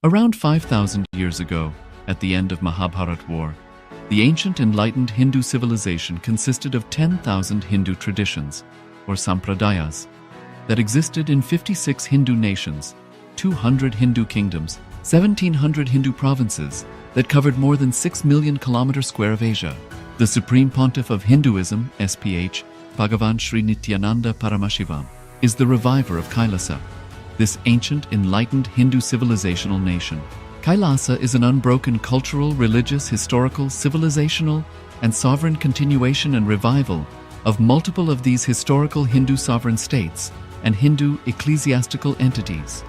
Around 5,000 years ago, at the end of Mahabharat War, the ancient enlightened Hindu civilization consisted of 10,000 Hindu traditions, or sampradayas, that existed in 56 Hindu nations, 200 Hindu kingdoms, 1,700 Hindu provinces that covered more than 6 million kilometers square of Asia. The Supreme Pontiff of Hinduism, SPH, Bhagavan Sri Nityananda Paramashivoham, is the reviver of Kailasa, this ancient enlightened Hindu civilizational nation. Kailasa is an unbroken cultural, religious, historical, civilizational, and sovereign continuation and revival of multiple of these historical Hindu sovereign states and Hindu ecclesiastical entities.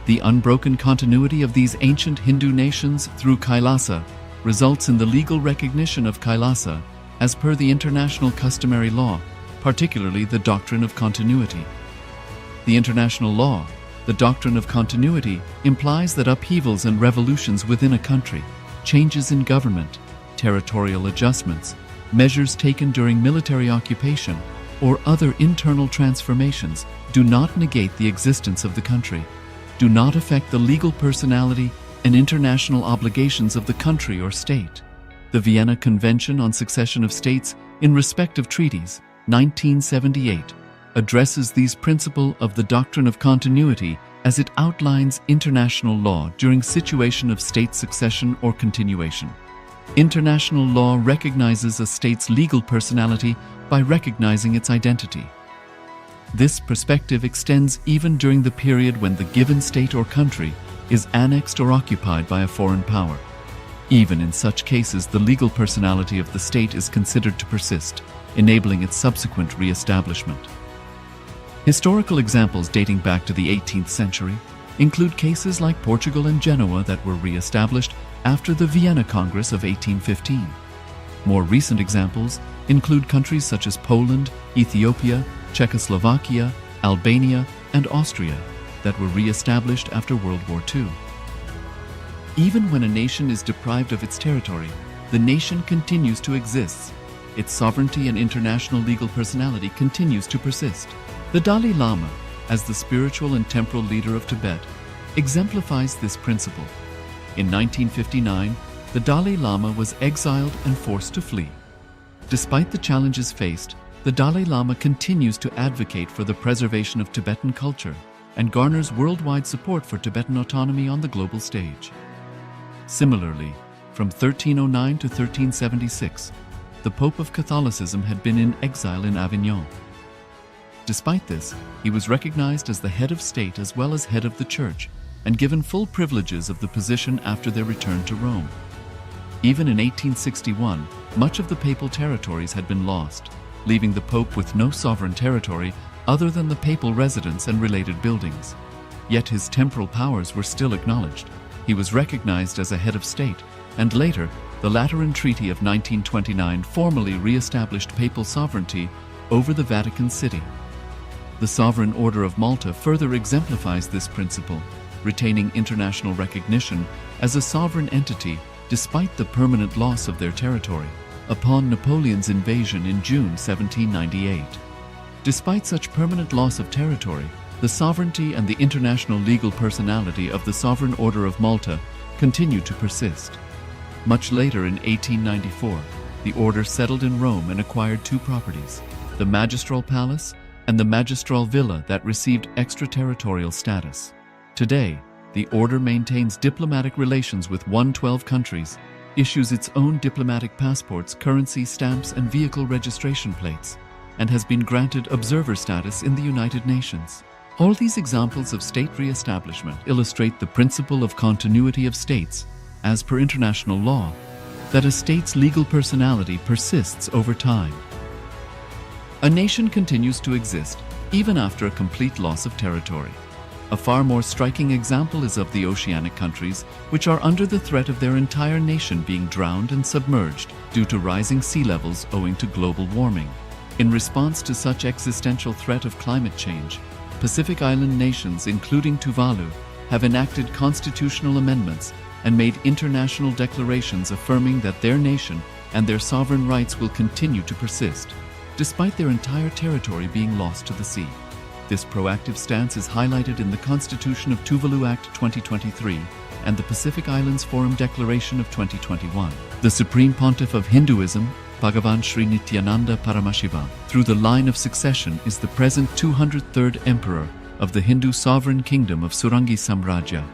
The unbroken continuity of these ancient Hindu nations through Kailasa results in the legal recognition of Kailasa as per the international customary law, particularly the doctrine of continuity. The international law, the doctrine of continuity, implies that upheavals and revolutions within a country, changes in government, territorial adjustments, measures taken during military occupation, or other internal transformations do not negate the existence of the country, do not affect the legal personality and international obligations of the country or state. The Vienna Convention on Succession of States in Respect of Treaties, 1978, addresses these principles of the doctrine of continuity as it outlines international law during situation of state succession or continuation. International law recognizes a state's legal personality by recognizing its identity. This perspective extends even during the period when the given state or country is annexed or occupied by a foreign power. Even in such cases, the legal personality of the state is considered to persist, enabling its subsequent re-establishment. Historical examples dating back to the 18th century include cases like Portugal and Genoa that were re-established after the Vienna Congress of 1815. More recent examples include countries such as Poland, Ethiopia, Czechoslovakia, Albania, and Austria that were re-established after World War II. Even when a nation is deprived of its territory, the nation continues to exist. Its sovereignty and international legal personality continues to persist. The Dalai Lama, as the spiritual and temporal leader of Tibet, exemplifies this principle. In 1959, the Dalai Lama was exiled and forced to flee. Despite the challenges faced, the Dalai Lama continues to advocate for the preservation of Tibetan culture and garners worldwide support for Tibetan autonomy on the global stage. Similarly, from 1309 to 1376, the Pope of Catholicism had been in exile in Avignon. Despite this, he was recognized as the head of state as well as head of the church and given full privileges of the position after their return to Rome. Even in 1861, much of the papal territories had been lost, leaving the Pope with no sovereign territory other than the papal residence and related buildings. Yet his temporal powers were still acknowledged. He was recognized as a head of state, and later, the Lateran Treaty of 1929 formally re-established papal sovereignty over the Vatican City. The Sovereign Order of Malta further exemplifies this principle, retaining international recognition as a sovereign entity despite the permanent loss of their territory upon Napoleon's invasion in June 1798. Despite such permanent loss of territory, the sovereignty and the international legal personality of the Sovereign Order of Malta continue to persist. Much later in 1894, the order settled in Rome and acquired two properties, the Magistral Palace and the Magistral Villa that received extraterritorial status. Today, the order maintains diplomatic relations with 112 countries, issues its own diplomatic passports, currency, stamps, and vehicle registration plates, and has been granted observer status in the United Nations. All these examples of state re-establishment illustrate the principle of continuity of states, as per international law, that a state's legal personality persists over time. A nation continues to exist even after a complete loss of territory. A far more striking example is of the oceanic countries, which are under the threat of their entire nation being drowned and submerged due to rising sea levels owing to global warming. In response to such existential threat of climate change, Pacific Island nations, including Tuvalu, have enacted constitutional amendments and made international declarations affirming that their nation and their sovereign rights will continue to persist, despite their entire territory being lost to the sea. This proactive stance is highlighted in the Constitution of Tuvalu Act 2023 and the Pacific Islands Forum Declaration of 2021. The Supreme Pontiff of Hinduism, Bhagavan Sri Nityananda Paramashivoham, through the line of succession is the present 203rd Emperor of the Hindu sovereign kingdom of Surangi Samrajya.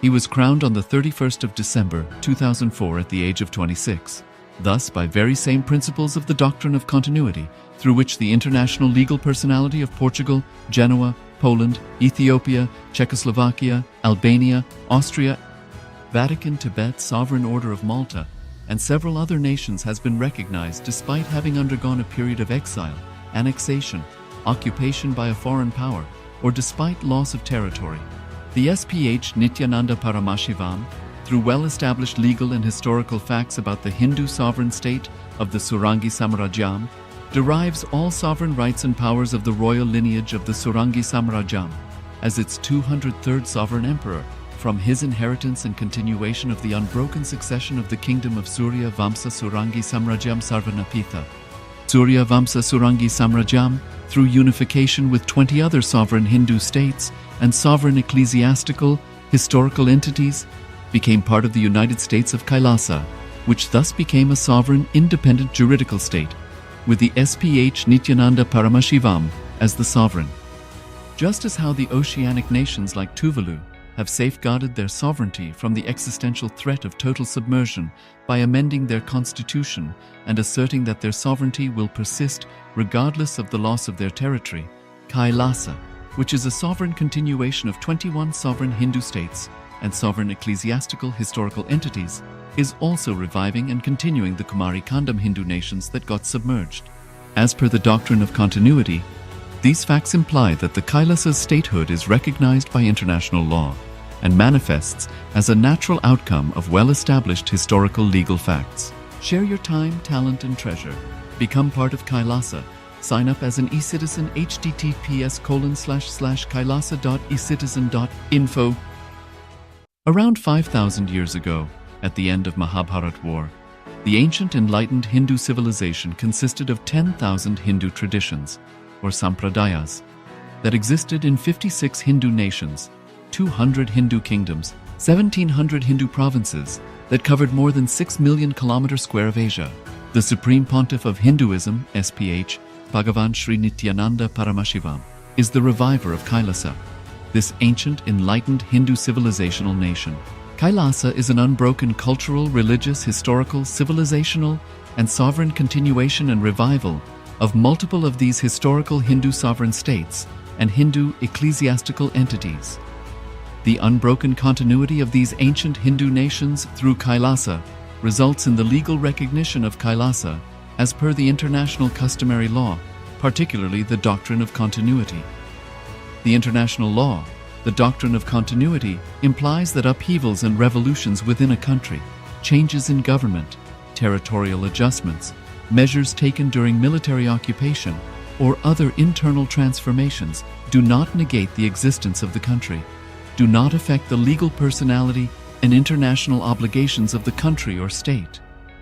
He was crowned on the 31st of December 2004 at the age of 26. Thus, by very same principles of the doctrine of continuity, through which the international legal personality of Portugal, Genoa, Poland, Ethiopia, Czechoslovakia, Albania, Austria, Vatican, Tibet, Sovereign Order of Malta, and several other nations has been recognized despite having undergone a period of exile, annexation, occupation by a foreign power, or despite loss of territory. The SPH Nityananda Paramashivoham, through well-established legal and historical facts about the Hindu sovereign state of the Surangi Samrajyam, derives all sovereign rights and powers of the royal lineage of the Surangi Samrajyam as its 203rd sovereign emperor, from his inheritance and continuation of the unbroken succession of the kingdom of Surya Vamsa Surangi Samrajyam Sarvanapitha. Surya Vamsa Surangi Samrajyam, through unification with 20 other sovereign Hindu states and sovereign ecclesiastical, historical entities, became part of the United States of Kailasa, which thus became a sovereign, independent juridical state, with the SPH Nityananda Paramashivoham as the sovereign. Just as how the oceanic nations like Tuvalu have safeguarded their sovereignty from the existential threat of total submersion by amending their constitution and asserting that their sovereignty will persist regardless of the loss of their territory, Kailasa, which is a sovereign continuation of 21 sovereign Hindu states and sovereign ecclesiastical historical entities, is also reviving and continuing the Kumari Kandam Hindu nations that got submerged. As per the doctrine of continuity, these facts imply that the Kailasa's statehood is recognized by international law and manifests as a natural outcome of well-established historical legal facts. Share your time, talent, and treasure. Become part of Kailasa. Sign up as an eCitizen https://kailasa.ecitizen.info. Around 5,000 years ago, at the end of Mahabharat War, the ancient enlightened Hindu civilization consisted of 10,000 Hindu traditions, or sampradayas, that existed in 56 Hindu nations, 200 Hindu kingdoms, 1,700 Hindu provinces that covered more than 6 million kilometers square of Asia. The Supreme Pontiff of Hinduism, SPH, Bhagavan Sri Nityananda Paramashivoham, is the reviver of Kailasa, this ancient enlightened Hindu civilizational nation. Kailasa is an unbroken cultural, religious, historical, civilizational, and sovereign continuation and revival of multiple of these historical Hindu sovereign states and Hindu ecclesiastical entities. The unbroken continuity of these ancient Hindu nations through Kailasa results in the legal recognition of Kailasa as per the international customary law, particularly the doctrine of continuity. The international law, the doctrine of continuity, implies that upheavals and revolutions within a country, changes in government, territorial adjustments, measures taken during military occupation, or other internal transformations do not negate the existence of the country, do not affect the legal personality and international obligations of the country or state.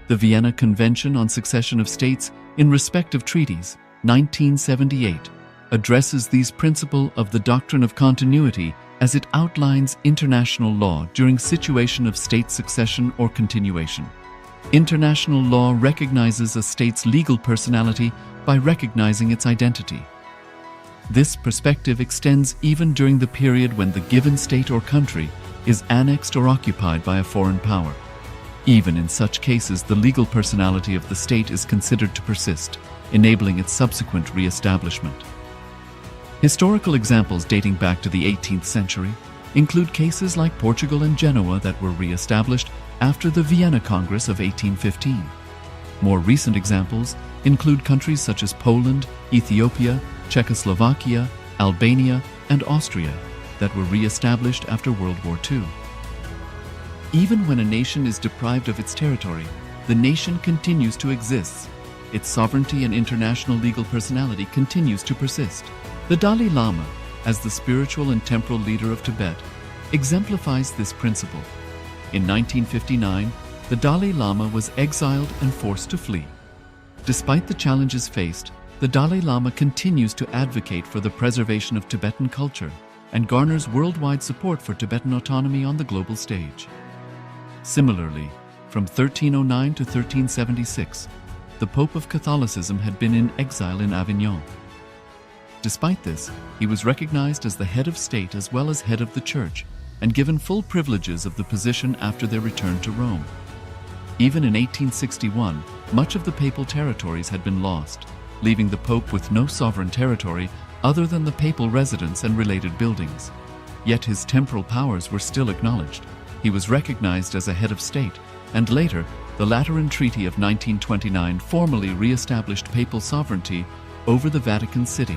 The Vienna Convention on Succession of States in respect of treaties, 1978, addresses these principles of the doctrine of continuity as it outlines international law during situation of state succession or continuation. International law recognizes a state's legal personality by recognizing its identity. This perspective extends even during the period when the given state or country is annexed or occupied by a foreign power. Even in such cases, the legal personality of the state is considered to persist, enabling its subsequent re-establishment. Historical examples dating back to the 18th century include cases like Portugal and Genoa that were re-established after the Vienna Congress of 1815. More recent examples include countries such as Poland, Ethiopia, Czechoslovakia, Albania, and Austria that were re-established after World War II. Even when a nation is deprived of its territory, the nation continues to exist. Its sovereignty and international legal personality continues to persist. The Dalai Lama, as the spiritual and temporal leader of Tibet, exemplifies this principle. In 1959, the Dalai Lama was exiled and forced to flee. Despite the challenges faced, the Dalai Lama continues to advocate for the preservation of Tibetan culture, and garners worldwide support for Tibetan autonomy on the global stage. Similarly, from 1309 to 1376, the Pope of Catholicism had been in exile in Avignon. Despite this, he was recognized as the head of state as well as head of the Church, and given full privileges of the position after their return to Rome. Even in 1861, much of the papal territories had been lost, leaving the Pope with no sovereign territory other than the papal residence and related buildings. Yet his temporal powers were still acknowledged. He was recognized as a head of state, and later, the Lateran Treaty of 1929 formally re-established papal sovereignty over the Vatican City.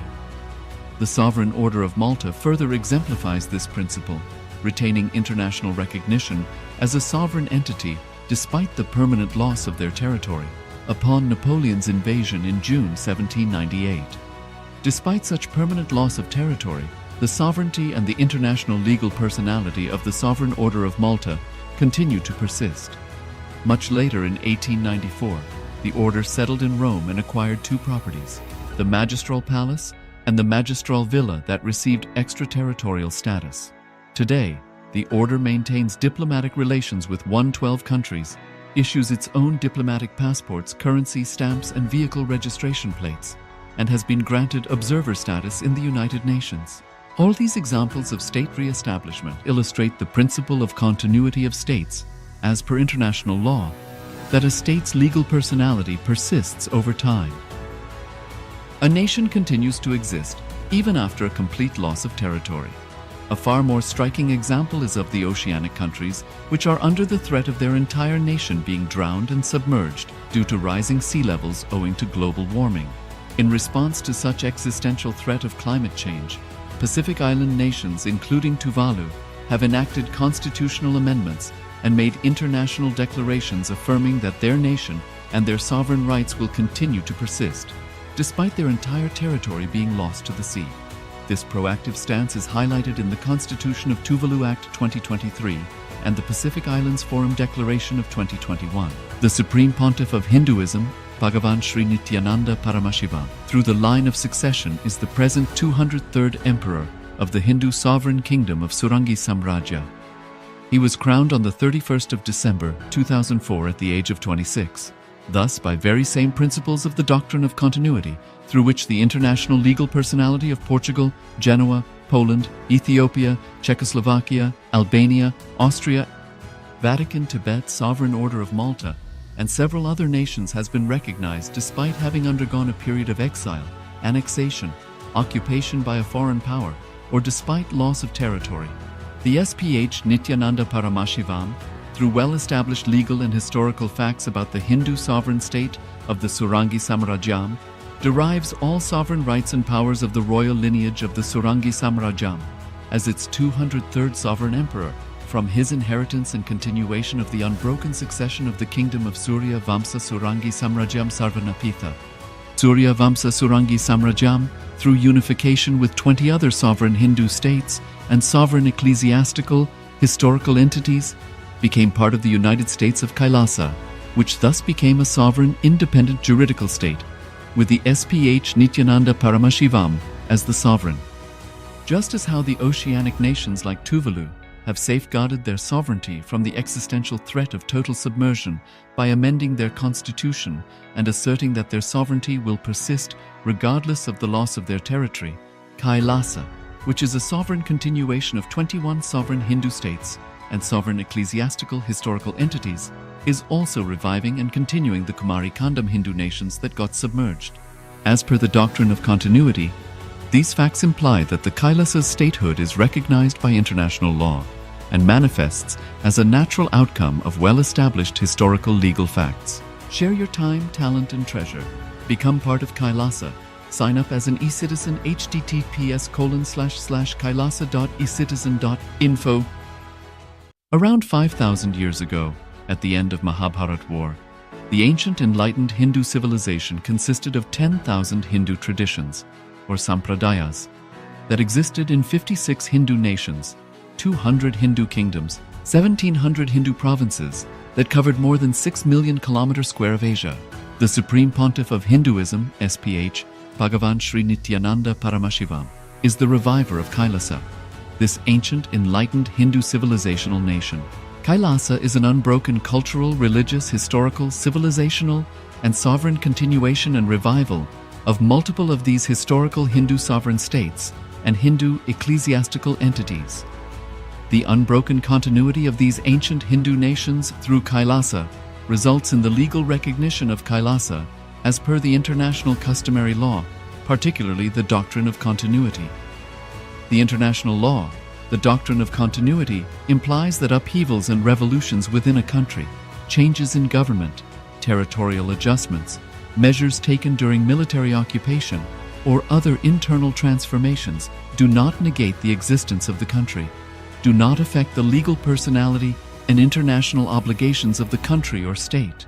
The Sovereign Order of Malta further exemplifies this principle, retaining international recognition as a sovereign entity despite the permanent loss of their territory upon Napoleon's invasion in June 1798. Despite such permanent loss of territory, the sovereignty and the international legal personality of the Sovereign Order of Malta continue to persist. Much later in 1894, the order settled in Rome and acquired two properties, the Magistral Palace and the Magistral Villa that received extraterritorial status. Today, the order maintains diplomatic relations with 112 countries, issues its own diplomatic passports, currency stamps, and vehicle registration plates, and has been granted observer status in the United Nations. All these examples of state re-establishment illustrate the principle of continuity of states, as per international law, that a state's legal personality persists over time. A nation continues to exist even after a complete loss of territory. A far more striking example is of the oceanic countries, which are under the threat of their entire nation being drowned and submerged due to rising sea levels owing to global warming. In response to such existential threat of climate change, Pacific Island nations, including Tuvalu, have enacted constitutional amendments and made international declarations affirming that their nation and their sovereign rights will continue to persist, despite their entire territory being lost to the sea. This proactive stance is highlighted in the Constitution of Tuvalu Act 2023 and the Pacific Islands Forum Declaration of 2021. The Supreme Pontiff of Hinduism, Bhagavan Sri Nityananda Paramashivoham, through the line of succession is the present 203rd Emperor of the Hindu Sovereign Kingdom of Surangi Samrajya. He was crowned on the 31st of December 2004 at the age of 26. Thus, by very same principles of the doctrine of continuity, through which the international legal personality of Portugal, Genoa, Poland, Ethiopia, Czechoslovakia, Albania, Austria, Vatican, Tibet, Sovereign Order of Malta, and several other nations has been recognized despite having undergone a period of exile, annexation, occupation by a foreign power, or despite loss of territory. The SPH Nityananda Paramashivoham, through well-established legal and historical facts about the Hindu sovereign state of the Surangi Samrajyam, derives all sovereign rights and powers of the royal lineage of the Surangi Samrajyam as its 203rd sovereign emperor from his inheritance and continuation of the unbroken succession of the kingdom of Surya Vamsa Surangi Samrajyam Sarvanapitha. Surya Vamsa Surangi Samrajyam, through unification with 20 other sovereign Hindu states and sovereign ecclesiastical, historical entities, became part of the United States of Kailasa, which thus became a sovereign, independent juridical state, with the SPH Nityananda Paramashivoham as the sovereign. Just as how the oceanic nations like Tuvalu have safeguarded their sovereignty from the existential threat of total submersion by amending their constitution and asserting that their sovereignty will persist regardless of the loss of their territory, Kailasa, which is a sovereign continuation of 21 sovereign Hindu states and sovereign ecclesiastical historical entities, is also reviving and continuing the Kumari Kandam Hindu nations that got submerged. As per the doctrine of continuity, these facts imply that the Kailasa's statehood is recognized by international law and manifests as a natural outcome of well-established historical legal facts. Share your time, talent, and treasure. Become part of Kailasa. Sign up as an eCitizen https://kailasa.ecitizen.info. Around 5,000 years ago, at the end of Mahabharat War, the ancient enlightened Hindu civilization consisted of 10,000 Hindu traditions, or sampradayas, that existed in 56 Hindu nations, 200 Hindu kingdoms, 1,700 Hindu provinces that covered more than 6 million kilometers square of Asia. The Supreme Pontiff of Hinduism, SPH, Bhagavan Sri Nityananda Paramashivoham, is the reviver of Kailasa. this ancient, enlightened Hindu civilizational nation. Kailasa is an unbroken cultural, religious, historical, civilizational, and sovereign continuation and revival of multiple of these historical Hindu sovereign states and Hindu ecclesiastical entities. The unbroken continuity of these ancient Hindu nations through Kailasa results in the legal recognition of Kailasa as per the international customary law, particularly the doctrine of continuity. The international law, the doctrine of continuity, implies that upheavals and revolutions within a country, changes in government, territorial adjustments, measures taken during military occupation, or other internal transformations do not negate the existence of the country, do not affect the legal personality and international obligations of the country or state.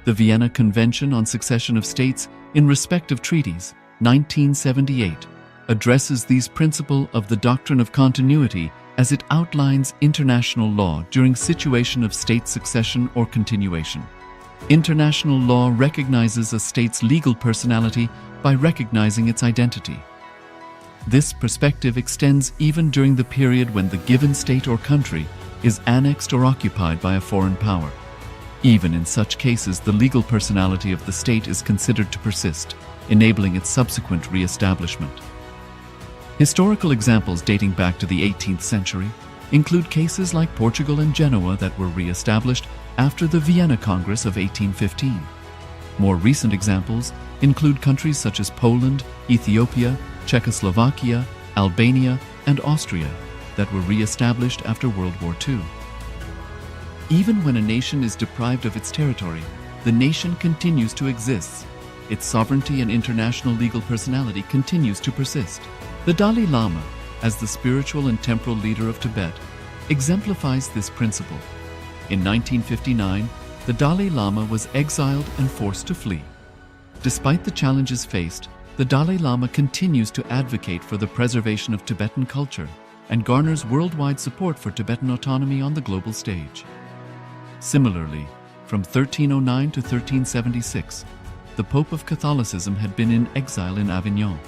The Vienna Convention on Succession of States in Respect of Treaties, 1978, addresses these principles of the doctrine of continuity as it outlines international law during situation of state succession or continuation. International law recognizes a state's legal personality by recognizing its identity. This perspective extends even during the period when the given state or country is annexed or occupied by a foreign power. Even in such cases, the legal personality of the state is considered to persist, enabling its subsequent re-establishment. Historical examples dating back to the 18th century include cases like Portugal and Genoa that were re-established after the Vienna Congress of 1815. More recent examples include countries such as Poland, Ethiopia, Czechoslovakia, Albania, and Austria that were re-established after World War II. Even when a nation is deprived of its territory, the nation continues to exist. Its sovereignty and international legal personality continues to persist. The Dalai Lama, as the spiritual and temporal leader of Tibet, exemplifies this principle. In 1959, the Dalai Lama was exiled and forced to flee. Despite the challenges faced, the Dalai Lama continues to advocate for the preservation of Tibetan culture and garners worldwide support for Tibetan autonomy on the global stage. Similarly, from 1309 to 1376, the Pope of Catholicism had been in exile in Avignon.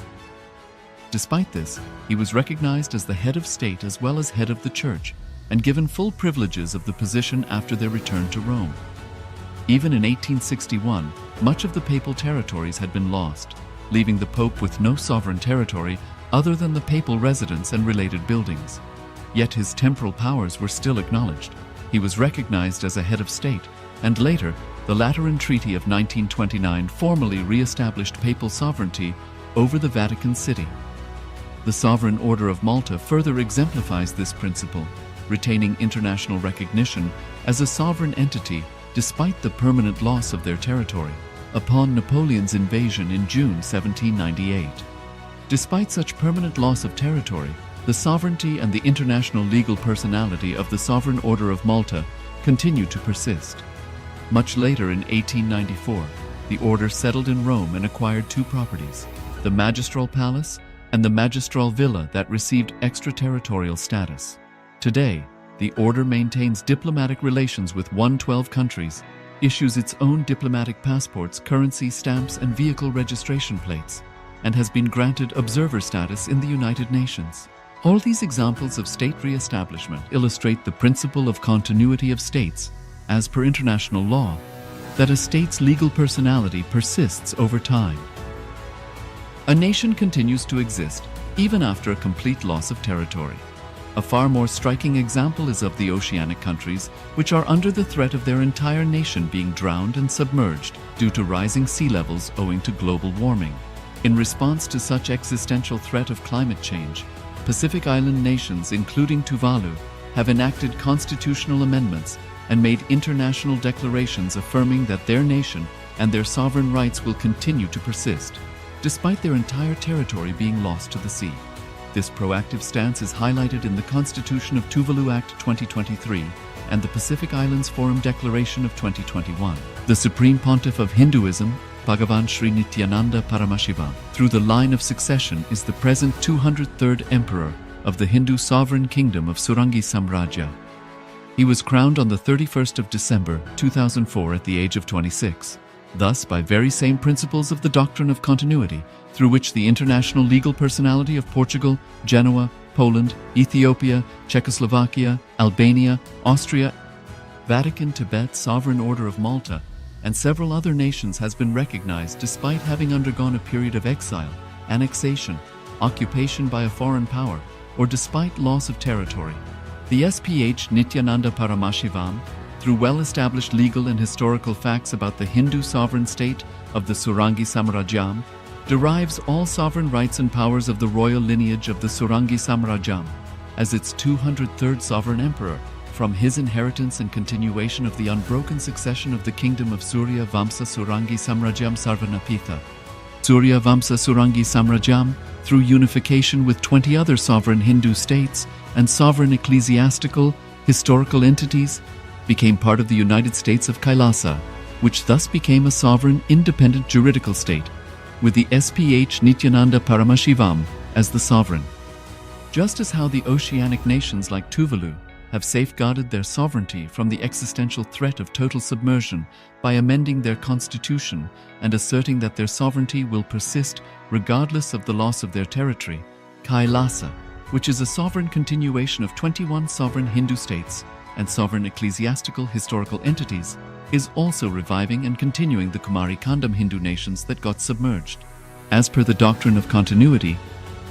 Despite this, he was recognized as the head of state as well as head of the church and given full privileges of the position after their return to Rome. Even in 1861, much of the papal territories had been lost, leaving the Pope with no sovereign territory other than the papal residence and related buildings. Yet his temporal powers were still acknowledged. He was recognized as a head of state, and later, the Lateran Treaty of 1929 formally re-established papal sovereignty over the Vatican City. The Sovereign Order of Malta further exemplifies this principle, retaining international recognition as a sovereign entity despite the permanent loss of their territory upon Napoleon's invasion in June 1798. Despite such permanent loss of territory, the sovereignty and the international legal personality of the Sovereign Order of Malta continue to persist. Much later in 1894, the order settled in Rome and acquired two properties, the Magistral Palace and the Magistral Villa that received extraterritorial status. Today, the order maintains diplomatic relations with 112 countries, issues its own diplomatic passports, currency, stamps, and vehicle registration plates, and has been granted observer status in the United Nations. All these examples of state re-establishment illustrate the principle of continuity of states, as per international law, that a state's legal personality persists over time. A nation continues to exist even after a complete loss of territory. A far more striking example is of the oceanic countries, which are under the threat of their entire nation being drowned and submerged due to rising sea levels owing to global warming. In response to such existential threat of climate change, Pacific Island nations, including Tuvalu, have enacted constitutional amendments and made international declarations affirming that their nation and their sovereign rights will continue to persist, despite their entire territory being lost to the sea. This proactive stance is highlighted in the Constitution of Tuvalu Act 2023 and the Pacific Islands Forum Declaration of 2021. The Supreme Pontiff of Hinduism, Bhagavan Sri Nityananda Paramashivoham, through the line of succession is the present 203rd Emperor of the Hindu Sovereign Kingdom of Surangi Samrajya. He was crowned on the 31st of December 2004 at the age of 26. Thus, by very same principles of the doctrine of continuity, through which the international legal personality of Portugal, Genoa, Poland, Ethiopia, Czechoslovakia, Albania, Austria, Vatican, Tibet, Sovereign Order of Malta, and several other nations has been recognized despite having undergone a period of exile, annexation, occupation by a foreign power, or despite loss of territory. The SPH Nityananda Paramashivoham, through well-established legal and historical facts about the Hindu sovereign state of the Surangi Samrajyam, derives all sovereign rights and powers of the royal lineage of the Surangi Samrajyam as its 203rd sovereign emperor, from his inheritance and continuation of the unbroken succession of the kingdom of Surya Vamsa Surangi Samrajyam Sarvanapitha. Surya Vamsa Surangi Samrajyam, through unification with 20 other sovereign Hindu states and sovereign ecclesiastical, historical entities, became part of the United States of Kailasa, which thus became a sovereign, independent juridical state, with the SPH Nityananda Paramashivoham as the sovereign. Just as how the oceanic nations like Tuvalu have safeguarded their sovereignty from the existential threat of total submersion by amending their constitution and asserting that their sovereignty will persist regardless of the loss of their territory, Kailasa, which is a sovereign continuation of 21 sovereign Hindu states and sovereign ecclesiastical historical entities, is also reviving and continuing the Kumari Kandam Hindu nations that got submerged. As per the doctrine of continuity,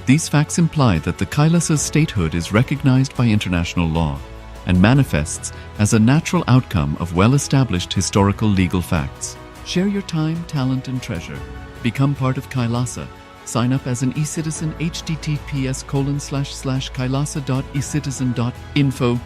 these facts imply that the Kailasa's statehood is recognized by international law and manifests as a natural outcome of well-established historical legal facts. Share your time, talent, and treasure. Become part of Kailasa. Sign up as an eCitizen https://kailasa.ecitizen.info.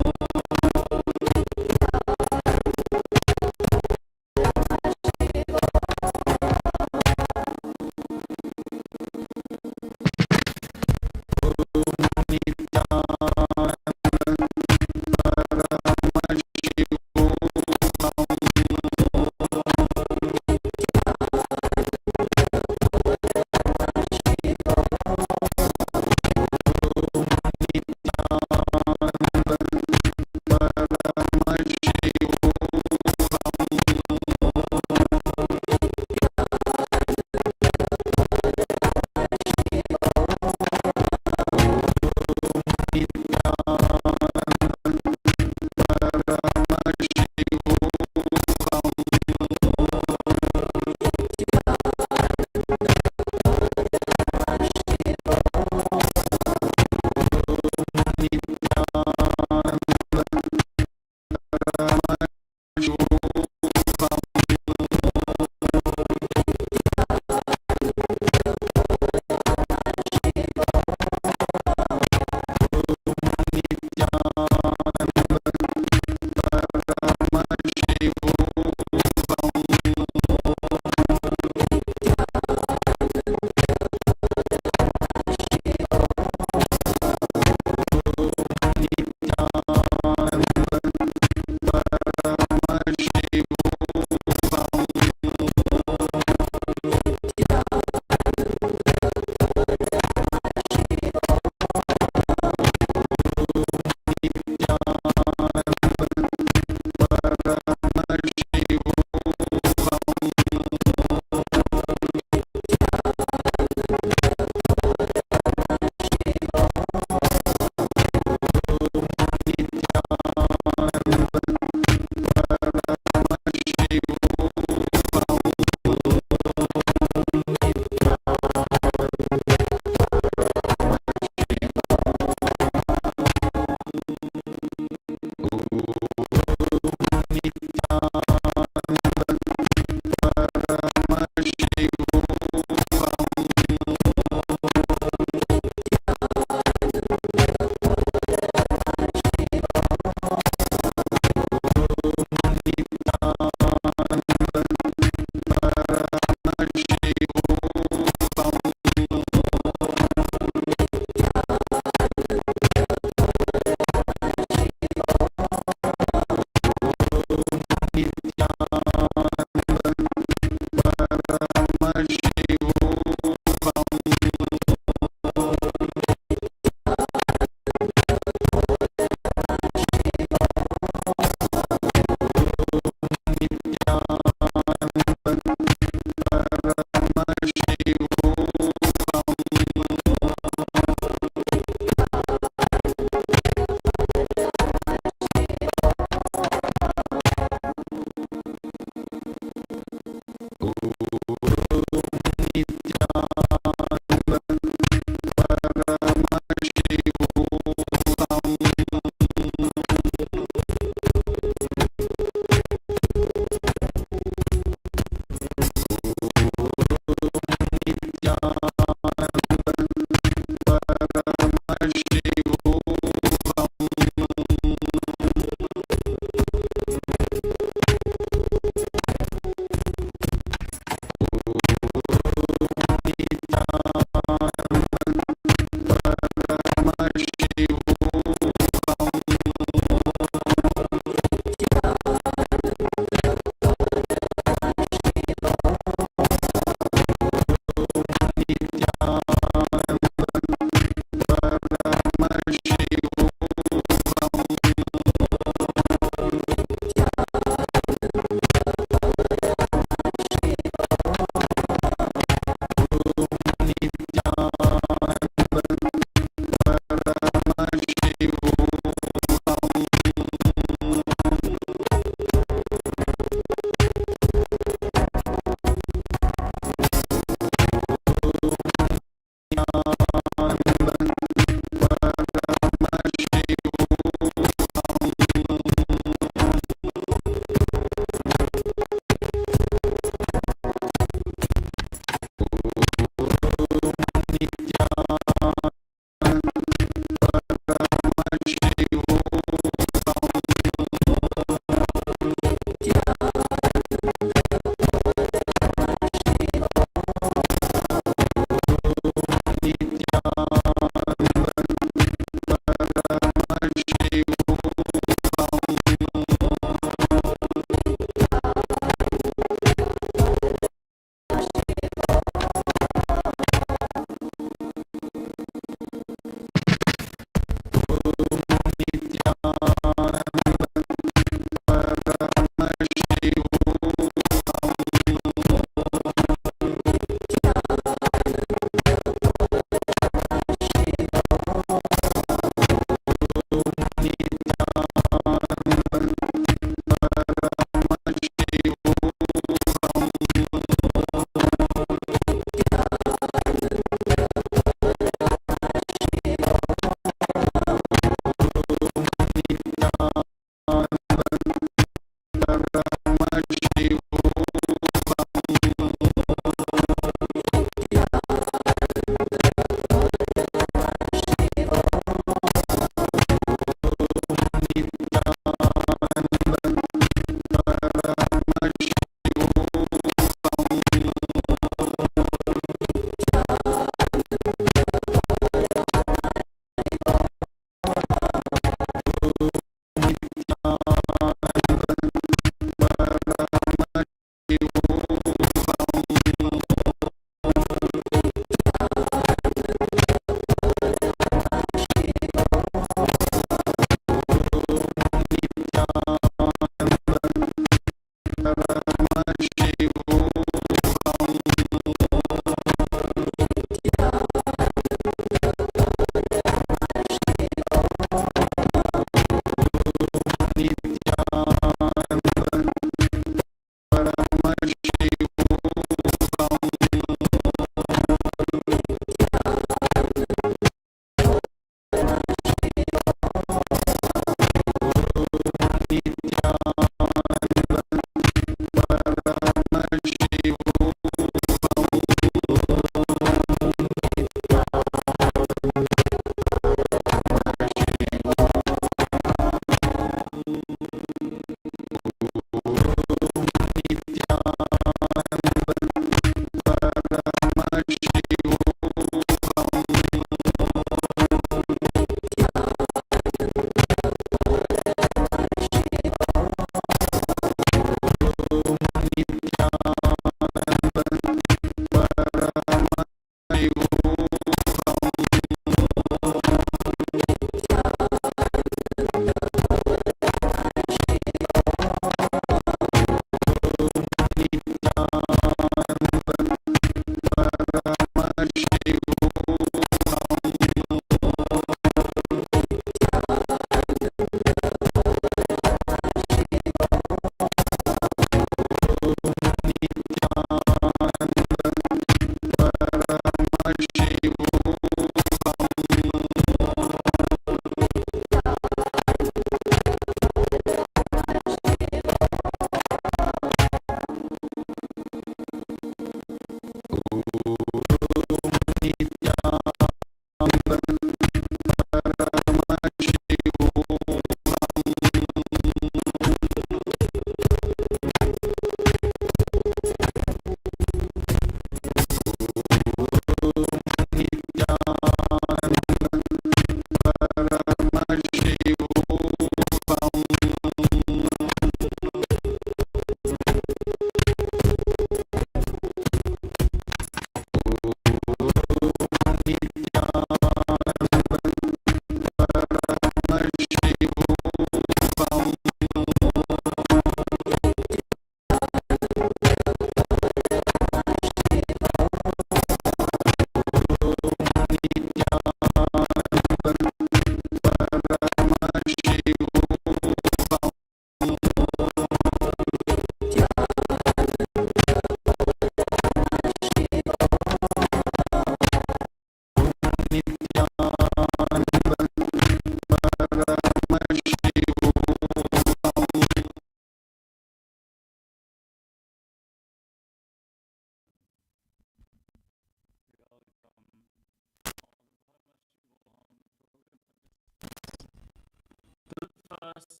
First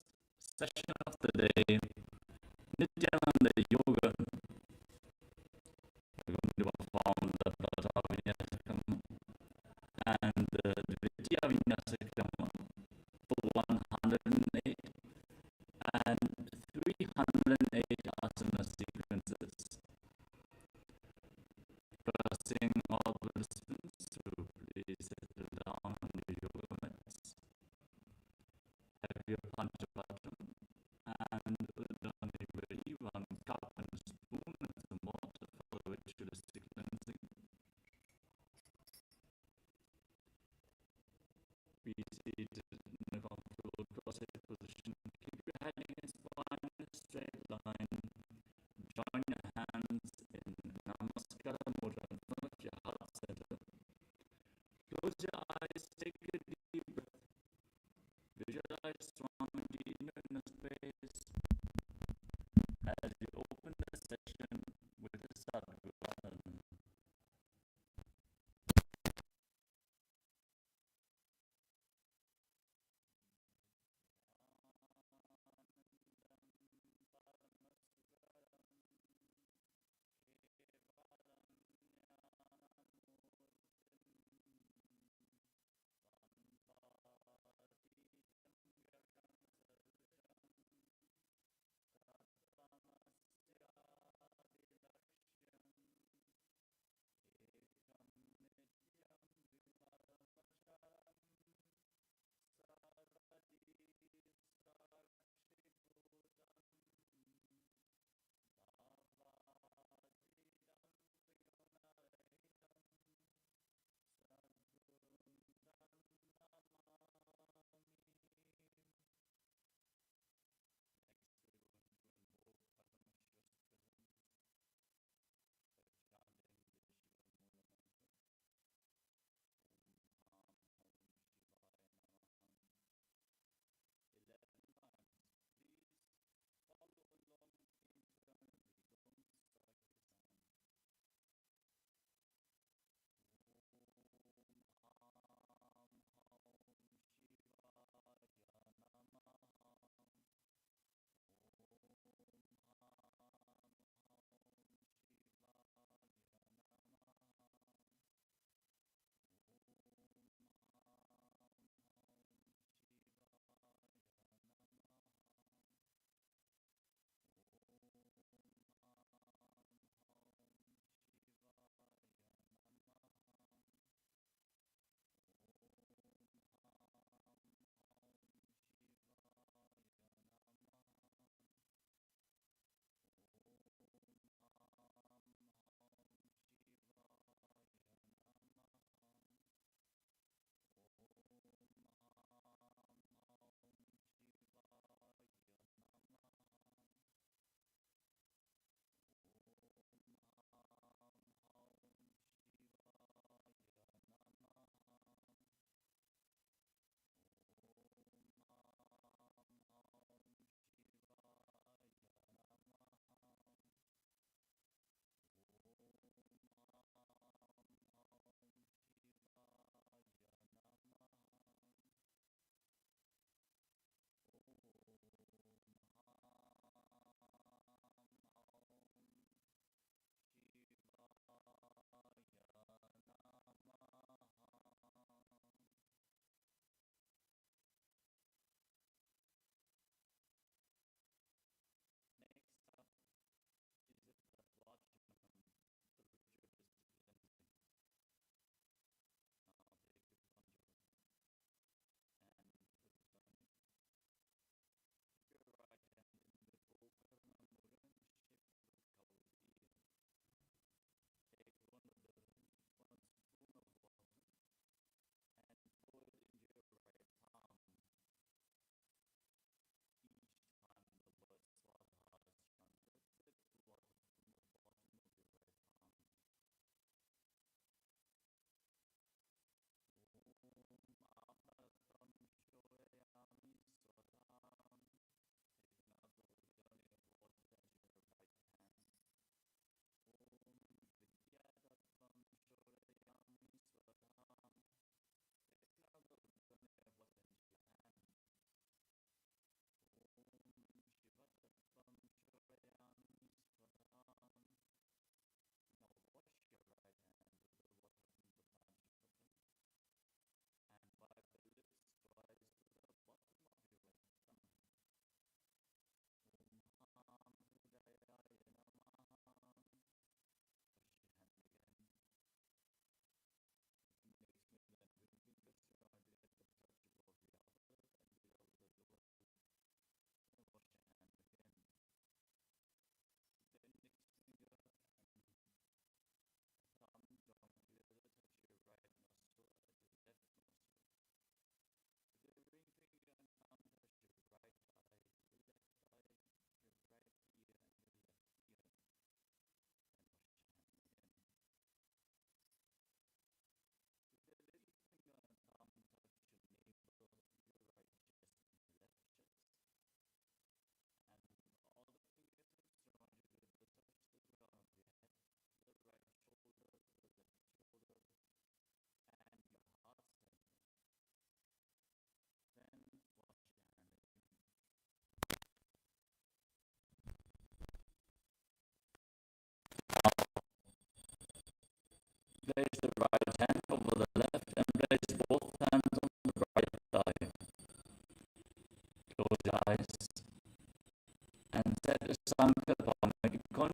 session of the day, Nityananda Yoga. We're going to perform the Prata Vinyasakam and the Dvitiya Vinyasakam for 108 and 308 asana sequences. Pressing all participants to please settle down on your yoga mats. Have your Panchapatam and Udani one cup and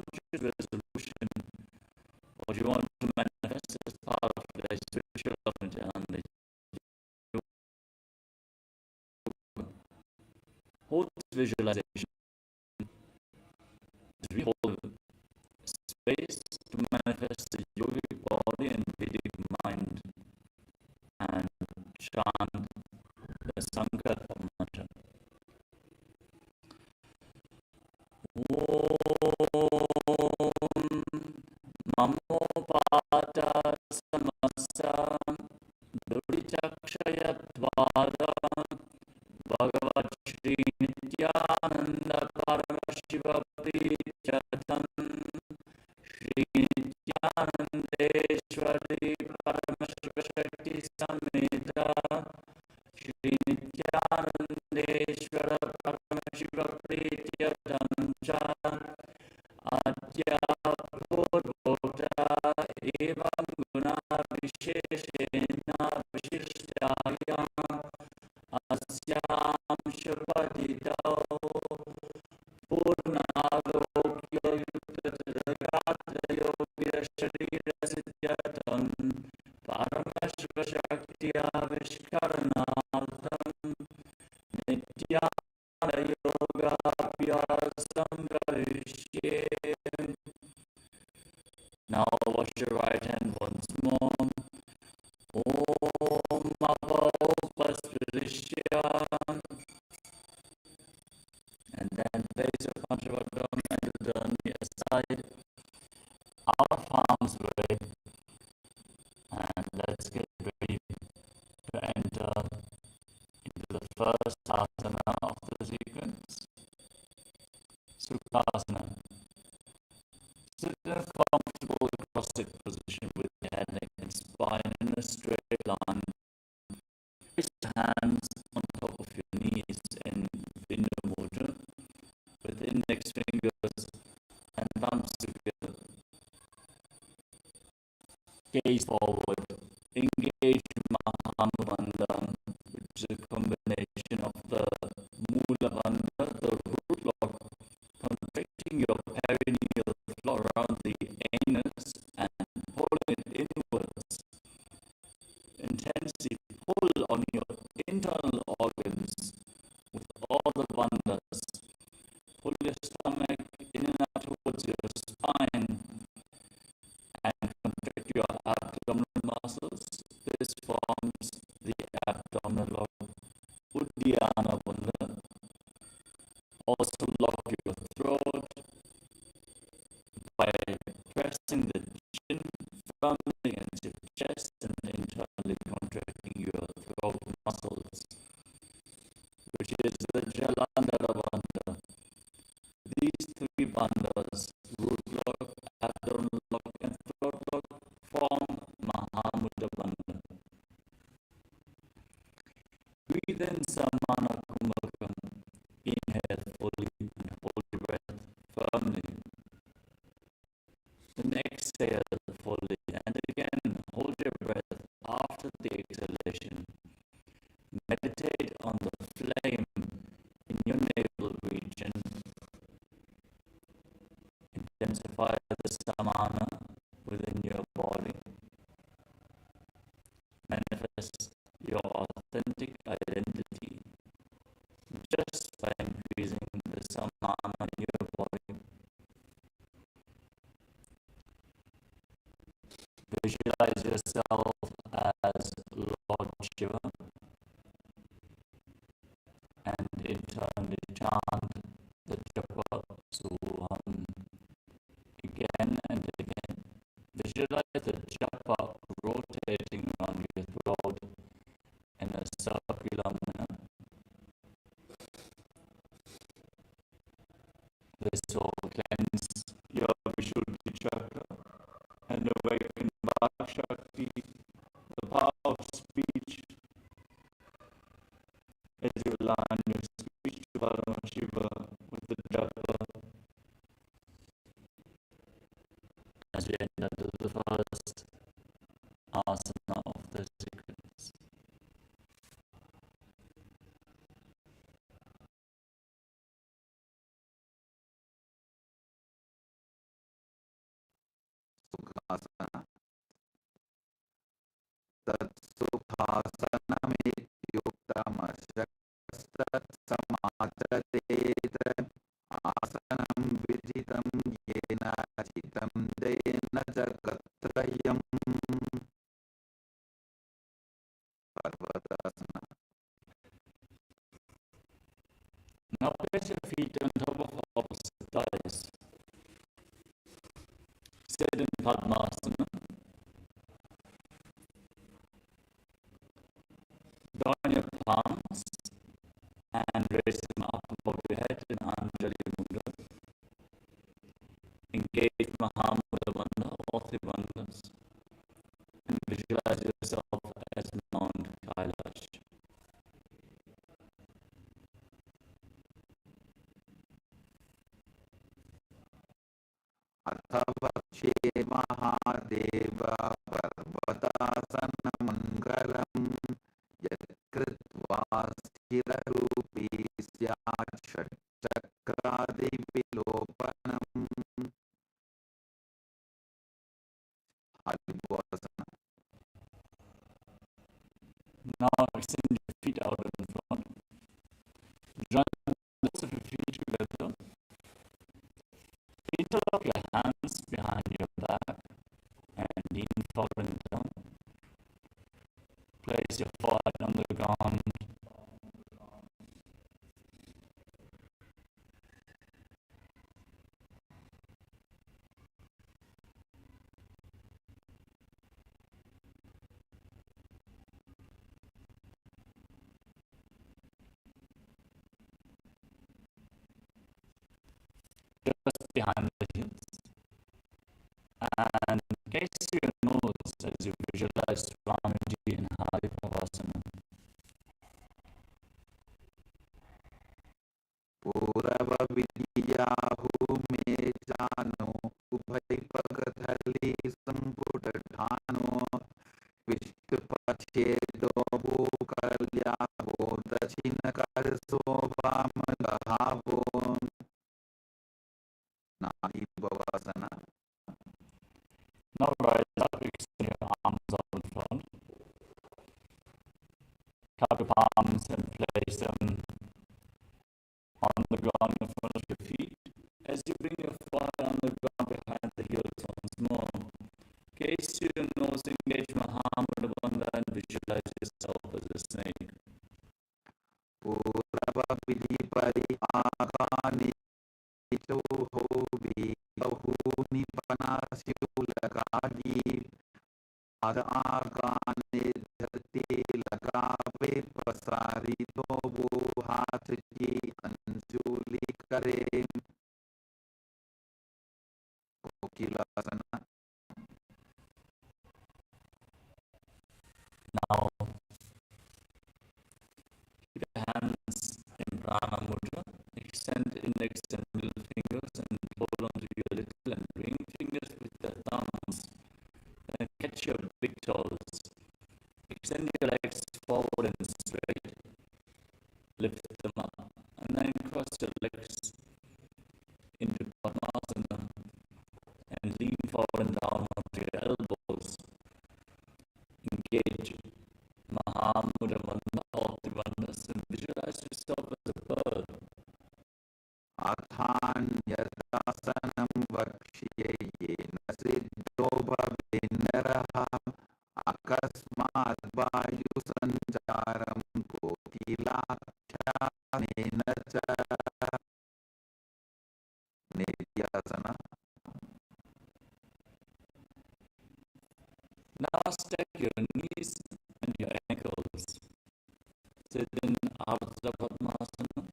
conscious resolution, or you want to manifest as part of the spiritual community and the yoga, hold this visualization as we hold space to manifest the yogic body and Vedic mind and chant the Sankalpa mantra. Om Namo Pada Samasa Durichakshaya Dvara Bhagavat Shri Nityananda Paramashiva Priyatam Shri Nityanandeshwari Paramashiva Shakti Sameta Shri Nityanandeshwara Paramashiva Priyatam Cha Adya Purvota Evam Guna Visheshena Vishishtaya Asyam Shapaditao Purnalokya Yuktadagata Yogira Sharira Siddhyatam Paramashiva Shaktiya Vishkaranartham Nityana Yoga Vyasam Karishye. Now wash your right hand once more. Om Mapaupaspridishya. And then place your Panchavattam and the near side, our palms way. And let's get ready to enter into the first asana of the sequence, Sukhasana. Sit in a comfortable cross-sit position with your head, neck and spine in a straight line. Place your hands on top of your knees in Bindu Mudra with index fingers and thumbs together. Gaze forward. Engage Mahamudra, which is a combination of the Mula Bandha, the root lock, contracting your perineal floor around the anus and pulling it inwards. Intensely pull on your internal organs with all the bandhas. Pull your stomach in and out towards your spine and contract your abdominal muscles. This forms the abdominal lock, Uddiyana Bandha. Also lock your throat by pressing the chin firmly against your chest and internally contracting your throat muscles, which is the Jalandhara Bandha. These three bandhas, root lock, abdominal lock, and throat lock, form Mahamudra Bandha. Breathe in Samana Kumbhakam. Inhale fully and hold your breath firmly. Then exhale fully and again hold your breath after the exhalation. Meditate on the flame in your navel region. Intensify the samana within your body. Manifest your authentic identity just by increasing the samana in your body. Visualize yourself as Lord Shiva and internally chant the japa Soham again and again. Visualize the japa rotating around your throat in a circular manner. This will cleanse your Vishuddhi chakra and awaken Vak Shakti, the power of speech, as you align your speech to Paramashiva with the japa. As we enter to the first asana of the sequence. Sukhasana. Tat Sukhasanamithyuktamashat Samachatet Asanam Vijitam Yena Chitam Dena Jagatrayam. Parvatasana. Now place your feet on top of opposite thighs. Sit in Padmasana. Join your palms and raise them up above your head in Anjali Mudra. Engage Mahamudra Bandha, all three bandhas, and visualize yourself as Mount Kailash. Atavakshe Mahadeva Parvatasana Mangalam Yatkritva Sthirarupi Syat Chakradi Vilopanam. Halibhasana. Now extend your feet out in front. Join the bits of your feet together. Interlock your hands behind your back and lean forward and down. Place your forehead on the ground. Just behind the hips. And gaze to your nose as you visualize Swamiji in Halibhasana. Purava Vidyahu Me Jano Ubhai Pagathali Samputadhano Vishtupachedo Bhukalyaho Dachinakaraso Vamadahavo. Nadi Bhavasana. Now rise up, extend your arms out in front. Cup your palms and place them on the ground in front of your feet. As you bring your forehead on the ground behind the heels once more, gaze to your nose, engage Mahamudra Bandha and visualize yourself as a snake. Purava Vidipari Agani Hovi Bahuni Panashyulakadi Agane Dhati Lagabe Pasarito Buhatji Anjuli Kare. Kokilasana. Now, keep your hands in Prana Mudra. Extend index and middle fingers and hold onto your little and ring fingers with the thumbs. Then catch your big toes. Extend your legs forward and straight. Lift them up. And then cross your legs into Padmasana and lean forward and down onto your elbows. Engage Mahamudra Bandha, all the bandhas, and visualize yourself as a bird. Athanyadasanam Vakshye Nasiddho Bhavinaraha Akasmat Vayu Sanjaram Kokilakshyanena Cha. Nityasana. Now stack your knees and your ankles. Sit in Ardha Padmasana.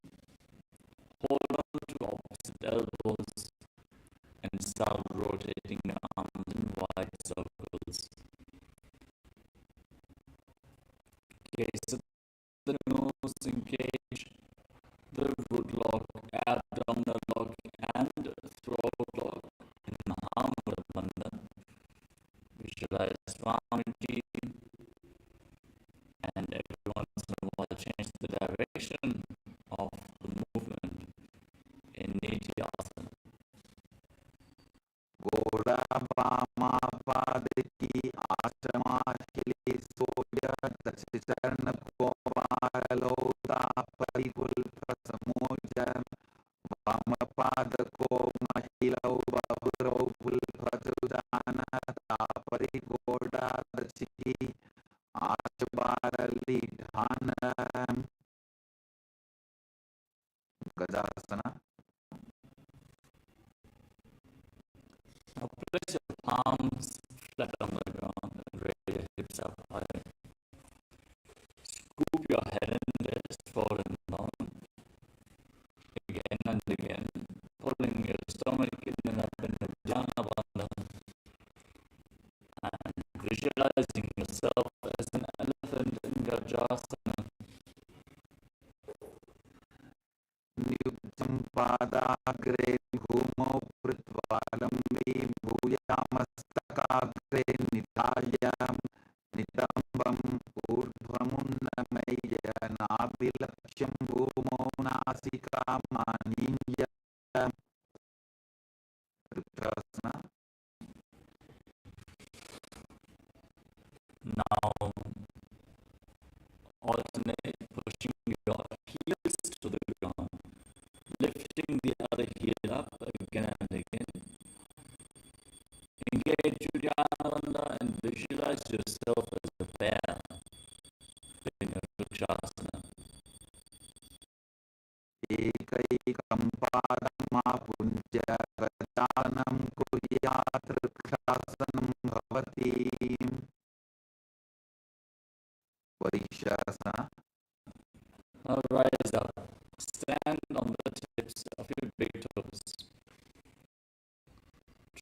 Hold on to opposite elbows and start rotating your arms in wide circles. Gaze at the nose, engage the root lock, abdominal lock, and throat lock in Mahamudra Bandha. Visualize Swamiji, and every once in a while change the direction of the movement in Nityasana. Gora Vama Siddhi Ashrama Shili Soya Dachicharna Kovaralota Paripulpa Samoja Vamapadako Mahilau Baburo Pulpatudana Taparigoda Dachi Ashbarali Dhana Gajasana. Now place your palms flat on the ground and raise your hips up high. Scoop your head and chest forward and down again and again, pulling your stomach in and up in the Jhana Bandha and visualizing yourself as an elephant in Gajasana. Nyuktam Padagre Bhumo Pritvalambi Bhuyamastakagre Nitayam Nitambam Urdhvamunnamaya Nabilaksham Bhumo Nasika Maninya Rudrasana. Now alternate pushing your heels to the ground, lifting the other heel up again and again. Engage Uddiyana and visualize yourself as a bear in your Vrikshasana. Ekaikam padama punja gajanam kuryat Vrikshāsanam bhavati. Varishasana. Now rise up, stand on the tips of your big toes.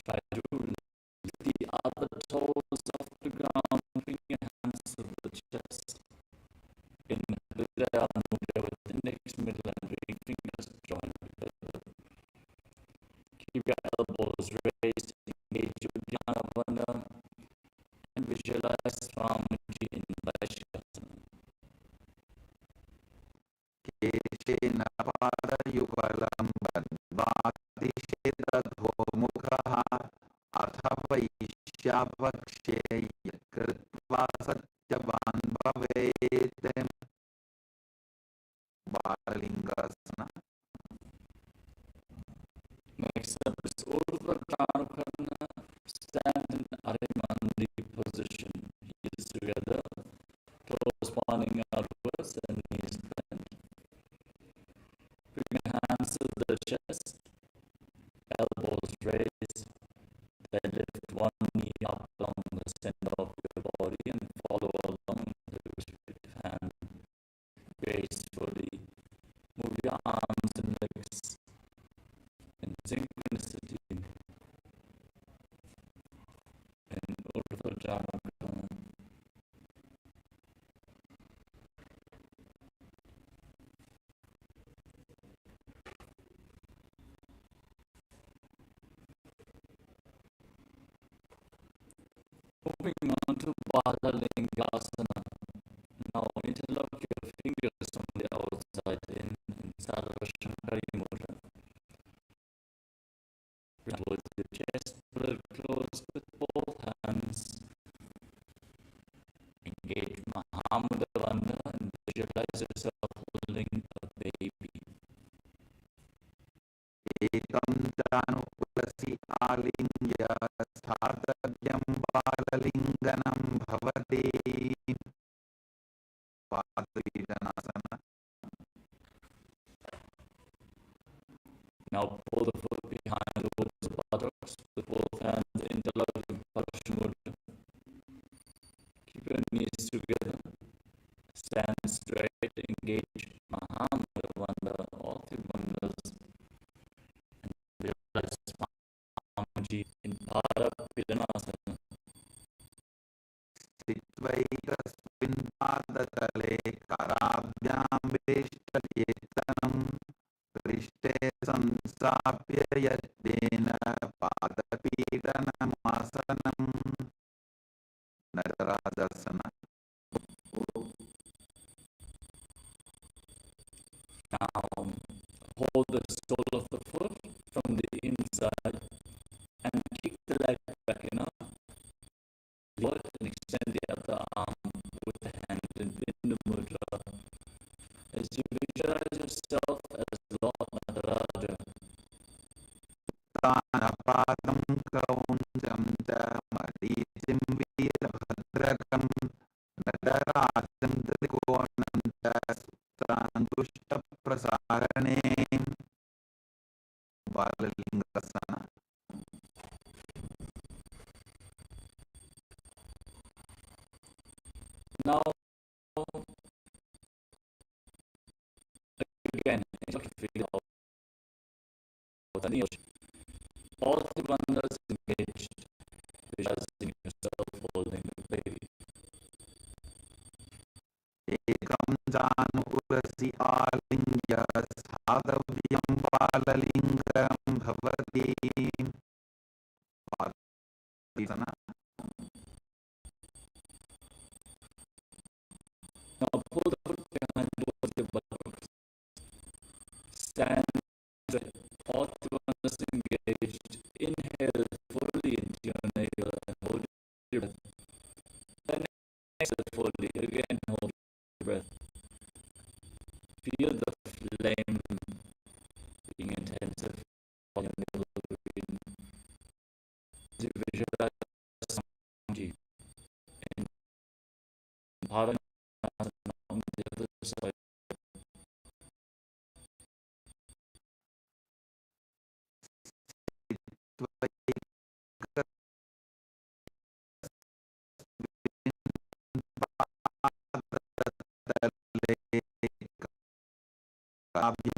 Try to lift the other toes off the ground, bring your hands to the chest. In Hridaya Mudra with index, middle and ring fingers joined together. Keep your elbows raised, engage Uddiyana Bandha and visualize Swamiji in Vaishyasana. Keshena padayugalam bandvati shetadhomukha athapaishyavakshe yakritva satyavan bhavet. Balalingasana. Next up is Urdhva Chanukarna. Stand in Arimandi position. Heels together, toes pointing outwards and knees bent. Bring your hands to the chest, elbows raised, then lift one knee up along the center of your body and follow along with the respective hand. Gracefully move your arms and legs in synchronicity in Urdhva Chanukarna. Moving on to Balalingasana. Now interlock your fingers from the outside in Sarva Shankari Mudra. Towards the chest, pull it close with both hands. Engage Mahamudra Bandha and visualize yourself holding a baby. Ekam janupulasi alingya sthatavyam balalinganam bhavati. Padrijanasana. Now pull the foot behind towards the buttocks with both hands interlocked in Parashmudra. Keep your knees together. Stand straight, engage Mahamudra Bandha, all three bandhas, and visualize Swamiji in Paramashivoham. Sthitvaikasmin padatale karabhyam veshtayetanam krishte samsapya yadena padapidanamasana. Natarajasana. Now hold the sole of the foot from the inside and kick the leg back enough yourself as Lord Nataraja. तानपादं क्रौञ्चं च मरीचिं वीरभद्रकं नटराजं त्रिकोणं च सुत्रान्तुष्टप्रसारणे बाललिङ्गसन Now, again, you have to feel out the neos. All the wonders engaged, visualizing yourself holding the baby. एकं जानुपुरसि आलिङ्ग्य साधव्यं बाललिङ्गं भवति बाललिङ्गसन Now, pull the foot behind towards your buttocks. Stand straight. All the wonders engaged. Inhale fully into your navel and hold your breath. Then exhale fully. Again, hold your breath. Feel the flame being intensive on your navel region. Visualize Samji and Bhavan on the other side. काव्यं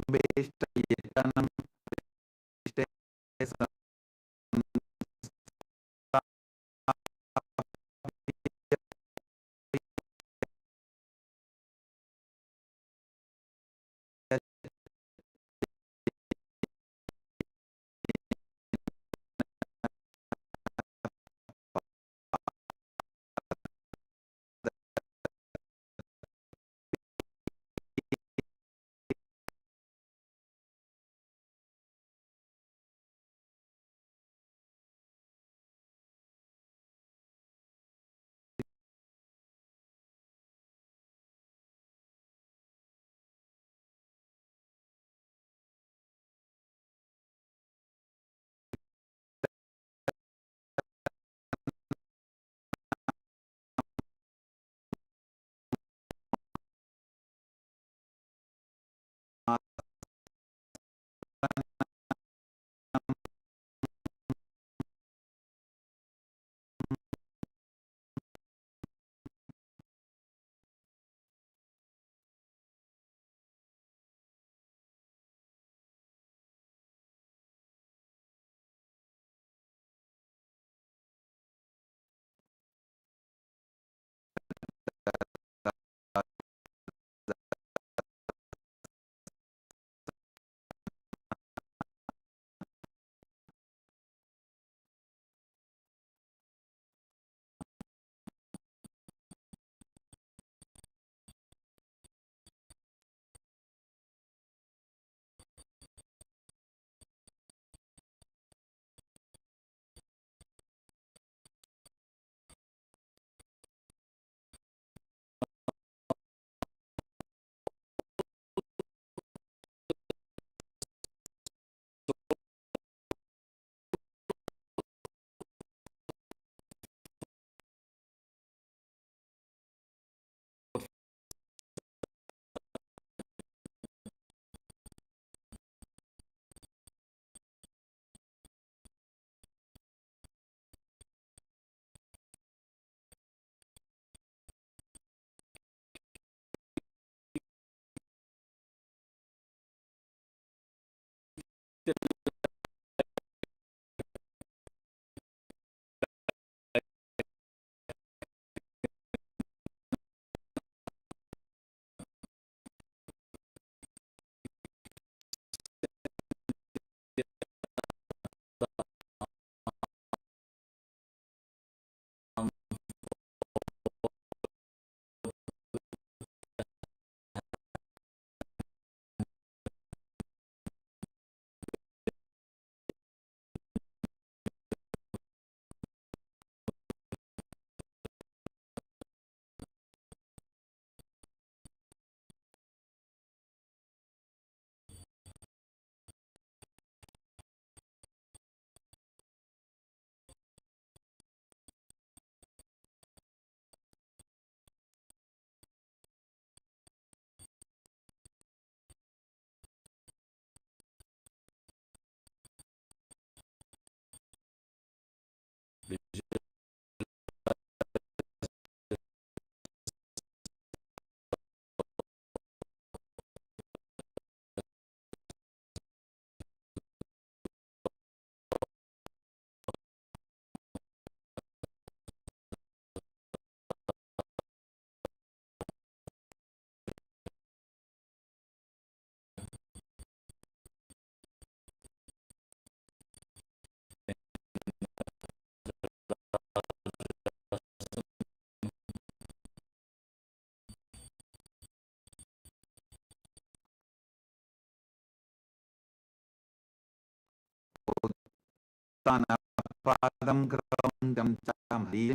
उत्तानपादं क्रौञ्चं च महीं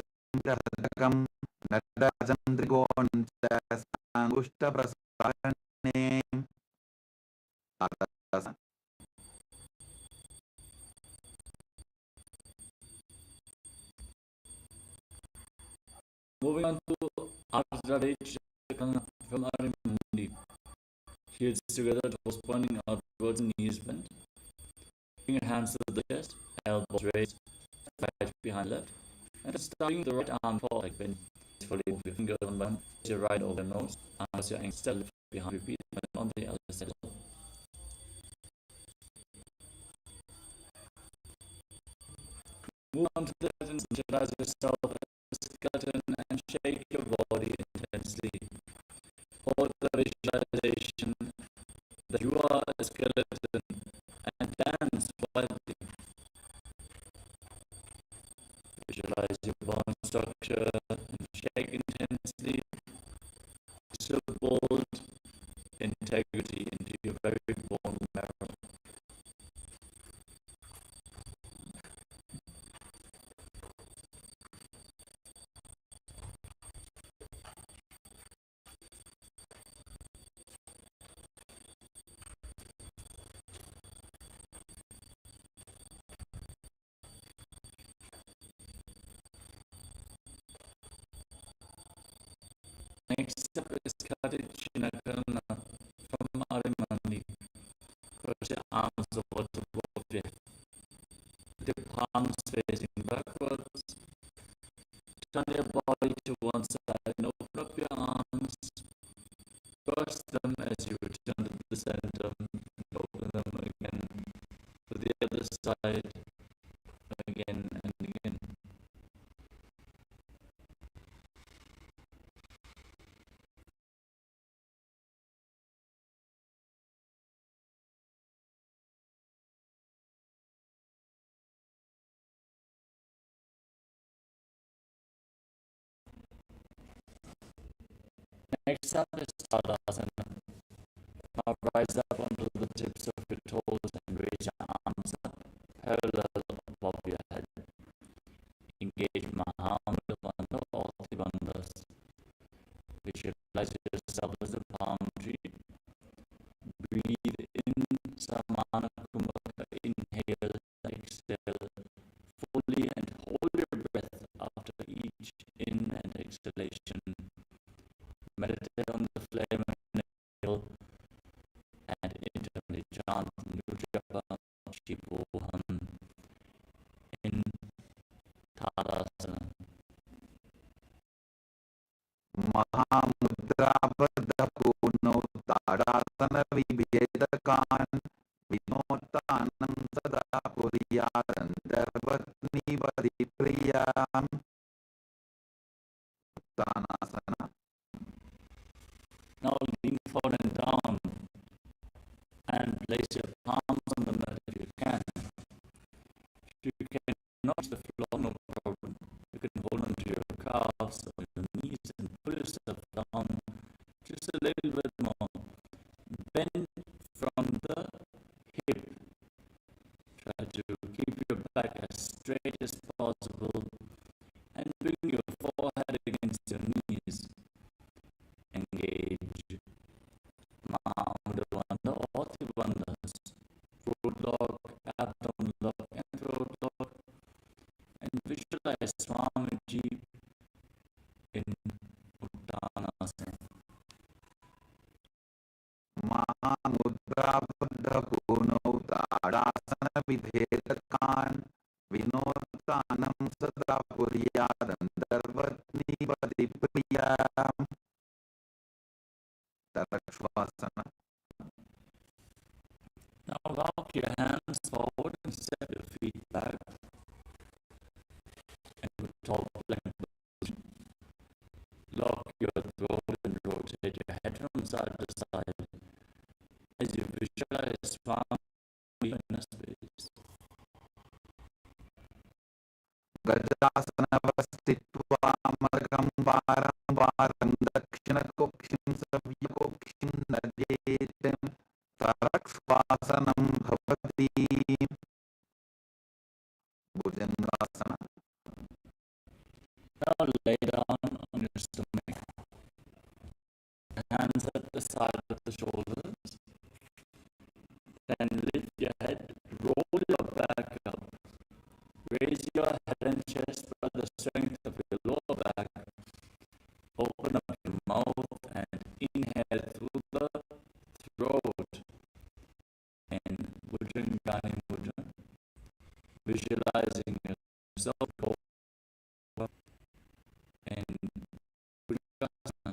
हृदकं नटराजं त्रिकोणं च साङ्गुष्ठप्रसारणे Moving on to Advaita from Arimundi. Heels together, toes pointing outwards, knees bent. Bring your hands to the chest, elbows raised, right behind left. And starting the right arm forward, like bend. Fully move your fingers on one, your right over your nose, and your ankle still left behind. Repeat on the other side. Move on to the and visualize yourself as a skeleton and shake your body intensely. Hold the visualization that you are a skeleton and dance wildly. Visualize your bone structure and shake intensely. So bold integrity into your very bone marrow. Next up is Karichinakana from Arimandi. Cross your arms over the both of you. With your palms facing backwards. Turn your body to one side and open up your arms. Cross them as you return to the center and open them again to the other side again and again. Next up is Tadasana. Now rise up onto the tips of your toes and raise your arms up parallel above your head. Engage Mahamudavanda or Bandhas. Visualize yourself as a palm tree. Breathe in Samana Kumaka. Inhale, exhale fully and hold your breath after each in and exhalation. Meditate on the flame and inhale and internally chant Paramashivoham in Tadasana. महामुद्राबद्धपूर्णौ ताडासनविभेदकान् विनोत्तानं सदा कुर्यादन्तर्वत्नीपरिप्रियाम् उत्तानासना. Now lean forward and down and place your palms on the mat if you can. If you can not the floor, no problem. You can hold on to your calves or your knees and pull yourself down just a little bit more. Bend from the hip. Try to keep your back as straight as possible and bring your forehead against your knees. Engage Mahamudavanda or Bandhas. Root lock, abdomen lock and throat lock. And visualize Swamiji in Uttanasana. महामुद्राबद्धपूर्णौ ताडासनविभेदकान् विनोत्तानं सदा पुर्यादन्तर्वत्निपतिप्रिया Tarakshvasana. Now rock your hands forward and step your feet back and put tall plank. Lock your throat and rotate your head from side to side as you visualize Swami in a space. Gajasana margam varam varam dakshina kokshim savyakokshim nadetem tarakshvasanam bhavati. Bhujangasana. Now lay down on your stomach. Hands at the side of the shoulders. Then lift your head, roll your back up. Raise your head and chest by the strength of your lower back. Open up your mouth and inhale through the throat. And Bhujangasana Mudra. Visualizing yourself go and Bhujangasana.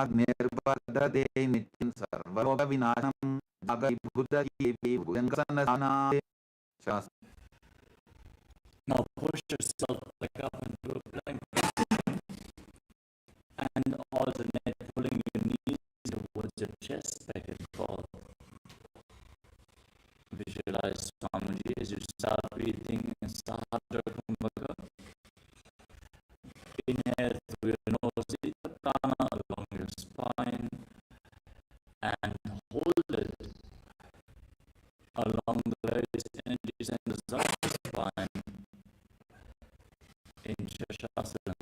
Nirbardade nityam sarvaroga vinasham jagabhudayevi bhujangasana. Now push yourself back up into a plank and alternate pulling your knees towards your chest back and forth. Visualize Swamiji as you start breathing in Sahasrara Kumbhaka. Inhale through your nose, lead the prana along your spine and hold it along the various energy centers of the spine in Shashasana.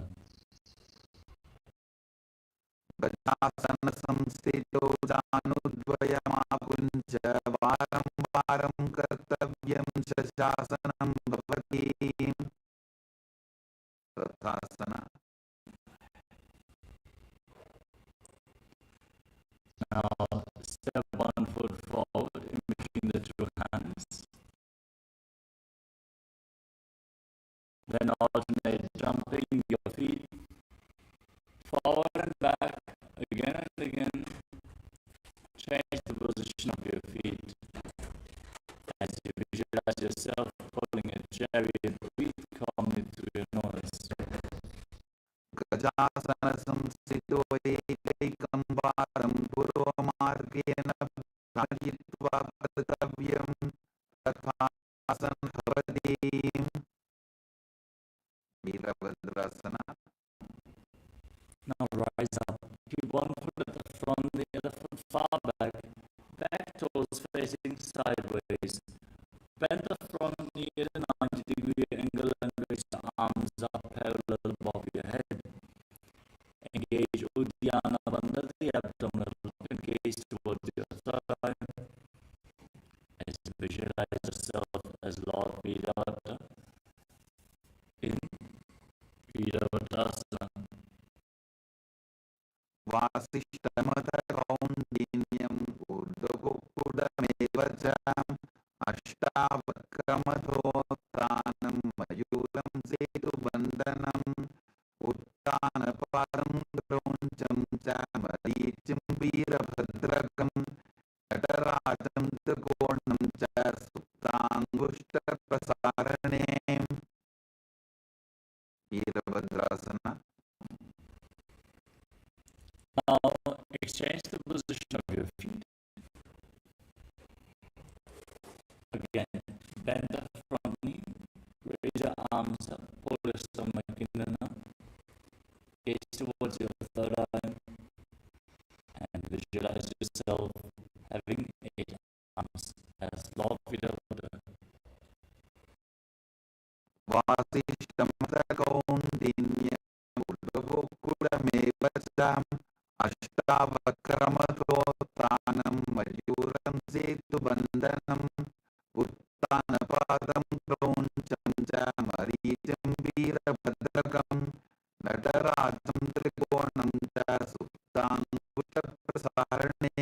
Gajasana samstito janudvayamapuncha varam varam kartavyam shashasanam bhavati. Rathasana. Now step 1 foot forward in between the two hands. Then alternate jumping your feet forward and back again and again. Change the position of your feet as you visualize yourself pulling a chariot. Breathe calmly through your nose. Gajasana samstito ekam varam puromargena bhajitva kartavyam tathasana bhavati. Virabhadrasana. Now rise up. Keep one foot at the front, the other foot far back. Back toes facing sideways. Bend the front knee at a 90-degree angle and raise the arms up parallel above your head. Engage Uddiyana Bandha, the abdominal and gaze towards your thigh. As you visualize yourself as Lord Virabhadra in Virabhadrasana. Vasishtamata kaundinyam urdhokudameva ashtavakramadhotanam mayuram setu bandhanam uttanaparam kroncham chamaricham virabhadrakam katarajam trikonam cha Again, bend the front knee, raise your arms up, pull your stomach in and out, gaze towards your third eye, and visualize yourself having 8 arms as Lord Vidavada. वासिष्ठमतकौन्दिन्यम् उर्ध्वगोकुलमेवचाम् अष्टावक्रमतोत्थानं मयूरं सेतुबन्धनम् उत्थानपादं क्रौञ्चं च मरीचिं वीरभद्रकं नटराजं त्रिकोणं च सुप्ताङ्कुशप्रसारणे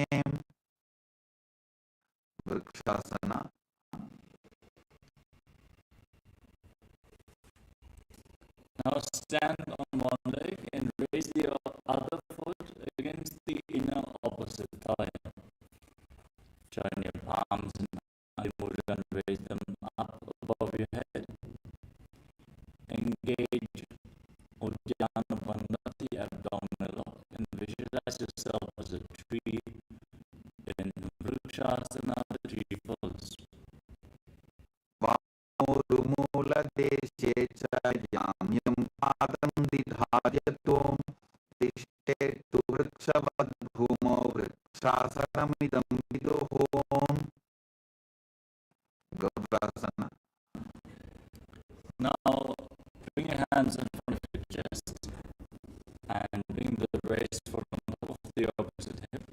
vrikshasana. Now stand on one leg and raise the other foot against the inner opposite thigh. Join your palms in Adimudra and raise them up above your head. Engage Uddiyana Bandha, the abdominal lock, and visualize yourself as a tree in Vrikshasana, the tree pose. वामोरुमूलदेशे च याम्यं पादं दिधार्यतो तिष्ठेत्तु वृक्षवद्भूमौ वृक्षासनमिदं विदुः. Gavrasana. Now bring your hands in front of your chest and bring the raised foot on top of the opposite hip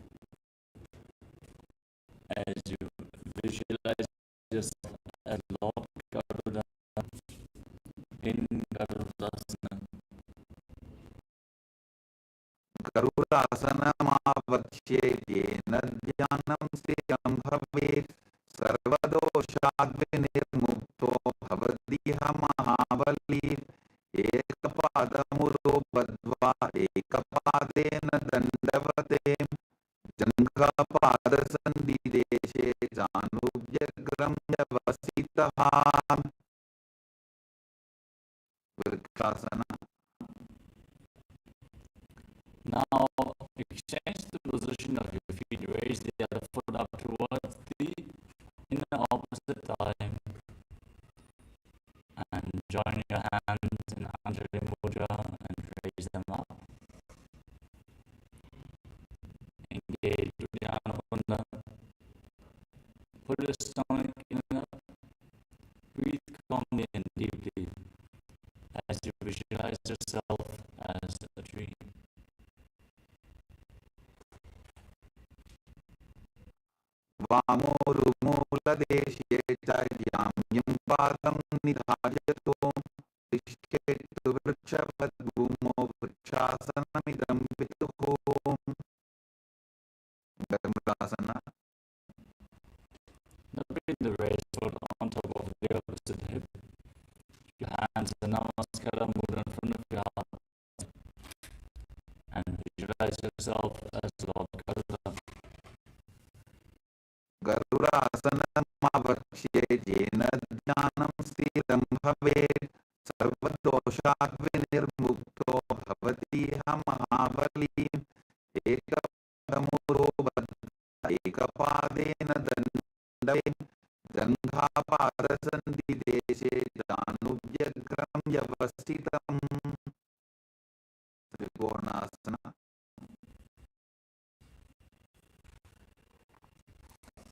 as you visualize yourself as Lord Garuda in Garudasana. गरुडासनमावक्ष्ये येन ध्यानं स्थितं भवेत् सर्वदोषाद्विनिर्मुक्तो भवतीह महाबली. एकपादमुरो बद्ध्वा एकपादेन दण्डवते जङ्घापादसन्धिदेशे जानुभ्यग्रं व्यवसितः. Vrikshasana. Now exchange the position of your feet, raise the other foot up towards the inner opposite thigh and join your hands in Anjali Mudra and raise them up. Engage Uddiyana Bandha. Put your stomach in and up. Breathe calmly and deeply as you visualize yourself as a tree. वामोरुमूलदेशे च याम्यं पादं निधार्यतो तिष्ठेत्तु वृक्षवद्भूमौ वृक्षासनमिदं विदुः. Gavrasana. Now bring the raised foot on top of the opposite hip. Your hands in Namaskara Mudra in front of your heart and visualize yourself as Lord Garuda. गरुडासनमावक्ष्ये येन ध्यानं स्थितं भवेत् सर्वदोषाद्विनिर्मुक्तो भवतीह महाबली. एकपादमुरो बद्ध्वा एकपादेन दण्डवते जङ्घापादसन्धिदेशे जानुभ्यग्रं व्यवसितम्. Trikonasana.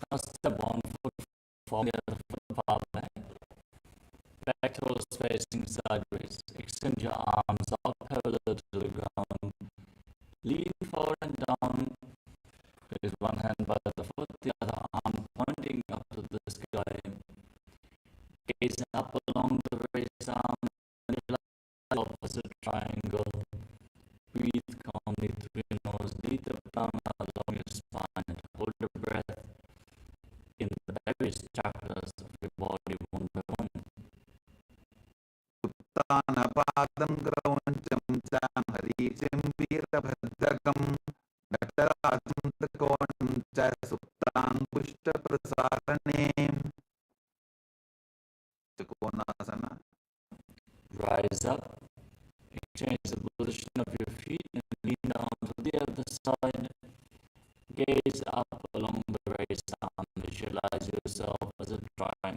Now step one foot forward, the other foot far back. Back toes facing sideways. Extend your arms out parallel to the ground. Lean forward and down with one hand by the foot, the other arm pointing up to the sky. Gaze up along the raised arm and visualize the opposite triangle. Breathe calmly through your nose. Lead the prana along your spine and hold your breath in the various chakras of your body one by one. उत्थानपादं क्रौञ्चं च मरीचिं वीरभद्रकं नटराजं त्रिकोणं च सुप्ताङ्कुशप्रसारणे. Trikonasana. Rise up, exchange the position of your feet and lean down to the other side. Gaze up along the raised arm. Visualize yourself as a triangle.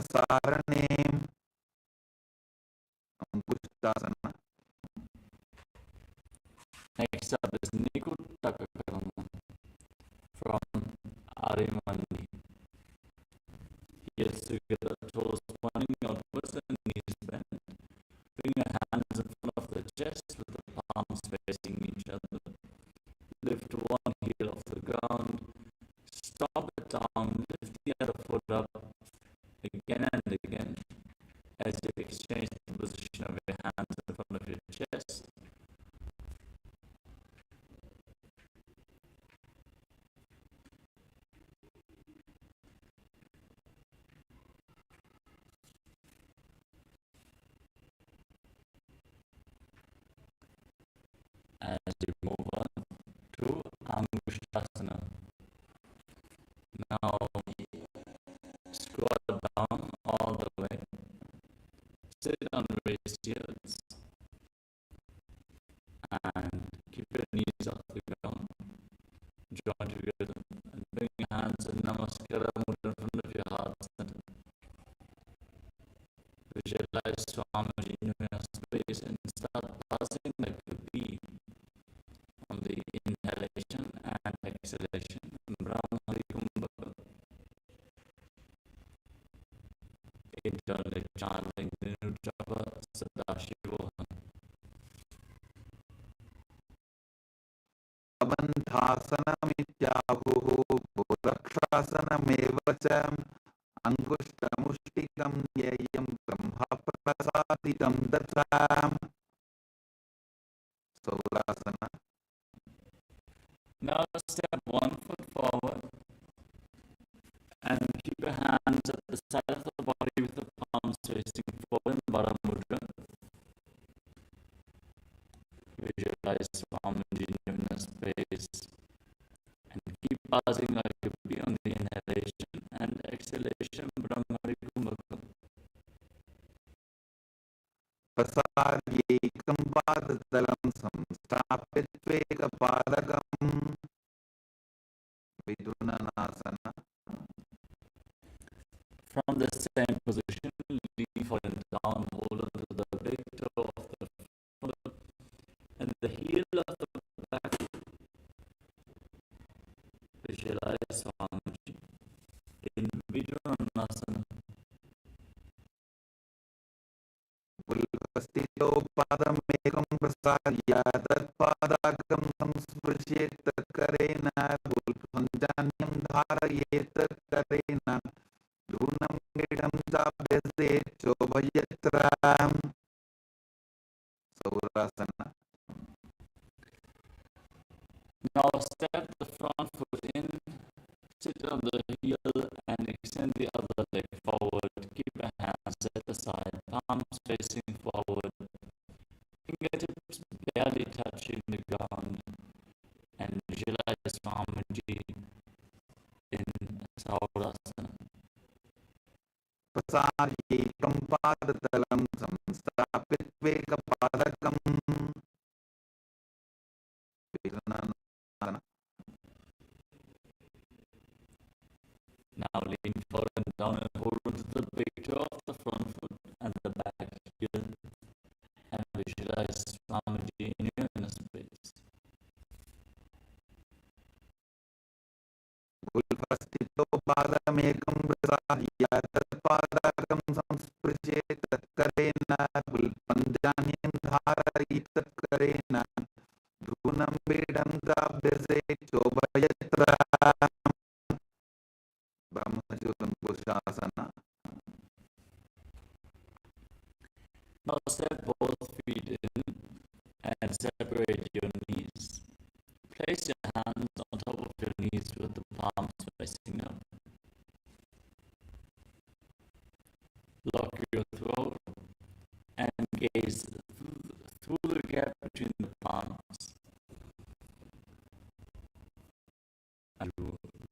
Prasarane Ankushtasana. Next up is Nikuttakakarana from Arimandi. Heels together, toes pointing outwards and knees bent. Bring your hands in front of the chest with the palms facing each other. Lift one heel off the ground. Stop it down. Lift the other foot up again and again as you exchange the position of your hands in front of your chest. As you move on to Angushtasana. Now squat down all the way. Sit on raised heels and keep your knees off the ground. Join together and bring your hands in Namaskara mudra in front of your heart center. Visualize Swamiji in your space and start passing like a bee on the inhalation and exhalation. Brahmari Kumbhaka. Internally chanting Nirujapa Sadashivoham. Abandhasanamidyahuhu Bodhakshasanamevacham Angushtamushtikam Yayam Brahma Prasaditam Datam. Saulasana. Now step 1 foot forward and keep your hands at the side of the body with the palms facing forward in Bada Mudra. Visualize Swamiji in your space and keep passing like a bee on the inhalation and exhalation. Brahmari Kumbhaka. Prasaryekam padatalam samstapitvegapadakam Vidunanasana. From the same position, lean forward down, hold on to the big toe of the foot and the heel of the back. Visualize Swamiji in Vidunanasana. Pulvastito padamekam prasarya tatpadakam samsprishyet karena pulpanjanyam dharayet karena dhunam gedam jabhyase chobhayatram. Saurasana. Now step the front foot in, sit on the heel and extend the other leg forward. Keep your hands at the side, palms facing forward, fingertips barely touching the ground, and visualize Swamiji in Saurasana. Prasaryekam padatalam samstapitvegapadakam Vidunanasana. Now lean forward and down and hold onto the big toe of the front foot and the back heel and visualize Swamiji in your inner space. Pulvastito padamekam prasarya tatpadakam samsprishyet karena pulpanjanyam dharayet karena dhunam gedam jabhyase chobhayatram. Brahmashuddhasana. Now step both feet in and separate your knees. Place your hands on top of your knees with the palms facing up. Lock your throat and gaze through the gap between the palms. And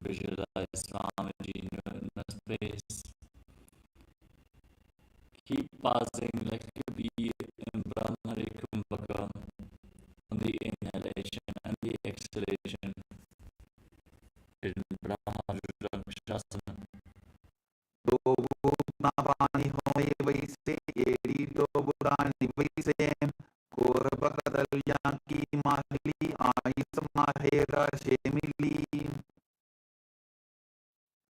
visualize Swamiji in your inner space. Keep passing like a bee in Brahmari Kumbhaka on the inhalation and the exhalation in Brahmashuddhasana. Dobhutnava Moe Vaise, Edito Burani Vaise, Korabakadalyaki Mahili, Aismahera Shemili,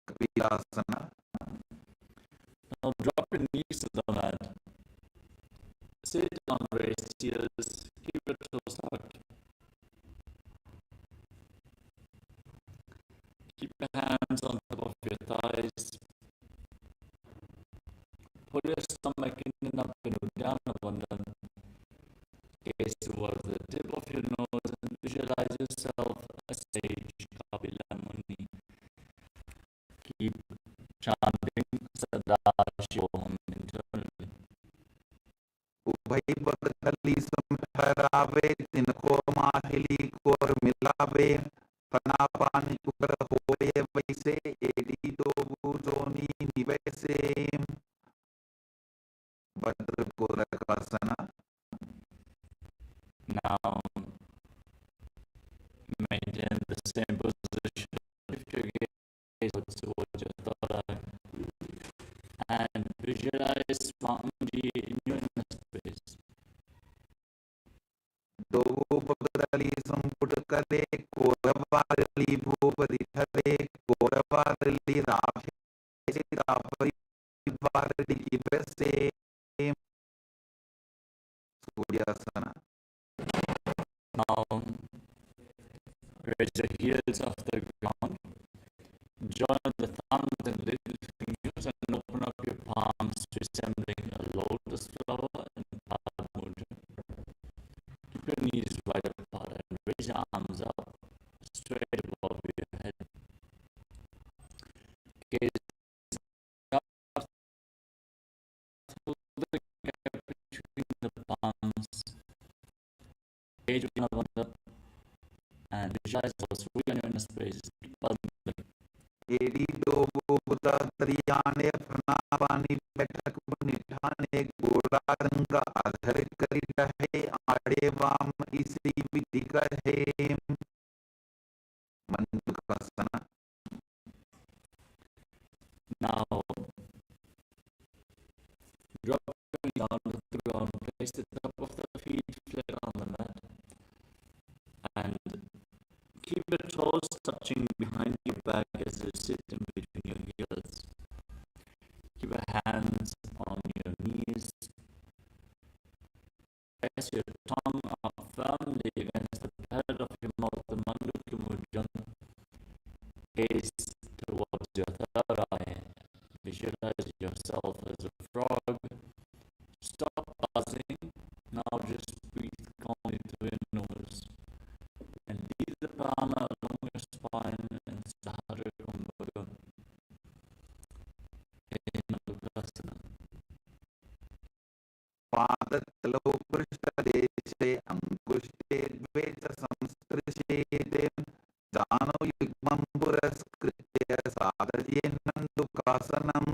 Kapilasana. Now drop your knees to the mat. Sit on raised heels, keep your toes tucked. Keep your hands on top of your thighs. Pull your stomach in and up and down abundant. Gaze towards the tip of your nose and visualize yourself a sage Kapila Muni. Keep chanting Sadashivoham internally. Ubhai Bakali Samharave, Tinko Mahili Kor Milave, Panapani Kukara Hoye Vaise, Edito Buzoni Nivese, Bhadrakorakasana. Now maintain the same position. Lift your gaze towards your third eye and visualize Swamiji in your inner space. Dogo Bakali Samputakale, Koravarali Bhupadithale, Koravarali Rafi, Rafi Varadi Kivese, Suryasana. Now raise your heels off the ground. Join the thumbs and little fingers and open up your palms, resembling a lotus flower in Padma Mudra. Keep your knees wide apart and raise your arms up straight above your head. Gaze up through the gap between the palms. Gaze with one another and visualize those who are in your space. Edito Bhupatriyane Pranapani Betak Nithane Godaranga Adharit Karitahe Adevam Isi Vidikahe Mandukasana. Now, drop down to the ground, place the top of the feet flat on the mat, and keep your toes touching behind your back as you sit in between your heels. Keep your hands on your knees. Press your tongue up firmly against the pad of your mouth, the Mandukya Mudra. Gaze towards your third eye. Visualize yourself as a frog. Stop buzzing. Now just breathe calmly through your nose. And leave the prana along your spine and Sahara Kumbhaga in Mandukasana. Padatalo Prishtadeshe Angushte Dveta Samstrishete Jano Yugmam Puraskritya Sadhye Nandukasanam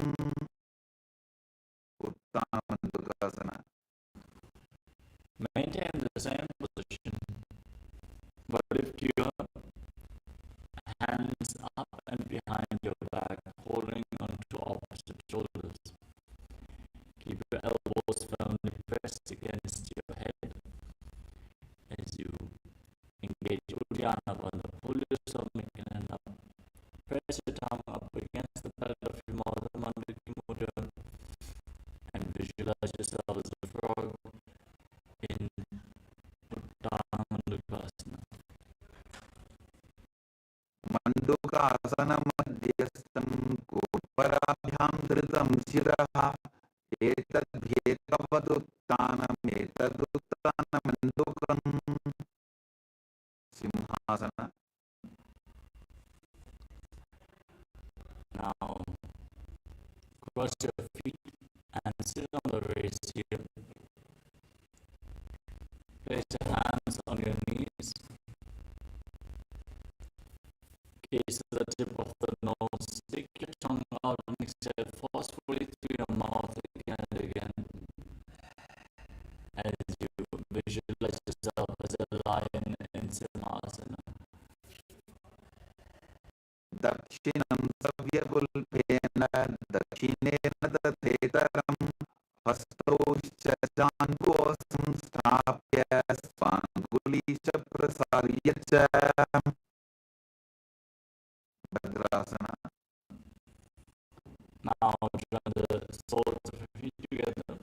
Uttanamandukasana. Maintain the same position, but lift your hands up and behind your back, holding onto opposite shoulders. Keep your elbows firmly pressed against your head as you engage Uddiyana Bandha. Pull your stomach in and up. Press your tongue up against the pad of your mouth, Mandukya Mudra, and visualize yourself as a frog in Uttana Mandukasana. Mandukasana Madhyastam Koparabhyam Dhritam Shiraha Etadhyekavaduttanam Etaduttanam Mandukam Simhasana. Now, cross your feet and sit on the raised heel. Place your hands on your knees. Gaze to the tip of the nose. Stick your tongue out and exhale forcefully through your mouth again and again. As you visualize yourself as a lion in Simhasana. Dakshinam Savyagulpena Dakshinena Dathetaram Bhadrasana. Now draw the soles of your feet together,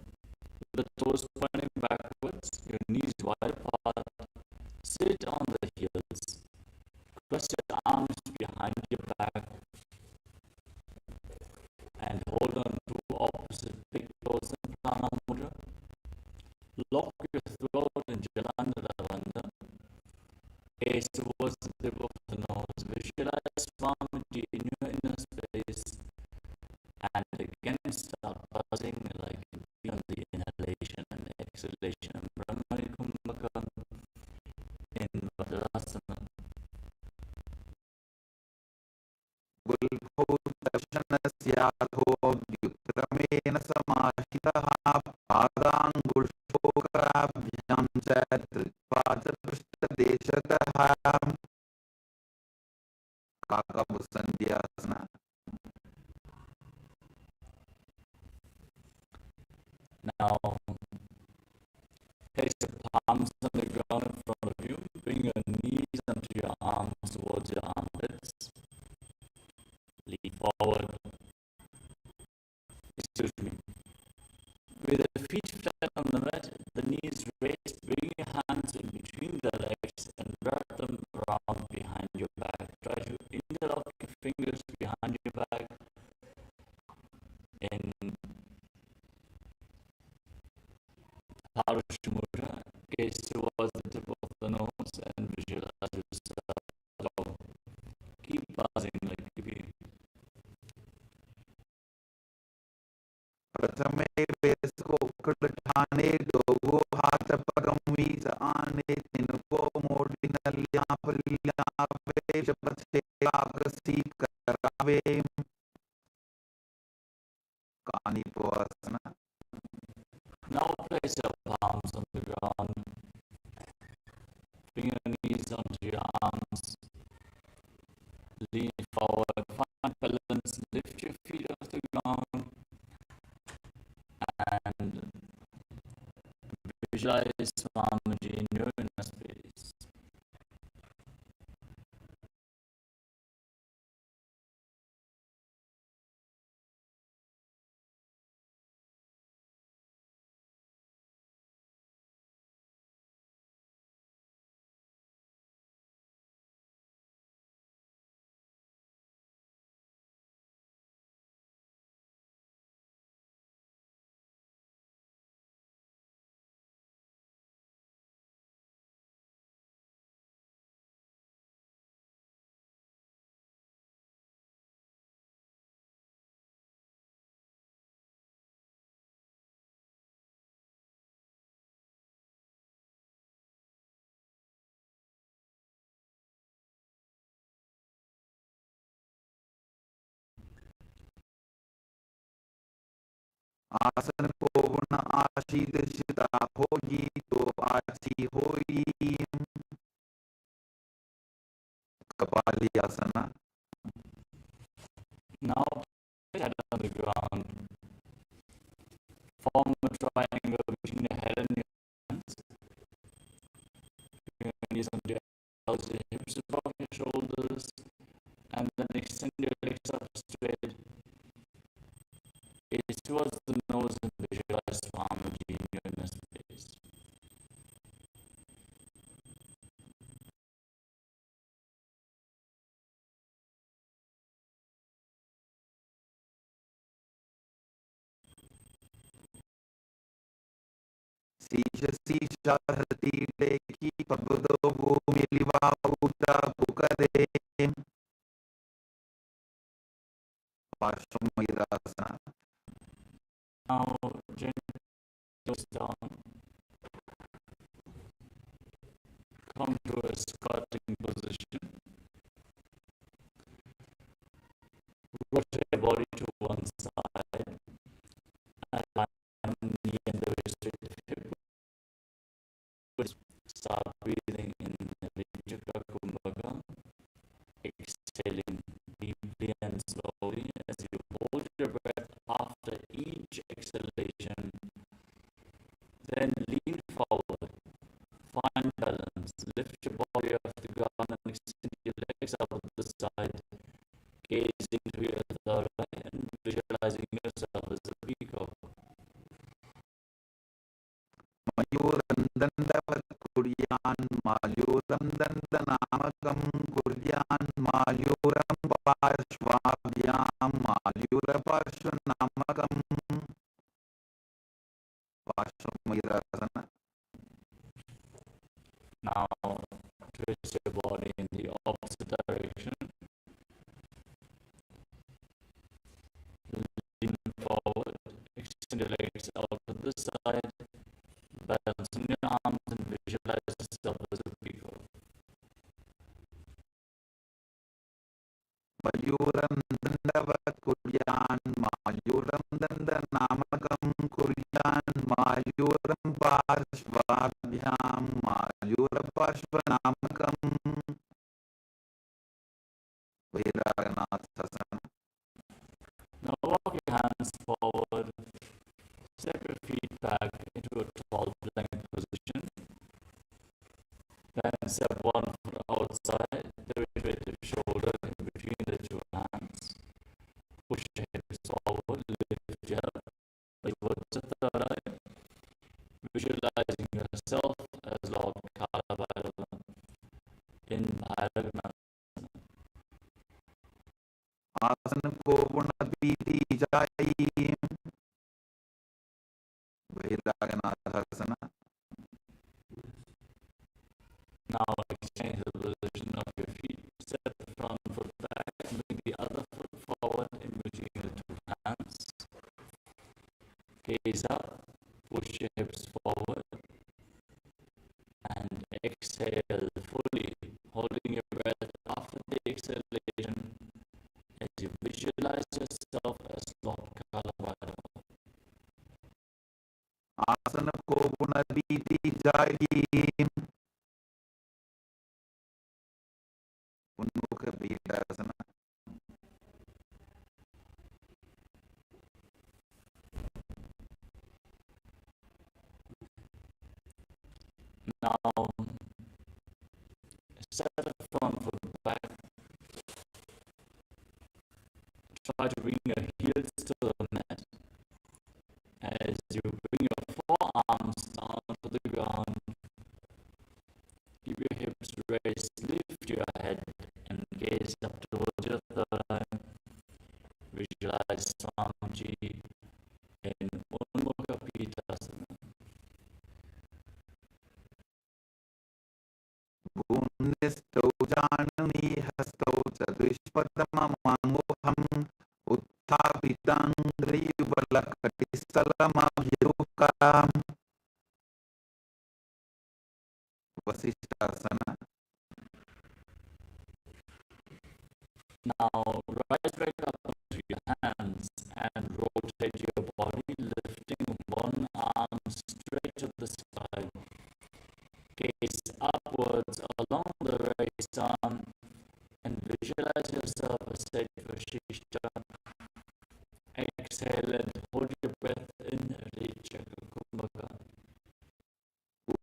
the toes pointing backwards, your knees wide apart. Sit on the heels. Cross your arms behind your back and hold on to opposite big toes in Prana Mudra. Lock your throat in Jalandhara Bandha. Gaze towards the tip of the nose. Visualize Swamiji in your inner space. And again start buzzing like on the inhalation and exhalation. Brahmani Kumbhaka in Vajrasana. Gulbhautashanasyaadhodyutramen samahitah padangulshokabhyam chatripajaprishtadeshatah. Kakabusandhyasana. Now, place your palms on the ground in front of you. Bring your knees onto your arms towards your armpits. Lean forward. Excuse me. With the feet flat on the mat, the knees raised, bring your hands in between the legs and wrap them around behind your back. Try to interlock your fingers behind your back in Parush Mudra. Gaze towards the tip of the nose and visualize yourself tall. Keep pausing like a bee. Prathame vesko ukadathane dogo hatha pagami saane tinko modinalya palyaave shabate aprasit karave. Kanipavasana. Now place your palms on the ground. Bring your knees onto your arms. Lean forward. Find balance. Lift your feet off the ground. And visualize Swamiji in your inner space. आसन को गुण आशीत शिता होगी तो आची होई. Kapalyasana. Now place your head on the ground. Form a triangle between your head and your hands. Bring your knees onto your elbows, your hips above your shoulders, and then extend your legs up straight. Gaze towards the nose and visualize Swamiji in your inner space. Sisha sisha hati leki pabdo bhumi liva uta pukade. Parshvamayurasana. Now gently close down. Come to a squatting position. Rotate your body to one side. And one knee and the wrist straight hip. Start breathing in Vichaka Kumbhaka. Exhaling deeply and slowly as you hold your breath after each exhalation. Then lean forward. Find balance. Lift your body off the ground and Mayurandandavad Kuryan Mayurandandanamakam Kuryan Mayuram Parshvabhyam Mayurapashvanamakam Parshvamayurasana. Now twist your body in the opposite direction. Lean forward, extend your legs out to the side, balancing your arms and visualize yourself as a peacock. Mayurandandavad Kuryan Mayurandandanamakam Kuryan Mayuram Parshvabhyam Mayurapashvanamakam Vairaganathasana. Now walk your hands forward, step your feet back into a tall plank position. Then step one foot outside the rotated shoulder in between the two hands. Push your hips forward, lift your head towards the third eye, visualizing yourself as Lord Kala in Bhairagana. आसन को पुनर्पीति जाई वैरागनाथासन. Now exchange the position of your feet. Step the front foot back, bring the other foot forward in between the two hands. Gaze up, push your hips forward, and exhale fully, holding your breath after the exhalation as you visualize yourself as Lord Kalabhairava. आसन को पुनर्पीति जाई उन्मुख पीठासन. Now, set the front foot back. Try to bring your heels to the mat. As you bring your forearms down to the ground, keep your hips raised, lift your head and gaze up towards your third eye. Visualize Swamiji in Unmukha Pītāsana. भूनिस्थौ जानूनि हस्तौ च दुष्पदममङ्गुहम् उत्थापिताङ्घ्रियुगलकटिस्थलमभिरुकाम्. वसिष्ठासन. Now rise back up onto your hands and rotate your body, lifting one arm straight to the sky. Gaze upwards along the right arm and visualize yourself as Sattva-Shishta. Exhale and hold your breath in Rechaka Kumbhaka.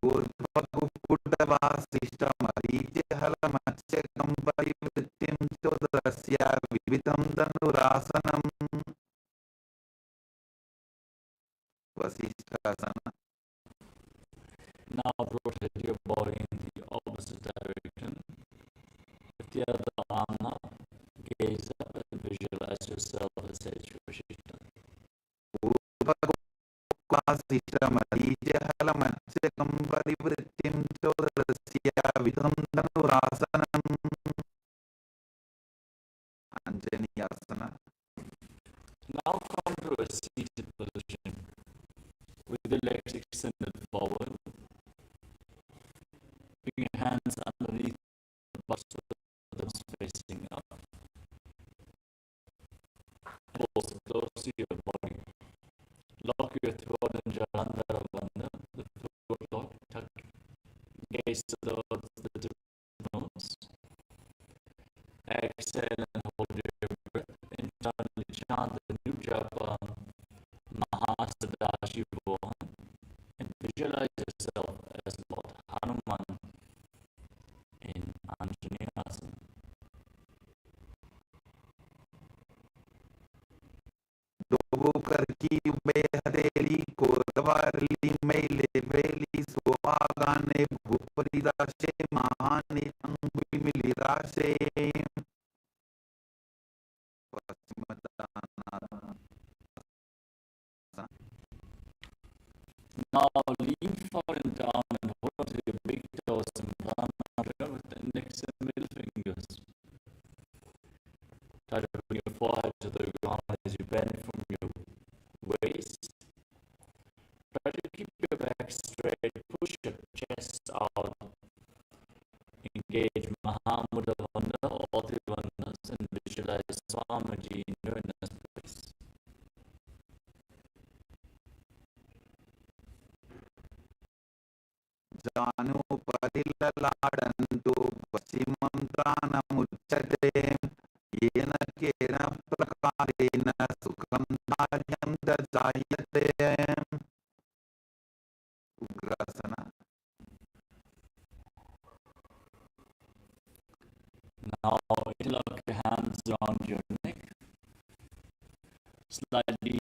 ऊर्ध्वकुक्कुटवासिष्ठमरीचिहलमत्स्यकं परिवृत्तिं चोदरस्य विविधं धनुरासनम्. वसिष्ठासन. Now rotate your body in the opposite direction. With the other arm up, gaze up and visualize yourself as Sattva-Shishta. वासिष्ठमरीचिहलमत्स्यकं परिवृत्तिं चोदरस्य विविधं धनुरासनम्. अंजनीयासन. Now come to a seated position with the legs extended forward. Bring your hands underneath the bust with the thumbs facing up. Elbows close to your body. Lock your throat in Jalandhara Bandha, the throat lock, tuck. Gaze towards the tip of the nose. Exhale and hold your breath. Internally chant the new japa, Mahasadaashivoham, and visualize yourself as Lord Hanuman in Anjaneyasana. Dobu karki ube hadeli ko davarli meile vreli भूपरिदासे Mahane अंगुलिमिलिदासे Now lean forward and down and hold on to your big toes and Pranayama with the index and middle fingers. Try to bring your forehead to the ground as you bend from your waist. Try to keep your back straight, push your chest out, engage Mahamudra Vanda, all three Vandas, and visualize Swamiji in your inner space. जानु परिललाडन्तु पश्चिमं तानमुच्यते येन केन प्रकारेण सुखं धार्यं दजायते ugrasana. Now interlock your hands around your neck. Slightly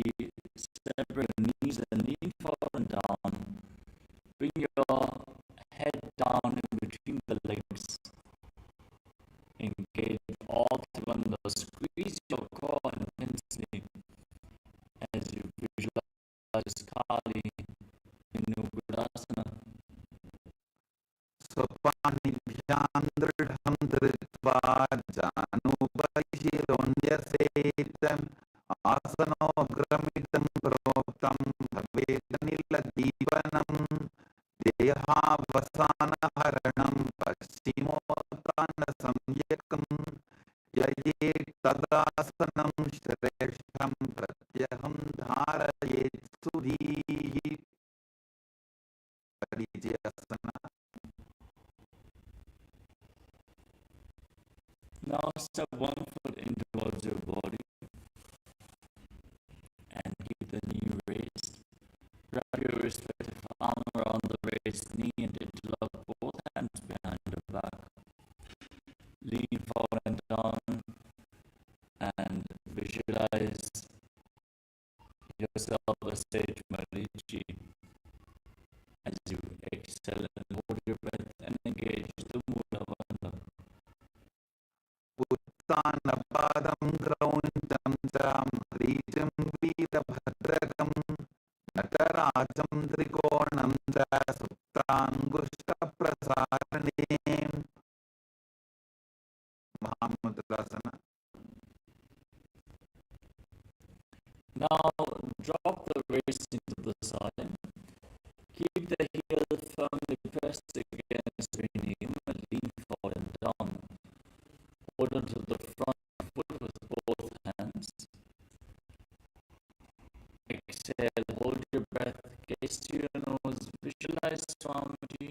separate your knees and lean forward and down. Bring your head down in between the legs. Engage all three windows. Squeeze your core intensely as you visualize Kali in Ugrasana. स्वपानिभ्यां दृढं धृत्वा जानुभैशिरोऽन्यसेत् आसनोग्रमिदं प्रोक्तं भवेदनिलजीवनं देहावसानहरणं पश्चिमोत्तानसंज्ञकं ययेत् तदासनं श्रेष्ठं प्रत्यहं धारयेत् सुधीः. परिचयासना. Now step one foot in towards your body and keep the knee raised. Wrap your respective arm around the raised knee and interlock both hands behind your back. Lean forward and down and visualize yourself as Sage Marichi. As you exhale and hold your breath and engage the Mula Bandha. उत्तानपादं क्रौञ्चं च मरीचं वीरभद्रकं नटराजं त्रिकोणं च सुप्ताङ्गुष्ठप्रसारणे. महामुद्रासना. Now drop the wrist into the side. Keep the heel firmly pressed against your knee and lean forward and down. Hold onto the front foot with both hands. Exhale, hold your breath, gaze to your nose, visualize Swamiji.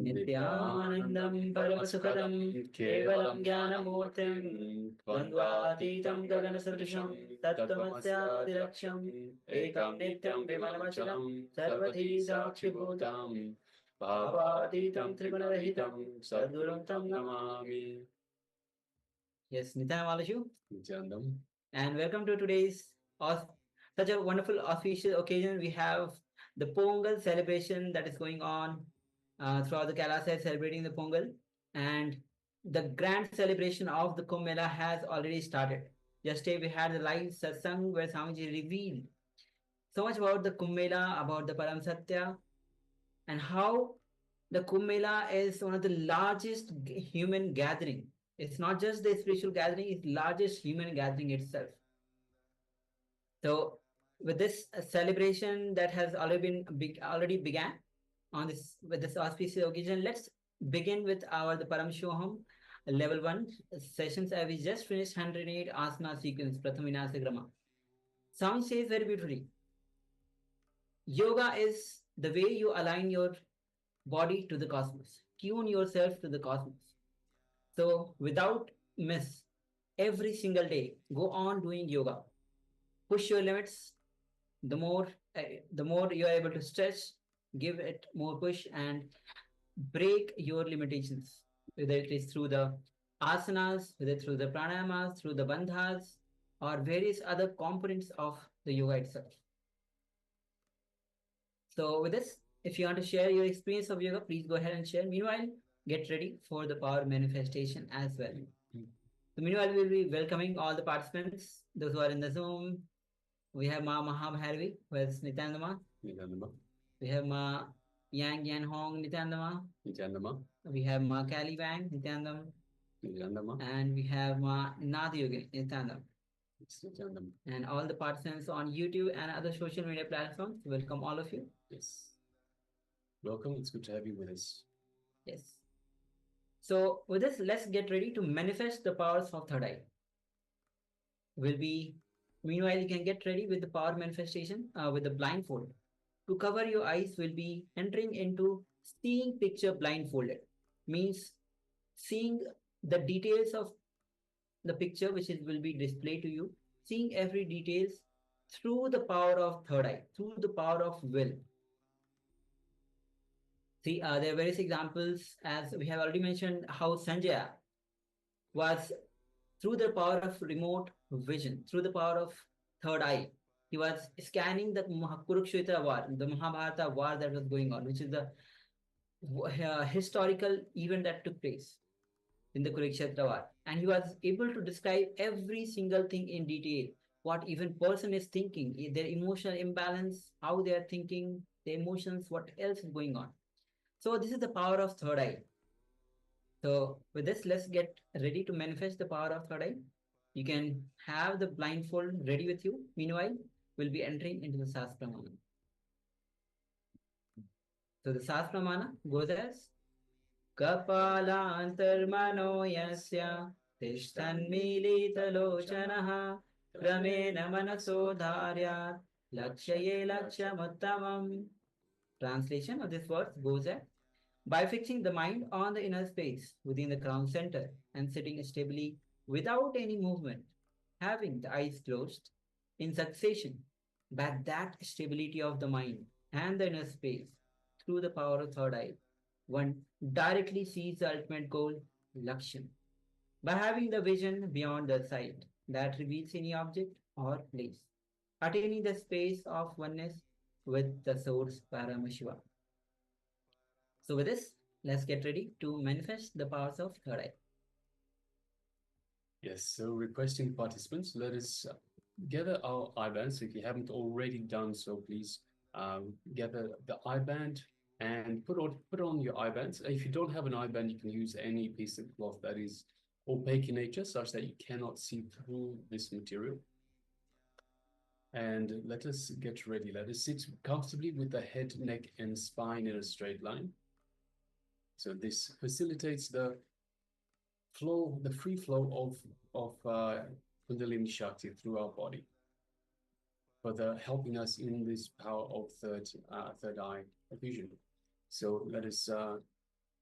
नित्यानन्दं परमसुखदं केवलं ज्ञानमूर्तिं द्वन्द्वातीतं गगनसदृशं तत्त्वमस्यादिलक्ष्यम् एकं नित्यं विमलमचलं सर्वधी साक्षिभूतं भावातीतं त्रिगुणरहितं सद्गुरुं तं Namami. Yes, Nityam Alashu. Nityanandam. And welcome to today's such a wonderful auspicious occasion. We have the Pongal celebration that is going on throughout the Kerala side, celebrating the Pongal, and the grand celebration of the Kumbh Mela has already started. Yesterday we had the live satsang where Swamiji revealed so much about the Kumbh Mela, about the Param Satya, and how the Kumbh Mela is one of the largest human gathering. It's not just the spiritual gathering; it's largest human gathering itself. So, with this celebration that has already began on this with this auspicious occasion, let's begin with our the Paramashivoham Level 1 sessions. We just finished 108 asana sequence, Pratham Vinasagrama. Sound says very beautifully. Yoga is the way you align your body to the cosmos, tune yourself to the cosmos. So, without miss, every single day, go on doing yoga. Push your limits. The more you are able to stretch, give it more push and break your limitations, whether it is through the asanas, whether through the pranayamas, through the bandhas, or various other components of the yoga itself. So with this, if you want to share your experience of yoga, please go ahead and share. Meanwhile, get ready for the power manifestation as well. So meanwhile, we'll be welcoming all the participants, those who are in the Zoom. We have Ma Mahabharvi, who is Nityanandama. Nityanandama. We have Ma Yang Yan Hong, Nityanandama. Nityanandama. We have Ma Kali Wang, Nityanandam. Nityanandama. And we have Ma Nadiyogi, Nityanandam. It's Nityanandam. And all the participants on YouTube and other social media platforms, welcome all of you. Yes. Welcome. It's good to have you with us. Yes. So with this, let's get ready to manifest the powers of third eye. Meanwhile, you can get ready with the power manifestation with the blindfold. To cover your eyes, will be entering into seeing picture blindfolded. Means seeing the details of the picture which will be displayed to you, seeing every details through the power of third eye, through the power of will. See, there are various examples, as we have already mentioned, how Sanjaya was, through the power of remote vision, through the power of third eye, he was scanning the Kurukshetra war, the Mahabharata war that was going on, which is the historical event that took place in the Kurukshetra war. And he was able to describe every single thing in detail, what even person is thinking, their emotional imbalance, how they are thinking, their emotions, what else is going on. So this is the power of third eye. So with this, let's get ready to manifest the power of third eye. You can have the blindfold ready with you. Meanwhile, we'll be entering into the SUPREME. So the SUPREME goes as Kapalantarmano yasya tishthanmilitalochanaha kramena manasodharyat lakshaye lakshamuttamam. Translation of this verse goes as, by fixing the mind on the inner space within the crown center and sitting stably without any movement, having the eyes closed in succession, by that stability of the mind and the inner space through the power of third eye, one directly sees the ultimate goal, Lakshya, by having the vision beyond the sight that reveals any object or place, attaining the space of oneness with the source Paramashiva. So with this, let's get ready to manifest the powers of third eye. Yes, so requesting participants, let us gather our eye bands. If you haven't already done so, please gather the eye band and put on your eye bands. If you don't have an eye band, you can use any piece of cloth that is opaque in nature, such that you cannot see through this material. And let us get ready. Let us sit comfortably with the head, neck, and spine in a straight line. So this facilitates the flow, the free flow of Kundalini Shakti through our body, further helping us in this power of third eye vision. So let us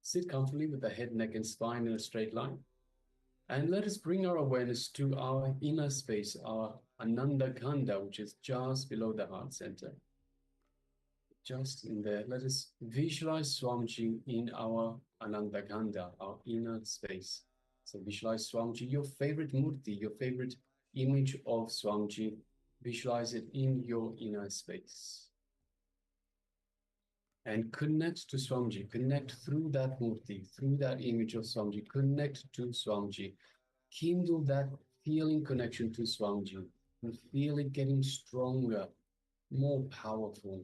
Sit comfortably with the head, neck, and spine in a straight line. And let us bring our awareness to our inner space, our Ananda Kanda, which is just below the heart center. Just in there, let us visualize Swamiji in our Ananda Kanda, our inner space. So visualize Swamiji, your favorite murti, your favorite image of Swamiji. Visualize it in your inner space. And connect to Swamiji, connect through that murti, through that image of Swamiji, connect to Swamiji. Kindle that feeling connection to Swamiji and feel it getting stronger, more powerful.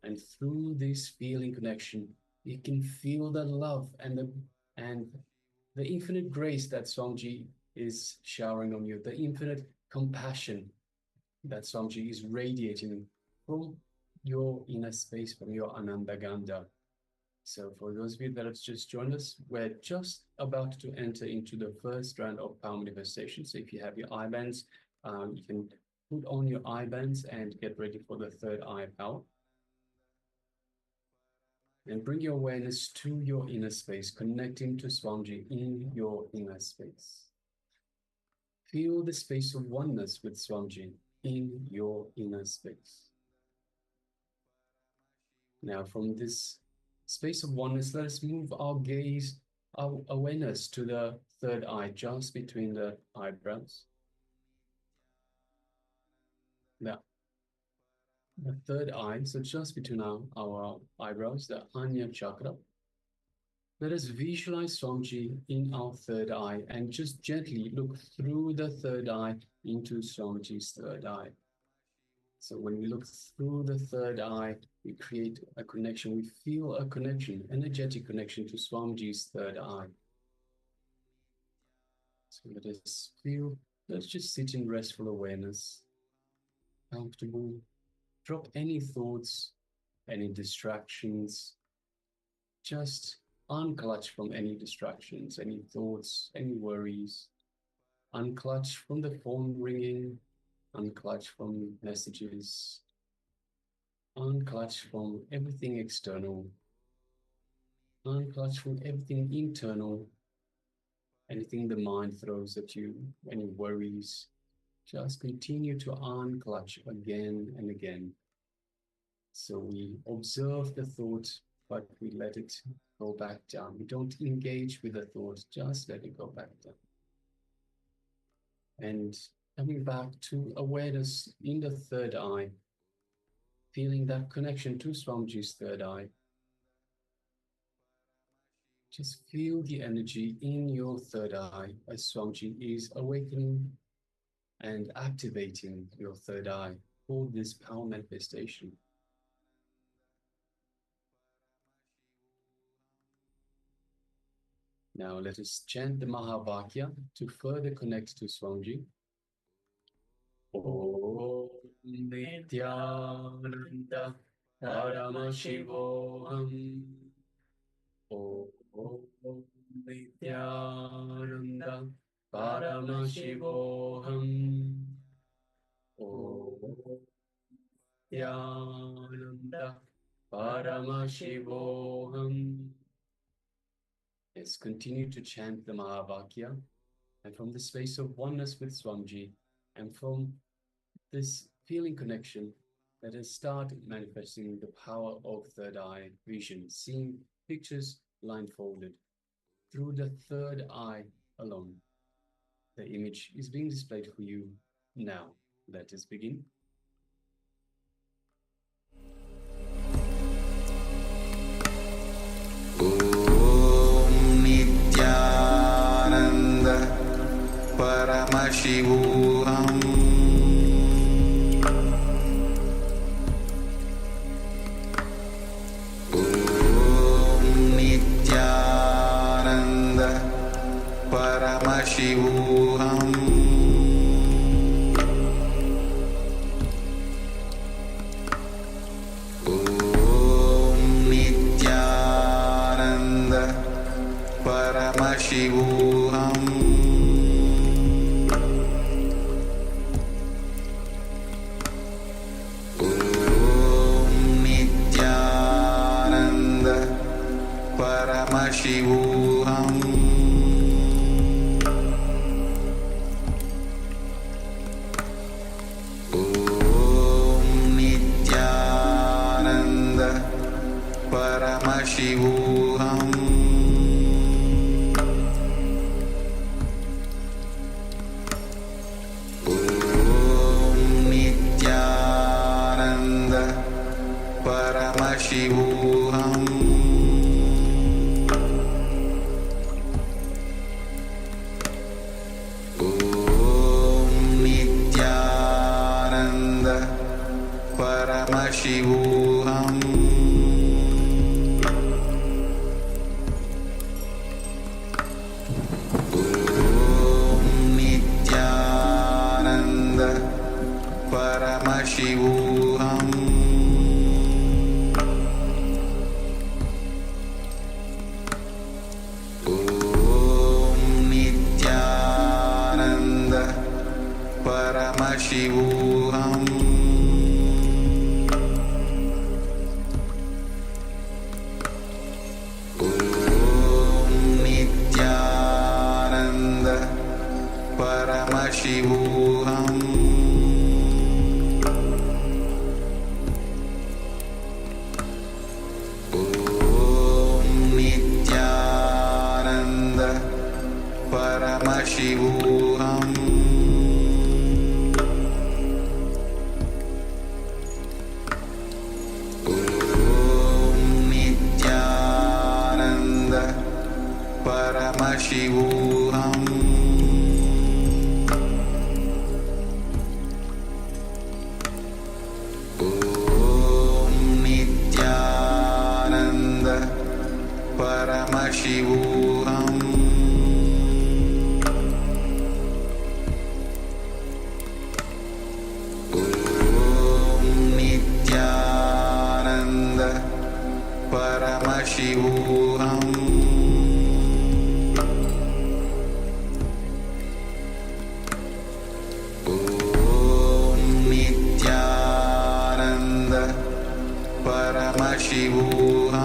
And through this feeling connection, you can feel the love and the infinite grace that Swamiji is showering on you, the infinite compassion that Swamiji is radiating from your inner space, from your Ananda Ganda. So for those of you that have just joined us, we're just about to enter into the first round of power manifestation. So if you have your eye bands, you can put on your eye bands and get ready for the third eye power. And bring your awareness to your inner space, connecting to Swamiji in your inner space. Feel the space of oneness with Swamiji in your inner space. Now from this space of oneness, let us move our gaze, our awareness to the third eye, just between the eyebrows. Now, the third eye, so just between our eyebrows, the Anya chakra. Let us visualize Swamiji in our third eye and just gently look through the third eye into Swamiji's third eye. So when we look through the third eye, we create a connection. We feel a connection, energetic connection to Swamiji's third eye. So let us feel, let's just sit in restful awareness, comfortable. Drop any thoughts, any distractions. Just unclutch from any distractions, any thoughts, any worries. Unclutch from the phone ringing. Unclutch from messages, unclutch from everything external, unclutch from everything internal, anything the mind throws at you, any worries. Just continue to unclutch again and again. So we observe the thought, but we let it go back down. We don't engage with the thought, just let it go back down. And coming back to awareness in the third eye, feeling that connection to Swamiji's third eye. Just feel the energy in your third eye as Swamiji is awakening and activating your third eye for this power manifestation. Now let us chant the Mahavakya to further connect to Swamiji. Om Nityananda Paramashivoham. Om Nityananda Paramashivoham. Om Nityananda Paramashivoham. Let's continue to chant the Mahavakya, and from the space of oneness with Swamiji, and from this feeling connection, let us start manifesting the power of third eye vision, seeing pictures blindfolded through the third eye alone. The image is being displayed for you now. Let us begin. Om Nityananda Paramashivoham. Om Nityananda Paramashivoham. Om Nityananda Paramashivoham. Om Nityananda Paramashivoham Om Nityananda Paramashivoham Paramashivoham Om Nityananda Paramashivoham Om Nityananda Paramashivoham Paramashivoham Om Nityananda Paramashivoham Om Nityananda Paramashivoham Paramashivoham Om Nityananda Paramashivoham Om Nityananda Paramashivoham Paramashivoham Om Nityananda Paramashivoham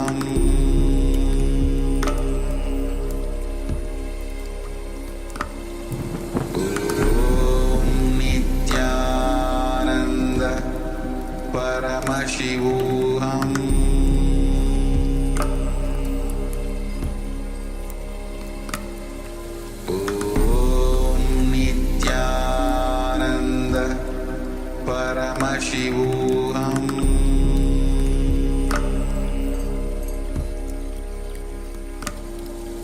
Om Nityananda Paramashivoham Paramashivoham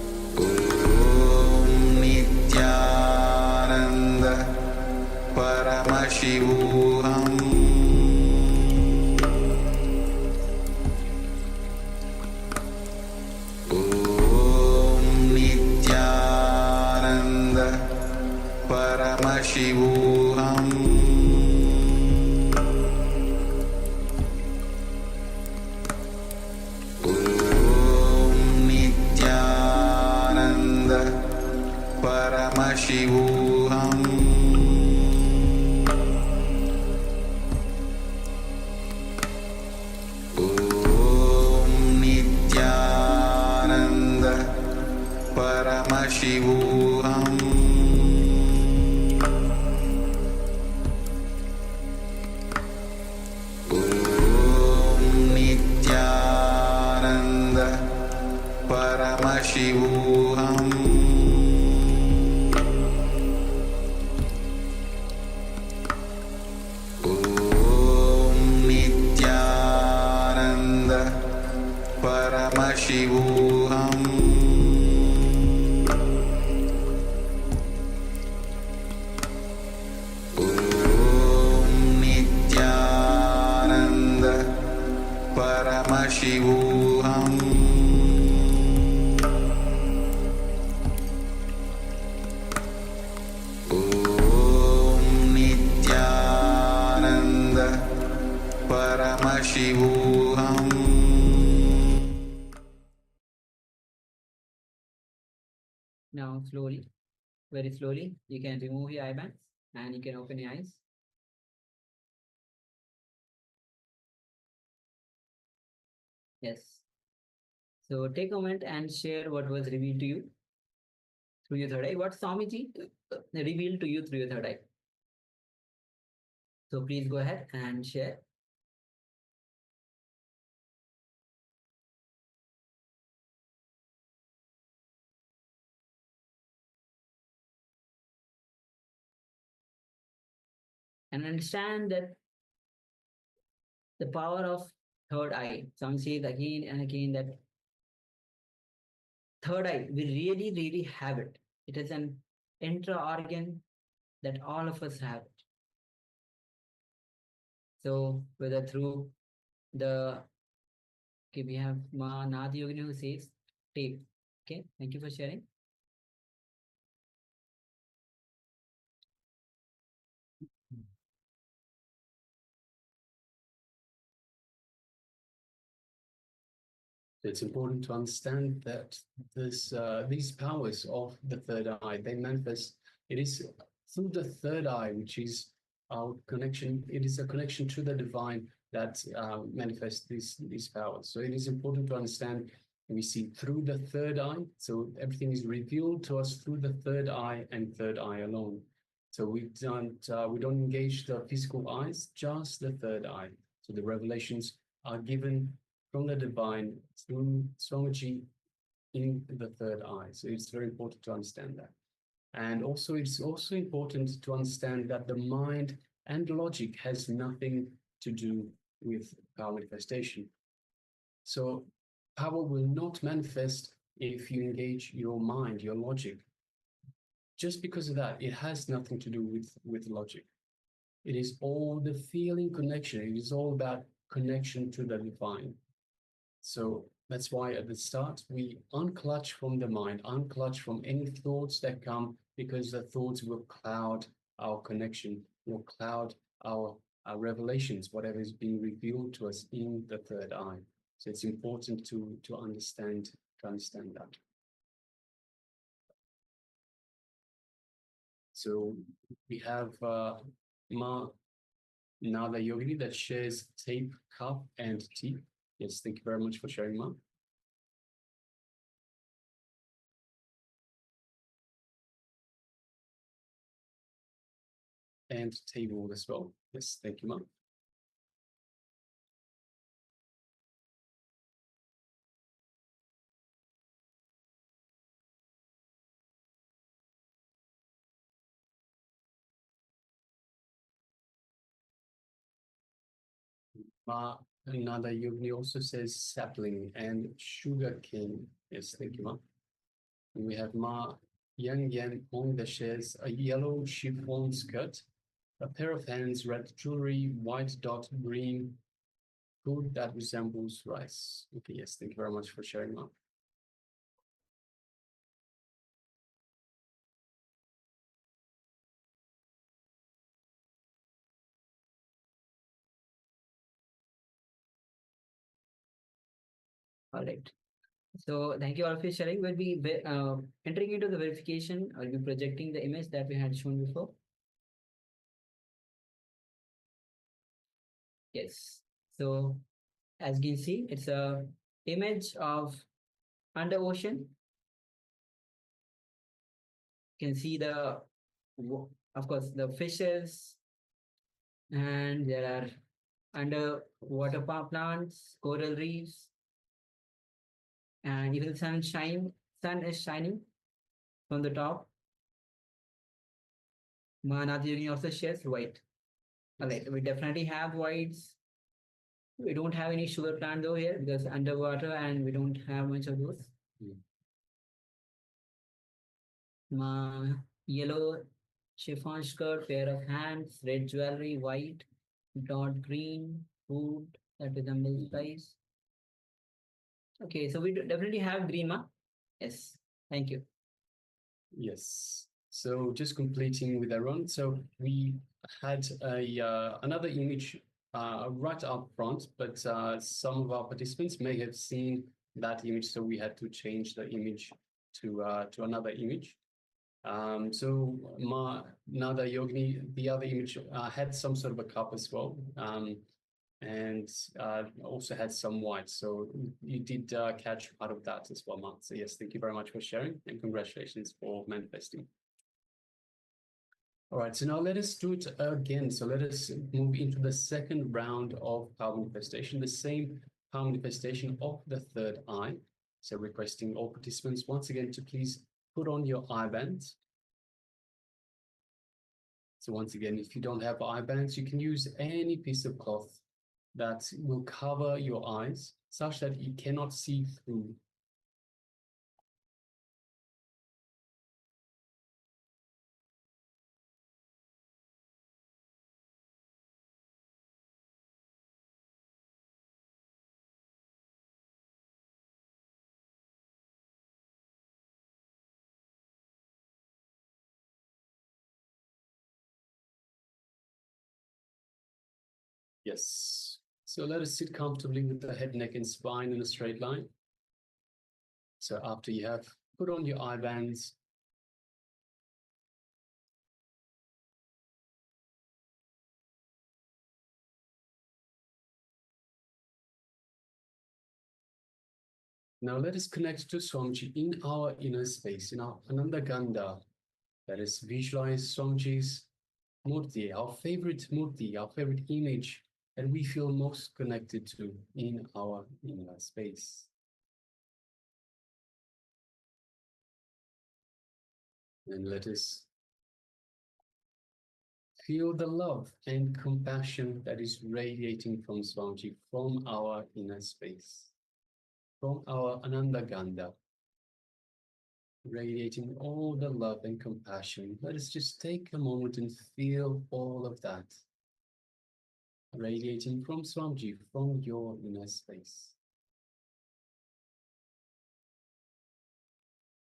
Om Nityananda Paramashivoham Om Nityananda Paramashivoham Paramashivoham Om Nityananda Paramashivoham Om Nityananda Paramashivoham Paramashivoham Om Nityananda Paramashivoham Now slowly, very slowly, you can remove your eye bags and you can open your eyes. Yes. So take a moment and share what was revealed to you through your third eye. What Swamiji revealed to you through your third eye. So please go ahead and share. And understand that the power of third eye. Some says again and again that third eye, we really, really have it. It is an intra-organ that all of us have it. So whether through the, okay, we have Ma Nadi Yogini who says tape. Okay, thank you for sharing. It's important to understand that these powers of the third eye, they manifest. It is through the third eye, which is our connection. It is a connection to the divine that manifests these powers. So it is important to understand. We see through the third eye. So everything is revealed to us through the third eye and third eye alone. So we don't engage the physical eyes, just the third eye. So the revelations are given from the divine through Swamiji in the third eye. So it's very important to understand that. And also, it's also important to understand that the mind and logic has nothing to do with power manifestation. So power will not manifest if you engage your mind, your logic. Just because of that, it has nothing to do with logic. It is all the feeling connection. It is all about connection to the divine. So that's why at the start, we unclutch from the mind, unclutch from any thoughts that come, because the thoughts will cloud our connection, will cloud our revelations, whatever is being revealed to us in the third eye. So it's important to understand that. So we have Ma Nada Yogini that shares tape, cup, and tea. Yes, thank you very much for sharing, Ma. And table as well. Yes, thank you, Ma. Ma Nada Yogini also says sapling and sugar cane. Yes, thank you, Ma. And we have Ma Yang Yan Ong that shares a yellow chiffon skirt, a pair of hands, red jewelry, white dot, green food that resembles rice. Okay, yes, thank you very much for sharing, Ma. All right. So thank you all for sharing. We'll be entering into the verification. I'll be projecting the image that we had shown before. Yes. So as you can see, it's a image of under ocean. You can see the, of course, the fishes, and there are underwater plants, coral reefs, and even sun is shining from the top. Mahanadi also shares white. All right, we definitely have whites. We don't have any sugar plants over here because underwater and we don't have much of those. Yellow chiffon skirt, pair of hands, red jewelry, white, dot green, food that resembles rice. Okay, so we definitely have grima. Yes, thank you. Yes. So just completing with Aaron. So we had another image right up front, but some of our participants may have seen that image, so we had to change the image to another image. So Ma Nada Yogini, the other image had some sort of a cup as well. and also had some white. So you did catch part of that as well, Mark. So yes, thank you very much for sharing, and congratulations for manifesting. All right, so now let us do it again. So let us move into the second round of power manifestation, the same power manifestation of the third eye. So requesting all participants once again to please put on your eye bands. So once again, if you don't have eye bands, you can use any piece of cloth that will cover your eyes such that you cannot see through. Yes. So let us sit comfortably with the head, neck, and spine in a straight line. So after you have put on your eye bands, now let us connect to Swamiji in our inner space, in our Ananda Ganda. Let us visualize Swamiji's Murti, our favorite Murti, our favorite image that we feel most connected to in our inner space. And let us feel the love and compassion that is radiating from Swamiji, from our inner space, from our Ananda Ganda, radiating all the love and compassion. Let us just take a moment and feel all of that, radiating from Swamiji, from your inner space.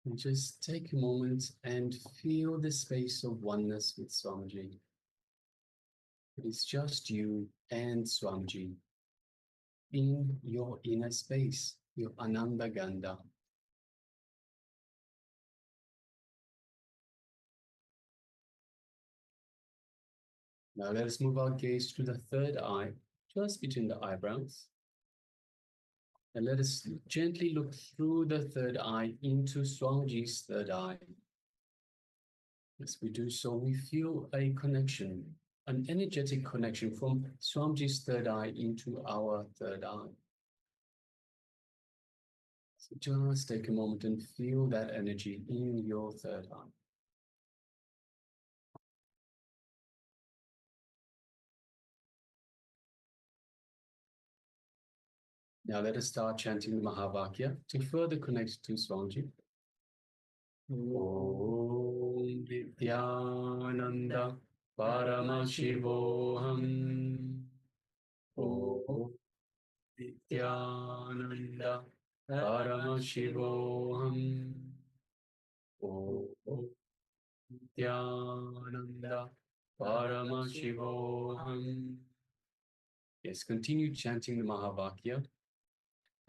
And just take a moment and feel the space of oneness with Swamiji. It is just you and Swamiji in your inner space, your Ananda Ganda. Now let us move our gaze to the third eye, just between the eyebrows. And let us gently look through the third eye into Swamiji's third eye. As we do so, we feel a connection, an energetic connection from Swamiji's third eye into our third eye. So just take a moment and feel that energy in your third eye. Now let us start chanting the Mahavakya to further connect to Swamiji. Om Nityananda Paramashivoham. Om Nityananda Paramashivoham. Om Nityananda Paramashivoham. Yes, continue chanting the Mahavakya.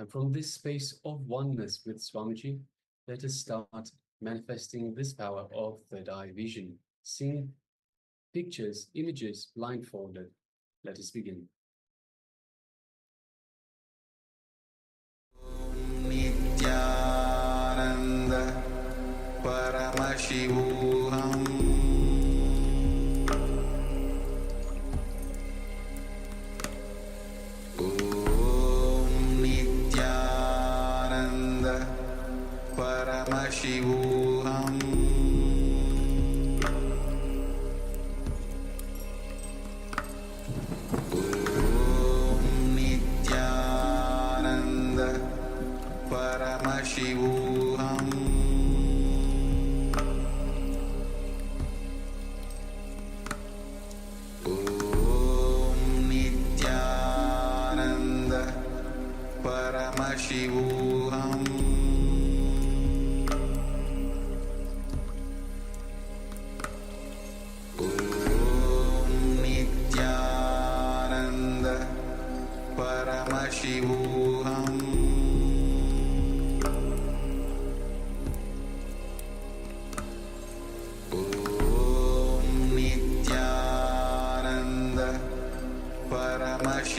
And from this space of oneness with Swamiji, let us start manifesting this power of third eye vision. Seeing pictures, images blindfolded. Let us begin. Nityananda Paramashivoham. Paramashivoham. Om Nityananda Paramashivoham. Om Nityananda Paramashivoham. Paramashivoham. Om Nityananda Paramashivoham.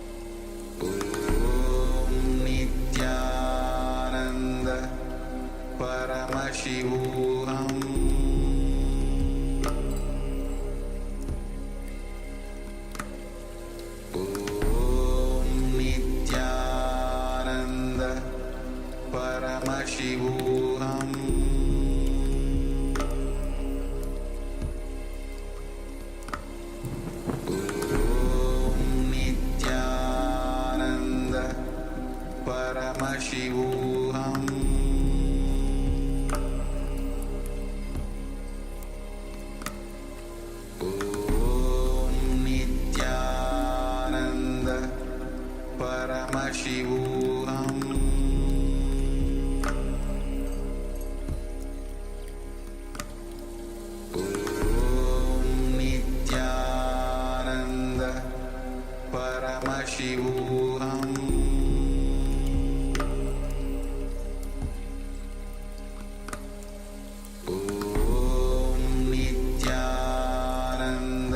Paramashivoham Om Nityananda Paramashivoham Nityananda Paramashivoham Om Nityananda Paramashivoham Om Nityananda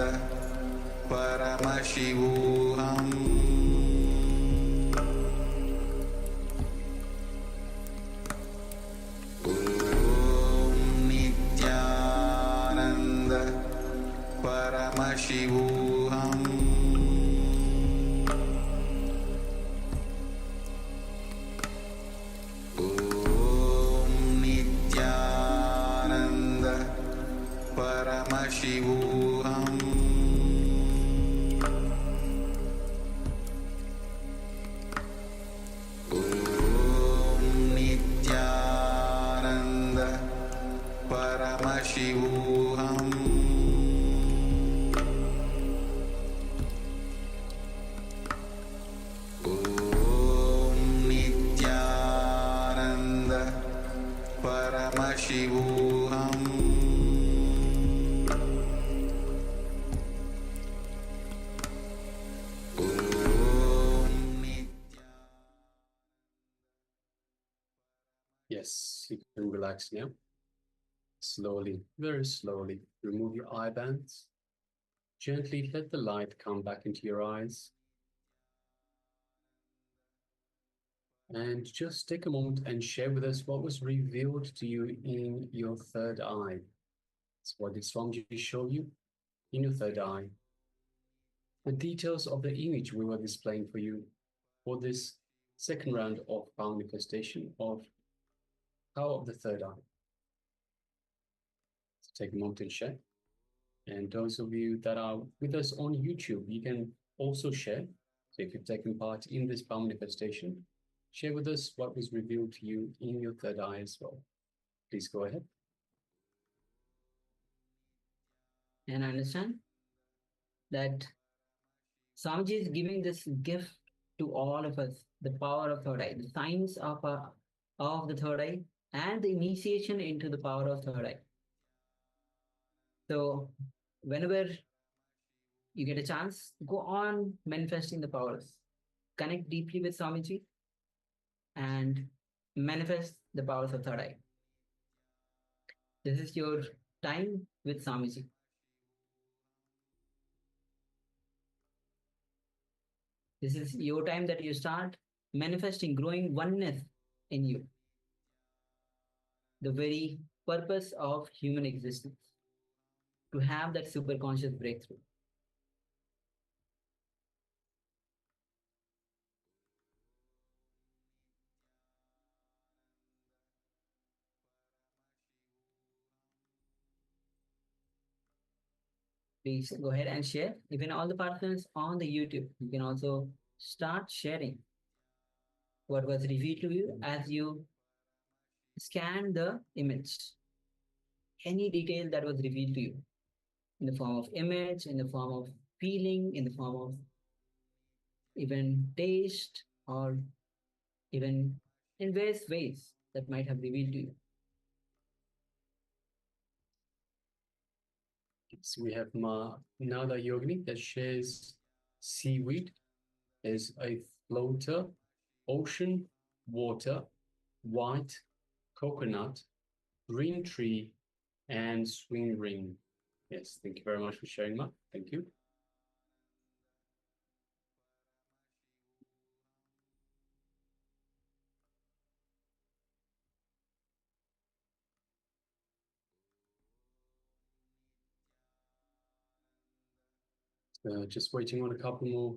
Paramashivoham Om Nityananda Paramashivoham Om Nityananda Paramashivoham Om Nityananda Paramashivoham Om Nityananda Paramashivoham Om Nityananda Paramashivoham Yes, you can relax now. Slowly, very slowly, remove your eye bands. Gently let the light come back into your eyes. And just take a moment and share with us what was revealed to you in your third eye. So what did Swamiji show you in your third eye? The details of the image we were displaying for you for this second round of power manifestation of power of the third eye. So take a moment and share. And those of you that are with us on YouTube, you can also share. So if you've taken part in this power manifestation, share with us what was revealed to you in your third eye as well. Please go ahead. And understand that Swamiji is giving this gift to all of us, the power of third eye, the signs of the third eye, and the initiation into the power of third eye. So whenever you get a chance, go on manifesting the powers. Connect deeply with Swamiji and manifest the powers of third eye. This is your time with Swamiji. This is your time that you start manifesting, growing oneness in you. The very purpose of human existence, to have that superconscious breakthrough. Please go ahead and share. Even all the partners on the YouTube, you can also start sharing what was revealed to you as you scan the image. Any detail that was revealed to you in the form of image, in the form of feeling, in the form of even taste, or even in various ways that might have revealed to you. So we have Nada Yogini that shares seaweed is a floater, ocean, water, white, coconut, green tree, and swing ring. Yes, thank you very much for sharing, Ma. Thank you. Just waiting on a couple more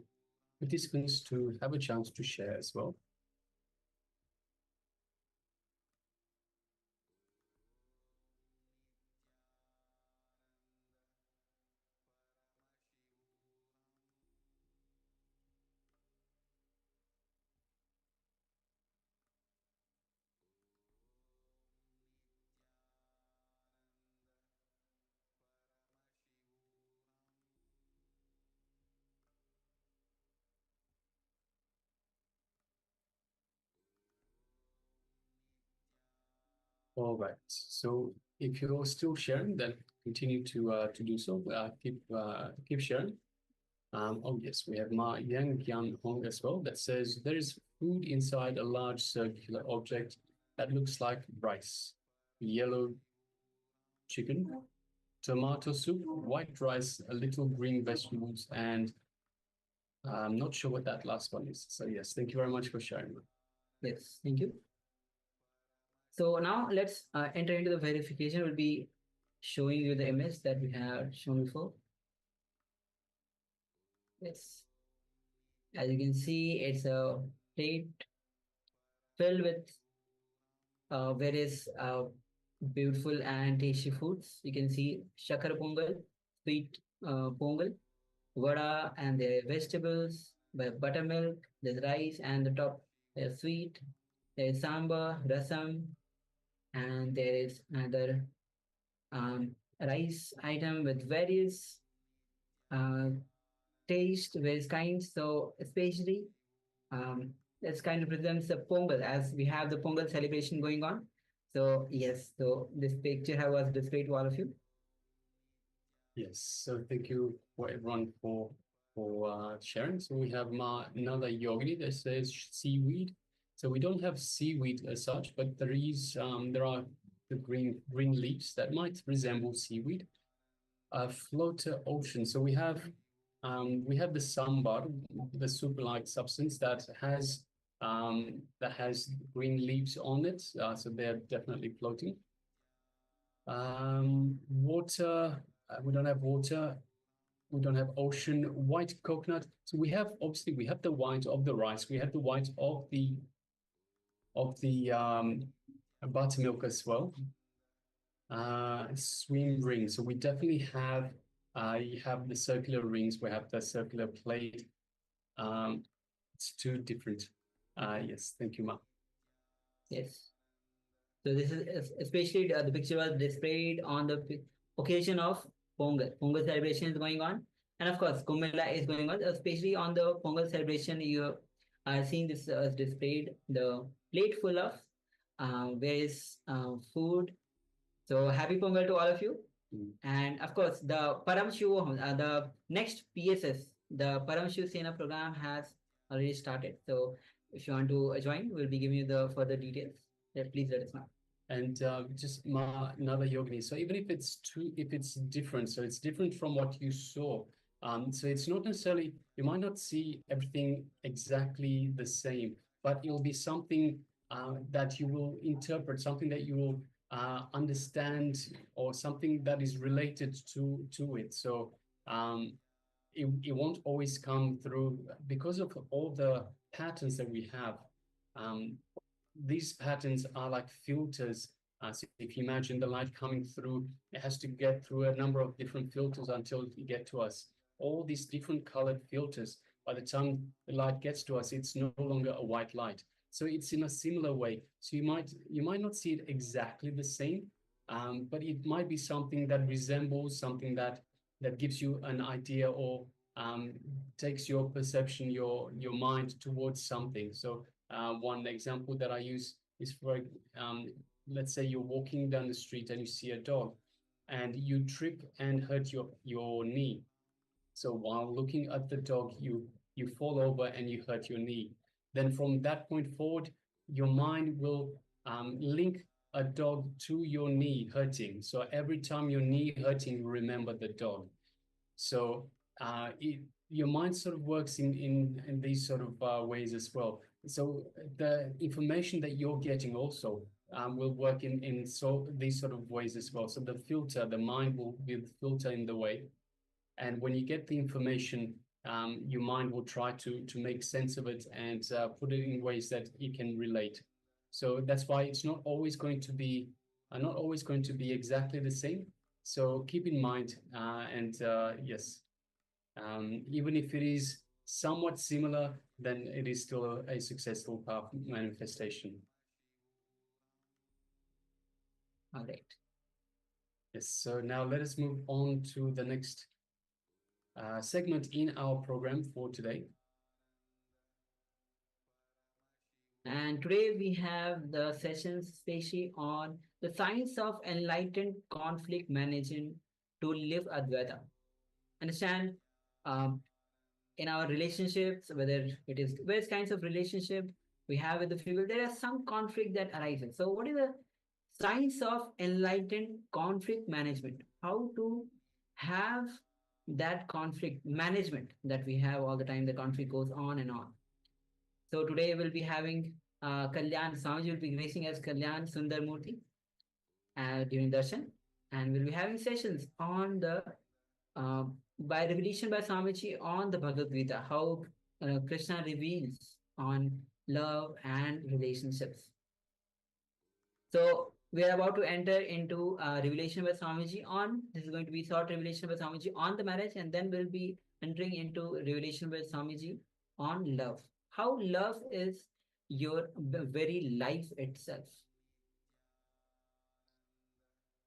participants to have a chance to share as well. All right. So if you're still sharing, then continue to do so. Keep sharing. Oh yes, we have Ma Yang Yan Hong as well that says there is food inside a large circular object that looks like rice, yellow chicken, tomato soup, white rice, a little green vegetables, and I'm not sure what that last one is. So yes, thank you very much for sharing. Yes, thank you. So now let's enter into the verification. We'll be showing you the image that we have shown before. Yes. As you can see, it's a plate filled with various beautiful and tasty foods. You can see shakar pongal, sweet pongal, vada, and the vegetables, buttermilk, there's rice, and the top there's sweet, there's sambar, rasam, and there is another rice item with various uh, taste, various kinds. So especially this kind of represents the Pongal as we have the Pongal celebration going on. So yes, so this picture was displayed to all of you. Yes, so thank you for everyone for sharing. So we have another yogini that says seaweed. So we don't have seaweed as such, but there are the green leaves that might resemble seaweed. A floater ocean. So we have the sambar, the soup-like substance that has green leaves on it. So they're definitely floating. Water, we don't have water. We don't have ocean. White coconut. So we have the white of the rice. We have the white of the buttermilk as well. Swim ring. So we definitely have you have the circular rings. We have the circular plate. It's two different. Yes, thank you, Ma. Yes. So this is especially the picture was displayed on the occasion of Pongal. Pongal celebration is going on, and of course Kumbh Mela is going on. Especially on the Pongal celebration, you are seeing this displayed the plate full of various food. So happy Pongal to all of you. And of course, the Paramashivoham, the next PSS, the Paramashiv Sena program has already started. So if you want to join, we'll be giving you the further details. Please let us know. And just another yogini. So even if it's different, so it's different from what you saw. So it's not necessarily, you might not see everything exactly the same, but it'll be something that you will interpret, something that you will understand, or something that is related to it. So it won't always come through because of all the patterns that we have. These patterns are like filters. So if you imagine the light coming through, it has to get through a number of different filters until it get to us. All these different colored filters, by the time the light gets to us, it's no longer a white light. So it's in a similar way. So you might not see it exactly the same, but it might be something that resembles something that gives you an idea, or takes your perception, your mind towards something. So one example that I use is for, let's say you're walking down the street and you see a dog and you trip and hurt your knee. So while looking at the dog, you fall over and you hurt your knee. Then from that point forward, your mind will link a dog to your knee hurting. So every time your knee hurting, you remember the dog. So your mind sort of works in these sort of ways as well. So the information that you're getting also will work in these sort of ways as well. So the mind will be the filter in the way. And when you get the information, your mind will try to make sense of it and put it in ways that you can relate. So that's why it's not always going to be exactly the same. So keep in mind, yes, even if it is somewhat similar, then it is still a successful path manifestation. All right. Yes, so now let us move on to the next segment in our program for today. And today we have the session especially on the science of enlightened conflict management to live Advaita. Understand, in our relationships, whether it is various kinds of relationship we have with the people, there are some conflict that arises. So what is the science of enlightened conflict management? How to have that conflict management that we have all the time, the conflict goes on and on. So today we'll be having Kalyan, Swamiji will be gracing as Kalyan Sundarmurthy during darshan, and we'll be having sessions on the by revelation by Swamiji on the Bhagavad Gita, how Krishna reveals on love and relationships. So we are about to enter into revelation by Swamiji on, this is going to be short revelation by Swamiji on the marriage, and then we'll be entering into revelation by Swamiji on love. How love is your very life itself.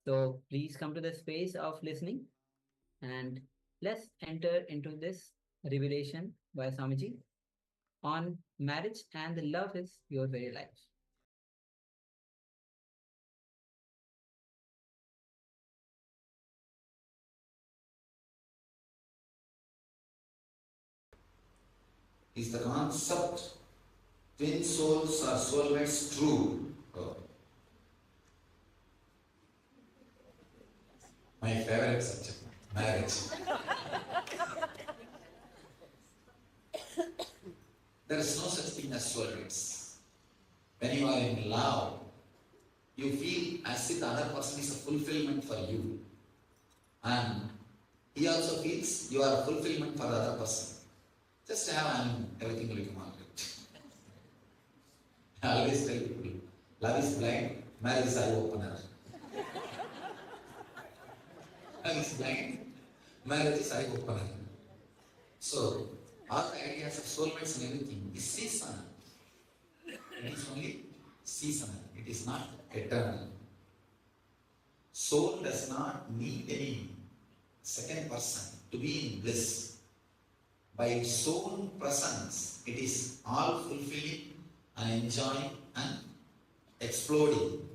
So please come to the space of listening and let's enter into this revelation by Swamiji on marriage and the love is your very life. Is the concept twin souls or soulmates true? Oh. My favorite subject, marriage. There is no such thing as soulmates. When you are in love, you feel as if the other person is a fulfillment for you. And he also feels you are a fulfillment for the other person. Just have everything will come out. I always tell people, love is blind, marriage is eye opener. Love is blind, marriage is eye opener. So, all the ideas of soulmates and everything is seasonal. It is only seasonal. It is not eternal. Soul does not need any second person to be in bliss. By its own presence, it is all fulfilling and enjoying and exploding.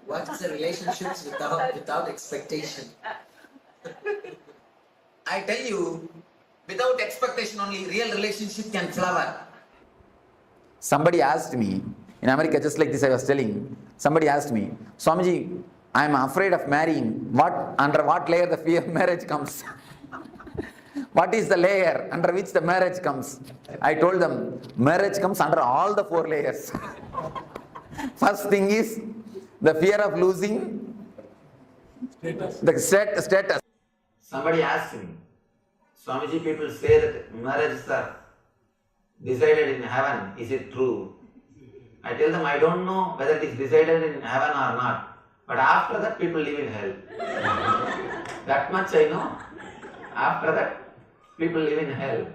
What is a relationship without expectation? I tell you, without expectation only real relationship can flower. Somebody asked me, in America, just like this I was telling, somebody asked me, Swamiji, I am afraid of marrying. Under what layer the fear of marriage comes? What is the layer under which the marriage comes? I told them, marriage comes under all the 4 layers. First thing is the fear of losing the status. Somebody asked me, Swamiji, people say that marriages are decided in heaven. Is it true? I tell them, I don't know whether it is decided in heaven or not. But after that, people live in hell. That much I know. After that, people live in hell.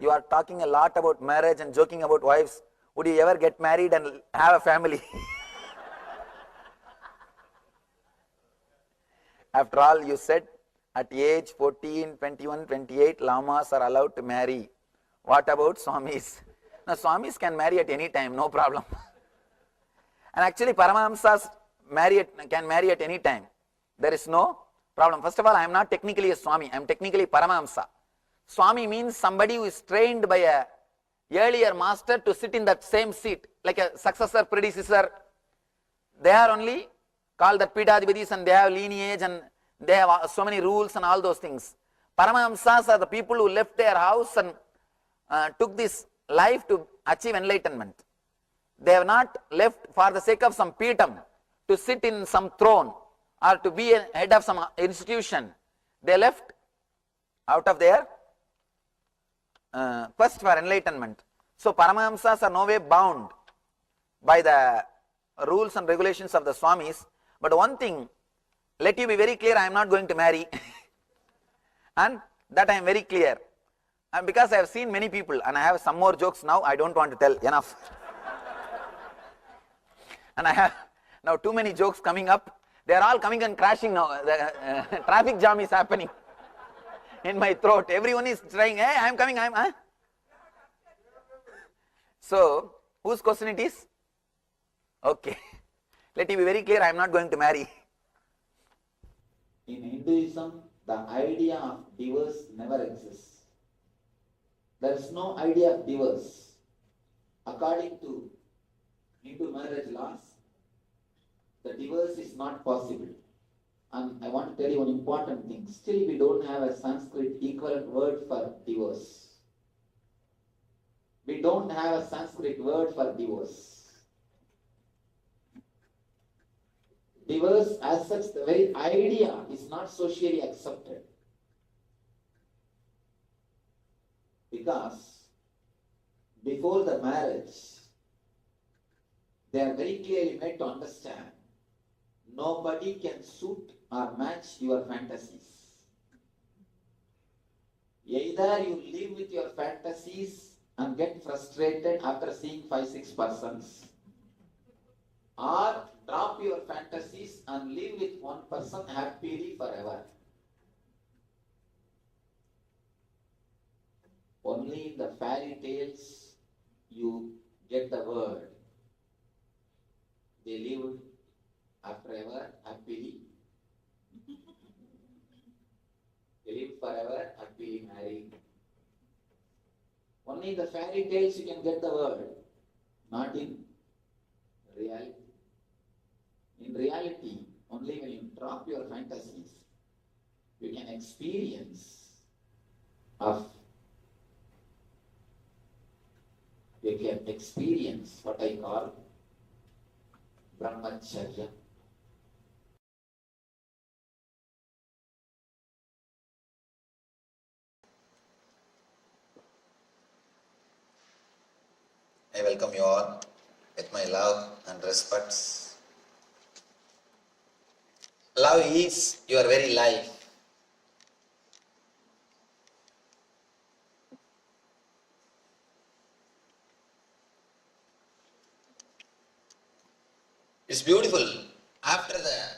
You are talking a lot about marriage and joking about wives. Would you ever get married and have a family? After all, you said at age 14, 21, 28, lamas are allowed to marry. What about Swamis? Now, Swamis can marry at any time, no problem. And actually, Paramahamsas can marry at any time. There is no problem. First of all, I am not technically a Swami, I am technically Paramahamsa. Swami means somebody who is trained by a earlier master to sit in that same seat, like a successor, predecessor. They are only called the Pidadhipatis and they have lineage and they have so many rules and all those things. Paramahamsas are the people who left their house and took this life to achieve enlightenment. They have not left for the sake of some Peetam, to sit in some throne or to be a head of some institution. They left out of their quest for enlightenment. So Paramahamsas are no way bound by the rules and regulations of the Swamis. But one thing, let you be very clear, I am not going to marry. And that I am very clear. And because I have seen many people, and I have some more jokes now, I don't want to tell, enough. And I have now too many jokes coming up. They are all coming and crashing now. The traffic jam is happening in my throat. Everyone is trying, hey, I am coming, I am. So, whose question it is? Okay. Let it be very clear, I am not going to marry. In Hinduism, the idea of divorce never exists. There is no idea of divorce. According to Hindu marriage laws, the divorce is not possible. And I want to tell you one important thing. Still, we don't have a Sanskrit equivalent word for divorce. We don't have a Sanskrit word for divorce. Divorce as such, the very idea is not socially accepted. Because before the marriage, they are very clearly made to understand nobody can suit or match your fantasies. Either you live with your fantasies and get frustrated after seeing 5-6 persons, or drop your fantasies and live with one person happily forever. Only in the fairy tales you get the word. They lived forever happily. They lived forever happily married. Only in the fairy tales you can get the word, not in reality. In reality, only when you drop your fantasies, you can experience what I call Brahmacharya. I welcome you all with my love and respects. Love is your very life. It's beautiful. After the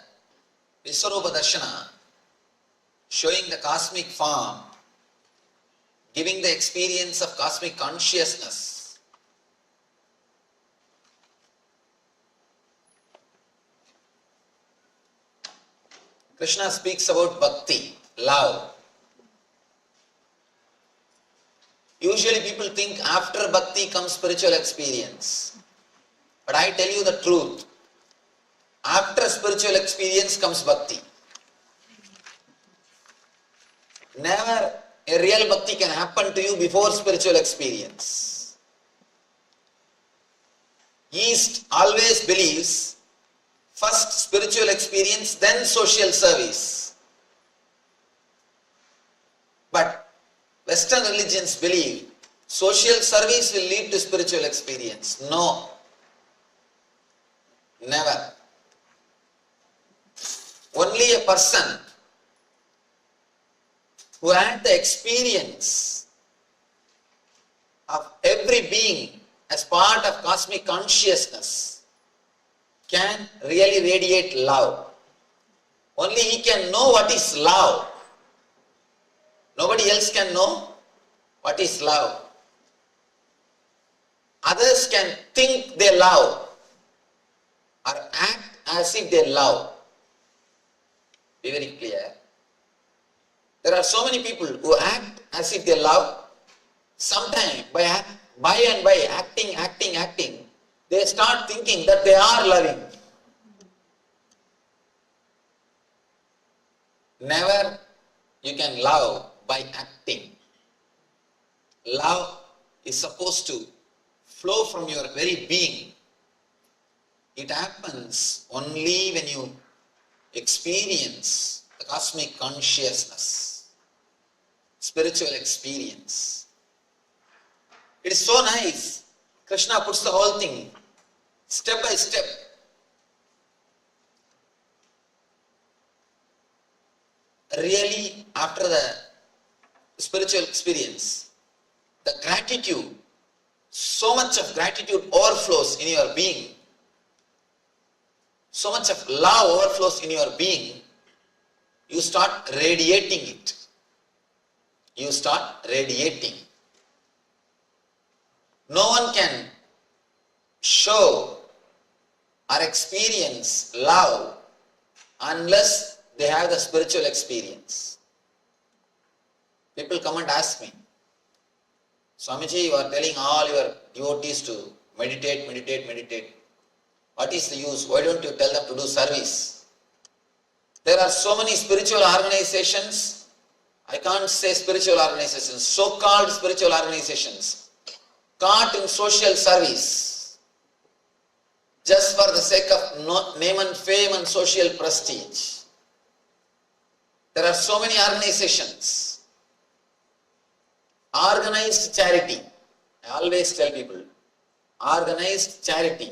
Viswarupa Darshana, showing the cosmic form, giving the experience of cosmic consciousness, Krishna speaks about bhakti, love. Usually people think after bhakti comes spiritual experience. But I tell you the truth. After spiritual experience comes bhakti. Never a real bhakti can happen to you before spiritual experience. East always believes first spiritual experience, then social service. But Western religions believe social service will lead to spiritual experience. No. Never. Only a person who had the experience of every being as part of cosmic consciousness can really radiate love. Only he can know what is love. Nobody else can know what is love. Others can think they love or act as if they love. Be very clear. There are so many people who act as if they love. Sometimes by acting, they start thinking that they are loving. Never you can love by acting. Love is supposed to flow from your very being. It happens only when you experience the cosmic consciousness, spiritual experience. It is so nice. Krishna puts the whole thing step by step. Really, after the spiritual experience, the gratitude, so much of gratitude overflows in your being. So much of love overflows in your being. You start radiating it. You start radiating. No one can show or experience love unless they have the spiritual experience. People come and ask me, Swamiji, you are telling all your devotees to meditate, meditate, meditate. What is the use? Why don't you tell them to do service? There are so many spiritual organizations, I can't say spiritual organizations, so-called spiritual organizations, caught in social service, just for the sake of name and fame and social prestige. There are so many organizations. Organized charity, I always tell people, organized charity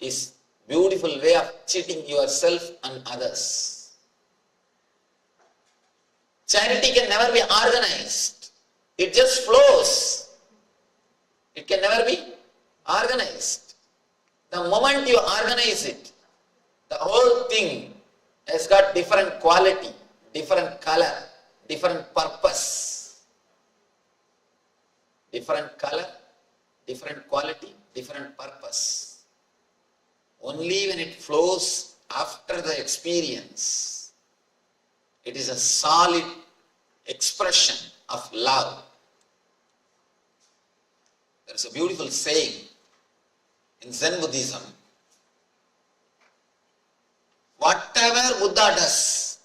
is a beautiful way of cheating yourself and others. Charity can never be organized. It just flows. It can never be organized. The moment you organize it, the whole thing has got different quality, different color, different purpose. Different color, different quality, different purpose. Only when it flows after the experience, it is a solid expression of love. There is a beautiful saying in Zen Buddhism. Whatever Buddha does,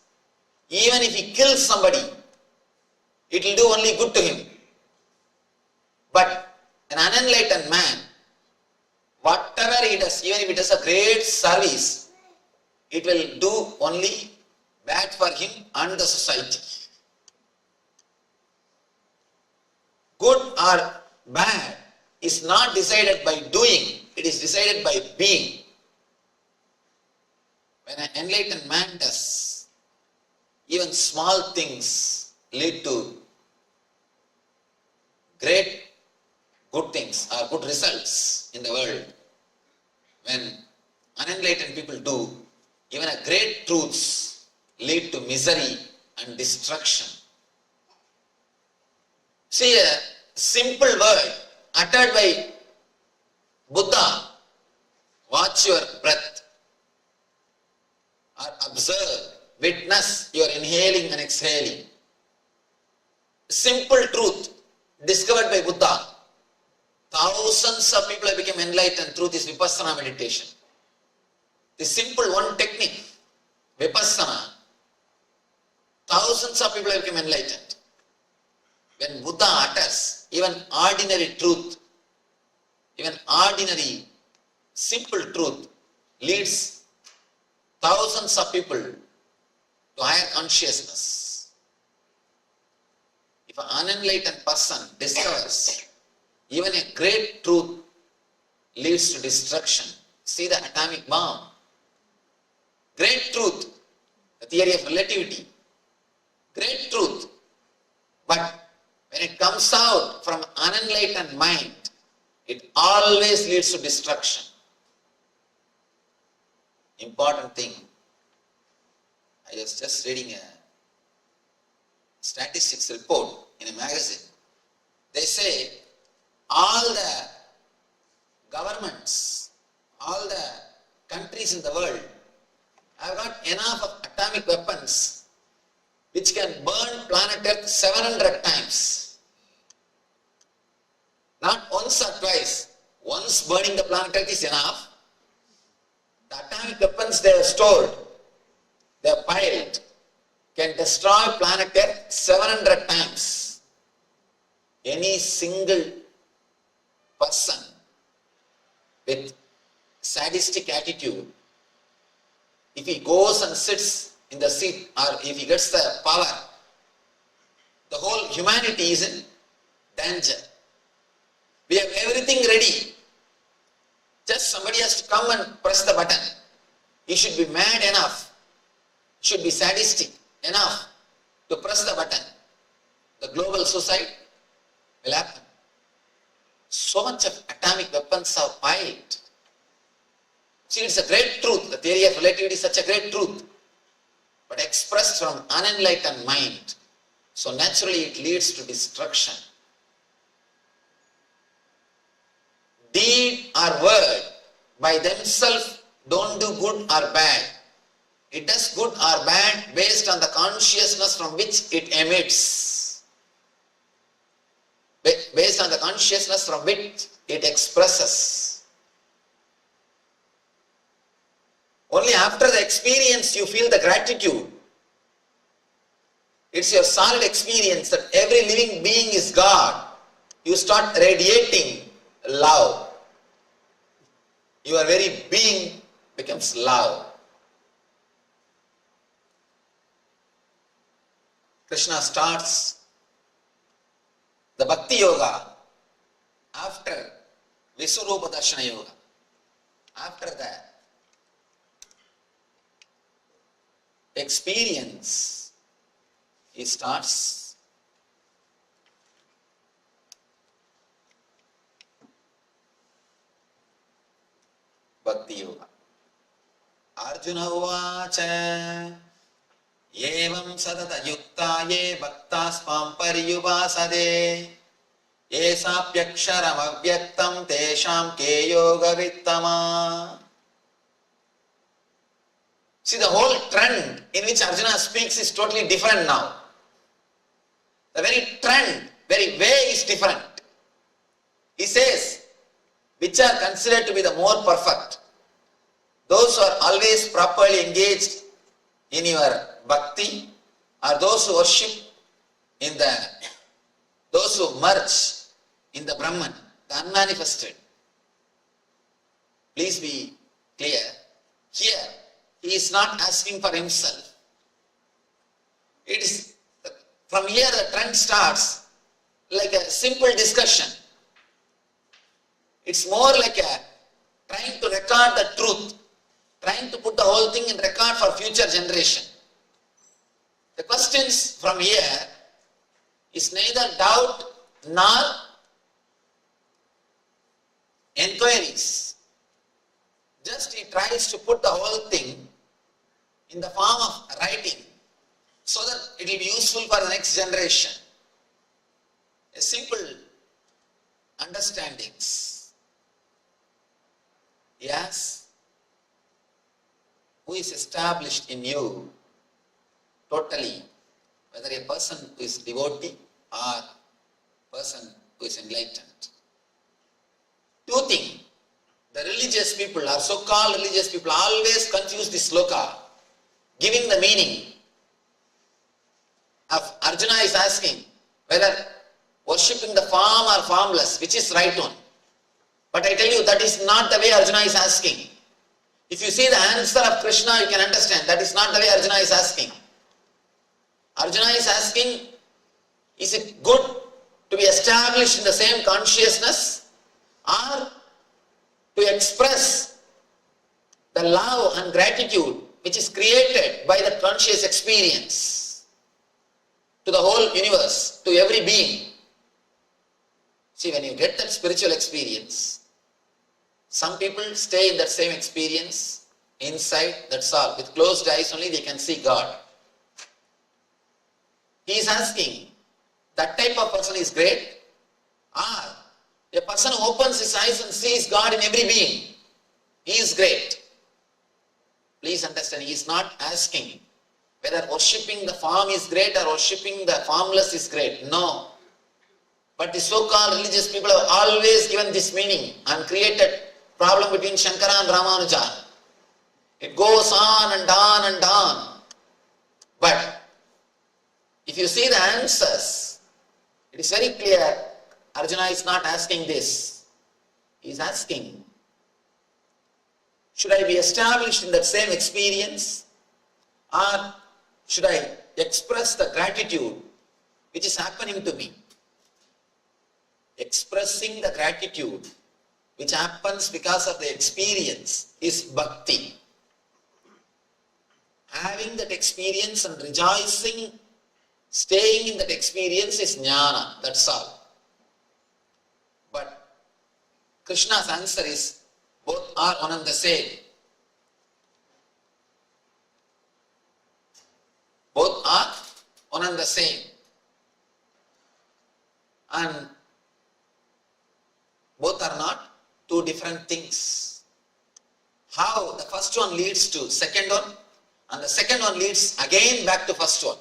even if he kills somebody, it will do only good to him. But an unenlightened man, whatever he does, even if it is a great service, it will do only bad for him and the society. Good or bad is not decided by doing, it is decided by being. When an enlightened man does, even small things lead to great good things or good results in the world. When unenlightened people do, even a great truths lead to misery and destruction. See, a simple word uttered by Buddha, watch your breath, or observe, witness your inhaling and exhaling. Simple truth discovered by Buddha. Thousands of people have become enlightened through this Vipassana meditation. The simple one technique, Vipassana, thousands of people have become enlightened. When Buddha utters even ordinary truth, even ordinary simple truth leads thousands of people to higher consciousness. If an unenlightened person discovers even a great truth leads to destruction. See the atomic bomb. Great truth, the theory of relativity. Great truth. But when it comes out from unenlightened mind, it always leads to destruction. Important thing. I was just reading a statistics report in a magazine. They say all the governments, all the countries in the world have got enough of atomic weapons which can burn planet Earth 700 times. Not once or twice. Once burning the planet Earth is enough. The atomic weapons they have stored, they have piled, can destroy planet Earth 700 times. Any single person with sadistic attitude, if he goes and sits in the seat, or if he gets the power, the whole humanity is in danger. We have everything ready. Just somebody has to come and press the button. He should be mad enough, should be sadistic enough to press the button. The global suicide will happen. So much of atomic weapons are piled. See, it's a great truth. The theory of relativity is such a great truth, but expressed from unenlightened mind. So naturally it leads to destruction. Deed or word by themselves don't do good or bad. It does good or bad based on the consciousness from which it emits. Based on the consciousness from which it expresses. Only after the experience you feel the gratitude. It's your solid experience that every living being is God. You start radiating love. Your very being becomes love. Krishna starts the Bhakti Yoga after Visurupa Darshana Yoga. After that experience, he starts Bhakti Yoga. Arjuna Uvacha Evam Sadata Yukta Ye Bhaktas Pamparyuvasade Ye Sapyaksharam Avyaktam Tesham Ke Yoga Vittama. See, the whole trend in which Arjuna speaks is totally different now. The very trend, very way is different. He says, which are considered to be the more perfect? Those who are always properly engaged in your bhakti, or those who worship in those who merge in the Brahman, the unmanifested. Please be clear. Here, he is not asking for himself. It is from here the trend starts like a simple discussion. It's more like a trying to record the truth, trying to put the whole thing in record for future generation. The questions from here is neither doubt nor enquiries. Just he tries to put the whole thing in the form of writing so that it will be useful for the next generation. A simple understandings. Yes, who is established in you totally, whether a person who is devotee or person who is enlightened. Two things. The religious people or so-called religious people always confuse this sloka, giving the meaning of Arjuna is asking whether worshipping the form or formless, which is right one. But I tell you, that is not the way Arjuna is asking. If you see the answer of Krishna, you can understand that is not the way Arjuna is asking. Arjuna is asking, is it good to be established in the same consciousness or to express the love and gratitude which is created by the conscious experience to the whole universe, to every being. See, when you get that spiritual experience, some people stay in that same experience inside, that's all. With closed eyes only they can see God. He is asking, that type of person is great, or a person who opens his eyes and sees God in every being, he is great. Please understand, he is not asking whether worshipping the form is great or worshipping the formless is great. No. But the so-called religious people have always given this meaning and created problem between Shankara and Ramanuja. It goes on and on and on. But if you see the answers, it is very clear. Arjuna is not asking this. He is asking, should I be established in that same experience Or should I express the gratitude which is happening to me? Expressing the gratitude which happens because of the experience is bhakti. Having that experience and rejoicing, staying in that experience is jnana, that's all. But Krishna's answer is both are one and the same. Both are one and the same. And both are not two different things. How the first one leads to second one, and the second one leads again back to first one.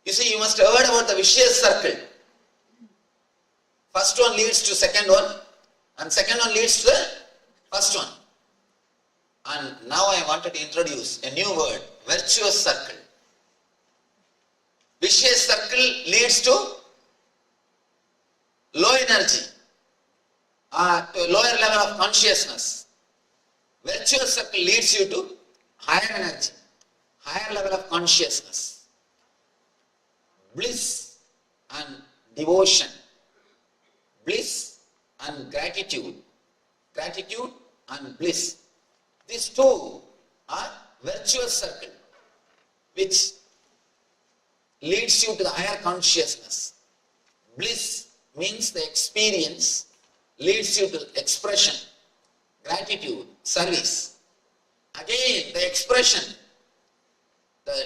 You see, you must have heard about the vicious circle. First one leads to second one, and second one leads to the first one. And now I wanted to introduce a new word, virtuous circle. Vicious circle leads to low energy, to a lower level of consciousness. Virtuous circle leads you to higher energy, higher level of consciousness. Bliss and devotion. Bliss and gratitude. Gratitude and bliss. These two are virtuous circle which leads you to the higher consciousness. Bliss means the experience leads you to expression, gratitude, service. Again, the expression, the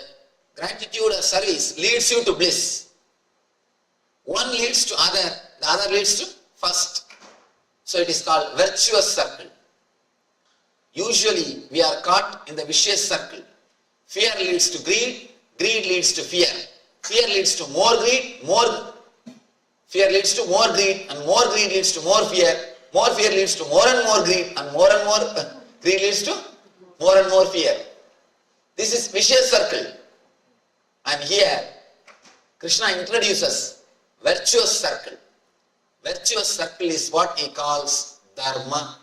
gratitude or service leads you to bliss. One leads to other, the other leads to first. So it is called virtuous circle. Usually we are caught in the vicious circle. Fear leads to greed, greed leads to fear. Fear leads to more greed, fear leads to more greed, and more greed leads to more fear leads to more and more greed, and more greed leads to more and more fear. This is vicious circle. And here Krishna introduces virtuous circle. Virtuous circle is what he calls dharma.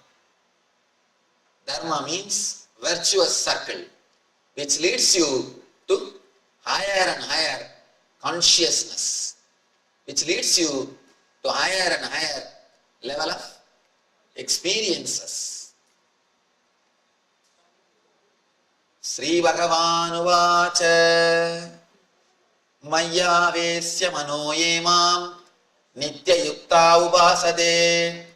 Dharma means virtuous circle, which leads you to higher and higher consciousness, which leads you to higher and higher level of experiences. Sri Bhagavan Uvacha Maya Vesya Manoye Mam Nitya Yukta Upasade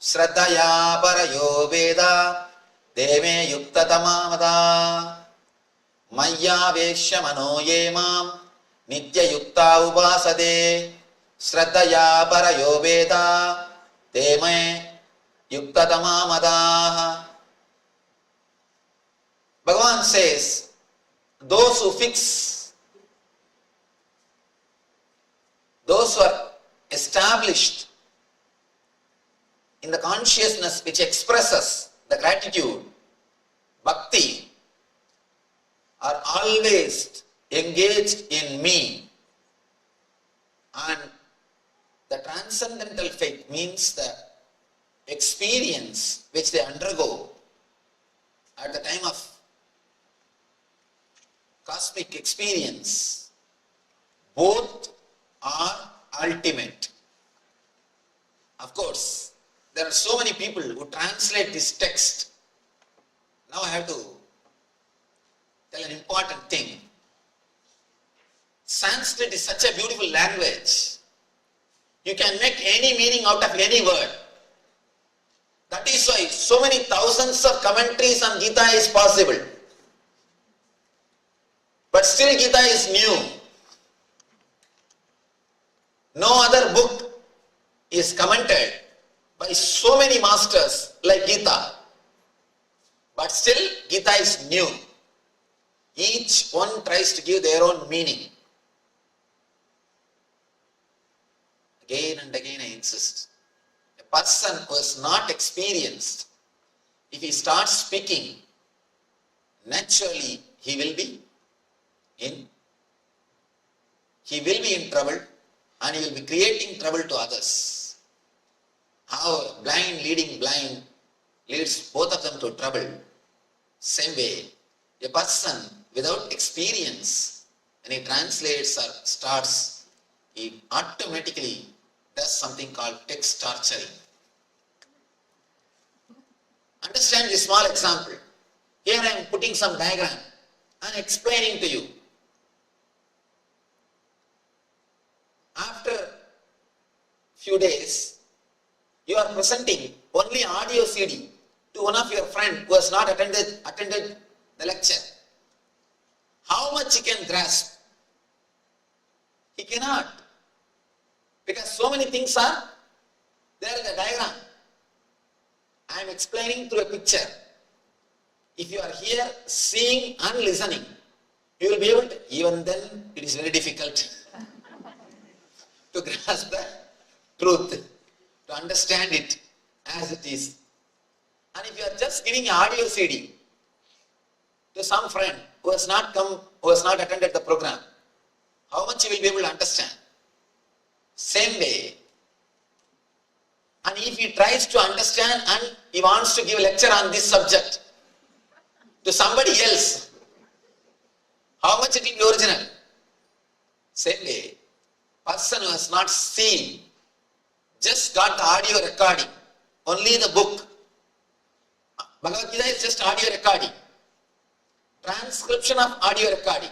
Shraddhaya Parayo Veda Deve Yukta Tamamada Maya Vesya Manoye Mam Nitya Yukta Upasade Shraddhaya Parayo Veda Deve Yukta Tamamada. Bhagavan says, those who fix, those who are established in the consciousness which expresses the gratitude, bhakti, are always engaged in me. And the transcendental faith means the experience which they undergo at the time of cosmic experience, both are ultimate. Of course, there are so many people who translate this text. Now I have to tell an important thing. Sanskrit is such a beautiful language. You can make any meaning out of any word. That is why so many thousands of commentaries on Gita is possible. But still Gita is new. No other book is commented by so many masters like Gita. But still Gita is new. Each one tries to give their own meaning. Again and again I insist. A person who has not experienced, if he starts speaking, naturally he will be in trouble, and he will be creating trouble to others. How blind leading blind leads both of them to trouble. Same way, A person without experience, when he translates or starts, he automatically does something called text torturing. Understand this small example. Here I am putting some diagram and explaining to you. After few days, you are presenting only audio CD to one of your friend who has not attended the lecture. How much he can grasp? He cannot. Because so many things are there in the diagram. I am explaining through a picture. If you are here seeing and listening, you will be able to, even then it is very difficult to grasp the truth, to understand it as it is. And if you are just giving an audio CD to some friend who has not come, who has not attended the program, how much you will be able to understand? Same way. And if he tries to understand and he wants to give a lecture on this subject to somebody else, how much it will be original? Same way. Person who has not seen, just got the audio recording, only the book. Bhagavad Gita is just audio recording. Transcription of audio recording.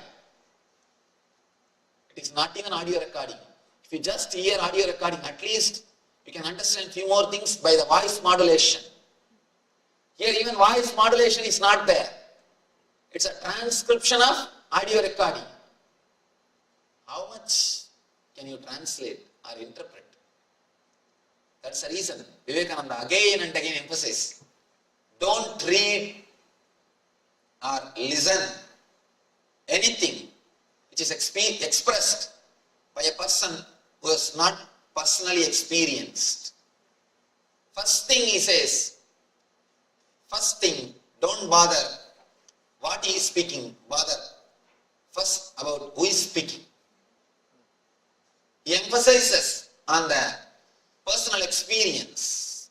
It is not even audio recording. If you just hear audio recording, at least you can understand few more things by the voice modulation. Here even voice modulation is not there. It's a transcription of audio recording. How much can you translate or interpret? That's the reason Vivekananda again and again emphasizes, don't read or listen anything which is expressed by a person who has not personally experienced. First thing he says, first thing, don't bother what he is speaking, bother first about who is speaking. He emphasizes on the personal experience.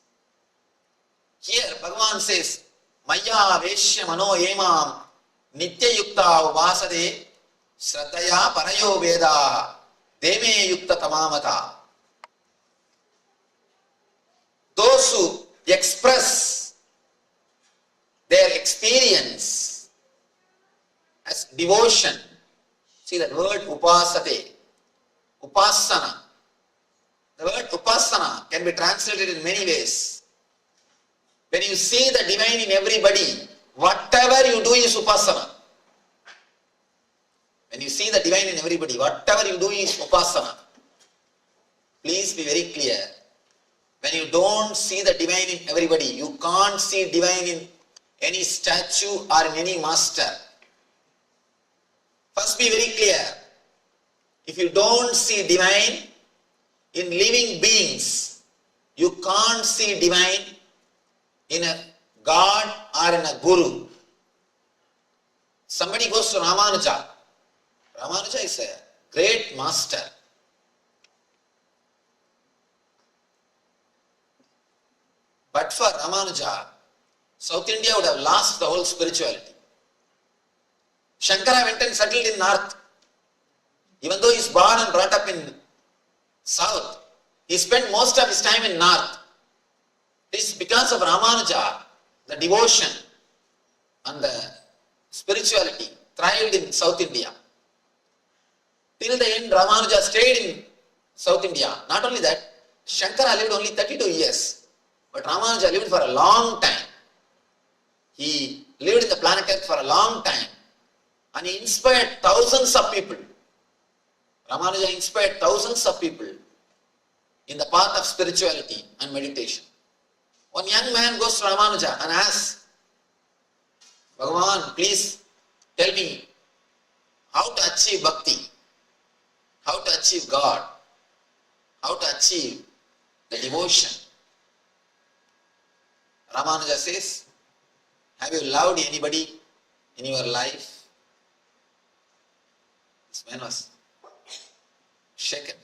Here Bhagavan says, Maya Veshya Mano Emam Nitya Yukta Uvasade Sraddhaya Parayo Veda Deme Yukta Tamamata. Those who express their experience as devotion, see that word upasate, upasana. The word upasana can be translated in many ways. When you see the divine in everybody, whatever you do is upasana. When you see the divine in everybody, whatever you do is upasana. Please be very clear. When you don't see the divine in everybody, you can't see divine in any statue or in any master. First be very clear. If you don't see divine in living beings, you can't see divine in a God or in a Guru. Somebody goes to Ramanuja. Ramanuja is a great master. But for Ramanuja, South India would have lost the whole spirituality. Shankara went and settled in North. Even though he is born and brought up in South, he spent most of his time in North. It is because of Ramanuja, the devotion and the spirituality thrived in South India. Till the end, Ramanuja stayed in South India. Not only that, Shankara lived only 32 years. But Ramanuja lived for a long time. He lived in the planet Earth for a long time. And he inspired thousands of people. Ramanuja inspired thousands of people in the path of spirituality and meditation. One young man goes to Ramanuja and asks, Bhagavan, please tell me how to achieve bhakti, how to achieve God, how to achieve the devotion. Ramanuja says, have you loved anybody in your life? This man was shaken.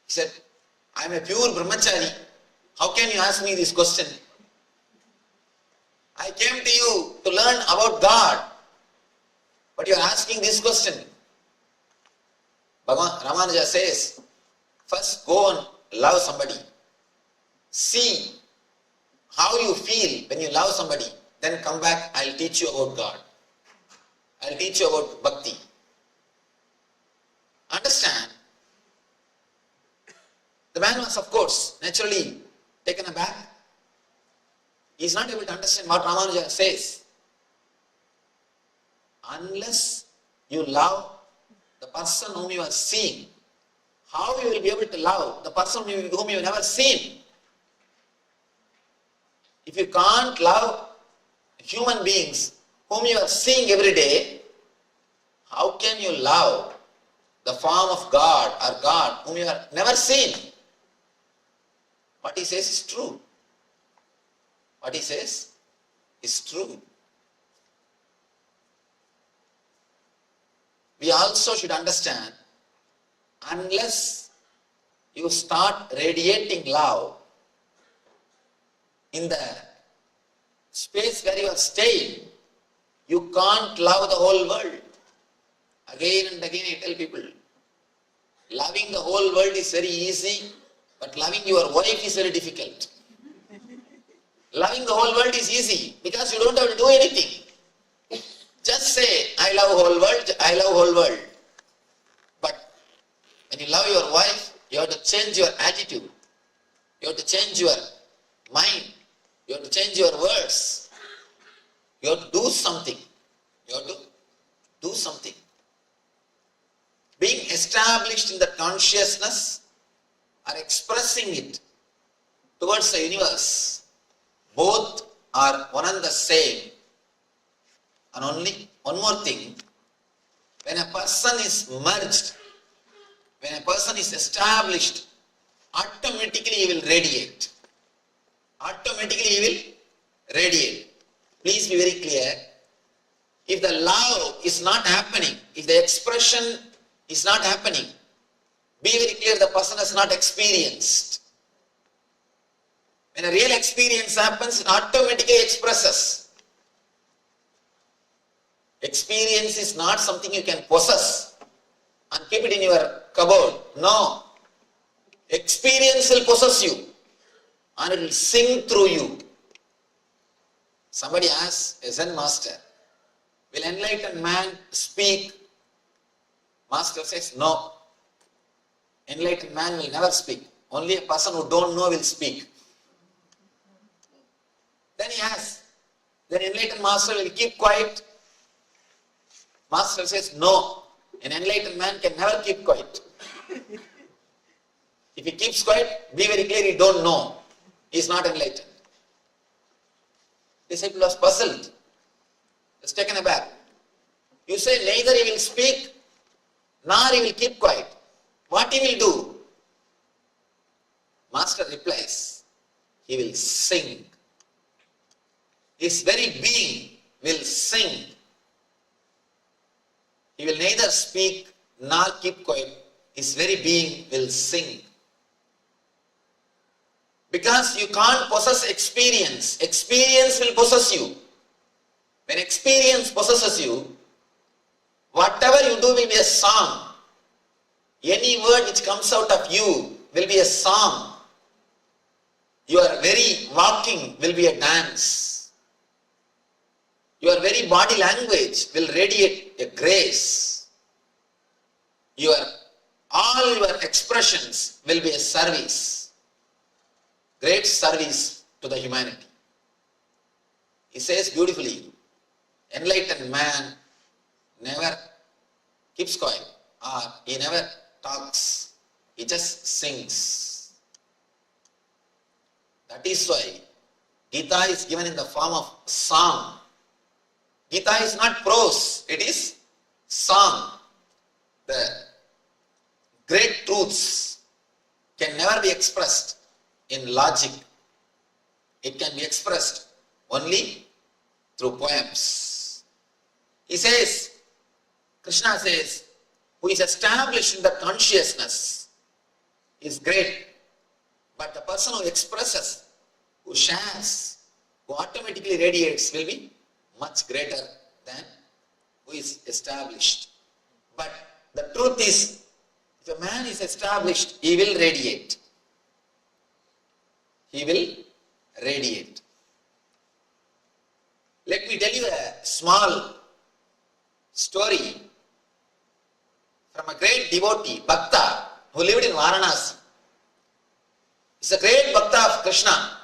He said, I am a pure brahmachari. How can you ask me this question? I came to you to learn about God. But you are asking this question. Bhagavan Ramanuja says, first go and love somebody. See how you feel when you love somebody. Then come back, I'll teach you about God. I'll teach you about bhakti. Understand? The man was, of course, naturally taken aback. He is not able to understand what Ramanuja says. Unless you love the person whom you are seeing, how you will be able to love the person whom you have never seen? If you can't love human beings whom you are seeing every day, how can you love the form of God or God whom you have never seen? What he says is true. What he says is true. We also should understand, unless you start radiating love in the space where you are staying, you can't love the whole world. Again and again I tell people, loving the whole world is very easy, but loving your wife is very difficult. Loving the whole world is easy because you don't have to do anything. Just say, I love whole world, I love whole world. But when you love your wife, you have to change your attitude. You have to change your mind. You have to change your words. You have to do something. You have to do something. Being established in the consciousness or expressing it towards the universe, both are one and the same. And only one more thing, when a person is merged, when a person is established, automatically he will radiate. Automatically he will radiate. Please be very clear. If the love is not happening, if the expression is not happening, be very clear, the person has not experienced. When a real experience happens, it automatically expresses. Experience is not something you can possess and keep it in your cupboard. No. Experience will possess you and it will sing through you. Somebody asks a Zen master, will enlightened man speak? Master says, no. Enlightened man will never speak. Only a person who don't know will speak. Then he asks, then enlightened master will keep quiet? Master says, no, an enlightened man can never keep quiet. If he keeps quiet, be very clear, he don't know. He is not enlightened. Disciple was puzzled. Was taken aback. You say neither he will speak, nor he will keep quiet. What he will do? Master replies, he will sing. His very being will sing. He will neither speak nor keep quiet. His very being will sing. Because you can't possess experience. Experience will possess you. When experience possesses you, whatever you do will be a song. Any word which comes out of you will be a song. Your very walking will be a dance. Your very body language will radiate a grace. All your expressions will be a service. Great service to the humanity. He says beautifully, enlightened man never keeps quiet or he never talks. He just sings. That is why Gita is given in the form of song. Gita is not prose, it is song. The great truths can never be expressed in logic. It can be expressed only through poems. He says, Krishna says, who is established in the consciousness is great. But the person who expresses, who shares, who automatically radiates will be much greater than who is established. But the truth is, if a man is established, he will radiate. He will radiate. Let me tell you a small story from a great devotee, Bhakta, who lived in Varanasi. He's a great Bhakta of Krishna.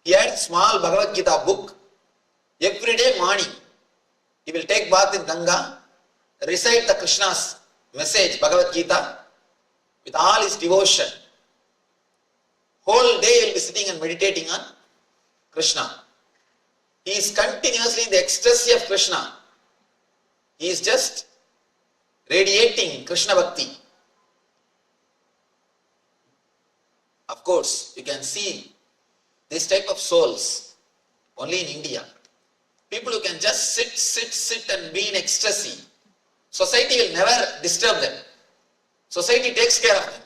He had a small Bhagavad Gita book. Every day morning, he will take bath in Ganga, recite the Krishna's message, Bhagavad Gita, with all his devotion. Whole day he will be sitting and meditating on Krishna. He is continuously in the ecstasy of Krishna. He is just radiating Krishna Bhakti. Of course, you can see this type of souls only in India. People who can just sit and be in ecstasy. Society will never disturb them. Society takes care of them.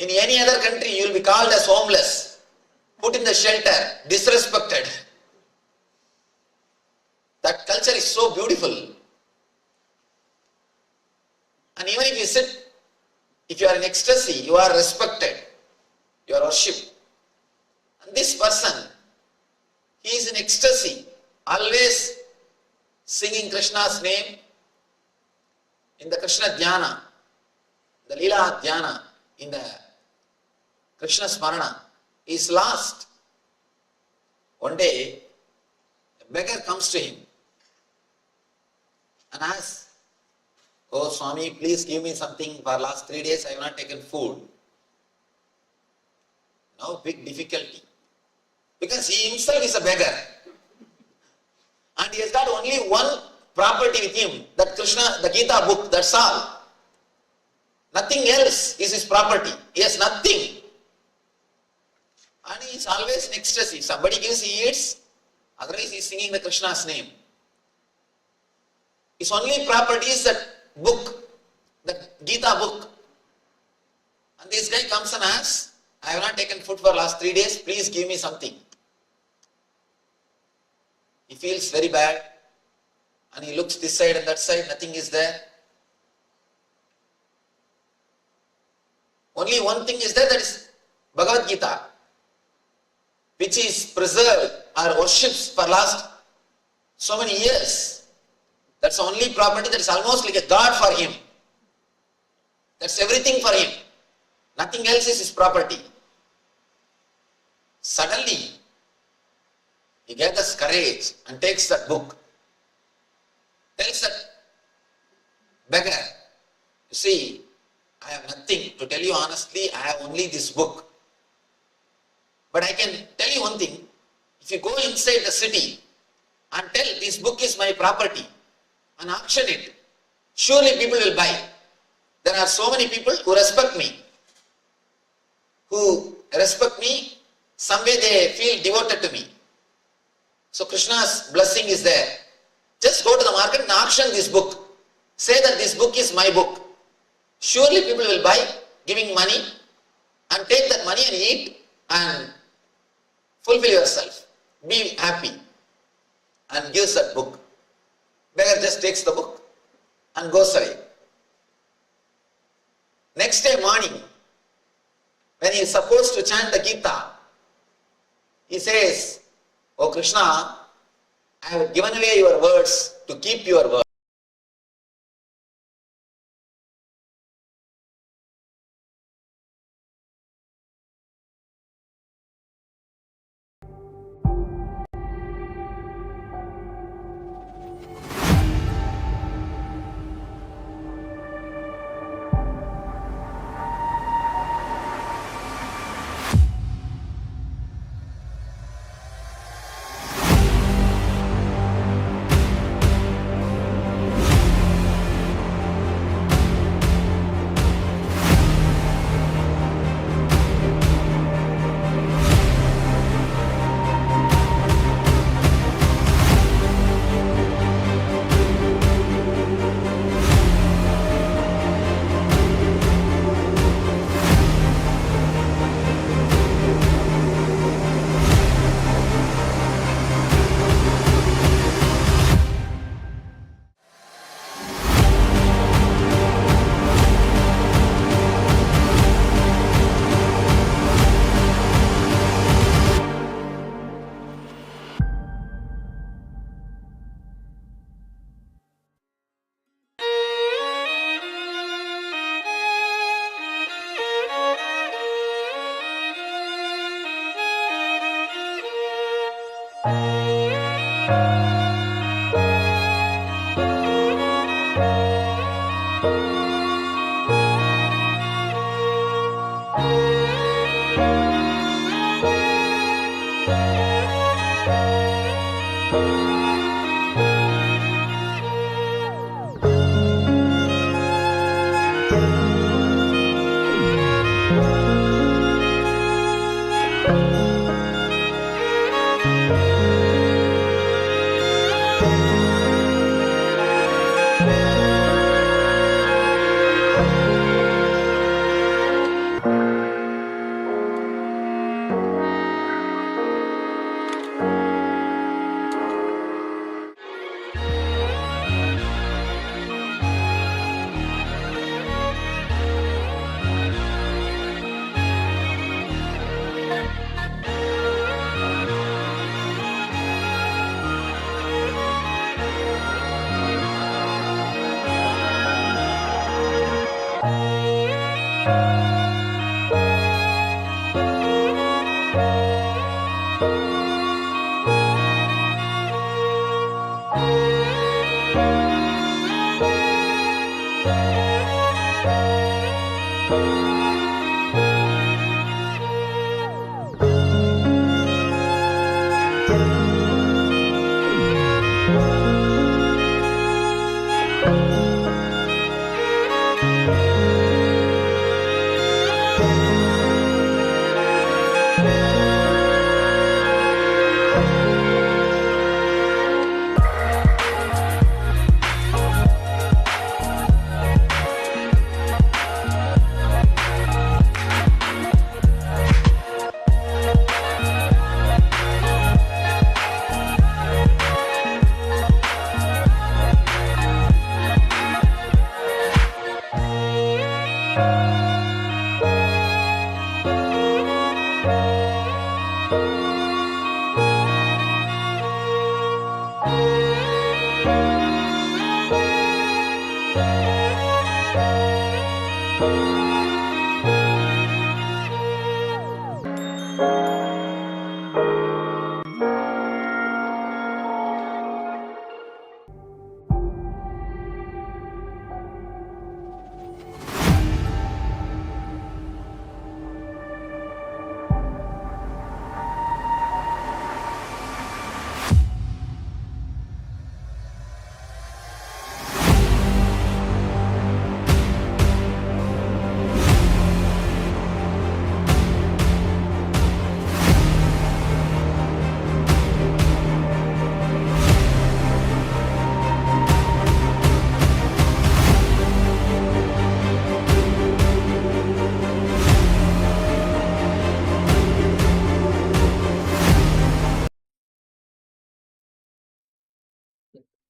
In any other country, you will be called as homeless, put in the shelter, disrespected. That culture is so beautiful. And even if you sit, if you are in ecstasy, you are respected, you are worshipped. And this person, he is in ecstasy, always singing Krishna's name in the Krishna Dhyana, the Leela Dhyana, in the Krishna Smarana. He is lost. One day, a beggar comes to him and asks, "Oh Swami, please give me something. For last 3 days I have not taken food." Now big difficulty. Because he himself is a beggar. And he has got only one property with him, that Krishna, the Gita book, that's all. Nothing else is his property. He has nothing. And he is always in ecstasy. If somebody gives, he eats. Otherwise he is singing the Krishna's name. His only property is that book, the Gita book. And this guy comes and asks, "I have not taken food for last 3 days. Please give me something." He feels very bad. And he looks this side and that side. Nothing is there. Only one thing is there, that is Bhagavad Gita, which is preserved or worships for last so many years. That's the only property that is almost like a god for him. That's everything for him. Nothing else is his property. Suddenly, he gathers courage and takes that book. Tells that beggar, "You see, I have nothing. To tell you honestly, I have only this book. But I can tell you one thing. If you go inside the city and tell this book is my property and auction it, surely people will buy. There are so many people who respect me. Some way they feel devoted to me. So Krishna's blessing is there. Just go to the market and auction this book. Say that this book is my book. Surely people will buy, giving money, and take that money and eat and fulfill yourself. Be happy." And gives that book. Beggar just takes the book and goes away. Next day morning, when he is supposed to chant the Gita, he says, "Oh Krishna, I have given away your words to keep your word.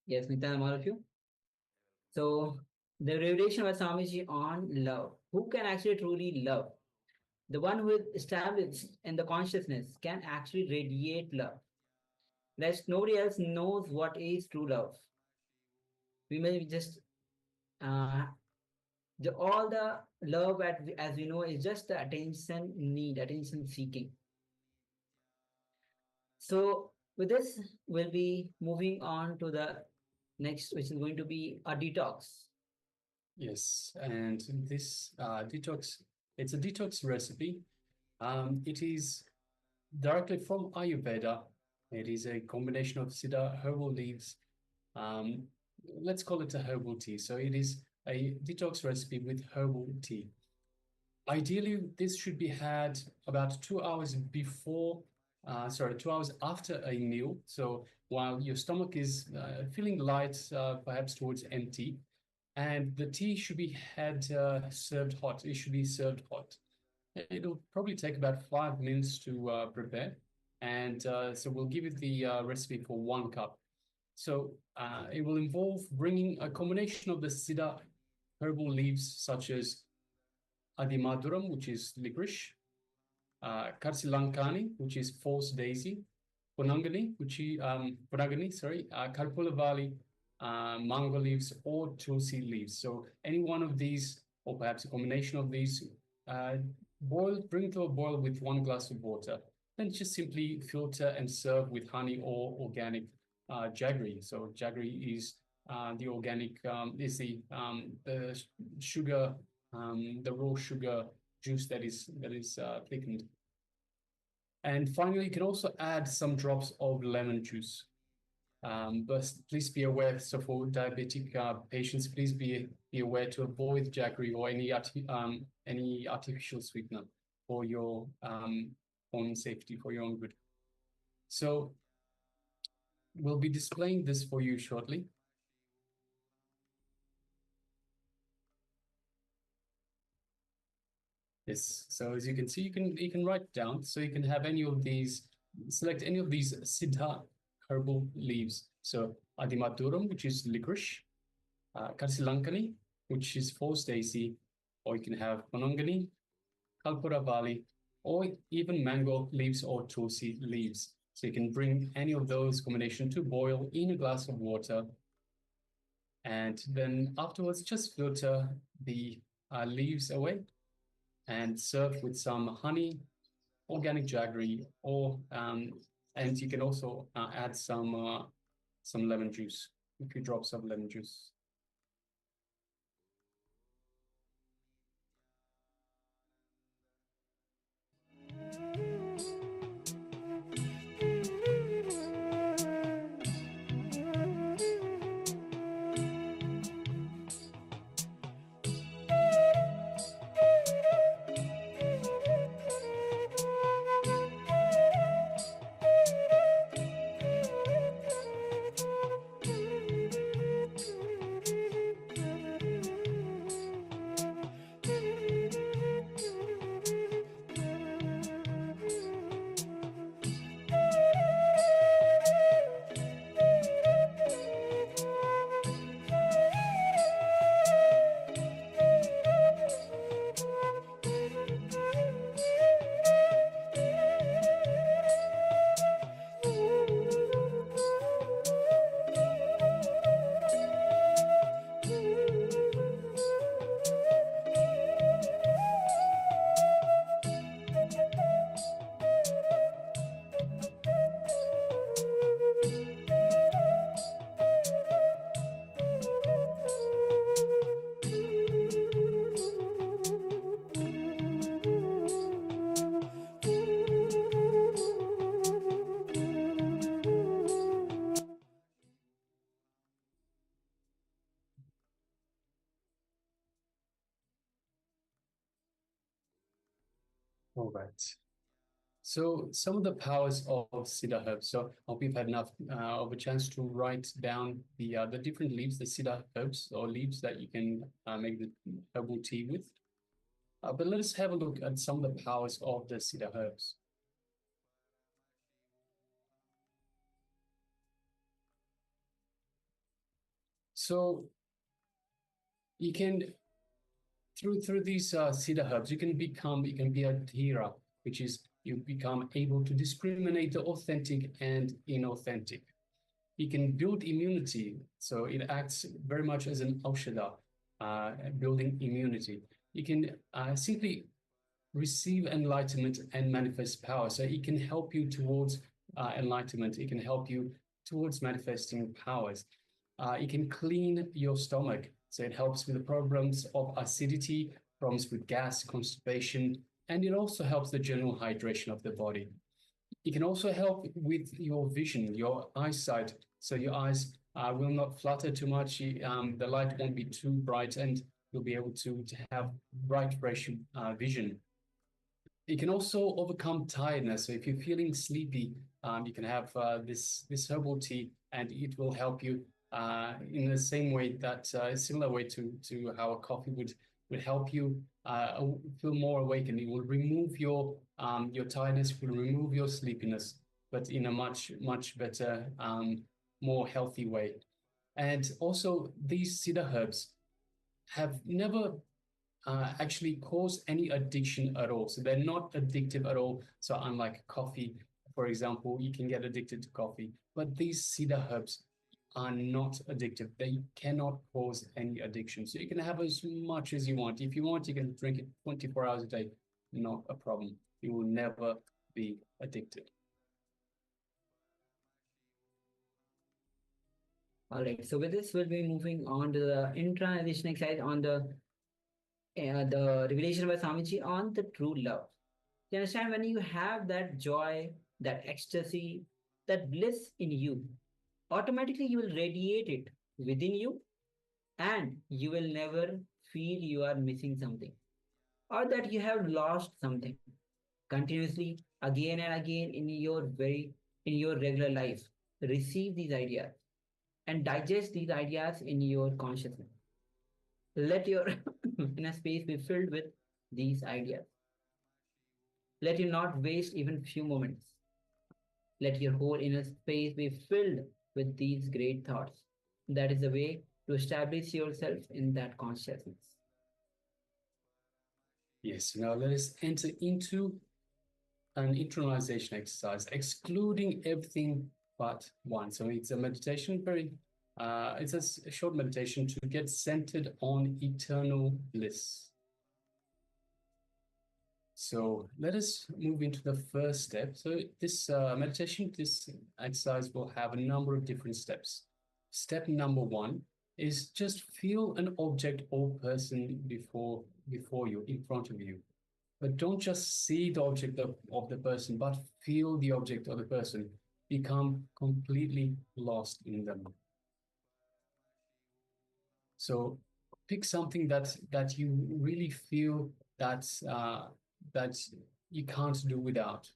Yes, Nitan, I'm all of you. So, the revelation by Swamiji on love. Who can actually truly love? The one who is established in the consciousness can actually radiate love. Rest nobody else knows what is true love. We may just uh, all the love as we know is just the attention need, attention seeking. So with this, we'll be moving on to the next, which is going to be a detox. Yes, and this detox, it's a detox recipe. It is directly from Ayurveda. It is a combination of cedar herbal leaves. Let's call it a herbal tea. So it is a detox recipe with herbal tea. Ideally, this should be had about 2 hours before, 2 hours after a meal. So while your stomach is feeling light, perhaps towards empty, and the tea should be had served hot. It should be served hot. It'll probably take about 5 minutes to prepare. And so we'll give you the recipe for 1 cup. So it will involve bringing a combination of the cedar herbal leaves such as Adimaduram, which is licorice, Karsilankani, which is false daisy, Ponangani, Karpulavali, mango leaves, or tulsi leaves. So any one of these, or perhaps a combination of these, bring to a boil with 1 glass of water. Then just simply filter and serve with honey or organic jaggery. So jaggery is the organic, the sugar, the raw sugar juice that is thickened. And finally, you can also add some drops of lemon juice. But please be aware, so for diabetic patients, please be aware to avoid jaggery or any artificial sweetener for your own safety, for your own good. So we'll be displaying this for you shortly. Yes, so as you can see, you can write down, so you can have any of these, select any of these siddha herbal leaves. So Adimaduram, which is licorice, Karsilankani, which is false daisy, or you can have Ponangani, Kalpuravali, or even mango leaves or tulsi leaves. So you can bring any of those combination to boil in a glass of water. And then afterwards, just filter the leaves away and served with some honey, organic jaggery, or and you can also add some lemon juice, a few drops of lemon juice. All right. So some of the powers of cedar herbs. So I hope you've had enough of a chance to write down the different leaves, the cedar herbs or leaves that you can make the herbal tea with. But let us have a look at some of the powers of the cedar herbs. So you can, through these cedar herbs, you can be a dhira, which is you become able to discriminate the authentic and inauthentic. You can build immunity, so it acts very much as an aushadha, building immunity. You can simply receive enlightenment and manifest power. So it can help you towards enlightenment. It can help you towards manifesting powers. It can clean your stomach. So it helps with the problems of acidity, problems with gas, constipation, and it also helps the general hydration of the body. It can also help with your vision, your eyesight. So your eyes will not flutter too much. The light won't be too bright, and you'll be able to have bright, fresh vision. It can also overcome tiredness. So if you're feeling sleepy, you can have this herbal tea, and it will help you in the same way that a similar way to how a coffee would help you feel more awakened. It will remove your tiredness, will remove your sleepiness, but in a much better, more healthy way. And also, these cedar herbs have never actually cause any addiction at all. So they're not addictive at all. So unlike coffee, for example, you can get addicted to coffee, but these cedar herbs are not addictive. They cannot cause any addiction. So you can have as much as you want. If you want, you can drink it 24 hours a day. Not a problem. You will never be addicted. All right. So with this, we'll be moving on to the intra-addition exercise on the revelation by Swamiji on the true love. You understand, when you have that joy, that ecstasy, that bliss in you, automatically you will radiate it within you, and you will never feel you are missing something or that you have lost something. Continuously, again and again in your regular life, receive these ideas and digest these ideas in your consciousness. Let your inner space be filled with these ideas. Let you not waste even few moments. Let your whole inner space be filled with these great thoughts. That is the way to establish yourself in that consciousness. Yes, now let us enter into an internalization exercise, excluding everything but one. So it's a meditation, it's a short meditation to get centered on eternal bliss. So let us move into the first step. So this meditation, this exercise will have a number of different steps. Step number one is just feel an object or person before you, in front of you. But don't just see the object of the person, but feel the object of the person. Become completely lost in them. So pick something that you really feel that you can't do without.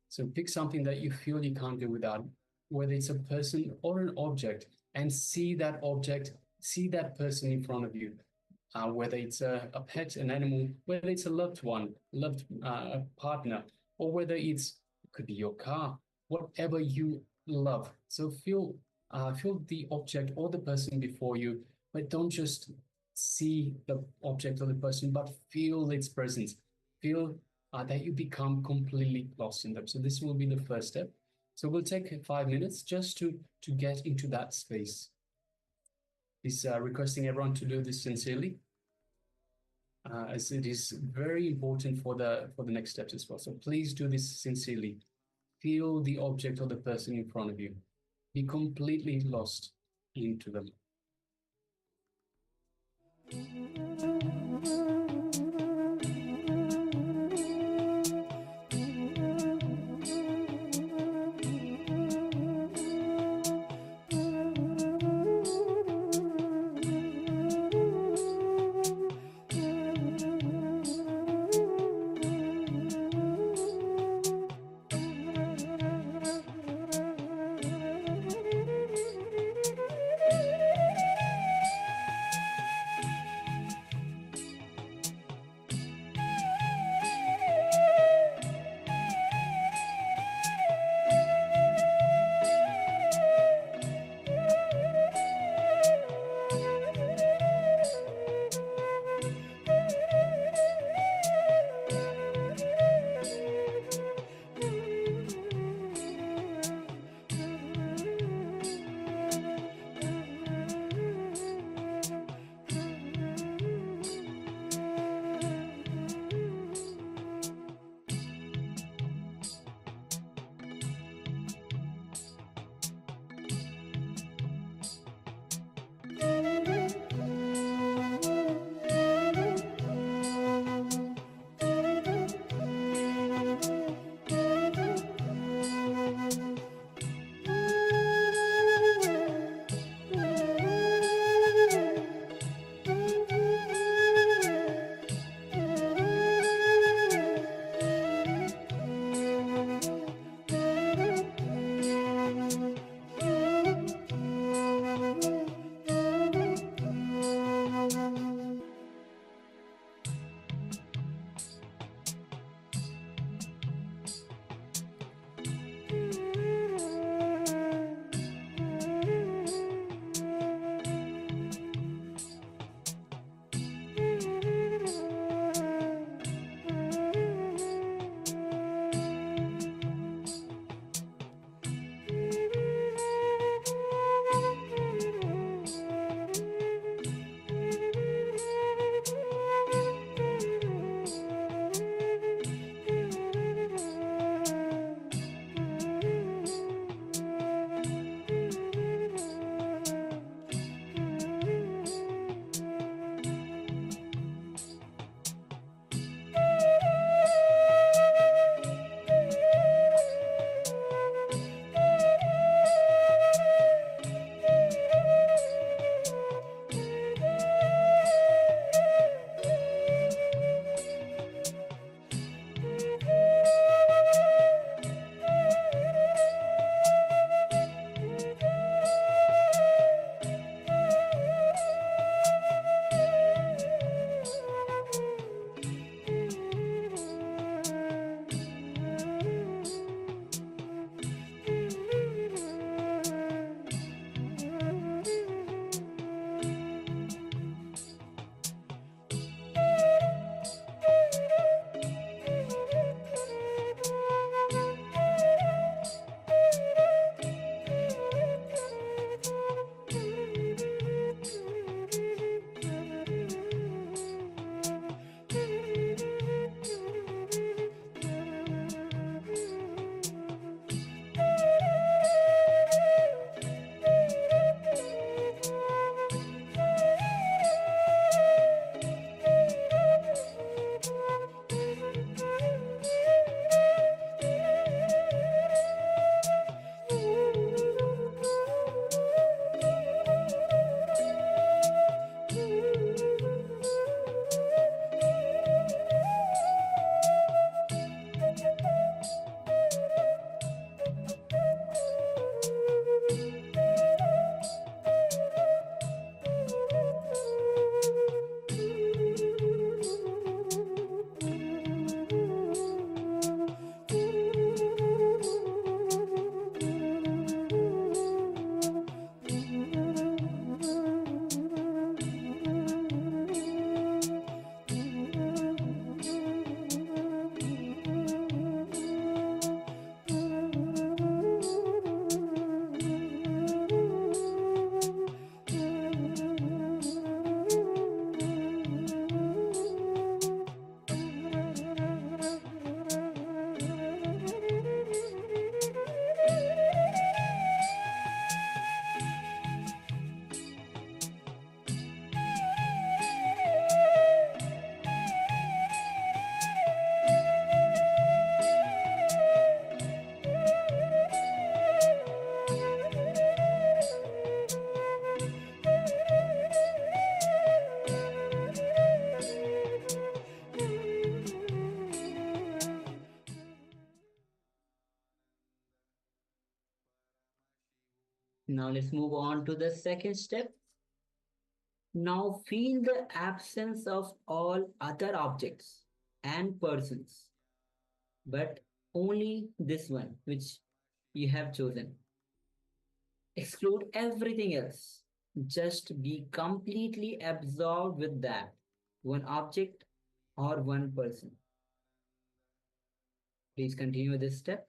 So pick something that you feel you can't do without, whether it's a person or an object, and see that object, see that person in front of you. Whether it's a pet, an animal, whether it's a loved one, loved partner, or whether it could be your car, whatever you love. So feel the object or the person before you, but don't just see the object or the person, but feel its presence. Feel that you become completely lost in them. So this will be the first step. So we'll take 5 minutes just to get into that space. Is requesting everyone to do this sincerely, as it is very important for the next steps as well. So please do this sincerely. Feel the object or the person in front of you. Be completely lost into them. Now let's move on to the second step. Now feel the absence of all other objects and persons, but only this one which you have chosen. Exclude everything else. Just be completely absorbed with that one object or one person. Please continue this step.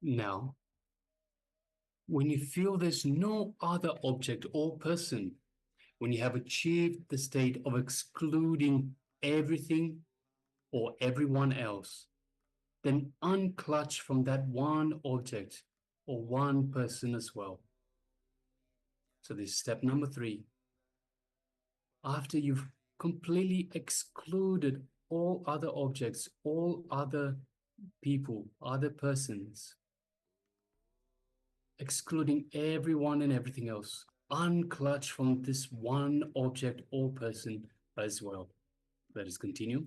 Now, when you feel there's no other object or person, when you have achieved the state of excluding everything or everyone else, then unclutch from that one object or one person as well. So this is step number 3. After you've completely excluded all other objects, all other people, other persons, excluding everyone and everything else, unclutch from this one object or person as well. Let us continue.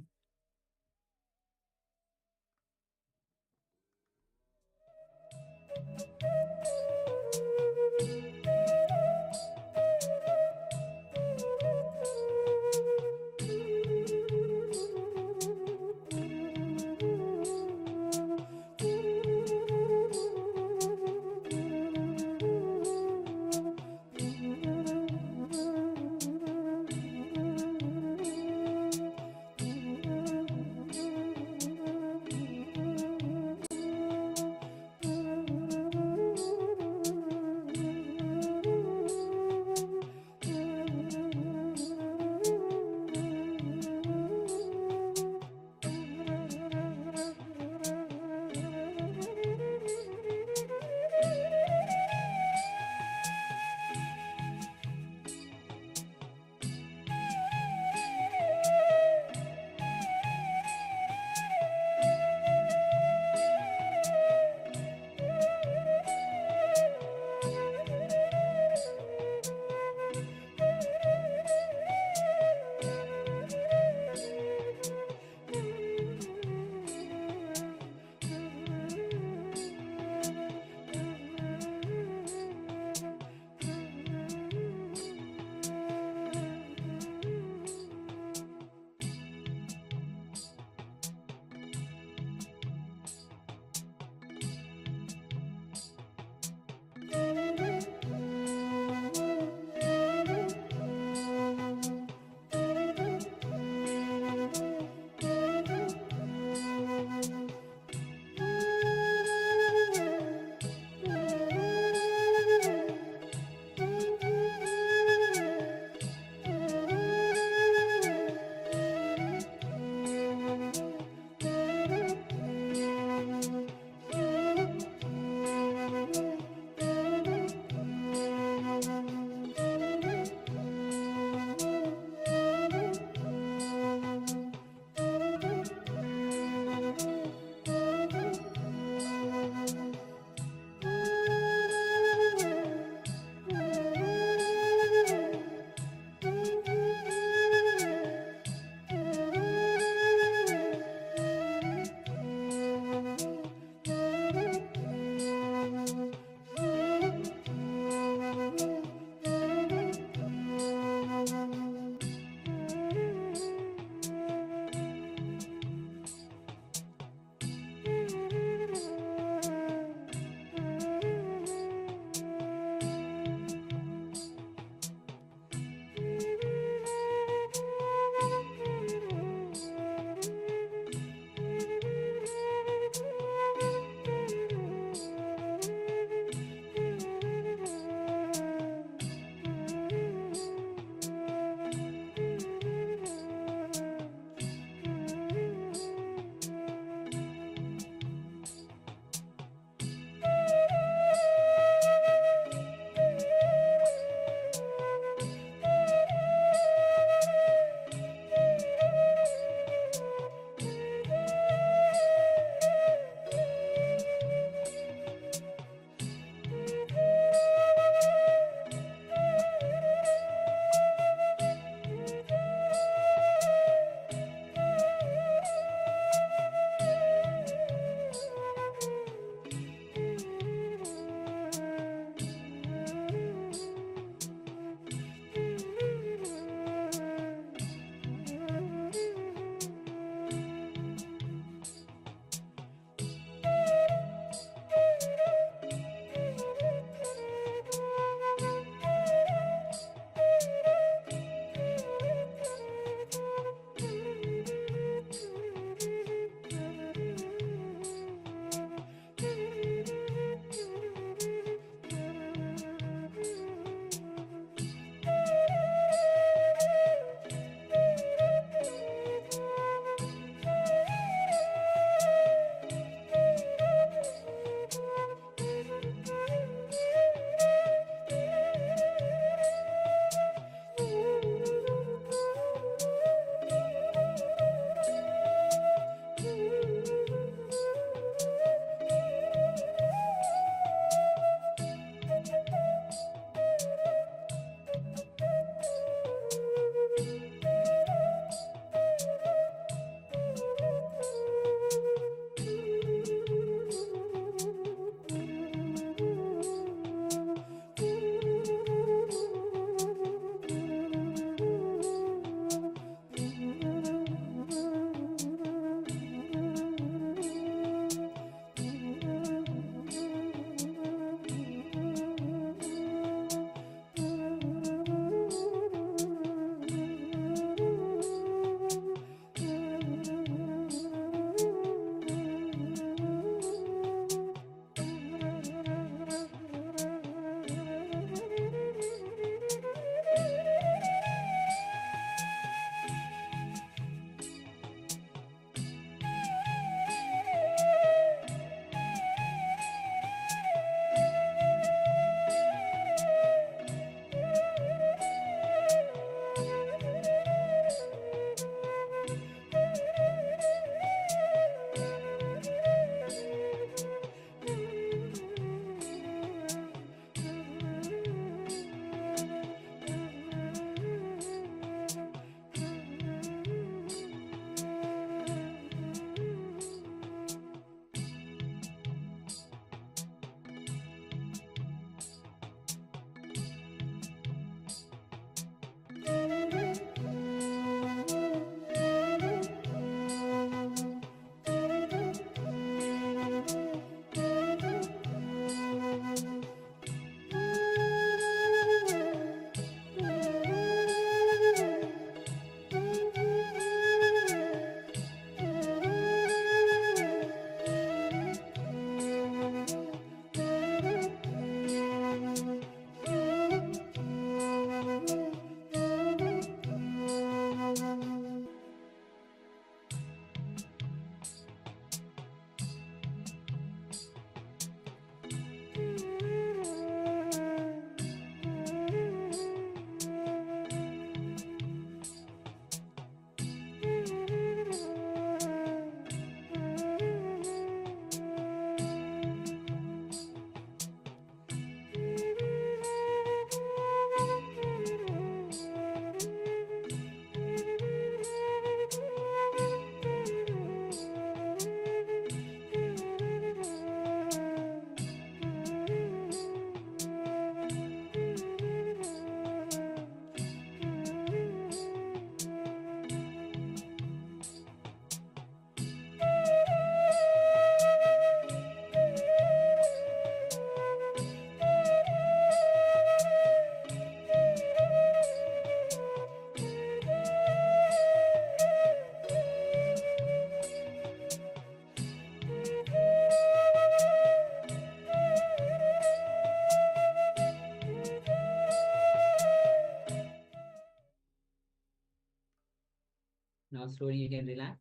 slowly you can relax.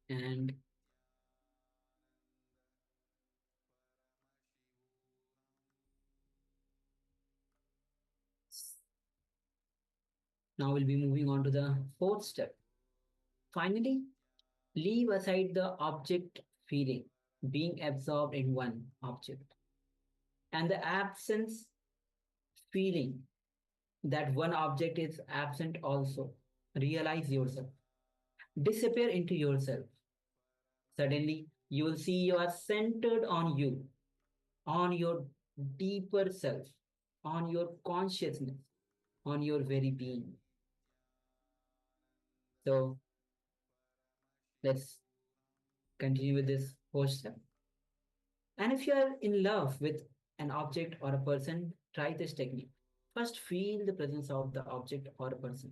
And now we'll be moving on to the fourth step. Finally, leave aside the object feeling, being absorbed in one object, and the absence feeling that one object is absent also. Realize yourself. Disappear into yourself. Suddenly, you will see you are centered on you, on your deeper self, on your consciousness, on your very being. So let's continue with this fourth step. And if you are in love with an object or a person, try this technique. First, feel the presence of the object or a person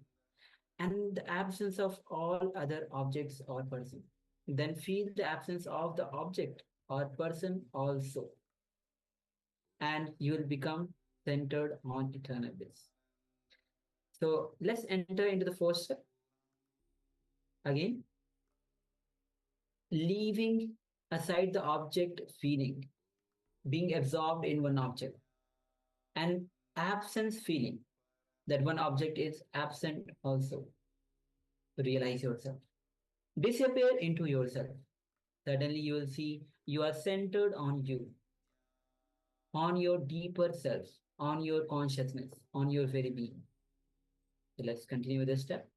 and the absence of all other objects or person. Then feel the absence of the object or person also. And you will become centered on eternal bliss. So let's enter into the fourth step. Again, leaving aside the object feeling, being absorbed in one object, and absence feeling that one object is absent also. Realize yourself. Disappear into yourself. Suddenly you will see you are centered on you, on your deeper self, on your consciousness, on your very being. So let's continue with this step.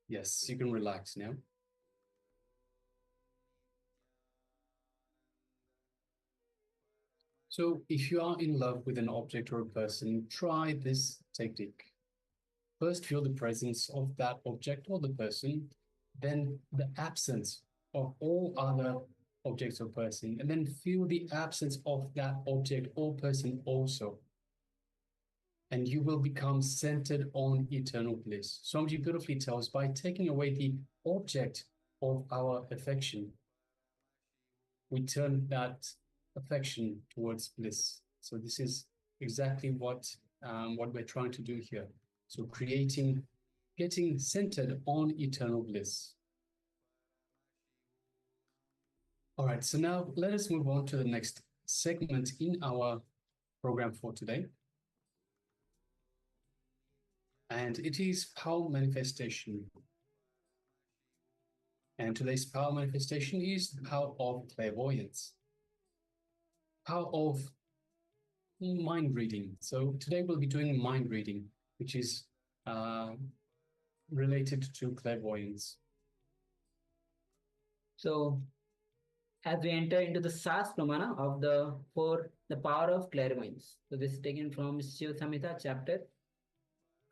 Yes, you can relax now. So if you are in love with an object or a person, try this technique. First, feel the presence of that object or the person, then the absence of all other objects or person, and then feel the absence of that object or person also. And you will become centered on eternal bliss. Swamiji beautifully tells, by taking away the object of our affection, we turn that affection towards bliss. So this is exactly what we're trying to do here. So getting centered on eternal bliss. All right, so now let us move on to the next segment in our program for today. And it is power manifestation. And today's power manifestation is the power of clairvoyance, power of mind reading. So today we'll be doing mind reading, which is related to clairvoyance. So, as we enter into the SAS pramana of the power of clairvoyance. So this is taken from Shiv Samhita chapter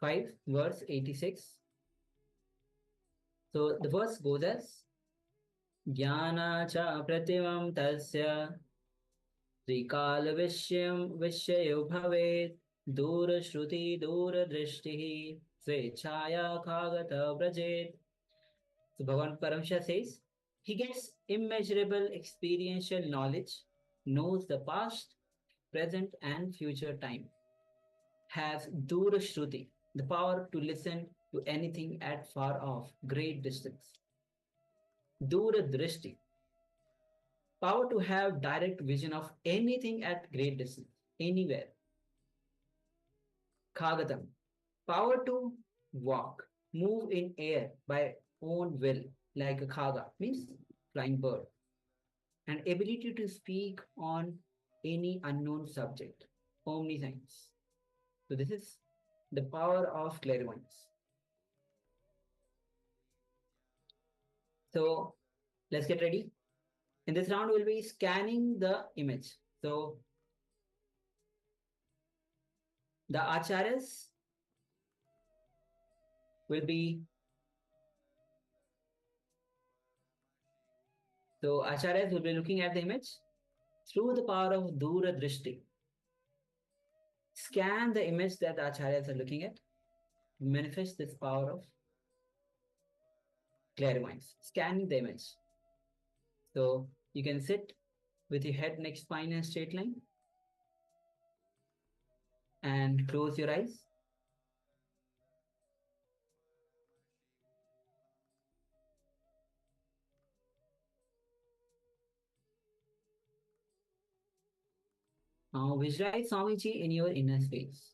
5 verse 86. So the verse goes as Jnana cha pratimam tasya Trikala vishyam vishyayo bhavet Dura shruti dura drishtihi Svechaya khagata brajet. So Bhagavan Paramshah says, he gets immeasurable experiential knowledge, knows the past, present and future time, has Dura Shruti, the power to listen to anything at far off, great distance. Dura Drishti, power to have direct vision of anything at great distance, anywhere. Khagatam, power to walk, move in air by own will, like a khaga, means flying bird. And ability to speak on any unknown subject, omniscience. So this is the power of clairvoyance. So let's get ready. In this round, we'll be scanning the image. So the acharyas will be, looking at the image through the power of Dura Drishti. Scan the image that the acharyas are looking at. Manifest this power of clairvoyance. Scanning the image. So you can sit with your head, neck, spine, and straight line. And close your eyes. Now visualize Swamiji in your inner space.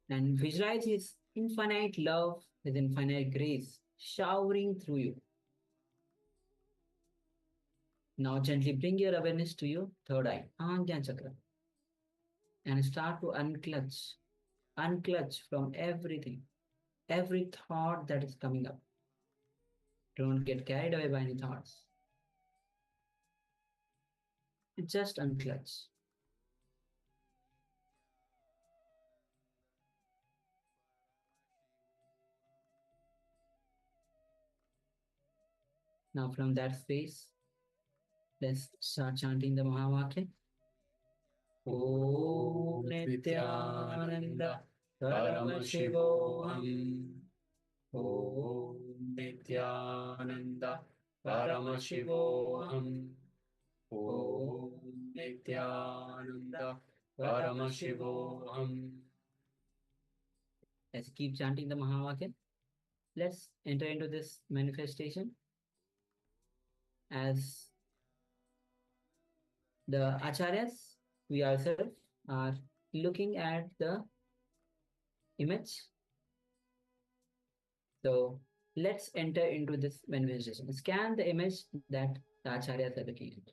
And visualize his infinite love, his infinite grace showering through you. Now gently bring your awareness to your third eye, Ajna Chakra, and start to unclutch from everything, every thought that is coming up. Don't get carried away by any thoughts. Just unclutch. Now from that space, let's start chanting the Mahavakya. Om Nityananda Paramashivoham. Om Nityananda Paramashivoham. Om Nityananda Paramashivoham. Let's keep chanting the Mahavakya. Let's enter into this manifestation as the acharyas, we ourselves are looking at the image. So let's enter into this manifestation. Scan the image that the acharyas are looking at.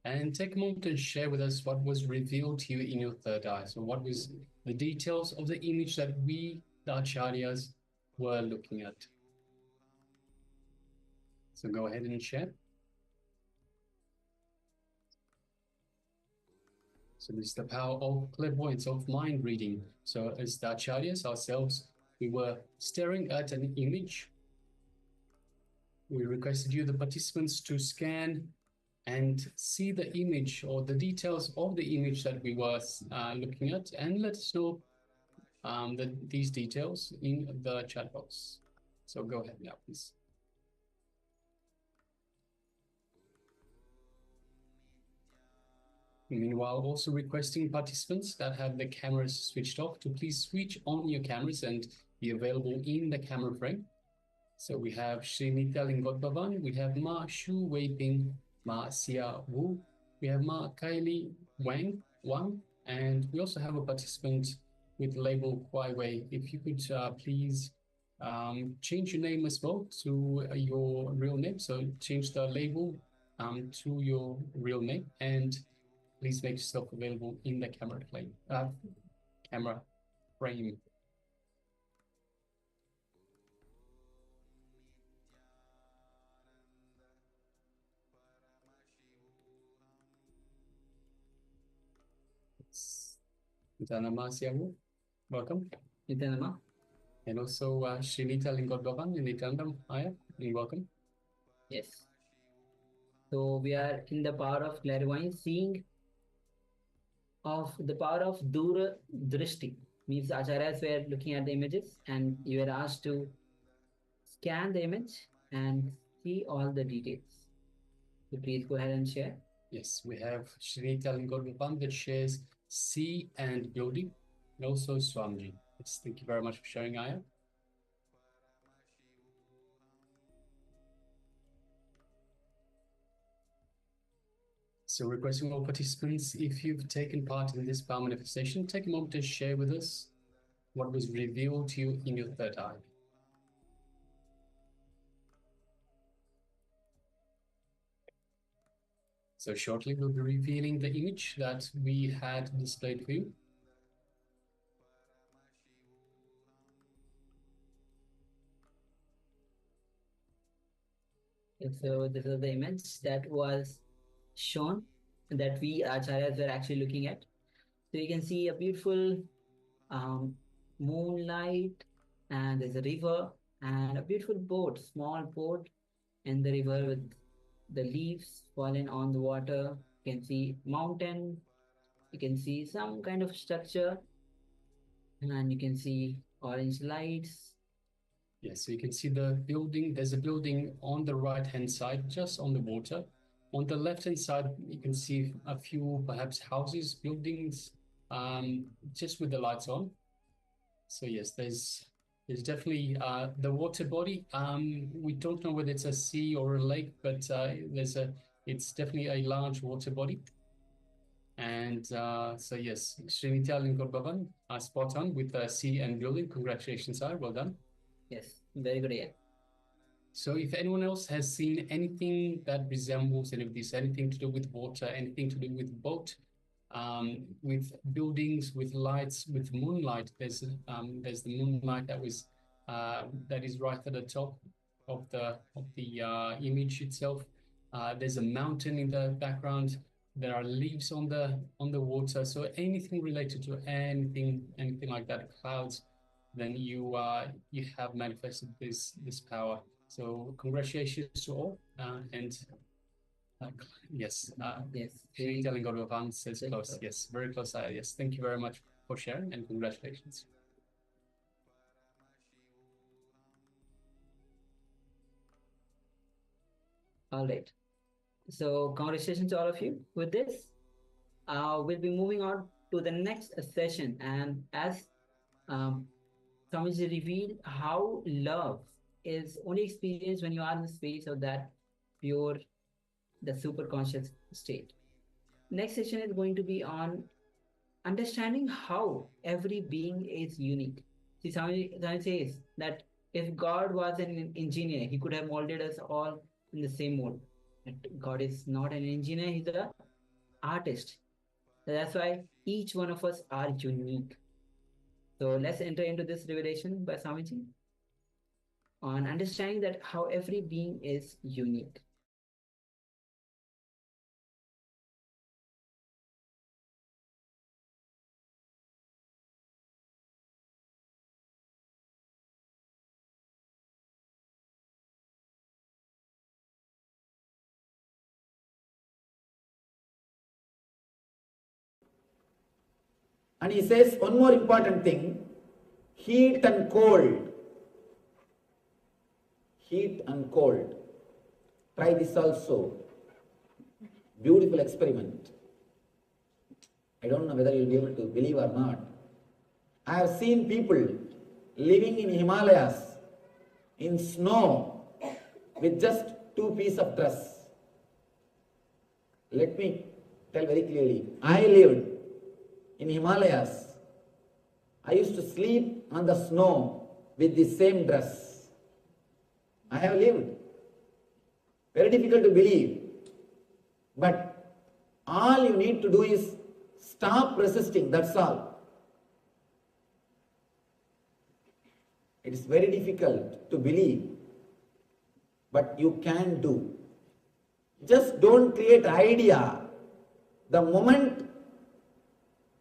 And take a moment and share with us what was revealed to you in your third eye. So what was the details of the image that we, the Acharyas, were looking at. So go ahead and share. So this is the power of clairvoyance, of mind reading. So as the Acharyas ourselves, we were staring at an image. We requested you, the participants, to scan and see the image or the details of the image that we were looking at, and let us know these details in the chat box. So go ahead now, please. Meanwhile, also requesting participants that have the cameras switched off to please switch on your cameras and be available in the camera frame. So we have Srinita Lingot Bhavan, we have Ma Shu Wei Ping, Ma Xia Wu, we have Ma Kylie Wang, and we also have a participant with label Kuai Wei. If you could please change your name as well to your real name. So change the label to your real name, and please make yourself available in the camera frame. Nitanama Siamu, welcome. Nitanama. And also Srinita Lingodbavan and Nitandam Aya, welcome. Yes. So we are in the power of clairvoyance, seeing of the power of Dura Drishti. Means Acharyas were looking at the images and you were asked to scan the image and see all the details. So please go ahead and share. Yes, we have Srinita Lingodbavan that shares sea and building, and also Swamiji. Yes, thank you very much for sharing, Aya. So requesting all participants, if you've taken part in this power manifestation, take a moment to share with us what was revealed to you in your third eye. So shortly we'll be revealing the image that we had displayed for you. So this is the image that was shown, that we Acharyas were actually looking at. So you can see a beautiful moonlight, and there's a river and a beautiful boat, small boat in the river with the leaves falling on the water. You can see mountain, you can see some kind of structure, and you can see orange lights. Yes, so you can see the building. There's a building on the right-hand side, just on the water. On the left-hand side, you can see a few perhaps houses, buildings, just with the lights on. So yes, there's definitely the water body. We don't know whether it's a sea or a lake, but it's definitely a large water body. And so yes, Srinita Lingodbavan, spot on with the sea and building. Congratulations, sir. Well done. Yes, very good. Yeah. So if anyone else has seen anything that resembles any of this, anything to do with water, anything to do with boat, with buildings, with lights, with moonlight, there's the moonlight that is right at the top of the image itself. There's a mountain in the background. There are leaves on the water. So anything related to anything like that, clouds, then you have manifested this power. So congratulations to all, and yes, yes, telling God of answers close. Yes, very close. Yes, thank you very much for sharing, and congratulations. All right. So congratulations to all of you. With this, we'll be moving on to the next session, and as Swamiji revealed how love is only experienced when you are in the space of that pure, the super conscious state. Next session is going to be on understanding how every being is unique. See, Swamiji says that if God was an engineer, he could have molded us all in the same mold. But God is not an engineer, he's a artist. That's why each one of us are unique. So let's enter into this revelation by Swamiji on understanding that how every being is unique. And he says one more important thing, heat and cold. Heat and cold. Try this also. Beautiful experiment. I don't know whether you'll be able to believe or not. I have seen people living in Himalayas in snow with just 2 pieces of dress. Let me tell very clearly. I lived in Himalayas. I used to sleep on the snow with the same dress. I have lived. Very difficult to believe. But all you need to do is stop resisting, that's all. It is very difficult to believe, but you can do. Just don't create idea. The moment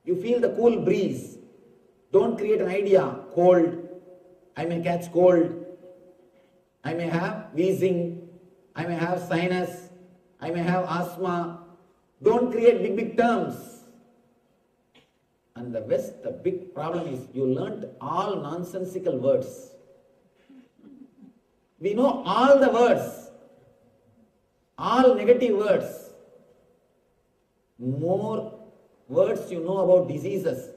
you feel the cool breeze, don't create an idea, cold, I may catch cold, I may have wheezing, I may have sinus, I may have asthma. Don't create big terms. And the West, the big problem is you learnt all nonsensical words. We know all the words, all negative words. More words you know about diseases,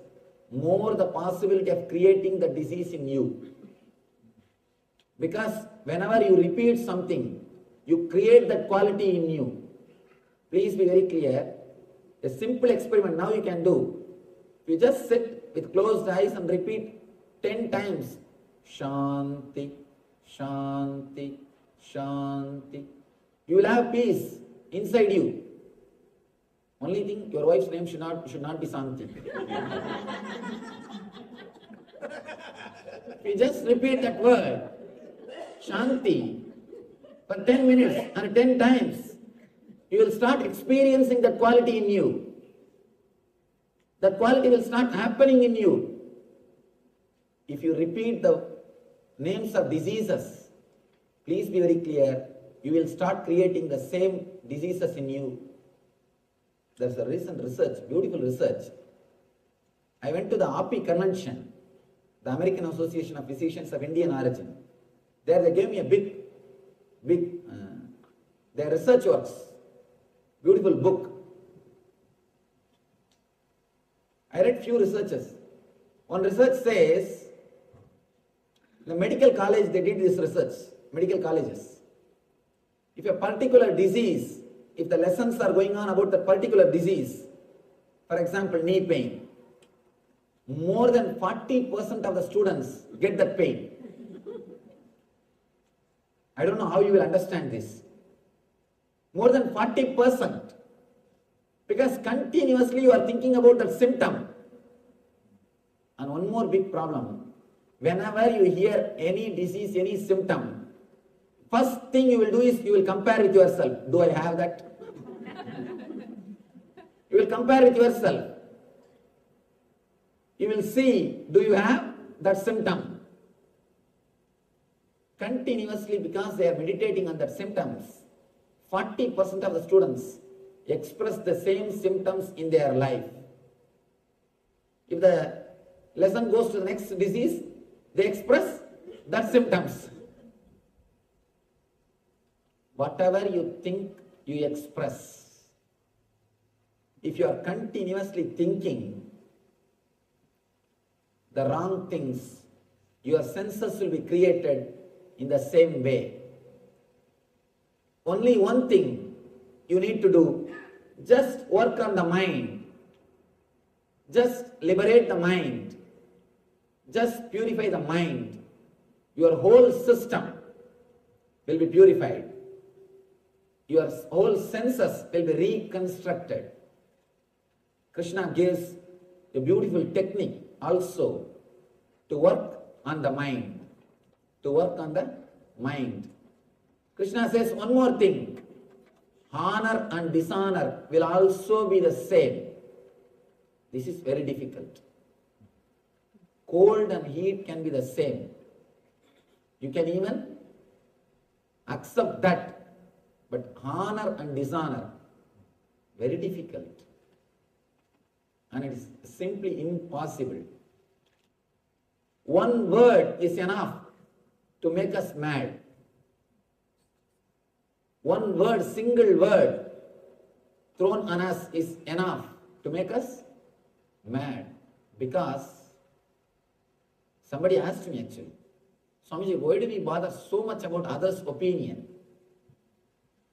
more the possibility of creating the disease in you. Because whenever you repeat something, you create that quality in you. Please be very clear. A simple experiment now you can do. You just sit with closed eyes and repeat 10 times. Shanti, Shanti, Shanti. You will have peace inside you. Only thing, your wife's name should not be Santi. You just repeat that word, Shanti, for 10 minutes and 10 times. You will start experiencing that quality in you. That quality will start happening in you. If you repeat the names of diseases, please be very clear, you will start creating the same diseases in you. There's a recent research, beautiful research. I went to the API convention, the American Association of Physicians of Indian Origin. There they gave me a big, their research works, beautiful book. I read few researches. One research says, the medical college, they did this research, medical colleges. If a particular disease, if the lessons are going on about that particular disease, for example, knee pain, more than 40% of the students get that pain. I don't know how you will understand this. More than 40%. Because continuously you are thinking about that symptom. And one more big problem, whenever you hear any disease, any symptom, first thing you will do is you will compare with yourself. Do I have that? You will compare with yourself. You will see, do you have that symptom? Continuously, because they are meditating on that symptoms, 40% of the students express the same symptoms in their life. If the lesson goes to the next disease, they express that symptoms. Whatever you think, you express. If you are continuously thinking the wrong things, your senses will be created in the same way. Only one thing you need to do, just work on the mind. Just liberate the mind. Just purify the mind. Your whole system will be purified. Your whole senses will be reconstructed. Krishna gives a beautiful technique also to work on the mind. To work on the mind. Krishna says one more thing. Honor and dishonor will also be the same. This is very difficult. Cold and heat can be the same. You can even accept that. But honor and dishonor, very difficult. And it is simply impossible. One word is enough to make us mad. One word, single word thrown on us is enough to make us mad. Because somebody asked me actually, Swamiji, why do we bother so much about others' opinion?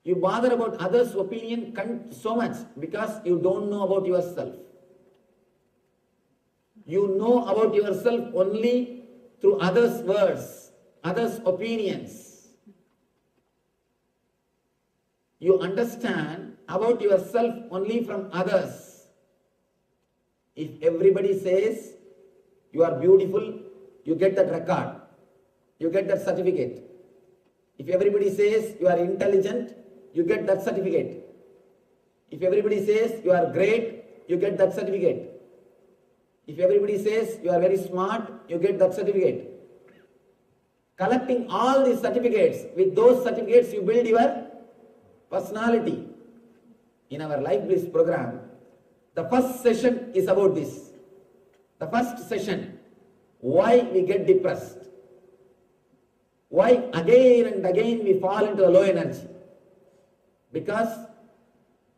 You bother about others' opinion so much because you don't know about yourself. You know about yourself only through others' words, others' opinions. You understand about yourself only from others. If everybody says you are beautiful, you get that record, you get that certificate. If everybody says you are intelligent, you get that certificate. If everybody says you are great, you get that certificate. If everybody says you are very smart, you get that certificate. Collecting all these certificates, with those certificates you build your personality. In our Life Bliss program, the first session is about this. The first session, why we get depressed. Why again and again we fall into a low energy. Because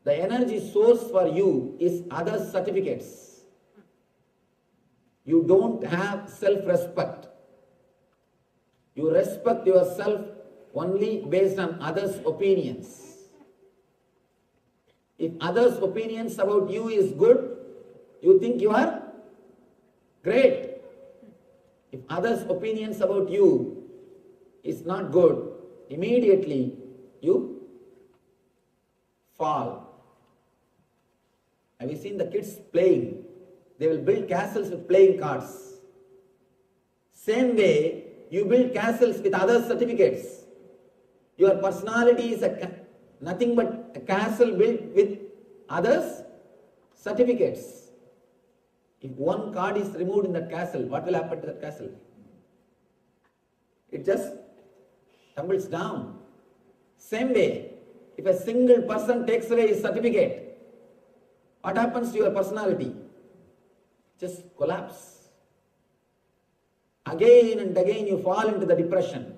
the energy source for you is other certificates. You don't have self-respect. You respect yourself only based on others' opinions. If others' opinions about you is good, you think you are great. If others' opinions about you is not good, immediately you fall. Have you seen the kids playing? They will build castles with playing cards. Same way, you build castles with other certificates. Your personality is nothing but a castle built with others' certificates. If one card is removed in that castle, what will happen to that castle? It just tumbles down. Same way, if a single person takes away his certificate, what happens to your personality? Just collapse. Again and again you fall into the depression.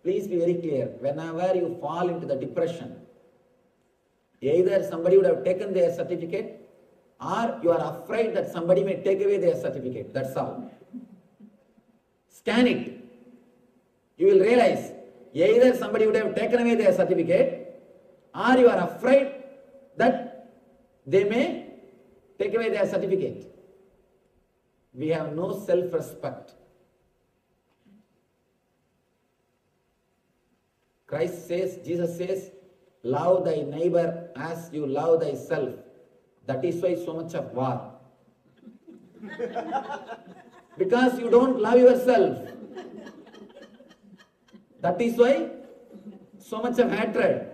Please be very clear. Whenever you fall into the depression, either somebody would have taken their certificate or you are afraid that somebody may take away their certificate. That's all. Scan it. You will realize either somebody would have taken away their certificate or you are afraid that they may take away their certificate. We have no self-respect. Christ says, Jesus says, love thy neighbor as you love thyself. That is why so much of war. Because you don't love yourself. That is why so much of hatred.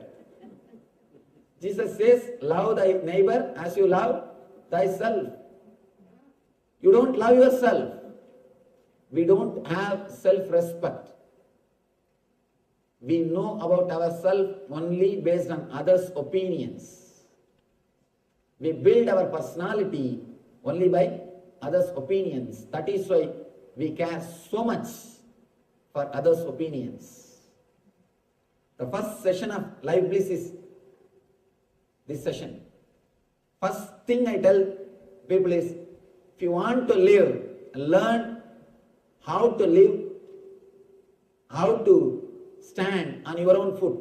Jesus says, love thy neighbor as you love thyself. You don't love yourself. We don't have self-respect. We know about ourselves only based on others' opinions. We build our personality only by others' opinions. That is why we care so much for others' opinions. The first session of Life Bliss is this session. First thing I tell people is, if you want to live, learn how to live, how to stand on your own foot,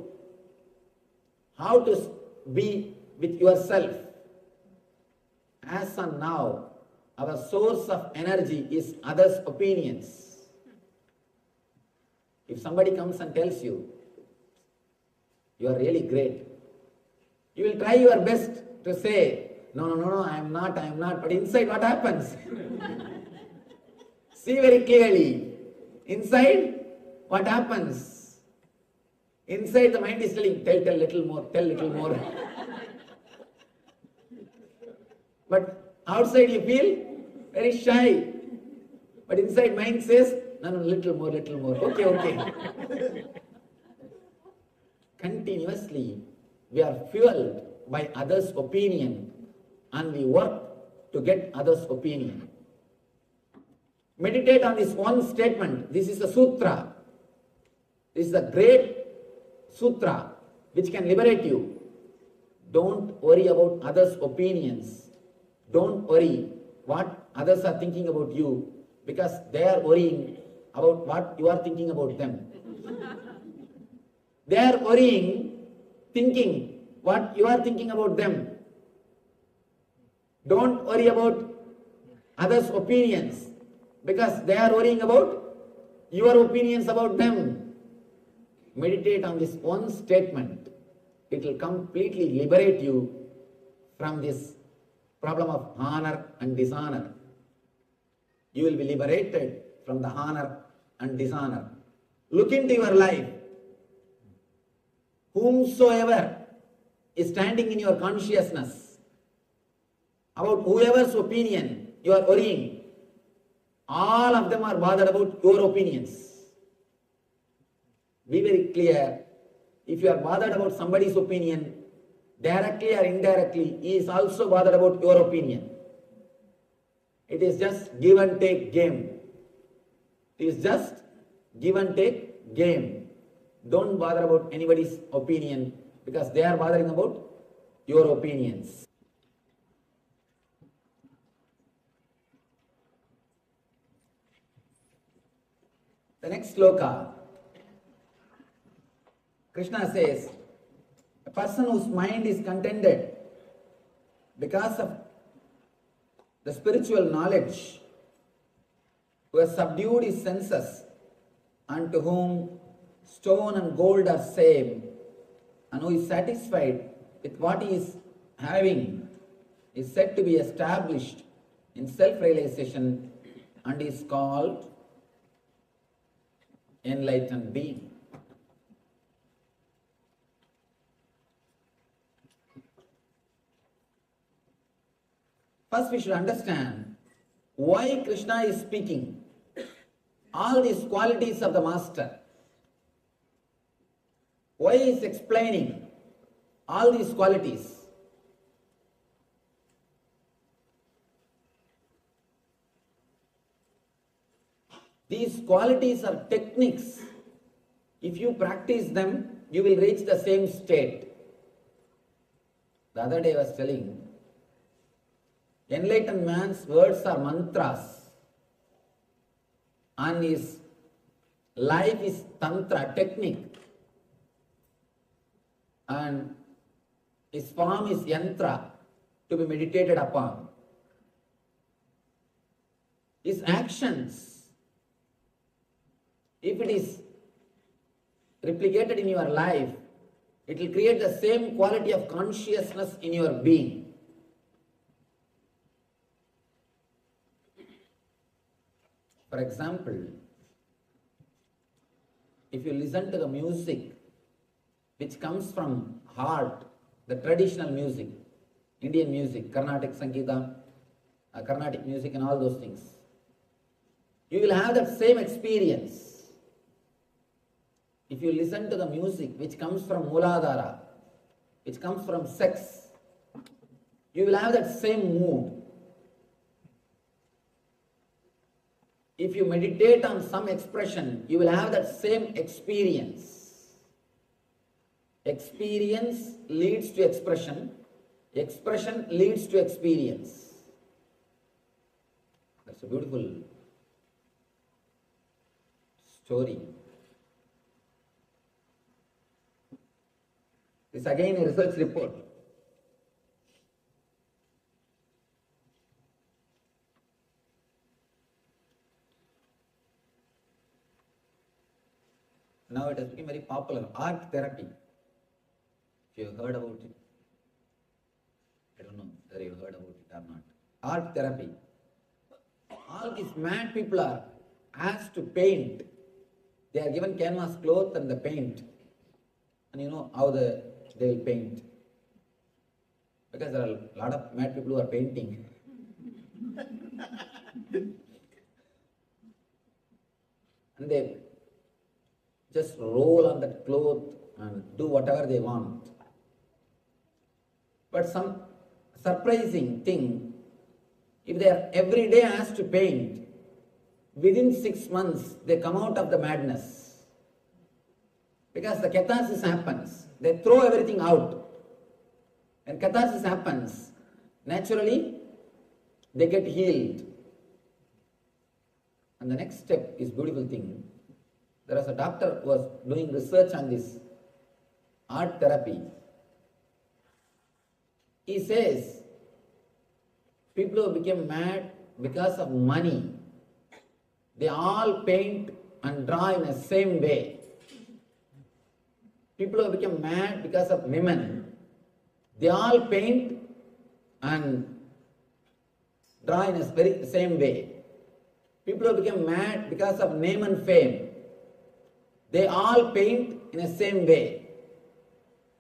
how to be with yourself. As of now, our source of energy is others' opinions. If somebody comes and tells you, you are really great, you will try your best to say, no, no, no, no, I am not, but inside what happens? See very clearly. Inside, what happens? Inside the mind is telling, tell little more, tell little more. But outside you feel very shy. But inside mind says, no, no, little more, little more. Okay, okay. Continuously, we are fueled by others' opinion and we work to get others' opinion. Meditate on this one statement. This is a sutra. This is a great sutra which can liberate you. Don't worry about others' opinions. Don't worry what others are thinking about you because they are worrying about what you are thinking about them. They are worrying, thinking what you are thinking about them. Don't worry about others' opinions because they are worrying about your opinions about them. Meditate on this one statement. It will completely liberate you from this problem of honor and dishonor. You will be liberated from the honor and dishonor. Look into your life. Whomsoever is standing in your consciousness, about whoever's opinion you are worrying, all of them are bothered about your opinions. Be very clear. If you are bothered about somebody's opinion, directly or indirectly, he is also bothered about your opinion. It is just give and take game. It is just give and take game. Don't bother about anybody's opinion because they are bothering about your opinions. The next sloka, Krishna says, a person whose mind is contented because of the spiritual knowledge, who has subdued his senses, and to whom stone and gold are same, and who is satisfied with what he is having, is said to be established in self-realization and is called enlightened being. First we should understand why Krishna is speaking all these qualities of the Master. Why he is explaining all these qualities? These qualities are techniques. If you practice them, you will reach the same state. The other day I was telling, enlightened man's words are mantras and his life is tantra, technique, and his form is yantra, to be meditated upon. His actions, if it is replicated in your life, it will create the same quality of consciousness in your being. For example, if you listen to the music which comes from heart, the traditional music, Indian music, Carnatic Sangeeta, Carnatic music and all those things, you will have that same experience. If you listen to the music which comes from Mooladhara, which comes from sex, you will have that same mood. If you meditate on some expression, you will have that same experience. Experience leads to expression. Expression leads to experience. That's a beautiful story. This again a research report. Now it has become very popular, art therapy. If you have heard about it, I don't know. whether you heard about it or not. Art therapy. All these mad people are asked to paint. They are given canvas cloth and the paint. And you know how they will paint. Because there are a lot of mad people who are painting. And they just roll on that cloth and do whatever they want. But some surprising thing, if they are every day asked to paint, within 6 months they come out of the madness. Because the catharsis happens. They throw everything out. And catharsis happens, naturally they get healed. And the next step is beautiful thing. There was a doctor who was doing research on this art therapy. He says people who became mad because of money, they all paint and draw in the same way. People who become mad because of women, they all paint and draw in a very same way. People who become mad because of name and fame, they all paint in the same way.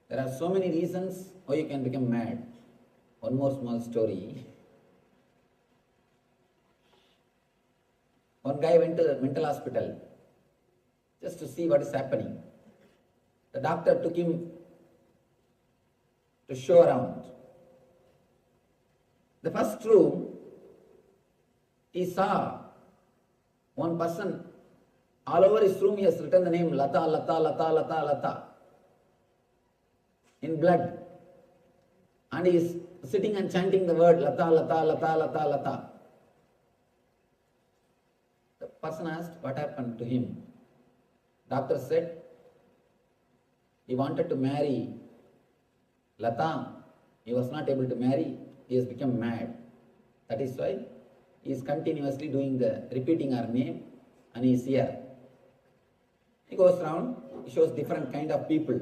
There are so many reasons why you can become mad. One more small story. One guy went to the mental hospital just to see what is happening. The doctor took him to show around. The first room, he saw one person, all over his room he has written the name Lata, Lata, Lata, Lata, Lata in blood. And he is sitting and chanting the word Lata, Lata, Lata, Lata, Lata. The person asked what happened to him. Doctor said he wanted to marry Lata. He was not able to marry. He has become mad. That is why he is continuously repeating her name, and he is here. He goes around, he shows different kind of people.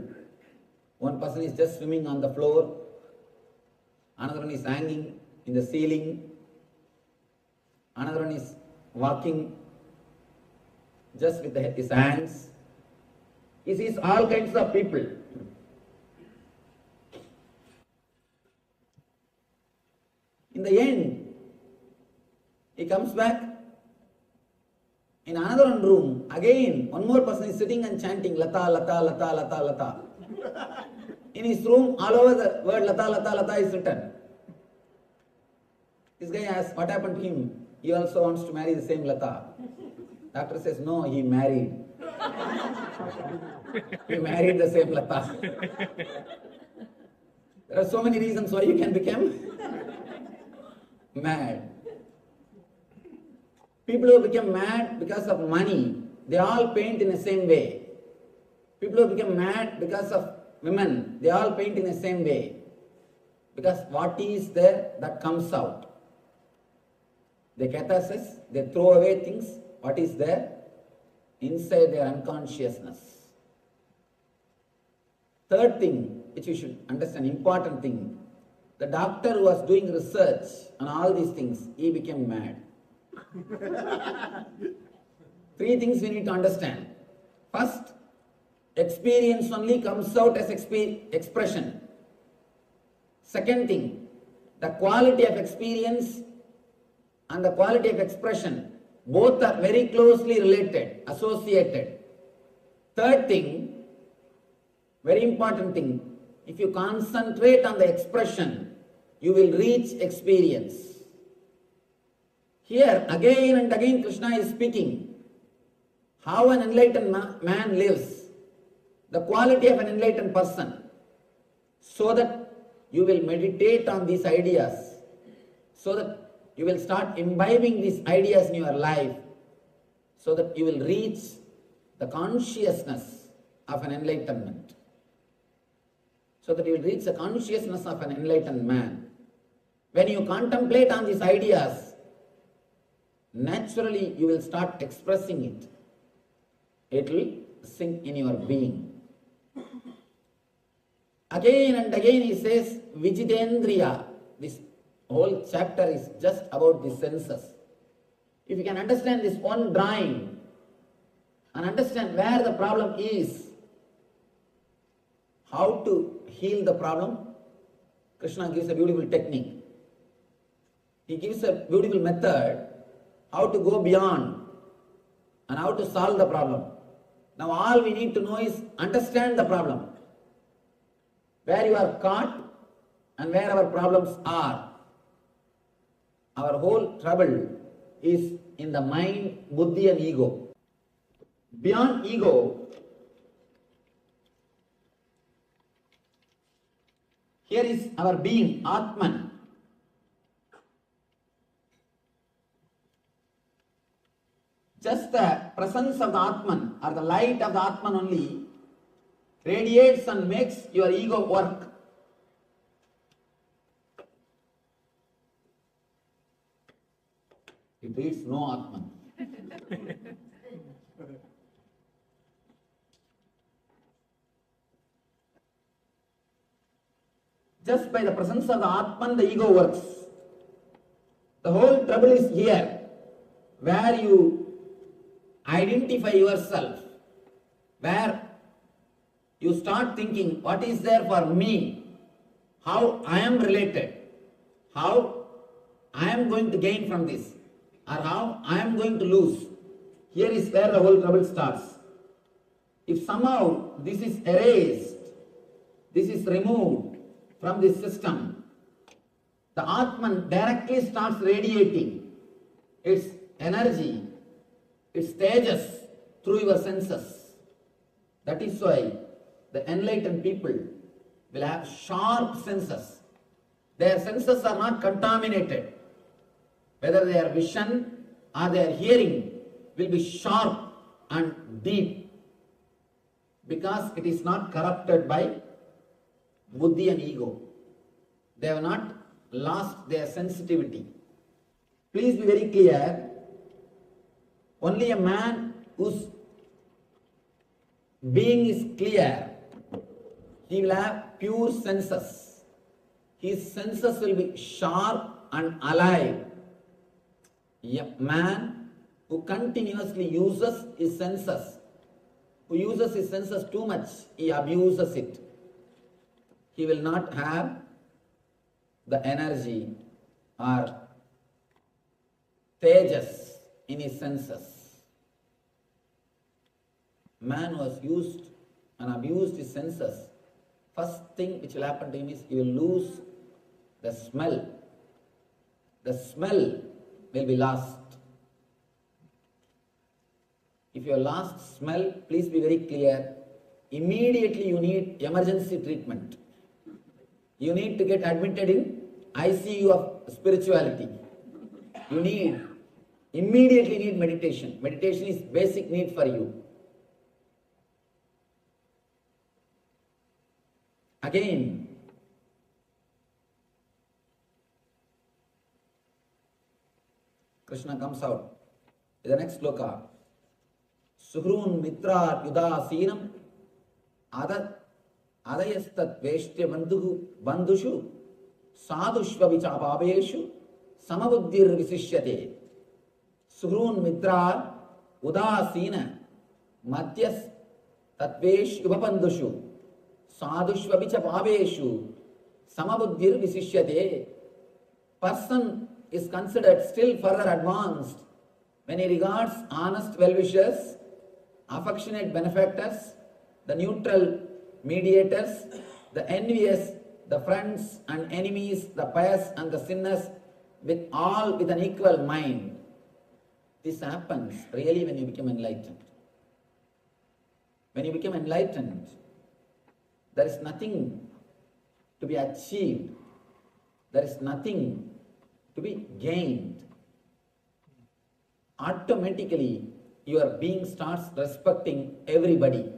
One person is just swimming on the floor, another one is hanging in the ceiling, another one is walking just with his hands. He sees all kinds of people. In the end, he comes back in another room. Again, one more person is sitting and chanting Lata, Lata, Lata, Lata, Lata. In his room, all over the word Lata, Lata, Lata is written. This guy asks, what happened to him? He also wants to marry the same Lata. Doctor says, no, he married. He married the same Lata. There are so many reasons why you can become mad. People who become mad because of money, they all paint in the same way. People who become mad because of women, they all paint in the same way. Because what is there, that comes out. They catharsis, they throw away things, what is there inside their unconsciousness. Third thing, which you should understand, important thing, the doctor who was doing research on all these things, he became mad. Three things we need to understand. First, experience only comes out as expression. Second thing, the quality of experience and the quality of expression, both are very closely related, associated. Third thing, very important thing, if you concentrate on the expression, you will reach experience. Here, again and again, Krishna is speaking how an enlightened man lives, the quality of an enlightened person, so that you will meditate on these ideas, so that you will start imbibing these ideas in your life, so that you will reach the consciousness of an enlightenment, so that you will reach the consciousness of an enlightened man. When you contemplate on these ideas, naturally you will start expressing it. It will sink in your being. Again and again he says, Vijitendriya, this whole chapter is just about the senses. If you can understand this one drawing and understand where the problem is, how to heal the problem, Krishna gives a beautiful technique. He gives a beautiful method how to go beyond and how to solve the problem. Now all we need to know is understand the problem, where you are caught and where our problems are. Our whole trouble is in the mind, buddhi and ego. Beyond ego, here is our being, Atman. Just the presence of the Atman or the light of the Atman only radiates and makes your ego work. It reads no Atman. Just by the presence of the Atman, the ego works. The whole trouble is here, where you identify yourself, where you start thinking what is there for me, how I am related, how I am going to gain from this, or how I am going to lose. Here is where the whole trouble starts. If somehow this is erased, this is removed from this system, the Atman directly starts radiating its energy, its tejas through your senses. That is why the enlightened people will have sharp senses. Their senses are not contaminated. Whether their vision or their hearing will be sharp and deep, because it is not corrupted by buddhi and ego. They have not lost their sensitivity. Please be very clear, only a man whose being is clear, he will have pure senses. His senses will be sharp and alive. A man who continuously uses his senses, who uses his senses too much, he abuses it. He will not have the energy or tejas in his senses. Man who has used and abused his senses, first thing which will happen to him is he will lose the smell. The smell will be lost. If you have lost smell, please be very clear. Immediately you need emergency treatment. You need to get admitted in ICU of spirituality. You immediately need meditation. Meditation is basic need for you. Again, Krishna comes out in the next sloka. Suhrun mitra yudasinam adayastat veshtya bandhushu sadhushva vichapaveshu samabuddhir visishyate. Suhrun mitra udasina madhyas tatvesh yubapandhushu sadhushva vichapaveshu samabuddhir visishyate. Person is considered still further advanced when he regards honest well-wishers, affectionate benefactors, the neutral mediators, the envious, the friends and enemies, the pious and the sinners, all with an equal mind. This happens really when you become enlightened. When you become enlightened, there is nothing to be achieved. There is nothing to be gained. Automatically, your being starts respecting everybody.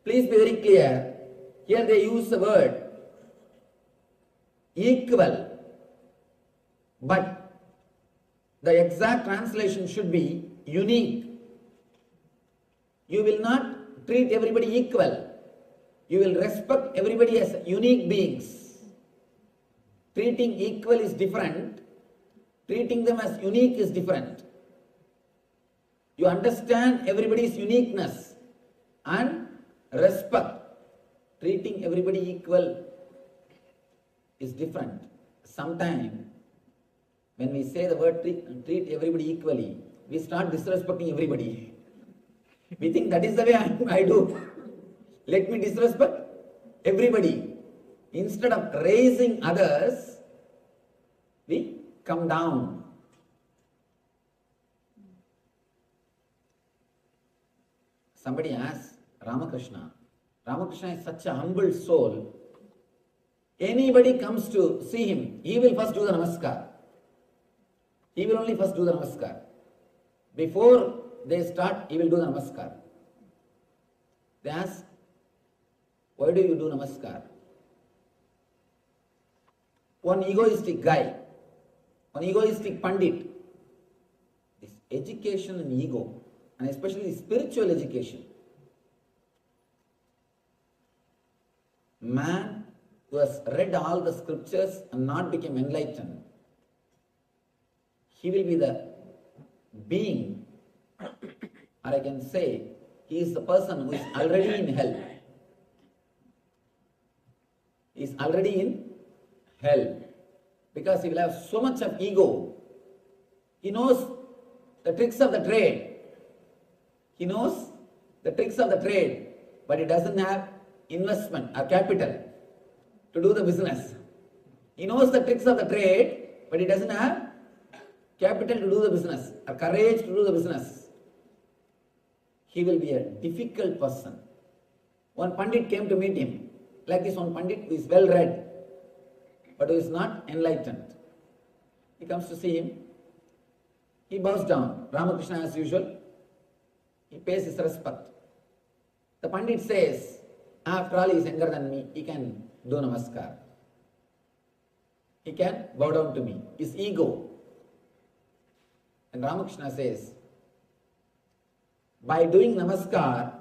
Please be very clear. Here they use the word equal, but the exact translation should be unique. You will not treat everybody equal. You will respect everybody as unique beings. Treating equal is different. Treating them as unique is different. You understand everybody's uniqueness and respect. Treating everybody equal is different. Sometimes when we say the word treat everybody equally, we start disrespecting everybody. We think that is the way I do. Let me disrespect everybody. Instead of raising others, we come down. Somebody asked Ramakrishna. Ramakrishna is such a humble soul. Anybody comes to see him, he will first do the namaskar. He will only first do the namaskar. Before they start, he will do the namaskar. They ask, why do you do namaskar? One egoistic guy, one egoistic pandit, this education and ego, and especially spiritual education, man who has read all the scriptures and not become enlightened, he will be the being, or I can say, he is the person who is already in hell. He is already in hell because he will have so much of ego. He knows the tricks of the trade. He knows the tricks of the trade, but he doesn't have investment or capital to do the business. He knows the tricks of the trade, but he doesn't have capital to do the business or courage to do the business. He will be a difficult person. One pandit came to meet him. Like this one pandit who is well read, but who is not enlightened. He comes to see him. He bows down. Ramakrishna as usual. He pays his respect. The pandit says, after all he is younger than me, he can do namaskar. He can bow down to me. His ego. And Ramakrishna says, by doing namaskar,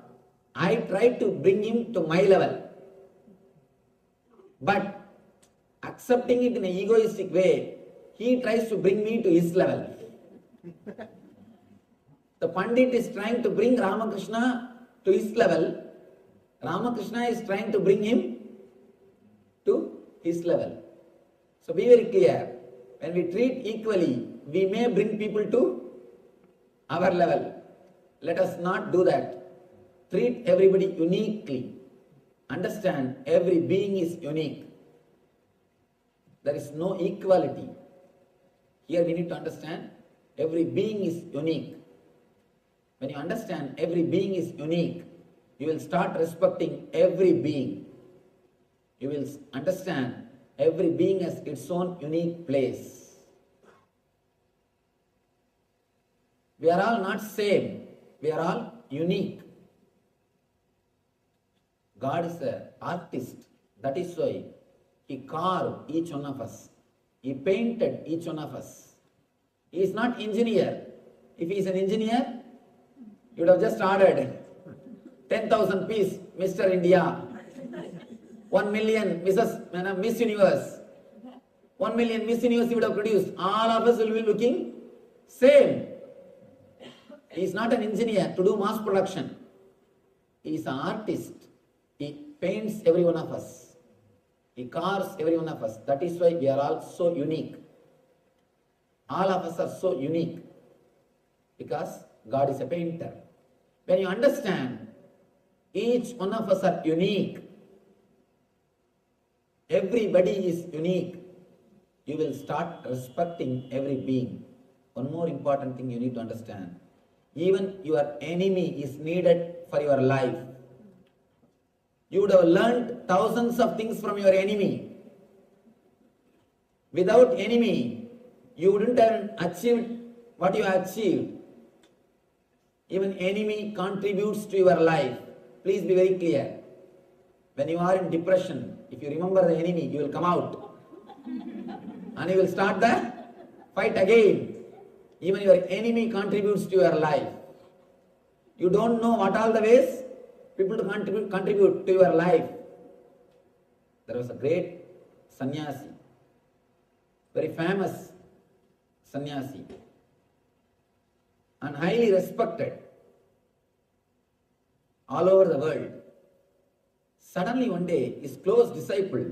I try to bring him to my level. But accepting it in an egoistic way, he tries to bring me to his level. The Pandit is trying to bring Ramakrishna to his level. Ramakrishna is trying to bring him to his level. So be very clear. When we treat equally, we may bring people to our level. Let us not do that. Treat everybody uniquely. Understand, every being is unique. There is no equality. Here we need to understand, every being is unique. When you understand every being is unique, you will start respecting every being. You will understand every being has its own unique place. We are all not same. We are all unique. God is an artist. That is why He carved each one of us. He painted each one of us. He is not engineer. If he is an engineer, you would have just ordered 10,000 piece Mr. India, 1 million Miss Universe, 1 million Miss Universe he would have produced. All of us will be looking same. He is not an engineer to do mass production. He is an artist. He paints every one of us. He carves every one of us. That is why we are all so unique. All of us are so unique because God is a painter. When you understand each one of us are unique, everybody is unique, you will start respecting every being. One more important thing you need to understand. Even your enemy is needed for your life. You would have learned thousands of things from your enemy. Without enemy, you wouldn't have achieved what you achieved. Even enemy contributes to your life. Please be very clear. When you are in depression, if you remember the enemy, you will come out. And you will start the fight again. Even your enemy contributes to your life. You don't know what all the ways people to contribute to your life. There was a great sannyasi. very famous sannyasi and highly respected all over the world. Suddenly one day, his close disciple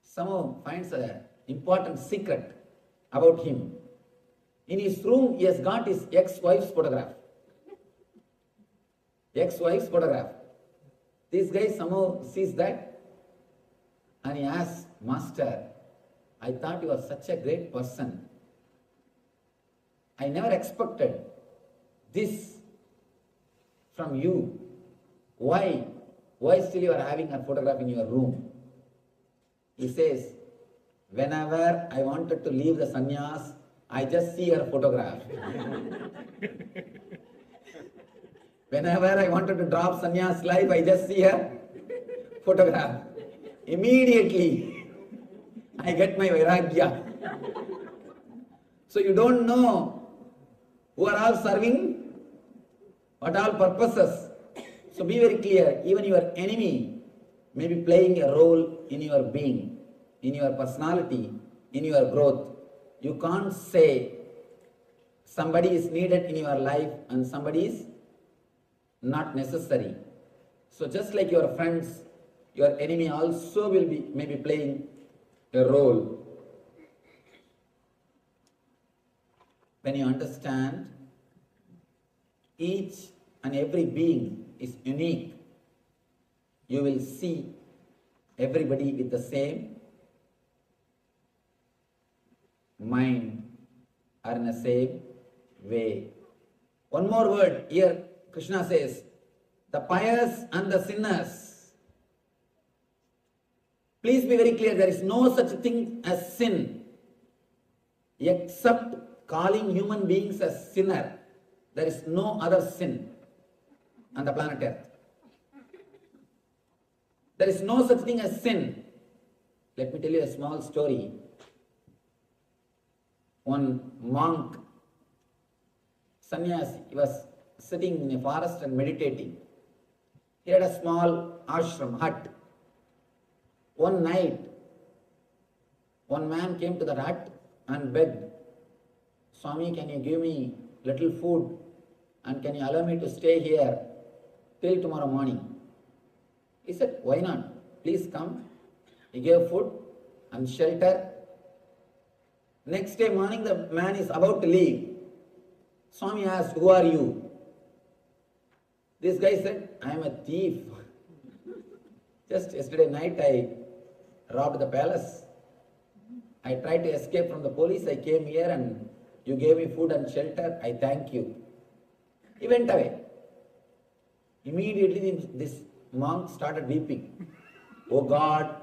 somehow finds an important secret about him. In his room, he has got his ex-wife's photograph. Ex-wife's photograph. This guy somehow sees that and he asks, Master, I thought you were such a great person. I never expected this from you. Why? Why still you are having a photograph in your room? He says, whenever I wanted to leave the sannyas, I just see her photograph. Whenever I wanted to drop sannyas life, I just see her photograph. Immediately, I get my vairagya. So you don't know who are all serving, what all purposes. So be very clear, even your enemy may be playing a role in your being, in your personality, in your growth. You can't say somebody is needed in your life and somebody is not necessary. So just like your friends, your enemy also will be maybe playing a role. When you understand each and every being is unique, you will see everybody with the same mind or in the same way. One more word here, Krishna says, the pious and the sinners. Please be very clear, there is no such thing as sin except calling human beings as sinner. There is no other sin on the planet Earth. There is no such thing as sin. Let me tell you a small story. One monk, sannyasi, he was sitting in a forest and meditating. He had a small ashram, hut. One night, one man came to the hut and begged, Swami, can you give me little food and can you allow me to stay here till tomorrow morning? He said, why not? Please come. He gave food and shelter. Next day morning, the man is about to leave. Swami asked, who are you? This guy said, I am a thief. Just yesterday night, I robbed the palace. I tried to escape from the police. I came here and you gave me food and shelter. I thank you. He went away. Immediately, this monk started weeping. Oh God,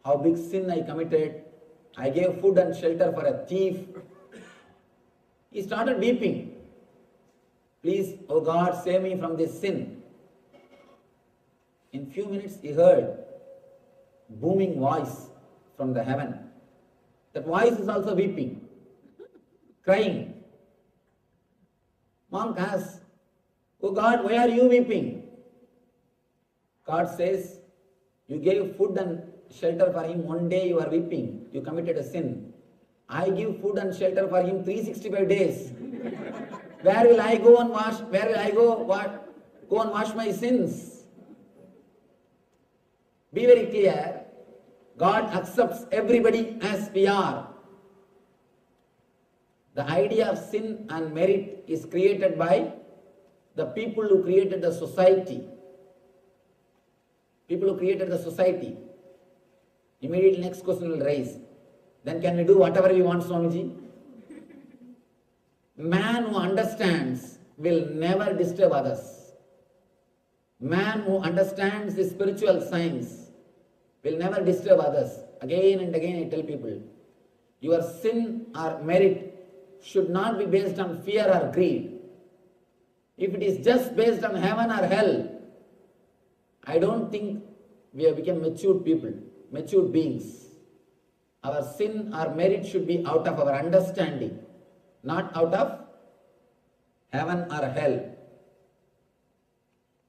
how big sin I committed. I gave food and shelter for a thief. He started weeping. Please, oh God, save me from this sin. In few minutes, he heard booming voice from the heaven. That voice is also weeping, crying. Monk asks, oh God, why are you weeping? God says, you gave food and shelter for him. One day you are weeping. You committed a sin. I give food and shelter for him 365 days. Where will I go and wash? Where will I go and wash my sins? Be very clear. God accepts everybody as we are. The idea of sin and merit is created by the people who created the society. People who created the society. Immediately next question will rise. Then can we do whatever we want, Swamiji? Man who understands will never disturb others. Man who understands the spiritual science will never disturb others. Again and again I tell people, your sin or merit should not be based on fear or greed. If it is just based on heaven or hell, I don't think we have become matured people, matured beings. Our sin or merit should be out of our understanding, not out of heaven or hell.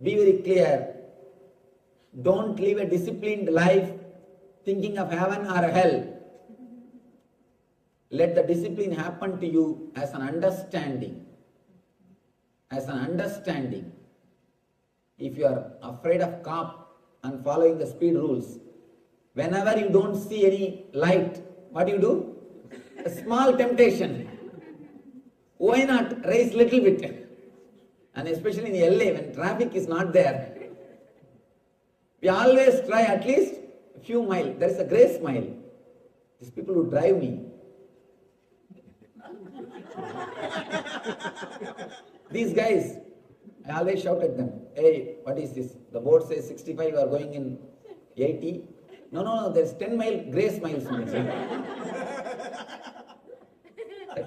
Be very clear. Don't live a disciplined life thinking of heaven or hell. Let the discipline happen to you as an understanding. As an understanding. If you are afraid of cop and following the speed rules, whenever you don't see any light, what do you do? A small temptation. Why not raise little bit? And especially in LA, when traffic is not there, we always try at least a few miles. There is a grace mile. These people who drive me. These guys, I always shout at them, hey, what is this? The board says 65, you are going in 80. No, there's 10 mile grace miles.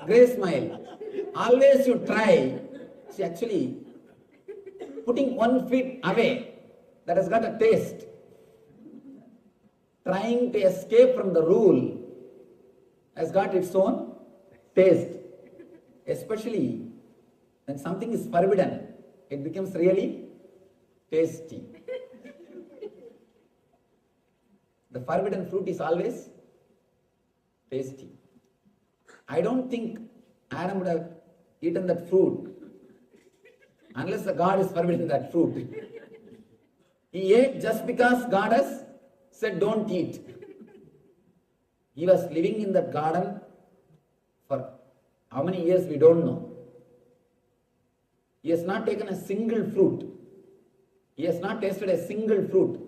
Grace mile. Always you try, see actually, putting 1 foot away, that has got a taste. Trying to escape from the rule has got its own taste. Especially when something is forbidden, it becomes really tasty. The forbidden fruit is always tasty. I don't think Adam would have eaten that fruit unless the God is forbidden that fruit. He ate just because God has said don't eat. He was living in that garden for how many years we don't know. He has not taken a single fruit. He has not tasted a single fruit.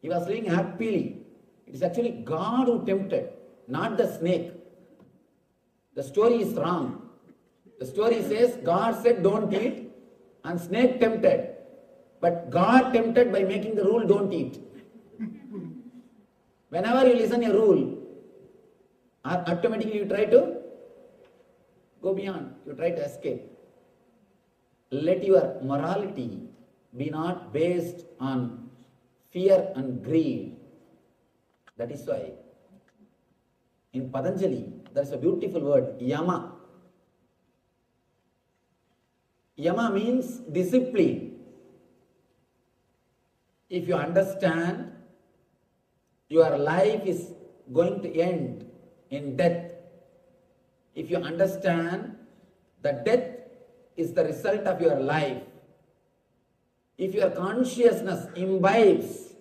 He was living happily. It is actually God who tempted, not the snake. The story is wrong. The story says God said don't eat and snake tempted. But God tempted by making the rule don't eat. Whenever you listen a rule, automatically you try to go beyond, you try to escape. Let your morality be not based on fear and greed. That is why in Patanjali there is a beautiful word, yama. Yama means discipline. If you understand your life is going to end in death, if you understand that death is the result of your life, if your consciousness imbibes,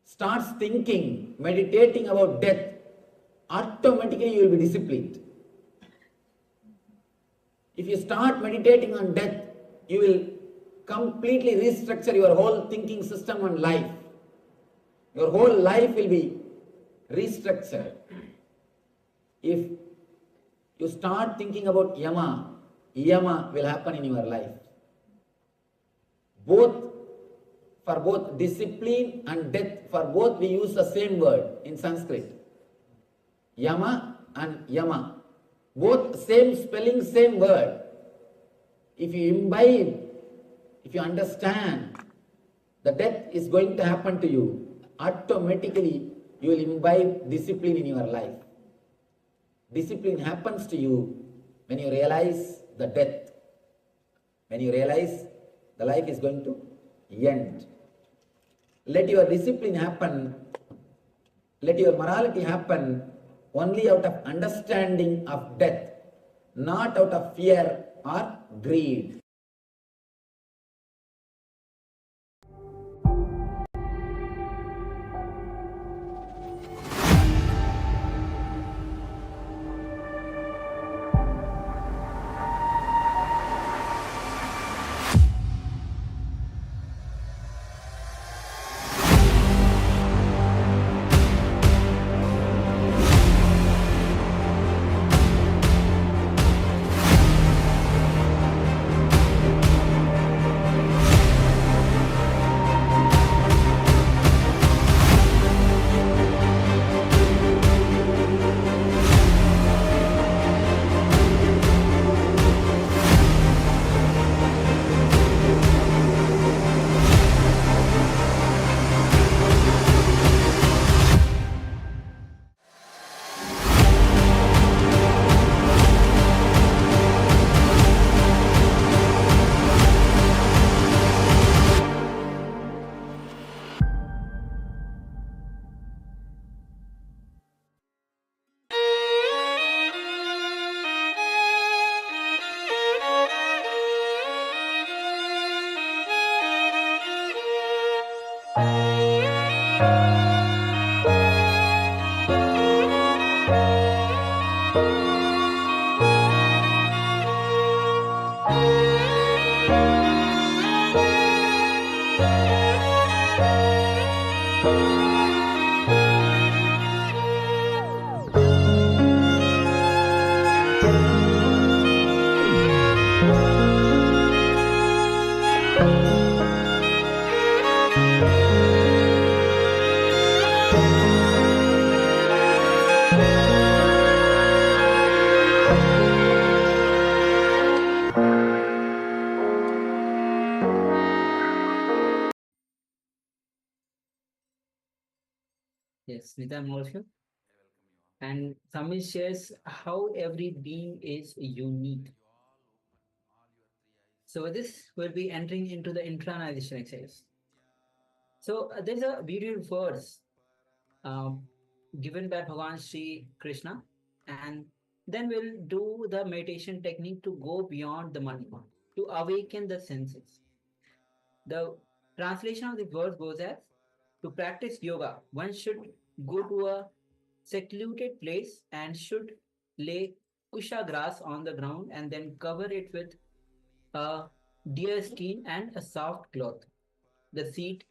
starts thinking, meditating about death, automatically you will be disciplined. If you start meditating on death, you will completely restructure your whole thinking system on life. Your whole life will be restructured. If you start thinking about yama will happen in your life. For both discipline and death, for both we use the same word in Sanskrit. Yama and yama. Both same spelling, same word. If you imbibe, if you understand the death is going to happen to you, automatically you will imbibe discipline in your life. Discipline happens to you when you realize the death. When you realize the life is going to end. Let your discipline happen, let your morality happen only out of understanding of death, not out of fear or greed. Yes, Nitam, all of you. And Samir shares how every being is unique. So with this, we'll be entering into the internalization exercise. So there's a beautiful verse um, given by Bhagavan Sri Krishna, and then we'll do the meditation technique to go beyond the mind, to awaken the senses. The translation of the verse goes as: to practice yoga, one should go to a secluded place and should lay kusha grass on the ground and then cover it with a deer skin and a soft cloth. The seat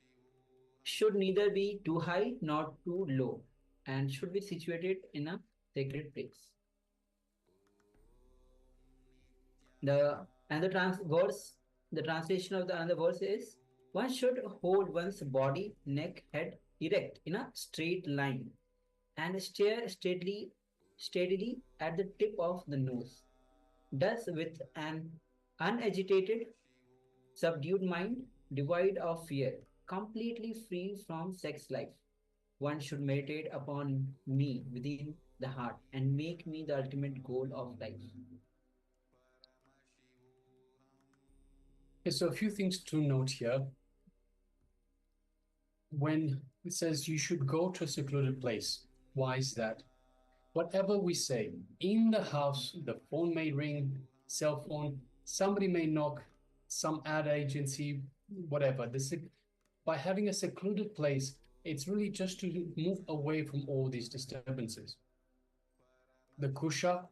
should neither be too high nor too low and should be situated in a sacred place. The translation of the another verse is: one should hold one's body, neck, head erect in a straight line and stare steadily at the tip of the nose. Thus, with an unagitated, subdued mind, devoid of fear, completely free from sex life, one should meditate upon me within the heart and make me the ultimate goal of life. Okay, so a few things to note here. When it says you should go to a secluded place, why is that? Whatever we say in the house, the phone may ring, cell phone, somebody may knock, some ad agency, whatever. By having a secluded place, it's really just to move away from all these disturbances. The kusha,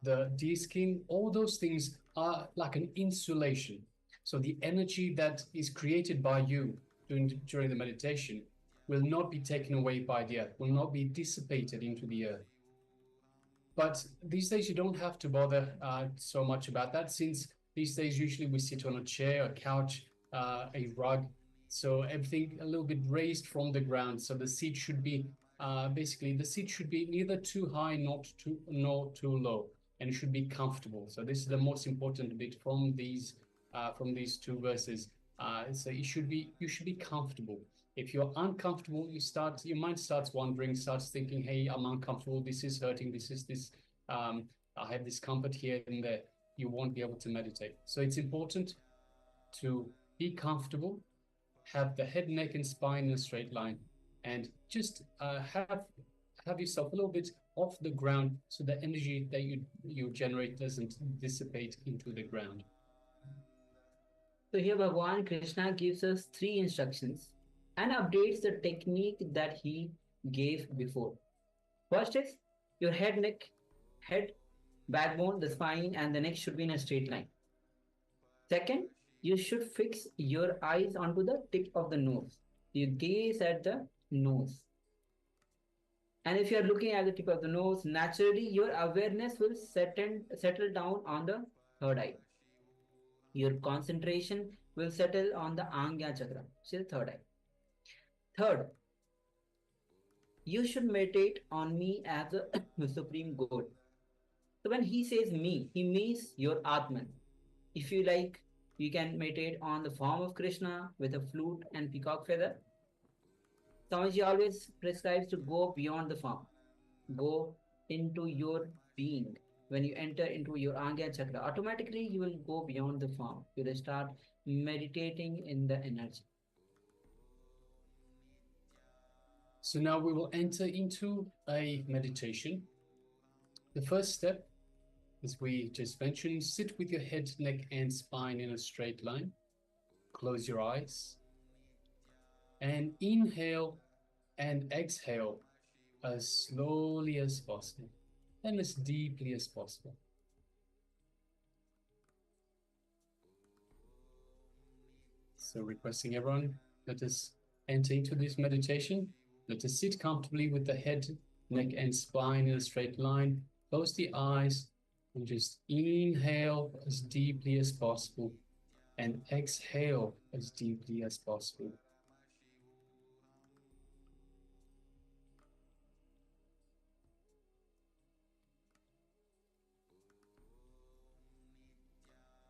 the deer-skin, all those things are like an insulation. So the energy that is created by you during the meditation will not be taken away by the earth, will not be dissipated into the earth. But these days you don't have to bother so much about that, since these days usually we sit on a chair, a couch, a rug, so everything a little bit raised from the ground. So the seat should be basically the seat should be neither too high nor too low, and it should be comfortable. So this is the most important bit from these two verses. So you should be comfortable. If you're uncomfortable, your mind starts wandering, starts thinking, hey, I'm uncomfortable, this is hurting, I have discomfort here and there. You won't be able to meditate. So it's important to be comfortable, have the head, neck, and spine in a straight line, and just have yourself a little bit off the ground so the energy that you generate doesn't dissipate into the ground. So here Bhagavan Krishna gives us 3 instructions and updates the technique that he gave before. First is your head, backbone, the spine, and the neck should be in a straight line. Second, you should fix your eyes onto the tip of the nose. You gaze at the nose. And if you are looking at the tip of the nose, naturally your awareness will settle down on the third eye. Your concentration will settle on the Angya Chakra, which is the third eye. Third, you should meditate on me as a supreme goal. So when he says me, he means your Atman. If you like, you can meditate on the form of Krishna with a flute and peacock feather. Swamiji always prescribes to go beyond the form. Go into your being. When you enter into your Angya Chakra, automatically you will go beyond the form. You will start meditating in the energy. So now we will enter into a meditation. The first step, as we just mentioned, sit with your head, neck, and spine in a straight line. Close your eyes. And inhale and exhale as slowly as possible and as deeply as possible. So requesting everyone, let us enter into this meditation. Let us sit comfortably with the head, neck, and spine in a straight line. Close the eyes and just inhale as deeply as possible and exhale as deeply as possible.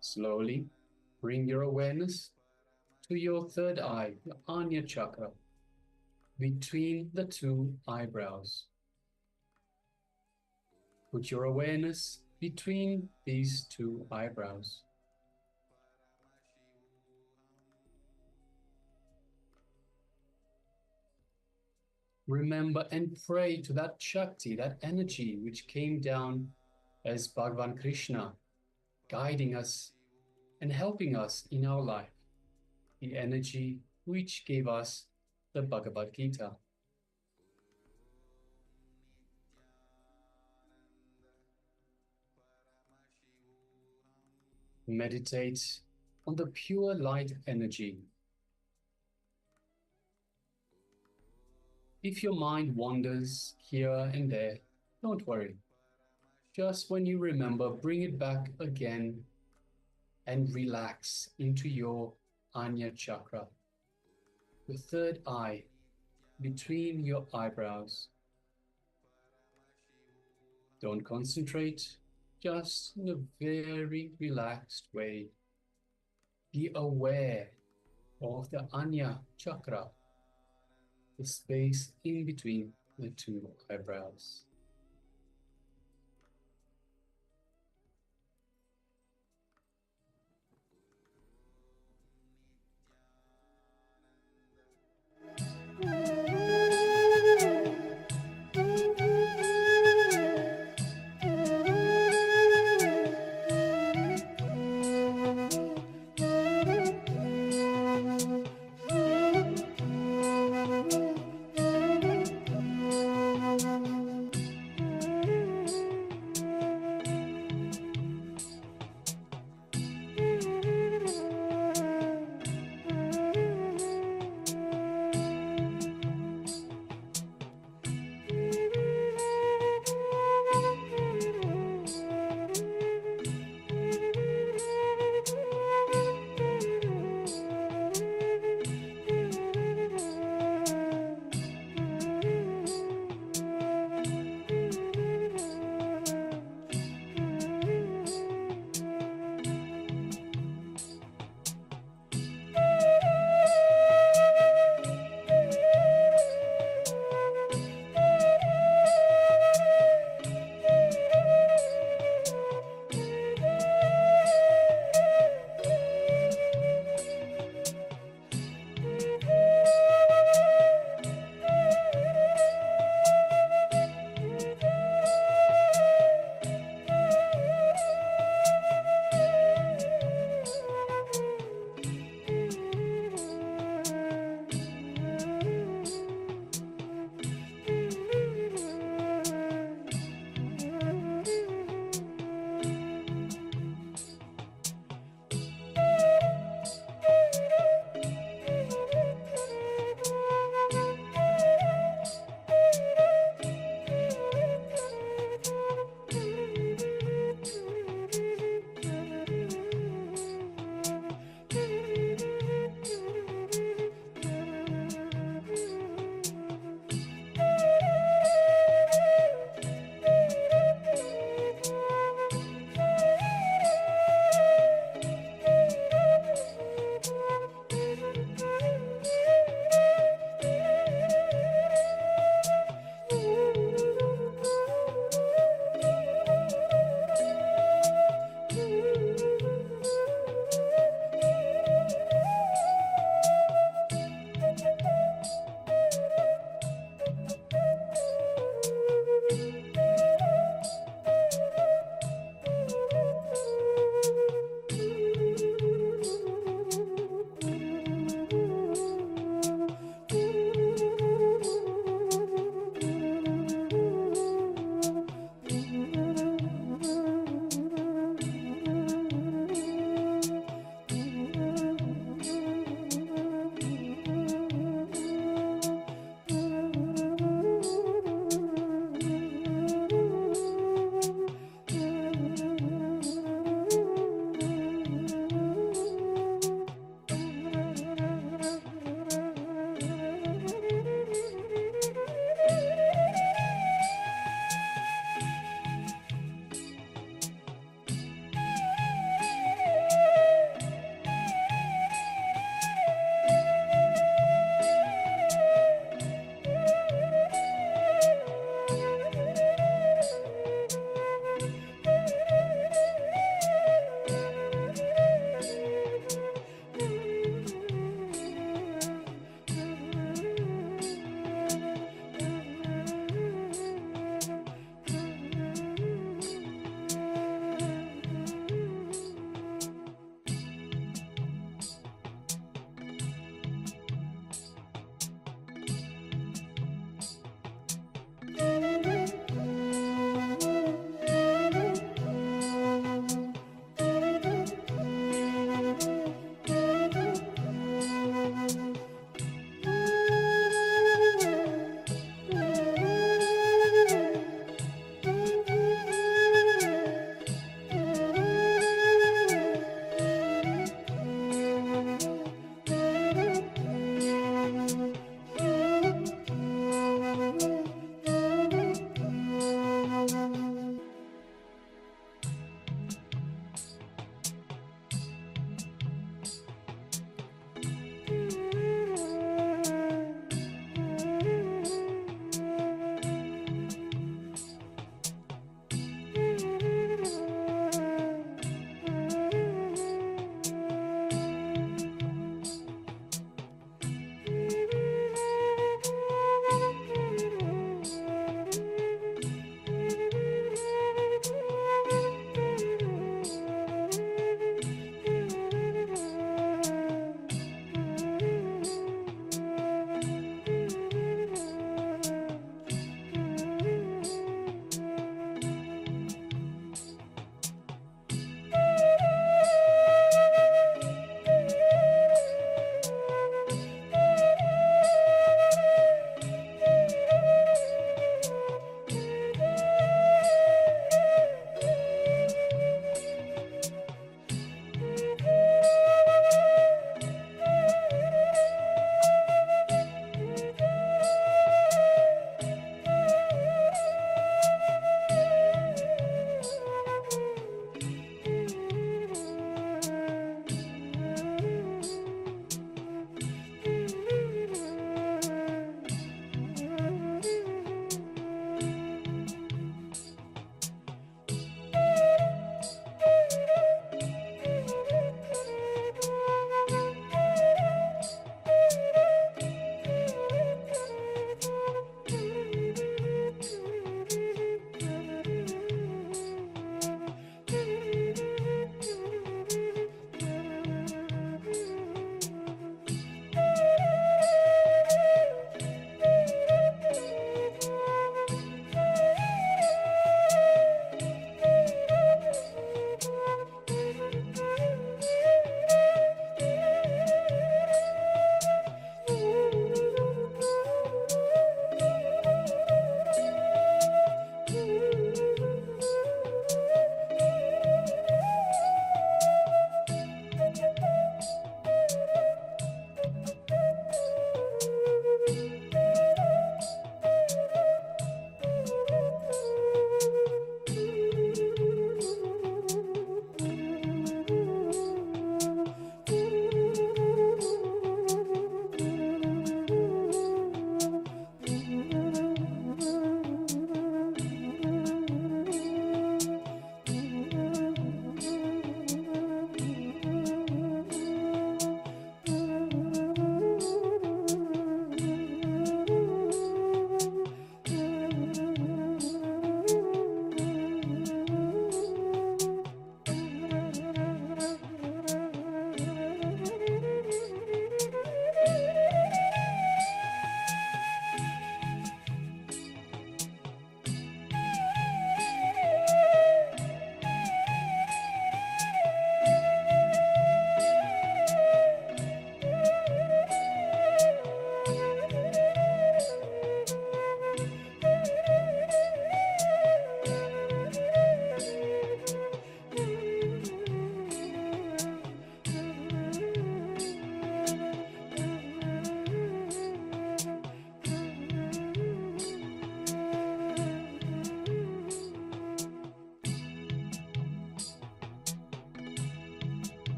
Slowly bring your awareness to your third eye, the Anya chakra. between the two eyebrows. Put your awareness between these two eyebrows. Remember and pray to that Shakti, that energy which came down as Bhagavan Krishna, guiding us and helping us in our life. The energy which gave us the Bhagavad Gita. Meditate on the pure light energy. If your mind wanders here and there, don't worry. Just when you remember, bring it back again and relax into your Anya chakra, the third eye between your eyebrows. Don't concentrate, just in a very relaxed way. Be aware of the Anya chakra, the space in between the two eyebrows.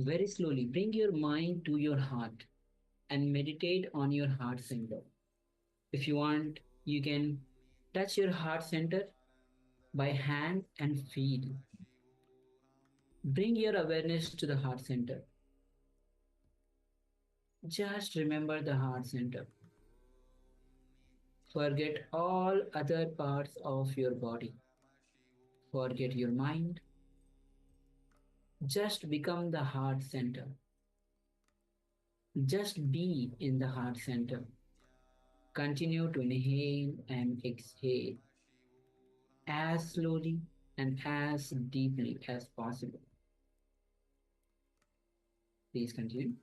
Very slowly, bring your mind to your heart and meditate on your heart center. If you want, you can touch your heart center by hand and feel. Bring your awareness to the heart center. Just remember the heart center. Forget all other parts of your body. Forget your mind. Just become the heart center. Just be in the heart center. Continue to inhale and exhale as slowly and as deeply as possible. Please continue.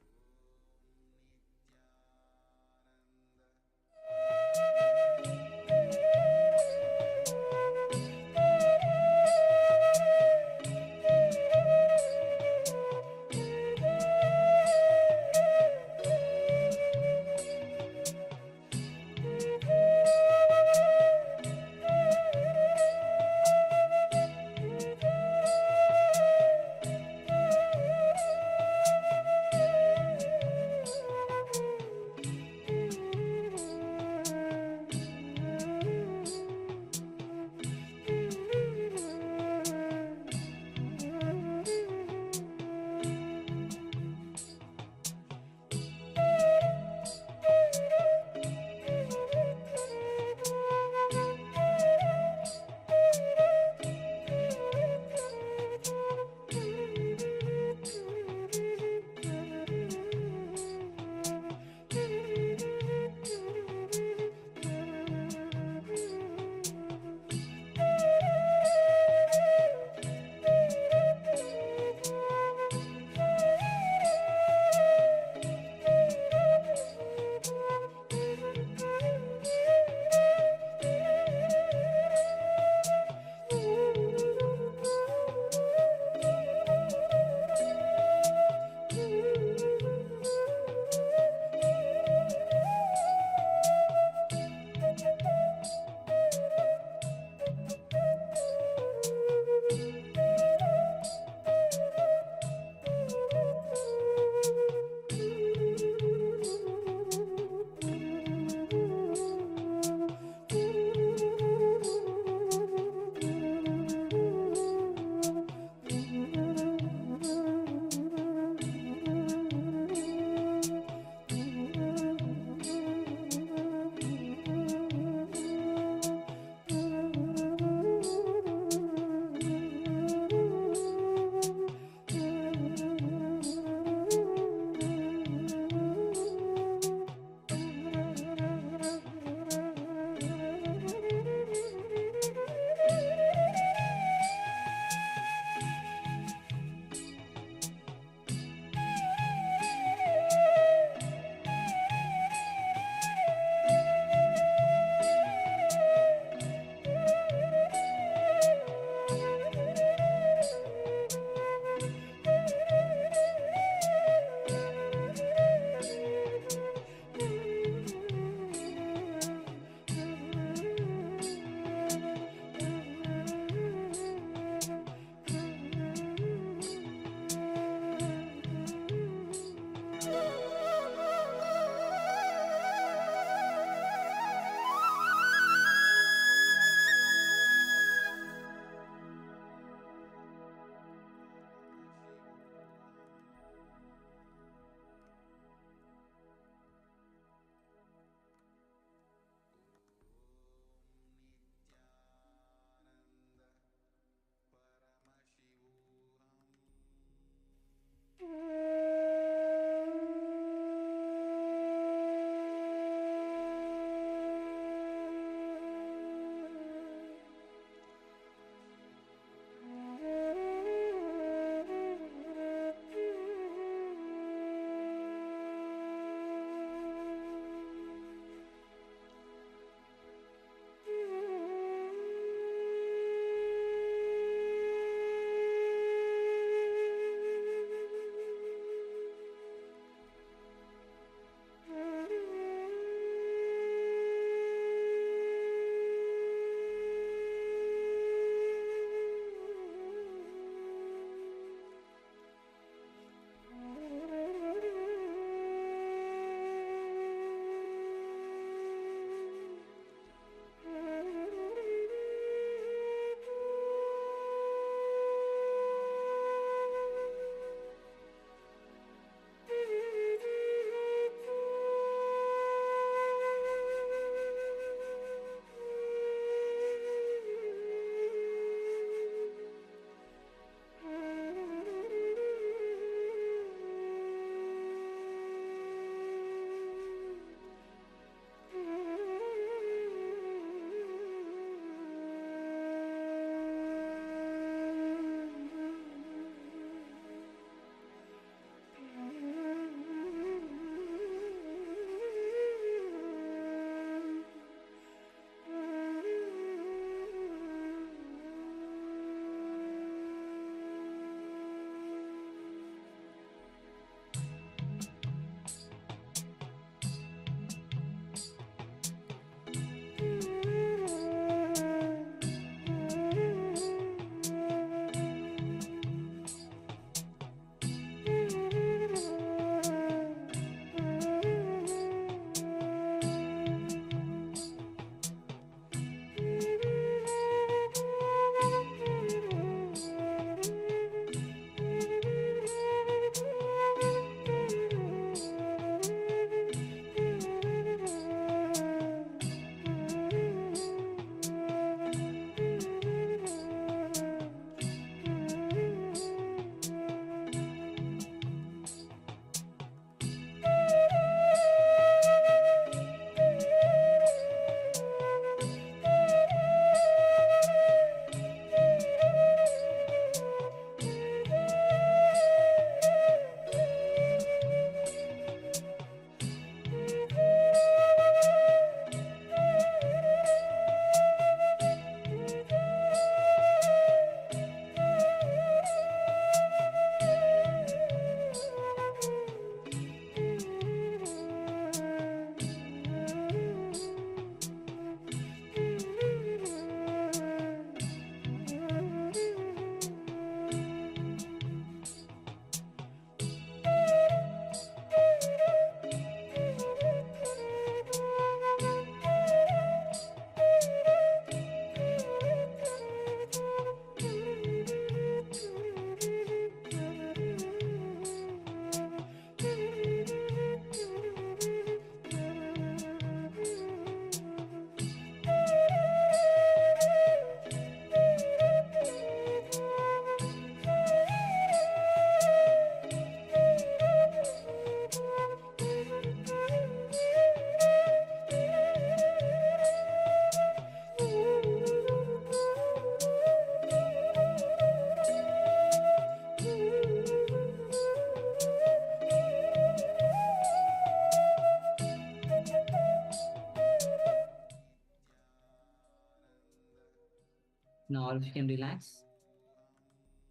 Now all of you can relax,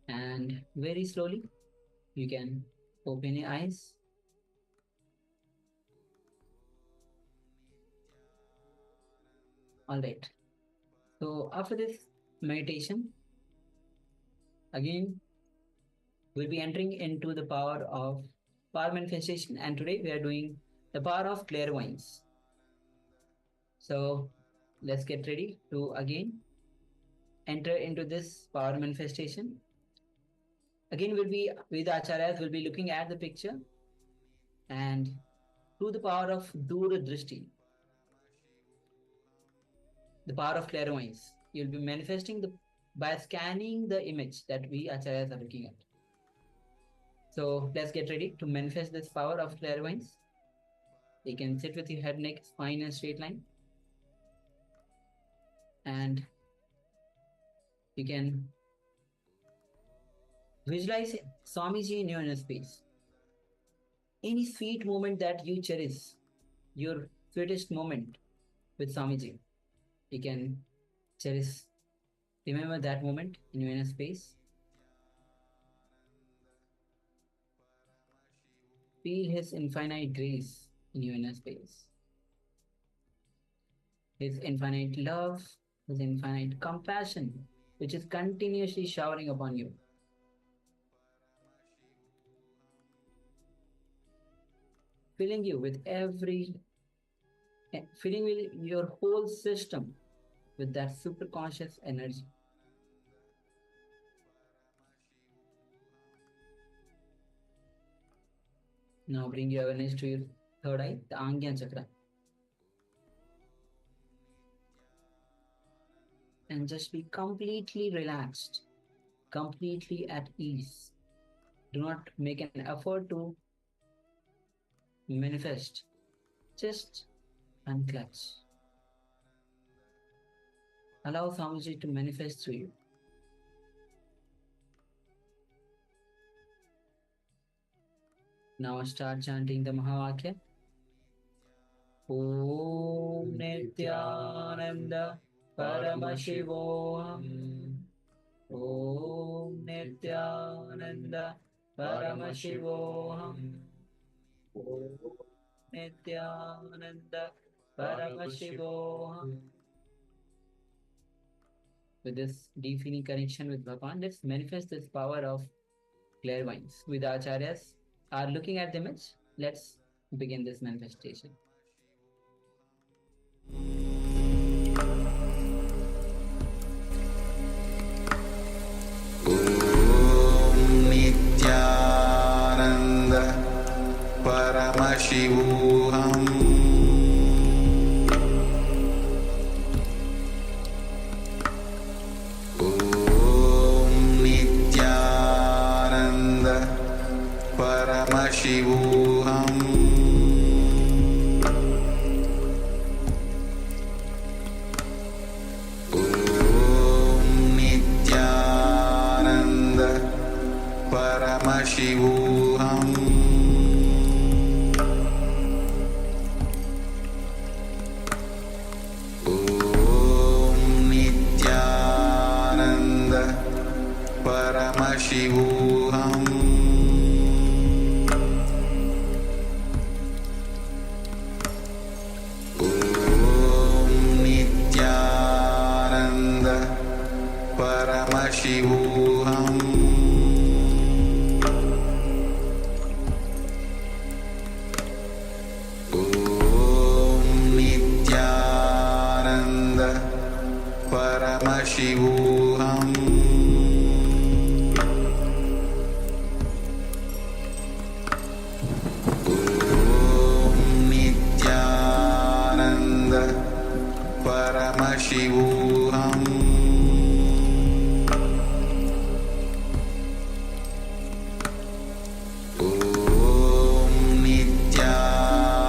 and very slowly you can open your eyes. All right. So after this meditation, again we'll be entering into the power manifestation, and today we are doing the power of clairvoyance. So let's get ready to again enter into this power manifestation. Again, we'll be with acharyas, we'll be looking at the picture, and through the power of Dura Drishti, the power of clairvoyance, you'll be manifesting by scanning the image that we acharyas are looking at. So let's get ready to manifest this power of clairvoyance. You can sit with your head, neck, spine in a straight line, and you can visualize Swamiji in your inner space. Any sweet moment that you cherish, your sweetest moment with Swamiji, you can cherish. Remember that moment in your inner space. Feel His infinite grace in your inner space. His infinite love, His infinite compassion, which is continuously showering upon you. Filling you with filling with your whole system with that super conscious energy. Now bring your awareness to your third eye, the Angya Chakra. And just be completely relaxed, completely at ease. Do not make an effort to manifest. Just unclench. Allow Swamiji to manifest through you. Now start chanting the Mahavakya. Om Nityananda Paramashivoham. Om Nityananda Paramashivoham. Om Nityananda Paramashivoham. With this deep feeling connection with Bhagavan, let's manifest this power of clairvoyance. With the acharyas are looking at the image, let's begin this manifestation. Nityananda Paramashivoham. Nityananda Paramashivoham. Nityananda Paramashivoham. Nityananda Paramashivoham. Nityananda Paramashivoham. Nityananda Paramashivoham. Nityananda Paramashivoham.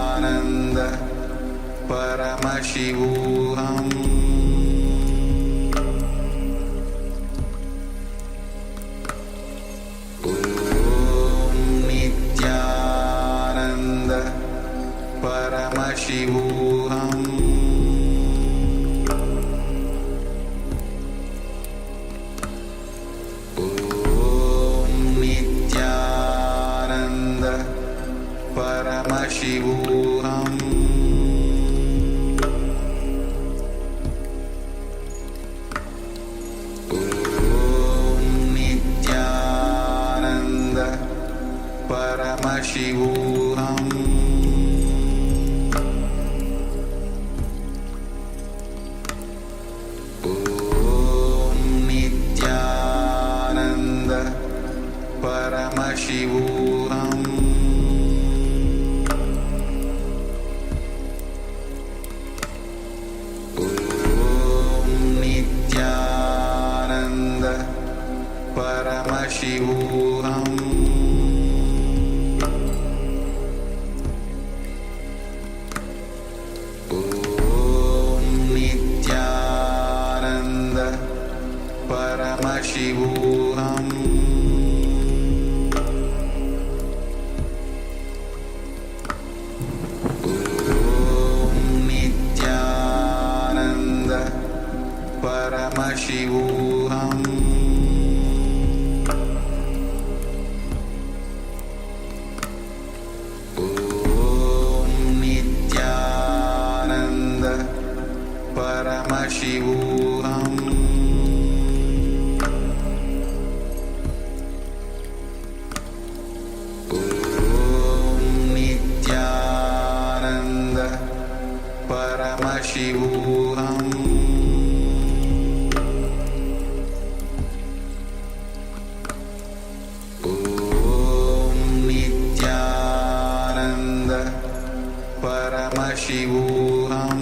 Nityananda Paramashivoham. Nityananda Paramashivoham. Paramashivoham Om Nityananda Paramashivoham Om Nityananda Paramashivoham Om Nityananda Paramashivoham Om Nityananda Paramashivoham Om Nityananda Paramashivoham Om Nityananda Paramashivoham Om Nityananda Paramashivoham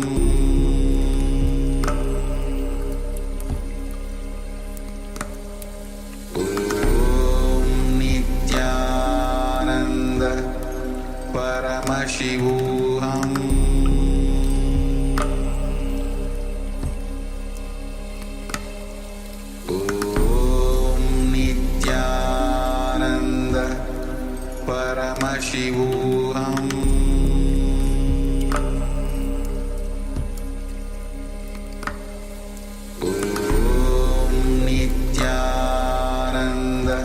Om Nityananda Paramashivoham Om Nityananda Paramashivoham Om Nityananda Paramashivoham Om Nityananda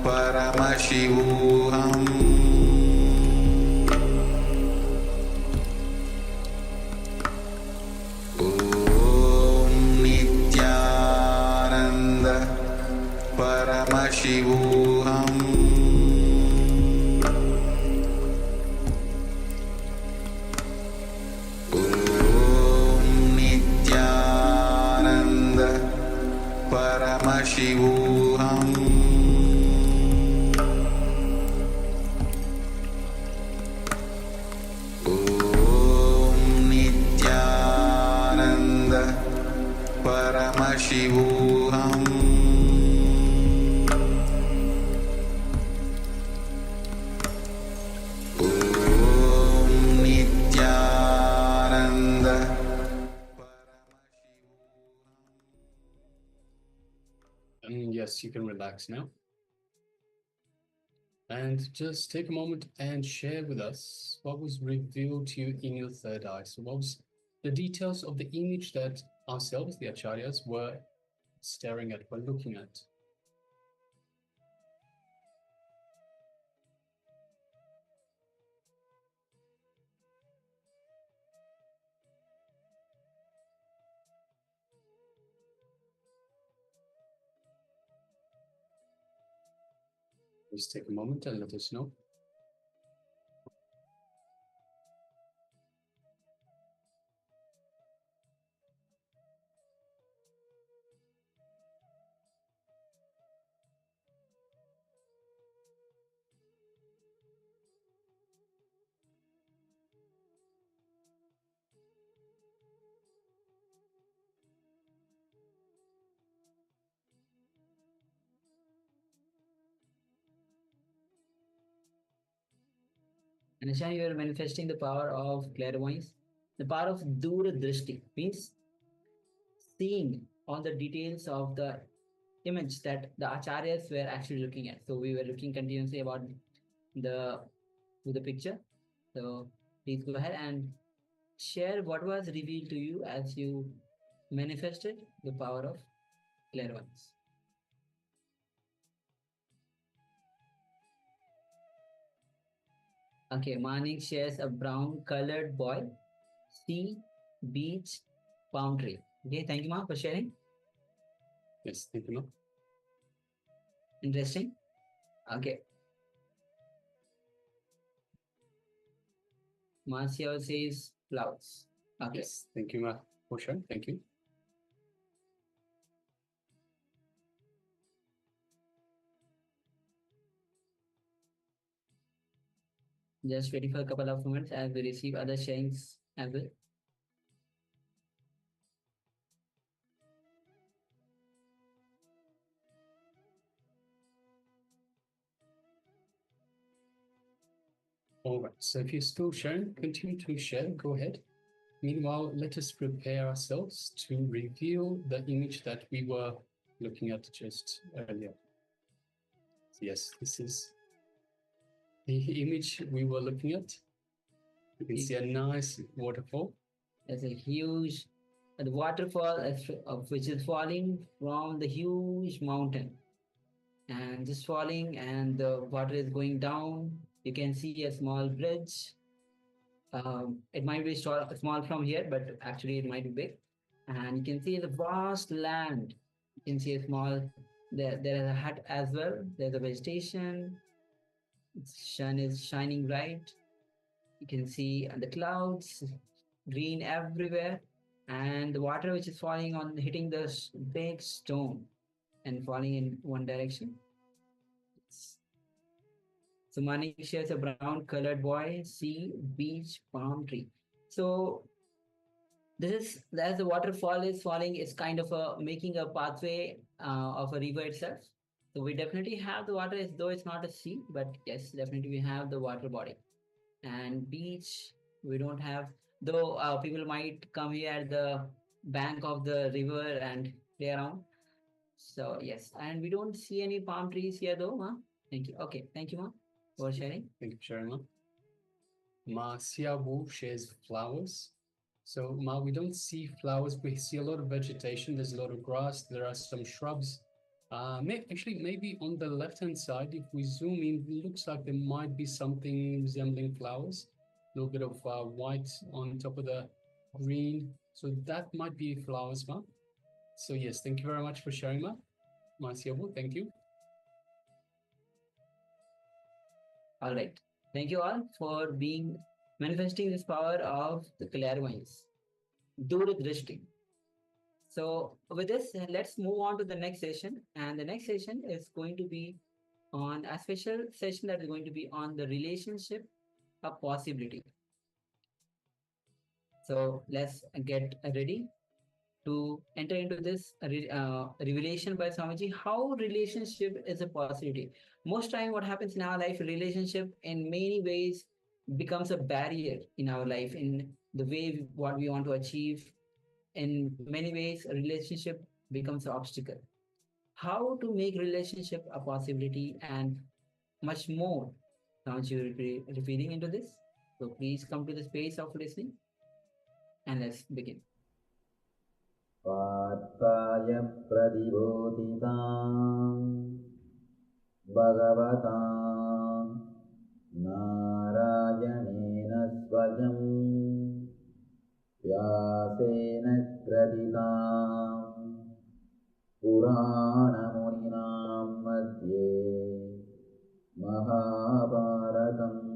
Paramashivoham Om Nityananda Paramashivoham Om Nityananda Paramashivoham Om Nityananda Paramashivoham Om Nityananda Yes, you can relax now. And just take a moment and share with us what was revealed to you in your third eye. So what was the details of the image that ourselves, the acharyas, were staring at, were looking at? Please take a moment and let us know. And Ishan, you are manifesting the power of clairvoyance. The power of Dura Drishti means seeing all the details of the image that the acharyas were actually looking at. So we were looking continuously about the picture. So please go ahead and share what was revealed to you as you manifested the power of clairvoyance. Okay, Manik shares a brown colored boy, sea, beach, palm tree. Okay, thank you, Ma, for sharing. Yes, thank you, Ma. Interesting. Okay. Marcia says flowers. Okay. Yes, thank you, Ma, for sharing. Thank you. Just waiting for a couple of moments as we receive other sharings as well. All right, so if you're still sharing, continue to share, go ahead. Meanwhile, let us prepare ourselves to reveal the image that we were looking at just earlier. Yes, this is the image we were looking at. You can see a nice waterfall. There's a huge the waterfall which is falling from the huge mountain, and just falling, and the water is going down. You can see a small bridge. It might be small from here, but actually it might be big. And you can see the vast land. You can see a small there is a hut as well. There's a vegetation. Sun is shining bright. You can see the clouds, green everywhere, and the water which is falling on hitting the big stone and falling in one direction. So Manik shares a brown colored boy, sea, beach, palm tree. So this is as the waterfall is falling, it's kind of making a pathway of a river itself. So we definitely have the water, as though it's not a sea, but yes, definitely we have the water body. And beach, we don't have, though people might come here at the bank of the river and play around. So yes, and we don't see any palm trees here though, Ma. Thank you. Okay, thank you, Ma, for sharing. Thank you for sharing, Ma. Ma Xiaowu shares flowers. So Ma, we don't see flowers, we see a lot of vegetation. There's a lot of grass, there are some shrubs. Maybe on the left-hand side, if we zoom in, it looks like there might be something resembling flowers. A little bit of white on top of the green. So that might be flowers, Ma. So yes, thank you very much for sharing, Ma. Ma Xiaowu, thank you. All right. Thank you all for manifesting this power of the clairvoyance. Duradrishti. So with this, let's move on to the next session. And the next session is going to be on a special session that is going to be on the relationship of possibility. So let's get ready to enter into this revelation by Swamiji. How relationship is a possibility. Most time what happens in our life, relationship in many ways becomes a barrier in our life, in the way what we want to achieve. In many ways, a relationship becomes an obstacle. How to make relationship a possibility and much more. Swamiji will be revealing into this. So please come to the space of listening and let's begin. पार्थाय प्रतिबोधितां भगवता नारायणेन स्वयं व्यासेन ग्रथितां पुराणमुनिनां मध्ये महाभारतम्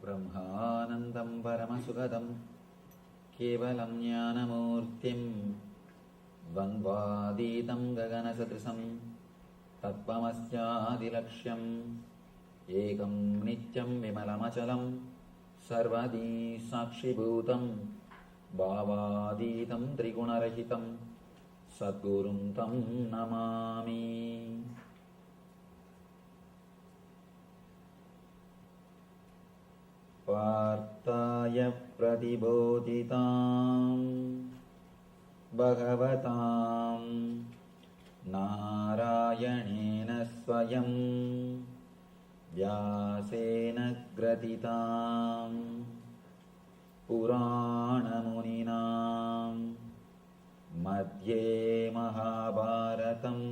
ब्रह्मानन्दं परमसुखदं केवलं ज्ञानमूर्तिं द्वन्द्वातीतं गगनसदृशं तत्त्वमस्यादिलक्ष्यम् एकं नित्यं विमलमचलं सर्वदी साक्षिभूतं भावातीतं त्रिगुणरहितं सद्गुरुं तं नमामि. पार्थाय प्रतिबोधितां भगवतां नारायणेन स्वयं व्यासेन ग्रथितां पुराणमुनिना मध्ये महाभारतम्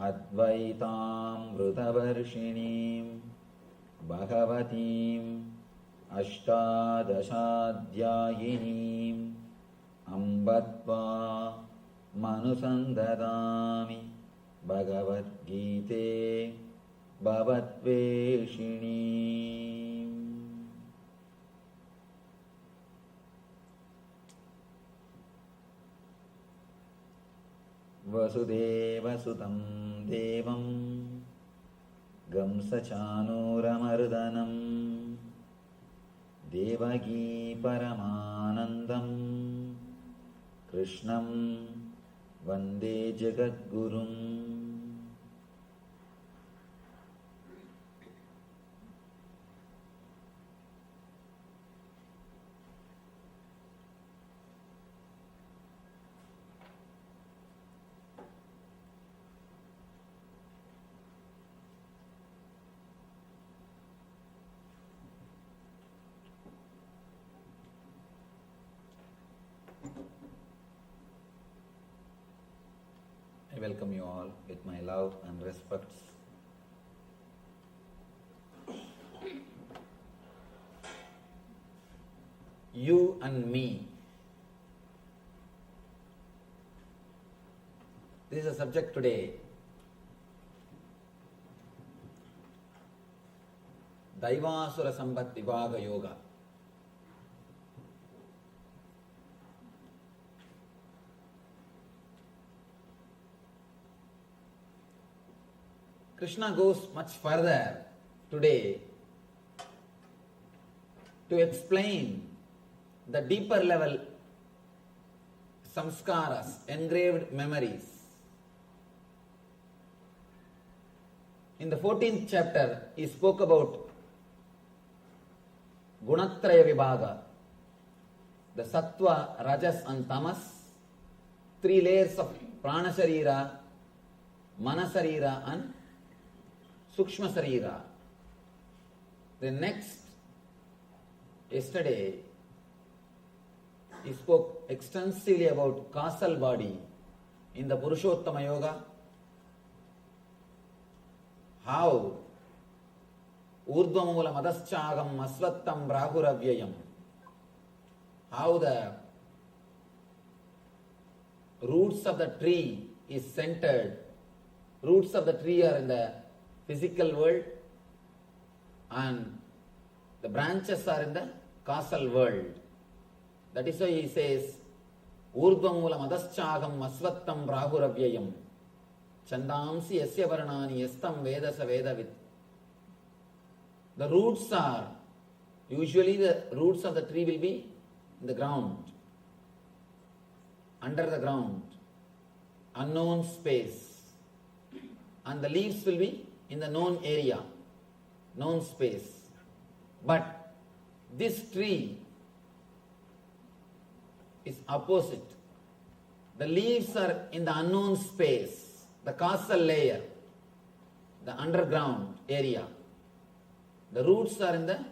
अद्वैतामृतवर्षिणीं भगवतीम् अष्टादशाध्यायिनीम् अम्ब त्वामनुसन्दधामि भगवद्गीते भवद्वेषिणीम्. वसुदेवसुतं देवं कंसचाणूरमर्दनं देवकी परमानन्दं कृष्णं वन्दे जगद्गुरुम्. I welcome you all with my love and respects. You and me. This is a subject today. Daivasura Sambat Vibhaga Yoga. Krishna goes much further today to explain the deeper level samskaras, engraved memories. In the 14th chapter, he spoke about Gunatraya Vibhaga, the Sattva, Rajas and Tamas, 3 layers of Prana Sharira, Mana Sharira and Sukshma Sarira. The next, yesterday, he spoke extensively about causal body in the Purushottama Yoga, how Urdhvamula Madaschagam Asvattam Brahuravyayam, how the roots of the tree is centered, roots of the tree are in the physical world and the branches are in the causal world. That is why he says, Urdhvamula Madaschagam Asvattam Brahuravyayam Chandamsi Yasya Varnani Yastam Vedasa Vedavit. The roots are, usually the roots of the tree will be in the ground, under the ground, unknown space, and the leaves will be in the known area, known space. But this tree is opposite. The leaves are in the unknown space, the causal layer, the underground area. The roots are in the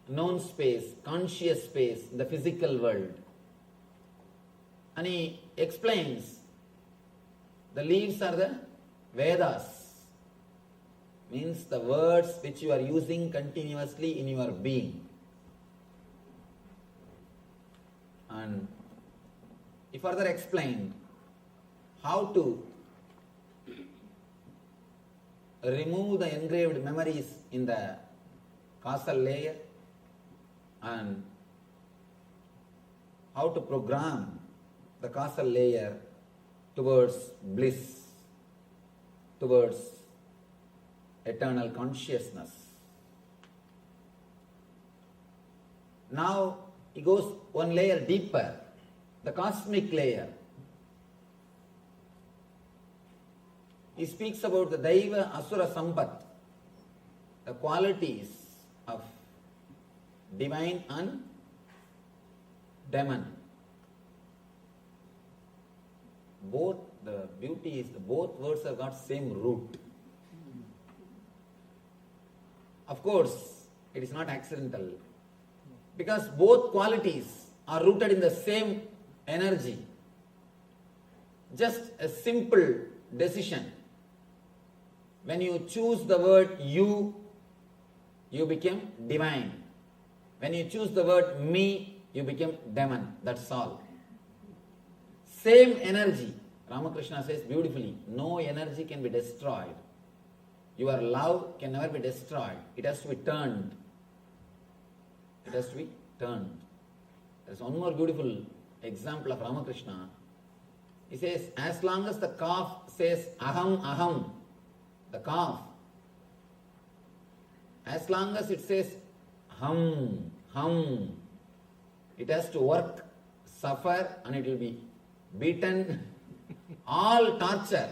known space, conscious space, in the physical world. And he explains the leaves are the Vedas, means the words which you are using continuously in your being. And he further explained how to remove the engraved memories in the causal layer and how to program the causal layer towards bliss, towards eternal consciousness. Now he goes one layer deeper, the cosmic layer. He speaks about the Daiva Asura Sampat, the qualities of divine and demon. Both, the beauty is both words have got same root. Of course, it is not accidental, because both qualities are rooted in the same energy. Just a simple decision. When you choose the word you become divine. When you choose the word me, you become demon. That's all. Same energy. Ramakrishna says beautifully, no energy can be destroyed. Your love can never be destroyed. It has to be turned. It has to be turned. There's one more beautiful example of Ramakrishna. He says, as long as the calf says aham, aham, the calf, as long as it says hum, hum, it has to work, suffer, and it will be beaten, all torture.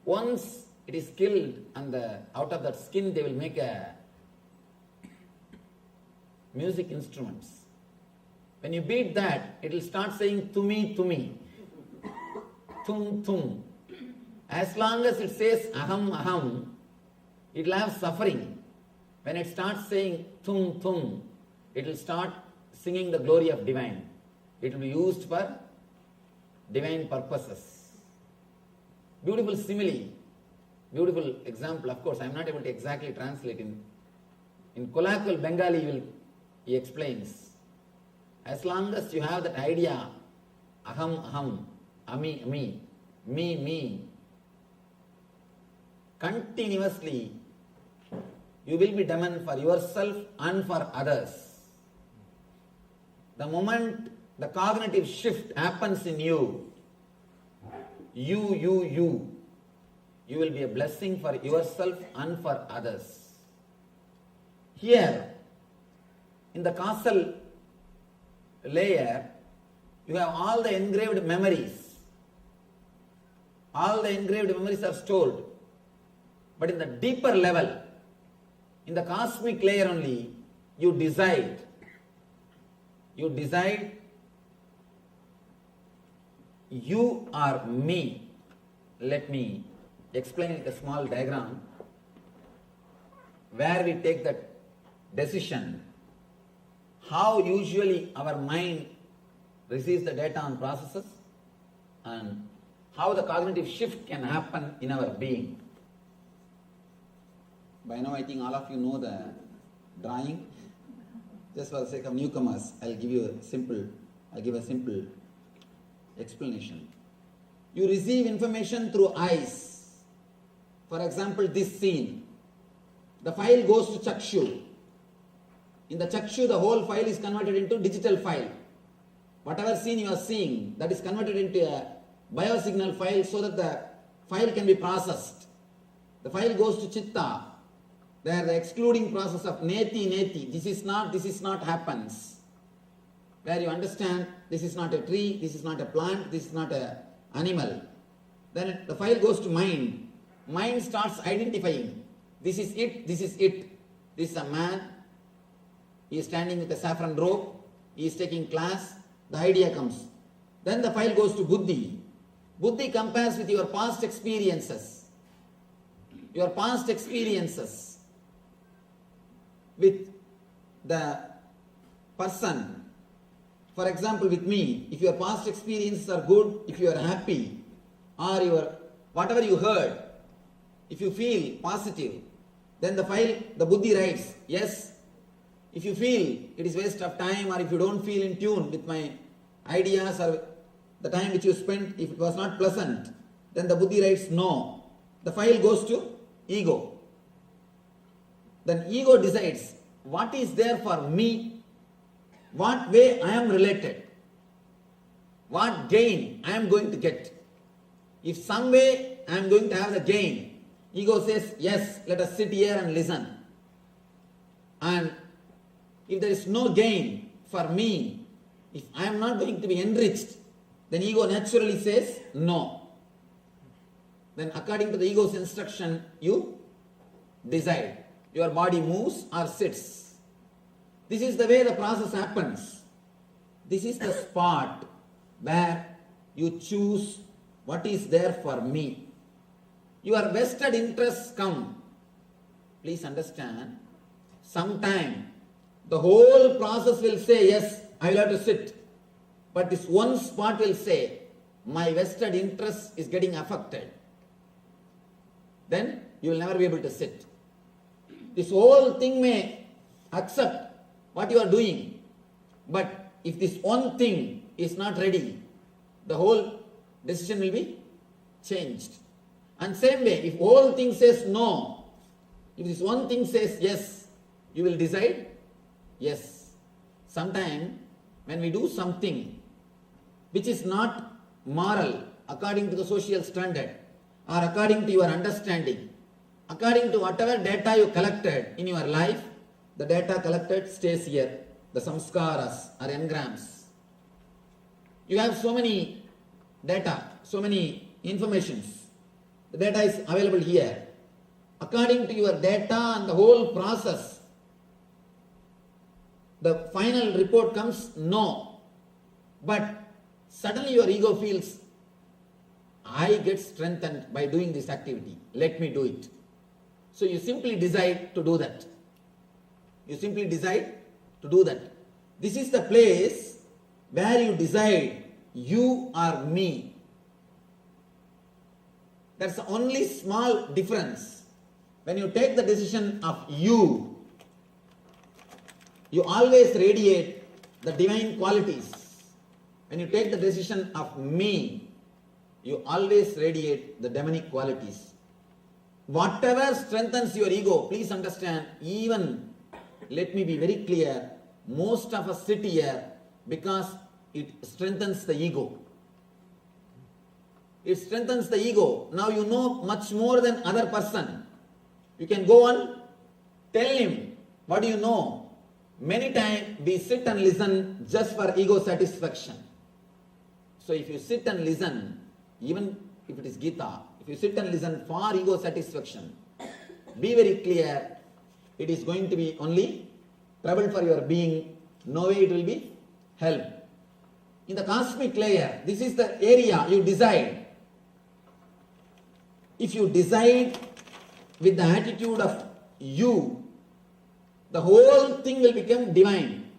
Once it is killed, and out of that skin they will make a music instruments. When you beat that, it will start saying tumi, tumi, tum, tum. As long as it says aham, aham, it will have suffering. When it starts saying tum, tum, it will start singing the glory of divine. It will be used for divine purposes. Beautiful simile, beautiful example. Of course, I am not able to exactly translate. In colloquial Bengali, he explains. As long as you have that idea, aham, aham, ami, ami, me, me, continuously, you will be demon for yourself and for others. The moment the cognitive shift happens in you, you will be a blessing for yourself and for others. Here, in the causal layer, you have all the engraved memories. All the engraved memories are stored. But in the deeper level, in the cosmic layer only, you decide. You decide, you are me. Let me explain it in a small diagram where we take that decision. How usually our mind receives the data and processes, and how the cognitive shift can happen in our being. By now I think all of you know the drawing. Just for the sake of newcomers, I'll give a simple explanation. You receive information through eyes. For example, this scene. The file goes to Chakshu. In the Chakshu, the whole file is converted into digital file. Whatever scene you are seeing, that is converted into a biosignal file so that the file can be processed. The file goes to Chitta. There the excluding process of neti, this is not happens. Where you understand this is not a tree, this is not a plant, this is not an animal. Then the file goes to mind. Mind starts identifying. This is it, this is it. This is a man. He is standing with a saffron robe. He is taking class. The idea comes. Then the file goes to Buddhi. Buddhi compares with your past experiences. Your past experiences with the person. For example, with me, if your past experiences are good, if you are happy, or your whatever you heard, if you feel positive, then the file, the Buddhi writes, yes. If you feel it is waste of time, or if you don't feel in tune with my ideas or the time which you spent, if it was not pleasant, then the Buddhi writes no. The file goes to ego. Then ego decides what is there for me, what way I am related. what gain I am going to get. If some way I am going to have the gain, ego says, yes, let us sit here and listen. And if there is no gain for me, if I am not going to be enriched, then ego naturally says no. Then according to the ego's instruction, you decide. Your body moves or sits. This is the way the process happens. This is the spot where you choose what is there for me. Your vested interests come. Please understand, sometime the whole process will say, yes, I will have to sit. But this one spot will say, my vested interest is getting affected. Then you will never be able to sit. This whole thing may accept what you are doing. But if this one thing is not ready, the whole decision will be changed. And same way, if whole thing says no, if this one thing says yes, you will decide yes. Sometimes when we do something which is not moral according to the social standard or according to your understanding, according to whatever data you collected in your life, the data collected stays here, the samskaras or engrams. You have so many data, so many informations. The data is available here. According to your data and the whole process, the final report comes no. But suddenly your ego feels, I get strengthened by doing this activity. Let me do it. So you simply decide to do that. You simply decide to do that. This is the place where you decide you are me. That's the only small difference. When you take the decision of you always radiate the divine qualities. When you take the decision of me, you always radiate the demonic qualities. Whatever strengthens your ego, please understand, even, let me be very clear, most of us sit here because it strengthens the ego. It strengthens the ego. Now you know much more than other person. You can go on, tell him, what do you know? Many times we sit and listen just for ego satisfaction. So if you sit and listen, even if it is Gita, if you sit and listen for ego satisfaction, be very clear, it is going to be only trouble for your being, no way it will be help. In the cosmic layer, this is the area you decide. If you decide with the attitude of you, the whole thing will become divine.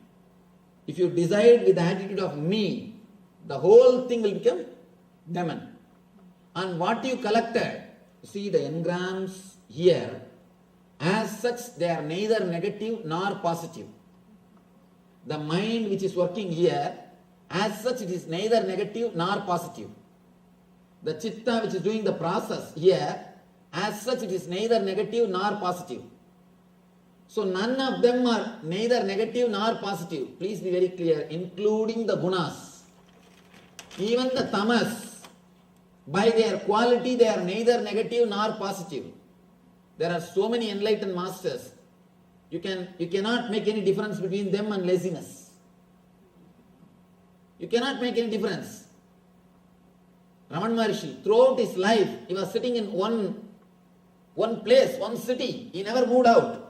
If you decide with the attitude of me, the whole thing will become demon. And what you collected, see the engrams here, as such they are neither negative nor positive. The mind which is working here, as such it is neither negative nor positive. The chitta which is doing the process here, as such it is neither negative nor positive. So none of them are neither negative nor positive. Please be very clear, including the gunas. Even the tamas, by their quality they are neither negative nor positive. There are so many enlightened masters. You cannot make any difference between them and laziness. You cannot make any difference. Raman Maharshi, throughout his life, he was sitting in one place, one city. He never moved out.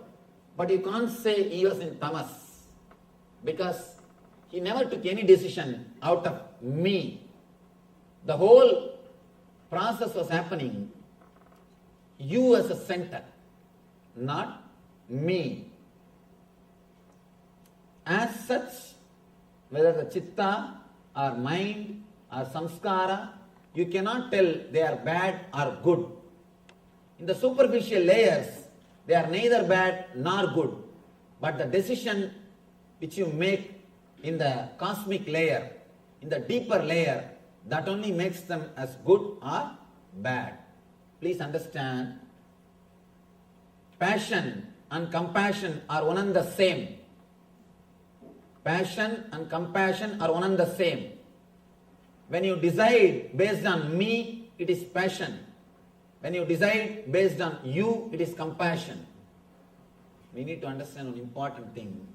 But you can't say he was in tamas, because he never took any decision out of me. The whole process was happening, you as a center, not me. As such, whether the chitta or mind or samskara, you cannot tell they are bad or good. In the superficial layers, they are neither bad nor good. But the decision which you make in the cosmic layer, in the deeper layer, that only makes them as good or bad. Please understand, passion and compassion are one and the same. Passion and compassion are one and the same. When you decide based on me, it is passion. When you decide based on you, it is compassion. We need to understand an important thing.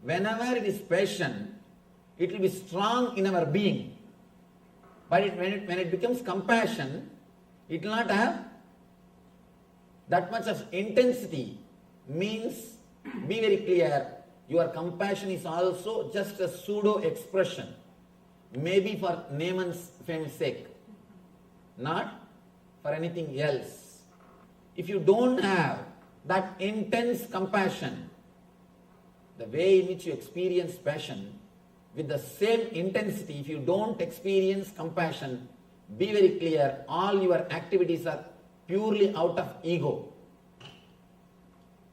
Whenever it is passion, it will be strong in our being. But when it becomes compassion, it will not have that much of intensity. Means, be very clear, your compassion is also just a pseudo expression. Maybe for name and fame's sake, not for anything else. If you don't have that intense compassion, the way in which you experience passion, with the same intensity, if you don't experience compassion, be very clear, all your activities are purely out of ego.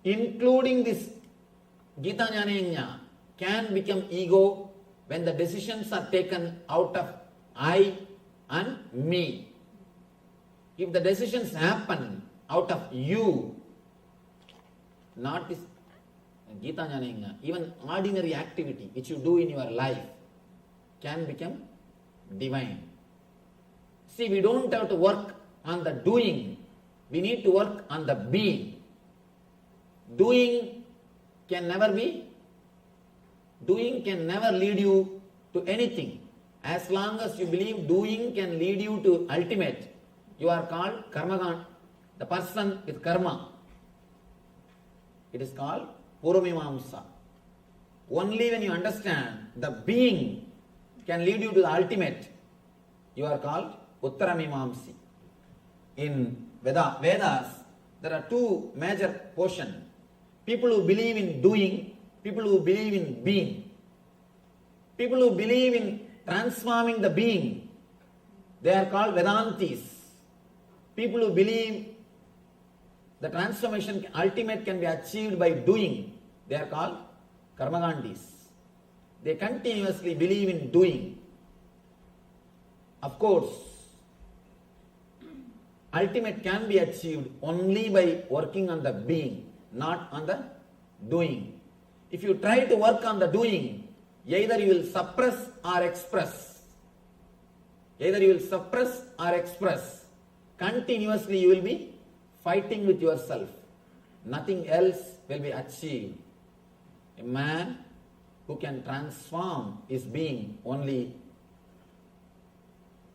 Including this Gita Jnana can become ego when the decisions are taken out of I and me. If the decisions happen out of you, not this Gita Jnana, even ordinary activity which you do in your life can become divine. See, we don't have to work on the doing, we need to work on the being. Doing can never lead you to anything. As long as you believe doing can lead you to ultimate, you are called karmagan, the person with karma. It is called Puramimamsa. Only when you understand the being can lead you to the ultimate, you are called Uttaramimamsi. In Vedas, there are two major portions. People who believe in doing, people who believe in being. People who believe in transforming the being, they are called Vedantis. People who believe the transformation ultimate can be achieved by doing, they are called Karmagandis. They continuously believe in doing. Of course, ultimate can be achieved only by working on the being, not on the doing. If you try to work on the doing, either you will suppress or express. Either you will suppress or express. Continuously you will be fighting with yourself. Nothing else will be achieved. A man who can transform his being, only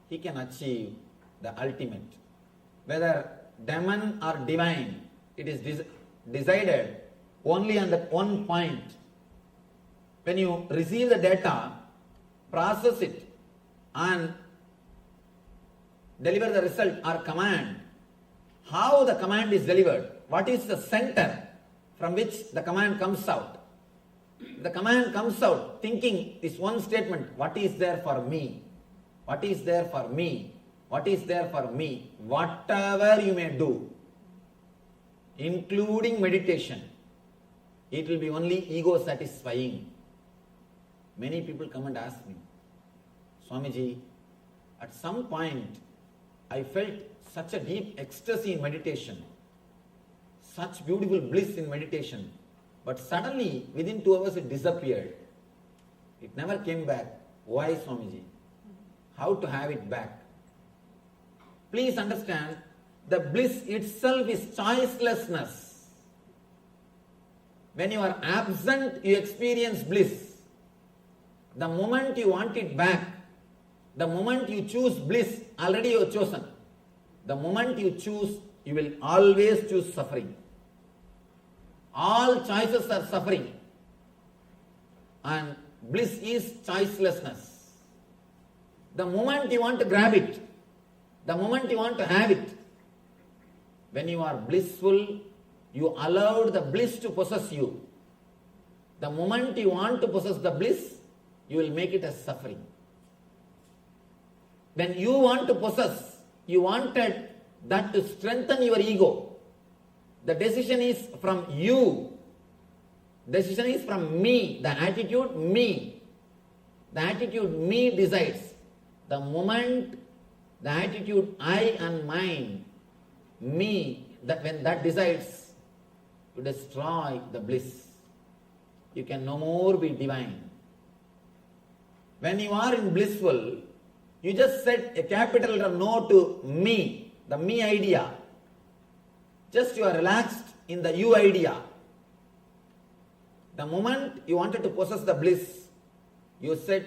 he can achieve the ultimate. Whether demon or divine, it is decided only on that one point. When you receive the data, process it and deliver the result or command, how the command is delivered, what is the center from which the command comes out. The command comes out thinking this one statement, what is there for me? What is there for me? What is there for me? Whatever you may do, including meditation, it will be only ego satisfying. Many people come and ask me, Swamiji, at some point I felt such a deep ecstasy in meditation, such beautiful bliss in meditation, but suddenly within 2 hours it disappeared. It never came back. Why, Swamiji? How to have it back? Please understand, the bliss itself is choicelessness. When you are absent, you experience bliss. The moment you want it back, the moment you choose bliss, already you have chosen. The moment you choose, you will always choose suffering. All choices are suffering. And bliss is choicelessness. The moment you want to grab it, the moment you want to have it, when you are blissful, you allowed the bliss to possess you. The moment you want to possess the bliss, you will make it as suffering. When you want to possess, you wanted that to strengthen your ego. The decision is from you. Decision is from me. The attitude, me. The attitude, me decides. The moment the attitude, I and mine, me, that when that decides, to destroy the bliss. you can no more be divine. When you are in blissful, you just set a capital no to me, the me idea. Just you are relaxed in the you idea. The moment you wanted to possess the bliss, you said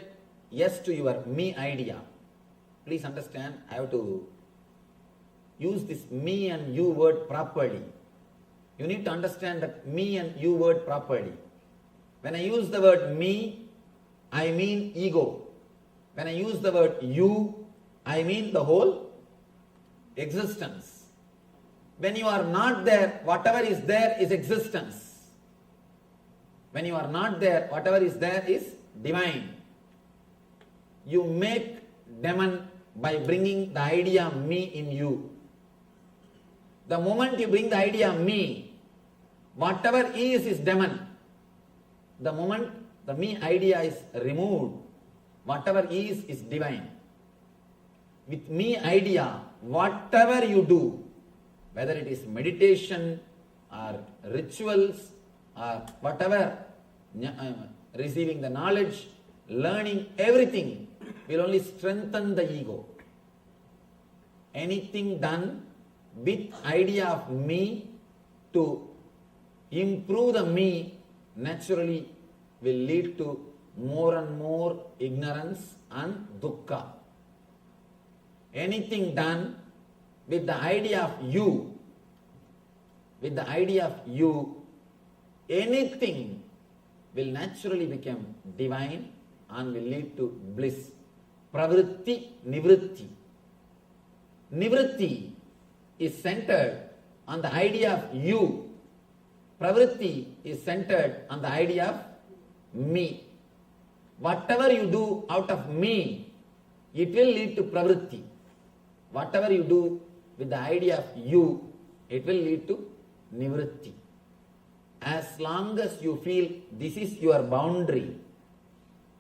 yes to your me idea. Please understand, I have to use this me and you word properly. You need to understand that me and you word properly. When I use the word me, I mean ego. When I use the word you, I mean the whole existence. When you are not there, whatever is there is existence. When you are not there, whatever is there is divine. You make demon by bringing the idea me in you. The moment you bring the idea me, whatever is demon. The moment the me idea is removed, whatever is divine. With me idea, whatever you do, whether it is meditation or rituals or whatever, receiving the knowledge, learning, everything will only strengthen the ego. Anything done with idea of me to improve the me naturally will lead to more and more ignorance and dukkha. Anything done with the idea of you, anything will naturally become divine and will lead to bliss. Pravritti, nivritti. Nivritti is centered on the idea of you. Pravritti is centered on the idea of me. Whatever you do out of me, it will lead to pravritti. Whatever you do with the idea of you, it will lead to nivritti. As long as you feel this is your boundary,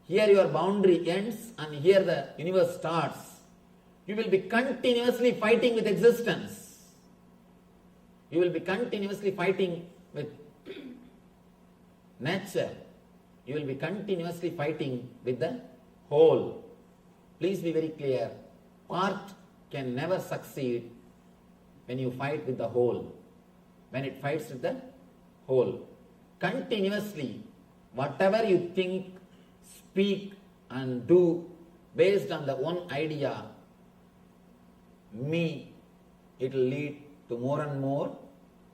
here your boundary ends and here the universe starts, you will be continuously fighting with existence. You will be continuously fighting with nature. You will be continuously fighting with the whole. Please be very clear. Part can never succeed when you fight with the whole. When it fights with the whole. Continuously, whatever you think, speak and do based on the one idea, me, it will lead to more and more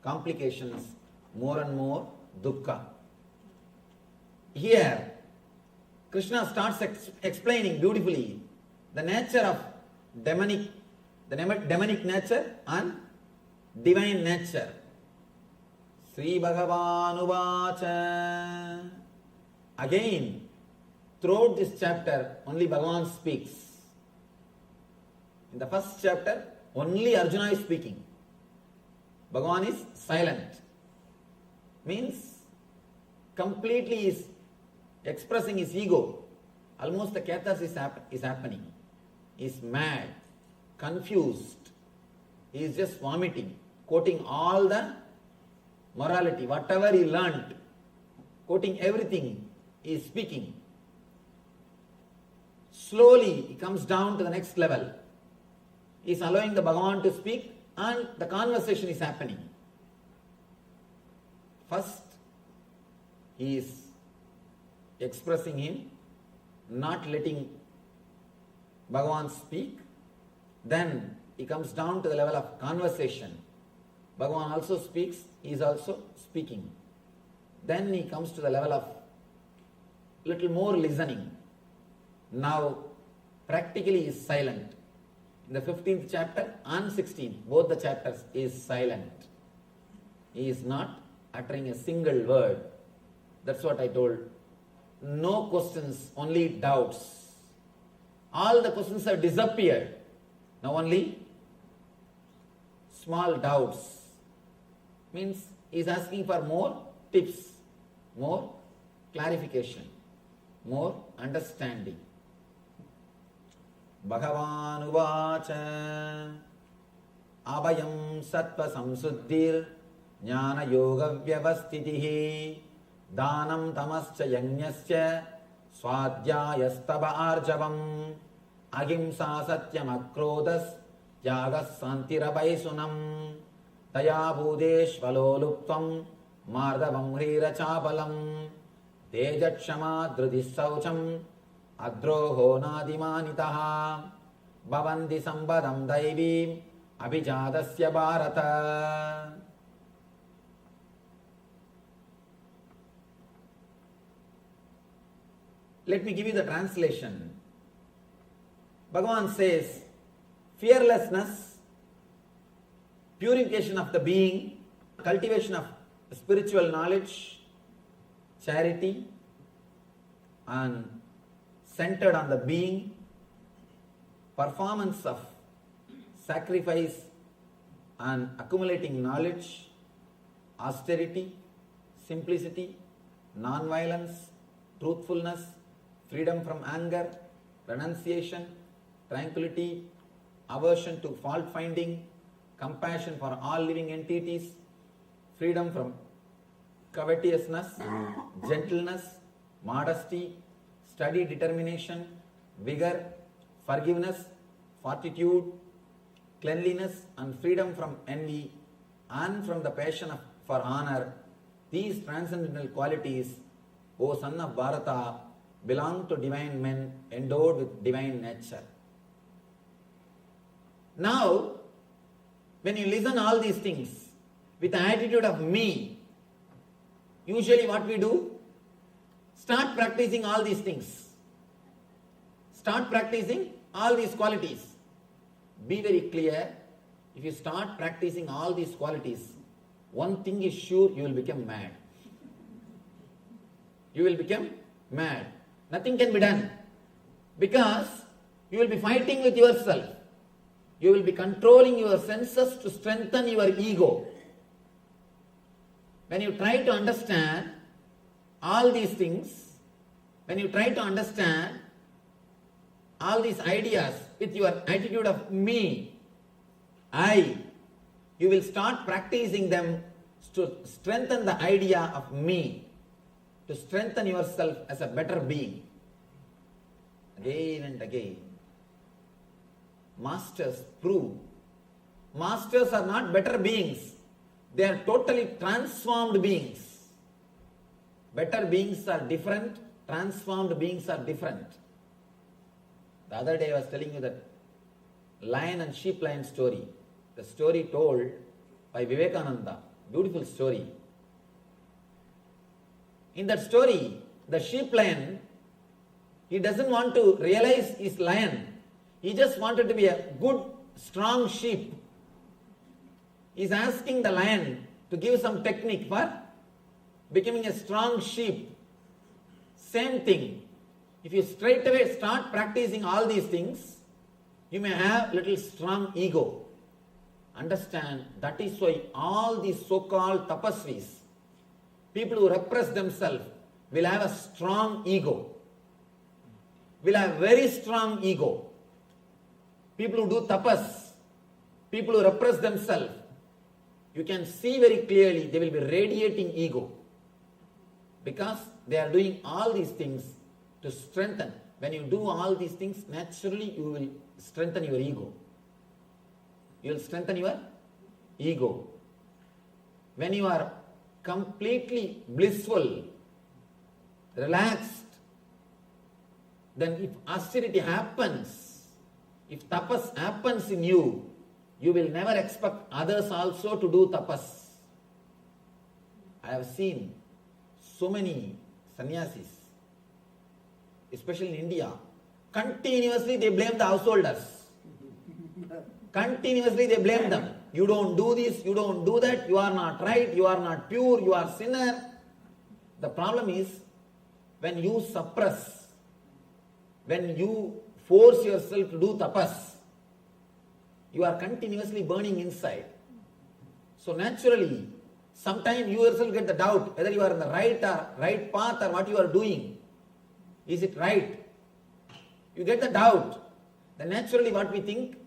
complications, more and more dukkha. Here, Krishna starts explaining beautifully the nature of demonic nature and divine nature. Sri Bhagavan Uvacha. Again, throughout this chapter, only Bhagavan speaks. In the first chapter, only Arjuna is speaking. Bhagavan is silent. Means completely is expressing his ego. Almost the catharsis is happening. He is mad, confused. He is just vomiting, quoting all the morality, whatever he learnt, quoting everything, he is speaking. Slowly he comes down to the next level. He is allowing the Bhagavan to speak and the conversation is happening. First, he is expressing him, not letting Bhagavan speak. Then he comes down to the level of conversation. Bhagavan also speaks, he is also speaking. Then he comes to the level of little more listening. Now, practically he is silent. In the 15th chapter and 16th, both the chapters, he is silent. He is not uttering a single word. That's what I told. No questions, only doubts. All the questions have disappeared. Now only small doubts. Means he is asking for more tips, more clarification, more understanding. Bhagavan Uvacha Abhayam Sattva Samsuddhir Jnana Yoga Vyavastitihi Danam tamascha yanyasya swadhyayastava arjavam ahimsa satyam akrodas yagas santirabhaisunam dayabhudeshvaloluptvam mardavam hrirachapalam tejatshama drudissaucham adroho nadimanitaha bhavanti sambadam daivim abhijadasya bharata. Let me give you the translation. Bhagavan says, fearlessness, purification of the being, cultivation of spiritual knowledge, charity, and centered on the being, performance of sacrifice and accumulating knowledge, austerity, simplicity, non-violence, truthfulness, freedom from anger, renunciation, tranquility, aversion to fault finding, compassion for all living entities, freedom from covetousness, gentleness, modesty, steady determination, vigor, forgiveness, fortitude, cleanliness, and freedom from envy and from the passion for honor. These transcendental qualities, O son of Bharata, belong to divine men endowed with divine nature. Now, when you listen all these things with the attitude of me, usually what we do? Start practicing all these things. Start practicing all these qualities. Be very clear, if you start practicing all these qualities, one thing is sure, you will become mad. You will become mad. Nothing can be done. Because you will be fighting with yourself. You will be controlling your senses to strengthen your ego. When you try to understand all these things, when you try to understand all these ideas with your attitude of me, I, you will start practicing them to strengthen the idea of me, to strengthen yourself as a better being. Again and again. Masters prove. Masters are not better beings. They are totally transformed beings. Better beings are different. Transformed beings are different. The other day I was telling you that lion and sheep lion story. The story told by Vivekananda. Beautiful story. In that story, the sheep lion, he doesn't want to realize he's lion. He just wanted to be a good, strong sheep. He's asking the lion to give some technique for becoming a strong sheep. Same thing. If you straight away start practicing all these things, you may have little strong ego. Understand, that is why all these so-called tapasvis, people who repress themselves, will have a strong ego. Will have very strong ego. People who do tapas, people who repress themselves, you can see very clearly they will be radiating ego. Because they are doing all these things to strengthen. When you do all these things, naturally you will strengthen your ego. You will strengthen your ego. When you are completely blissful, relaxed, then if austerity happens, if tapas happens in you, you will never expect others also to do tapas. I have seen so many sannyasis, especially in India, continuously they blame the householders. Continuously they blame them. You don't do this, you don't do that, you are not right, you are not pure, you are sinner. The problem is, when you suppress, when you force yourself to do tapas, you are continuously burning inside. So naturally, sometimes you yourself get the doubt whether you are in the right path or what you are doing. Is it right? You get the doubt. Then naturally what we think,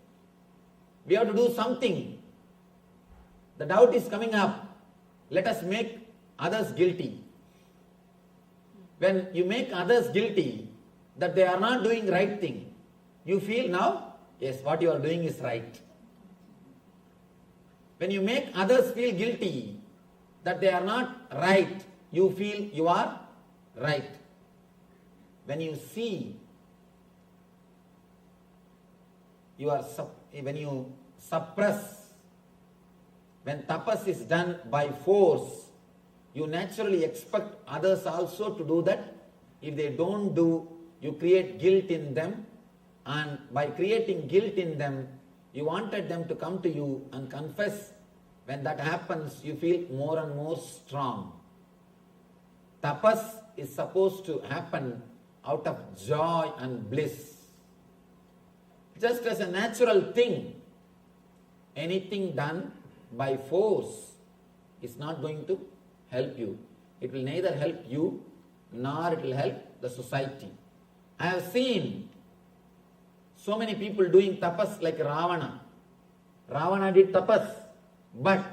we have to do something. The doubt is coming up. Let us make others guilty. When you make others guilty that they are not doing right thing, you feel now, yes, what you are doing is right. When you make others feel guilty that they are not right, you feel you are right. When you see, when you suppress, when tapas is done by force, you naturally expect others also to do that. If they don't do, you create guilt in them, and by creating guilt in them, you wanted them to come to you and confess. When that happens, you feel more and more strong. Tapas is supposed to happen out of joy and bliss. Just as a natural thing, anything done by force is not going to help you. It will neither help you nor it will help the society. I have seen so many people doing tapas like Ravana. Ravana did tapas, but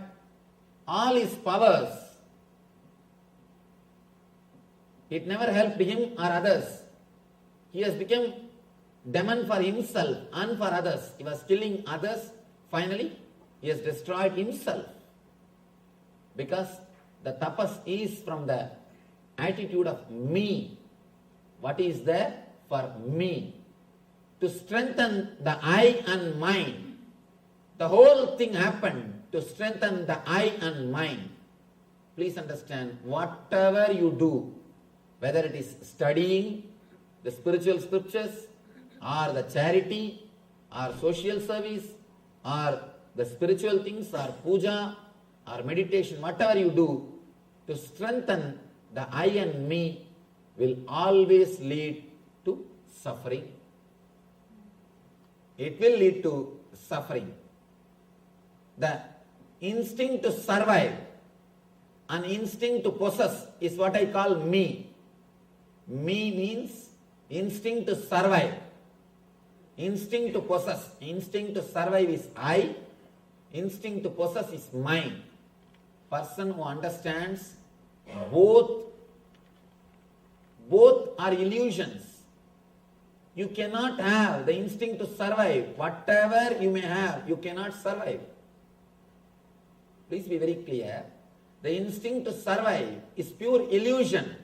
all his powers, it never helped him or others. He has become demon for himself and for others. He was killing others. Finally, he has destroyed himself. Because the tapas is from the attitude of me. What is there for me? To strengthen the I and mind. The whole thing happened to strengthen the I and mind. Please understand, whatever you do, whether it is studying the spiritual scriptures, or the charity, or social service, or the spiritual things, or puja, or meditation, whatever you do, to strengthen the I and me will always lead to suffering. It will lead to suffering. The instinct to survive and instinct to possess is what I call me. Me means instinct to survive. Instinct to possess. Instinct to survive is I. Instinct to possess is mine. Person who understands both are illusions. You cannot have the instinct to survive. Whatever you may have, you cannot survive. Please be very clear. The instinct to survive is pure illusion.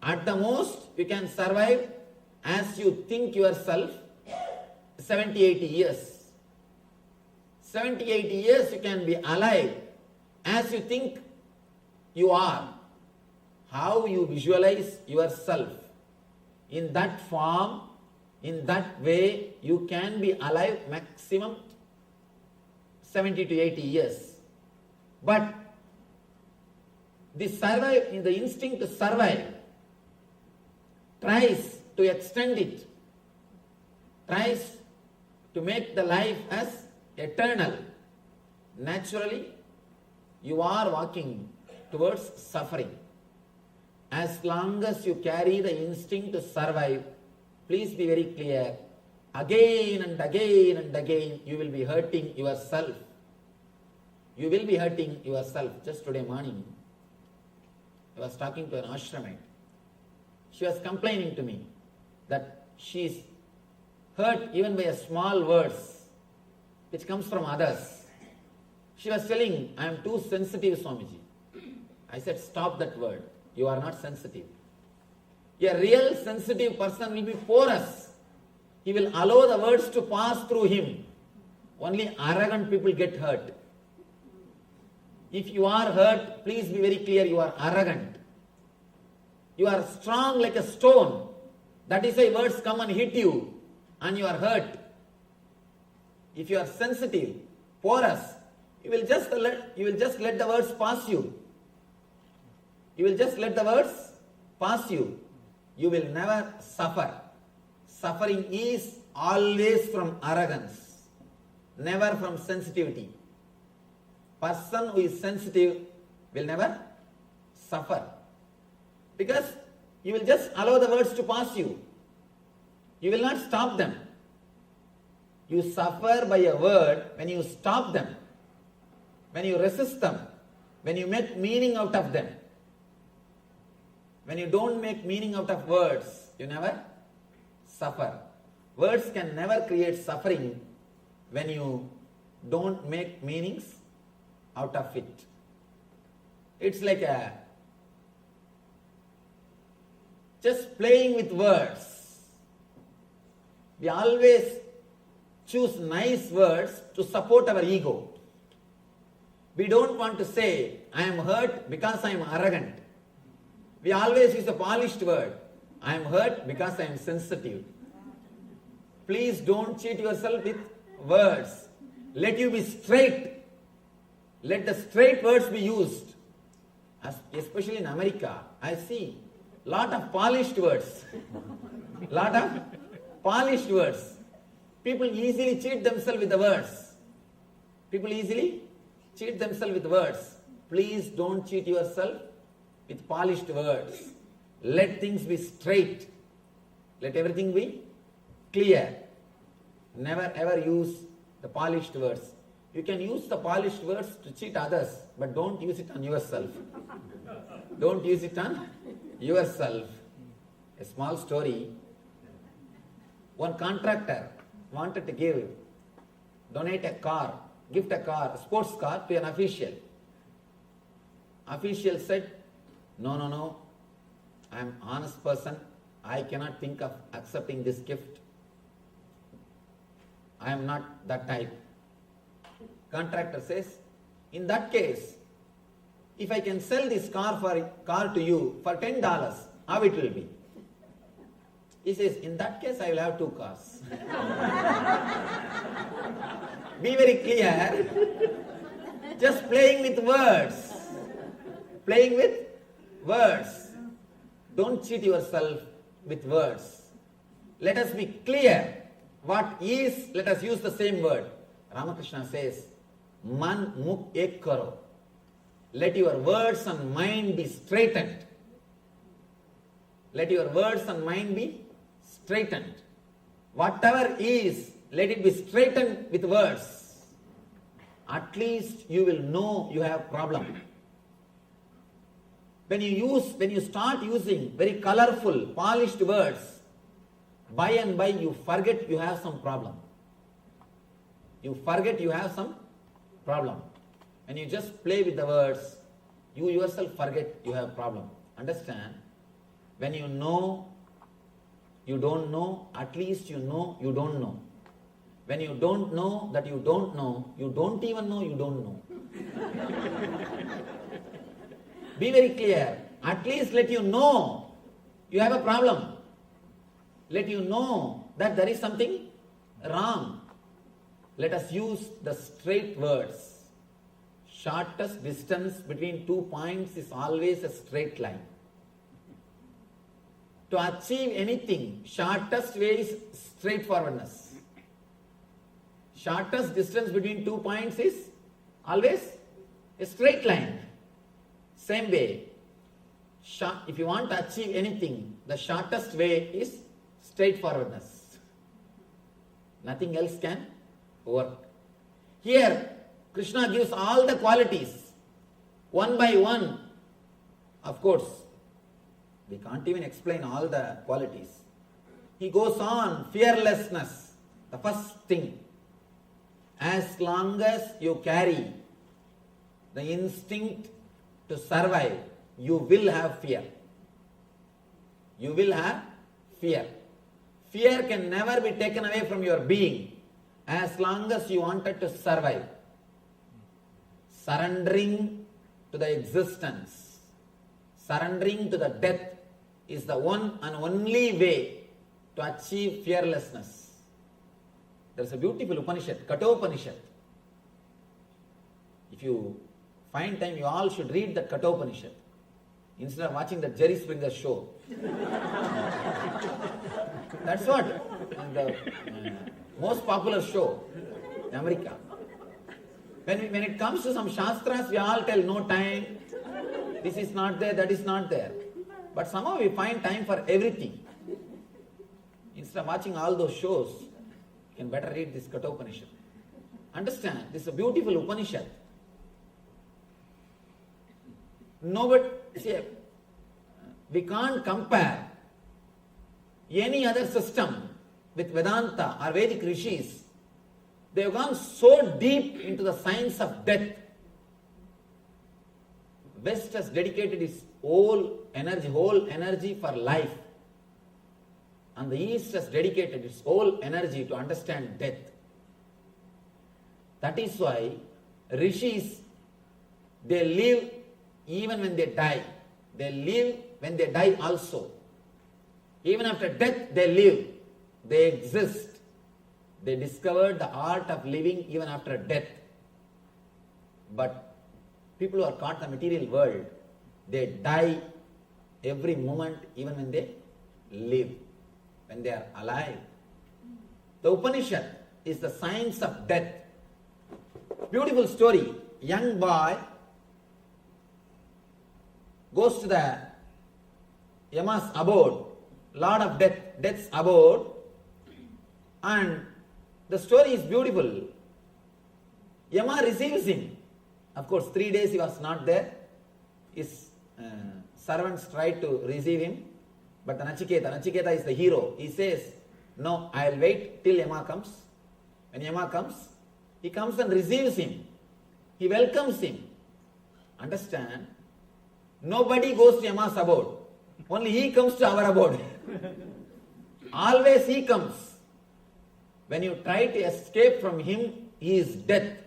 At the most, you can survive as you think yourself 70, 80 years. 70, 80 years you can be alive as you think you are. How you visualize yourself. In that form, in that way, you can be alive maximum 70 to 80 years. But the instinct to survive tries to extend it, tries to make the life as eternal. Naturally, you are walking towards suffering. As long as you carry the instinct to survive, please be very clear, again and again and again, you will be hurting yourself. You will be hurting yourself. Just today morning, I was talking to an ashramite. She was complaining to me that she is hurt even by a small words which comes from others. She was telling, I am too sensitive, Swamiji. I said, stop that word. You are not sensitive. A real sensitive person will be porous. He will allow the words to pass through him. Only arrogant people get hurt. If you are hurt, please be very clear, you are arrogant. You are strong like a stone. That is why words come and hit you and you are hurt. If you are sensitive, porous, you will just let the words pass you. You will just let the words pass you. You will never suffer. Suffering is always from arrogance, never from sensitivity. Person who is sensitive will never suffer. Because you will just allow the words to pass you. You will not stop them. You suffer by a word when you stop them, when you resist them, when you make meaning out of them. When you don't make meaning out of words, you never suffer. Words can never create suffering when you don't make meanings out of it. It's like just playing with words. We always choose nice words to support our ego. We don't want to say, I am hurt because I am arrogant. We always use a polished word. I am hurt because I am sensitive. Please don't cheat yourself with words. Let you be straight. Let the straight words be used. Especially in America, I see lot of polished words. Lot of polished words. People easily cheat themselves with the words. People easily cheat themselves with words. Please don't cheat yourself with polished words. Let things be straight. Let everything be clear. Never ever use the polished words. You can use the polished words to cheat others, but don't use it on yourself. Don't use it on yourself. A small story. One contractor wanted to donate a car, gift a car, a sports car to an official. Official said, no, I am an honest person. I cannot think of accepting this gift. I am not that type. Contractor says, in that case, if I can sell this car to you for $10, how it will be? He says, in that case, I will have 2 cars. Be very clear. Just playing with words. Playing with words. Don't cheat yourself with words. Let us be clear. What is, let us use the same word. Ramakrishna says, Man mukh ek karo. Let your words and mind be straightened. Let your words and mind be straightened. Whatever is, let it be straightened with words. At least you will know you have problem. When you start using very colorful, polished words, by and by you forget you have some problem. You forget you have some problem. When you just play with the words, you yourself forget you have problem. Understand? When you know, you don't know, at least you know you don't know. When you don't know that you don't know, you don't even know you don't know. Be very clear. At least let you know you have a problem. Let you know that there is something wrong. Let us use the straight words. Shortest distance between 2 points is always a straight line. To achieve anything, shortest way is straightforwardness. Shortest distance between 2 points is always a straight line. Same way, if you want to achieve anything, the shortest way is straightforwardness. Nothing else can work. Here, Krishna gives all the qualities, one by one. Of course, we can't even explain all the qualities. He goes on, fearlessness, the first thing. As long as you carry the instinct to survive, you will have fear. You will have fear. Fear can never be taken away from your being as long as you wanted to survive. Surrendering to the existence, surrendering to the death is the one and only way to achieve fearlessness. There is a beautiful Upanishad, Kathopanishad. If you find time, you all should read that Kathopanishad instead of watching the Jerry Springer show. That's what the most popular show in America. When it comes to some Shastras, we all tell no time, this is not there, that is not there. But somehow we find time for everything. Instead of watching all those shows, you can better read this Kathopanishad. Understand, this is a beautiful Upanishad. we can't compare any other system with Vedanta or Vedic rishis. They have gone so deep into the science of death. West has dedicated its whole energy for life. And the East has dedicated its whole energy to understand death. That is why rishis, they live even when they die. They live when they die also. Even after death they live. They exist. They discovered the art of living even after death. But people who are caught in the material world, they die every moment even when they live, when they are alive. The Upanishad is the science of death. Beautiful story. Young boy goes to the Yama's abode, Lord of Death, Death's abode, and the story is beautiful. Yama receives him. Of course, 3 days he was not there. His servants tried to receive him, but Nachiketa is the hero. He says, no, I'll wait till Yama comes. When Yama comes, he comes and receives him. He welcomes him. Understand? Nobody goes to Yama's abode. Only he comes to our abode. Always he comes. When you try to escape from him, he is death.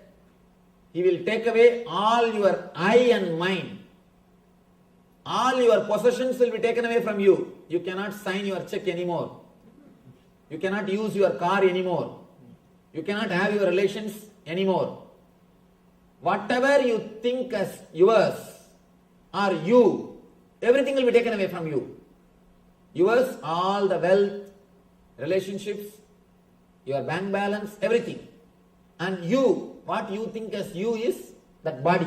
He will take away all your I and mind. All your possessions will be taken away from you. You cannot sign your check anymore. You cannot use your car anymore. You cannot have your relations anymore. Whatever you think as yours or you, everything will be taken away from you. Yours, all the wealth, relationships, your bank balance, everything. And you, what you think as you is that body.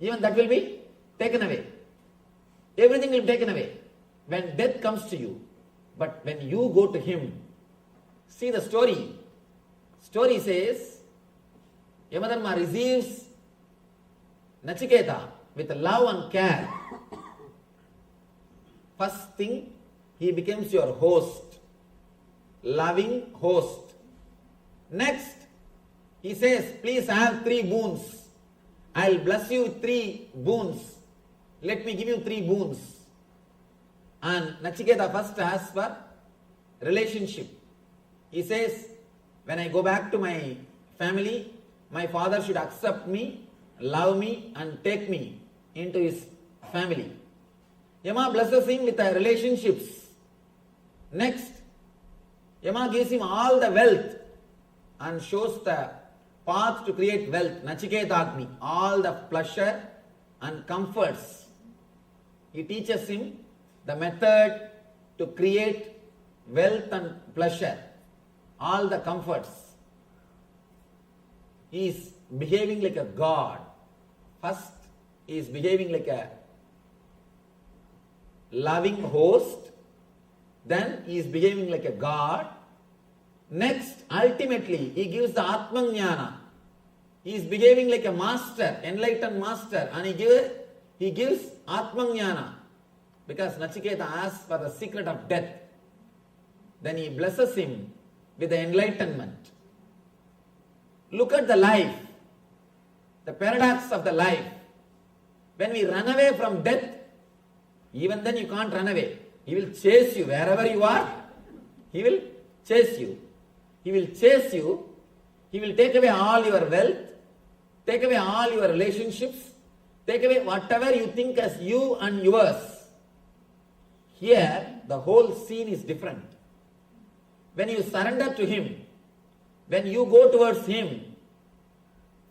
Even that will be taken away. Everything will be taken away when death comes to you. But when you go to him, see the story. Story says, Yamadharma receives Nachiketa with love and care. First thing, he becomes your host. Loving host. Next, he says, please have 3 boons. I'll bless you with 3 boons. Let me give you 3 boons. And Nachiketa first asks for relationship. He says, when I go back to my family, my father should accept me, love me, and take me into his family. Yama blesses him with relationships. Next, Yama gives him all the wealth and shows the path to create wealth. Nachiketagni, all the pleasure and comforts. He teaches him the method to create wealth and pleasure, all the comforts. He is behaving like a god. First, he is behaving like a loving host. Then he is behaving like a god. Next, ultimately, he gives the Atmajnana. He is behaving like a master, enlightened master, and he gives Atmajnana. Because Nachiketa asks for the secret of death. Then he blesses him with the enlightenment. Look at the life, the paradox of the life. When we run away from death, even then you can't run away. He will chase you wherever you are. He will chase you. He will chase you. He will take away all your wealth, take away all your relationships, take away whatever you think as you and yours. Here, the whole scene is different. When you surrender to him, when you go towards him,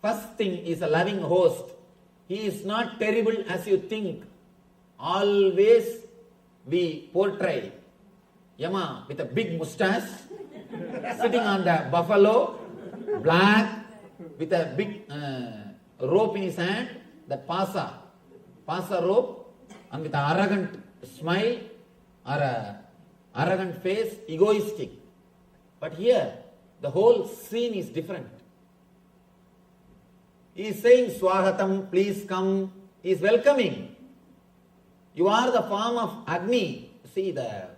first thing is a loving host. He is not terrible as you think. Always we portray Yama with a big mustache, sitting on the buffalo, black, with a big rope in his hand, that pasa rope, and with an arrogant smile or a arrogant face, egoistic. But here, the whole scene is different. He is saying, Swahatam, please come. He is welcoming. You are the form of Agni. See the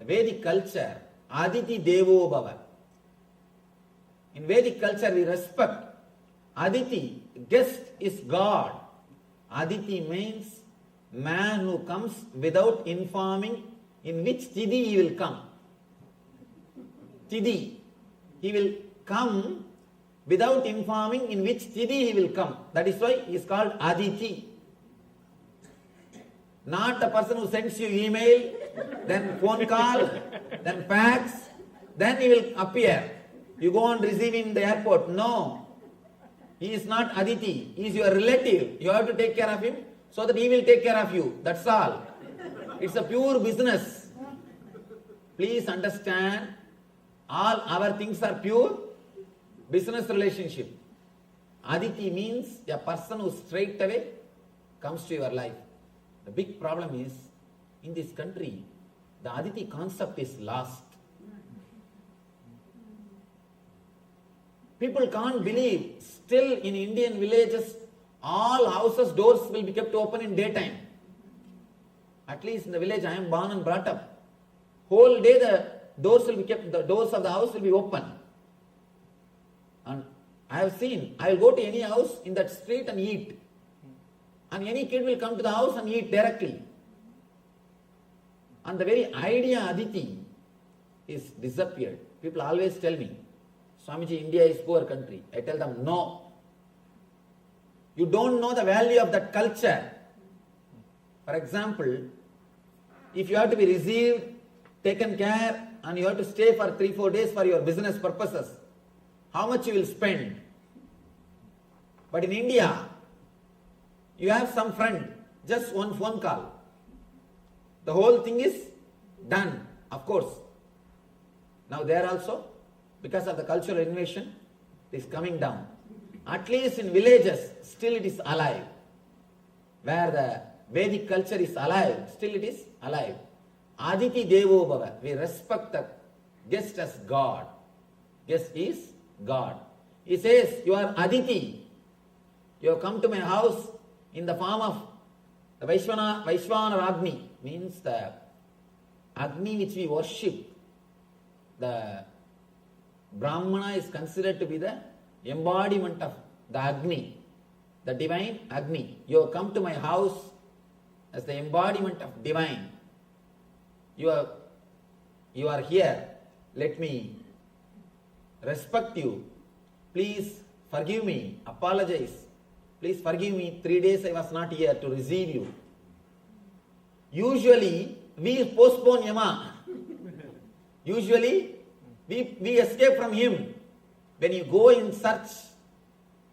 Vedic culture, Aditi Devo Bhava. In Vedic culture we respect Aditi, guest is God. Aditi means man who comes without informing in which Tidhi he will come. Tidhi. He will come without informing in which Tidhi he will come. That is why he is called Aditi. Not a person who sends you email, then phone call, then fax, then he will appear. You go and receive him in the airport. No. He is not Aditi. He is your relative. You have to take care of him so that he will take care of you. That's all. It's a pure business. Please understand, all our things are pure business relationship. Aditi means a person who straight away comes to your life. The big problem is, in this country, the Aditi concept is lost. People can't believe, still in Indian villages, all houses' doors will be kept open in daytime. At least in the village I am born and brought up. Whole day the doors will be kept, the doors of the house will be open. And I have seen, I will go to any house in that street and eat. And any kid will come to the house and eat directly. And the very idea Aditi is disappeared. People always tell me, Swamiji, India is poor country. I tell them, no. You don't know the value of that culture. For example, if you have to be received, taken care, and you have to stay for 3-4 days for your business purposes, how much you will spend? But in India, you have some friend, just one phone call. The whole thing is done, of course. Now there also, because of the cultural invasion, it is coming down. At least in villages, still it is alive. Where the Vedic culture is alive, still it is alive. Aditi Devo Bhava. We respect the guest as God. Guest is God. He says, you are Aditi. You have come to my house in the form of the Vaishvana Agni, means the Agni which we worship. The Brahmana is considered to be the embodiment of the Agni, the divine Agni. You have come to my house as the embodiment of divine. You are here. Let me respect you. Please forgive me. Apologize. Please forgive me. 3 days I was not here to receive you. Usually we postpone Yama. Usually we escape from him. When you go in search,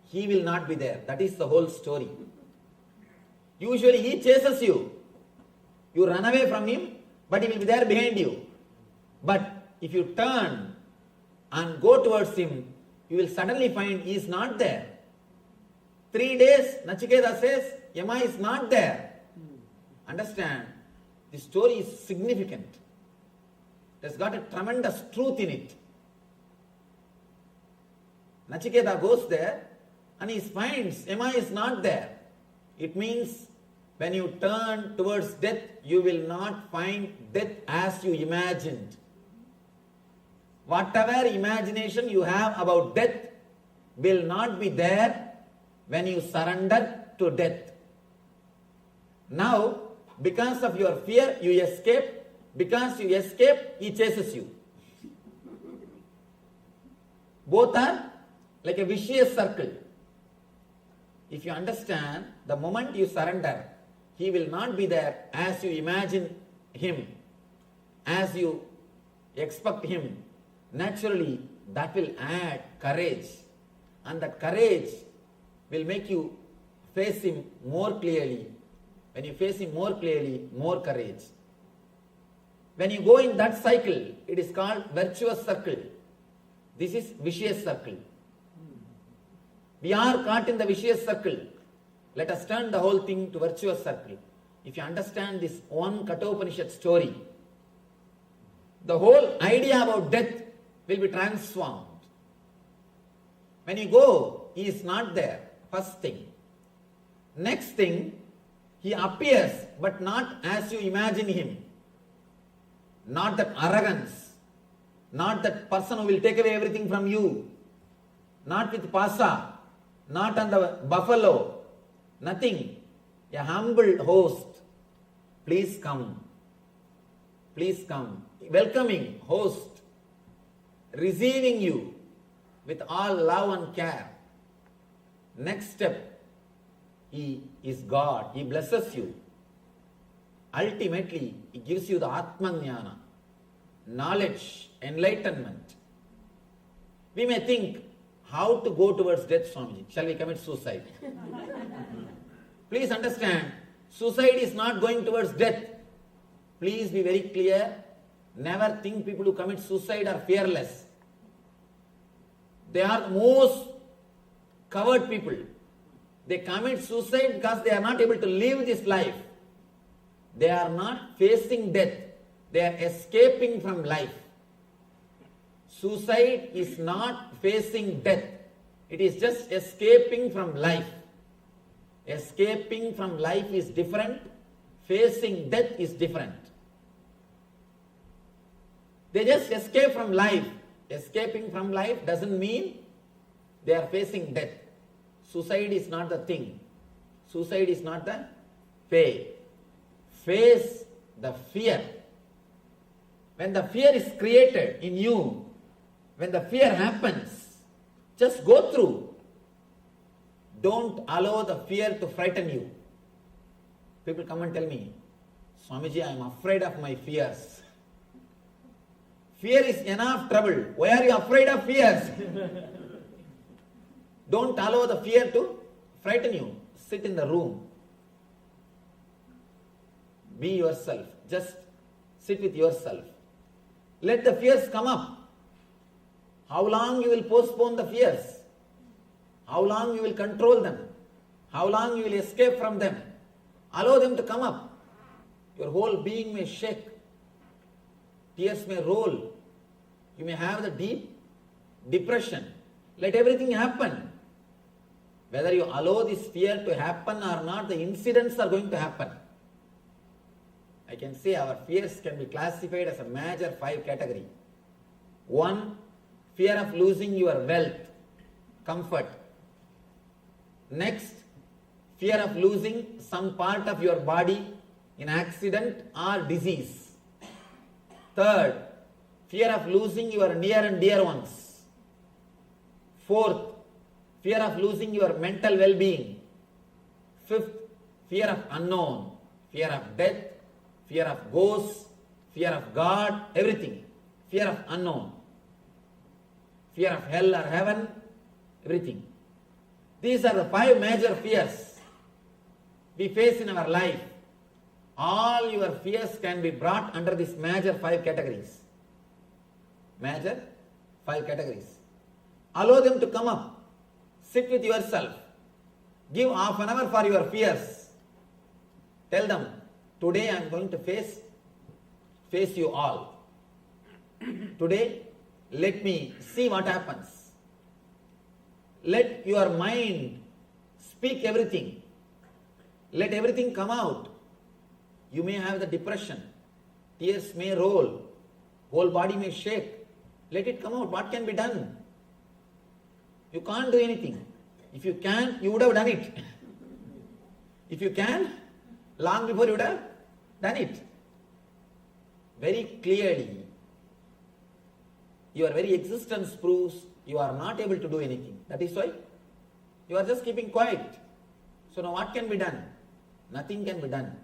he will not be there. That is the whole story. Usually he chases you. You run away from him, but he will be there behind you. But if you turn and go towards him, you will suddenly find he is not there. 3 days, Nachiketa says, Yama is not there. Understand? The story is significant. It has got a tremendous truth in it. Nachiketa goes there and he finds Yama is not there. It means when you turn towards death, you will not find death as you imagined. Whatever imagination you have about death will not be there when you surrender to death. Now, because of your fear, you escape. Because you escape, he chases you. Both are like a vicious circle. If you understand, the moment you surrender, he will not be there as you imagine him, as you expect him. Naturally, that will add courage. And that courage will make you face him more clearly. When you face him more clearly, more courage. When you go in that cycle, it is called virtuous circle. This is vicious circle. We are caught in the vicious circle. Let us turn the whole thing to virtuous circle. If you understand this one Kathopanishad story, the whole idea about death will be transformed. When you go, he is not there. First thing. Next thing, He appears, but not as you imagine him. Not that arrogance, not that person who will take away everything from you, not with pasa, not on the buffalo, nothing. A humble host. Please come. Please come. Welcoming host, receiving you with all love and care. Next step, he is God. He blesses you. Ultimately, he gives you the Atmajnana, knowledge, enlightenment. We may think, how to go towards death, Swamiji? Shall we commit suicide? Please understand, suicide is not going towards death. Please be very clear. Never think people who commit suicide are fearless. They are the most coward people. They commit suicide because they are not able to live this life. They are not facing death. They are escaping from life. Suicide is not facing death. It is just escaping from life. Escaping from life is different. Facing death is different. They just escape from life. Escaping from life doesn't mean they are facing death. Suicide is not the thing. Suicide is not the way. Face the fear. When the fear is created in you, when the fear happens, just go through. Don't allow the fear to frighten you. People come and tell me, Swamiji, I am afraid of my fears. Fear is enough trouble. Why are you afraid of fears? Don't allow the fear to frighten you. Sit in the room. Be yourself. Just sit with yourself. Let the fears come up. How long you will postpone the fears? How long you will control them? How long you will escape from them? Allow them to come up. Your whole being may shake. Tears may roll. You may have the deep depression. Let everything happen. Whether you allow this fear to happen or not, the incidents are going to happen. I can say our fears can be classified as a major 5 category. 1, fear of losing your wealth, comfort. Next, fear of losing some part of your body in accident or disease. Third, fear of losing your near and dear ones. Fourth, fear of losing your mental well-being. Fifth, fear of unknown, fear of death, fear of ghosts, fear of God, everything. Fear of unknown, fear of hell or heaven, everything. These are the 5 major fears we face in our life. All your fears can be brought under these major 5 categories. Major 5 categories. Allow them to come up. Sit with yourself. Give half an hour for your fears. Tell them, today I am going to face you all. Today, let me see what happens. Let your mind speak everything. Let everything come out. You may have the depression. Tears may roll. Whole body may shake. Let it come out. What can be done? You can't do anything. If you can, you would have done it. If you can, long before you would have done it. Very clearly, your very existence proves you are not able to do anything. That is why you are just keeping quiet. So now what can be done? Nothing can be done.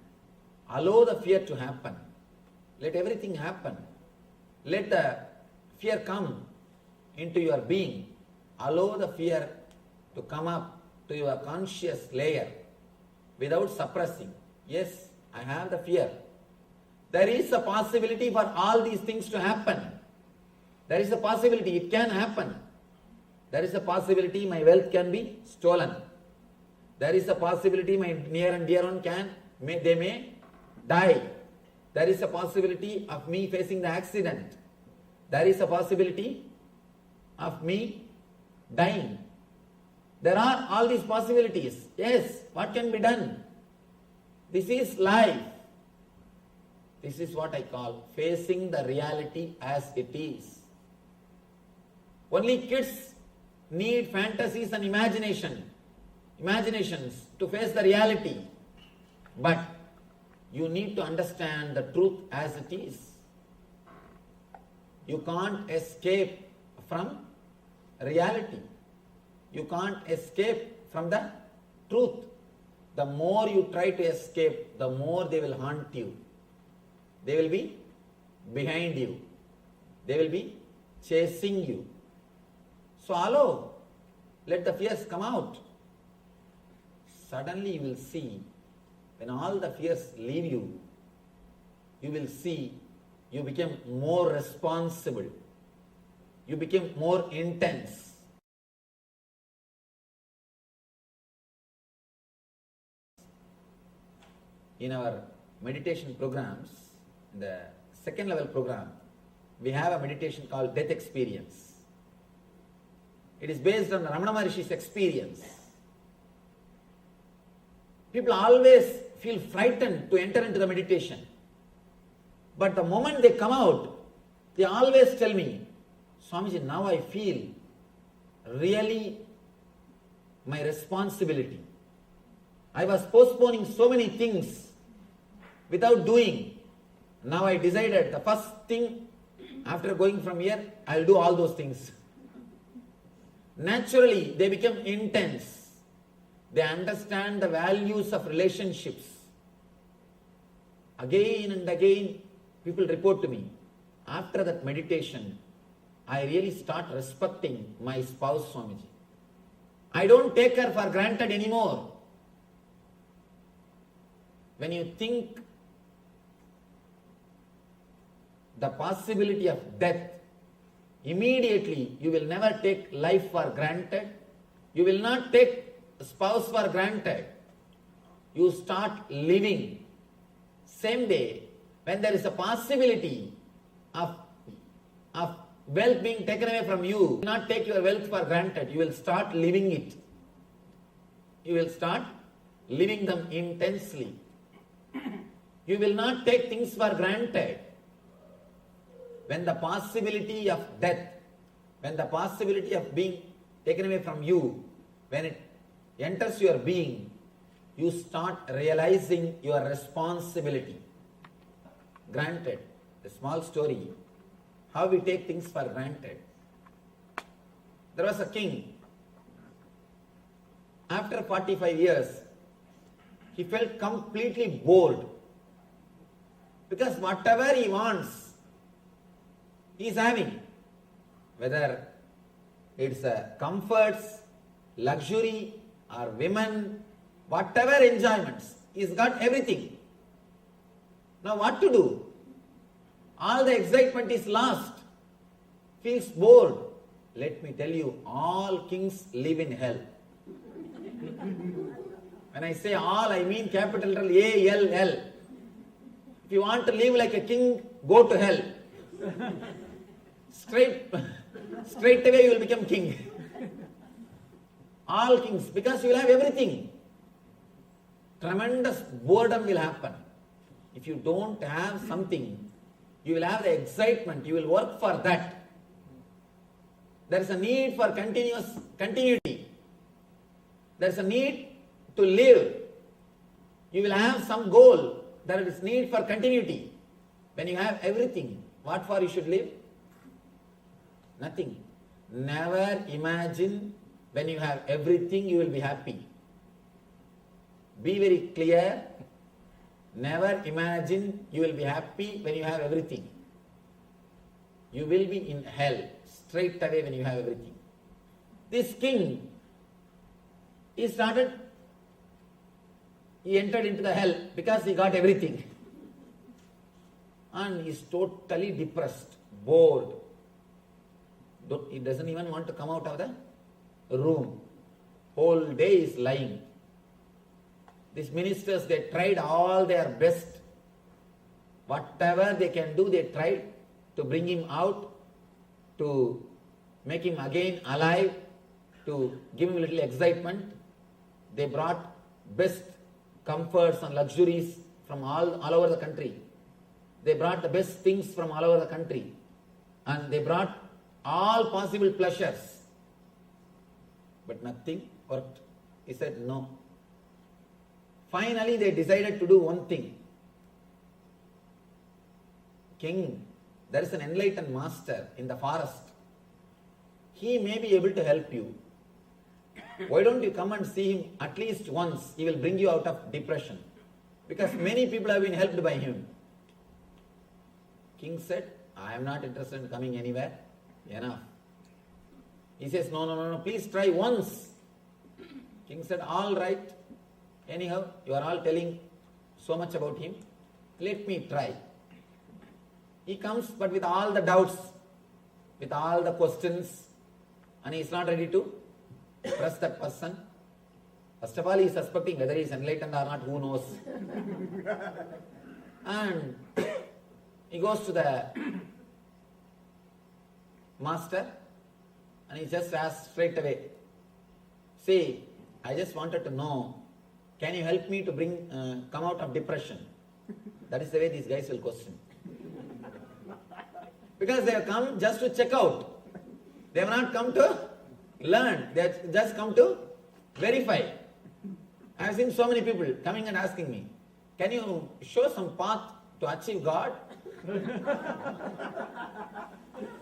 Allow the fear to happen. Let everything happen. Let the fear come into your being. Allow the fear to come up to your conscious layer without suppressing. Yes, I have the fear. There is a possibility for all these things to happen. There is a possibility it can happen. There is a possibility my wealth can be stolen. There is a possibility my near and dear one they may die. There is a possibility of me facing the accident. There is a possibility of me dying. There are all these possibilities. Yes, what can be done? This is life. This is what I call facing the reality as it is. Only kids need fantasies and imaginations to face the reality. But you need to understand the truth as it is. You can't escape from reality. You can't escape from the truth. The more you try to escape, the more they will haunt you. They will be behind you. They will be chasing you. So allow, let the fears come out. Suddenly you will see, when all the fears leave you, you will see you become more responsible. You become more intense. In our meditation programs, in the second level program, we have a meditation called death experience. It is based on Ramana Maharishi's experience. People always feel frightened to enter into the meditation. But the moment they come out, they always tell me, Swamiji, now I feel really my responsibility. I was postponing so many things without doing. Now I decided the first thing after going from here, I'll do all those things. Naturally, they become intense. They understand the values of relationships. Again and again, people report to me, after that meditation, I really start respecting my spouse, Swamiji. I don't take her for granted anymore. When you think the possibility of death, immediately you will never take life for granted. You will not take spouse for granted. You start living. Same day, when there is a possibility of wealth being taken away from you, you will not take your wealth for granted. You will start living it. You will start living them intensely. You will not take things for granted. When the possibility of death, when the possibility of being taken away from you, when it enters your being, you start realizing your responsibility. Granted, a small story, how we take things for granted. There was a king. After 45 years, he felt completely bored. Because whatever he wants, he is having. Whether it's comforts, luxury, or women, whatever enjoyments, he's got everything. Now what to do? All the excitement is lost. Feels bored. Let me tell you, all kings live in hell. When I say all, I mean capital A-L-L. If you want to live like a king, go to hell. Straight away you will become king. All kings, because you will have everything. Tremendous boredom will happen. If you don't have something, you will have the excitement, you will work for that. There is a need for continuity. There is a need to live. You will have some goal. There is need for continuity. When you have everything, what for you should live? Nothing. Never imagine when you have everything you will be happy. Be very clear. Never imagine you will be happy when you have everything. You will be in hell straight away when you have everything. This king, he entered into the hell because he got everything. And he is totally depressed, bored. He doesn't even want to come out of the room. Whole day is lying. These ministers, they tried all their best. Whatever they can do, they tried to bring him out, to make him again alive, to give him a little excitement. They brought best comforts and luxuries from all over the country. They brought the best things from all over the country. And they brought all possible pleasures. But nothing worked. He said no. Finally, they decided to do one thing. King, there is an enlightened master in the forest. He may be able to help you. Why don't you come and see him at least once? He will bring you out of depression. Because many people have been helped by him. King said, I am not interested in coming anywhere. Enough. He says, no, please try once. King said, all right. Anyhow, you are all telling so much about him. Let me try. He comes, but with all the doubts, with all the questions, and he is not ready to trust that person. First of all, he is suspecting whether he is enlightened or not, who knows. And he goes to the master and he just asks straight away, see, I just wanted to know, can you help me to come out of depression? That is the way these guys will question. Because they have come just to check out. They have not come to learn. They have just come to verify. I have seen so many people coming and asking me, can you show some path to achieve God?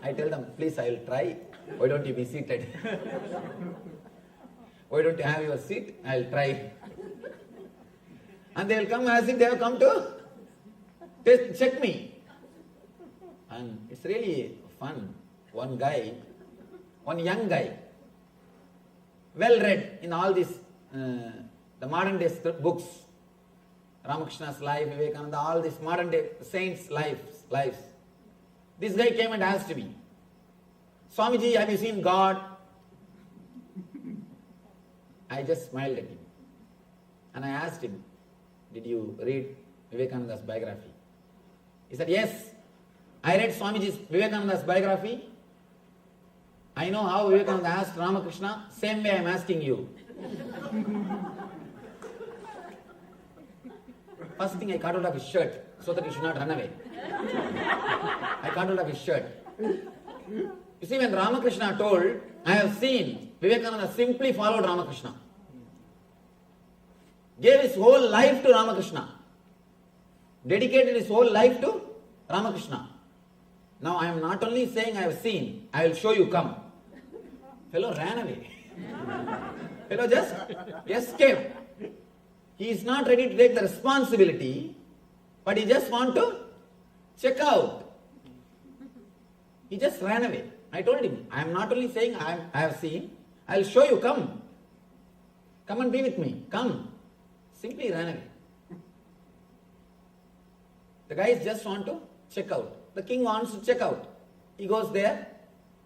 I tell them, please, I will try. Why don't you be seated? Why don't you have your seat? I will try. And they will come as if they have come to check me. And it's really fun. One young guy, well read in all these, the modern day books, Ramakrishna's life, Vivekananda, all these modern day saints' lives. This guy came and asked me, Swamiji, have you seen God? I just smiled at him. And I asked him, did you read Vivekananda's biography? He said, yes. I read Vivekananda's biography. I know how Vivekananda asked Ramakrishna, same way I am asking you. First thing, I cut out of his shirt so that he should not run away. I cut out of his shirt. You see, when Ramakrishna told, I have seen, Vivekananda simply followed Ramakrishna. Gave his whole life to Ramakrishna. Dedicated his whole life to Ramakrishna. Now I am not only saying I have seen, I will show you, come. Fellow ran away. Fellow just escaped. He is not ready to take the responsibility, but he just wants to check out. He just ran away. I told him, I am not only saying I have seen, I will show you, come. Come and be with me, come. Simply ran away. The guys just want to check out. The king wants to check out. He goes there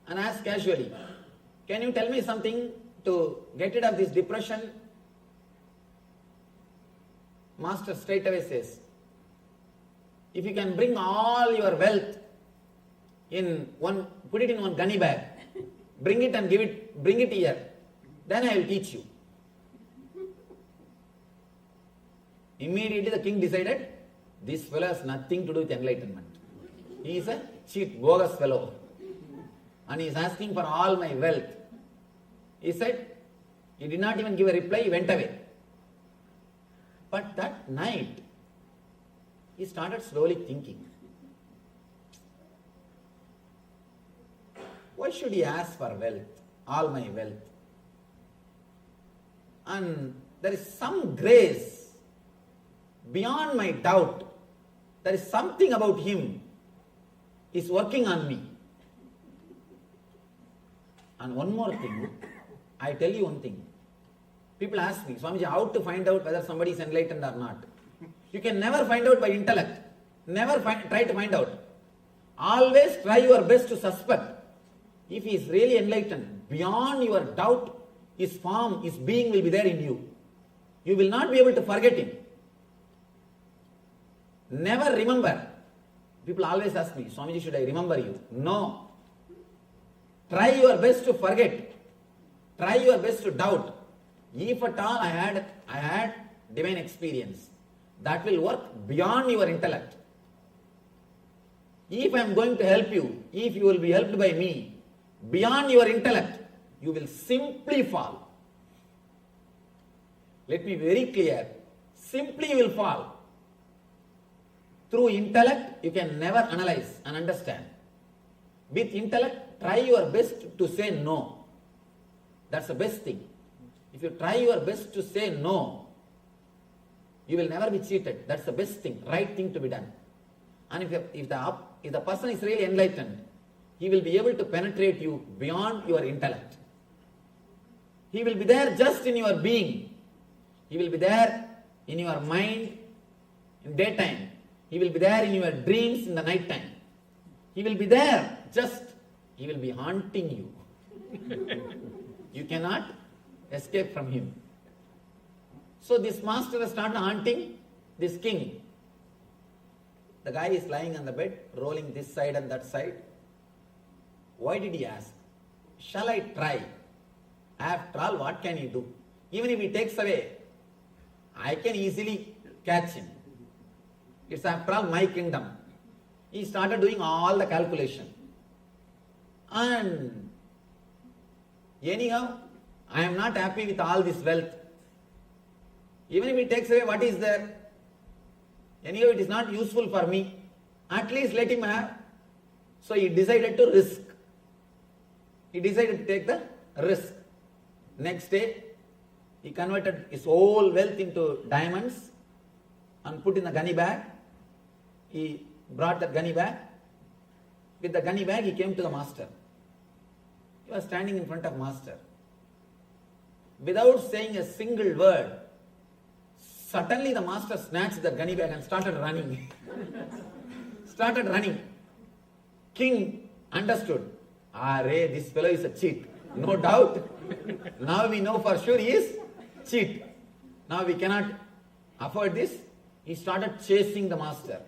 and asks casually, can you tell me something to get rid of this depression? Master straight away says, if you can bring all your wealth put it in one gunny bag, bring it and bring it here, then I will teach you. Immediately the king decided, this fellow has nothing to do with enlightenment. He is a cheat, bogus fellow. And he is asking for all my wealth. He said, he did not even give a reply, he went away. But that night, he started slowly thinking, why should he ask for wealth, all my wealth? And there is some grace beyond my doubt. There is something about him is working on me. And one more thing, I tell you one thing. People ask me, Swamiji, how to find out whether somebody is enlightened or not? You can never find out by intellect. Never try to find out. Always try your best to suspect. If he is really enlightened, beyond your doubt, his form, his being will be there in you. You will not be able to forget him. Never remember. People always ask me, Swamiji, should I remember you? No. Try your best to forget. Try your best to doubt. If at all I had divine experience that will work beyond your intellect. If I am going to help you, if you will be helped by me, beyond your intellect, you will simply fall. Let me be very clear. Simply you will fall. Through intellect, you can never analyze and understand. With intellect, try your best to say no. That's the best thing. If you try your best to say no, you will never be cheated. That's the best thing, right thing to be done. And if the person is really enlightened, he will be able to penetrate you beyond your intellect. He will be there just in your being. He will be there in your mind in daytime. He will be there in your dreams in the night time. He will be there, he will be haunting you. You cannot escape from him. So this master has started haunting this king. The guy is lying on the bed, rolling this side and that side. Why did he ask? Shall I try? After all, what can he do? Even if he takes away, I can easily catch him. It's after all my kingdom. He started doing all the calculation. And anyhow, I am not happy with all this wealth. Even if he takes away what is there, anyhow it is not useful for me. At least let him have. So he decided to risk. He decided to take the risk. Next day, he converted his whole wealth into diamonds and put in a gunny bag. He brought the gunny bag. With the gunny bag, he came to the master. He was standing in front of master. Without saying a single word, suddenly the master snatched the gunny bag and started running. Started running. King understood. This fellow is a cheat. No doubt. Now we know for sure he is cheat. Now we cannot afford this. He started chasing the master.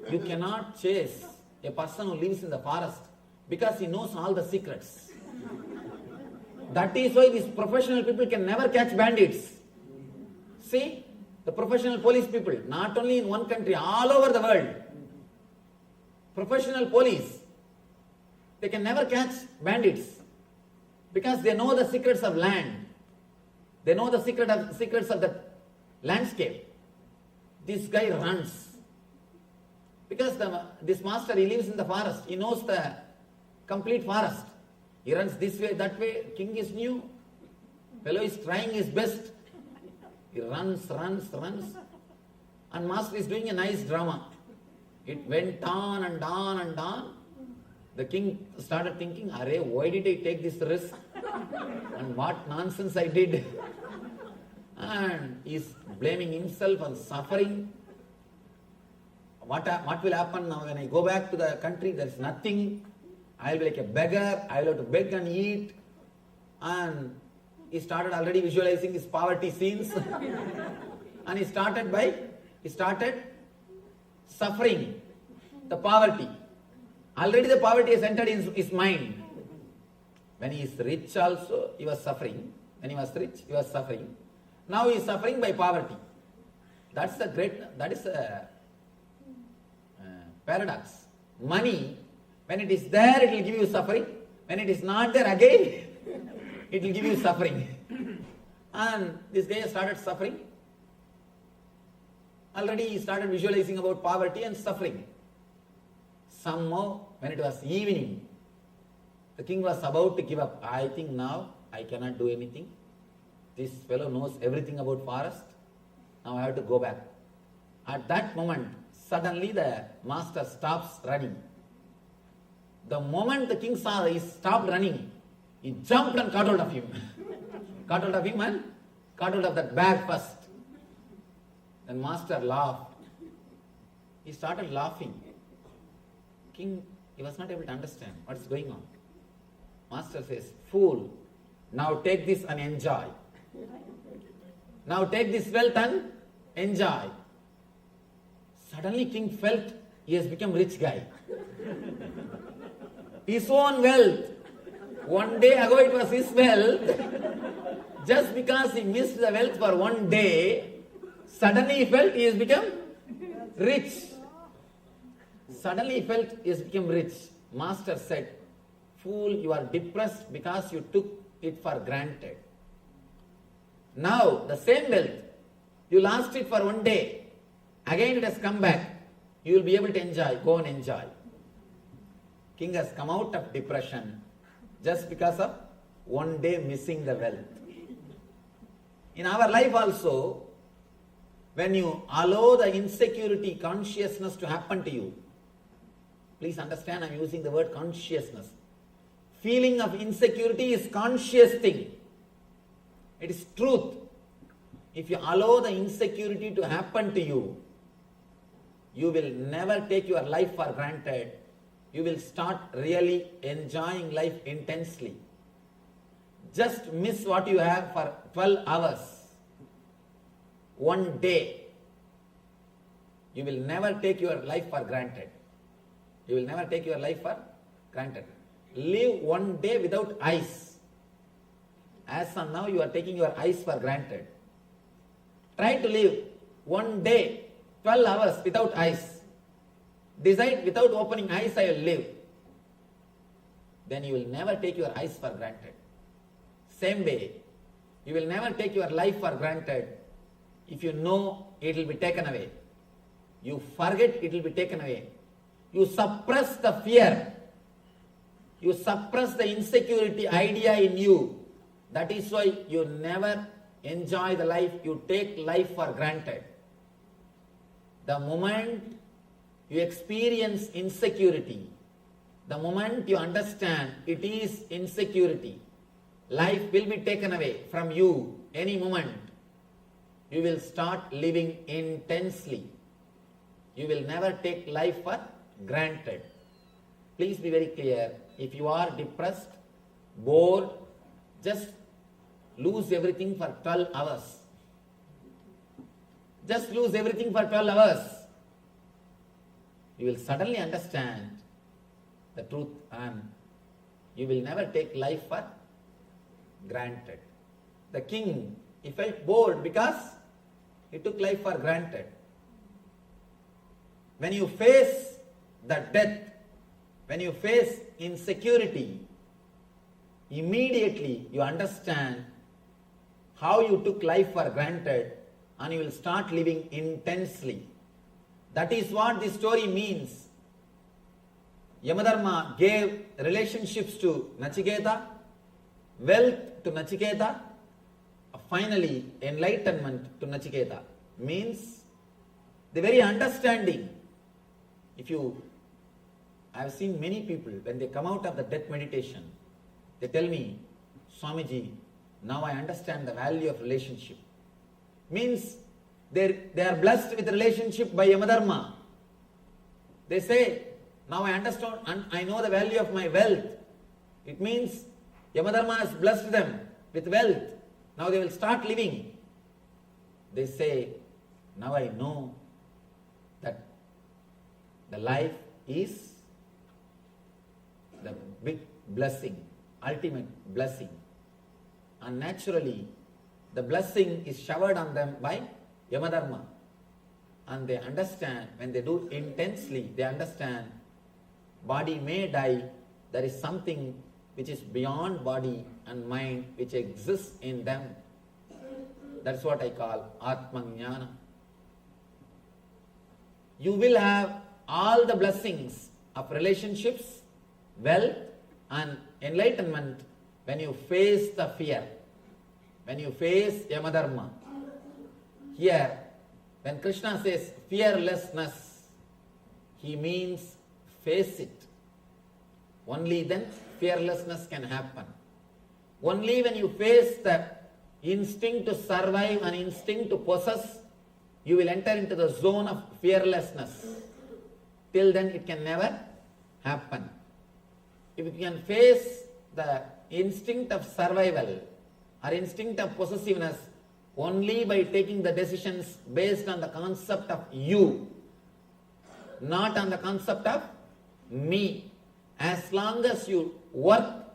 You cannot chase a person who lives in the forest because he knows all the secrets. That is why these professional people can never catch bandits. See, the professional police people, not only in one country, all over the world. Professional police, they can never catch bandits because they know the secrets of land. They know the secrets of the landscape. This guy runs. Because this master, he lives in the forest. He knows the complete forest. He runs this way, that way. King is new. Fellow is trying his best. He runs. And master is doing a nice drama. It went on and on and on. The king started thinking, why did I take this risk? And what nonsense I did. And he's blaming himself and suffering. What will happen now when I go back to the country? There is nothing. I will be like a beggar. I will have to beg and eat. And he started already visualizing his poverty scenes. And he started suffering the poverty. Already the poverty has entered in his mind. When he is rich also, he was suffering. When he was rich, he was suffering. Now he is suffering by poverty. That is a paradox. Money, when it is there, it will give you suffering. When it is not there again, it will give you suffering. And this guy started suffering. Already he started visualizing about poverty and suffering. Somehow, when it was evening, the king was about to give up. I think now I cannot do anything. This fellow knows everything about forest. Now I have to go back. At that moment, suddenly the master stops running. The moment the king saw he stopped running, he jumped and caught hold of him. Caught hold of him and caught hold of that bag first. Then master laughed. He started laughing. King, he was not able to understand what is going on. Master says, fool, now take this and enjoy. Now take this wealth and enjoy. Suddenly king felt he has become rich guy. His own wealth. One day ago it was his wealth. Just because he missed the wealth for one day, suddenly he felt he has become rich. Suddenly he felt he has become rich. Master said, fool, you are depressed because you took it for granted. Now, the same wealth, you lost it for one day. Again it has come back. You will be able to enjoy. Go and enjoy. King has come out of depression just because of one day missing the wealth. In our life also, when you allow the insecurity consciousness to happen to you, please understand, I am using the word consciousness. Feeling of insecurity is conscious thing. It is truth. If you allow the insecurity to happen to you, you will never take your life for granted. You will start really enjoying life intensely. Just miss what you have for 12 hours. One day. You will never take your life for granted. You will never take your life for granted. Live one day without eyes. As of now, you are taking your eyes for granted. Try to live one day, 12 hours without eyes. Decide, without opening eyes, I will live. Then you will never take your eyes for granted. Same way, you will never take your life for granted if you know it will be taken away. You forget it will be taken away. You suppress the fear. You suppress the insecurity idea in you. That is why you never enjoy the life. You take life for granted. The moment you experience insecurity, the moment you understand it is insecurity, life will be taken away from you any moment. You will start living intensely. You will never take life for granted. Please be very clear. If you are depressed, bored, just lose everything for 12 hours. Just lose everything for 12 hours. You will suddenly understand the truth and you will never take life for granted. The king, he felt bored because he took life for granted. When you face the death, when you face insecurity, immediately you understand how you took life for granted and you will start living intensely. That is what this story means. Yamadharma gave relationships to Nachiketa, wealth to Nachiketa, finally enlightenment to Nachiketa. Means the very understanding. I have seen many people, when they come out of the death meditation, they tell me, Swamiji, now I understand the value of relationship. Means they are blessed with relationship by Yamadharma. They say, now I understand and I know the value of my wealth. It means Yamadharma has blessed them with wealth. Now they will start living. They say, now I know that the life is the big blessing, ultimate blessing. And naturally, the blessing is showered on them by Yamadharma. And they understand, when they do intensely, they understand, body may die, there is something which is beyond body and mind which exists in them. That's what I call Atmajnana. You will have all the blessings of relationships, wealth and enlightenment when you face the fear, when you face Yamadharma. Here, when Krishna says fearlessness, he means face it. Only then fearlessness can happen. Only when you face the instinct to survive and instinct to possess, you will enter into the zone of fearlessness. Till then it can never happen. If you can face the instinct of survival or instinct of possessiveness only by taking the decisions based on the concept of you, not on the concept of me. As long as you work,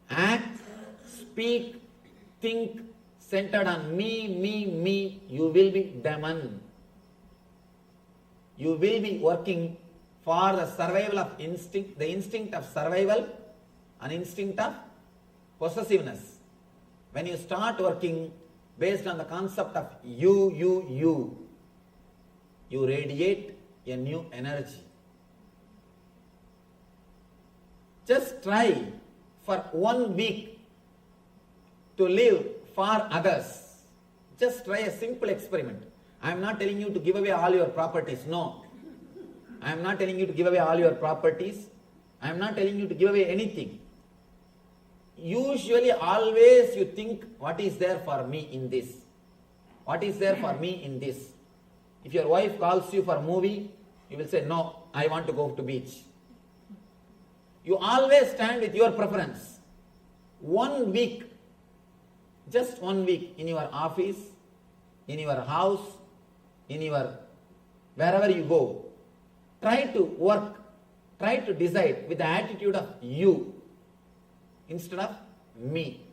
act, speak, think centered on me, you will be demon. You will be working for the survival of instinct, the instinct of survival, an instinct of possessiveness. When you start working based on the concept of you radiate a new energy. Just try for 1 week to live for others. Just try a simple experiment. I am not telling you to give away all your properties. No. I am not telling you to give away all your properties. I am not telling you to give away anything. Usually, always you think, what is there for me in this? What is there for me in this? If your wife calls you for a movie, you will say, no, I want to go to beach. You always stand with your preference. 1 week, just 1 week in your office, in your house, in your wherever you go, try to work, try to decide with the attitude of you instead of me.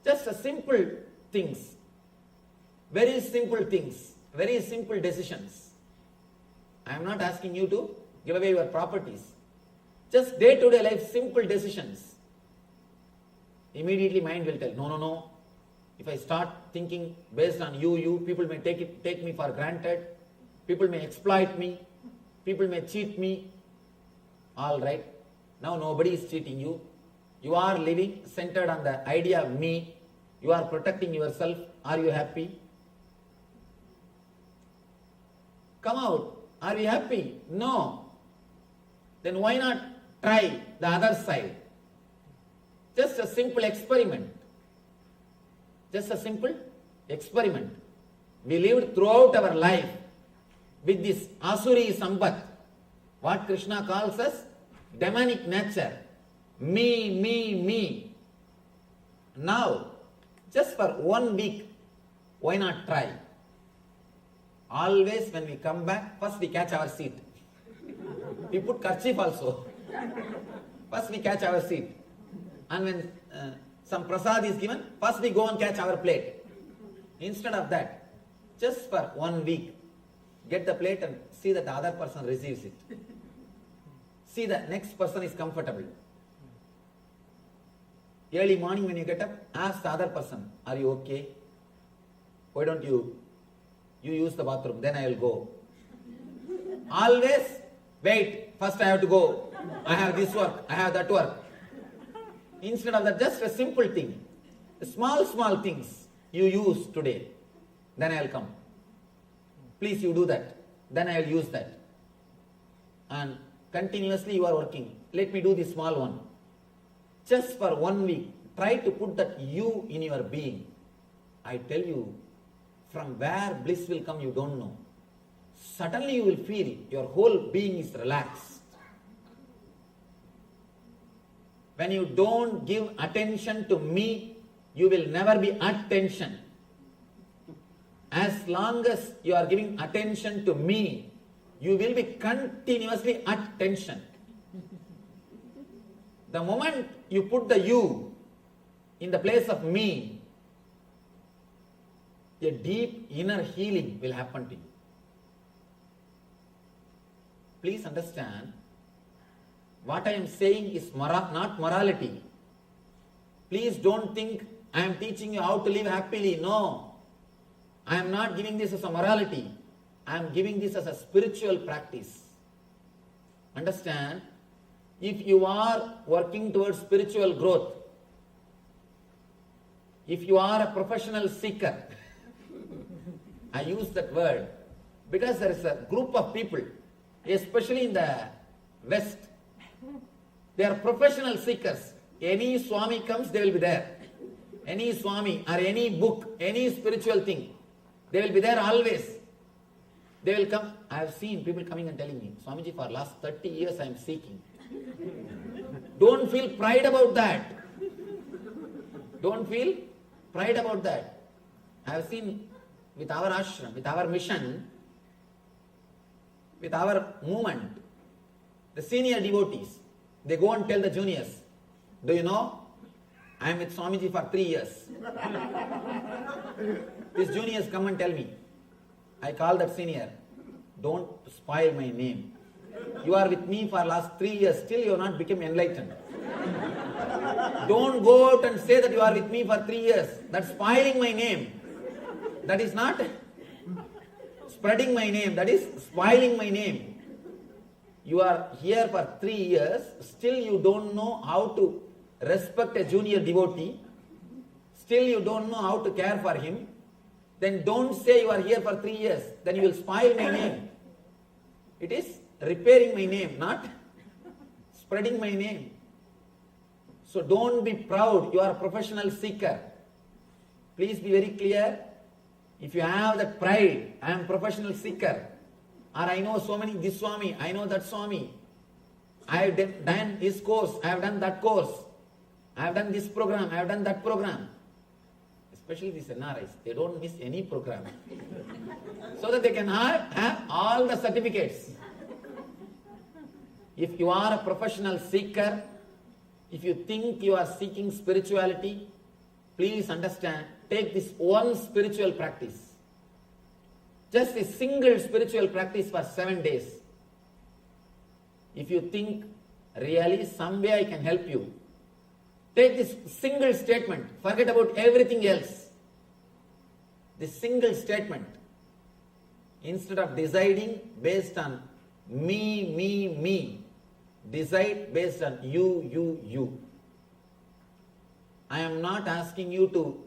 Just a simple things, very simple things, very simple decisions. I am not asking you to give away your properties. Just day-to-day life, simple decisions. Immediately mind will tell, no. If I start thinking based on you, people may take me for granted. People may exploit me. People may cheat me. All right. Now nobody is cheating you. You are living centered on the idea of me. You are protecting yourself. Are you happy? Come out. Are you happy? No. Then why not try the other side? Just a simple experiment. Just a simple experiment. We lived throughout our life with this Asuri Sampat, what Krishna calls as demonic nature. Me. Now, just for 1 week, why not try? Always when we come back, first we catch our seat. We put kerchief also. First we catch our seat. And when some prasad is given, first we go and catch our plate. Instead of that, just for 1 week, get the plate and see that the other person receives it. See that next person is comfortable. Early morning when you get up, ask the other person, are you okay? Why don't you use the bathroom, then I will go. Always wait, first I have to go. I have this work, I have that work. Instead of that, just a simple thing. Small things you use today, then I will come. Please you do that, then I will use that. And continuously you are working. Let me do this small one. Just for 1 week, try to put that you in your being. I tell you, from where bliss will come you don't know. Suddenly you will feel your whole being is relaxed. When you don't give attention to me, you will never be at tension. As long as you are giving attention to me, you will be continuously at tension. The moment you put the you in the place of me, a deep inner healing will happen to you. Please understand, what I am saying is not morality. Please don't think I am teaching you how to live happily. No. I am not giving this as a morality. I am giving this as a spiritual practice. Understand? If you are working towards spiritual growth, if you are a professional seeker, I use that word because there is a group of people, especially in the West, they are professional seekers. Any Swami comes, they will be there. Any Swami or any book, any spiritual thing, they will be there always. They will come. I have seen people coming and telling me, Swamiji, for last 30 years I am seeking. Don't feel pride about that. Don't feel pride about that. I have seen with our ashram, with our mission, with our movement, the senior devotees, they go and tell the juniors, do you know, I am with Swamiji for 3 years. These juniors come and tell me. I call that senior. Don't spoil my name. You are with me for last 3 years. Still you have not become enlightened. Don't go out and say that you are with me for 3 years. That's spoiling my name. That is not spreading my name. That is spoiling my name. You are here for 3 years. Still you don't know how to respect a junior devotee. Still you don't know how to care for him. Then don't say you are here for 3 years. Then you will spoil my name. It is repairing my name, not spreading my name. So don't be proud. You are a professional seeker. Please be very clear. If you have that pride, I am a professional seeker. Or I know so many, this Swami, I know that Swami. I have done his course, I have done that course. I have done this program, I have done that program. Especially these NRIs, they don't miss any program. So that they can have all the certificates. If you are a professional seeker, if you think you are seeking spirituality, please understand, take this one spiritual practice. Just a single spiritual practice for 7 days. If you think really some way I can help you, take this single statement, forget about everything else. This single statement, instead of deciding based on me, decide based on you. I am not asking you to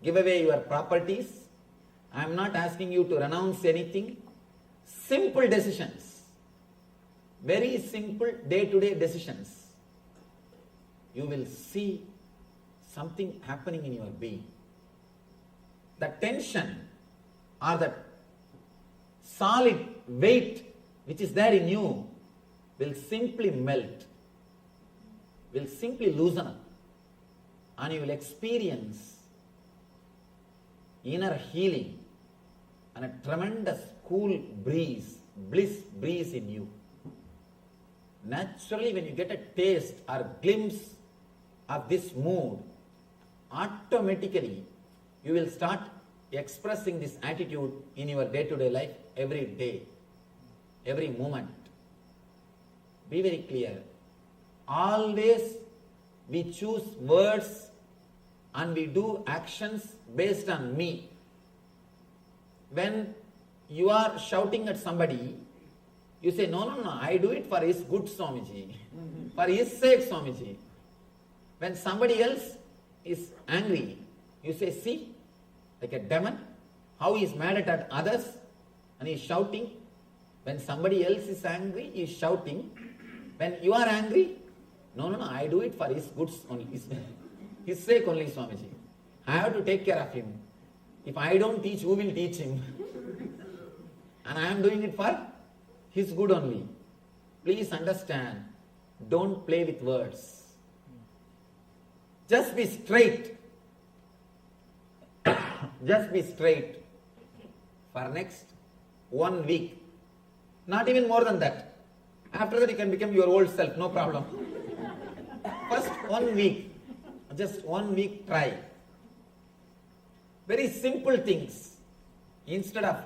give away your properties. I am not asking you to renounce anything. Simple decisions. Very simple day-to-day decisions. You will see something happening in your being. The tension or the solid weight which is there in you will simply melt, will simply loosen up, and you will experience inner healing and a tremendous cool breeze, bliss breeze in you. Naturally, when you get a taste or glimpse of this mood, automatically you will start expressing this attitude in your day-to-day life every day, every moment. Be very clear. Always we choose words and we do actions based on me. When you are shouting at somebody, you say, no, I do it for his good, Swamiji. For his sake, Swamiji. When somebody else is angry, you say, see, like a demon, how he is mad at others and he is shouting. When somebody else is angry, he is shouting. When you are angry, no, I do it for his good only. His sake only, Swamiji. I have to take care of him. If I don't teach, who will teach him? And I am doing it for his good only. Please understand, don't play with words. Just be straight. Just be straight for next 1 week. Not even more than that. After that you can become your old self, no problem. First 1 week, just 1 week try. Very simple things. Instead of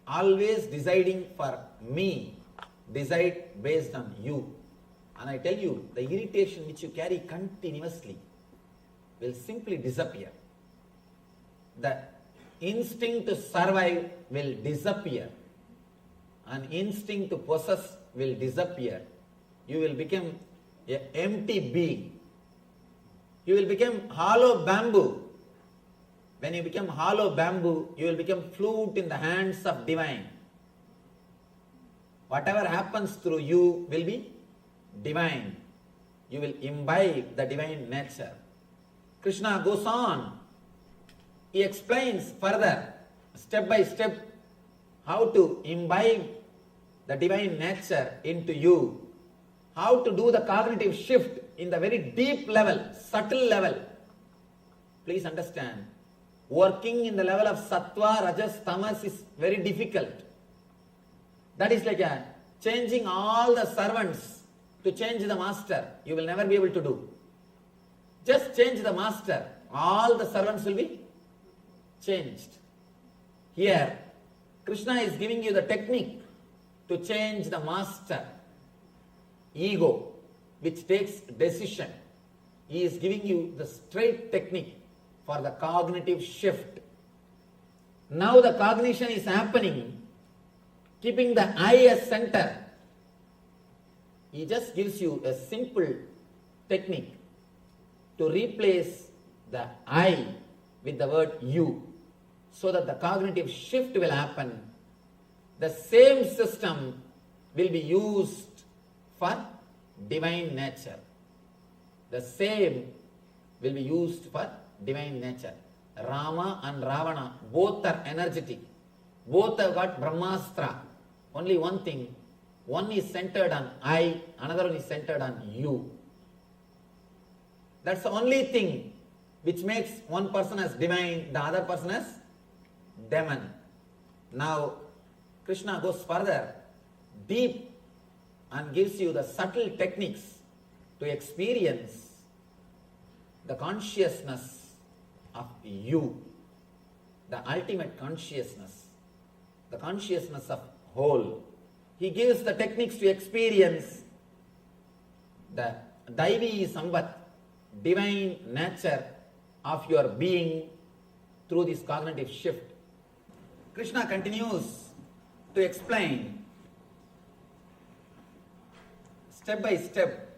always deciding for me, decide based on you. And I tell you, the irritation which you carry continuously will simply disappear. The instinct to survive will disappear. An instinct to possess will disappear. You will become an empty being. You will become hollow bamboo. When you become hollow bamboo, you will become flute in the hands of divine. Whatever happens through you will be divine. You will imbibe the divine nature. Krishna goes on. He explains further, step by step, how to imbibe the divine nature into you. How to do the cognitive shift in the very deep level, subtle level. Please understand, working in the level of sattva, rajas, tamas is very difficult. That is like changing all the servants to change the master. You will never be able to do. Just change the master. All the servants will be changed. Here, Krishna is giving you the technique to change the master. Ego, which takes decision. He is giving you the straight technique for the cognitive shift. Now the cognition is happening, keeping the I as center. He just gives you a simple technique to replace the I with the word you, so that the cognitive shift will happen. The same system will be used for divine nature. The same will be used for divine nature. Rama and Ravana, both are energetic. Both have got Brahmastra. Only one thing, one is centered on I, another one is centered on you. That's the only thing which makes one person as divine, the other person as demon. Now, Krishna goes further, deep, and gives you the subtle techniques to experience the consciousness of you, the ultimate consciousness, the consciousness of whole. He gives the techniques to experience the Daivi Sambat, divine nature of your being through this cognitive shift. Krishna continues to explain step by step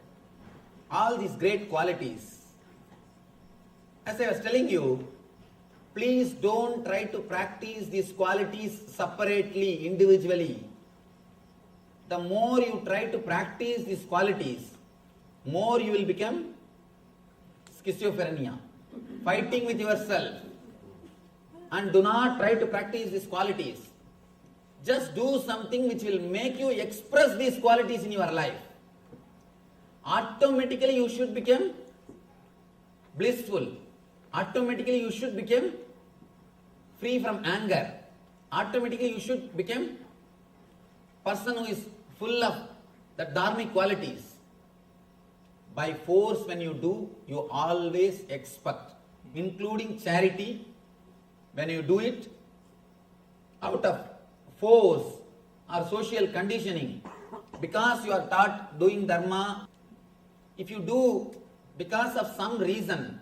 all these great qualities. As I was telling you, please don't try to practice these qualities separately, individually. The more you try to practice these qualities, more you will become schizophrenia, fighting with yourself. And do not try to practice these qualities. Just do something which will make you express these qualities in your life. Automatically you should become blissful. Automatically you should become free from anger. Automatically you should become person who is full of the dharmic qualities. By force, when you do, you always expect, including charity. When you do it out of force or social conditioning, because you are taught doing dharma, if you do because of some reason,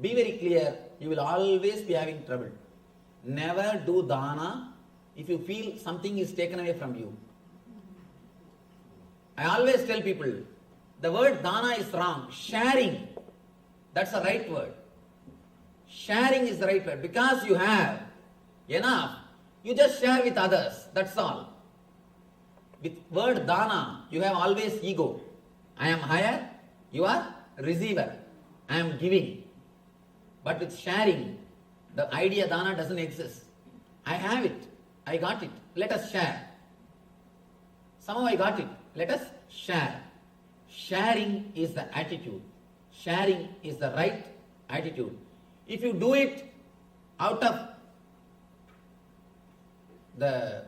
be very clear, you will always be having trouble. Never do dana if you feel something is taken away from you. I always tell people, the word dana is wrong. Sharing, that's the right word. Sharing is the right word. Because you have enough, you just share with others. That's all. With word dana, you have always ego. I am higher, you are receiver. I am giving. But with sharing, the idea dana doesn't exist. I have it. I got it. Let us share. Somehow I got it. Let us share. Sharing is the attitude. Sharing is the right attitude. If you do it out of the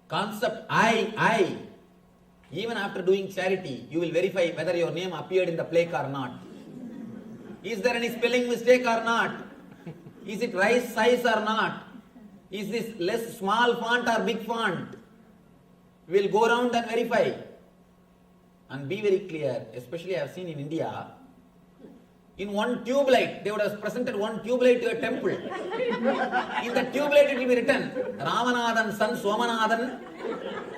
concept I, even after doing charity, you will verify whether your name appeared in the plaque or not. Is there any spelling mistake or not? Is it right size or not? Is this less small font or big font? We will go around and verify. And be very clear, especially I have seen in India, in one tube light, they would have presented one tube light to a temple. In the tube light it will be written, Ramanathan's son Somanathan,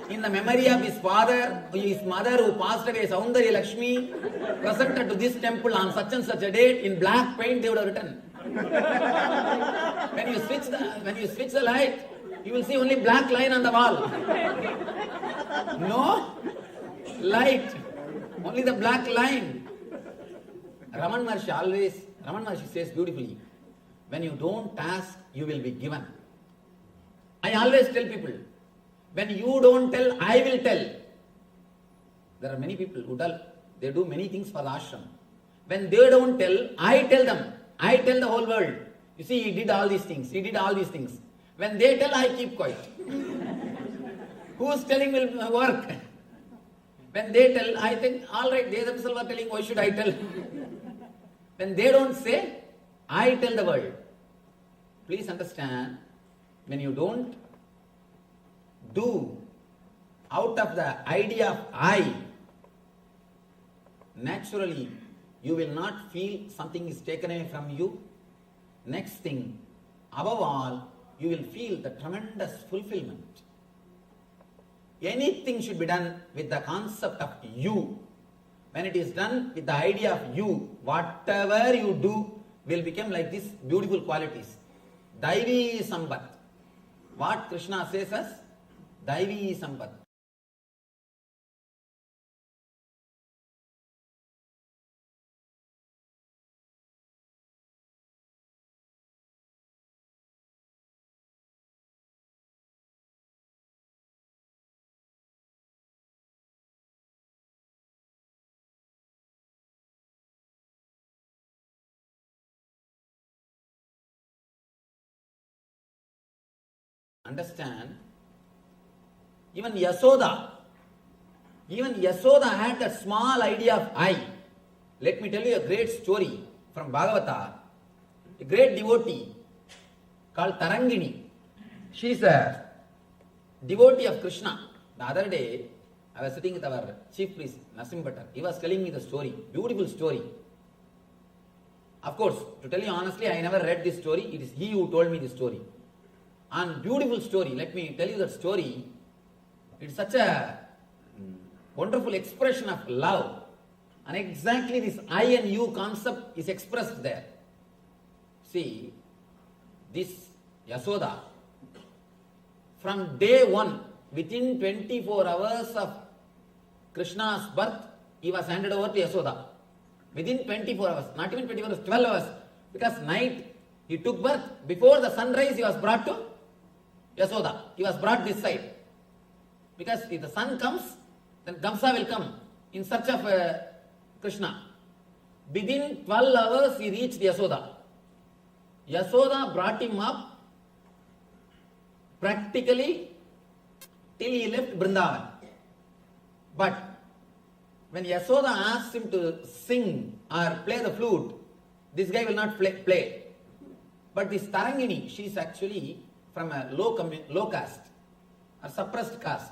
in the memory of his father, his mother who passed away, Saundari Lakshmi, presented to this temple on such and such a date, in black paint they would have written. When you switch the light, you will see only black line on the wall. No light, only the black line. Raman Maharshi says beautifully, when you don't ask, you will be given. I always tell people, when you don't tell, I will tell. There are many people who they do many things for the ashram. When they don't tell, I tell them. I tell the whole world. You see, he did all these things. He did all these things. When they tell, I keep quiet. Whose telling will work? When they tell, I think, all right, they themselves are telling, why should I tell? When they don't say, I tell the world. Please understand, when you don't do out of the idea of I, naturally you will not feel something is taken away from you. Next thing, above all, you will feel the tremendous fulfillment. Anything should be done with the concept of you. When it is done with the idea of you, whatever you do will become like these beautiful qualities. Daivi Sampat. What Krishna says as Daivi Sampat. Understand? Even Yasoda had that small idea of I. Let me tell you a great story from Bhagavata. A great devotee called Tarangini. She is a devotee of Krishna. The other day, I was sitting with our chief priest, Nasim Bhattar. He was telling me the story, beautiful story. Of course, to tell you honestly, I never read this story. It is he who told me this story. And beautiful story. Let me tell you that story. It's such a wonderful expression of love. And exactly this I and you concept is expressed there. See, this Yasoda, from day one, within 24 hours of Krishna's birth, he was handed over to Yasoda. Within 24 hours, not even 24 hours, 12 hours. Because night he took birth, before the sunrise he was brought to Yasoda. He was brought this side. Because if the sun comes, then Kamsa will come in search of Krishna. Within 12 hours he reached Yasoda. Yasoda brought him up practically till he left Vrindavan. But when Yasoda asked him to sing or play the flute, this guy will not play. But this Tarangini, she is actually from a low caste or suppressed caste.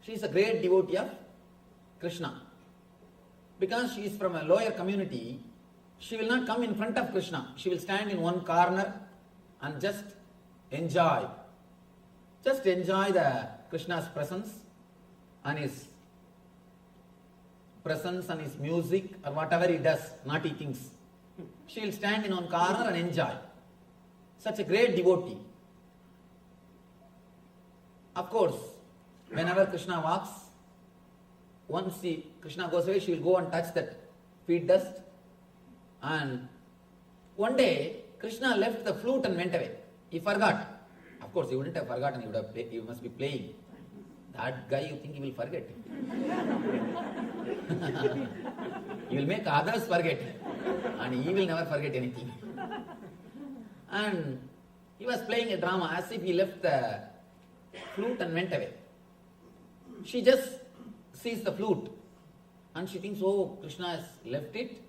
She is a great devotee of Krishna. Because she is from a lower community, she will not come in front of Krishna. She will stand in one corner and just enjoy. Just enjoy the Krishna's presence and his music or whatever he does, naughty things. She will stand in one corner and enjoy. Such a great devotee. Of course, whenever Krishna walks, once Krishna goes away, she will go and touch that feet dust. And one day, Krishna left the flute and went away. He forgot. Of course, he wouldn't have forgotten, he must be playing. That guy, you think he will forget? He will make others forget. And he will never forget anything. And he was playing a drama as if he left the flute and went away. She just sees the flute and she thinks, oh, Krishna has left it.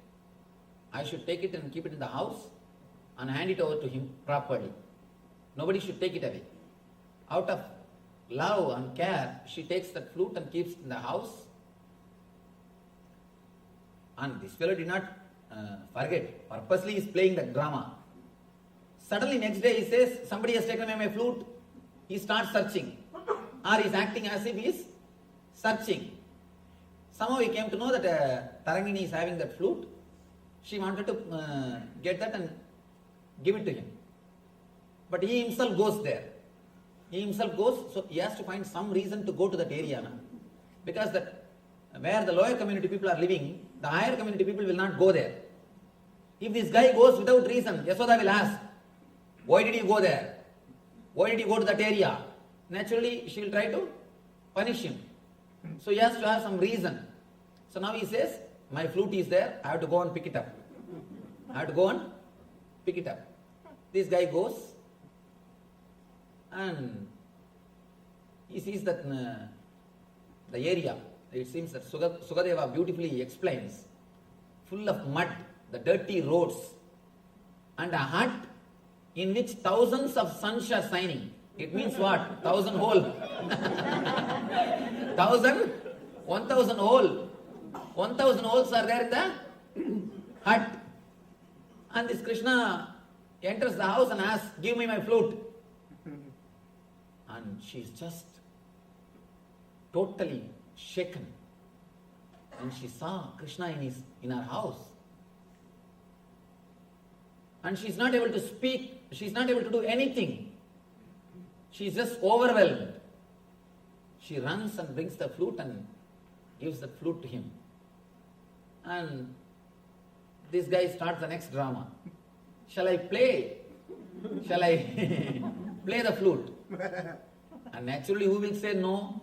I should take it and keep it in the house and hand it over to him properly. Nobody should take it away. Out of love and care, she takes that flute and keeps it in the house. And this fellow did not forget. Purposely he is playing that drama. Suddenly next day he says, somebody has taken away my flute. He starts searching. Or he is acting as if he is searching. Somehow he came to know that Tarangini is having that flute. She wanted to get that and give it to him. But he himself goes there. So he has to find some reason to go to that area. No? Because that where the lower community people are living, the higher community people will not go there. If this guy goes without reason, Yasoda will ask, why did you go there? Why did you go to that area? Naturally, she will try to punish him. So he has to have some reason. So now he says, my flute is there, I have to go and pick it up. This guy goes and he sees that the area, it seems that Sukadeva beautifully explains, full of mud, the dirty roads, and a hut in which thousands of suns are shining. It means what? 1,000 hole. 1,000 hole. 1,000 holes are there in the hut. And this Krishna enters the house and asks, "Give me my flute." And she's just totally shaken. And she saw Krishna in her house. And she's not able to speak, she's not able to do anything. She's just overwhelmed. She runs and brings the flute and gives the flute to him. And this guy starts the next drama. Shall I play? Shall I play the flute? And naturally, who will say no?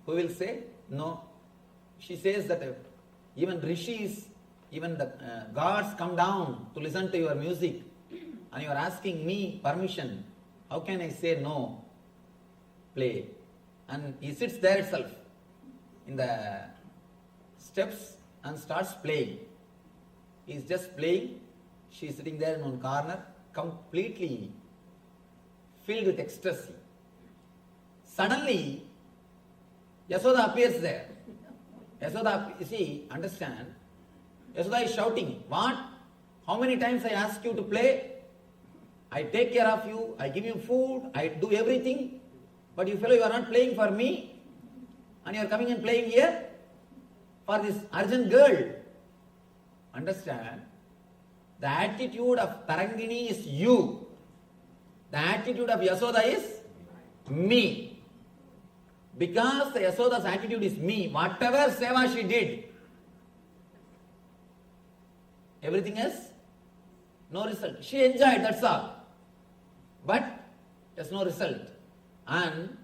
Who will say no? She says that even rishis, even the gods come down to listen to your music, and you are asking me permission. How can I say no? Play. And he sits there itself in the steps and starts playing. He's just playing. She's sitting there in one corner, completely filled with ecstasy. Suddenly, Yasoda appears there. Yasoda, you see, understand, Yasoda is shouting, "What? How many times I ask you to play? I take care of you, I give you food, I do everything, but you fellow, you are not playing for me, and you are coming and playing here for this urgent girl." Understand, the attitude of Tarangini is you. The attitude of Yasoda is me. Because the Yasoda's attitude is me, whatever seva she did, everything else, no result. She enjoyed, that's all. But there's no result. And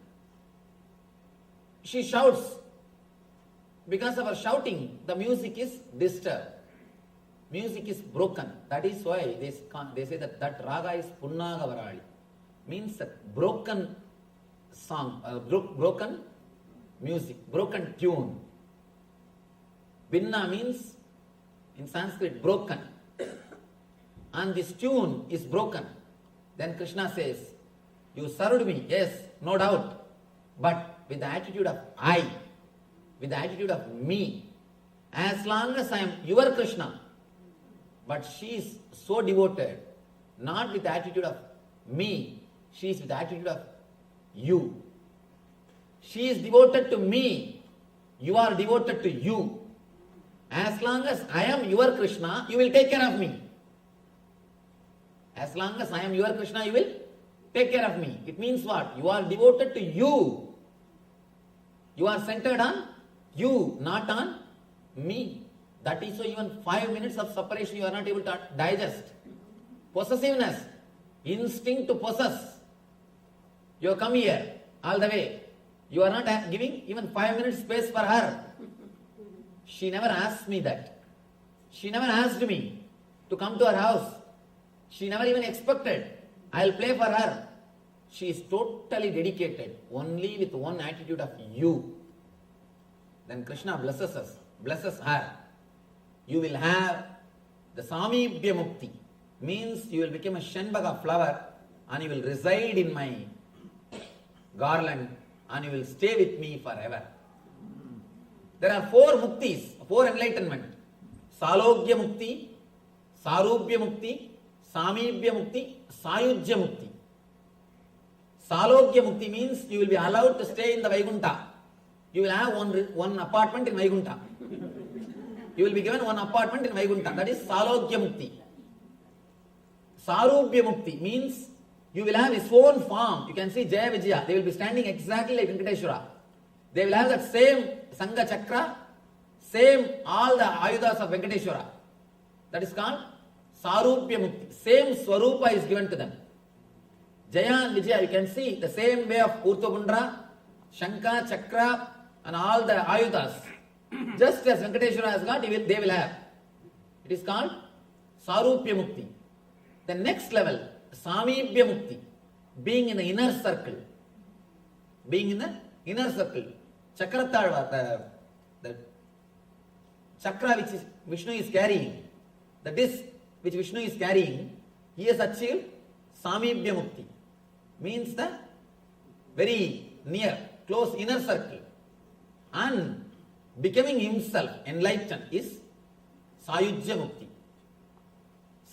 she shouts. Because of her shouting, the music is disturbed. Music is broken. That is why they say that raga is punnaga varali. Means that broken song, broken music, broken tune. Binna means in Sanskrit broken. And this tune is broken. Then Krishna says, "You served me, yes, no doubt, but with the attitude of I, with the attitude of me. As long as I am your Krishna." But she is so devoted, not with the attitude of me, she is with the attitude of you. She is devoted to me, you are devoted to you. As long as I am your Krishna, you will take care of me. As long as I am your Krishna, you will take care of me. It means what? You are devoted to you. You are centered on you, not on me. That is why even 5 minutes of separation you are not able to digest. Possessiveness, instinct to possess. You have come here all the way. You are not giving even 5 minutes space for her. She never asked me that. She never asked me to come to her house. She never even expected I'll play for her. She is totally dedicated, only with one attitude of you. Then Krishna blesses us, blesses her. You will have the Samibhya Mukti. Means you will become a Shenbaga flower and you will reside in my garland and you will stay with me forever. There are 4 muktis, 4 enlightenment. Salogya Mukti, Sarubhya Mukti, Samibhya Mukti, Sayujya Mukti. Salogya Mukti means you will be allowed to stay in the Vaikuntha. You will have one apartment in Vaikuntha. You will be given one apartment in Vaikuntha. That is Salogya Mukti. Sarubhya Mukti means you will have his own form. You can see Jaya Vijaya. They will be standing exactly like Venkateshwara. They will have that same Sangha Chakra, same all the Ayudas of Venkateshwara. That is called Sarubhya Mukti. Same Swarupa is given to them. Jaya and Vijaya, you can see the same way of Urtvapundra, Shankha, Chakra and all the Ayudas. Just as Venkateshwara has got, they will have. It is called Sarubhya Mukti. The next level, Samibhya Mukti, being in the inner circle. Being in the inner circle. Chakratalva, the chakra which Vishnu is carrying, the disc which Vishnu is carrying, he has achieved Samibhya Mukti. Means the very near, close inner circle. And becoming himself enlightened is Sayujya Mukti.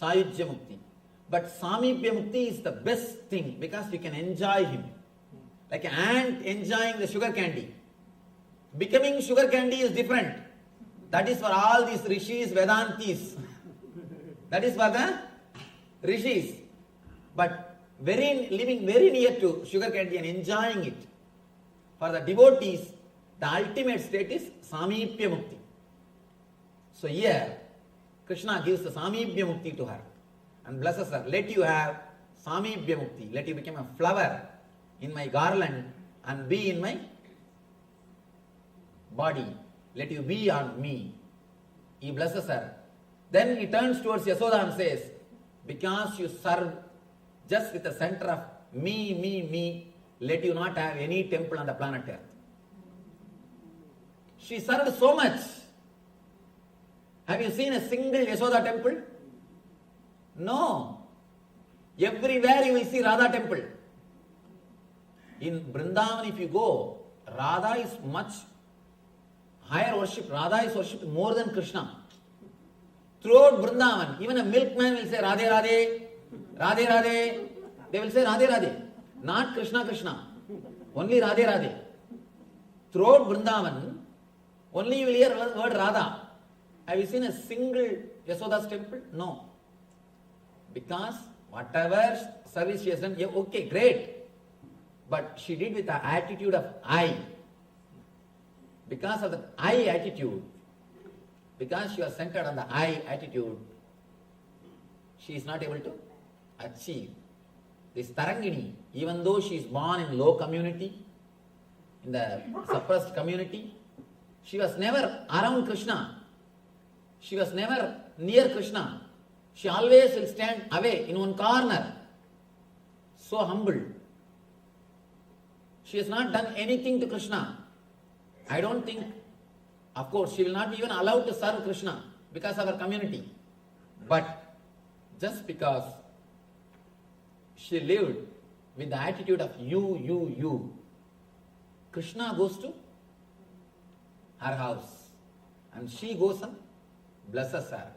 Sayujya Mukti. But Samibhya Mukti is the best thing because you can enjoy him. Like an ant enjoying the sugar candy. Becoming sugar candy is different. That is for all these rishis, Vedantis. That is for the rishis. But living very near to sugar candy and enjoying it. For the devotees, the ultimate state is Samibhya Mukti. So here, Krishna gives the Samibhya Mukti to her and blesses her. Let you have Samibhya Mukti. Let you become a flower in my garland and be in my body. Let you be on me. He blesses her. Then he turns towards Yasoda and says, because you serve just with the center of me, let you not have any temple on the planet Earth. She served so much. Have you seen a single Yasoda temple? No. Everywhere you will see Radha temple. In Vrindavan, if you go, Radha is much higher worship. Radha is worshipped more than Krishna. Throughout Vrindavan, even a milkman will say Radhe Radhe, Radhe Radhe. They will say Radhe Radhe. Not Krishna Krishna. Only Radhe Radhe. Throughout Vrindavan, only you will hear word Radha. Have you seen a single Yasoda's temple? No. Because whatever service she has done, yeah, okay, great. But she did with the attitude of I. Because of the I attitude, because she was centered on the I attitude, she is not able to achieve. This Tarangini, even though she is born in low community, in the suppressed community, she was never around Krishna. She was never near Krishna. She always will stand away in one corner. So humble. She has not done anything to Krishna. I don't think, of course, she will not be even allowed to serve Krishna because of her community. But just because she lived with the attitude of you, Krishna goes to her house and she goes and blesses her.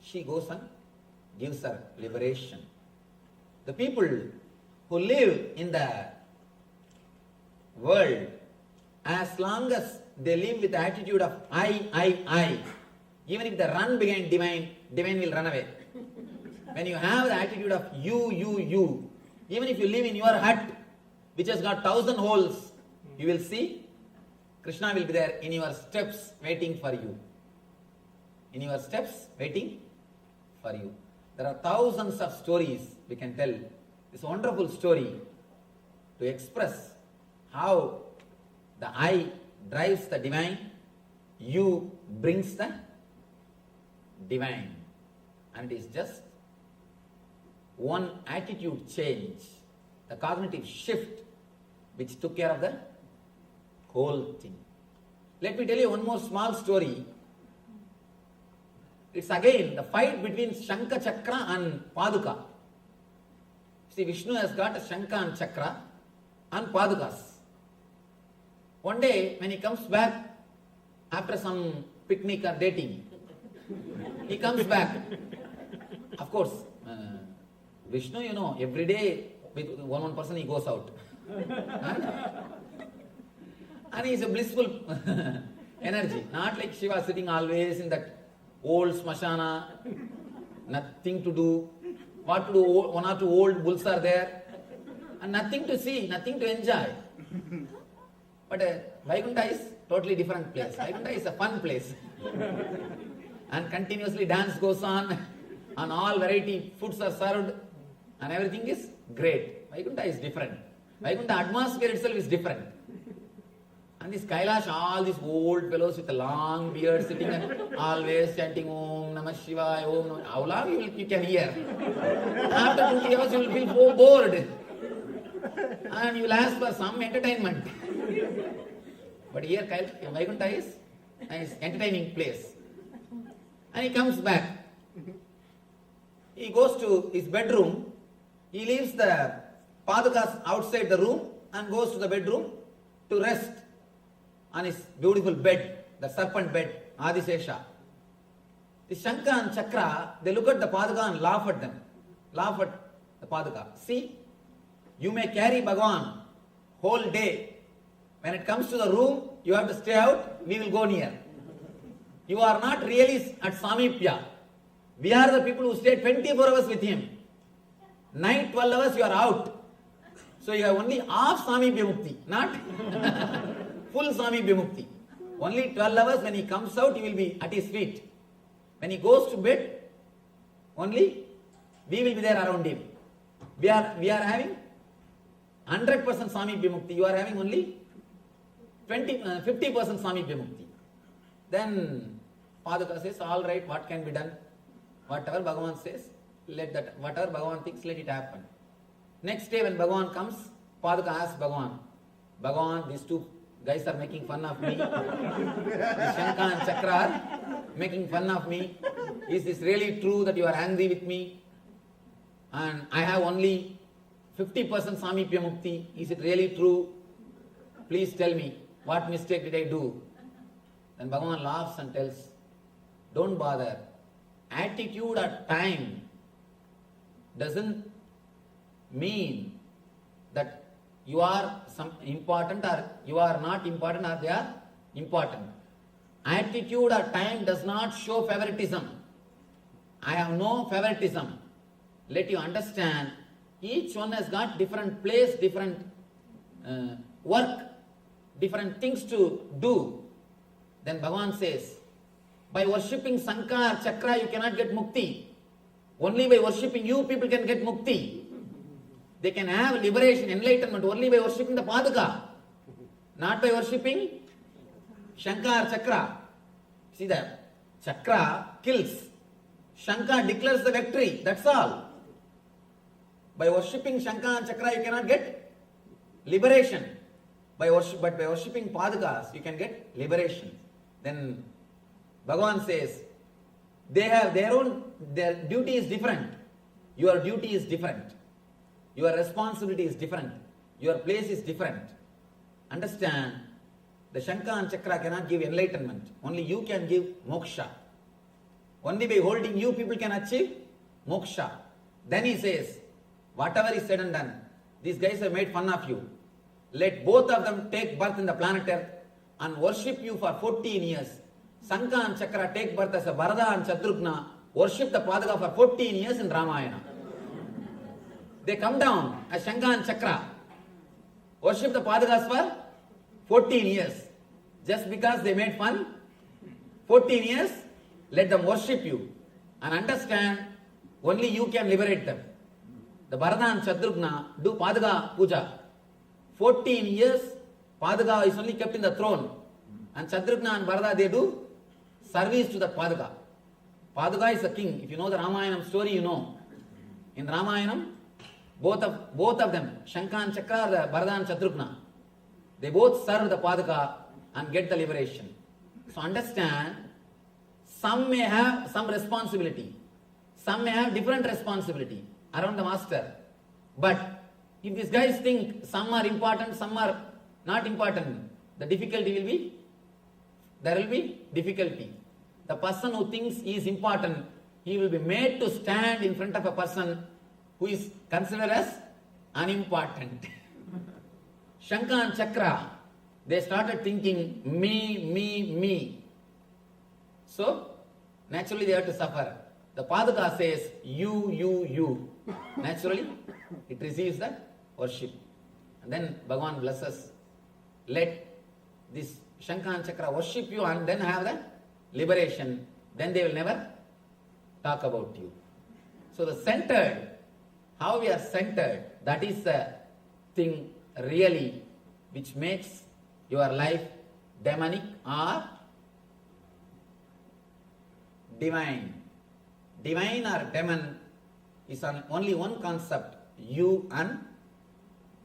She goes and gives her liberation. The people who live in the world, as long as they live with the attitude of I, even if they run behind divine, divine will run away. When you have the attitude of you, even if you live in your hut, which has got 1,000 holes, you will see Krishna will be there in your steps waiting for you. In your steps waiting for you. There are thousands of stories we can tell. This wonderful story to express how the I drives the divine, you brings the divine. And it is just one attitude change, the cognitive shift, which took care of the whole thing. Let me tell you one more small story. It's again the fight between Shankha Chakra and Paduka. See, Vishnu has got a Shankha and Chakra and Padukas. One day, when he comes back after some picnic or dating, he comes back. Of course, Vishnu, you know, every day with one person he goes out. And he is a blissful energy. Not like Shiva sitting always in that old smashana, nothing to do. What to do? One or two old bulls are there. And nothing to see, nothing to enjoy. But Vaikuntha is totally different place. Vaikuntha is a fun place. And continuously dance goes on, and all variety foods are served, and everything is great. Vaikuntha is different. Vaikuntha atmosphere itself is different. And this Kailash, all these old fellows with a long beard sitting and always chanting Om Namah Shivaya, Om Namah. How long you can hear? After 20 hours you will feel so bored. And you will ask for some entertainment. But here Vaikuntha is an entertaining place. And he comes back. he goes to his bedroom, he leaves the padukas outside the room and goes to the bedroom to rest on his beautiful bed, the serpent bed, Adisesha. The Shankha and Chakra, they look at the paduka and laugh at them. Laugh at the paduka. See, you may carry Bhagavan whole day. When it comes to the room, you have to stay out, we will go near. You are not really at Samipya. We are the people who stay 24 hours with him. Night 12 hours you are out. So you have only half Samipya Mukti, not full Samipya Mukti. Only 12 hours when he comes out, he will be at his feet. When he goes to bed, only we will be there around him. We are having 100% Samipya Mukti. You are having only 50% Samipya Mukti. Then Paduka says, all right, what can be done? Whatever Bhagavan says, whatever Bhagavan thinks, let it happen. Next day when Bhagavan comes, Paduka asks Bhagavan, these two guys are making fun of me. The Shankha and Chakra are making fun of me. Is this really true that you are angry with me? And I have only 50% Samipya Mukti. Is it really true? Please tell me, what mistake did I do? Then Bhagavan laughs and tells, don't bother. Attitude at time doesn't mean that you are some important or you are not important or they are important. Attitude at time does not show favoritism. I have no favoritism. Let you understand, each one has got different place, different work, different things to do. Then Bhagavan says, by worshipping Shankha or Chakra you cannot get mukti. Only by worshipping you people can get mukti. They can have liberation, enlightenment only by worshipping the Paduka, not by worshipping Shankha or Chakra. See that? Chakra kills. Shankha declares the victory, that's all. By worshipping Shankha and Chakra you cannot get liberation. But by worshipping Padukas you can get liberation. Then Bhagavan says, they have their duty is different. Your duty is different. Your responsibility is different. Your place is different. Understand, the Shankha and Chakra cannot give enlightenment. Only you can give moksha. Only by holding you people can achieve moksha. Then he says, whatever is said and done, these guys have made fun of you. Let both of them take birth in the planet Earth and worship you for 14 years. Shankha and Chakra take birth as a Bharata and Shatrugna, worship the Paduka for 14 years in Ramayana. They come down as Shankha and Chakra, worship the Padukas for 14 years. Just because they made fun, 14 years, let them worship you. And understand, only you can liberate them. The Bharata and Shatrugna do Paduka Puja. 14 years, Paduka is only kept in the throne. And Shatrugna and Bharata, they do service to the Paduka. Paduka is the king. If you know the Ramayana story, you know. In Ramayana, both of them, Shankha and Chakra, the Bharata and Shatrugna, they both serve the Paduka and get the liberation. So understand, some may have some responsibility. Some may have different responsibility around the master. But if these guys think some are important, some are not important, the difficulty will be, there will be difficulty. The person who thinks he is important, he will be made to stand in front of a person who is considered as unimportant. Shankha and Chakra, they started thinking me. So, naturally they have to suffer. The Paduka says you. Naturally, it receives the worship. And then Bhagavan blesses. Let this Shankha and Chakra worship you and then have the liberation. Then they will never talk about you. So the centered, how we are centered, that is the thing really which makes your life demonic or divine. Divine or demon is only one concept, you and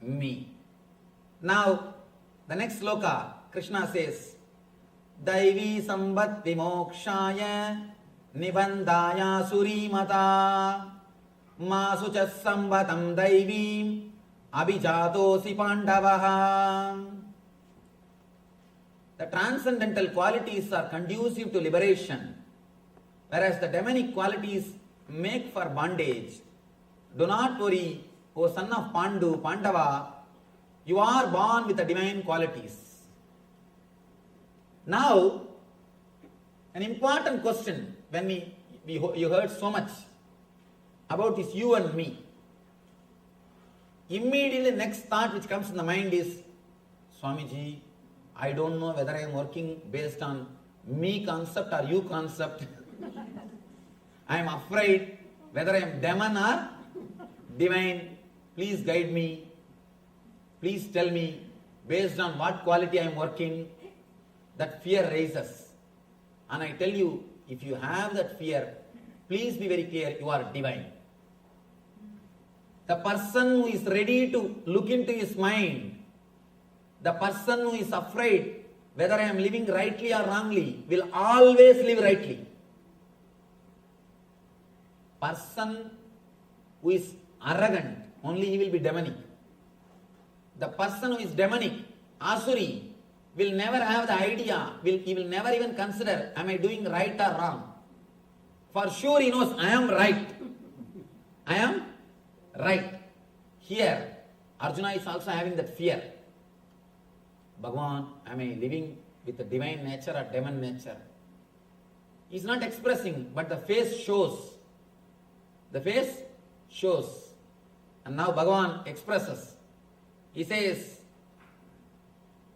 me. Now, the next sloka, Krishna says, Daivi Sambhatti Mokshaya Nibandaya Surimata masu cha sambatam daivim abhijatosi pandavaha. The transcendental qualities are conducive to liberation, whereas the demonic qualities make for bondage. Do not worry, O son of Pandava, you are born with the divine qualities. Now, an important question when you heard so much about this you and me. Immediately next thought which comes in the mind is, Swamiji, I don't know whether I am working based on me concept or you concept. I am afraid whether I am demon or divine. Please guide me. Please tell me based on what quality I am working. That fear rises. And I tell you, if you have that fear, please be very clear, you are divine. The person who is ready to look into his mind, the person who is afraid whether I am living rightly or wrongly, will always live rightly. Person who is arrogant, only he will be demonic. The person who is demonic, asuri, will never have the idea, he will never even consider, am I doing right or wrong? For sure he knows, I am right. I am right. Here, Arjuna is also having that fear. Bhagavan, am I living with the divine nature or demon nature? He is not expressing, but the face shows. The face shows. And now Bhagavan expresses. He says,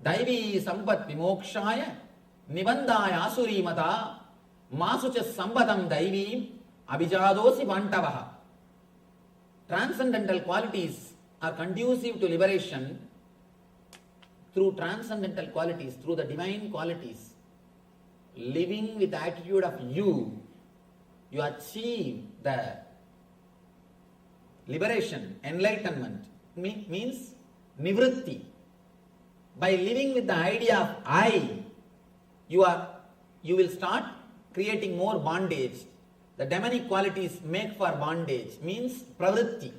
Daivi sampat vimokshaya nibandhaya asuri mata masucha sambatam daivim abhijadosi vantavaha. Transcendental qualities are conducive to liberation through transcendental qualities, through the divine qualities. Living with the attitude of you achieve the liberation, enlightenment, means nivritti. By living with the idea of I, you will start creating more bondage. The demonic qualities make for bondage, means pravritti.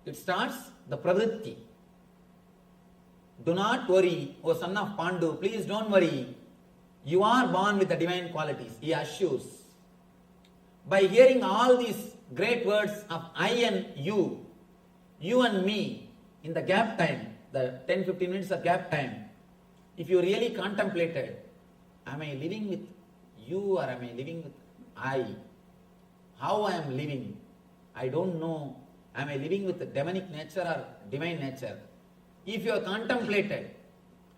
It starts the pravritti. Do not worry, O son of Pandu, please don't worry. You are born with the divine qualities, he assures. By hearing all these great words of I and you and me, in the gap time, the 10-15 minutes of gap time, if you really contemplated, am I living with you or am I living with I? How I am living? I don't know. Am I living with the demonic nature or divine nature? If you have contemplated,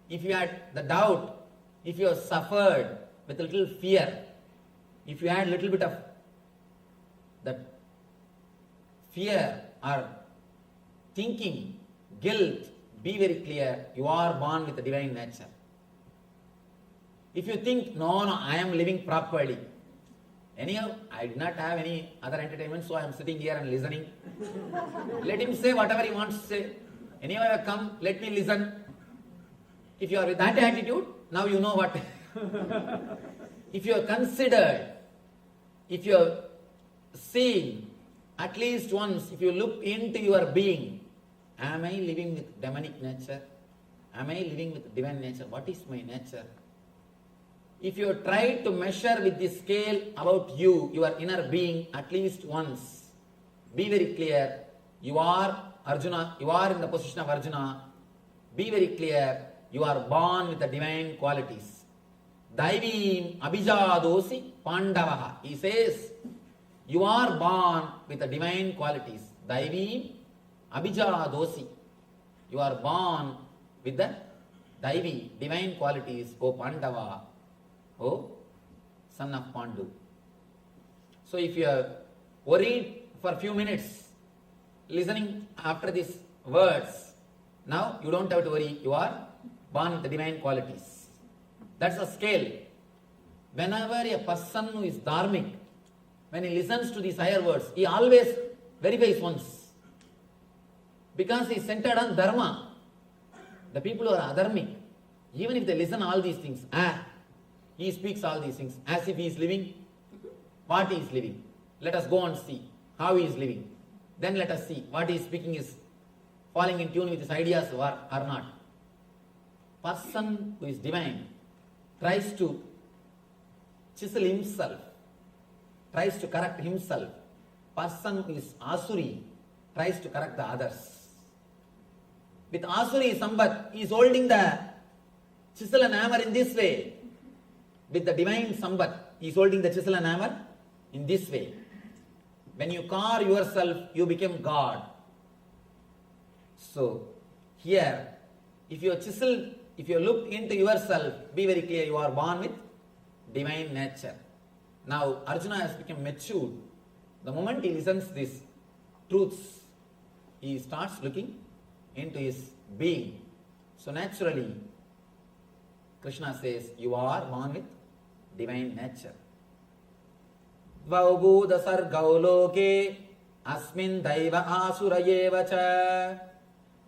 if you had the doubt, if you have suffered with a little fear, if you had a little bit of that fear or thinking, guilt, be very clear, you are born with the divine nature. If you think, no, I am living properly. Anyhow, I did not have any other entertainment, so I am sitting here and listening. Let him say whatever he wants to say. Anyhow, I have come, let me listen. If you are with that attitude, now you know what. If you have considered, if you have seen, at least once, if you look into your being, am I living with demonic nature? Am I living with divine nature? What is my nature? If you try to measure with the scale about you, your inner being, at least once, be very clear, you are Arjuna, you are in the position of Arjuna. Be very clear, you are born with the divine qualities. Daivim abhijadosi pandavaha. He says, you are born with the divine qualities. Daivim abhijadosi. You are born with the Daivi, divine qualities, O Pandava, O son of Pandu. So if you are worried for a few minutes, listening after these words, now you don't have to worry, you are born with the divine qualities. That's the scale. Whenever a person who is dharmic, when he listens to these higher words, he always verifies once. Because he is centered on dharma. The people who are adharmic, even if they listen all these things, he speaks all these things as if he is living what he is living. Let us go and see how he is living. Then let us see what he is speaking is falling in tune with his ideas or not. Person who is divine tries to chisel himself, tries to correct himself. Person who is Asuri tries to correct the others. With Asuri Sambat, he is holding the chisel and hammer in this way. With the divine Sambat, he is holding the chisel and hammer in this way. When you carve yourself, you become God. So, here, if you look into yourself, be very clear, you are born with divine nature. Now, Arjuna has become matured. The moment he listens to these truths, he starts looking into his being. So, naturally, Krishna says, you are born with divine nature. Dvaubhuda sargau loke asmin daiva asura cha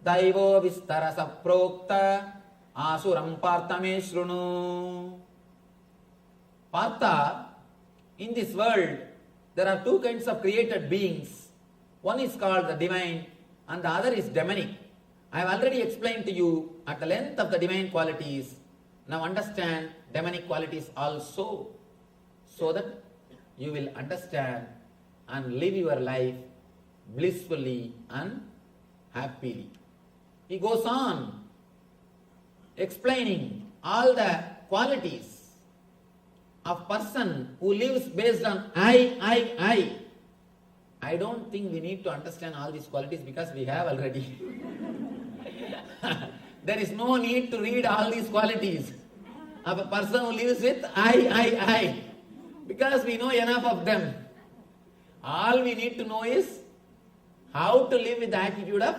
daivo vistara saprokta asuram partame shrunu. Partha, in this world, there are two kinds of created beings. One is called the divine and the other is demonic. I have already explained to you at the length of the divine qualities. Now understand demonic qualities also, so that you will understand and live your life blissfully and happily. He goes on explaining all the qualities of person who lives based on I. I don't think we need to understand all these qualities because we have already. There is no need to read all these qualities of a person who lives with I. Because we know enough of them. All we need to know is how to live with the attitude of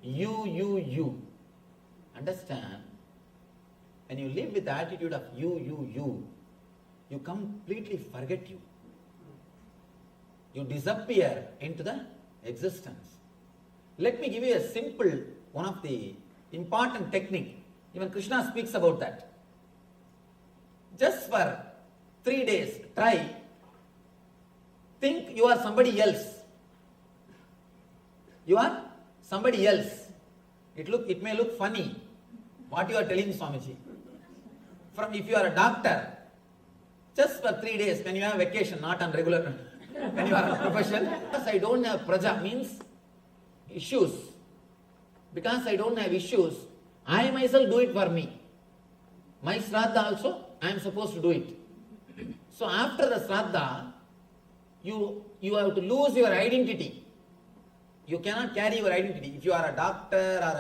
you. Understand? When you live with the attitude of you completely forget you. You disappear into the existence. Let me give you a simple, one of the important technique. Even Krishna speaks about that. Just for 3 days, try. Think you are somebody else. You are somebody else. It may look funny what you are telling Swamiji. If you are a doctor, just for 3 days, when you have vacation, not on regular, when you are on profession, because I don't have praja, means issues. Because I don't have issues, I myself do it for me. My Shraddha also, I am supposed to do it. So after the Shraddha, you have to lose your identity. You cannot carry your identity. If you are a doctor or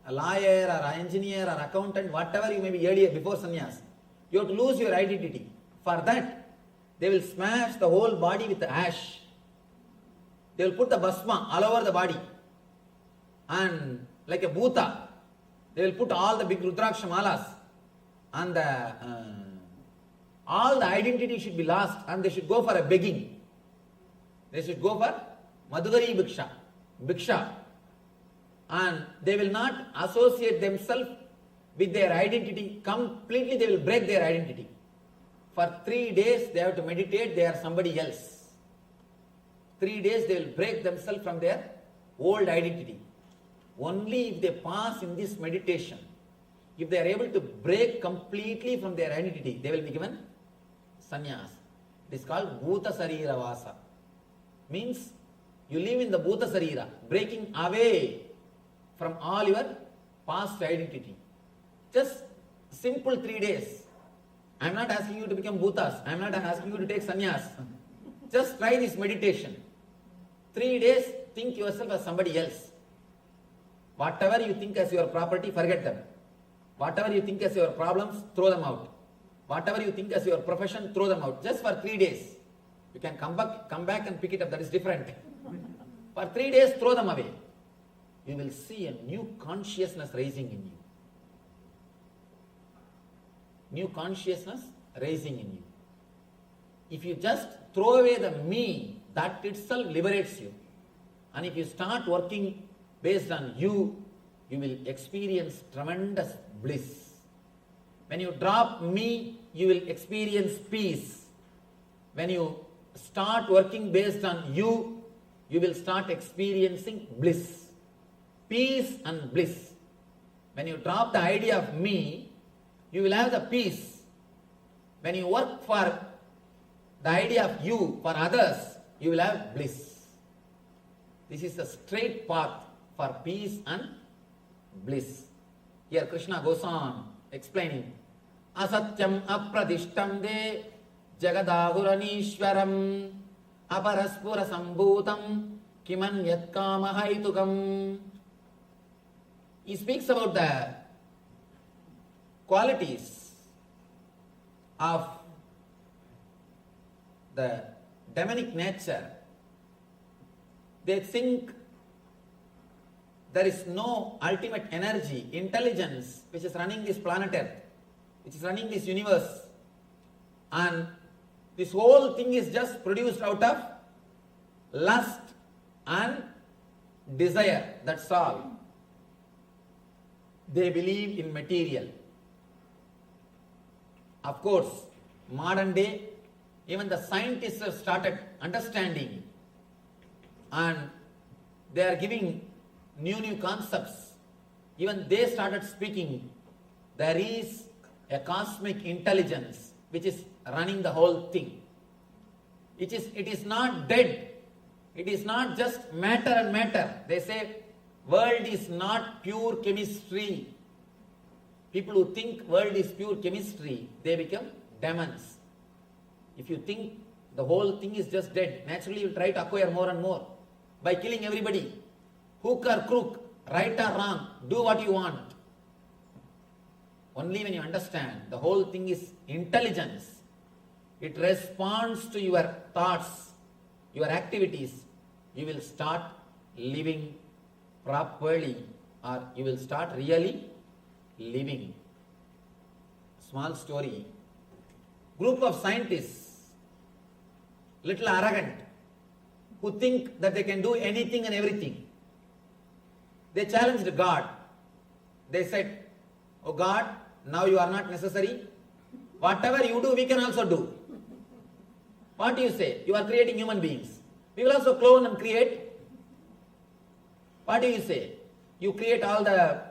a lawyer or an engineer or accountant, whatever you may be earlier before sannyas, you have to lose your identity. For that, they will smash the whole body with the ash. They will put the bhasma all over the body. And like a bhuta, they will put all the big rudraksha malas. And all the identity should be lost and they should go for a begging. They should go for madhugari bhiksha. And they will not associate themselves with their identity. Completely they will break their identity. For 3 days they have to meditate, they are somebody else. 3 days they will break themselves from their old identity. Only if they pass in this meditation, if they are able to break completely from their identity, they will be given sannyas. It is called bhuta sarira vasa. Means you live in the bhuta sarira, breaking away from all your past identity. Just simple 3 days. I am not asking you to become bhutas. I am not asking you to take sannyas. Just try this meditation. 3 days, think yourself as somebody else. Whatever you think as your property, forget them. Whatever you think as your problems, throw them out. Whatever you think as your profession, throw them out. Just for 3 days. You can come back and pick it up. That is different. For 3 days, throw them away. You will see a new consciousness rising in you. New consciousness rising in you. If you just throw away the me, that itself liberates you. And if you start working based on you will experience tremendous bliss. When you drop me, you will experience peace. When you start working based on you you will start experiencing bliss. Peace and bliss. When you drop the idea of me, you will have the peace. When you work for the idea of you, for others, you will have bliss. This is the straight path for peace and bliss. Here Krishna goes on explaining, Asatyam apradishtam de jagadahuranishwaram aparaspura sambhutam kimanyat kama haitukam. He speaks about the qualities of the demonic nature. They think there is no ultimate energy, intelligence which is running this planet Earth, which is running this universe, and this whole thing is just produced out of lust and desire. That's all. They believe in material. Of course, modern day, even the scientists have started understanding, and they are giving new concepts. Even they started speaking. There is a cosmic intelligence which is running the whole thing. It is not dead. It is not just matter and matter. They say world is not pure chemistry. People who think world is pure chemistry, they become demons. If you think the whole thing is just dead, naturally you will try to acquire more and more by killing everybody. Hook or crook, right or wrong, do what you want. Only when you understand the whole thing is intelligence, it responds to your thoughts, your activities, you will start living properly, or you will start really living. Small story. Group of scientists, little arrogant, who think that they can do anything and everything. They challenged God. They said, "Oh God, now you are not necessary. Whatever you do, we can also do." What do you say? You are creating human beings. We will also clone and create. What do you say? You create all the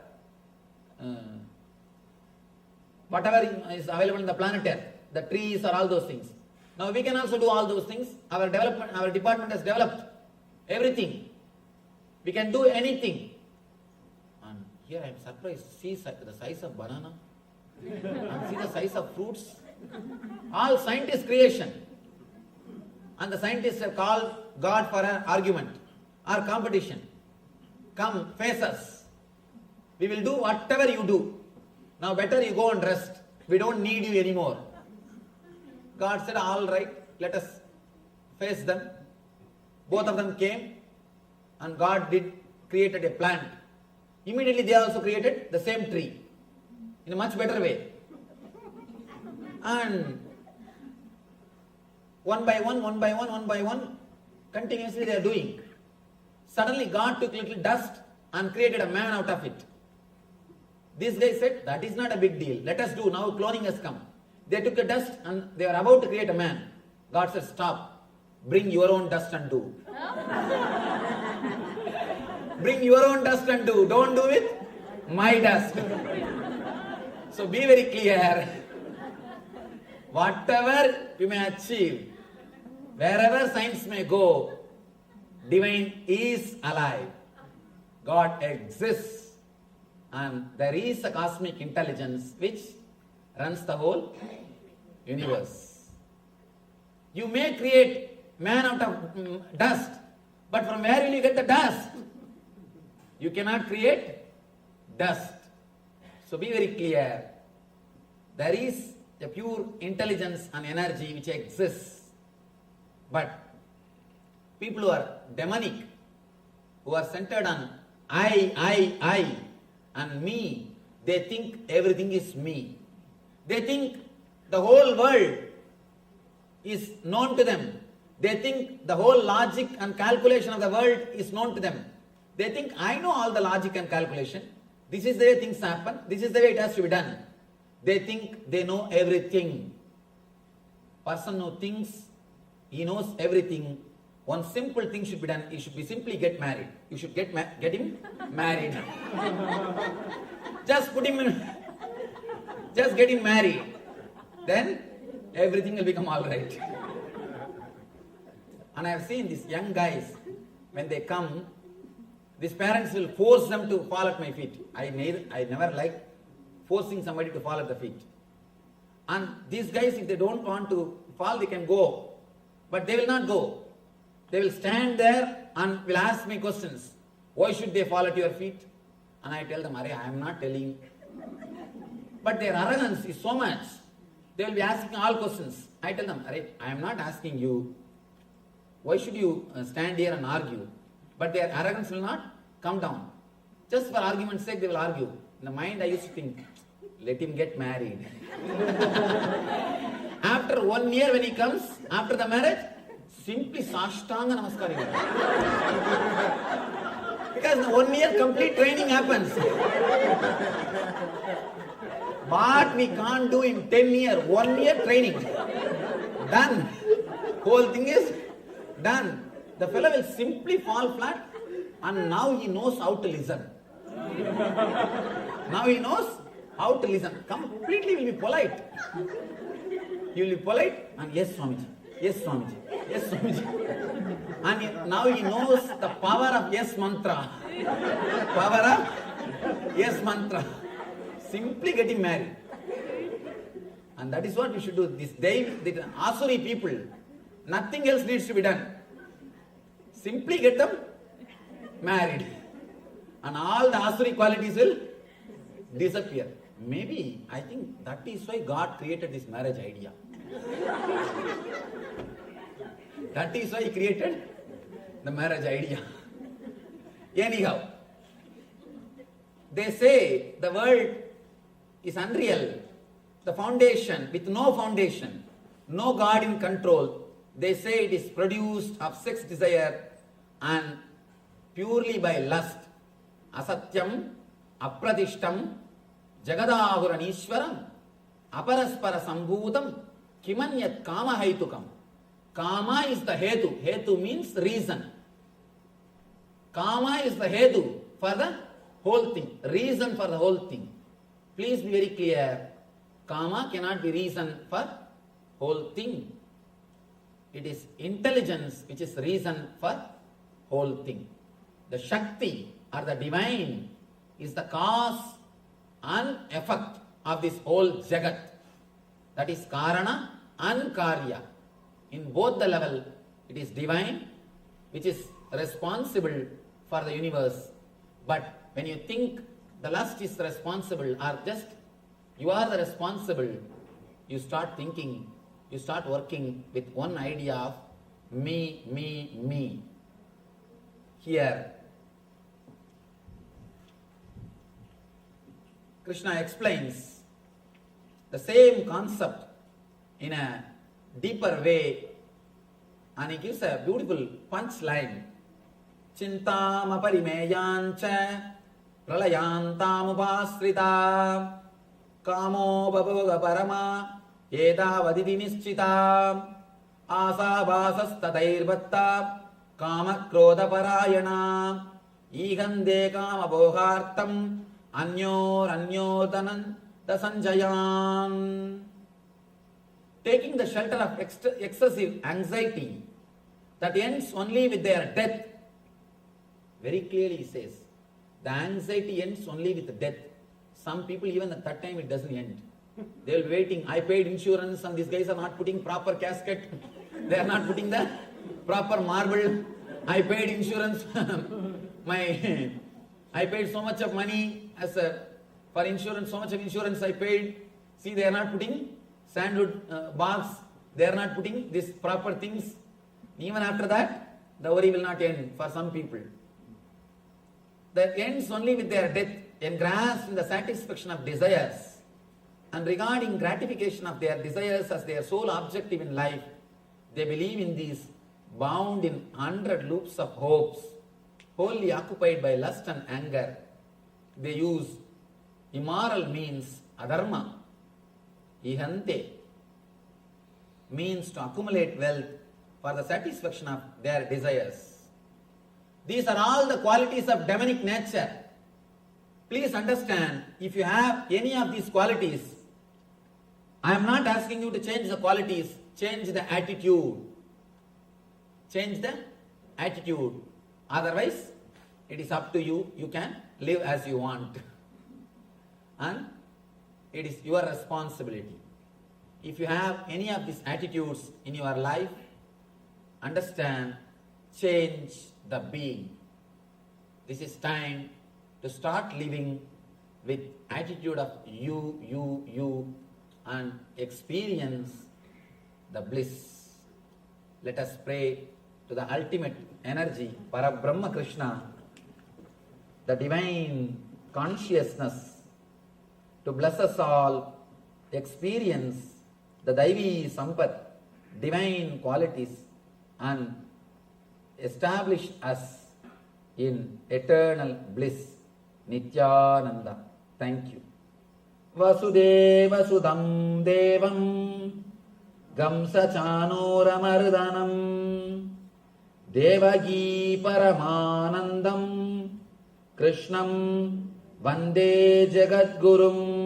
whatever is available in the planet Earth, the trees or all those things. Now we can also do all those things. Our department has developed everything. We can do anything. And here I am surprised. See the size of banana. And see the size of fruits. All scientist creation. And the scientists have called God for an argument or competition. Come, face us. We will do whatever you do. Now better you go and rest. We don't need you anymore. God said, all right, let us face them. Both of them came, and God created a plant. Immediately they also created the same tree in a much better way. And one by one, continuously they are doing. Suddenly God took little dust and created a man out of it. These guys said, that is not a big deal. Let us do. Now cloning has come. They took the dust and they were about to create a man. God said, stop. Bring your own dust and do. Bring your own dust and do. Don't do with my dust. So be very clear. Whatever you may achieve, wherever science may go, divine is alive. God exists. And there is a cosmic intelligence which runs the whole universe. You may create man out of dust, but from where will you get the dust? You cannot create dust. So be very clear. There is a pure intelligence and energy which exists. But people who are demonic, who are centered on I, and me, they think everything is me. They think the whole world is known to them. They think the whole logic and calculation of the world is known to them. They think, I know all the logic and calculation. This is the way things happen. This is the way it has to be done. They think they know everything. Person who thinks he knows everything one simple thing should be done. You should be simply get married. You should get him married. Just put him in, just get him married. Then everything will become all right. And I have seen these young guys, when they come, these parents will force them to fall at my feet. I never like forcing somebody to fall at the feet. And these guys, if they don't want to fall, they can go. But they will not go. They will stand there and will ask me questions. Why should they fall at your feet? And I tell them, I am not telling. But their arrogance is so much. They will be asking all questions. I tell them, I am not asking you. Why should you stand here and argue? But their arrogance will not come down. Just for argument's sake, they will argue. In the mind, I used to think, let him get married. After 1 year when he comes, after the marriage, simply Sashtanga Namaskari. Because in 1 year complete training happens. But we can't do in 10 years, 1 year training. Done. Whole thing is done. The fellow will simply fall flat, and now he knows how to listen. Now he knows how to listen. Completely will be polite. He will be polite and yes, Swamiji. Yes, Swamiji. Yes, Swamiji. And now he knows the power of yes mantra. Power of yes mantra. Simply getting married. And that is what we should do. The Asuri people, nothing else needs to be done. Simply get them married. And all the Asuri qualities will disappear. Maybe, I think that is why God created this marriage idea. That is why He created the marriage idea. Anyhow, they say the world is unreal. The foundation, with no foundation, no God in control, they say it is produced of sex desire and purely by lust. Asatyam, apradishtam, jagadahuranishwaram, aparaspara sambhutam, kimanyat kama haitukam. Kama is the hetu. Hetu means reason. Kama is the hetu for the whole thing. Reason for the whole thing. Please be very clear. Kama cannot be reason for whole thing. It is intelligence which is reason for whole thing. The Shakti or the divine is the cause and effect of this whole Jagat. That is Karana and Karya. In both the level, it is divine which is responsible for the universe. But when you think the lust is responsible or just you are the responsible, you start thinking, you start working with one idea of me, me, me. Here, Krishna explains the same concept in a deeper way, and he gives a beautiful punchline. Chintam aparimeyancha pralayantam upasrita kamo babhoga parama edavaditi nischita asabhasastatairvatta kama krodha parayana igande kama bhogartam anyotanan dasanjayan. Taking the shelter of excessive anxiety that ends only with their death. Very clearly he says, the anxiety ends only with death. Some people even at that time it doesn't end. They will be waiting. I paid insurance and these guys are not putting proper casket. They are not putting the proper marble. I paid insurance. I paid so much of money for insurance, so much of insurance I paid. See, they are not putting sandwood baths. They are not putting these proper things. Even after that, the worry will not end for some people. That ends only with their death, engrossed in the satisfaction of desires, and regarding gratification of their desires as their sole objective in life, they believe in these bound in 100 loops of hopes, wholly occupied by lust and anger. They use immoral means, adharma, ihante, means to accumulate wealth, for the satisfaction of their desires. These are all the qualities of demonic nature. Please understand, if you have any of these qualities, I am not asking you to change the qualities, change the attitude. Change the attitude. Otherwise, it is up to you. You can live as you want. And it is your responsibility. If you have any of these attitudes in your life, understand, change the being. This is time to start living with attitude of you, and experience the bliss. Let us pray to the ultimate energy, Parabrahma Krishna, the divine consciousness, to bless us all, experience the Daivi Sampat, divine qualities, and establish us in eternal bliss, Nityananda. Thank you. Vasudeva Sudam Devam Gamsa Chanoramardanam Devagi Paramanandam Krishnam Vande Jagadgurum.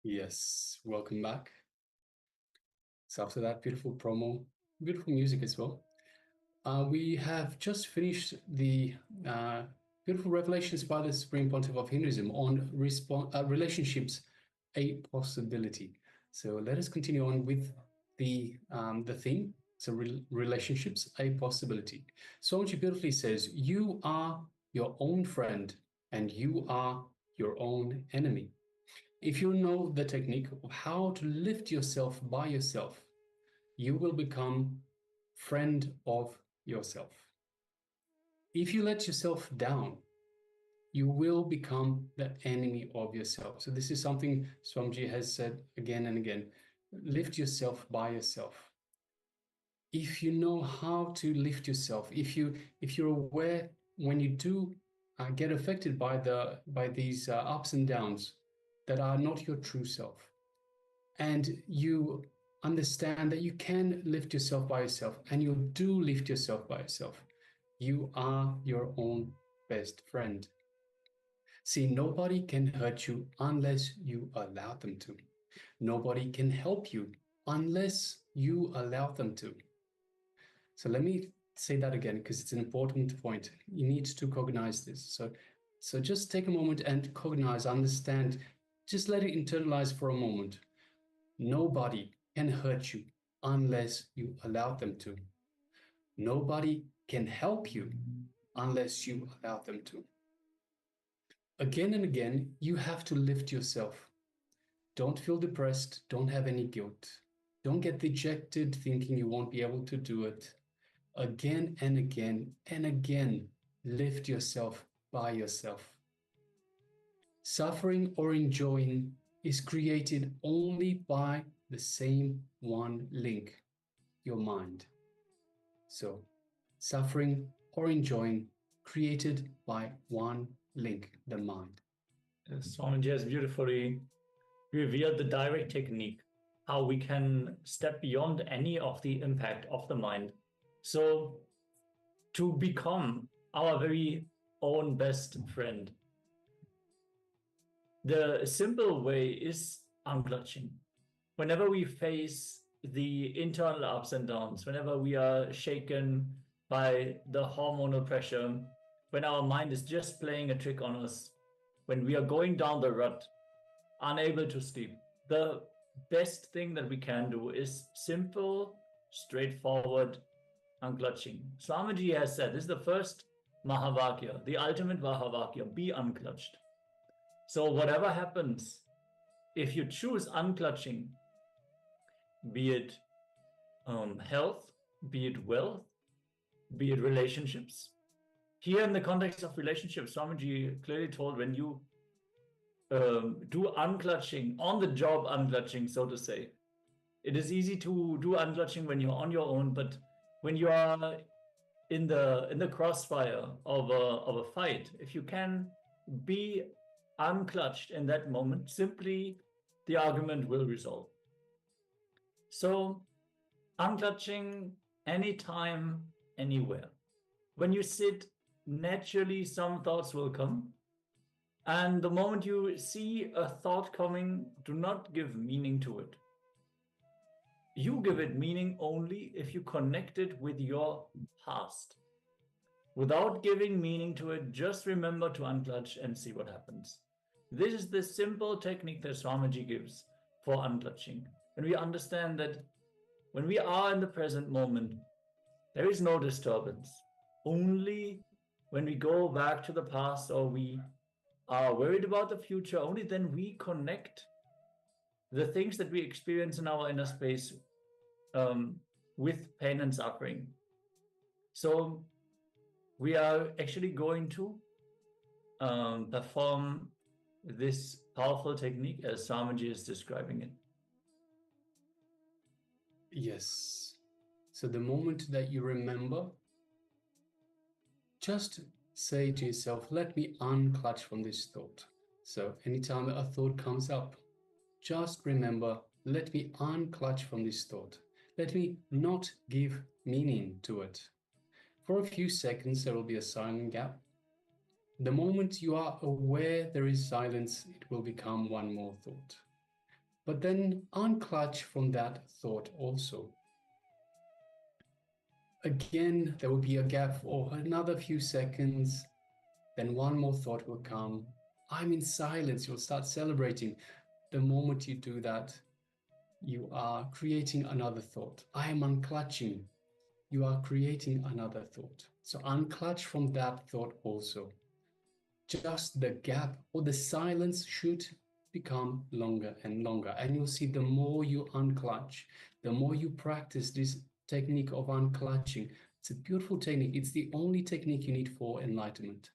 Yes, welcome back. So after that beautiful promo, beautiful music as well, we have just finished the beautiful revelations by the Supreme Pontiff of Hinduism on relationships, a possibility. So let us continue on with the theme. So relationships, a possibility. Swamiji beautifully says, you are your own friend and you are your own enemy. If you know the technique of how to lift yourself by yourself, you will become friend of yourself. If you let yourself down, you will become the enemy of yourself. So this is something Swamiji has said again and again. Lift yourself by yourself. If you know how to lift yourself, if you're aware when you do get affected by these ups and downs that are not your true self, and you understand that you can lift yourself by yourself, and you do lift yourself by yourself, you are your own best friend. See, nobody can hurt you unless you allow them to. Nobody can help you unless you allow them to. So let me say that again, because it's an important point. You need to cognize this. So just take a moment and cognize, understand, just let it internalize for a moment. Nobody can hurt you unless you allow them to. Nobody can help you unless you allow them to. Again and again, you have to lift yourself. Don't feel depressed. Don't have any guilt. Don't get dejected thinking you won't be able to do it. Again and again and again, lift yourself by yourself. Suffering or enjoying is created only by the same one link, your mind. So, suffering or enjoying created by one link, the mind. Swamiji has beautifully revealed the direct technique, how we can step beyond any of the impact of the mind. So, to become our very own best friend, the simple way is unclutching. Whenever we face the internal ups and downs, whenever we are shaken by the hormonal pressure, when our mind is just playing a trick on us, when we are going down the rut, unable to sleep, the best thing that we can do is simple, straightforward unclutching. Swamiji has said, this is the first Mahavakya, the ultimate Mahavakya, be unclutched. So whatever happens, if you choose unclutching, be it health, be it wealth, be it relationships. Here in the context of relationships, Swamiji clearly told when you do unclutching, on the job unclutching, so to say. It is easy to do unclutching when you're on your own, but when you are in the crossfire of a fight, if you can be unclutched in that moment, simply the argument will resolve. So unclutching anytime, anywhere. When you sit, naturally some thoughts will come. And the moment you see a thought coming, do not give meaning to it. You give it meaning only if you connect it with your past. Without giving meaning to it, just remember to unclutch and see what happens. This is the simple technique that Swamiji gives for unclutching. And we understand that when we are in the present moment, there is no disturbance. Only when we go back to the past or we are worried about the future, only then we connect the things that we experience in our inner space with pain and suffering. So we are actually going to perform this powerful technique as Swamiji is describing it. Yes. So the moment that you remember, just say to yourself, let me unclutch from this thought. So anytime that a thought comes up, just remember, let me unclutch from this thought. Let me not give meaning to it. For a few seconds, there will be a silent gap. The moment you are aware there is silence, it will become one more thought. but then unclutch from that thought also. Again, there will be a gap for another few seconds, then one more thought will come. I'm in silence. You'll start celebrating. The moment you do that, you are creating another thought. I am unclutching. You are creating another thought. So unclutch from that thought also. Just the gap or the silence should become longer and longer. And you'll see the more you unclutch, the more you practice this technique of unclutching. It's a beautiful technique. It's the only technique you need for enlightenment.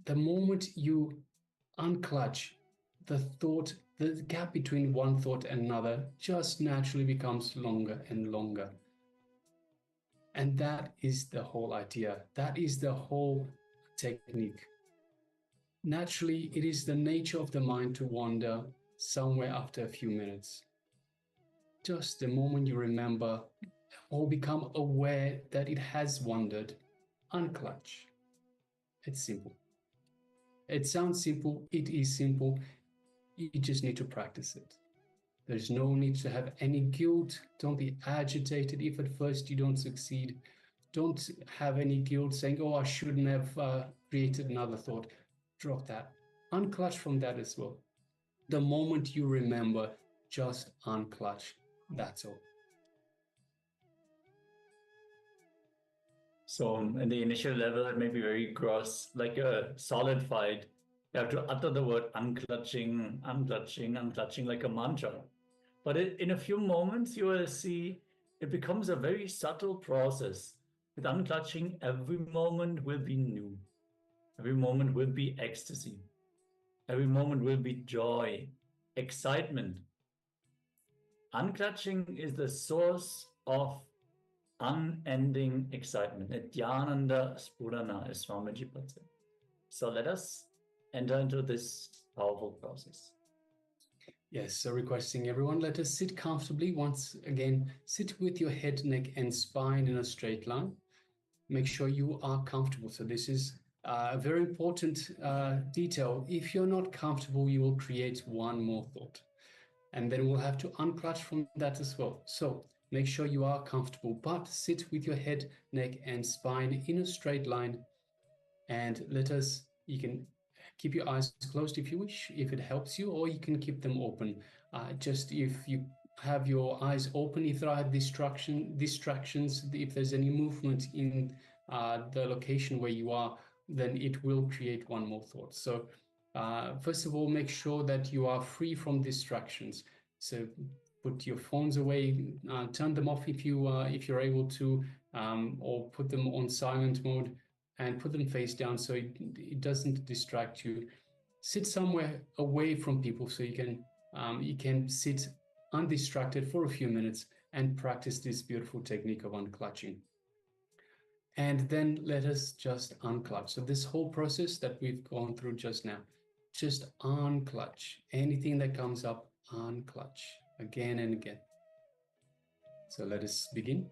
The moment you unclutch, the thought, the gap between one thought and another just naturally becomes longer and longer. And that is the whole idea. That is the whole technique. Naturally, it is the nature of the mind to wander somewhere after a few minutes. Just the moment you remember or become aware that it has wandered, unclutch. It's simple. It sounds simple, it is simple. You just need to practice it. There's no need to have any guilt. Don't be agitated if at first you don't succeed. Don't have any guilt saying, oh, I shouldn't have created another thought. Drop that. Unclutch from that as well. The moment you remember, just unclutch. That's all. So in the initial level, it may be very gross, like a solid fight. You have to utter the word unclutching, unclutching, unclutching like a mantra. But in a few moments, you will see it becomes a very subtle process. With unclutching, every moment will be new. Every moment will be ecstasy. Every moment will be joy, excitement. Unclutching is the source of unending excitement. Nityananda Spurana, as Swamiji puts it. So let us enter into this powerful process. Yes, so requesting everyone, let us sit comfortably. Once again, sit with your head, neck, and spine in a straight line. Make sure you are comfortable. So this is a very important detail. If you're not comfortable, you will create one more thought. And then we'll have to unclutch from that as well. So make sure you are comfortable, but sit with your head, neck, and spine in a straight line. And you can keep your eyes closed if you wish, if it helps you, or you can keep them open. Just if you have your eyes open, if there are distractions, if there's any movement in the location where you are, then it will create one more thought. So first of all, make sure that you are free from distractions. So put your phones away, turn them off if you're able to, or put them on silent mode and put them face down so it doesn't distract you. Sit somewhere away from people so you can sit undistracted for a few minutes and practice this beautiful technique of unclutching. And then let us just unclutch. So this whole process that we've gone through just now, just unclutch. Anything that comes up, unclutch again and again. So let us begin.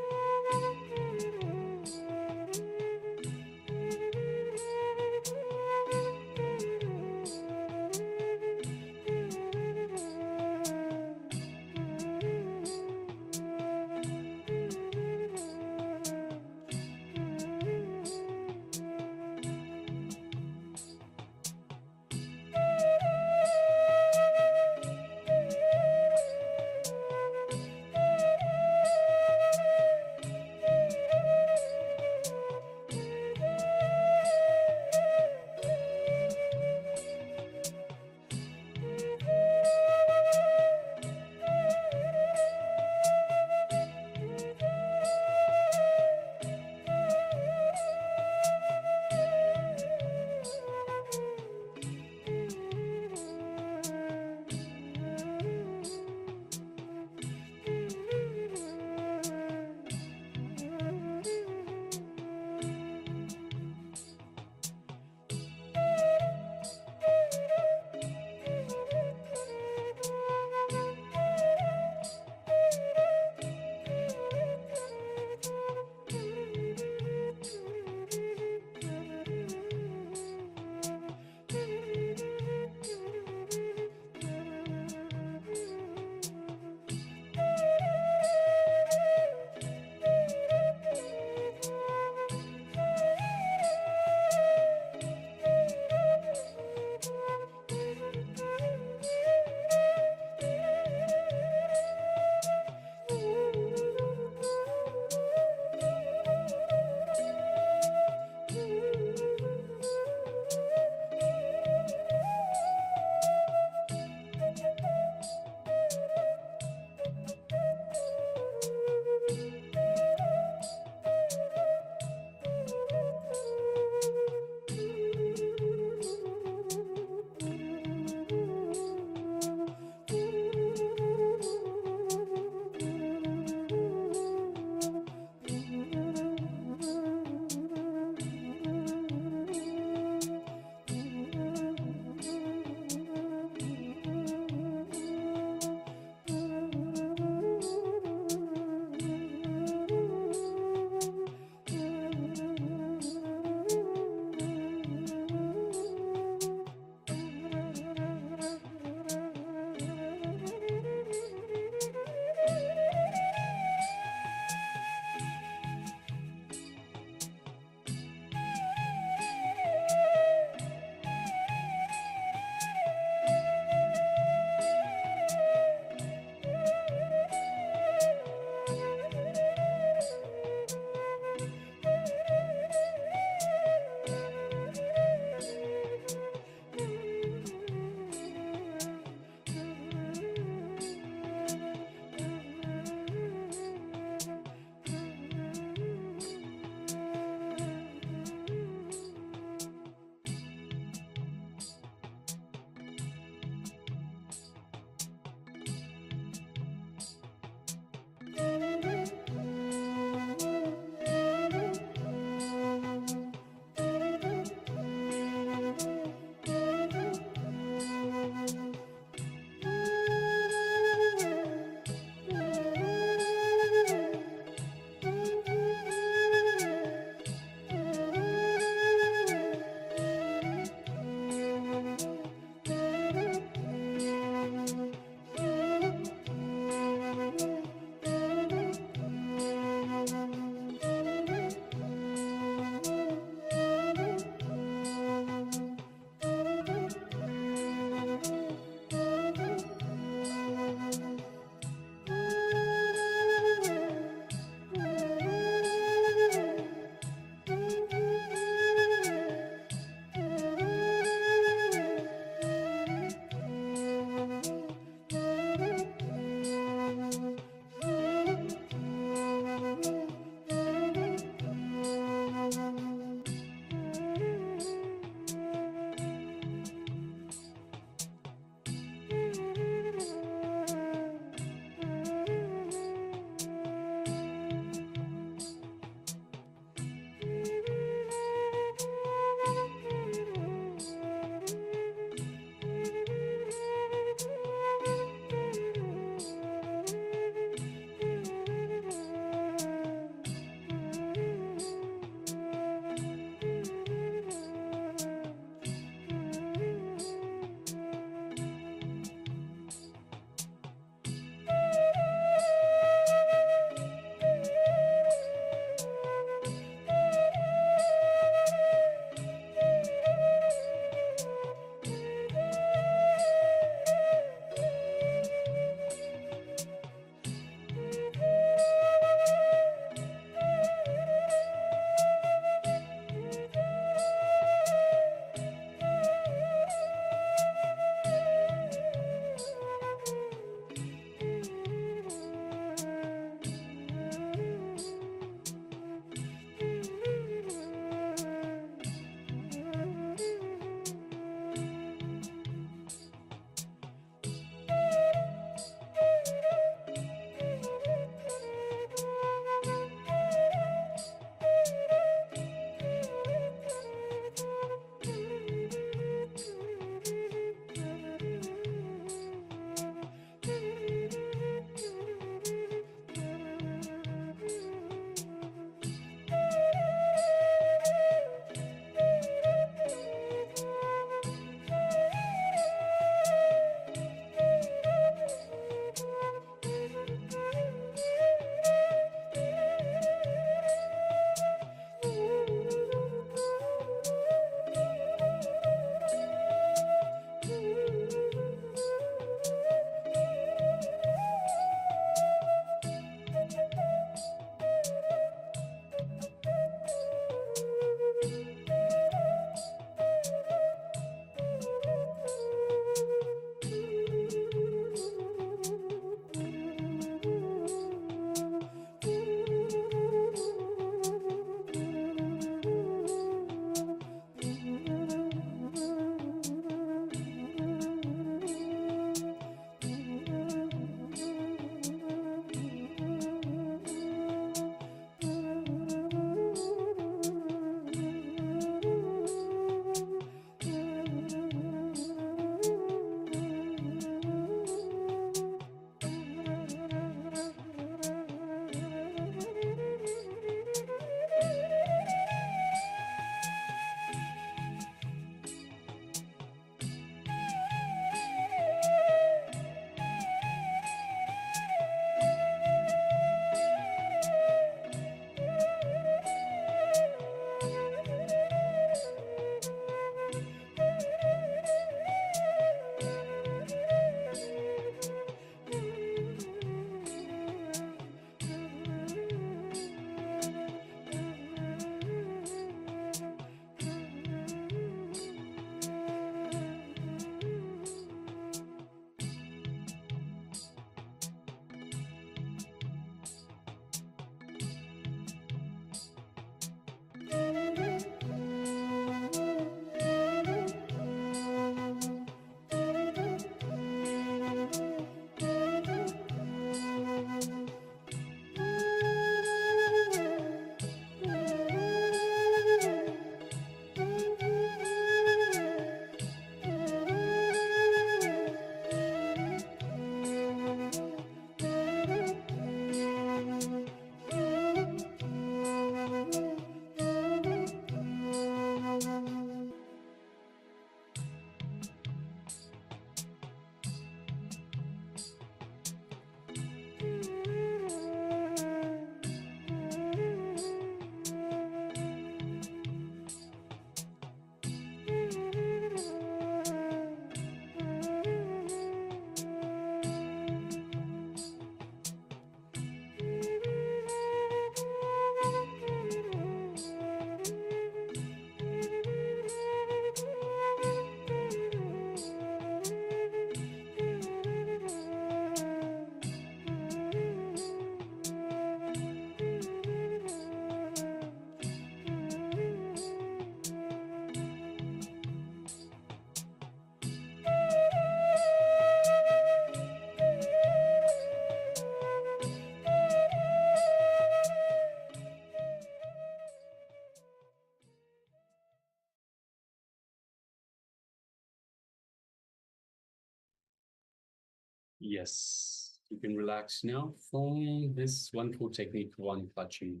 Yes, you can relax now from this wonderful technique, one clutching.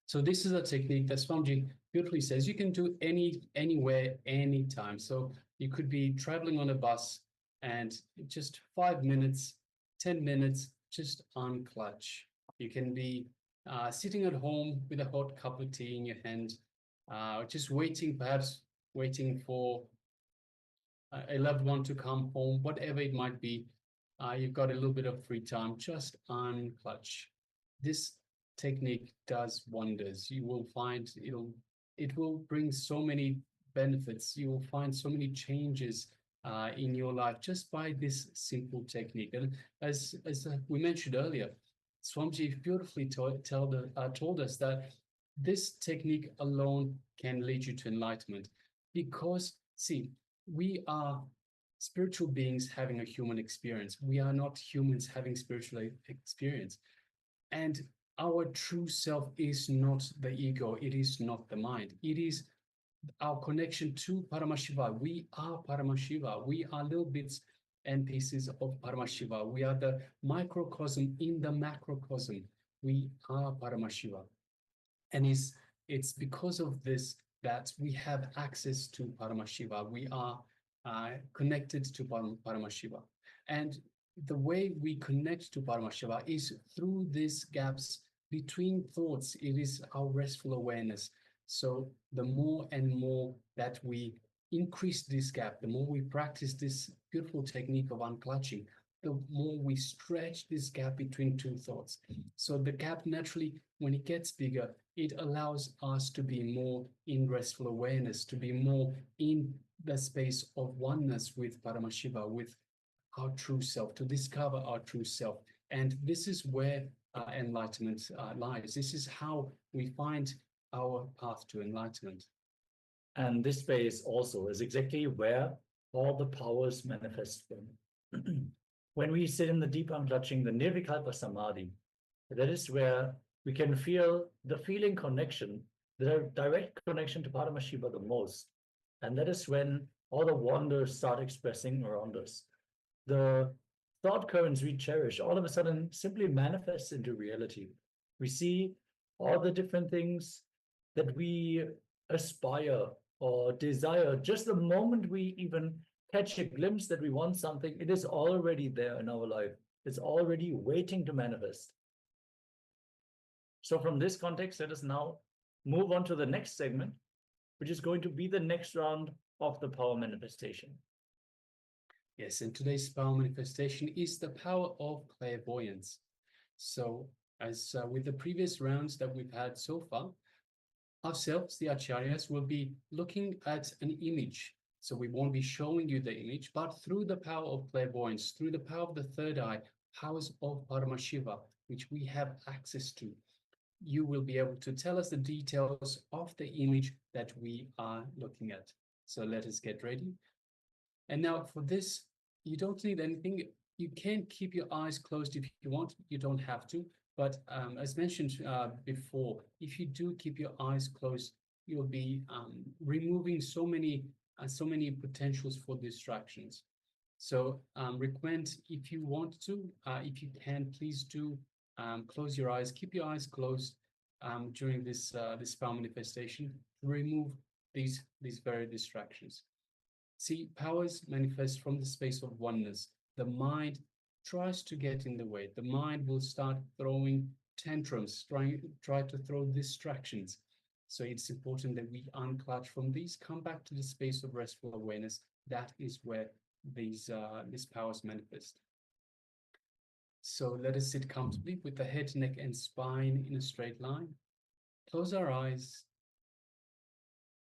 So this is a technique that Swamiji beautifully says you can do anywhere, anytime. So you could be traveling on a bus and just 5 minutes, 10 minutes, just unclutch. You can be sitting at home with a hot cup of tea in your hand, just waiting, perhaps waiting for a loved one to come home, whatever it might be. You've got a little bit of free time, just unclutch. This technique does wonders. You will find it will bring so many benefits. You will find so many changes in your life just by this simple technique. And as we mentioned earlier, Swamiji beautifully told us that this technique alone can lead you to enlightenment, because see, we are spiritual beings having a human experience. We are not humans having spiritual experience. And our true self is not the ego, it is not the mind. It is our connection to Paramashiva. We are Paramashiva. We are little bits and pieces of Paramashiva. We are the microcosm in the macrocosm. We are Paramashiva. And it's because of this that we have access to Paramashiva. We are connected to Paramashiva. And the way we connect to Paramashiva is through these gaps between thoughts. It is our restful awareness. So the more and more that we increase this gap, the more we practice this beautiful technique of unclutching, the more we stretch this gap between two thoughts. So the gap naturally, when it gets bigger, it allows us to be more in restful awareness, to be more in the space of oneness with Paramashiva, with our true self, to discover our true self. And this is where enlightenment lies. This is how we find our path to enlightenment. And this space also is exactly where all the powers manifest from. When we sit in the deep unclutching, the Nirvikalpa Samadhi, that is where we can feel the feeling connection, the direct connection to Paramashiva the most. And that is when all the wonders start expressing around us. The thought currents we cherish all of a sudden simply manifest into reality. We see all the different things that we aspire or desire. Just the moment we even catch a glimpse that we want something, it is already there in our life. It's already waiting to manifest. So from this context, let us now move on to the next segment, which is going to be the next round of the power manifestation. Yes, and today's power manifestation is the power of clairvoyance. So as with the previous rounds that we've had so far, ourselves, the acharyas, will be looking at an image. So we won't be showing you the image, but through the power of clairvoyance, through the power of the third eye, powers of Paramashiva, which we have access to, you will be able to tell us the details of the image that we are looking at. So let us get ready. And now for this, you don't need anything. You can keep your eyes closed if you want. You don't have to. But as mentioned before, if you do keep your eyes closed, you'll be removing so many potentials for distractions. So recommend, if you want to, if you can, please do close your eyes. Keep your eyes closed during this power manifestation to remove these very distractions. See, powers manifest from the space of oneness. The mind tries to get in the way. The mind will start throwing tantrums, try to throw distractions. So it's important that we unclutch from these, come back to the space of restful awareness. That is where these powers manifest. So let us sit comfortably with the head, neck, and spine in a straight line. Close our eyes.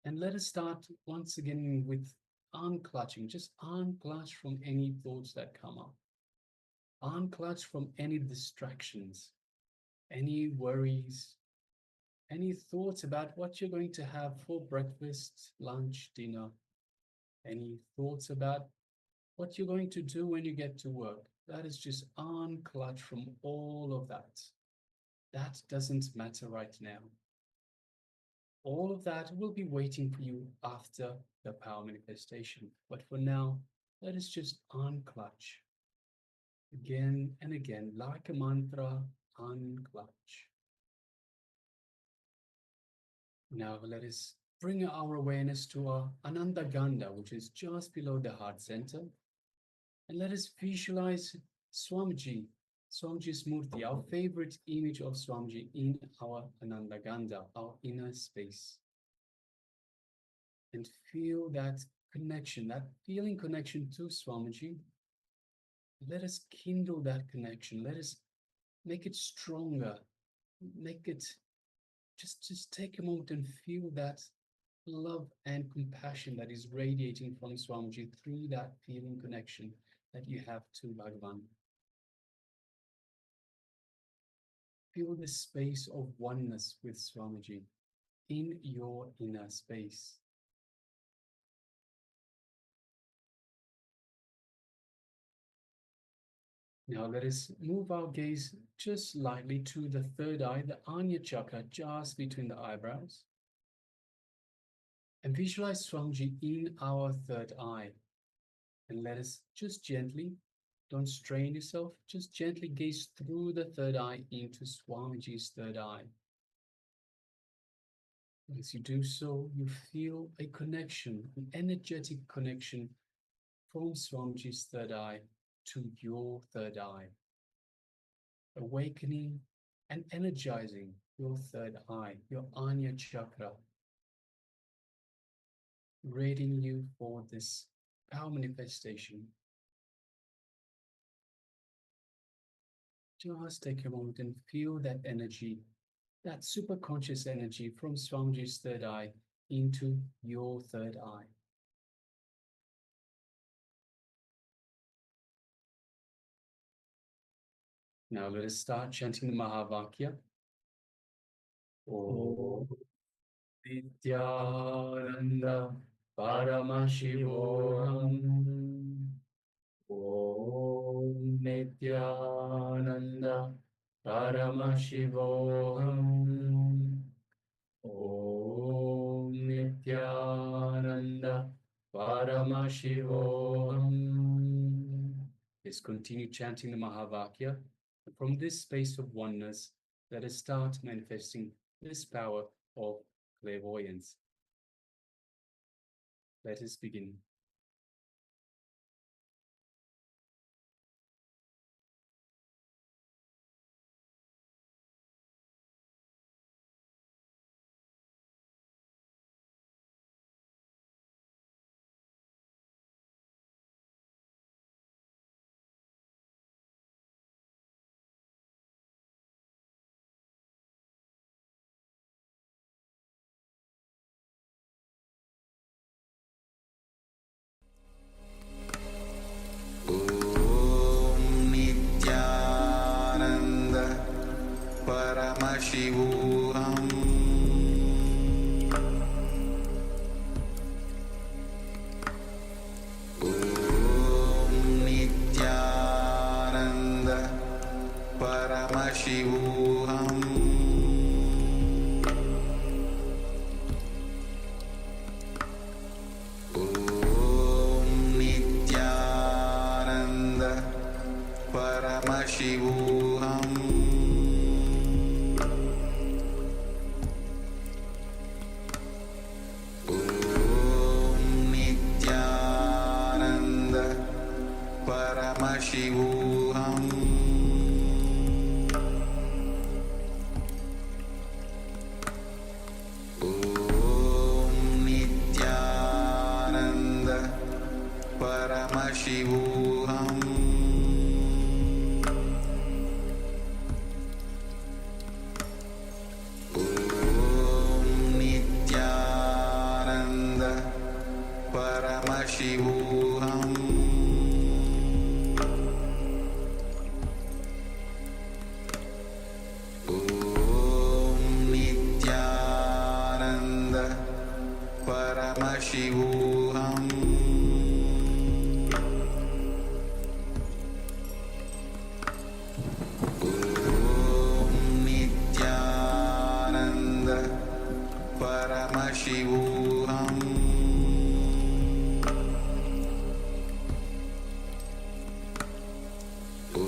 And let us start once again with unclutching. Just unclutch from any thoughts that come up. Unclutch from any distractions, any worries, any thoughts about what you're going to have for breakfast, lunch, dinner, any thoughts about what you're going to do when you get to work. That is just unclutch from all of that. That doesn't matter right now. All of that will be waiting for you after the power manifestation. But for now, let us just unclutch. Again and again, like a mantra, unclutch. Now let us bring our awareness to our Ananda Ganda, which is just below the heart center. And let us visualize Swamiji, Swamiji's Murti, our favorite image of Swamiji in our Ananda Ganda, our inner space. And feel that connection, that feeling connection to Swamiji. Let us kindle that connection. Let us make it stronger. Make it, just take a moment and feel that love and compassion that is radiating from Swamiji through that feeling connection that you have to Bhagavan. Feel the space of oneness with Swamiji in your inner space. Now let us move our gaze just slightly to the third eye, the Anya chakra, just between the eyebrows. And visualize Swamiji in our third eye. And let us just gently, don't strain yourself, just gently gaze through the third eye into Swamiji's third eye. As you do so, you feel a connection, an energetic connection from Swamiji's third eye to your third eye, awakening and energizing your third eye, your Anya chakra, readying you for this power manifestation. Just take a moment and feel that energy, that super conscious energy from Swamiji's third eye into your third eye. Now let us start chanting the Mahavakya. Om Nityananda Paramashivoham. Om Nityananda Paramashivoham. Om Nityananda Paramashivoham. Let's continue chanting the Mahavakya. And from this space of oneness, let us start manifesting this power of clairvoyance. Let us begin. Paramashivoham. Om Nityananda Paramashivoham. Om Nityananda Paramashivoham. Paramashivoham. Om Nityananda Paramashivoham. Om Nityananda Paramashivoham. Paramashivoham. Om Nityananda Paramashivoham. Om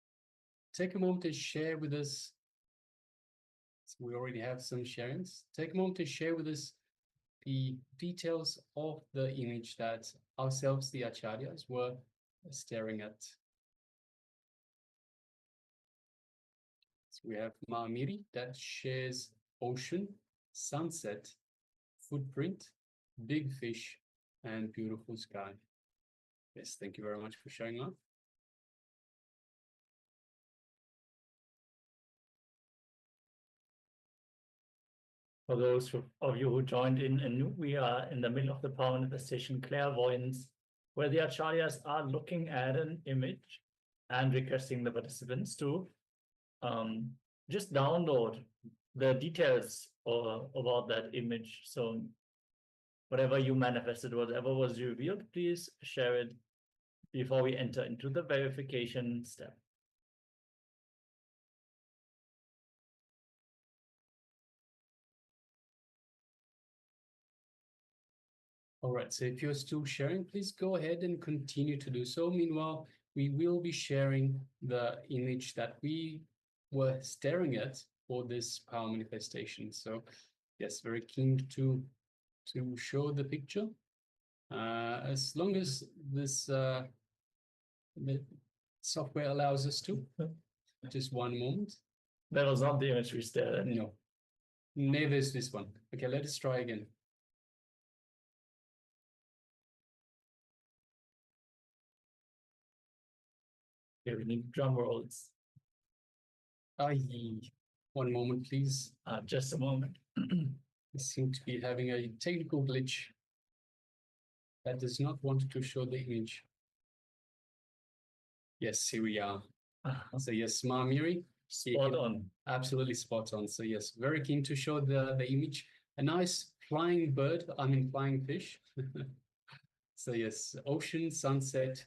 take a moment to share with us. So we already have some sharings. Take a moment to share with us the details of the image that ourselves, the acharyas, were staring at. So we have Mahamiri that shares ocean, sunset, footprint, big fish, and beautiful sky. Yes, thank you very much for showing up. For those of you who joined in anew, we are in the middle of the power manifestation clairvoyance, where the acharyas are looking at an image and requesting the participants to just download the details about that image. So whatever you manifested, whatever was revealed, please share it before we enter into the verification step. All right, so if you're still sharing, please go ahead and continue to do so. Meanwhile, we will be sharing the image that we were staring at for this power manifestation. So yes, very keen to show the picture. As long as this the software allows us to. Just one moment. That was not the image we stared at. No, never is this one. Okay, let us try again. Okay, we need drum rolls. One moment, please. Just a moment. I seem to be having a technical glitch that does not want to show the image. Yes, here we are. So yes, Mahamiri. Spot on. Absolutely spot on. So yes, very keen to show the image. A nice flying bird, flying fish. So yes, ocean, sunset,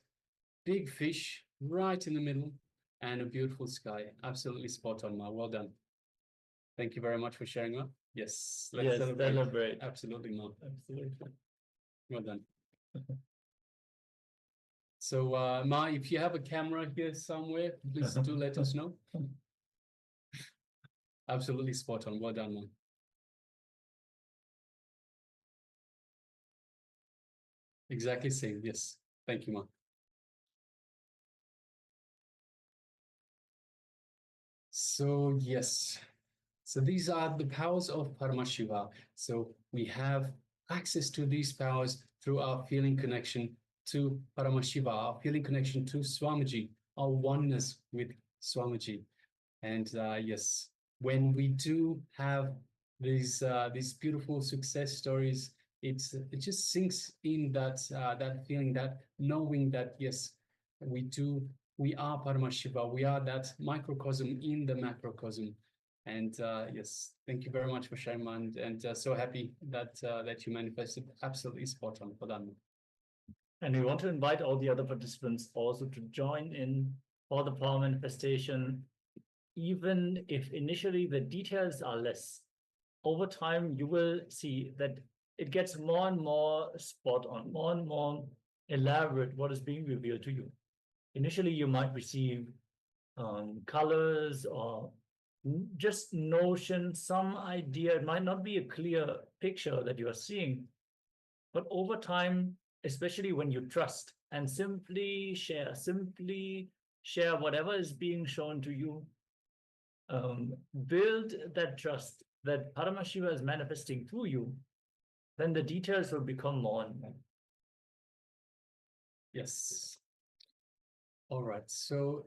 big fish right in the middle, and a beautiful sky. Absolutely spot on, Ma. Well done. Thank you very much for sharing up. Yes, let's celebrate. Absolutely, Ma. Absolutely. Well done. So, Ma, if you have a camera here somewhere, please do let us know. Absolutely spot on. Well done, Ma. Exactly same. Yes. Thank you, Ma. So, yes. So these are the powers of Paramashiva. So we have access to these powers through our feeling connection to Paramashiva, our feeling connection to Swamiji, our oneness with Swamiji. And yes, when we do have these beautiful success stories, it just sinks in that that feeling, that knowing that yes, we are Paramashiva, we are that microcosm in the macrocosm. And yes, thank you very much for sharing, and so happy that that you manifested. Absolutely spot on for that. And we want to invite all the other participants also to join in for the power manifestation, even if initially the details are less. Over time, you will see that it gets more and more spot on, more and more elaborate what is being revealed to you. Initially, you might receive colors or just notion, some idea. It might not be a clear picture that you are seeing, but over time, especially when you trust and simply share whatever is being shown to you, build that trust that Paramashiva is manifesting through you, then the details will become more and more. Yes. All right. So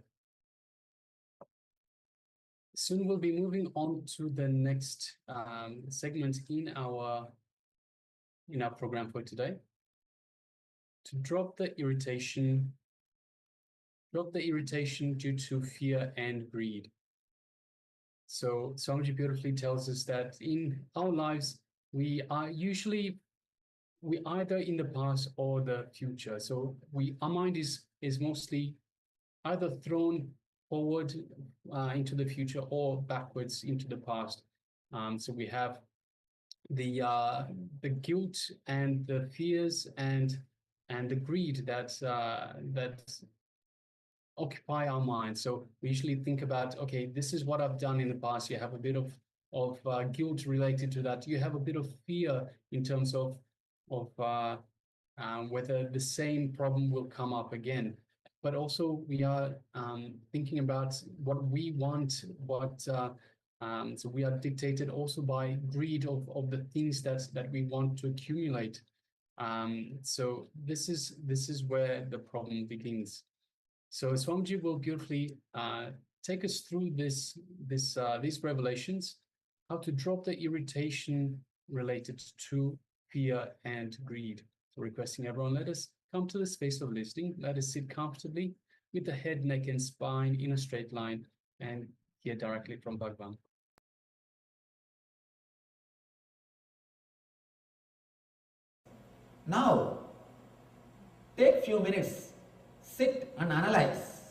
soon we'll be moving on to the next segment in our program for today. To drop the irritation due to fear and greed. So Swamiji beautifully tells us that in our lives, we are either in the past or the future. So our mind is mostly either thrown forward into the future or backwards into the past. So we have the guilt and the fears and the greed that occupy our mind. So we usually think about, okay, this is what I've done in the past. You have a bit of guilt related to that. You have a bit of fear in terms of whether the same problem will come up again. But also we are thinking about what we want, so we are dictated also by greed of the things that we want to accumulate. So this is where the problem begins. So Swamiji will beautifully take us through these revelations, how to drop the irritation related to fear and greed. So requesting everyone, let us come to the space of listening. Let us sit comfortably with the head, neck, and spine in a straight line and hear directly from Bhagavan. Now, take few minutes, sit and analyze.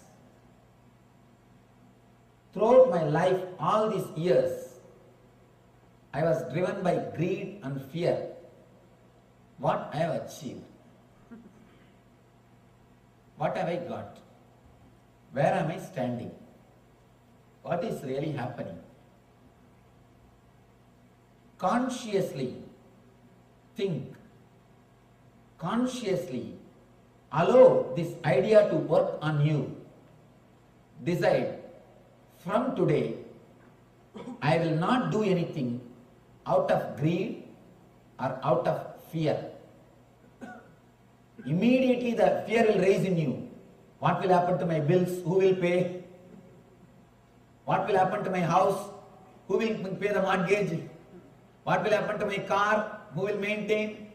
Throughout my life, all these years, I was driven by greed and fear. What I have achieved? What have I got? Where am I standing? What is really happening? Consciously think. Consciously allow this idea to work on you. Decide, from today, I will not do anything out of greed or out of fear. Immediately the fear will rise in you. What will happen to my bills? Who will pay? What will happen to my house? Who will pay the mortgage? What will happen to my car? Who will maintain?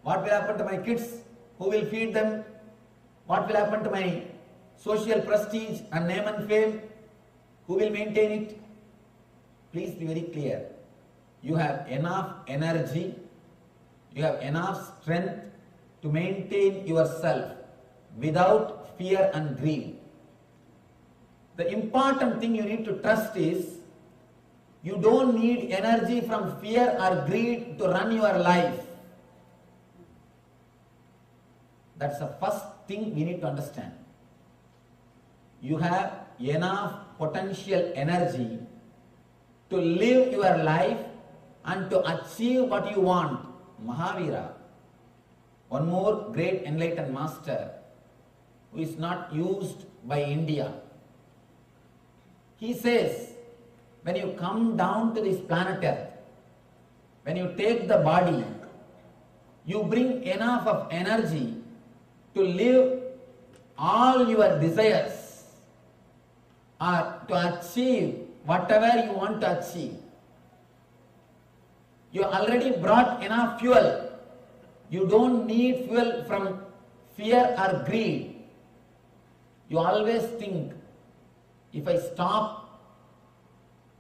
What will happen to my kids? Who will feed them? What will happen to my social prestige and name and fame? Who will maintain it? Please be very clear. You have enough energy, you have enough strength to maintain yourself without fear and greed. The important thing you need to trust is you don't need energy from fear or greed to run your life. That's the first thing we need to understand. You have enough potential energy to live your life and to achieve what you want. Mahavira, one more great enlightened master who is not used by India. He says, when you come down to this planet Earth, when you take the body, you bring enough of energy to live all your desires or to achieve whatever you want to achieve. You already brought enough fuel. You don't need fuel from fear or greed. You always think, if I stop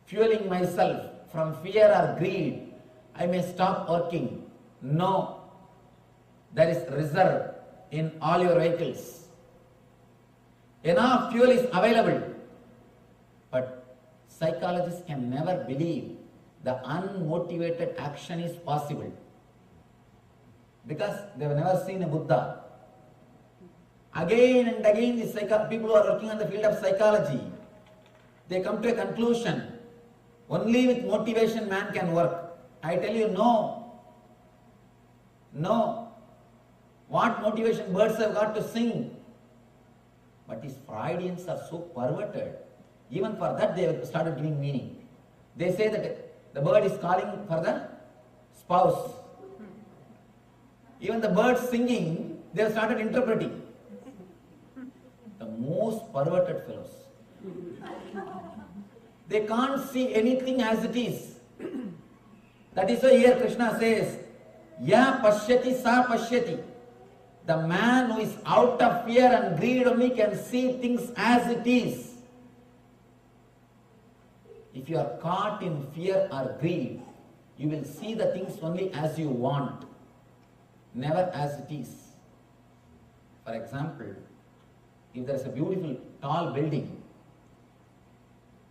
fueling myself from fear or greed, I may stop working. No, there is reserve in all your vehicles. Enough fuel is available. But psychologists can never believe the unmotivated action is possible, because they have never seen a Buddha. Again and again, these people who are working on the field of psychology, they come to a conclusion, only with motivation man can work. I tell you, no. No. What motivation birds have got to sing? But these Freudians are so perverted. Even for that they have started giving meaning. They say that the bird is calling for the spouse. Even the bird singing, they have started interpreting. The most perverted fellows. They can't see anything as it is. That is why here Krishna says, Ya pashyati sa pashyati. The man who is out of fear and greed only can see things as it is. If you are caught in fear or greed, you will see the things only as you want, never as it is. For example, if there is a beautiful tall building,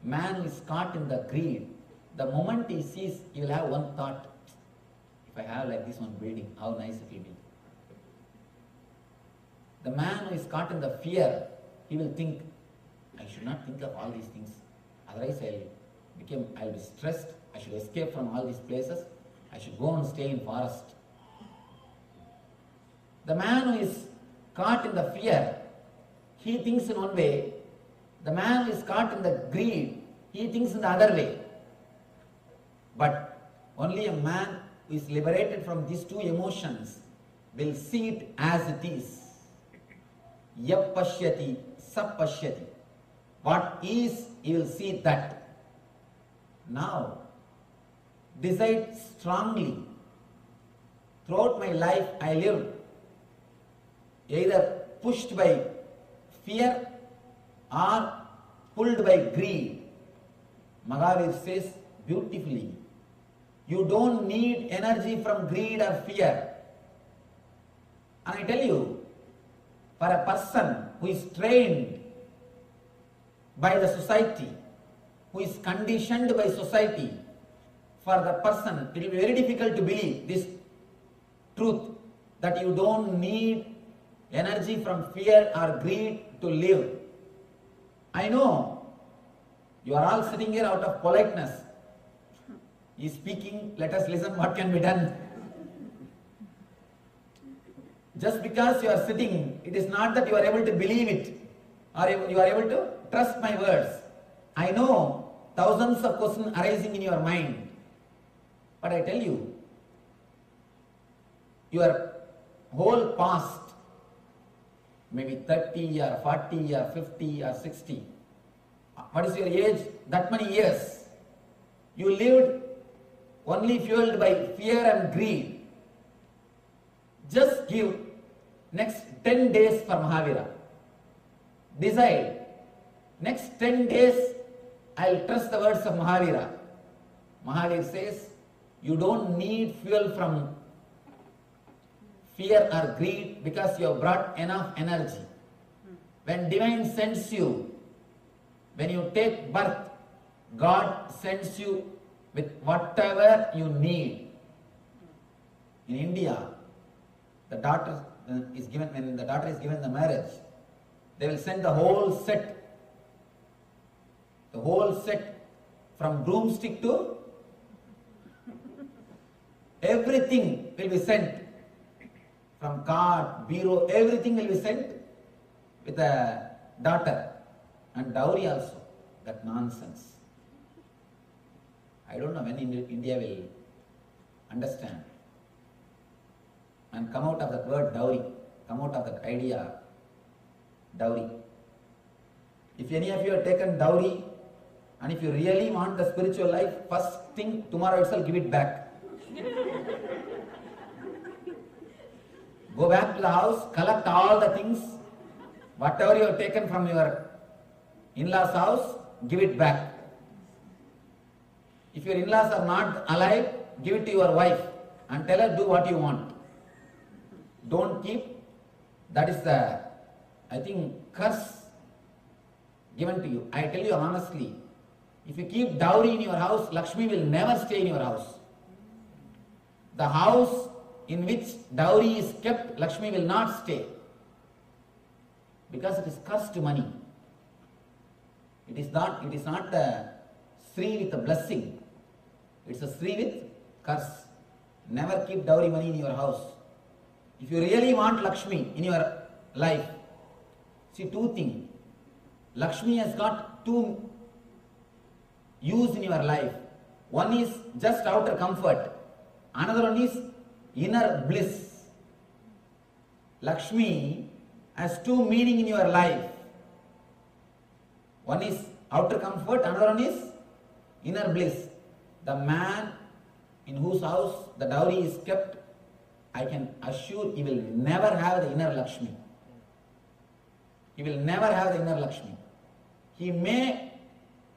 man who is caught in the greed, the moment he sees, he will have one thought, if I have like this one building, how nice it will be. The man who is caught in the fear, he will think, I should not think of all these things. Otherwise I'll be stressed. I should escape from all these places. I should go and stay in forest. The man who is caught in the fear, he thinks in one way. The man who is caught in the greed, he thinks in the other way. But only a man who is liberated from these two emotions will see it as it is. Yap pashyati, sap pashyati. What is, he will see that. Now, decide strongly. Throughout my life, I lived either pushed by fear or pulled by greed. Mahavir says beautifully, you don't need energy from greed or fear. And I tell you, for a person who is trained by the society, who is conditioned by society, for the person it will be very difficult to believe this truth, that you don't need energy from fear or greed to live. I know you are all sitting here out of politeness. He is speaking, let us listen what can be done. Just because you are sitting, it is not that you are able to believe it or you are able to trust my words. I know thousands of questions arising in your mind. But I tell you, your whole past, maybe 30 or 40 or 50 or 60, what is your age? That many years. You lived only fueled by fear and greed. Just give next 10 days for Mahavira. Decide, next 10 days I'll trust the words of Mahavira. Mahavir says, you don't need fuel from fear or greed because you have brought enough energy. When divine sends you, when you take birth, God sends you with whatever you need. In India, the daughter is given, when the daughter is given the marriage, they will send the whole set from broomstick to everything will be sent. From card, bureau, everything will be sent with a daughter. And dowry also, that nonsense. I don't know when India will understand and come out of that word dowry, come out of that idea dowry. If any of you have taken dowry and if you really want the spiritual life, first thing tomorrow itself give it back. Go back to the house, collect all the things, whatever you have taken from your in-laws' house, give it back. If your in-laws are not alive, give it to your wife and tell her do what you want. Don't keep, that is the, I think, curse given to you. I tell you honestly, if you keep dowry in your house, Lakshmi will never stay in your house. The house in which dowry is kept, Lakshmi will not stay. Because it is cursed money. It is not the Sri with a blessing. It's a Sri with curse. Never keep dowry money in your house. If you really want Lakshmi in your life, see two things. Lakshmi has got two use in your life. One is just outer comfort. Another one is inner bliss. Lakshmi has two meaning in your life. One is outer comfort, another one is inner bliss. The man in whose house the dowry is kept, I can assure he will never have the inner Lakshmi. He will never have the inner Lakshmi. He may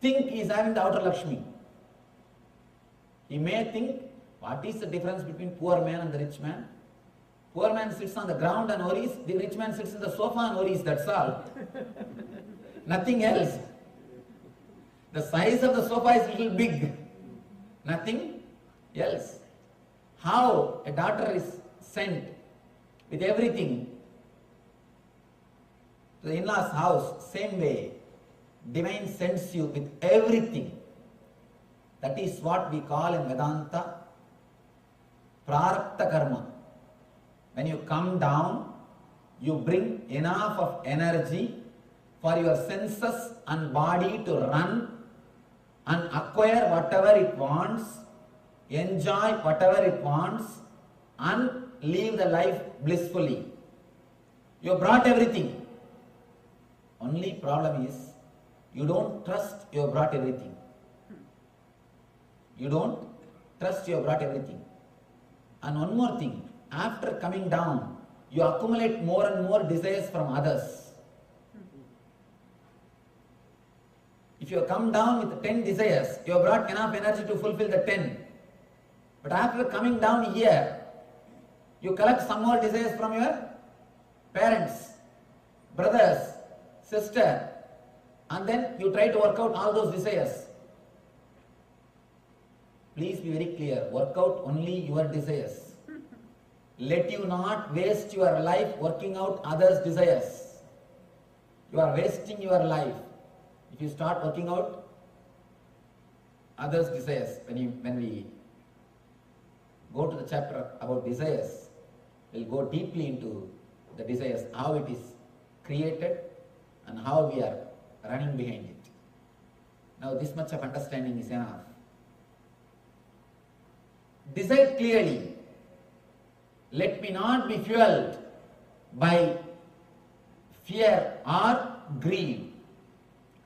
think he is having the outer Lakshmi. He may think, what is the difference between poor man and the rich man? Poor man sits on the ground and worries, the rich man sits in the sofa and worries, that's all. Nothing else. The size of the sofa is little big. Nothing else. How a daughter is sent with everything to the in-laws' house, same way. Divine sends you with everything. That is what we call in Vedanta prarabdha karma. When you come down, you bring enough of energy for your senses and body to run and acquire whatever it wants, enjoy whatever it wants, and live the life blissfully. You brought everything. Only problem is, you don't trust you have brought everything. You don't trust you have brought everything. And one more thing, after coming down, you accumulate more and more desires from others. If you come down with 10 desires, you have brought enough energy to fulfill the 10. But after coming down here, you collect some more desires from your parents, brothers, sister, and then you try to work out all those desires. Please be very clear, work out only your desires. Let you not waste your life working out others' desires. You are wasting your life if you start working out others' desires. When we go to the chapter about desires, we'll go deeply into the desires, how it is created and how we are running behind it. Now this much of understanding is enough. Decide clearly. Let me not be fueled by fear or greed.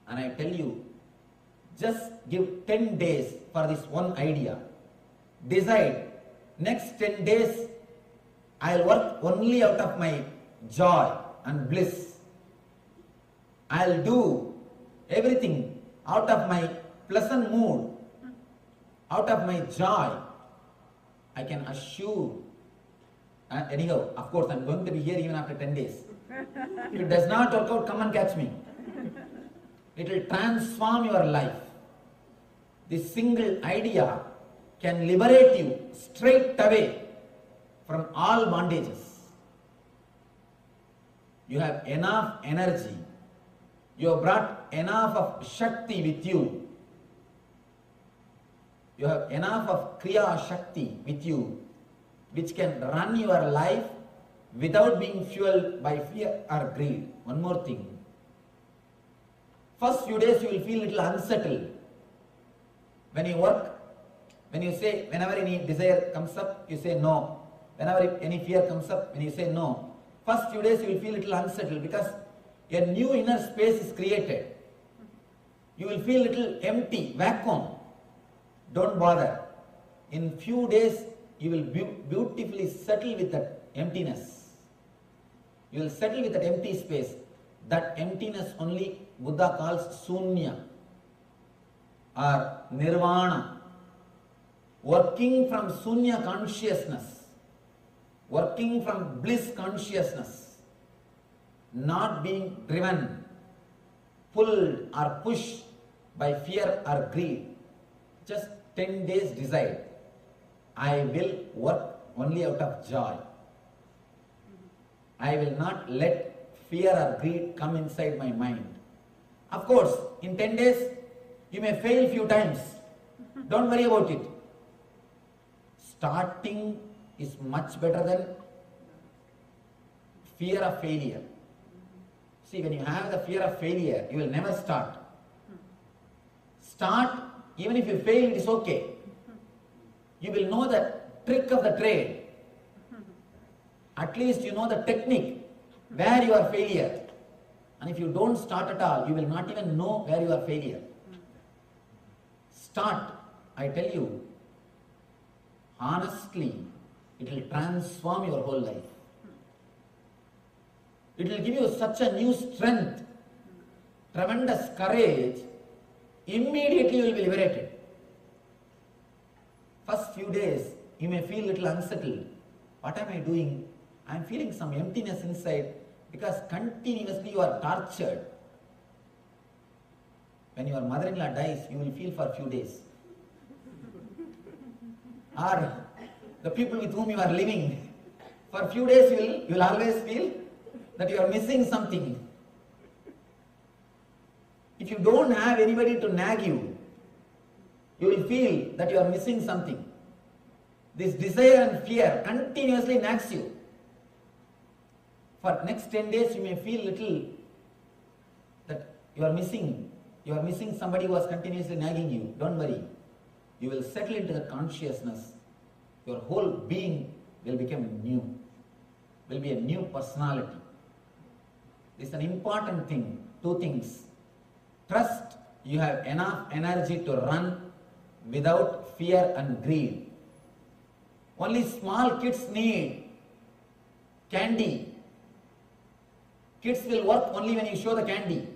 And I tell you, just give 10 days for this one idea. Decide, next 10 days, I'll work only out of my joy and bliss. I'll do everything out of my pleasant mood, out of my joy. I can assure. Anyhow, of course, I'm going to be here even after 10 days. If it does not work out, come and catch me. It will transform your life. This single idea can liberate you straight away from all bondages. You have enough energy. You have brought enough of Shakti with you. You have enough of Kriya Shakti with you, which can run your life without being fueled by fear or greed. One more thing. First few days you will feel a little unsettled. When you work, when you say, whenever any desire comes up, you say no. Whenever any fear comes up, when you say no. First few days you will feel a little unsettled because a new inner space is created. You will feel a little empty, vacuum. Don't bother. In few days you will beautifully settle with that emptiness. You will settle with that empty space. That emptiness only Buddha calls Sunya or Nirvana. Working from Sunya consciousness, working from bliss consciousness, not being driven, pulled or pushed by fear or greed. Just 10 days decide, I will work only out of joy. I will not let fear or greed come inside my mind. Of course, in 10 days, you may fail few times. Don't worry about it. Starting is much better than fear of failure. See, when you have the fear of failure, you will never start. Start, even if you fail, it is okay. You will know the trick of the trade. At least you know the technique, where you are failure. And if you don't start at all, you will not even know where you are failure. Start, I tell you, honestly, it will transform your whole life. It will give you such a new strength, tremendous courage. Immediately you will be liberated. First few days, you may feel a little unsettled. What am I doing? I am feeling some emptiness inside because continuously you are tortured. When your mother-in-law dies, you will feel for a few days. Or the people with whom you are living, for a few days you will always feel that you are missing something. If you don't have anybody to nag you, you will feel that you are missing something. This desire and fear continuously nags you. For next 10 days you may feel little that you are missing somebody who was continuously nagging you. Don't worry. You will settle into the consciousness. Your whole being will become new. Will be a new personality. This is an important thing. Two things. Trust you have enough energy to run without fear and greed. Only small kids need candy. Kids will work only when you show the candy.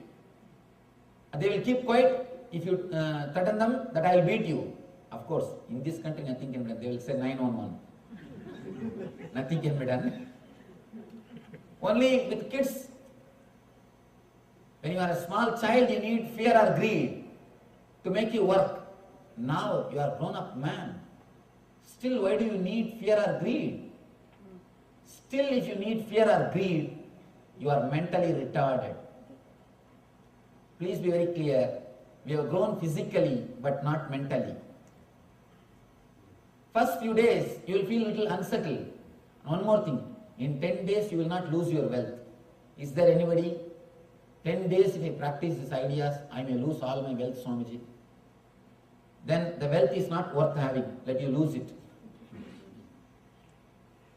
They will keep quiet if you threaten them that I will beat you. Of course, in this country nothing can be done. They will say 911. Nothing can be done. Only with kids, when you are a small child, you need fear or greed to make you work. Now you are a grown-up man. Still, why do you need fear or greed? Still, if you need fear or greed, you are mentally retarded. Please be very clear. We have grown physically, but not mentally. First few days, you will feel a little unsettled. One more thing. In 10 days, you will not lose your wealth. Is there anybody? 10 days, if I practice these ideas, I may lose all my wealth, Swamiji. Then the wealth is not worth having. Let you lose it.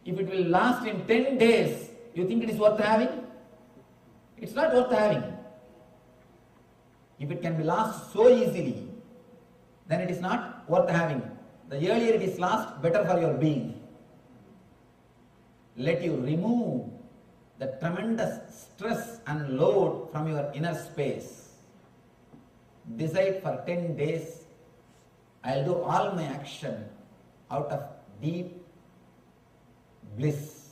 If it will last in 10 days, you think it is worth having? It's not worth having. If it can be lost so easily, then it is not worth having. The earlier it is lost, better for your being. Let you remove the tremendous stress and load from your inner space. Decide for 10 days, I'll do all my action out of deep bliss,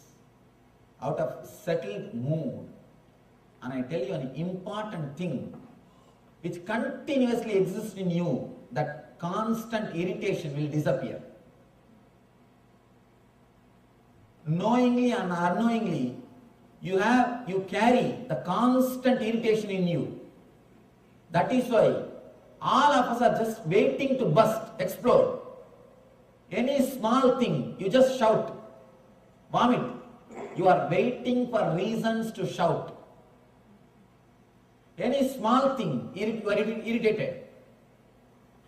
out of settled mood. And I tell you an important thing which continuously exists in you, that constant irritation will disappear. Knowingly and unknowingly, you carry the constant irritation in you. That is why all of us are just waiting to burst, explode. Any small thing, you just shout, vomit. You are waiting for reasons to shout. Any small thing, you are irritated.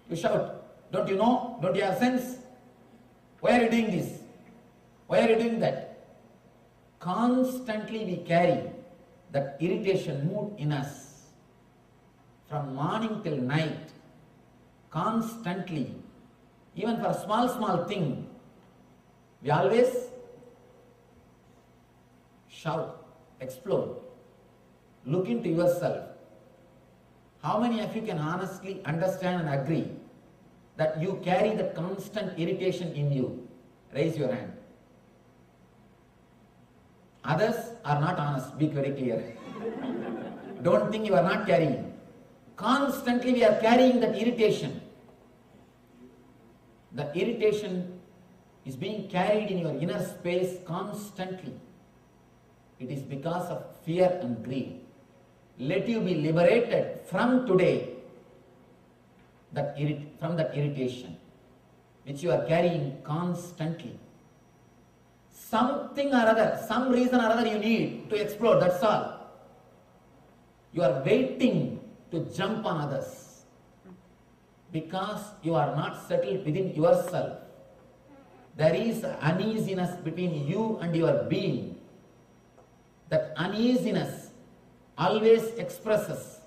You shout, don't you know? Don't you have sense? Why are you doing this? Why are you doing that? Constantly we carry that irritation mood in us. From morning till night, constantly, even for a small thing, we always shout, explode. Look into yourself. How many of you can honestly understand and agree that you carry the constant irritation in you? Raise your hand. Others are not honest, be very clear. Don't think you are not carrying. Constantly we are carrying that irritation. The irritation is being carried in your inner space constantly. It is because of fear and greed. Let you be liberated from today from that irritation which you are carrying constantly. Something or other, some reason or other you need to explode, that's all. You are waiting to jump on others because you are not settled within yourself. There is uneasiness between you and your being. That uneasiness always expresses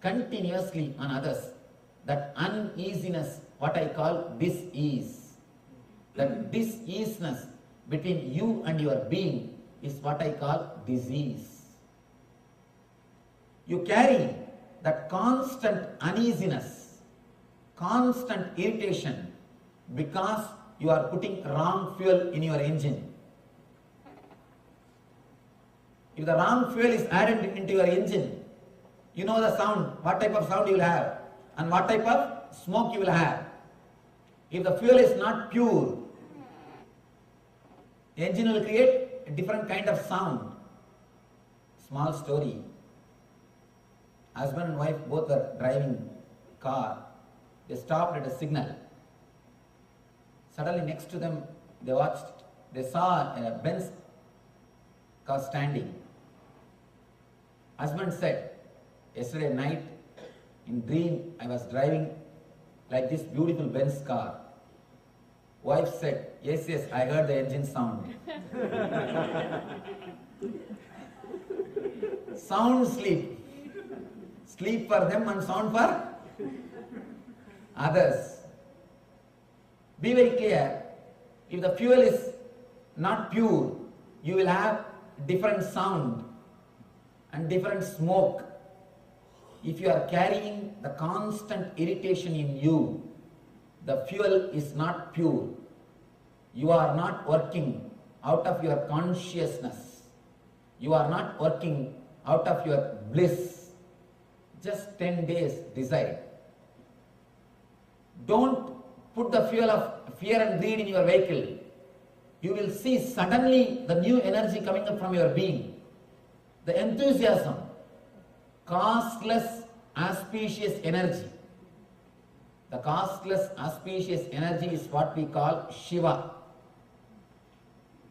continuously on others. That uneasiness, what I call dis-ease. That dis-easeness between you and your being is what I call disease. You carry that constant uneasiness, constant irritation because you are putting wrong fuel in your engine. If the wrong fuel is added into your engine, you know the sound, what type of sound you will have and what type of smoke you will have. If the fuel is not pure, the engine will create a different kind of sound. Small story. husband and wife both were driving car. They stopped at a signal. Suddenly next to them, they saw a Benz car standing. Husband said, yesterday night in dream I was driving like this beautiful Benz car. Wife said, yes, I heard the engine sound. Sound sleep. Sleep for them and sound for others. Be very clear. If the fuel is not pure, you will have different sound and different smoke. If you are carrying the constant irritation in you, the fuel is not pure. You are not working out of your consciousness. You are not working out of your bliss. Just 10 days decide. Don't put the fuel of fear and greed in your vehicle. You will see suddenly the new energy coming up from your being. The enthusiasm, costless, auspicious energy. The costless, auspicious energy is what we call Shiva.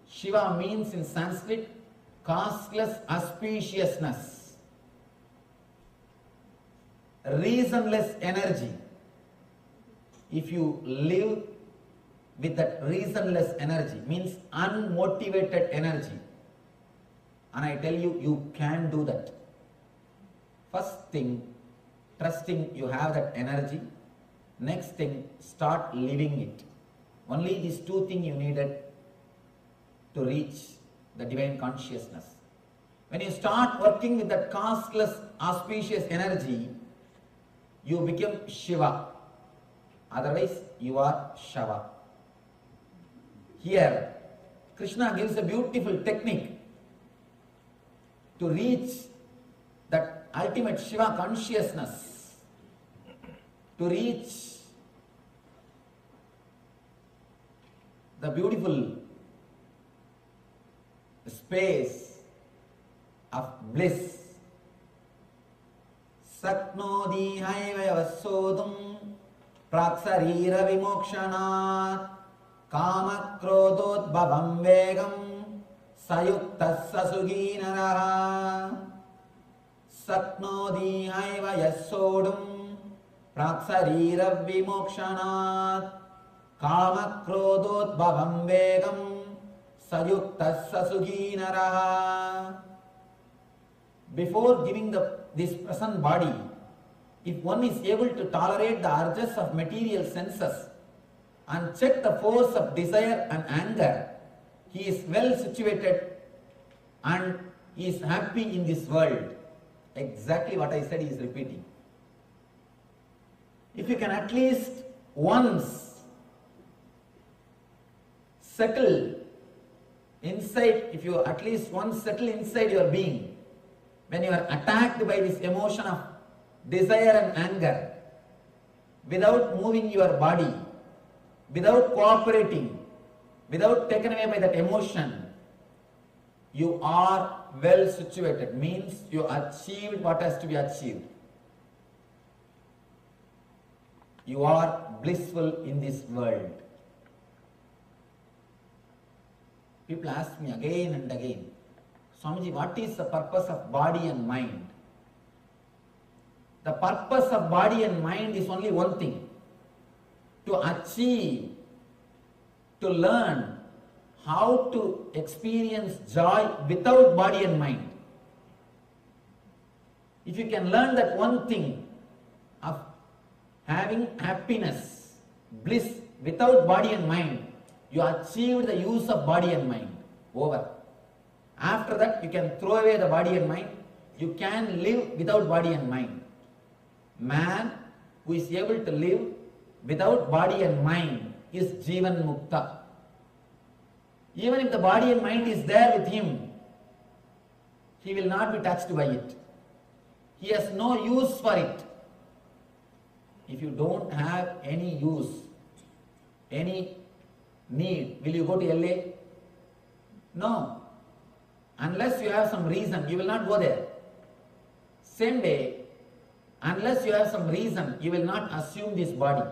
Shiva means in Sanskrit, costless auspiciousness. Reasonless energy. If you live with that reasonless energy, means unmotivated energy, and I tell you, you can do that. First thing, trusting you have that energy. Next thing, start living it. Only these two things you needed to reach the divine consciousness. When you start working with that costless, auspicious energy, you become Shiva. Otherwise, you are Shava. Here, Krishna gives a beautiful technique to reach that ultimate Shiva consciousness, to reach the beautiful space of bliss. Saknodi haivayavasodum praksarira vimokshanat kama krododbhavam vegam sayuktas sasughinaraha. Saknodi haivayasodum praksarira vimokshanat kama krododbhavam vegam sayuktas sasughinaraha. Before giving this present body, if one is able to tolerate the urges of material senses and check the force of desire and anger, he is well situated and he is happy in this world. Exactly what I said he is repeating. If you can at least once settle inside, if you at least once settle inside your being, when you are attacked by this emotion of desire and anger, without moving your body, without cooperating, without taken away by that emotion, you are well situated, means you achieved what has to be achieved. You are blissful in this world. People ask me again and again, Swamiji, what is the purpose of body and mind? The purpose of body and mind is only one thing: to achieve, to learn how to experience joy without body and mind. If you can learn that one thing of having happiness, bliss without body and mind, you achieved the use of body and mind. Over. After that, you can throw away the body and mind. You can live without body and mind. Man who is able to live without body and mind is Jivan Mukta. Even if the body and mind is there with him, he will not be touched by it. He has no use for it. If you don't have any use, any need, will you go to LA? No. Unless you have some reason, you will not go there. Same day, Unless you have some reason, you will not assume this body.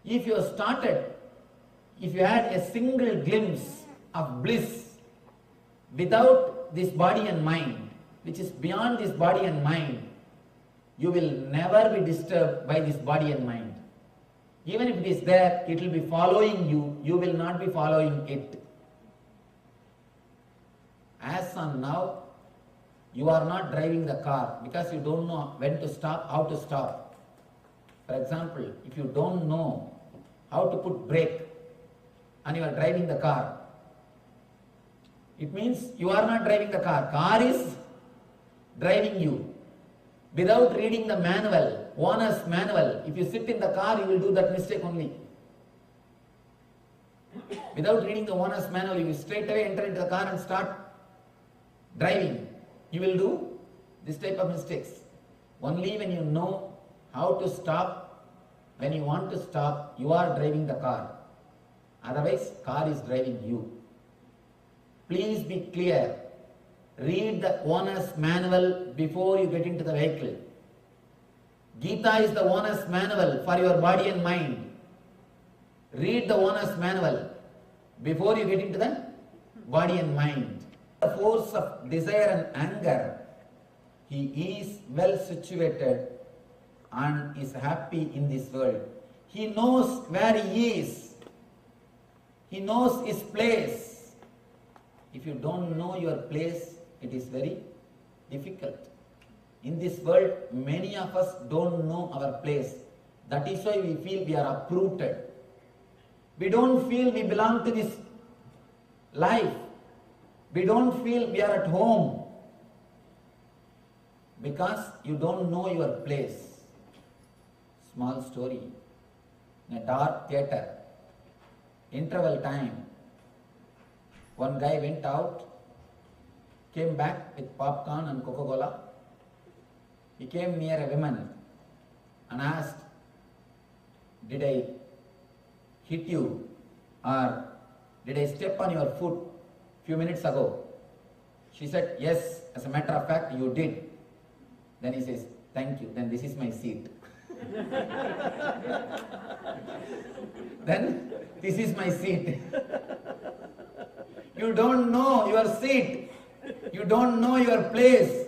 If you started, if you had a single glimpse of bliss without this body and mind, which is beyond this body and mind, you will never be disturbed by this body and mind. Even if it is there, it will be following you, you will not be following it. As on now, you are not driving the car because you don't know when to stop, how to stop. For example, if you don't know how to put brake and you are driving the car, it means you are not driving the car. Car is driving you. Without reading the manual, owner's manual, if you sit in the car, you will do that mistake only. Without reading the owner's manual, you will straight away enter into the car and start driving. You will do this type of mistakes. Only when you know how to stop, when you want to stop, you are driving the car. Otherwise, car is driving you. Please be clear. Read the owner's manual before you get into the vehicle. Gita is the owner's manual for your body and mind. Read the owner's manual before you get into the body and mind. The force of desire and anger, he is well situated and is happy in this world. He knows where he is. He knows his place. If you don't know your place, it is very difficult. In this world, many of us don't know our place. That is why we feel we are uprooted. We don't feel we belong to this life. We don't feel we are at home because you don't know your place. Small story. In a dark theatre, interval time, one guy went out, came back with popcorn and Coca-Cola. He came near a woman and asked, "Did I hit you or did I step on your foot few minutes ago?" She said, "Yes, as a matter of fact, you did." Then he says, "Thank you, then this is my seat." Then, this is my seat. You don't know your seat. You don't know your place.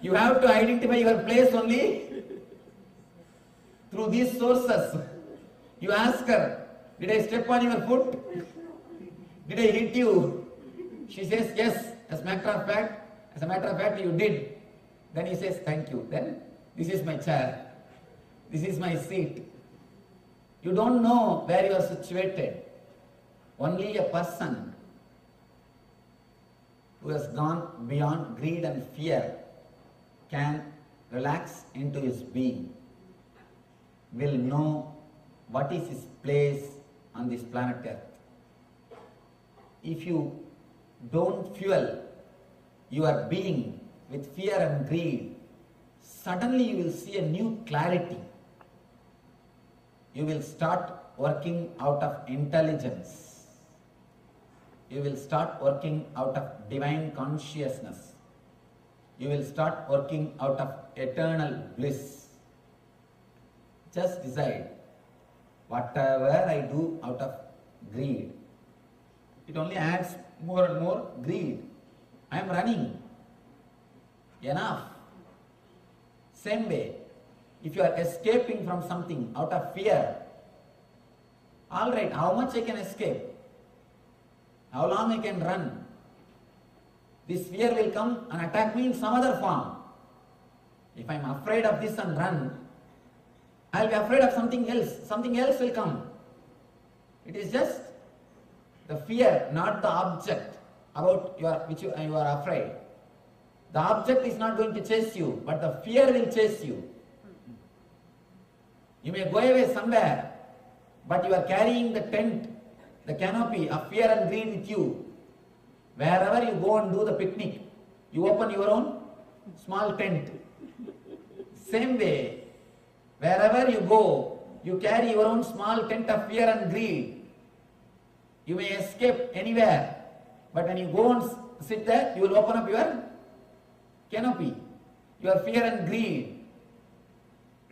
You have to identify your place only through these sources. You ask her, "Did I step on your foot? Did I hit you?" She says, "Yes, as a matter of fact, you did." Then he says, "Thank you." Then, "This is my chair. This is my seat." You don't know where you are situated. Only a person who has gone beyond greed and fear can relax into his being, will know what is his place on this planet Earth. If you don't fuel your being with fear and greed, suddenly you will see a new clarity. You will start working out of intelligence. You will start working out of divine consciousness. You will start working out of eternal bliss. Just decide, whatever I do out of greed, it only adds more and more greed. I am running. Enough. Same way, if you are escaping from something out of fear, all right, how much I can escape? How long I can run? This fear will come and attack me in some other form. If I am afraid of this and run, I will be afraid of something else. Something else will come. It is just the fear, not the object about which you are afraid. The object is not going to chase you, but the fear will chase you. You may go away somewhere, but you are carrying the tent, the canopy of fear and greed with you. Wherever you go and do the picnic, you open your own small tent. Same way, wherever you go, you carry your own small tent of fear and greed. You may escape anywhere, but when you go and sit there, you will open up your canopy. Your fear and greed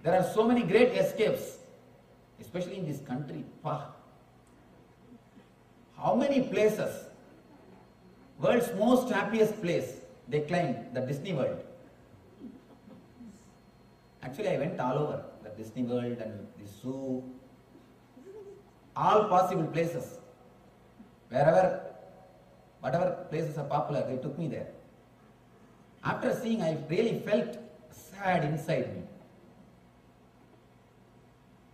There are so many great escapes, especially in this country. How many places? World's most happiest place, they claim, the Disney World. Actually, I went all over, the Disney World and the zoo, all possible places. Wherever, whatever places are popular, they took me there. After seeing, I really felt sad inside me.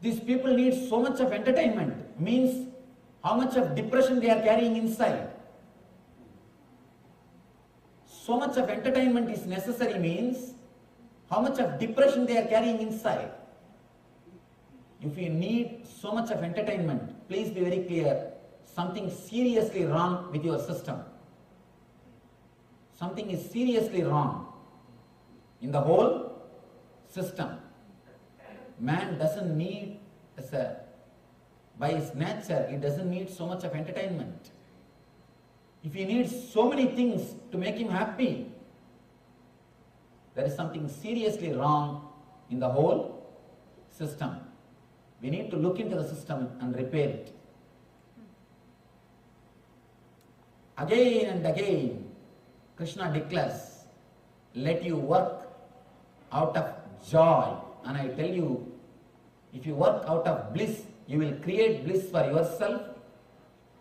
These people need so much of entertainment, means how much of depression they are carrying inside. So much of entertainment is necessary means how much of depression they are carrying inside. If you need so much of entertainment, please be very clear, something seriously wrong with your system. Something is seriously wrong in the whole system. Man doesn't need, by his nature, he doesn't need so much of entertainment. If he needs so many things to make him happy, there is something seriously wrong in the whole system. We need to look into the system and repair it. Again and again, Krishna declares, let you work out of joy. And I tell you, if you work out of bliss, you will create bliss for yourself,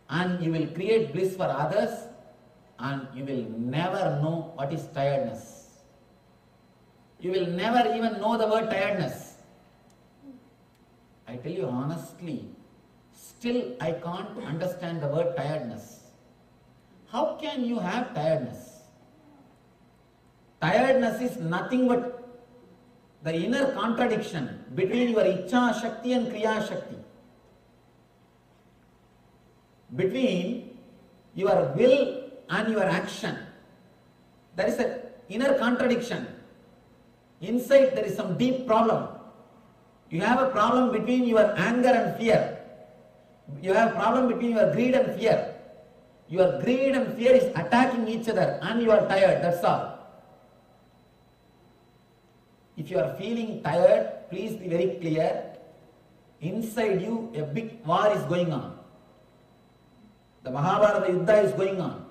and you will create bliss for others, and you will never know what is tiredness. You will never even know the word tiredness. I tell you honestly, still I can't understand the word tiredness. How can you have tiredness? Tiredness is nothing but the inner contradiction between your Ichcha Shakti and Kriya Shakti. Between your will and your action. There is an inner contradiction. Inside there is some deep problem. You have a problem between your anger and fear. You have a problem between your greed and fear. Your greed and fear is attacking each other and you are tired, that's all. If you are feeling tired, please be very clear. Inside you, a big war is going on. The Mahabharata Yuddha is going on.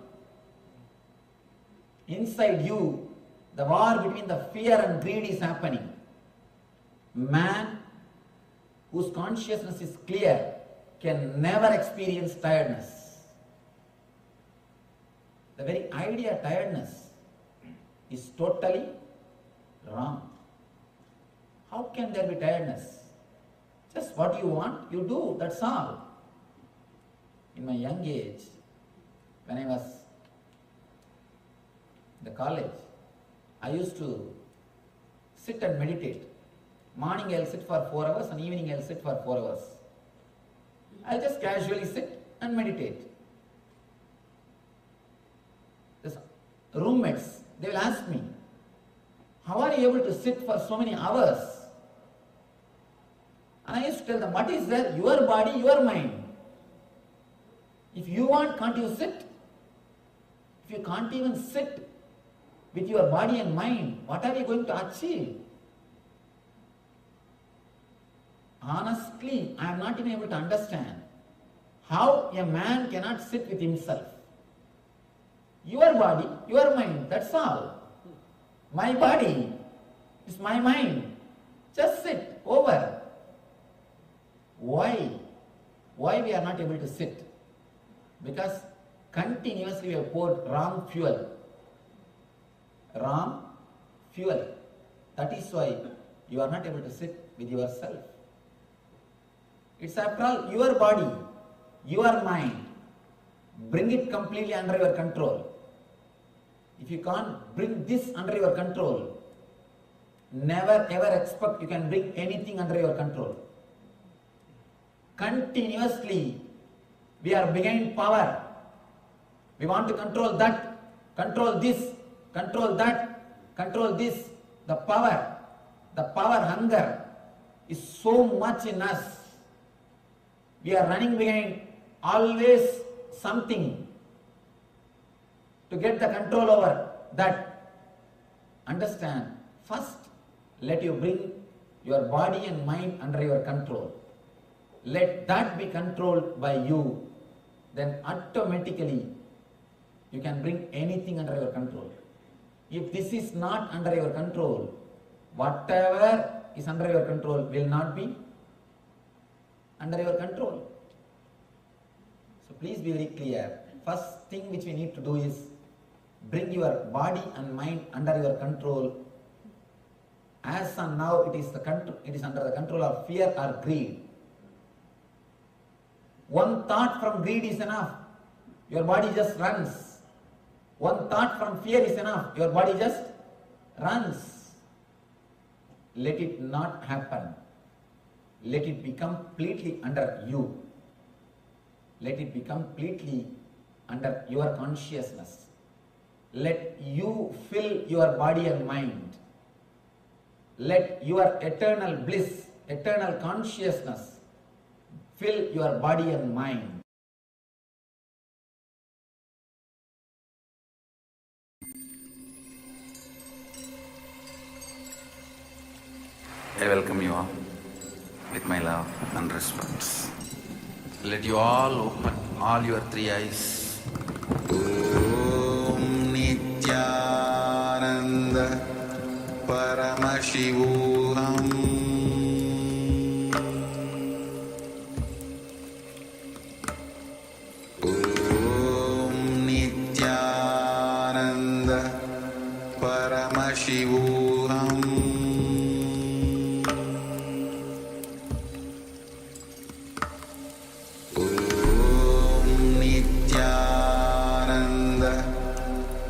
Inside you, the war between the fear and greed is happening. Man whose consciousness is clear can never experience tiredness. The very idea of tiredness is totally wrong. How can there be tiredness? Just what you want, you do, that's all. In my young age, when I was in the college, I used to sit and meditate. Morning I'll sit for 4 hours and evening I'll sit for 4 hours. I'll just casually sit and meditate. The roommates, they will ask me, how are you able to sit for so many hours? And I used to tell them, what is there? Your body, your mind. If you want, can't you sit? If you can't even sit with your body and mind, what are you going to achieve? Honestly, I am not even able to understand how a man cannot sit with himself. Your body, your mind, that's all. My body is my mind. Just sit, over. Why? Why we are not able to sit? Because continuously we have poured wrong fuel. Wrong fuel. That is why you are not able to sit with yourself. It's after all your body, your mind. Bring it completely under your control. If you can't bring this under your control, never ever expect you can bring anything under your control. Continuously, we are behind power. We want to control that, control this, control that, control this. The power hunger is so much in us. We are running behind always something to get the control over that. Understand, first let you bring your body and mind under your control. Let that be controlled by you, then automatically you can bring anything under your control. If this is not under your control, whatever is under your control will not be under your control. So please be very clear. First thing which we need to do is bring your body and mind under your control. As of now, it is under the control of fear or greed. One thought from greed is enough. Your body just runs. One thought from fear is enough. Your body just runs. Let it not happen. Let it be completely under you. Let it be completely under your consciousness. Let you fill your body and mind. Let your eternal bliss, eternal consciousness fill your body and mind. I welcome you all with my love and respect. Let you all open all your three eyes. Om Nityananda Paramashivoham Om Nityananda Paramashivoham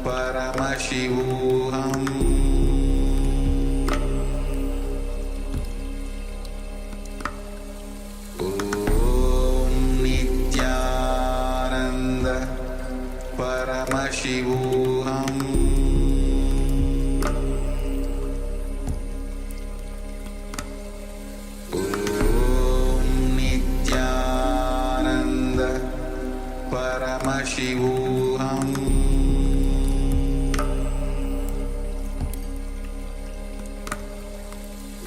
Paramashivoham Om Nityananda Paramashivoham Om Nityananda Paramashivoham Paramashivoham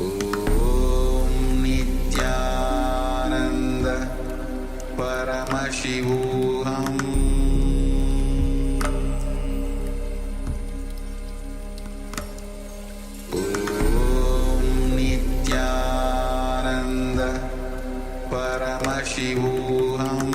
Om Nityananda Paramashivoham Om Nityananda Paramashivoham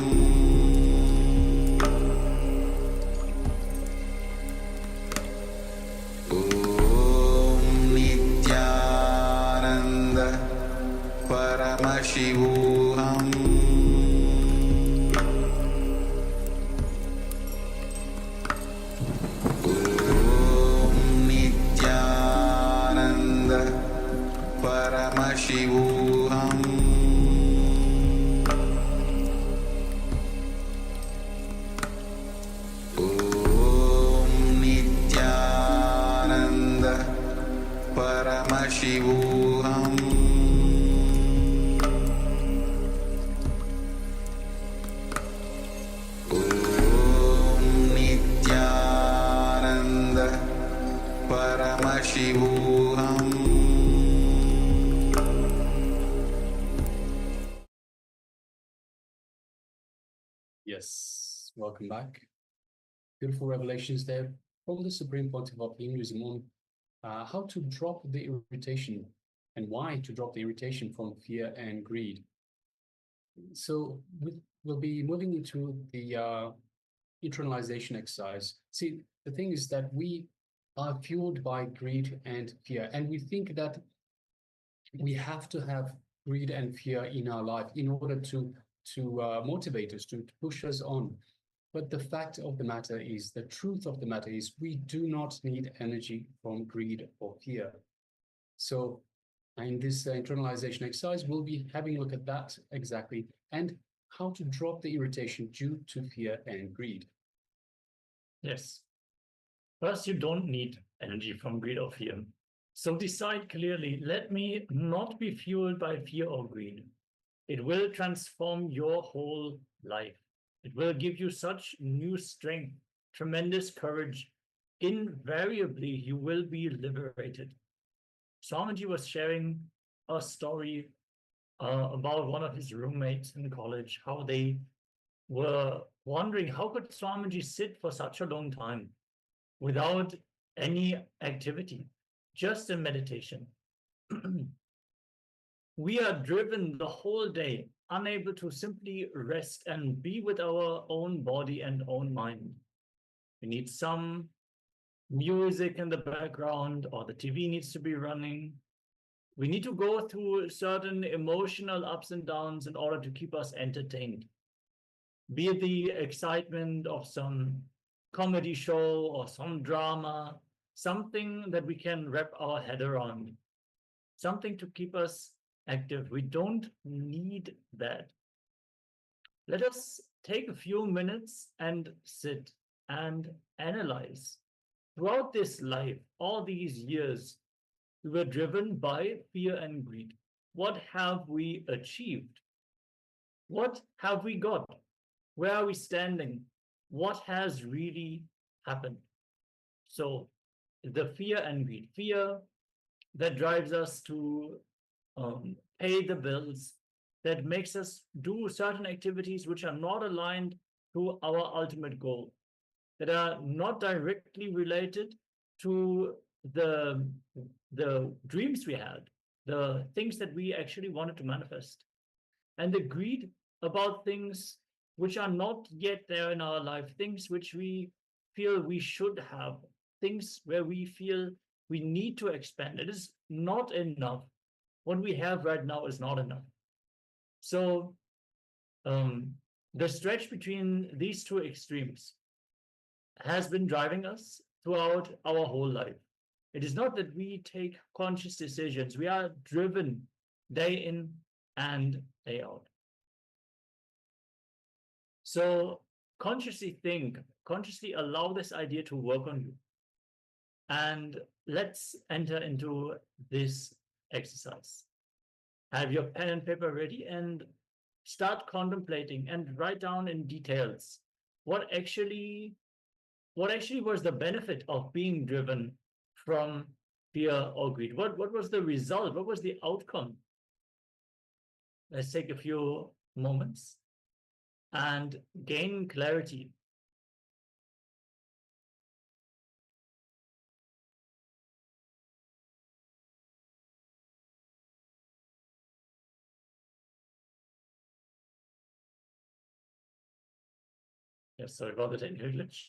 Paramashivoham Om Nityananda Paramashivoham Om Nityananda Paramashivoham. Yes, welcome back. Beautiful revelations there from the Supreme Pontiff of Hinduism on how to drop the irritation and why to drop the irritation from fear and greed. So we'll be moving into the internalization exercise. See, the thing is that we are fueled by greed and fear, and we think that we have to have greed and fear in our life in order to motivate us, to push us on. But the fact of the matter is, the truth of the matter is, we do not need energy from greed or fear. So in this internalization exercise, we'll be having a look at that exactly, and how to drop the irritation due to fear and greed. Yes. First, you don't need energy from greed or fear. So decide clearly, let me not be fueled by fear or greed. It will transform your whole life. It will give you such new strength, tremendous courage. Invariably, you will be liberated. Swamiji was sharing a story about one of his roommates in college, how they were wondering how could Swamiji sit for such a long time without any activity, just in meditation. We are driven the whole day, unable to simply rest and be with our own body and own mind. We need some music in the background, or the TV needs to be running. We need to go through certain emotional ups and downs in order to keep us entertained. Be it the excitement of some comedy show or some drama, something that we can wrap our head around, something to keep us active. We don't need that. Let us take a few minutes and sit and analyze. Throughout this life, all these years, we were driven by fear and greed. What have we achieved? What have we got? Where are we standing? What has really happened? So the fear and greed, fear that drives us to pay the bills, that makes us do certain activities which are not aligned to our ultimate goal, that are not directly related to the dreams we had, the things that we actually wanted to manifest. And the greed about things which are not yet there in our life, things which we feel we should have, things where we feel we need to expand. It is not enough. What we have right now is not enough. So the stretch between these two extremes has been driving us throughout our whole life. It is not that we take conscious decisions. We are driven day in and day out. So consciously think, consciously allow this idea to work on you. And let's enter into this exercise. Have your pen and paper ready and start contemplating and write down in details what actually was the benefit of being driven from fear or greed. What was the result? What was the outcome? Let's take a few moments and gain clarity. Yes, sorry about the technical glitch.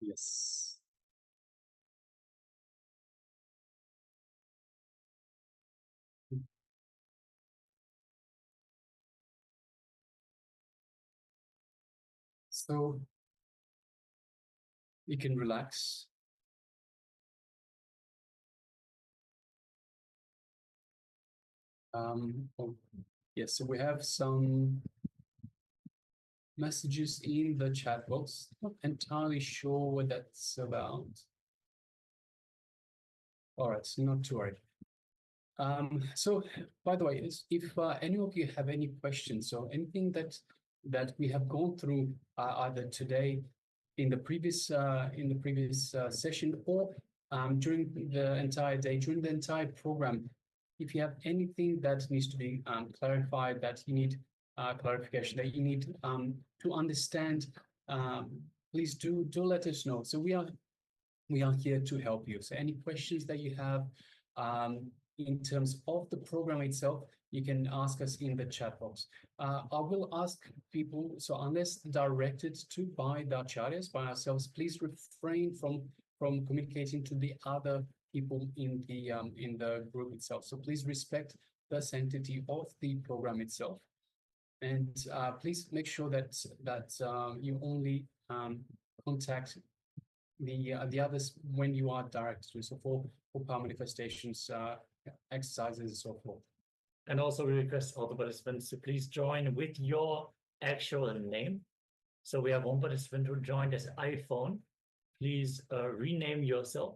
Yes. So you can relax. Oh, yes, so we have some messages in the chat box. Not entirely sure what that's about. All right, so not to worry. So, by the way, if any of you have any questions or anything that we have gone through either today in the previous session or during the entire day, during the entire program, if you have anything that needs to be clarified, that you need clarification, that you need to understand, please do let us know. So we are here to help you. So any questions that you have in terms of the program itself, you can ask us in the chat box. I will ask people, so unless directed to by the acharyas, by ourselves, please refrain from communicating to the other people in the group itself. So please respect the sanctity of the program itself, and please make sure that you only contact the others when you are directed to, so for power manifestations, exercises, and so forth. And also we request all the participants to please join with your actual name. So we have one participant who joined as iPhone. Please rename yourself.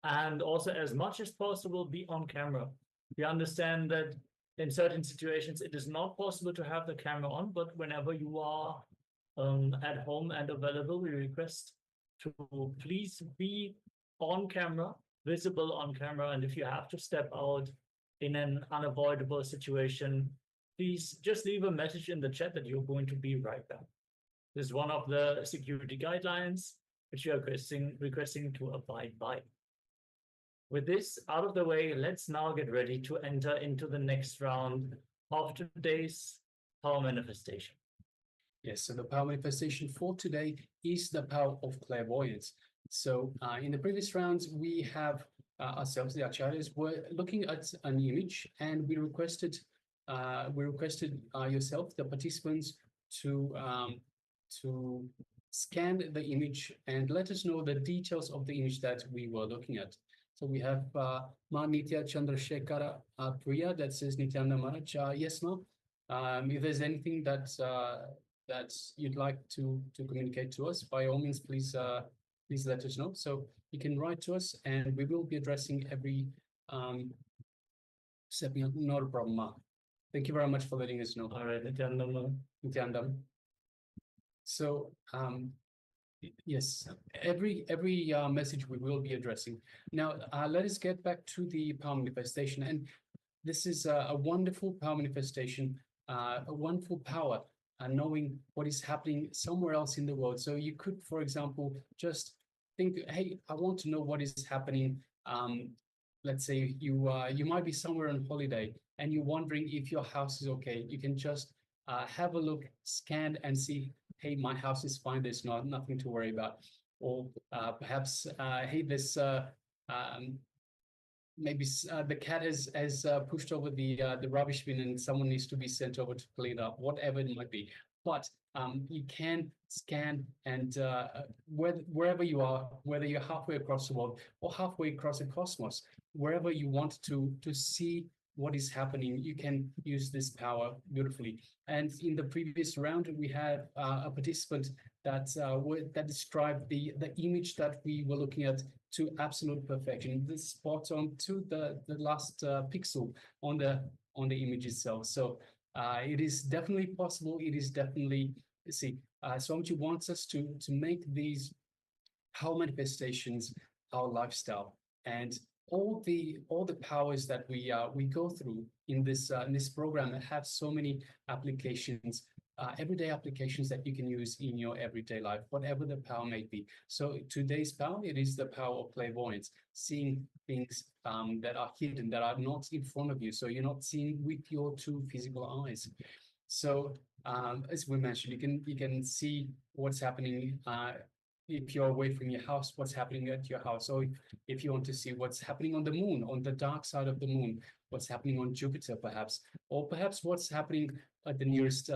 And also, as much as possible, be on camera. We understand that in certain situations, it is not possible to have the camera on, but whenever you are at home and available, we request to please be on camera, visible on camera. And if you have to step out in an unavoidable situation, please just leave a message in the chat that you're going to be right back. This is one of the security guidelines which you are requesting to abide by. With this out of the way, let's now get ready to enter into the next round of today's power manifestation. Yes, so the power manifestation for today is the power of clairvoyance. So in the previous rounds, we have ourselves, the acharyas, were looking at an image, and we requested yourself, the participants, to scan the image and let us know the details of the image that we were looking at. So we have Ma Nitya Chandrasekhara Priya that says Nityananda Maharaj. Yes, Ma. If there's anything that you'd like to communicate to us, by all means, please let us know. So you can write to us, and we will be addressing every step. Not a problem, Ma. Thank you very much for letting us know. All right, Nityananda. So yes, every message we will be addressing. Now, let us get back to the power manifestation, and this is a wonderful power manifestation, a wonderful power, knowing what is happening somewhere else in the world. So you could, for example, just think, hey, I want to know what is happening. Let's say you might be somewhere on holiday and you're wondering if your house is okay. You can just have a look, scan, and see, hey, my house is fine. There's nothing to worry about. Or perhaps, hey, this maybe the cat has pushed over the rubbish bin and someone needs to be sent over to clean up, whatever it might be. But you can scan, and wherever you are, whether you're halfway across the world or halfway across the cosmos, wherever you want to see what is happening, you can use this power beautifully. And in the previous round, we had a participant that described the image that we were looking at to absolute perfection. This spot on to the last pixel on the image itself. So it is definitely possible. It is definitely, Swamiji wants us to make these power manifestations our lifestyle, and all the powers that we go through in this program have so many applications, everyday applications that you can use in your everyday life, whatever the power may be. So today's power, it is the power of clairvoyance, seeing things that are hidden, that are not in front of you, so you're not seeing with your two physical eyes. So as we mentioned, you can see what's happening if you're away from your house, what's happening at your house, or if you want to see what's happening on the moon, on the dark side of the moon, what's happening on Jupiter, perhaps, or perhaps what's happening at the nearest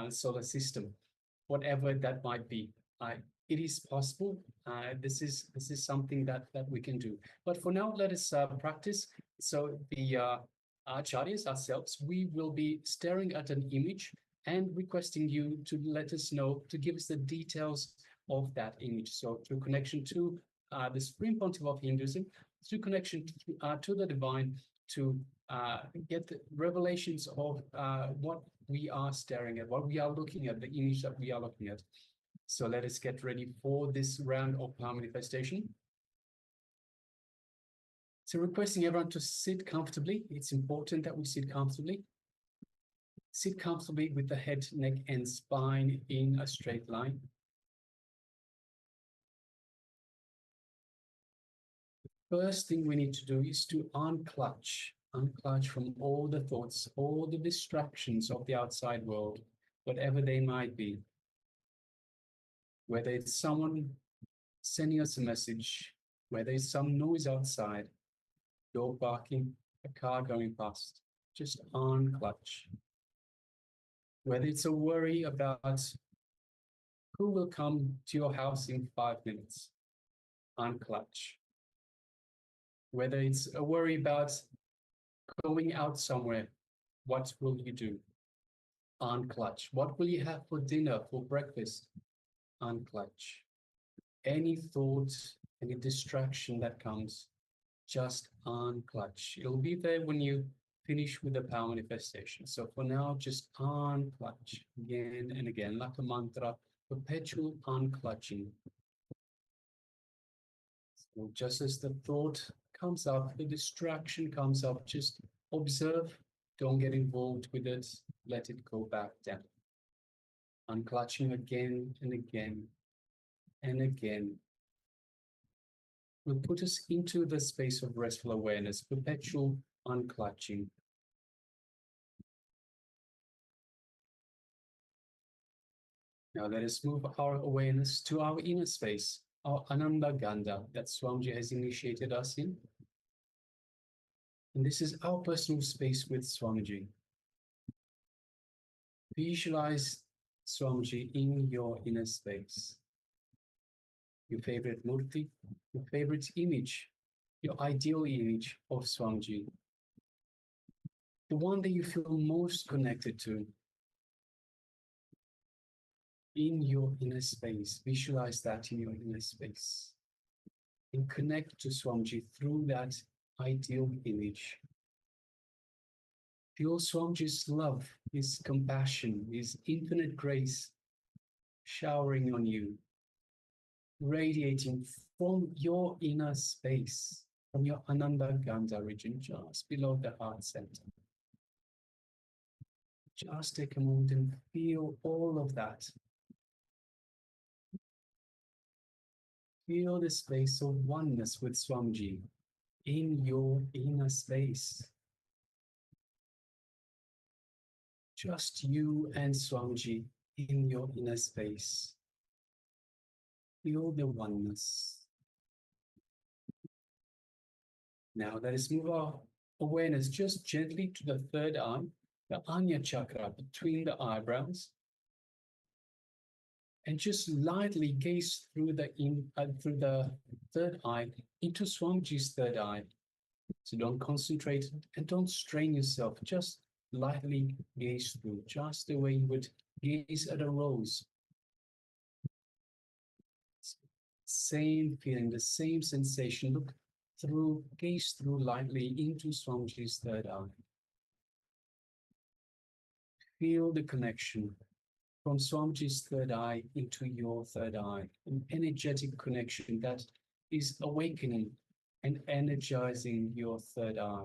solar system, whatever that might be. It is possible. This is something that we can do. But for now, let us practice. So the acharyas ourselves, we will be staring at an image and requesting you to let us know, to give us the details of that image. So through connection to the Supreme Pontiff of Hinduism, through connection to the divine, to get the revelations of what we are staring at, what we are looking at, the image that we are looking at. So let us get ready for this round of power manifestation. So requesting everyone to sit comfortably. It's important that we sit comfortably. Sit comfortably with the head, neck, and spine in a straight line. First thing we need to do is to unclutch from all the thoughts, all the distractions of the outside world, whatever they might be. Whether it's someone sending us a message, whether it's some noise outside, dog barking, a car going past, just unclutch. Whether it's a worry about who will come to your house in 5 minutes, unclutch. Whether it's a worry about going out somewhere, what will you do? Unclutch. What will you have for dinner, for breakfast? Unclutch. Any thought, any distraction that comes, just unclutch. It'll be there when you finish with the power manifestation. So for now, just unclutch again and again, like a mantra, perpetual unclutching. So just as the thought comes up, the distraction comes up, just observe, don't get involved with it, let it go back down. Unclutching again and again and again will put us into the space of restful awareness, perpetual unclutching. Now let us move our awareness to our inner space, our Ananda Gandha that Swamiji has initiated us in. And this is our personal space with Swamiji. Visualize Swamiji in your inner space. Your favorite murti, your favorite image, your ideal image of Swamiji. The one that you feel most connected to. In your inner space, visualize that in your inner space. And connect to Swamiji through that ideal image. Feel Swamiji's love, his compassion, his infinite grace showering on you, radiating from your inner space, from your Ananda Gandha region, just below the heart center. Just take a moment and feel all of that. Feel the space of oneness with Swamiji in your inner space. Just you and Swamiji in your inner space. Feel the oneness. Now let us move our awareness just gently to the third eye, the Anya chakra between the eyebrows. And just lightly gaze through the third eye into Swamiji's third eye. So don't concentrate and don't strain yourself. Just lightly gaze through, just the way you would gaze at a rose. Same feeling, the same sensation. Look through, gaze through lightly into Swamiji's third eye. Feel the connection from Swamiji's third eye into your third eye, an energetic connection that is awakening and energizing your third eye.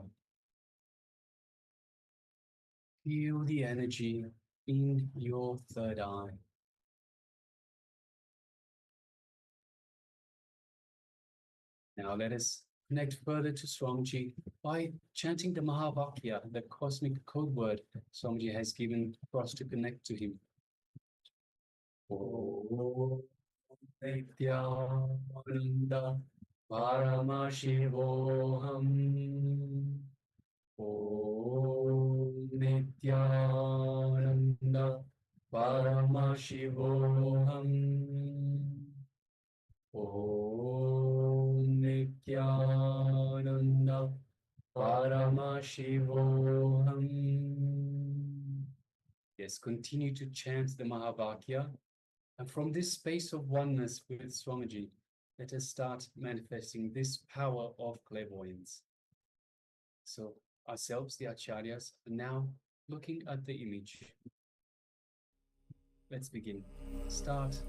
Feel the energy in your third eye. Now let us connect further to Swamiji by chanting the Mahavakya, the cosmic code word Swamiji has given for us to connect to him. Nityananda Paramashivoham. Om Nityananda Paramashivoham. Om Nityananda Paramashivoham. Yes, continue to chant the Mahavakya. And from this space of oneness with Swamiji, let us start manifesting this power of clairvoyance. So ourselves, the Acharyas, are now looking at the image. Let's begin. Start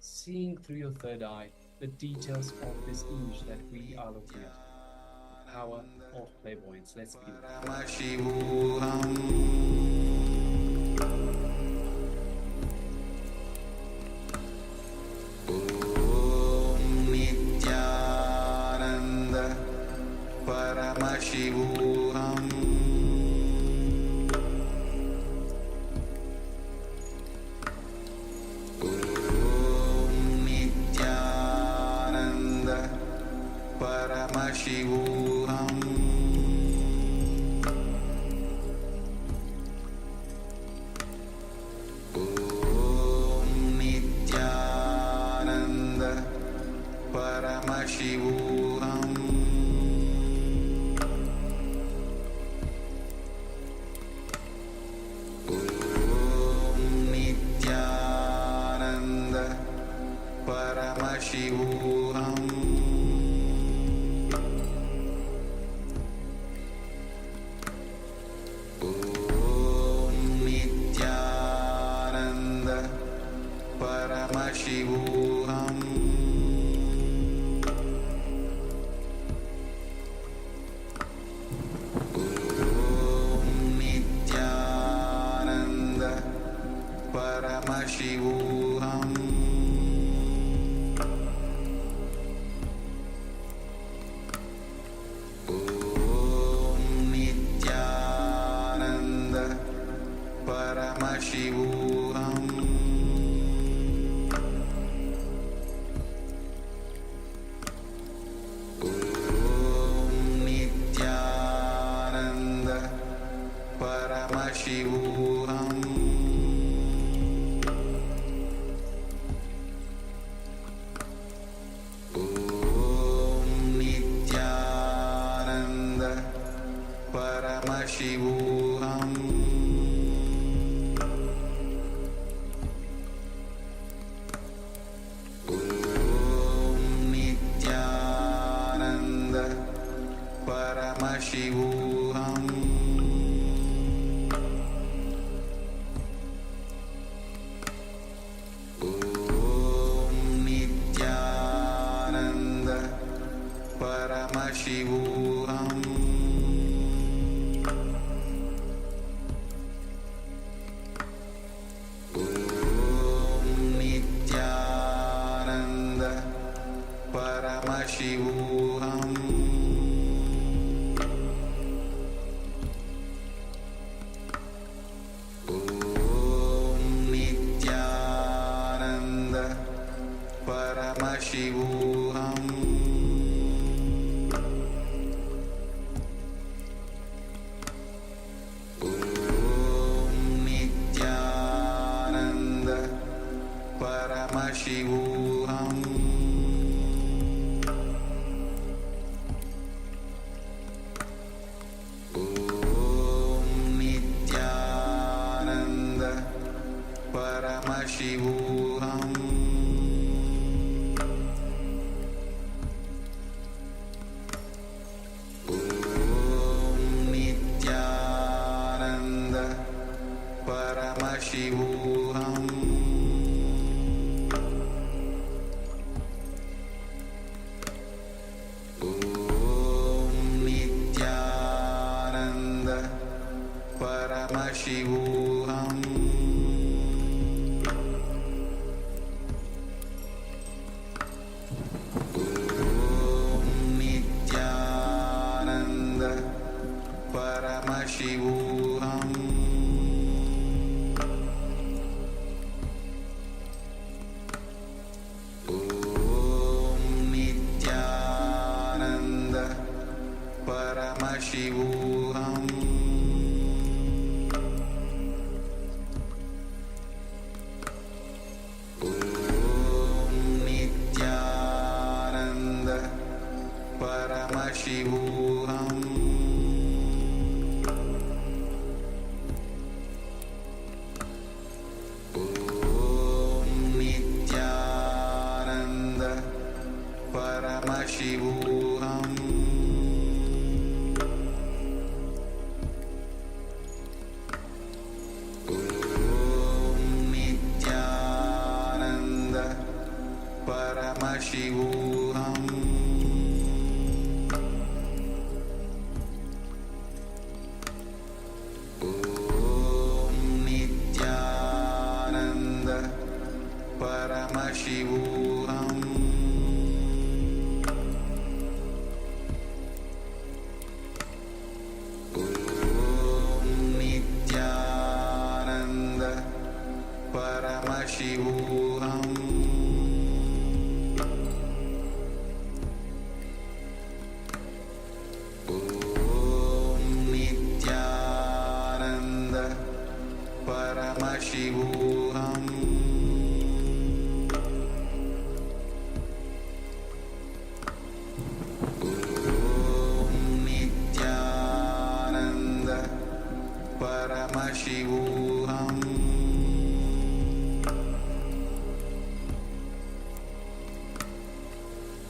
seeing through your third eye the details of this image that we are looking at. The power of clairvoyance. Let's begin. Paramashivoham. Om Nityananda Paramashivoham. Om Nityananda Paramashivoham. Paramashivoham. Om Nityananda Paramashivoham. Om Nityananda Paramashivoham. Paramashivoham. Om Nityananda Paramashivoham. Om Nityananda Paramashivoham. Paramashivoham. Om Nityananda Paramashivoham. Om Nityananda Paramashivoham. Paramashivoham. Om Nityananda Paramashivoham. Om Nityananda Paramashivoham. Paramashivoham. Om Nityananda Paramashivoham. Paramashivoham Om Nityananda Paramashivoham Om Nityananda Paramashivoham Om Nityananda Paramashivoham Om Nityananda Paramashivoham Om Nityananda Paramashivoham Om Nityananda Paramashivoham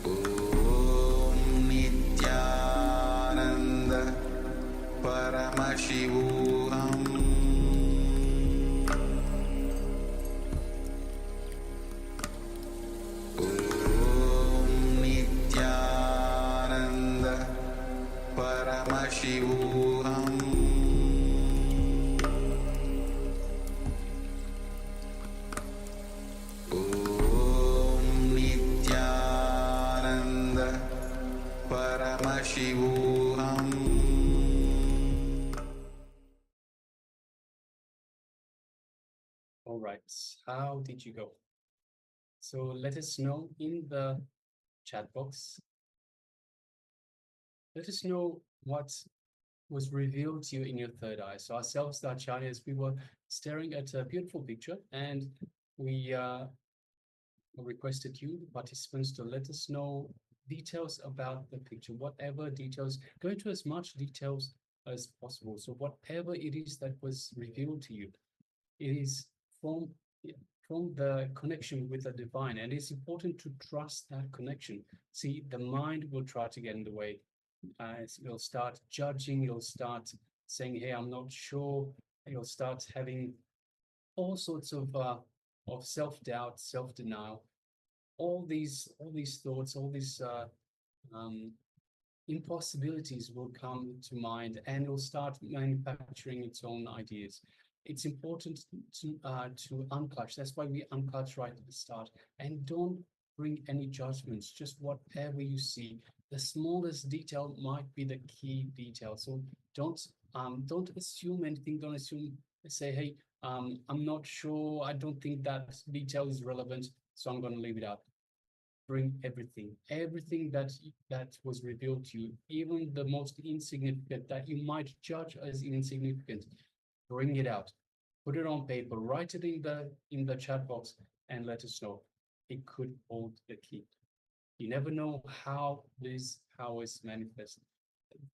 Om Nityananda Paramashivoham Om Nityananda Paramashivoham Om Nityananda Paramashivoham. All right, how did you go? So let us know in the chat box. Let us know what was revealed to you in your third eye. So ourselves, the acharyas, we were staring at a beautiful picture, and we requested you, the participants, to let us know details about the picture, whatever details, go into as much details as possible. So whatever it is that was revealed to you, it is from the connection with the divine, and it's important to trust that connection. See, the mind will try to get in the way. You'll start judging, you'll start saying, hey, I'm not sure. You'll start having all sorts of self-doubt, self-denial. All these thoughts, all these impossibilities will come to mind, and it'll start manufacturing its own ideas. It's important to unclutch. That's why we unclutch right at the start, and don't bring any judgments. Just whatever you see, the smallest detail might be the key detail. So don't assume anything. Don't assume. Say, hey, I'm not sure. I don't think that detail is relevant, so I'm going to leave it out. Bring everything that was revealed to you, even the most insignificant that you might judge as insignificant. Bring it out, put it on paper, write it in the chat box, and let us know. It could hold the key. You never know how these powers manifest.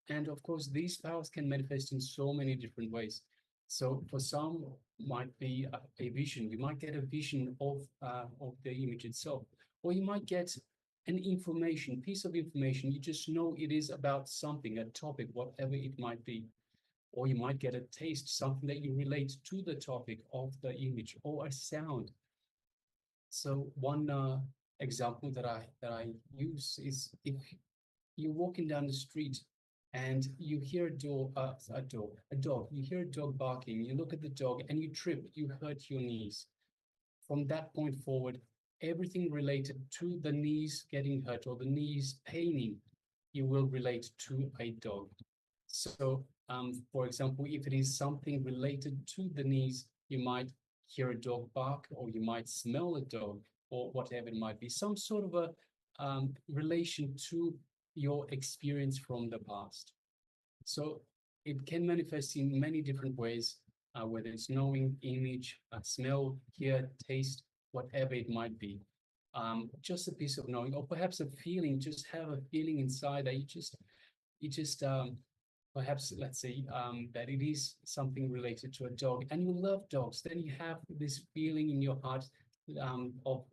And of course, these powers can manifest in so many different ways. So for some, might be a vision. You might get a vision of the image itself, or you might get an piece of information. You just know it is about something, a topic, whatever it might be. Or you might get a taste, something that you relate to the topic of the image, or a sound. So one example that I use is if you're walking down the street and you hear a dog, you hear a dog barking, you look at the dog and you trip, you hurt your knees. From that point forward, everything related to the knees getting hurt or the knees paining, you will relate to a dog. So, for example, if it is something related to the knees, you might hear a dog bark, or you might smell a dog, or whatever it might be, some sort of a relation to your experience from the past. So it can manifest in many different ways, whether it's knowing, image, smell, hear, taste, whatever it might be. Just a piece of knowing, or perhaps a feeling, just have a feeling inside that you just it just perhaps, let's say, that it is something related to a dog, and you love dogs, then you have this feeling in your heart of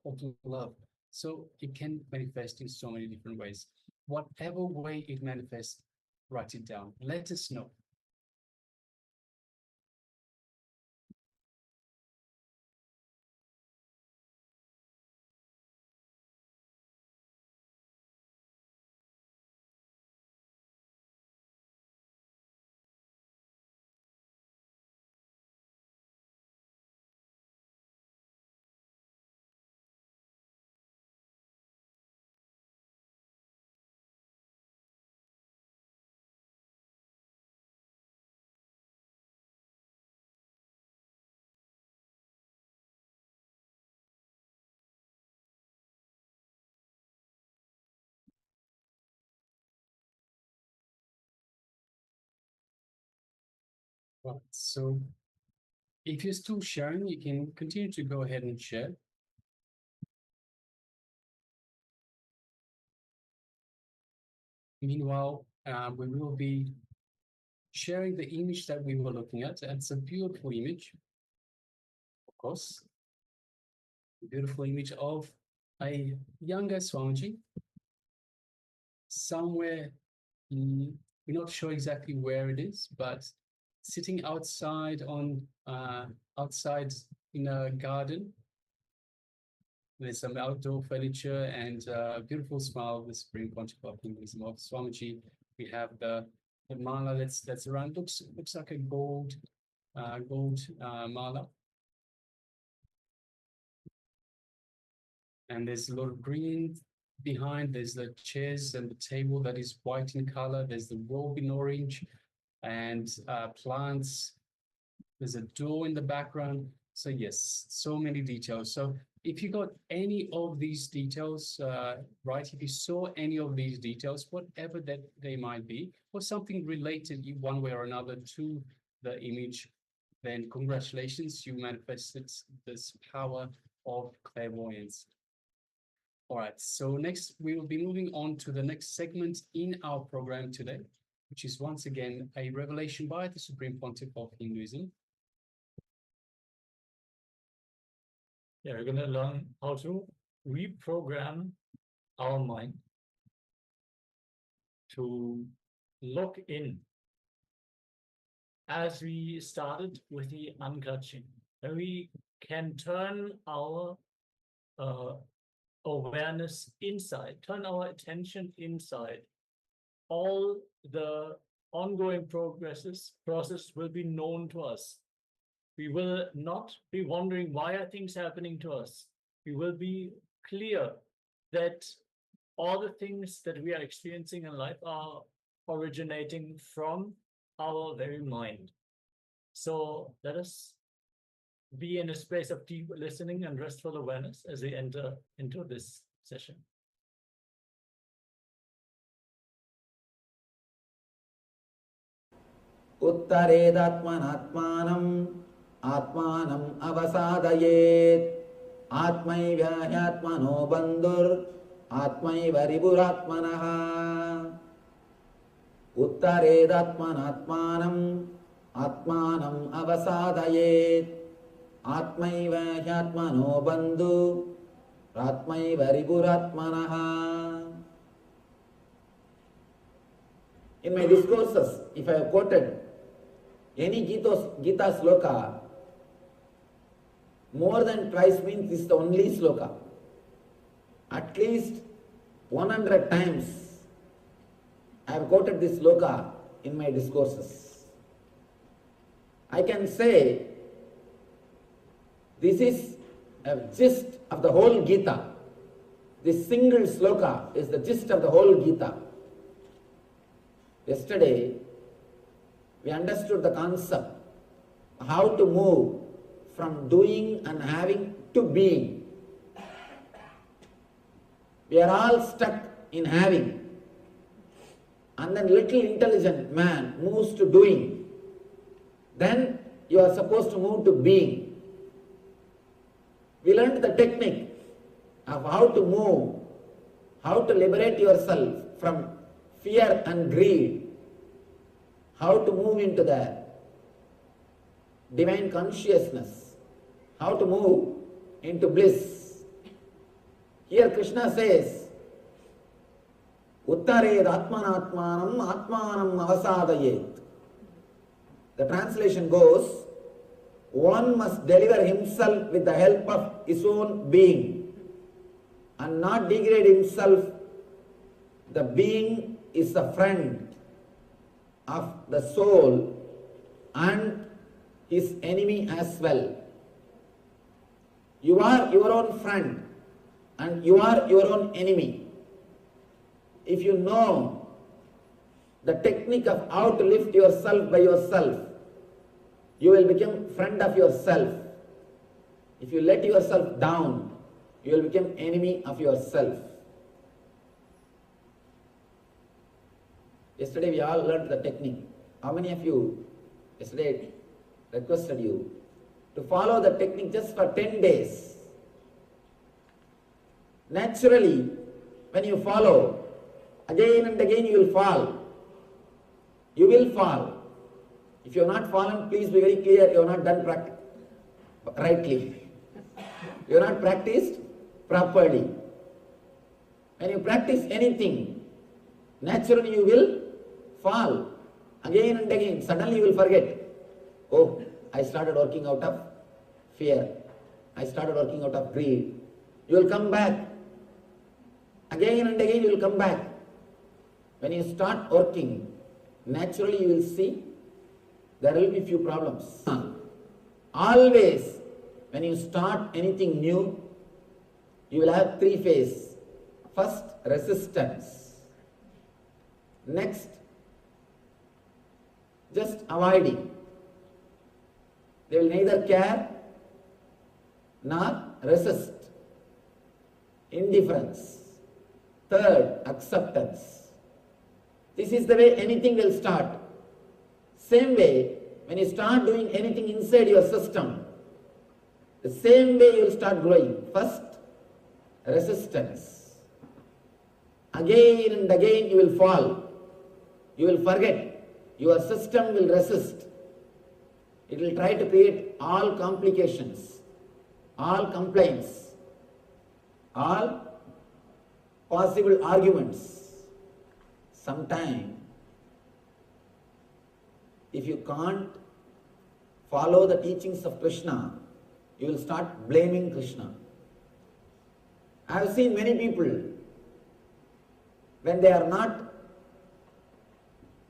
love. So it can manifest in so many different ways. Whatever way it manifests, write it down. Let us know. Right, so if you're still sharing, you can continue to go ahead and share. Meanwhile, we will be sharing the image that we were looking at. It's a beautiful image, of course. A beautiful image of a younger Swamiji, somewhere, we're not sure exactly where it is, but sitting outside outside in a garden. There's some outdoor furniture and a beautiful smile of the Supreme Pontiff of Hinduism of Swamiji. We have the mala that's around. Looks like a gold mala. And there's a lot of green behind. There's the chairs and the table that is white in color. There's the robe in orange and plants. There's a door in the background. So yes, so many details. So if you got any of these details, right, if you saw any of these details, whatever that they might be, or something related one way or another to the image, then congratulations, you manifested this power of clairvoyance. All right, so next we will be moving on to the next segment in our program today, which is once again a revelation by the Supreme Pontiff of Hinduism. Yeah, we're going to learn how to reprogram our mind to lock in, as we started with the unclutching. And we can turn our awareness inside, turn our attention inside. All the ongoing process will be known to us. We will not be wondering why are things happening to us. We will be clear that all the things that we are experiencing in life are originating from our very mind. So let us be in a space of deep listening and restful awareness as we enter into this session. Uttaredatmanatmanam atmanam avasadayet atmaiva yatmano bandhur atmaiva riburatmanaha. Uttaredatmanatmanam atmanam avasadayet atmaiva yatmano bandhu atmaiva riburatmanaha. In my discourses, if I have quoted any Gita sloka, more than twice means this is the only sloka. At least 100 times I have quoted this sloka in my discourses. I can say this is a gist of the whole Gita. This single sloka is the gist of the whole Gita. Yesterday, we understood the concept, how to move from doing and having to being. We are all stuck in having, and then little intelligent man moves to doing. Then you are supposed to move to being. We learned the technique of how to move, how to liberate yourself from fear and greed, how to move into the divine consciousness, how to move into bliss. Here Krishna says, Uttared Atmanatmanam Atmanam Avasadayet. The translation goes, one must deliver himself with the help of his own being and not degrade himself. The being is a friend of the soul and his enemy as well. You are your own friend and you are your own enemy. If you know the technique of how to lift yourself by yourself, you will become friend of yourself. If you let yourself down, you will become enemy of yourself. Yesterday we all learned the technique. How many of you yesterday requested you to follow the technique just for 10 days? Naturally, when you follow, again and again you will fall. You will fall. If you have not fallen, please be very clear, you have not done rightly. You have not practiced properly. When you practice anything, naturally you will fall. Again and again, suddenly you will forget. Oh, I started working out of fear. I started working out of greed. You will come back. Again and again you will come back. When you start working, naturally you will see there will be few problems. Always, when you start anything new, you will have three phases. First, resistance. Next, just avoiding. They will neither care nor resist. Indifference. Third, acceptance. This is the way anything will start. Same way, when you start doing anything inside your system, the same way you will start growing. First, resistance. Again and again you will fall. You will forget. Your system will resist. It will try to create all complications, all complaints, all possible arguments. Sometime, if you can't follow the teachings of Krishna, you will start blaming Krishna. I have seen many people, when they are not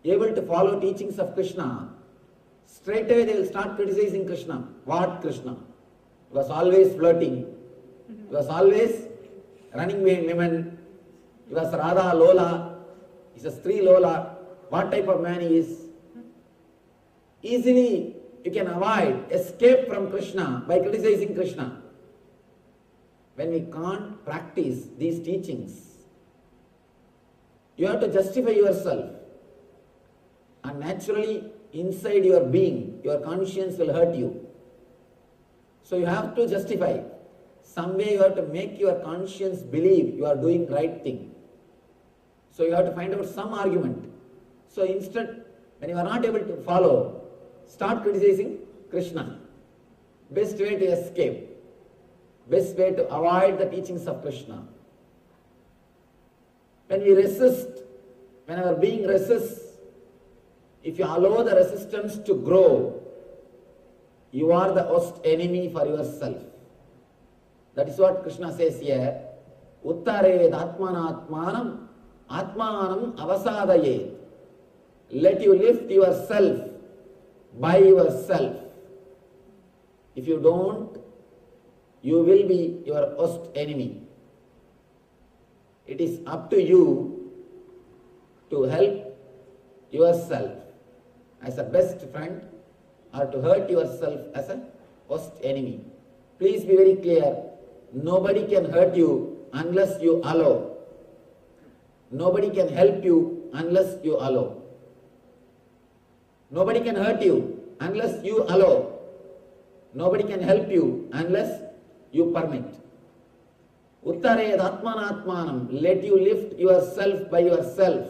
able to follow teachings of Krishna, straight away they will start criticizing Krishna. What Krishna? He was always flirting. He was always running behind women. He was Radha Lola. He's a Stree Lola. What type of man he is? Easily you can avoid, escape from Krishna by criticizing Krishna. When we can't practice these teachings, you have to justify yourself. And naturally, inside your being, your conscience will hurt you. So you have to justify. Some way you have to make your conscience believe you are doing right thing. So you have to find out some argument. So instead, when you are not able to follow, start criticizing Krishna. Best way to escape. Best way to avoid the teachings of Krishna. When we resist, when our being resists, if you allow the resistance to grow, you are the worst enemy for yourself. That is what Krishna says here. Uttared Atmanatmanam Atmanam Avasadayet. Let you lift yourself by yourself. If you don't, you will be your worst enemy. It is up to you to help yourself as a best friend or to hurt yourself as a worst enemy. Please be very clear. Nobody can hurt you unless you allow. Nobody can help you unless you allow. Nobody can hurt you unless you allow. Nobody can help you unless you permit. Uttared Atmanatmanam. Let you lift yourself by yourself.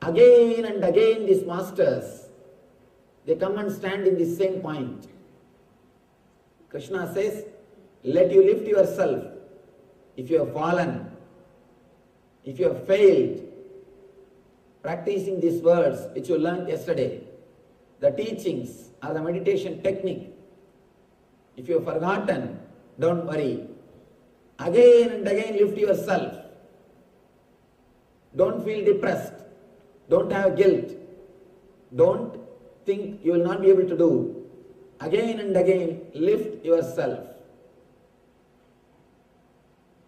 Again and again these masters, they come and stand in the same point. Krishna says, let you lift yourself. If you have fallen, if you have failed, practicing these words which you learned yesterday, the teachings or the meditation technique, if you have forgotten, don't worry. Again and again lift yourself. Don't feel depressed. Don't have guilt. Don't think you will not be able to do. Again and again lift yourself.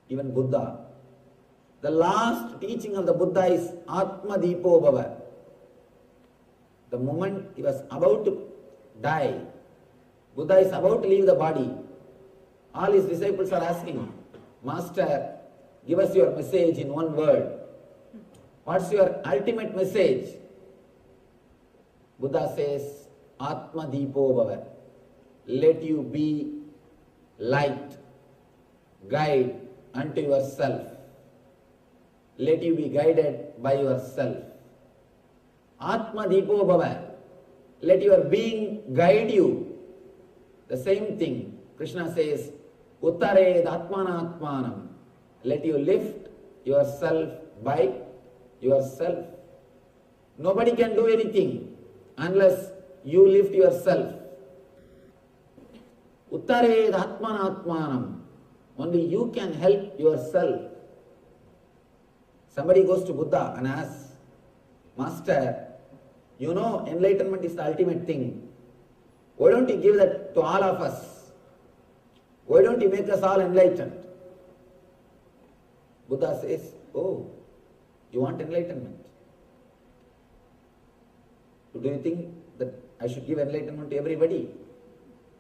Even Buddha. The last teaching of the Buddha is Atma Deepo Bhava. The moment he was about to die, Buddha is about to leave the body. All his disciples are asking, Master, give us your message in one word. What's your ultimate message? Buddha says, Atma Deepo Bhava. Let you be light, guide unto yourself. Let you be guided by yourself. Atma Deepo Bhava. Let your being guide you. The same thing. Krishna says, Uttared Atmanatmanam. Let you lift yourself by yourself. Nobody can do anything unless you lift yourself. Uttared Atmanatmanam. Only you can help yourself. Somebody goes to Buddha and asks, Master, you know enlightenment is the ultimate thing. Why don't you give that to all of us? Why don't you make us all enlightened? Buddha says, oh, you want enlightenment? Do you think that I should give enlightenment to everybody?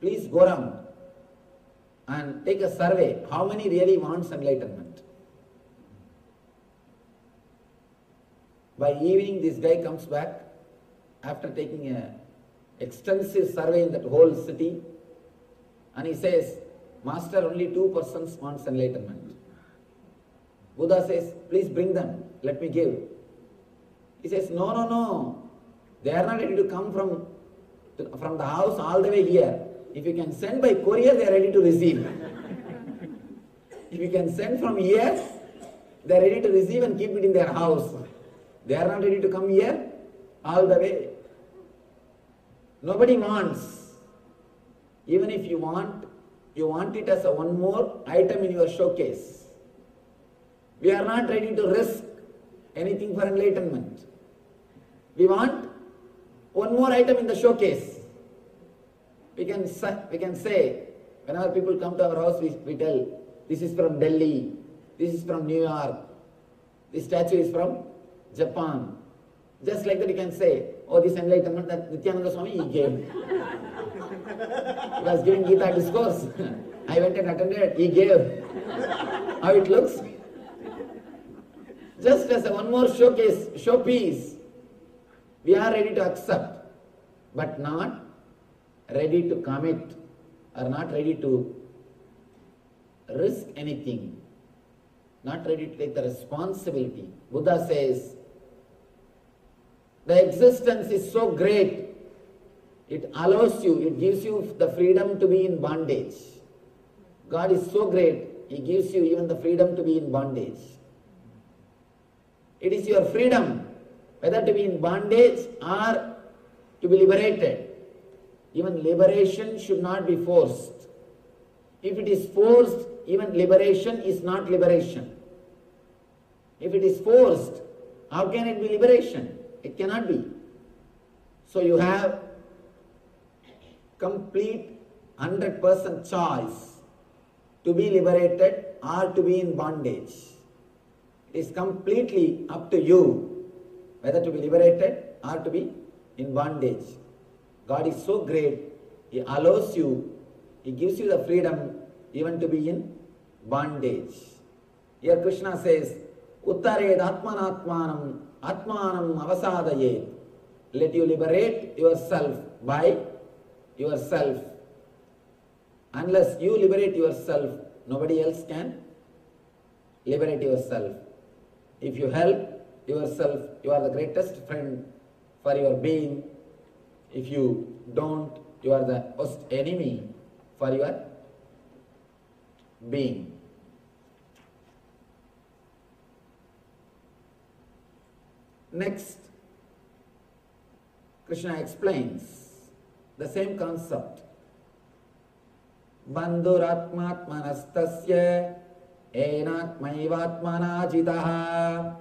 Please go around and take a survey. How many really wants enlightenment? By evening, this guy comes back after taking an extensive survey in that whole city, and he says, Master, only 2 persons wants enlightenment. Buddha says, please bring them, let me give. He says, no, they are not ready to come from the house all the way here. If you can send by courier, they are ready to receive. If you can send from here, they are ready to receive and keep it in their house. They are not ready to come here all the way. Nobody wants. Even if you want it as a one more item in your showcase. We are not ready to risk anything for enlightenment. We want one more item in the showcase. We can say, whenever people come to our house, we tell, this is from Delhi, this is from New York, this statue is from Japan. Just like that you can say, oh, this enlightenment that Nityananda Swami he gave. He was giving Gita discourse. I went and attended, he gave. How it looks? Just as a one more showpiece, we are ready to accept, but not ready to commit, or not ready to risk anything, not ready to take the responsibility. Buddha says, the existence is so great, it allows you, it gives you the freedom to be in bondage. God is so great, He gives you even the freedom to be in bondage. It is your freedom, whether to be in bondage or to be liberated. Even liberation should not be forced. If it is forced, even liberation is not liberation. If it is forced, how can it be liberation? It cannot be. So you have complete 100% choice to be liberated or to be in bondage. It is completely up to you whether to be liberated or to be in bondage. God is so great, He allows you, He gives you the freedom even to be in bondage. Here Krishna says, Uttared Atmanatmanam Atmanam Avasadayet. Let you liberate yourself by yourself. Unless you liberate yourself, nobody else can liberate yourself. If you help, yourself, you are the greatest friend for your being. If you don't, you are the worst enemy for your being. Next, Krishna explains the same concept. Bandhuratmatmanastasya enatmaivatmana jitaha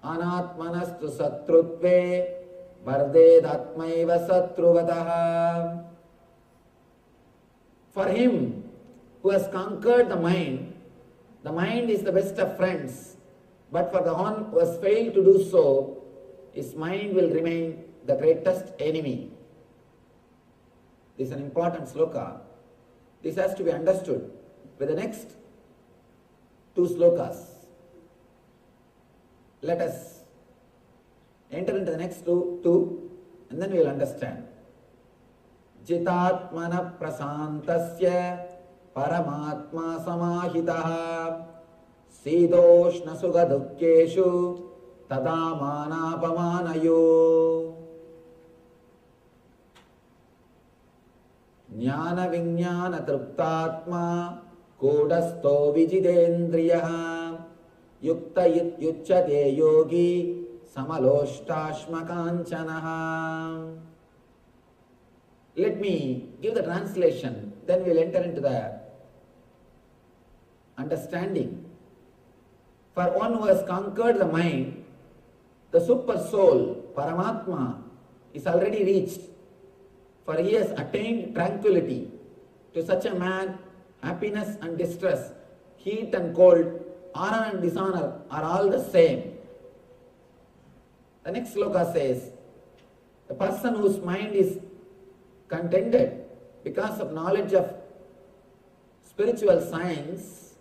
anatmanastu satrutve vardedatmaiva satruvataha. For him who has conquered the mind is the best of friends. But for the one who has failed to do so, his mind will remain the greatest enemy. This is an important sloka. This has to be understood with the next two slokas. Let us enter into the next two and then we will understand. Jitatmana prasantasya paramatma samahitaha Sidoshna sukha dukkeshu tadamanaapamanayo Jnana vinyana truptatma kodasto vijidendriyaha yukta yucchate yogi samaloshtasma kanchanaha. Let me give the translation, then we will enter into the understanding. For one who has conquered the mind, the super soul, Paramatma, is already reached. For he has attained tranquility. To such a man, happiness and distress, heat and cold, honor and dishonor are all the same. The next sloka says, the person whose mind is contented because of knowledge of spiritual science,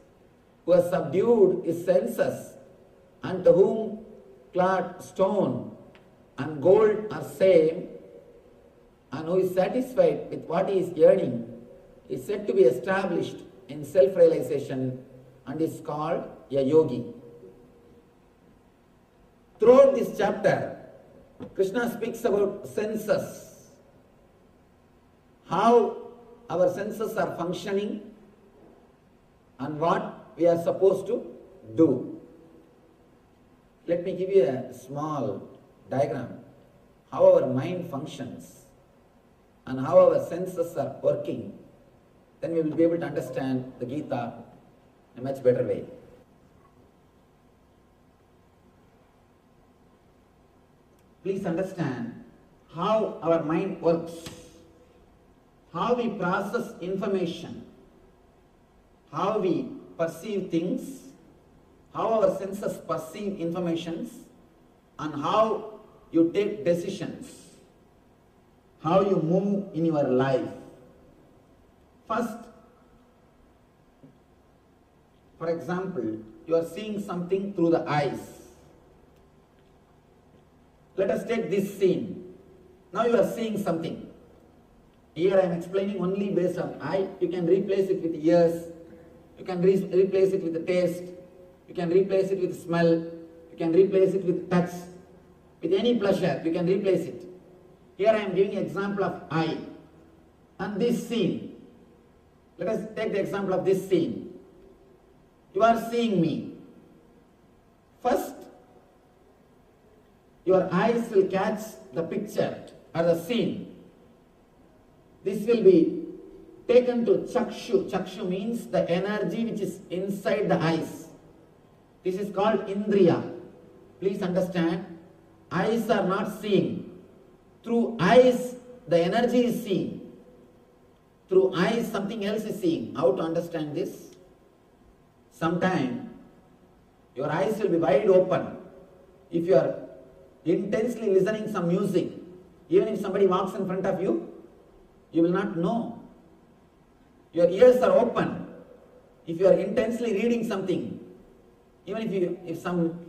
who has subdued his senses, and to whom cloud, stone and gold are same, and who is satisfied with what he is earning, is said to be established in self-realization and is called a yogi. Throughout this chapter, Krishna speaks about senses, how our senses are functioning and what we are supposed to do. Let me give you a small diagram, how our mind functions and how our senses are working. Then we will be able to understand the Gita in a much better way. Please understand how our mind works, how we process information, how we perceive things, how our senses perceive information, and how you take decisions, how you move in your life. First, for example, you are seeing something through the eyes. Let us take this scene. Now you are seeing something. Here I am explaining only based on eye. You can replace it with ears. You can replace it with the taste. You can replace it with smell. You can replace it with touch. With any pleasure, you can replace it. Here I am giving an example of eye. And this scene. Let us take the example of this scene. You are seeing me. First, your eyes will catch the picture or the scene. This will be taken to chakshu. Chakshu means the energy which is inside the eyes. This is called indriya. Please understand, eyes are not seeing. Through eyes, the energy is seen. Through eyes, something else is seeing. How to understand this? Sometime, your eyes will be wide open. If you are intensely listening some music, even if somebody walks in front of you, you will not know. Your ears are open. If you are intensely reading something, even if some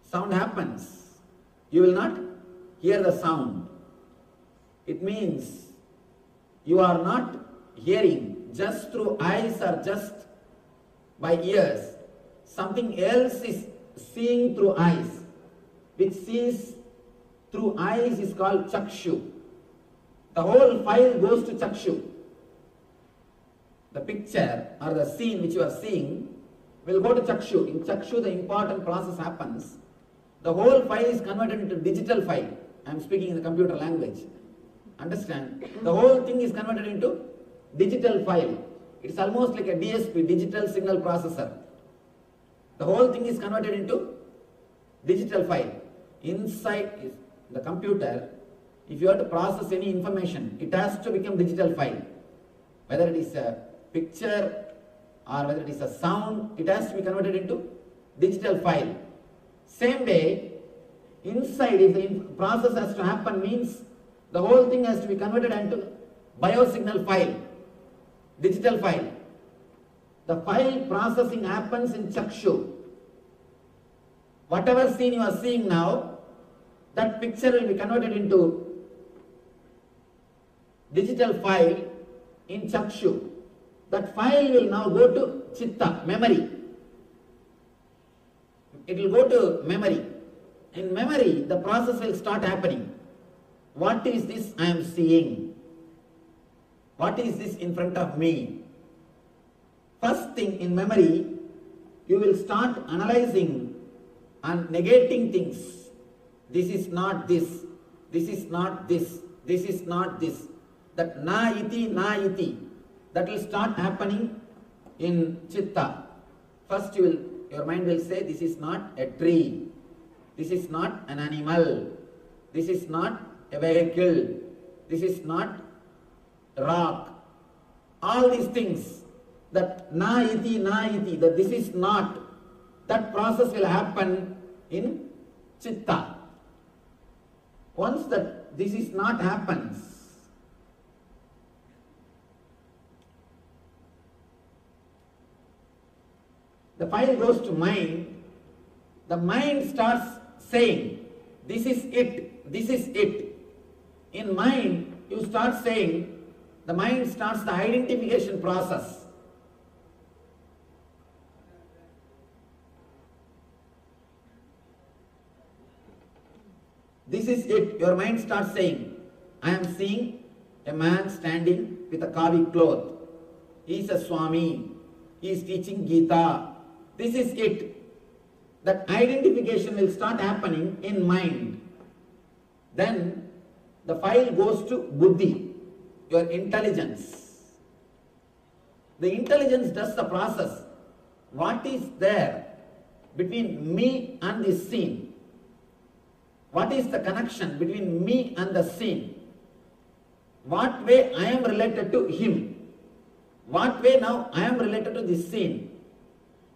sound happens, you will not hear the sound. It means you are not hearing just through eyes or just by ears. Something else is seeing through eyes. Which sees through eyes is called chakshu. The whole file goes to chakshu. The picture or the scene which you are seeing will go to chakshu. In chakshu, the important process happens. The whole file is converted into digital file. I am speaking in the computer language. Understand? The whole thing is converted into digital file. It's almost like a DSP, digital signal processor. The whole thing is converted into digital file. Inside the computer, if you have to process any information, it has to become digital file. Whether it is a picture or whether it is a sound, it has to be converted into digital file. Same way, inside, if the process has to happen, means the whole thing has to be converted into biosignal file, digital file. The file processing happens in chakshu. Whatever scene you are seeing now, that picture will be converted into digital file in chakshu. That file will now go to chitta, memory. It will go to memory. In memory, the process will start happening. What is this I am seeing? What is this in front of me? First thing in memory, you will start analyzing and negating things. This is not this. This is not this. This is not this. That na iti, that will start happening in chitta. First your mind will say, this is not a tree. This is not an animal. This is not a vehicle. This is not a rock. All these things, that na iti, that this is not, that process will happen in chitta. Once that this is not happens, the file goes to mind. The mind starts saying, this is it, this is it. In mind, you start saying, the mind starts the identification process. This is it. Your mind starts saying, I am seeing a man standing with a kavi cloth. He is a Swami. He is teaching Gita. This is it. That identification will start happening in mind. Then the file goes to buddhi, your intelligence. The intelligence does the process. What is there between me and this scene? What is the connection between me and the scene? What way I am related to him? What way now I am related to this scene?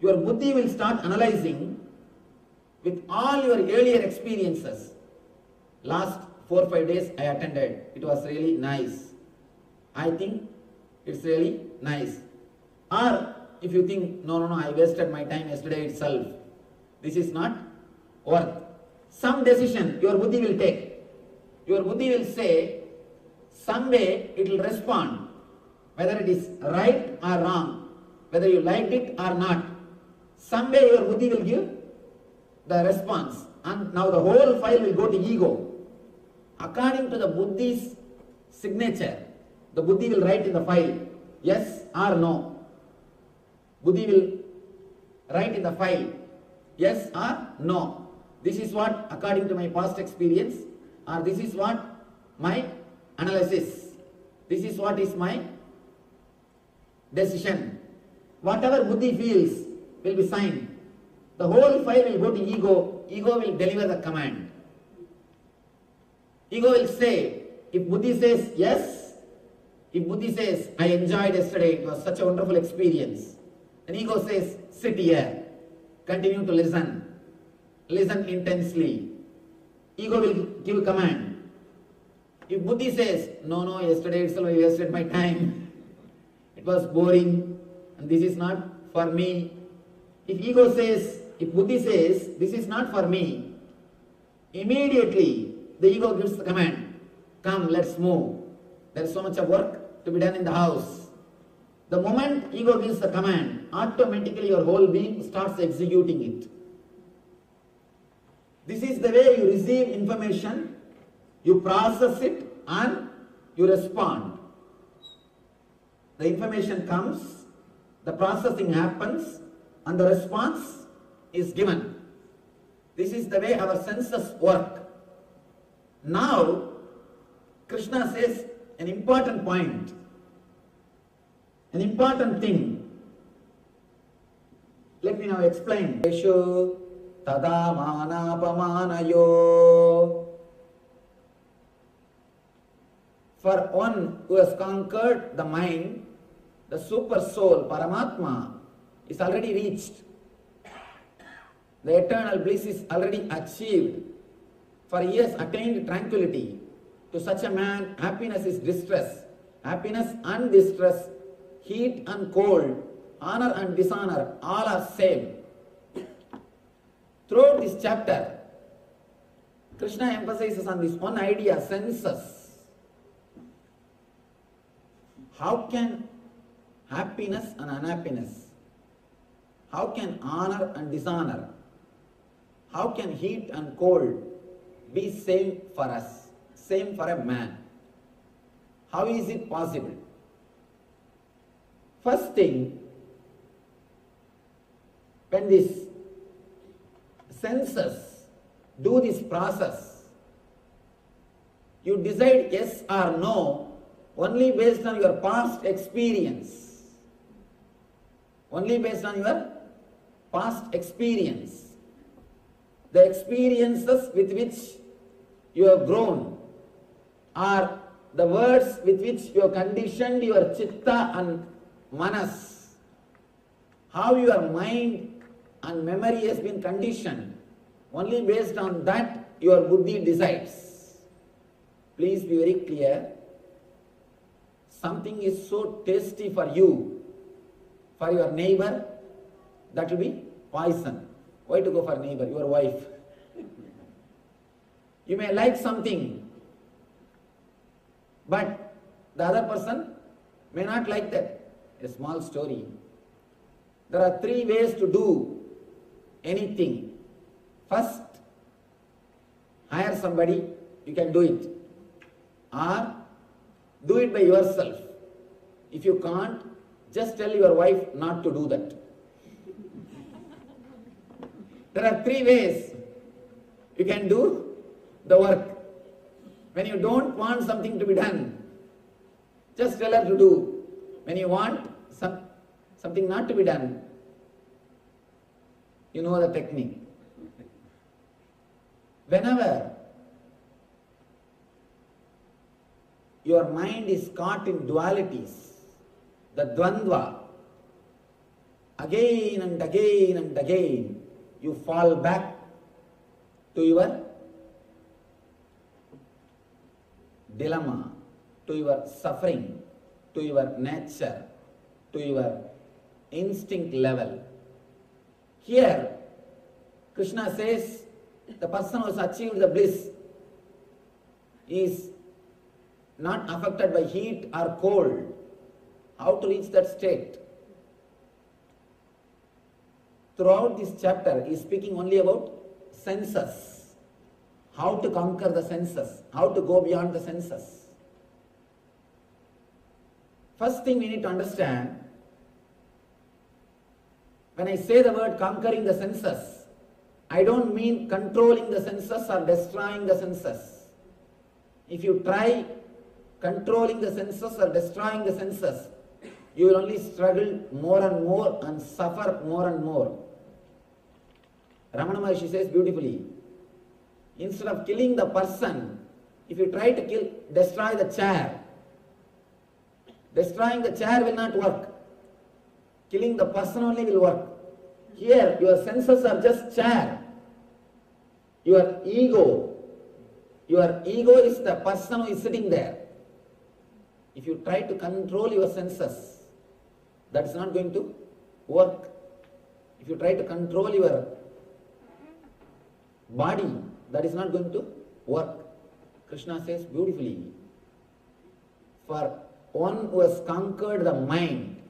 Your buddhi will start analyzing with all your earlier experiences. Last 4 or 5 days I attended. It was really nice. I think it's really nice. Or if you think, no, I wasted my time yesterday itself. This is not worth. Some decision your buddhi will take. Your buddhi will say, some way it will respond, whether it is right or wrong, whether you liked it or not. Some way your buddhi will give the response, and now the whole file will go to ego. According to the buddhi's signature, the buddhi will write in the file, yes or no. Buddhi will write in the file, yes or no. This is what, according to my past experience, or this is what my analysis, this is what is my decision. Whatever buddhi feels will be signed. The whole file will go to ego. Ego will deliver the command. Ego will say, if buddhi says yes, if buddhi says, I enjoyed yesterday, it was such a wonderful experience, then ego says, sit here, continue to listen. Listen intensely. Ego will give command. If buddhi says, no, yesterday itself I wasted my time, it was boring and this is not for me. If ego says, if buddhi says, this is not for me, immediately the ego gives the command, come, let's move. There is so much of work to be done in the house. The moment ego gives the command, automatically your whole being starts executing it. This is the way you receive information, you process it and you respond. The information comes, the processing happens and the response is given. This is the way our senses work. Now, Krishna says an important point, an important thing. Let me now explain. Eshu tada manapamanayo. For one who has conquered the mind, the super soul, Paramatma, is already reached. The eternal bliss is already achieved. For he has attained tranquility. To such a man, happiness is distress. Happiness and distress, heat and cold, honor and dishonor, all are same. Throughout this chapter, Krishna emphasizes on this one idea, senses. How can happiness and unhappiness, how can honor and dishonor, how can heat and cold be same for us, same for a man? How is it possible? First thing, when these senses do this process, you decide yes or no only based on your past experience. Only based on your past experience. The experiences with which you have grown are the words with which you have conditioned your chitta and manas. How your mind and memory has been conditioned. Only based on that your buddhi decides. Please be very clear. Something is so tasty for you, for your neighbor, that will be poison. Why to go for neighbor? Your wife. You may like something, but the other person may not like that. A small story. There are 3 ways to do anything. First, hire somebody, you can do it. Or do it by yourself. If you can't, just tell your wife not to do that. There are 3 ways you can do the work. When you don't want something to be done, just tell her to do. When you want something not to be done, you know the technique. Whenever your mind is caught in dualities, the dvandva, again and again and again, you fall back to your dilemma, to your suffering, to your nature, to your instinct level. Here, Krishna says, the person who has achieved the bliss is not affected by heat or cold. How to reach that state? Throughout this chapter, he is speaking only about senses. How to conquer the senses, how to go beyond the senses. First thing we need to understand, when I say the word conquering the senses, I don't mean controlling the senses or destroying the senses. If you try controlling the senses or destroying the senses, you will only struggle more and more and suffer more and more. Ramana Maharshi says beautifully, instead of killing the person, if you try to destroy the chair, destroying the chair will not work. Killing the person only will work. Here, your senses are just chair. Your ego is the person who is sitting there. If you try to control your senses, that is not going to work. If you try to control your body, that is not going to work. Krishna says beautifully, for one who has conquered the mind,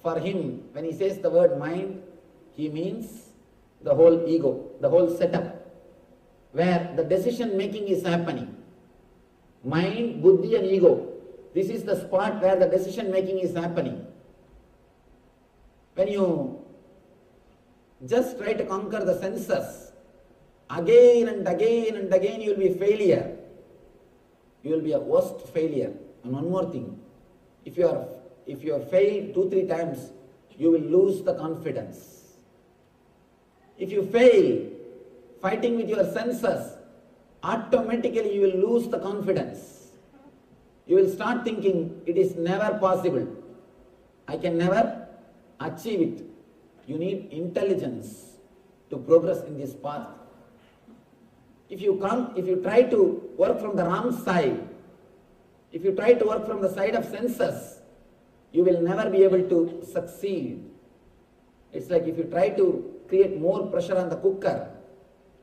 for him, when he says the word mind, He means the whole ego, the whole setup, where the decision making is happening. Mind, buddhi and ego. This is the spot where the decision making is happening. When you just try to conquer the senses, again and again and again you will be a failure. You will be a worst failure. And one more thing, if you are failed 2-3 times, you will lose the confidence. If you fail fighting with your senses, automatically you will lose the confidence. You will start thinking it is never possible. I can never achieve it. You need intelligence to progress in this path. If you try to work from the wrong side, if you try to work from the side of senses, you will never be able to succeed. It's like if you try to create more pressure on the cooker,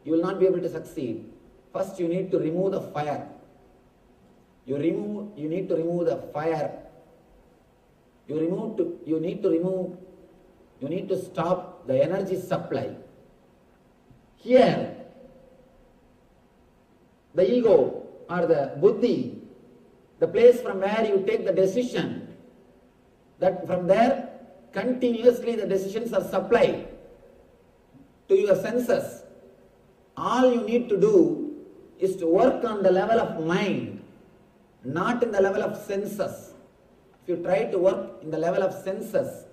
you will not be able to succeed. First you need to remove the fire. You need to remove the fire. You need to stop the energy supply. Here, the ego or the buddhi, the place from where you take the decision, that from there continuously the decisions are supplied to your senses. All you need to do is to work on the level of mind, not in the level of senses. If you try to work in the level of senses,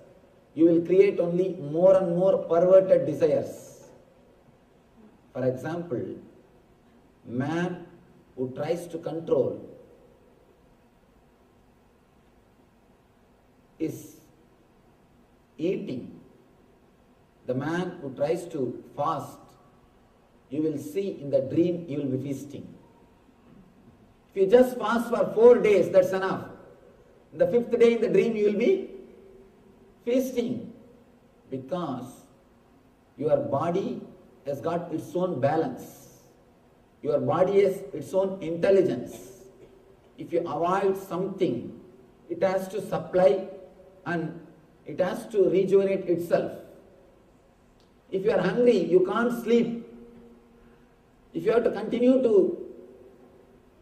you will create only more and more perverted desires. For example, man who tries to control is eating. The man who tries to fast, you will see in the dream you will be feasting. If you just fast for 4 days, that's enough. The 5th day in the dream you will be feasting, because your body has got its own balance. Your body has its own intelligence. If you avoid something, it has to supply and it has to rejuvenate itself. If you are hungry, you can't sleep. If you have to continue to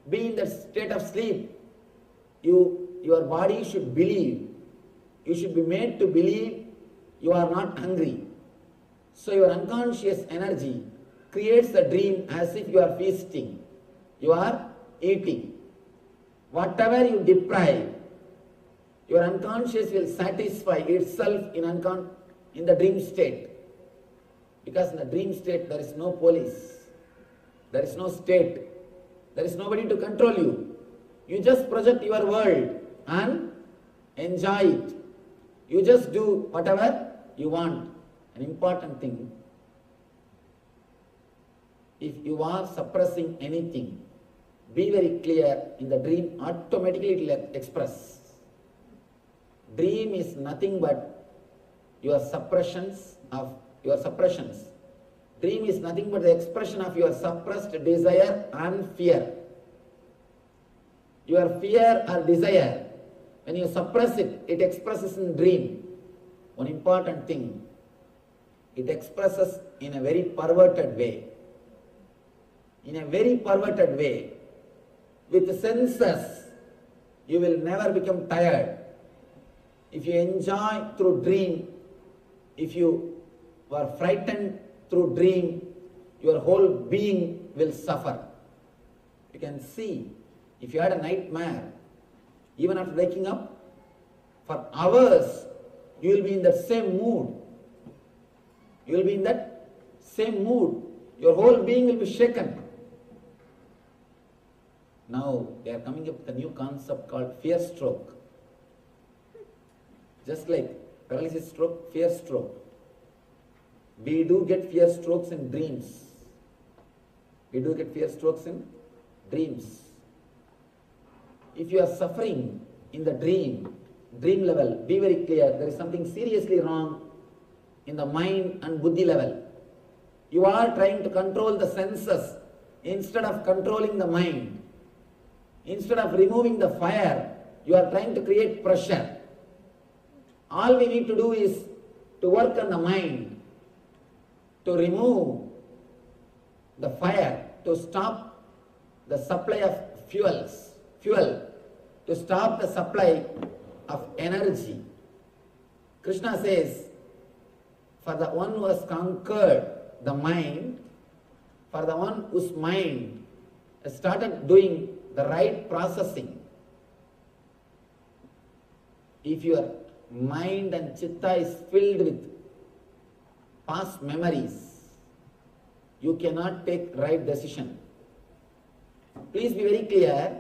be in that state of sleep, your body should believe. You should be made to believe you are not hungry. So your unconscious energy creates a dream as if you are feasting. You are eating. Whatever you deprive, your unconscious will satisfy itself in the dream state. Because in the dream state there is no police, there is no state, there is nobody to control you. You just project your world and enjoy it. You just do whatever you want. An important thing, if you are suppressing anything, be very clear, in the dream automatically it will express. Dream is nothing but your suppressions. Dream is nothing but the expression of your suppressed desire and fear. Your fear or desire, when you suppress it, it expresses in dream. One important thing, it expresses in a very perverted way. In a very perverted way. With senses, you will never become tired. If you enjoy through dream, if you were frightened through dream, your whole being will suffer. You can see, if you had a nightmare, even after waking up, for hours, you will be in that same mood. You will be in that same mood. Your whole being will be shaken. Now, they are coming up with a new concept called fear stroke. Just like paralysis stroke, fear stroke. We do get fear strokes in dreams. We do get fear strokes in dreams. If you are suffering in the dream level, be very clear, there is something seriously wrong in the mind and buddhi level. You are trying to control the senses instead of controlling the mind. Instead of removing the fire, you are trying to create pressure. All we need to do is to work on the mind. to remove the fire, to stop the supply of fuel, to stop the supply of energy. Krishna says, for the one who has conquered the mind, for the one whose mind has started doing the right processing, if your mind and chitta is filled with past memories, you cannot take right decision. Please be very clear.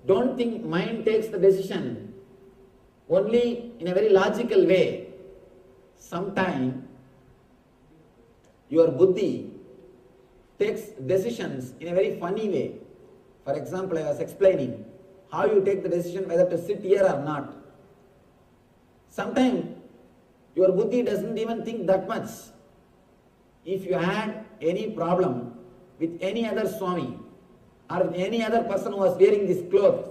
Don't think mind takes the decision only in a very logical way. Sometimes your buddhi takes decisions in a very funny way. For example, I was explaining how you take the decision whether to sit here or not. Sometimes your buddhi doesn't even think that much. If you had any problem with any other Swami or with any other person who was wearing this cloth,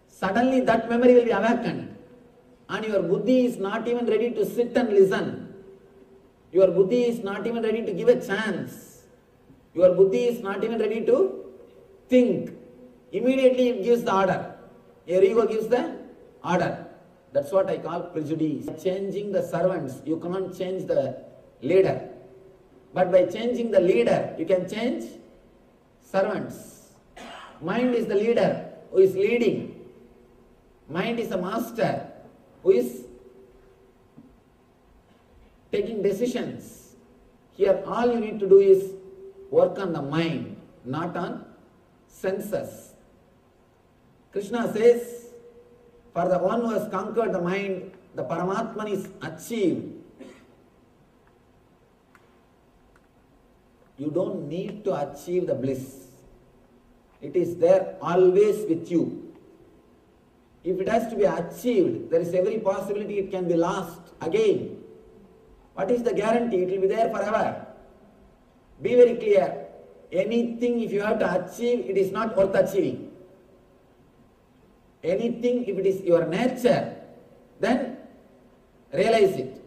suddenly that memory will be awakened and your buddhi is not even ready to sit and listen. Your buddhi is not even ready to give a chance. Your buddhi is not even ready to think. Immediately it gives the order. Your ego gives the order. That's what I call prejudice. Changing the servants, you cannot change the leader. But by changing the leader, you can change servants. Mind is the leader who is leading. Mind is a master who is taking decisions. Here all you need to do is work on the mind, not on senses. Krishna says, for the one who has conquered the mind, the Paramatman is achieved. You don't need to achieve the bliss. It is there always with you. If it has to be achieved, there is every possibility it can be lost again. What is the guarantee? It will be there forever. Be very clear. Anything if you have to achieve, it is not worth achieving. Anything if it is your nature, then realize it.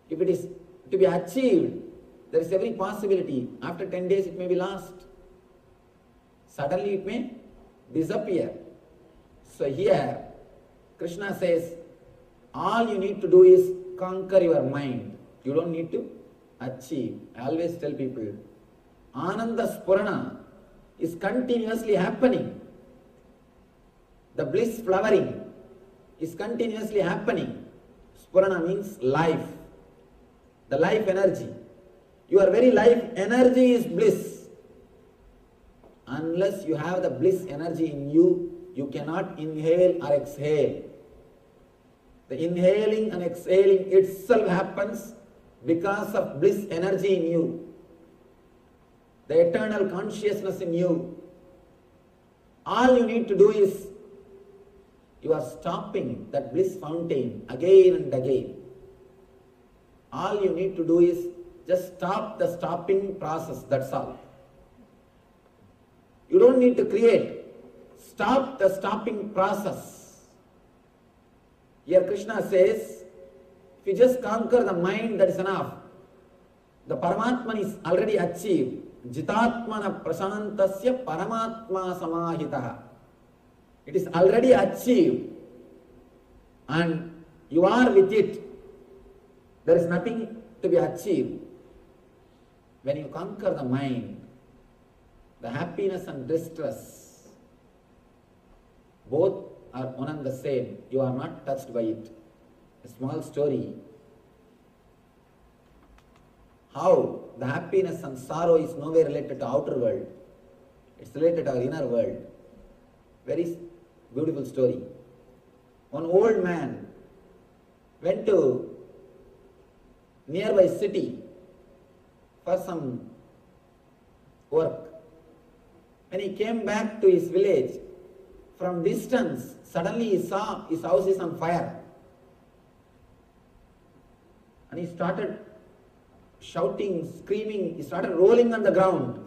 If it is to be achieved, there is every possibility. After 10 days it may be lost. Suddenly it may disappear. So here, Krishna says, all you need to do is conquer your mind. You don't need to achieve. I always tell people, Ananda Spurana is continuously happening. The bliss flowering is continuously happening. Spurana means life. The life energy. Your very life energy is bliss. Unless you have the bliss energy in you, you cannot inhale or exhale. The inhaling and exhaling itself happens because of bliss energy in you. The eternal consciousness in you. All you need to do is, you are stopping that bliss fountain again and again. All you need to do is just stop the stopping process, that's all. You don't need to create. Stop the stopping process. Here Krishna says, if you just conquer the mind, that is enough. The Paramatman is already achieved. Jitatmana prasantasya paramatma samahitaha. It is already achieved and you are with it. There is nothing to be achieved. When you conquer the mind, the happiness and distress, both are one and the same. You are not touched by it. A small story. How the happiness and sorrow is nowhere related to outer world. It's related to our inner world. Very beautiful story. One old man went to nearby city for some work. When he came back to his village, from distance, suddenly he saw his house is on fire. And he started shouting, screaming, he started rolling on the ground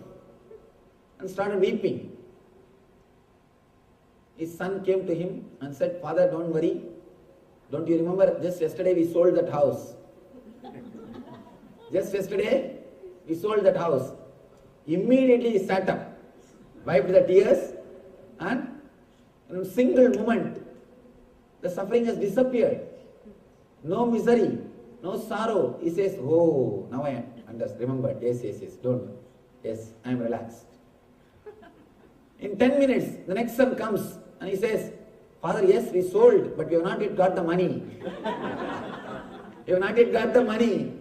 and started weeping. His son came to him and said, "Father, don't worry. Don't you remember just yesterday we sold that house? Just yesterday, we sold that house. Immediately he sat up, wiped the tears, and in a single moment, the suffering has disappeared. No misery, no sorrow. He says, oh, now I understand, remember, yes, don't worry. Yes, I am relaxed. In 10 minutes, the next son comes and he says, Father, yes, we sold, but we have not yet got the money. We have not yet got the money.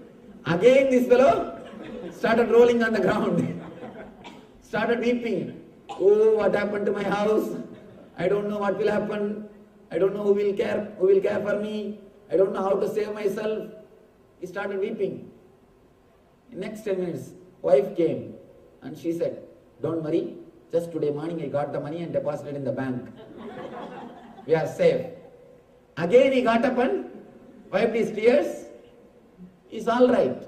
Again this fellow started rolling on the ground, started weeping. Oh, what happened to my house? I don't know what will happen. I don't know who will care for me. I don't know how to save myself. He started weeping. In next 10 minutes, wife came and she said, don't worry, just today morning I got the money and deposited in the bank. We are safe. Again he got up and wiped his tears. He's all right.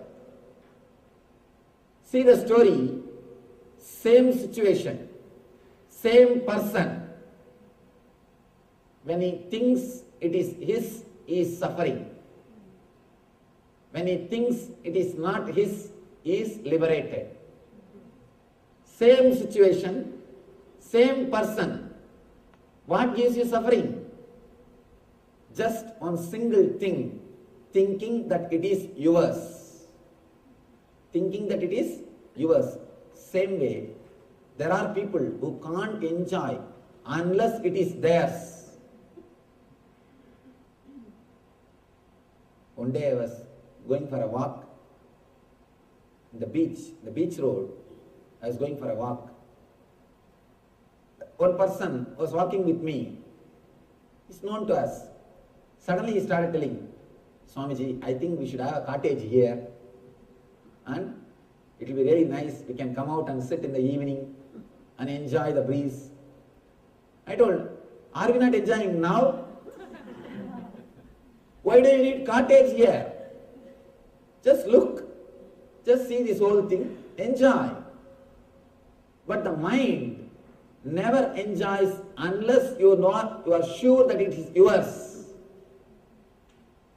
See the story, same situation, same person. When he thinks it is his, he is suffering. When he thinks it is not his, he is liberated. Same situation, same person. What gives you suffering? Just one single thing, thinking that it is yours. Thinking that it is yours. Same way, there are people who can't enjoy unless it is theirs. One day I was going for a walk in the beach road. I was going for a walk. One person was walking with me. He's known to us. Suddenly he started telling, Swamiji, I think we should have a cottage here and it will be really nice. We can come out and sit in the evening and enjoy the breeze. I told, are we not enjoying now? Why do you need cottage here? Just look, just see this whole thing, enjoy. But the mind never enjoys unless you are sure that it is yours.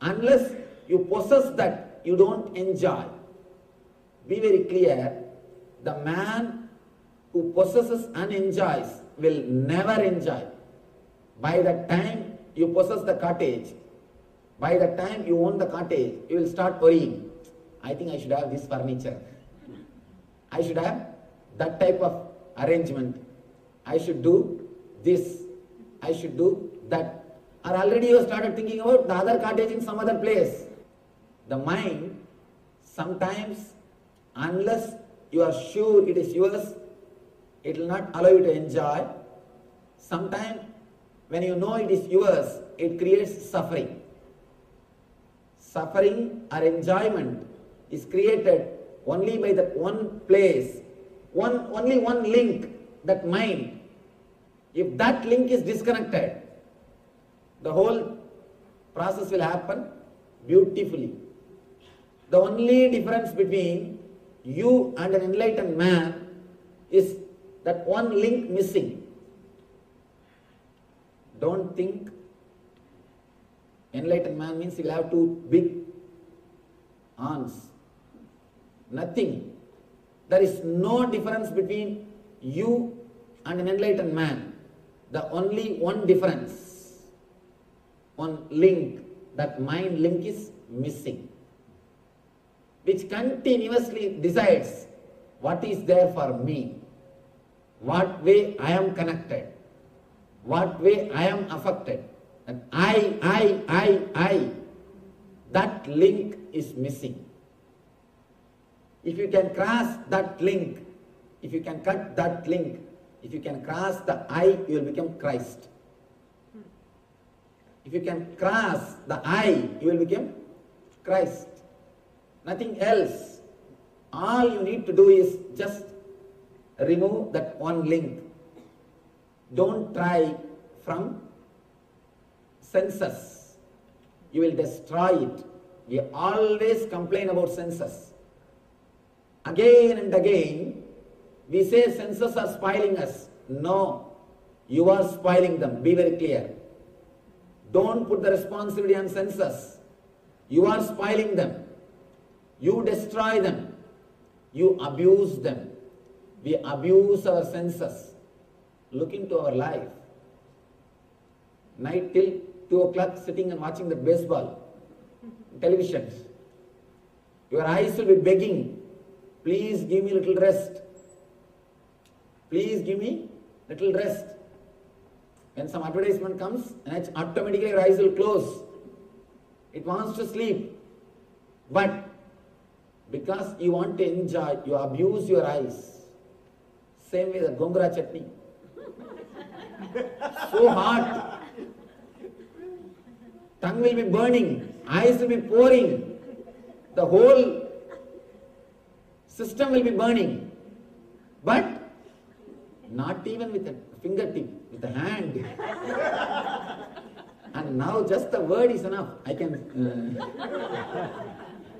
Unless you possess that, you don't enjoy. Be very clear, the man who possesses and enjoys will never enjoy. By the time you possess the cottage, by the time you own the cottage, you will start worrying. I think I should have this furniture. I should have that type of arrangement. I should do this. I should do that. Or already you have started thinking about the other cottage in some other place. The mind, sometimes, unless you are sure it is yours, it will not allow you to enjoy. Sometimes, when you know it is yours, it creates suffering. Suffering or enjoyment is created only by that one place, only one link, that mind. If that link is disconnected, the whole process will happen beautifully. The only difference between you and an enlightened man is that one link missing. Don't think enlightened man means he will have two big arms. Nothing. There is no difference between you and an enlightened man. The only one difference, one link, that mind link is missing, which continuously decides what is there for me, what way I am connected, what way I am affected. And I, that link is missing. If you can cross that link, if you can cut that link, if you can cross the I, you will become Christ. If you can cross the I, you will become Christ. Nothing else. All you need to do is just remove that one link. Don't try from senses. You will destroy it. We always complain about senses. Again and again, we say senses are spoiling us. No, you are spoiling them. Be very clear. Don't put the responsibility on senses. You are spoiling them. You destroy them. You abuse them. We abuse our senses. Look into our life. Night till 2 o'clock sitting and watching the baseball, television. Your eyes will be begging, please give me a little rest. Please give me little rest. When some advertisement comes, and automatically your eyes will close. It wants to sleep. But because you want to enjoy, you abuse your eyes. Same way the gongura chutney. So hot. Tongue will be burning. Eyes will be pouring. The whole system will be burning. But not even with a fingertip, with a hand. And now just the word is enough. I can...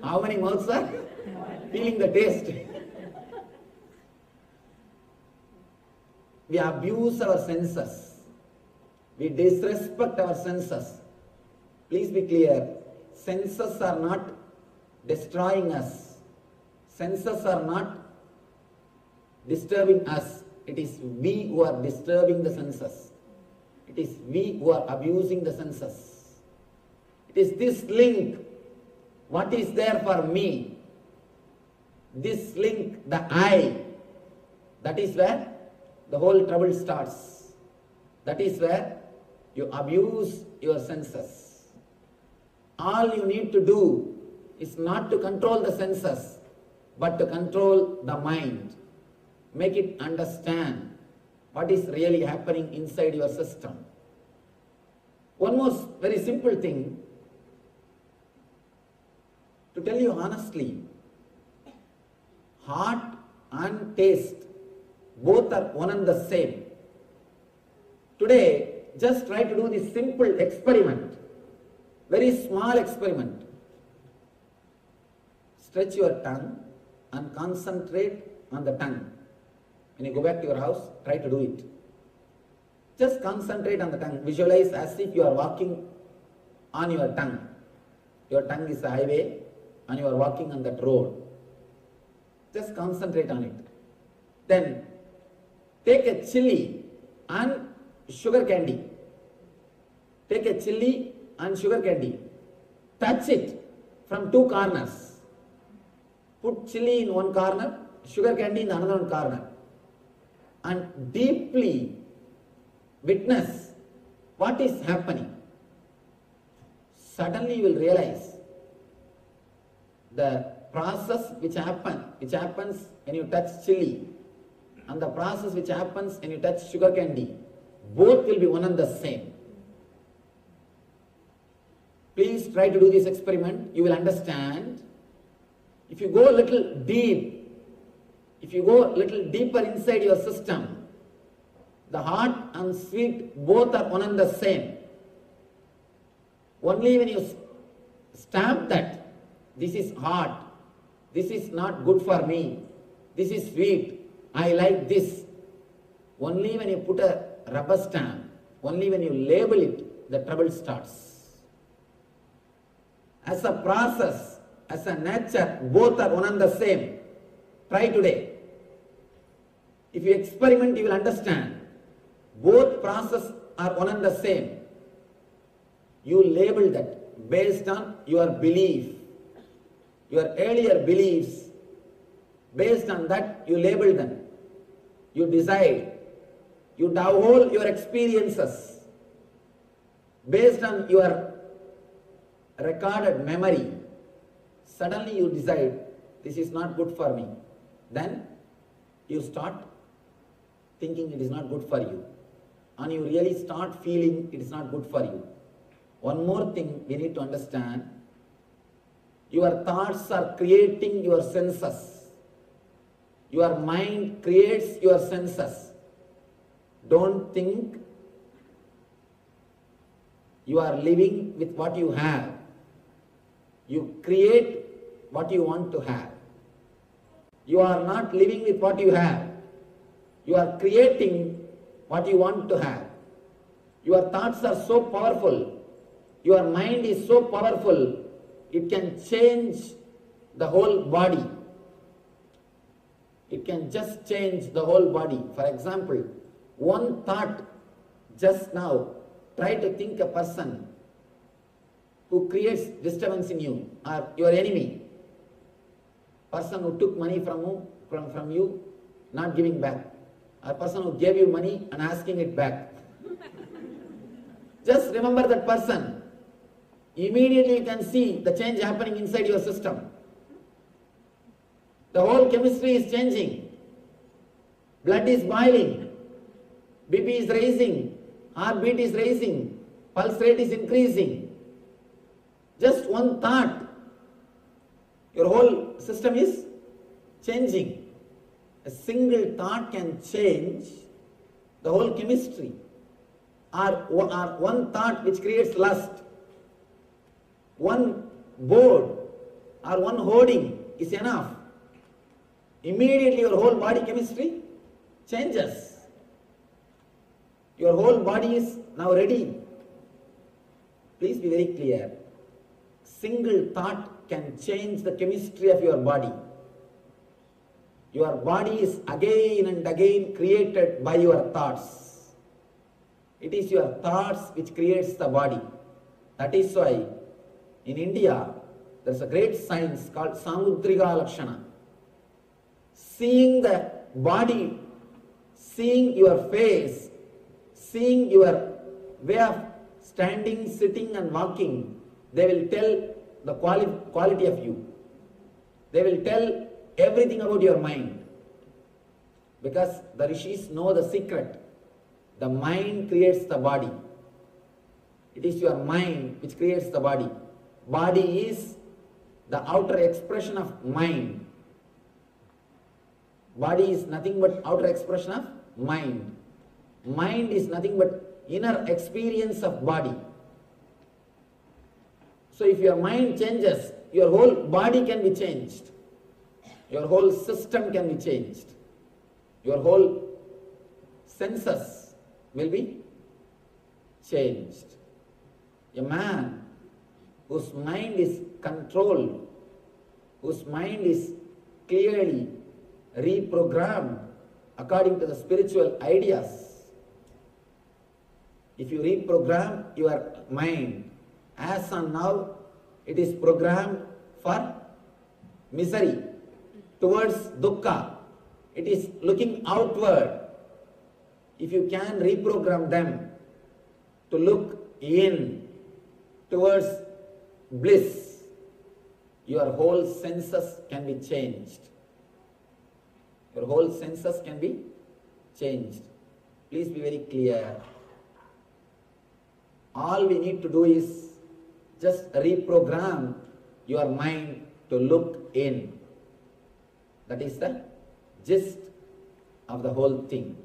how many mouths are feeling the taste? We abuse our senses. We disrespect our senses. Please be clear. Senses are not destroying us. Senses are not disturbing us. It is we who are disturbing the senses. It is we who are abusing the senses. It is this link. What is there for me? This link, the I, that is where the whole trouble starts. That is where you abuse your senses. All you need to do is not to control the senses, but to control the mind. Make it understand what is really happening inside your system. One more very simple thing, to tell you honestly, heart and taste, both are one and the same. Today, just try to do this simple experiment, very small experiment. Stretch your tongue and concentrate on the tongue. When you go back to your house, try to do it. Just concentrate on the tongue. Visualize as if you are walking on your tongue. Your tongue is a highway and you are walking on that road. Just concentrate on it. Then take a chili and sugar candy. Take a chili and sugar candy. Touch it from two corners. Put chili in one corner, sugar candy in another one corner. And deeply witness what is happening. Suddenly you will realize the process which happens when you touch chili and the process which happens when you touch sugar candy, both will be one and the same. Please try to do this experiment. You will understand. If you go a little deep, if you go a little deeper inside your system, the hot and sweet both are one and the same. Only when you stamp that, this is hot, this is not good for me, this is sweet, I like this. Only when you put a rubber stamp, only when you label it, the trouble starts. As a process, as a nature, both are one and the same. Try today. If you experiment, you will understand. Both processes are one and the same. You label that based on your belief, your earlier beliefs. Based on that, you label them. You decide. You downhole your experiences based on your recorded memory. Suddenly you decide, this is not good for me. Then you start thinking it is not good for you. And you really start feeling it is not good for you. One more thing we need to understand. Your thoughts are creating your senses. Your mind creates your senses. Don't think you are living with what you have. You create what you want to have. You are not living with what you have. You are creating what you want to have. Your thoughts are so powerful. Your mind is so powerful. It can change the whole body. It can just change the whole body. For example, one thought just now, try to think a person who creates disturbance in you or your enemy. Person who took money from you, not giving back. A person who gave you money and asking it back. Just remember that person. Immediately you can see the change happening inside your system. The whole chemistry is changing. Blood is boiling. BP is rising. Heartbeat is rising. Pulse rate is increasing. Just one thought, your whole system is changing. A single thought can change the whole chemistry. Or one thought which creates lust. One board or one hoarding is enough. Immediately your whole body chemistry changes. Your whole body is now ready. Please be very clear. Single thought can change the chemistry of your body. Your body is again and again created by your thoughts. It is your thoughts which creates the body. That is why in India there is a great science called Samudrika Lakshana. Seeing the body, seeing your face, seeing your way of standing, sitting and walking, they will tell the quality of you. They will tell everything about your mind. Because the rishis know the secret. The mind creates the body. It is your mind which creates the body. Body is the outer expression of mind. Body is nothing but outer expression of mind. Mind is nothing but inner experience of body. So if your mind changes, your whole body can be changed. Your whole system can be changed. Your whole senses will be changed. A man whose mind is controlled, whose mind is clearly reprogrammed according to the spiritual ideas. If you reprogram your mind, as on now it is programmed for misery, towards dukkha, it is looking outward. If you can reprogram them to look in towards bliss, your whole senses can be changed. Your whole senses can be changed. Please be very clear. All we need to do is just reprogram your mind to look in. That is the gist of the whole thing.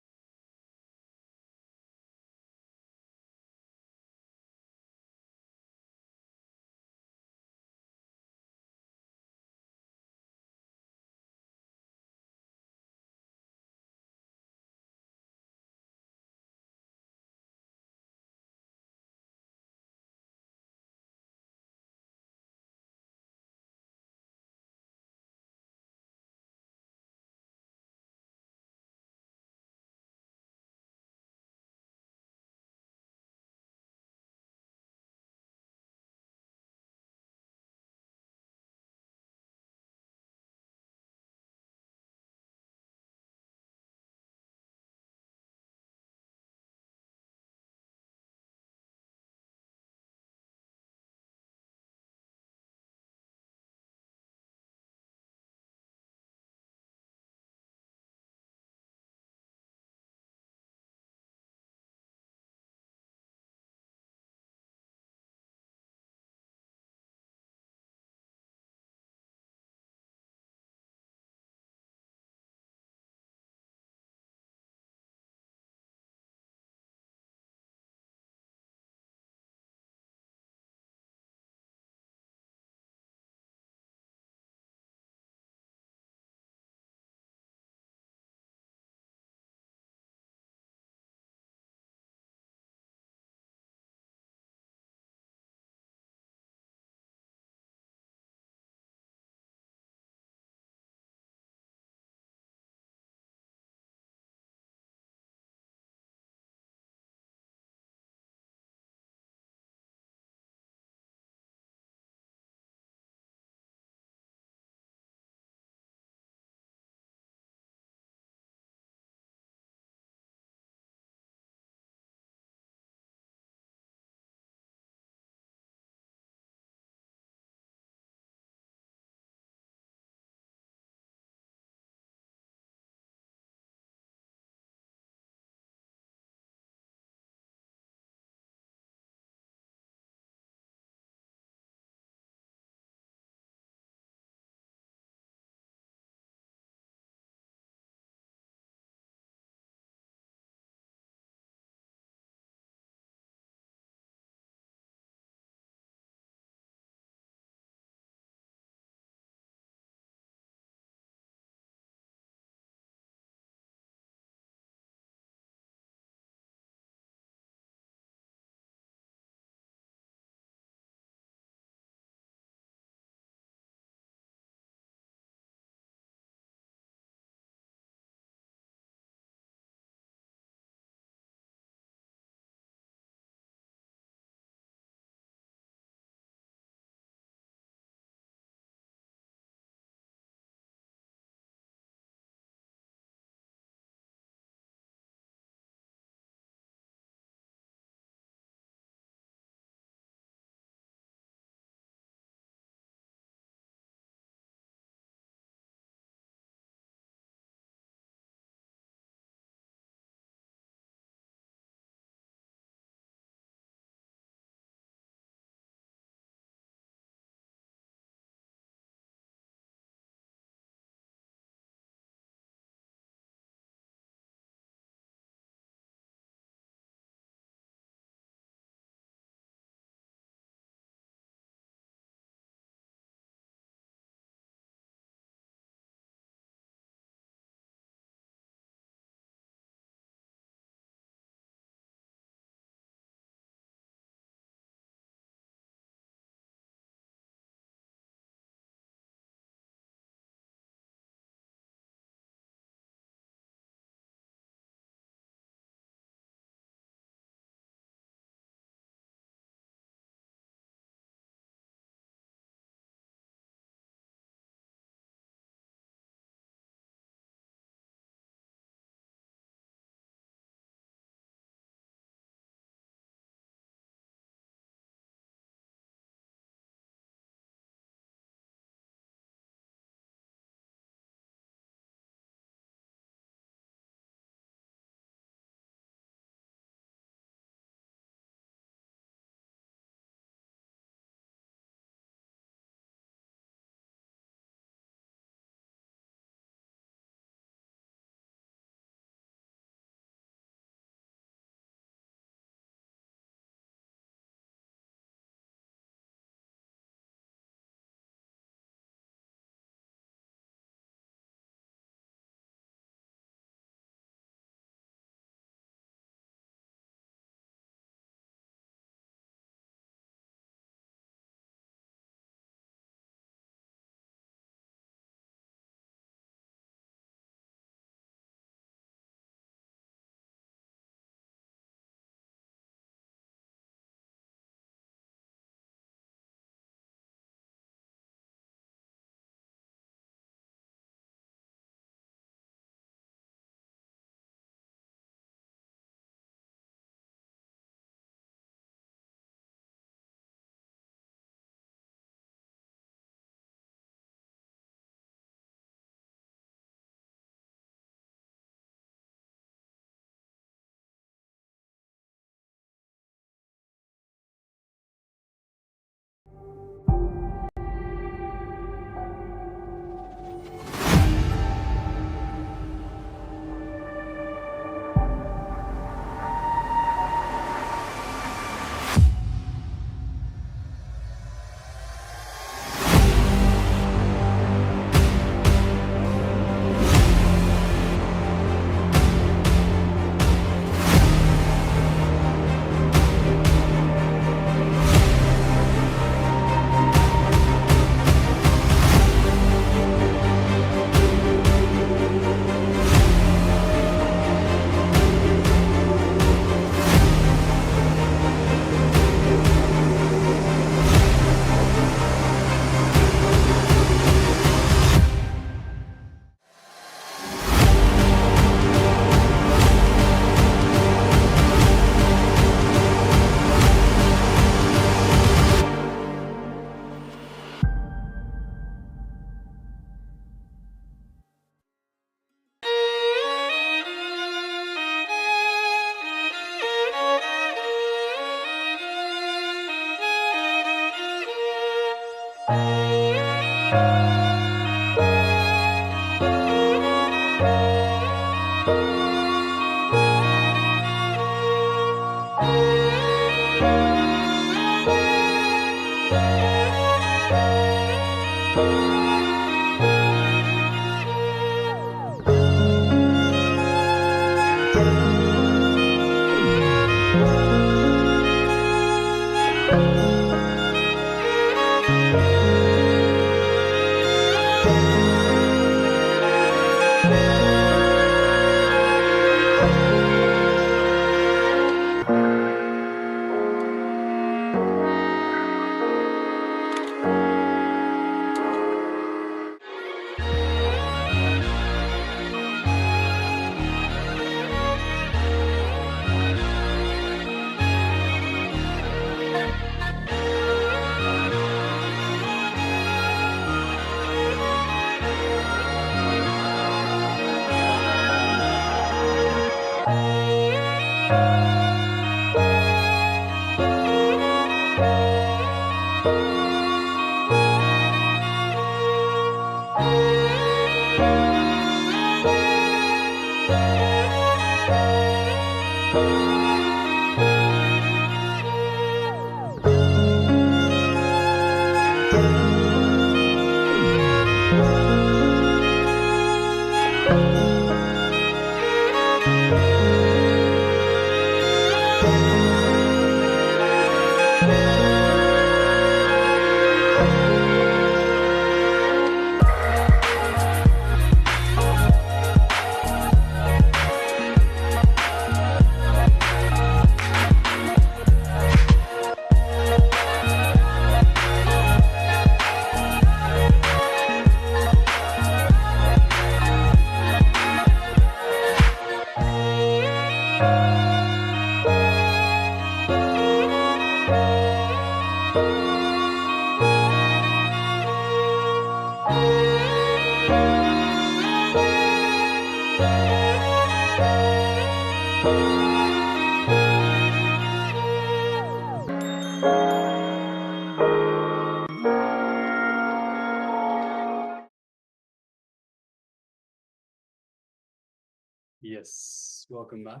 Yes, welcome back.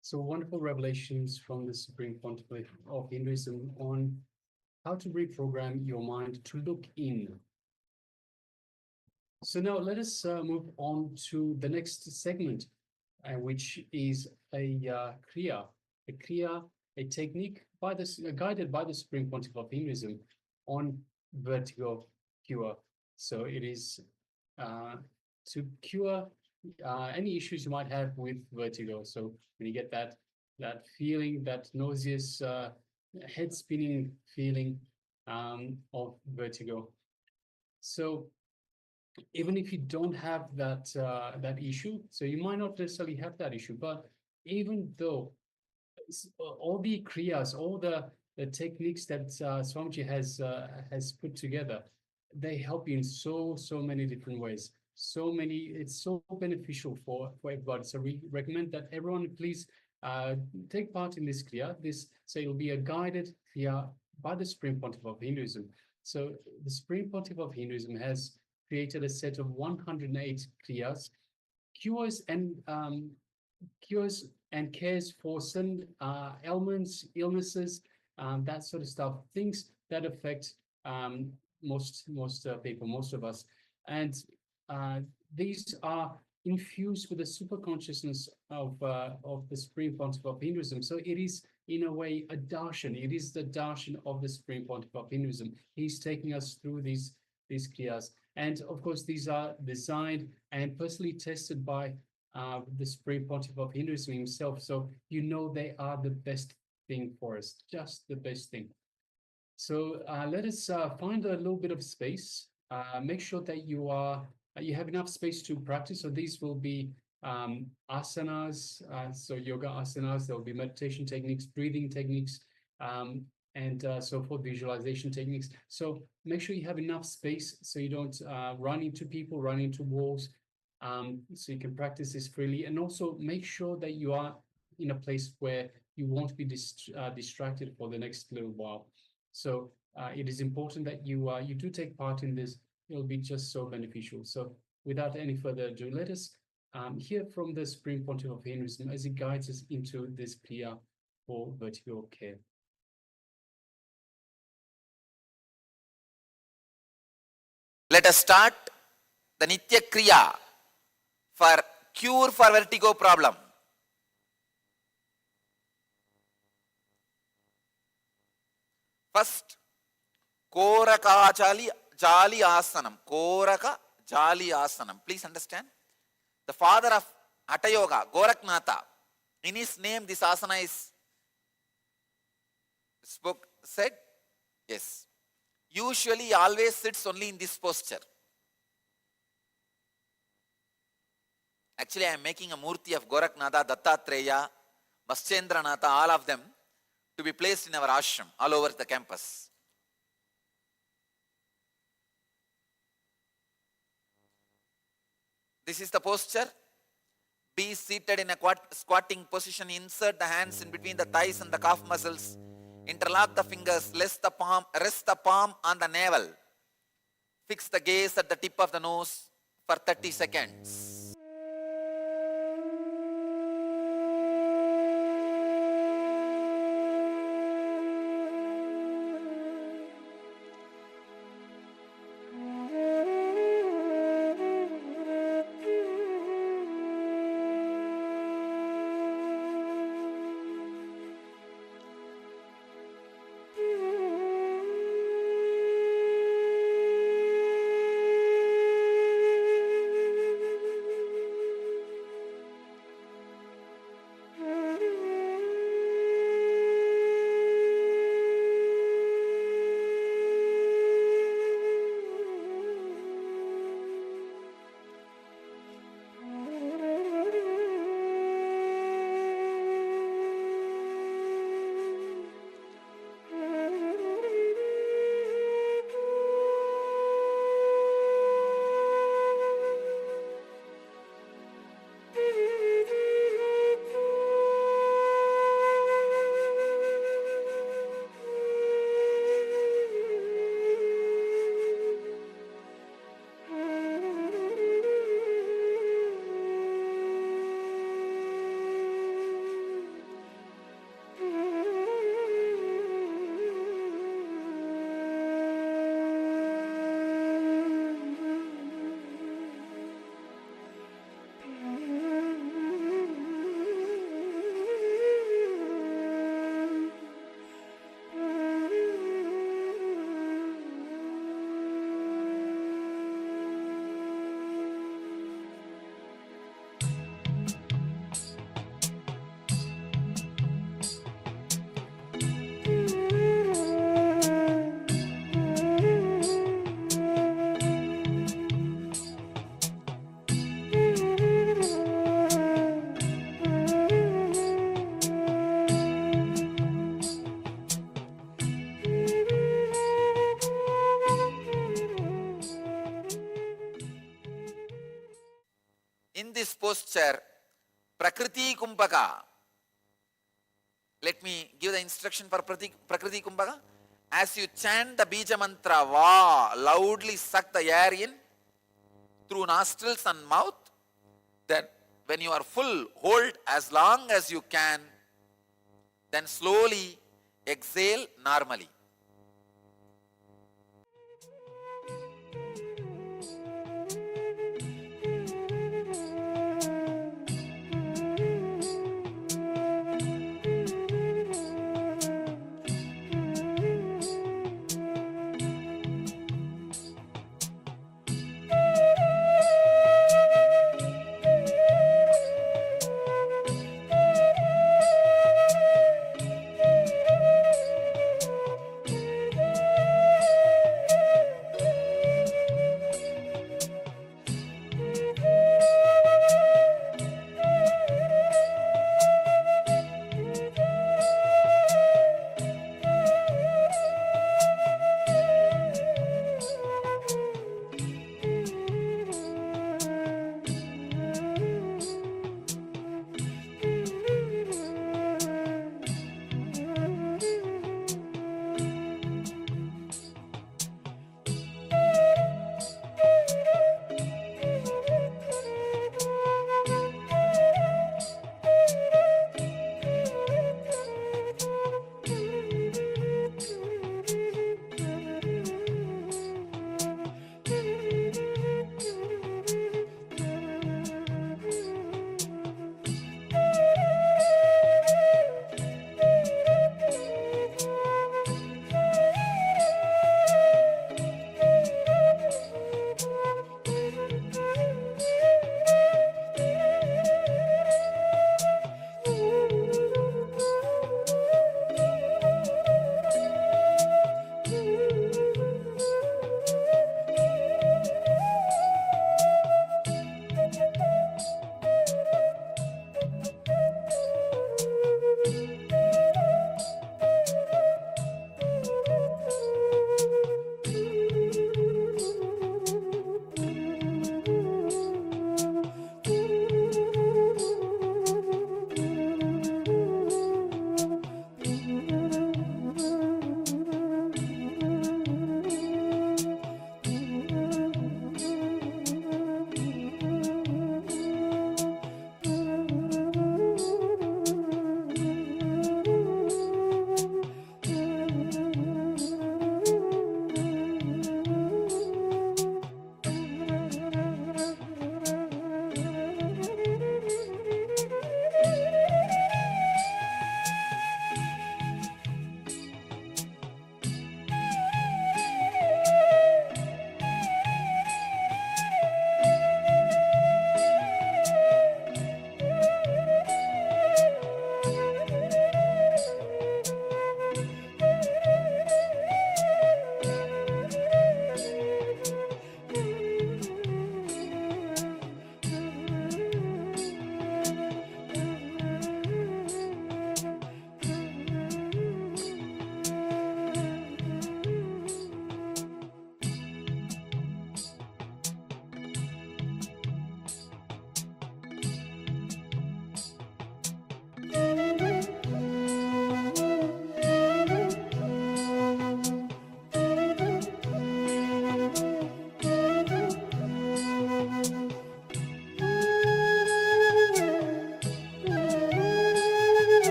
So wonderful revelations from the Supreme Pontiff of Hinduism on how to reprogram your mind to look in. So now let us move on to the next segment, which is a kriya, a technique guided by the Supreme Pontiff of Hinduism on vertigo cure. So it is to cure any issues you might have with vertigo. So when you get that feeling, that nauseous head spinning feeling of vertigo. So even if you don't have that issue, so you might not necessarily have that issue, but even though all the kriyas, all the techniques that Swamiji has put together, they help you in so many different ways. It's so beneficial for everybody. So we recommend that everyone please take part in this kriya. So it'll be a guided kriya by the Supreme Pontiff of Hinduism. So the Supreme Pontiff of Hinduism has created a set of 108 kriyas, cures and cares for certain ailments, illnesses, that sort of stuff, things that affect most people, most of us. And these are infused with the super consciousness of the Supreme Pontiff of Hinduism. So it is, in a way, a darshan. It is the darshan of the Supreme Pontiff of Hinduism. He's taking us through these kriyas. And of course, these are designed and personally tested by the Supreme Pontiff of Hinduism himself. So you know they are the best thing for us, just the best thing. So let us find a little bit of space. Make sure that you have enough space to practice. So these will be asanas, so yoga asanas. There will be meditation techniques, breathing techniques, and so forth, visualization techniques. So make sure you have enough space so you don't run into people, run into walls, so you can practice this freely. And also make sure that you are in a place where you won't be distracted for the next little while. So it is important that you do take part in this. It'll be just so beneficial. So without any further ado, let us hear from the Supreme Pontiff of Hinduism as he guides us into this Kriya for vertical care. Let us start the Nitya Kriya for cure for vertigo problem. First, Koraka Jali Asanam. Koraka Jali Asanam. Please understand. The father of Hatha Yoga, Goraknatha, in his name this asana is said. Yes. Usually he always sits only in this posture. Actually, I am making a murti of Goraknatha, Dattatreya, Vaschendranatha, all of them, to be placed in our ashram all over the campus. This is the posture. Be seated in a squatting position. Insert the hands in between the thighs and the calf muscles. Interlock the fingers. Rest the palm on the navel. Fix the gaze at the tip of the nose for 30 seconds. In this posture, Prakriti Kumbhaka. Let me give the instruction for Prakriti Kumbhaka. As you chant the Bija Mantra, Va, loudly suck the air in through nostrils and mouth. Then when you are full, hold as long as you can. Then slowly exhale normally.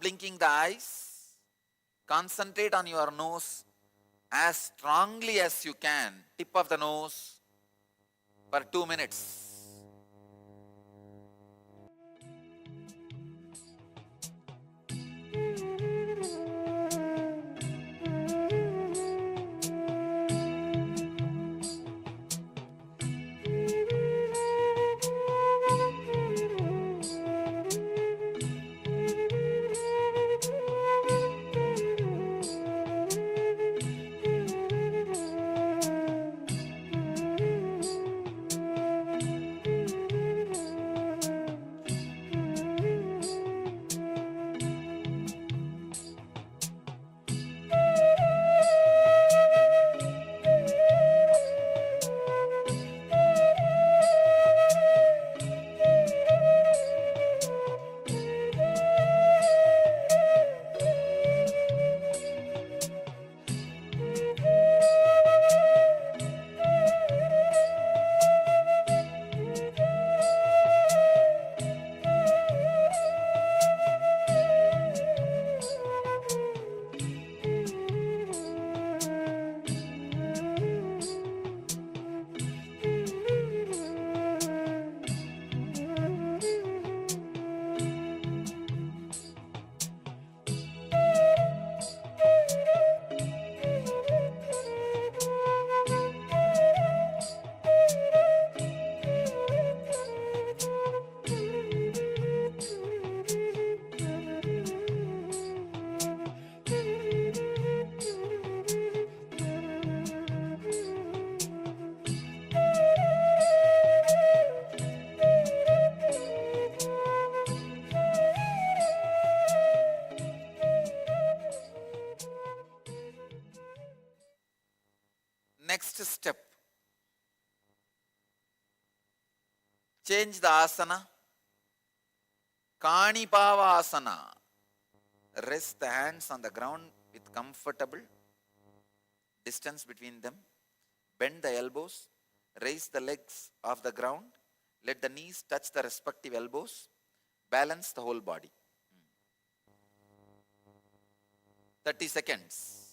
blinking the eyes. Concentrate on your nose as strongly as you can, tip of the nose, for 2 minutes. Next step, change the asana. Kanipava asana. Rest the hands on the ground with comfortable distance between them. Bend the elbows. Raise the legs off the ground. Let the knees touch the respective elbows. Balance the whole body. 30 seconds.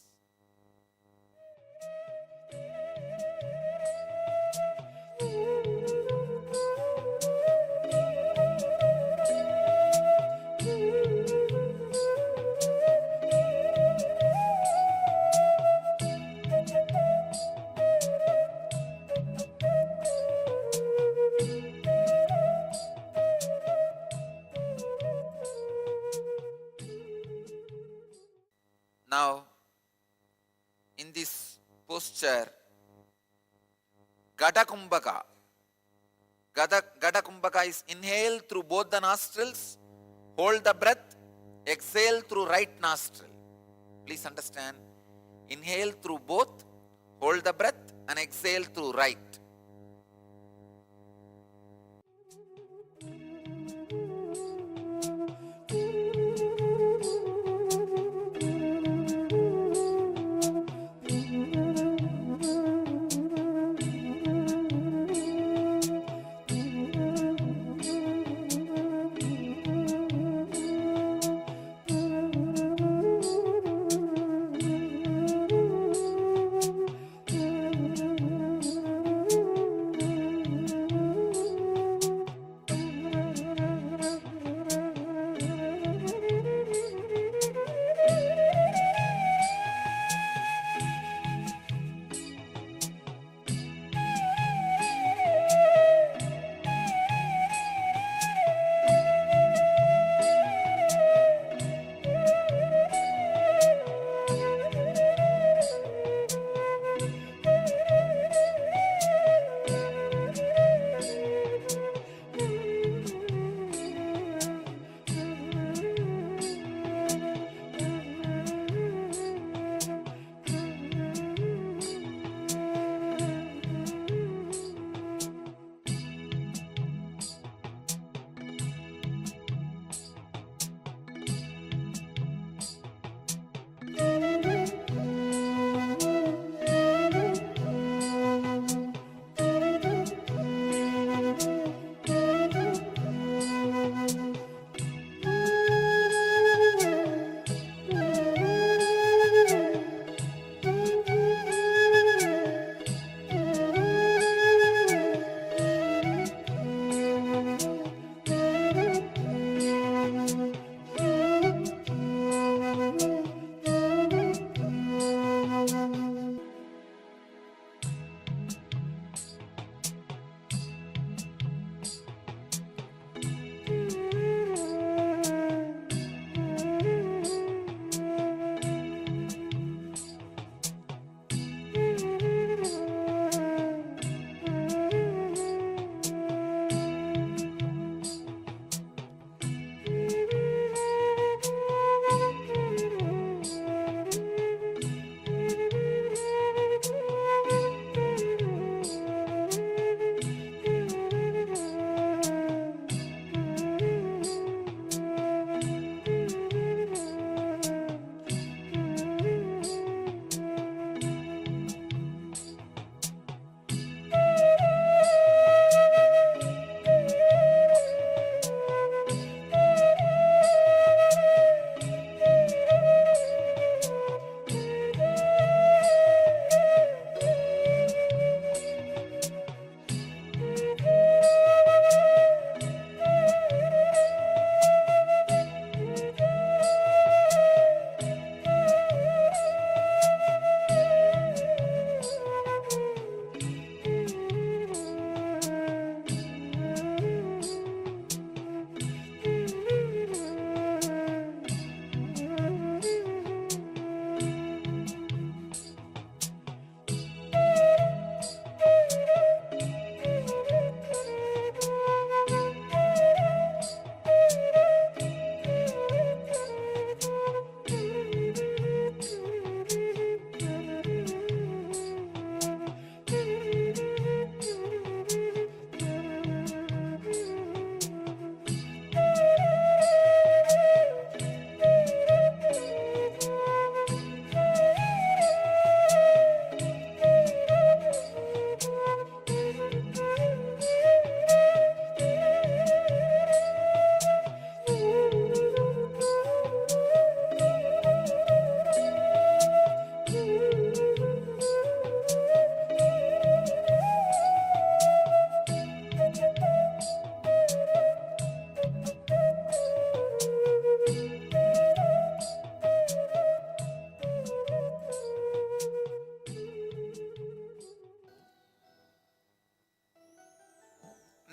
Now, in this posture, Gada Kumbhaka. Gada Kumbhaka is inhale through both the nostrils, hold the breath, exhale through right nostril. Please understand, inhale through both, hold the breath and exhale through right.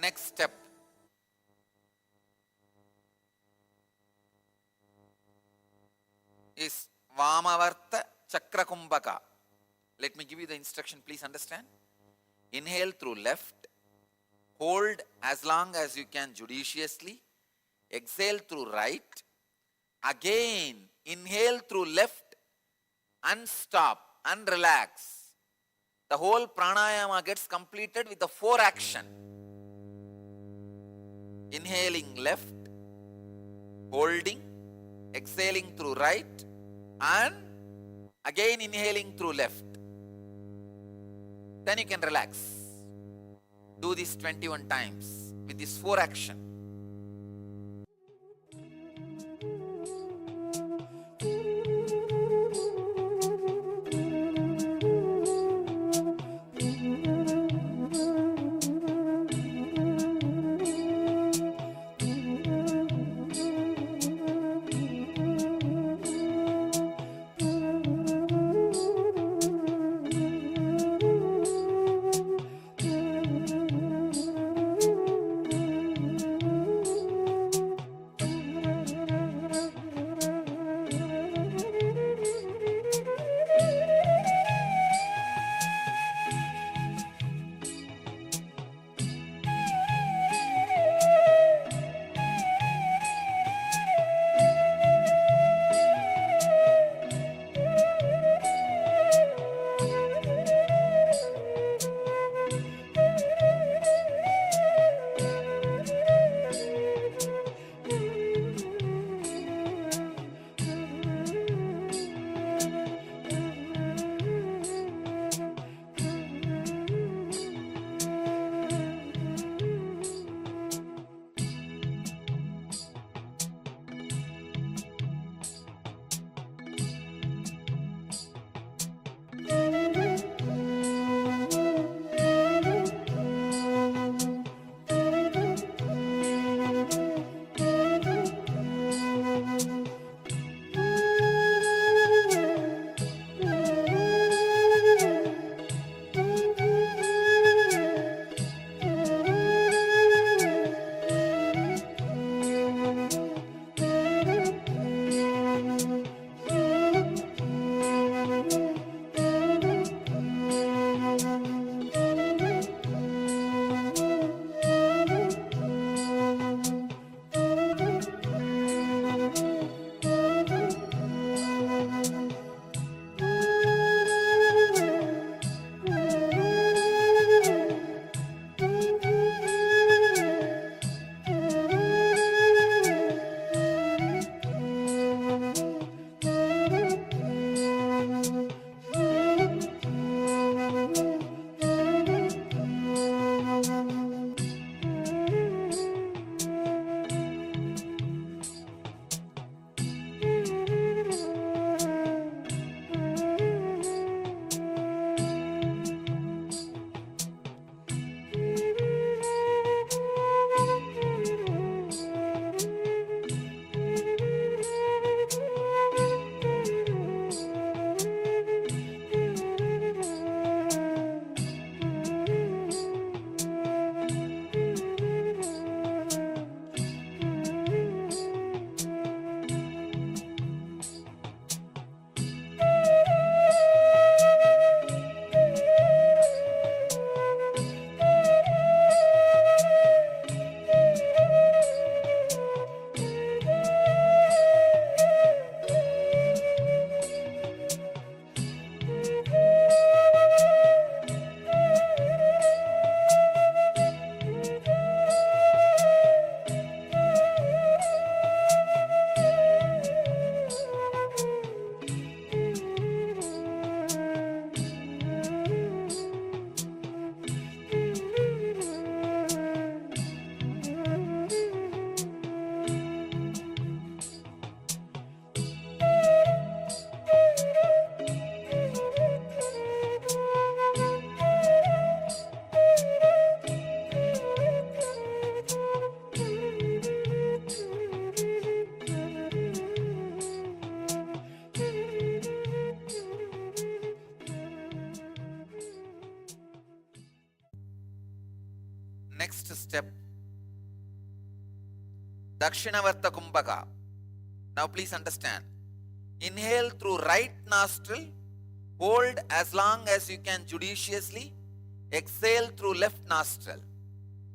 next step. Is Vamavarta Chakrakumbhaka. Let me give you the instruction, please understand. Inhale through left, hold as long as you can judiciously, exhale through right, again inhale through left and stop and relax. The whole pranayama gets completed with the 4 action. Inhaling left, holding, exhaling through right, and again inhaling through left. Then you can relax. Do this 21 times with this 4 action. Next step, Dakshinavarta Kumbhaka. Now please understand. Inhale through right nostril, hold as long as you can judiciously, exhale through left nostril.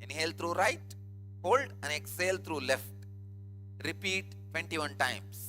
Inhale through right, hold and exhale through left. Repeat 21 times.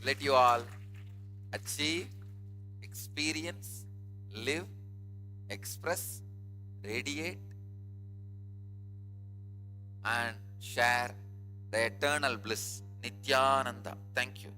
Let you all achieve, experience, live, express, radiate, and share the eternal bliss, Nityananda. Thank you.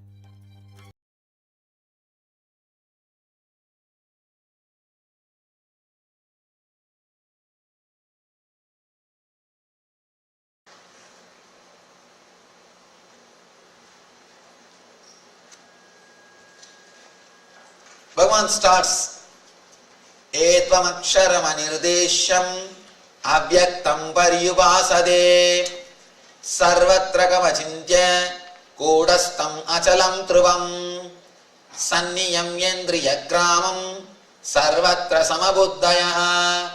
Bhagavan starts, Etvam aksharam anirudesham avyaktam paryupasade sarvatra kamachintya kodastam achalam truvam sanniyam yendriya gramam sarvatra samabuddhaya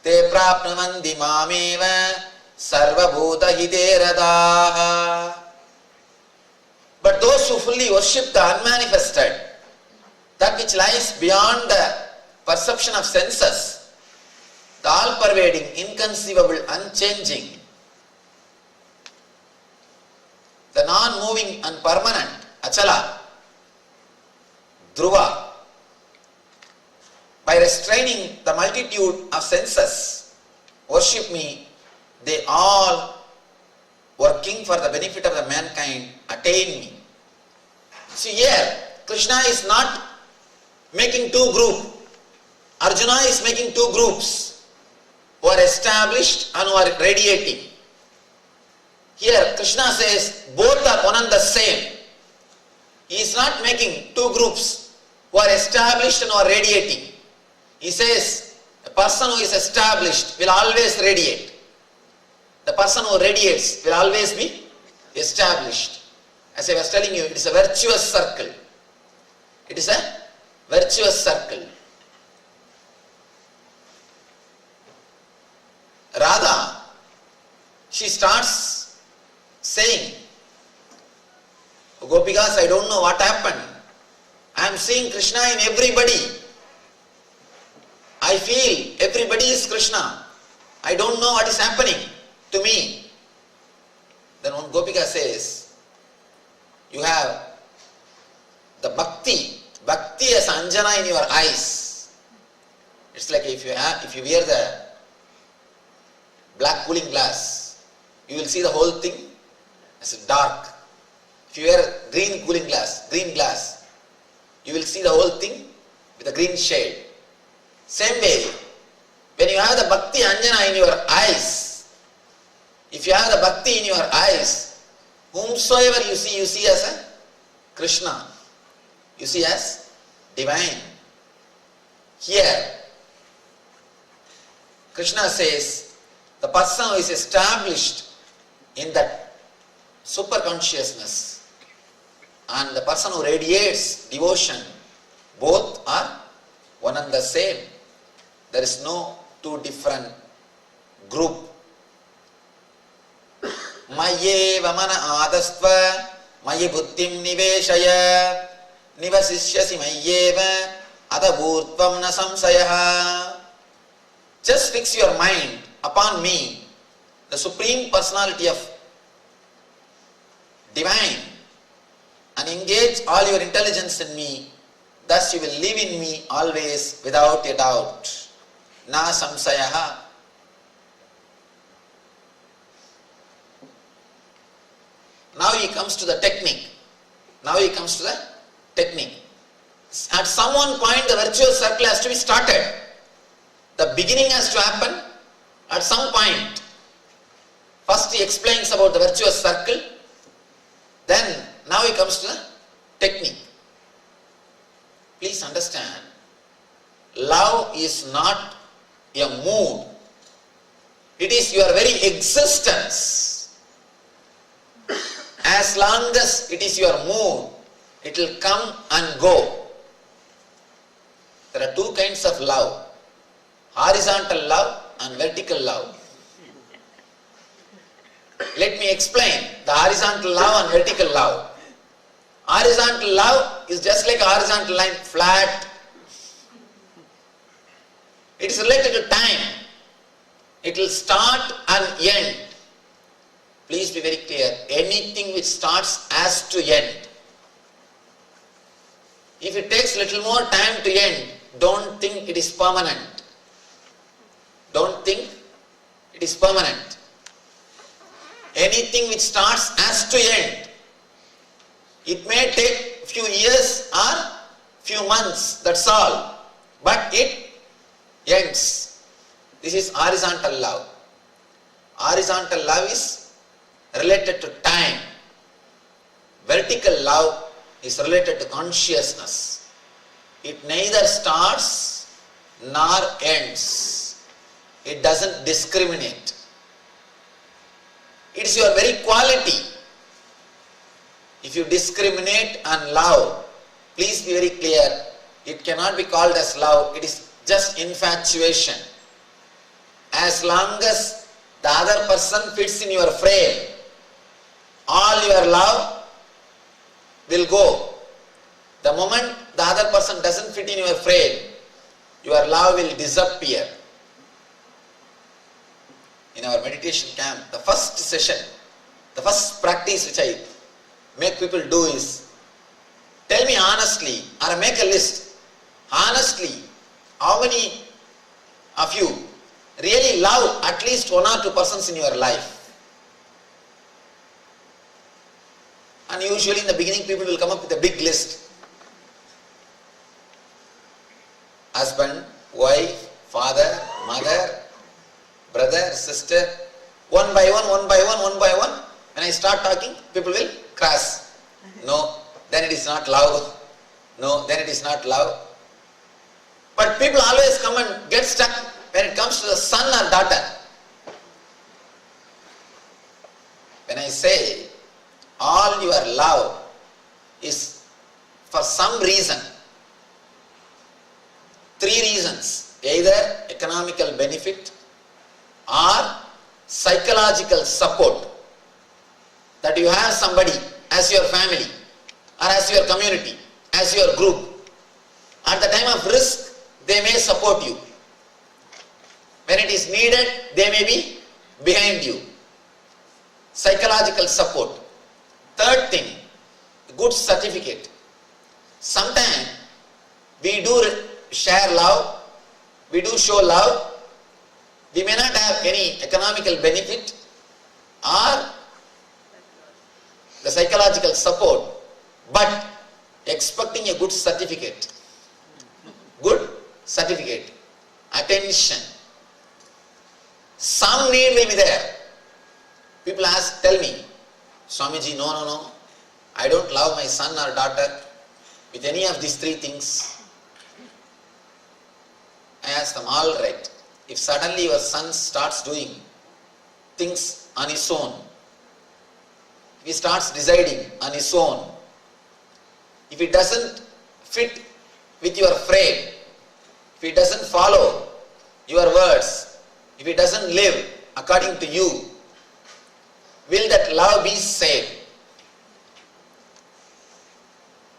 te prapnuvanti mameva sarvabhuta hiteradaha. But those who fully worship the unmanifested that which lies beyond the perception of senses, the all-pervading, inconceivable, unchanging, the non-moving and permanent, achala, dhruva. By restraining the multitude of senses, worship me, they all working for the benefit of the mankind attain me. See here, Krishna is not making two groups. Arjuna is making two groups who are established and who are radiating. Here Krishna says both are one and the same. He is not making two groups who are established and who are radiating. He says a person who is established will always radiate. The person who radiates will always be established. As I was telling you, it is a virtuous circle. It is a virtuous circle. Radha, she starts saying, Gopikas, I don't know what happened. I am seeing Krishna in everybody. I feel everybody is Krishna. I don't know what is happening to me. Then one Gopika says, you have the bhakti as Anjana in your eyes. It's like if you wear the black cooling glass, you will see the whole thing as dark. If you wear green cooling glass, you will see the whole thing with a green shade. Same way, when you have the bhakti Anjana in your eyes, if you have the bhakti in your eyes, whomsoever you see as a Krishna, you see as divine. Here, Krishna says, the person who is established in that super consciousness and the person who radiates devotion, both are one and the same. There is no two different group. Mayeva mana adastva mayi buddhim niveshaya nivasishyasi mayeva adabhurtvam na samsayaha. Just fix your mind upon me, the Supreme Personality of Divine, and engage all your intelligence in me. Thus you will live in me always without a doubt. Na samsayaha. Now he comes to the technique. At some one point the virtuous circle has to be started. The beginning has to happen at some point. First he explains about the virtuous circle. Then now he comes to the technique. Please understand, love is not a mood. It is your very existence. As long as it is your mood, it will come and go. There are two kinds of love, horizontal love and vertical love. Let me explain the horizontal love and vertical love. Horizontal love is just like a horizontal line, flat. It is related to time. It will start and end. Please be very clear. Anything which starts has to end. If it takes little more time to end, don't think it is permanent. Don't think it is permanent. Anything which starts has to end. It may take few years or few months, that's all. But it ends. This is horizontal love. Horizontal love is related to time. Vertical love is related to consciousness. It neither starts nor ends. It doesn't discriminate. It is your very quality. If you discriminate and love, please be very clear, it cannot be called as love, it is just infatuation. As long as the other person fits in your frame, all your love will go. The moment the other person doesn't your love will disappear. In our meditation camp, the first session, the first practice which I make people do is, tell me honestly, or make a list, honestly, how many of you really love at least one or two persons in your life? And usually in the beginning people will come up with a big list. Husband, wife, father, mother, brother, sister, one by one, one by one, one by one. When I start talking, people will cross. No, then it is not love. No, then it is not love. But people always come and get stuck when it comes to the son or daughter. When I say all your love is for some reason, three reasons, either economical benefit or psychological support, that you have somebody as your family or as your community, as your group. At the time of risk, they may support you. When it is needed, they may be behind you. Psychological support. Third thing, good certificate. Sometimes we do share love, we do show love, we may not have any economical benefit or the psychological support, but expecting a good certificate. Good certificate. Attention. Some need will be there. People ask, tell me, Swamiji, no, I don't love my son or daughter with any of these three things. I ask them, all right, if suddenly your son starts doing things on his own, if he starts deciding on his own, if it doesn't fit with your frame, if it doesn't follow your words, if it doesn't live according to you, will that love be saved?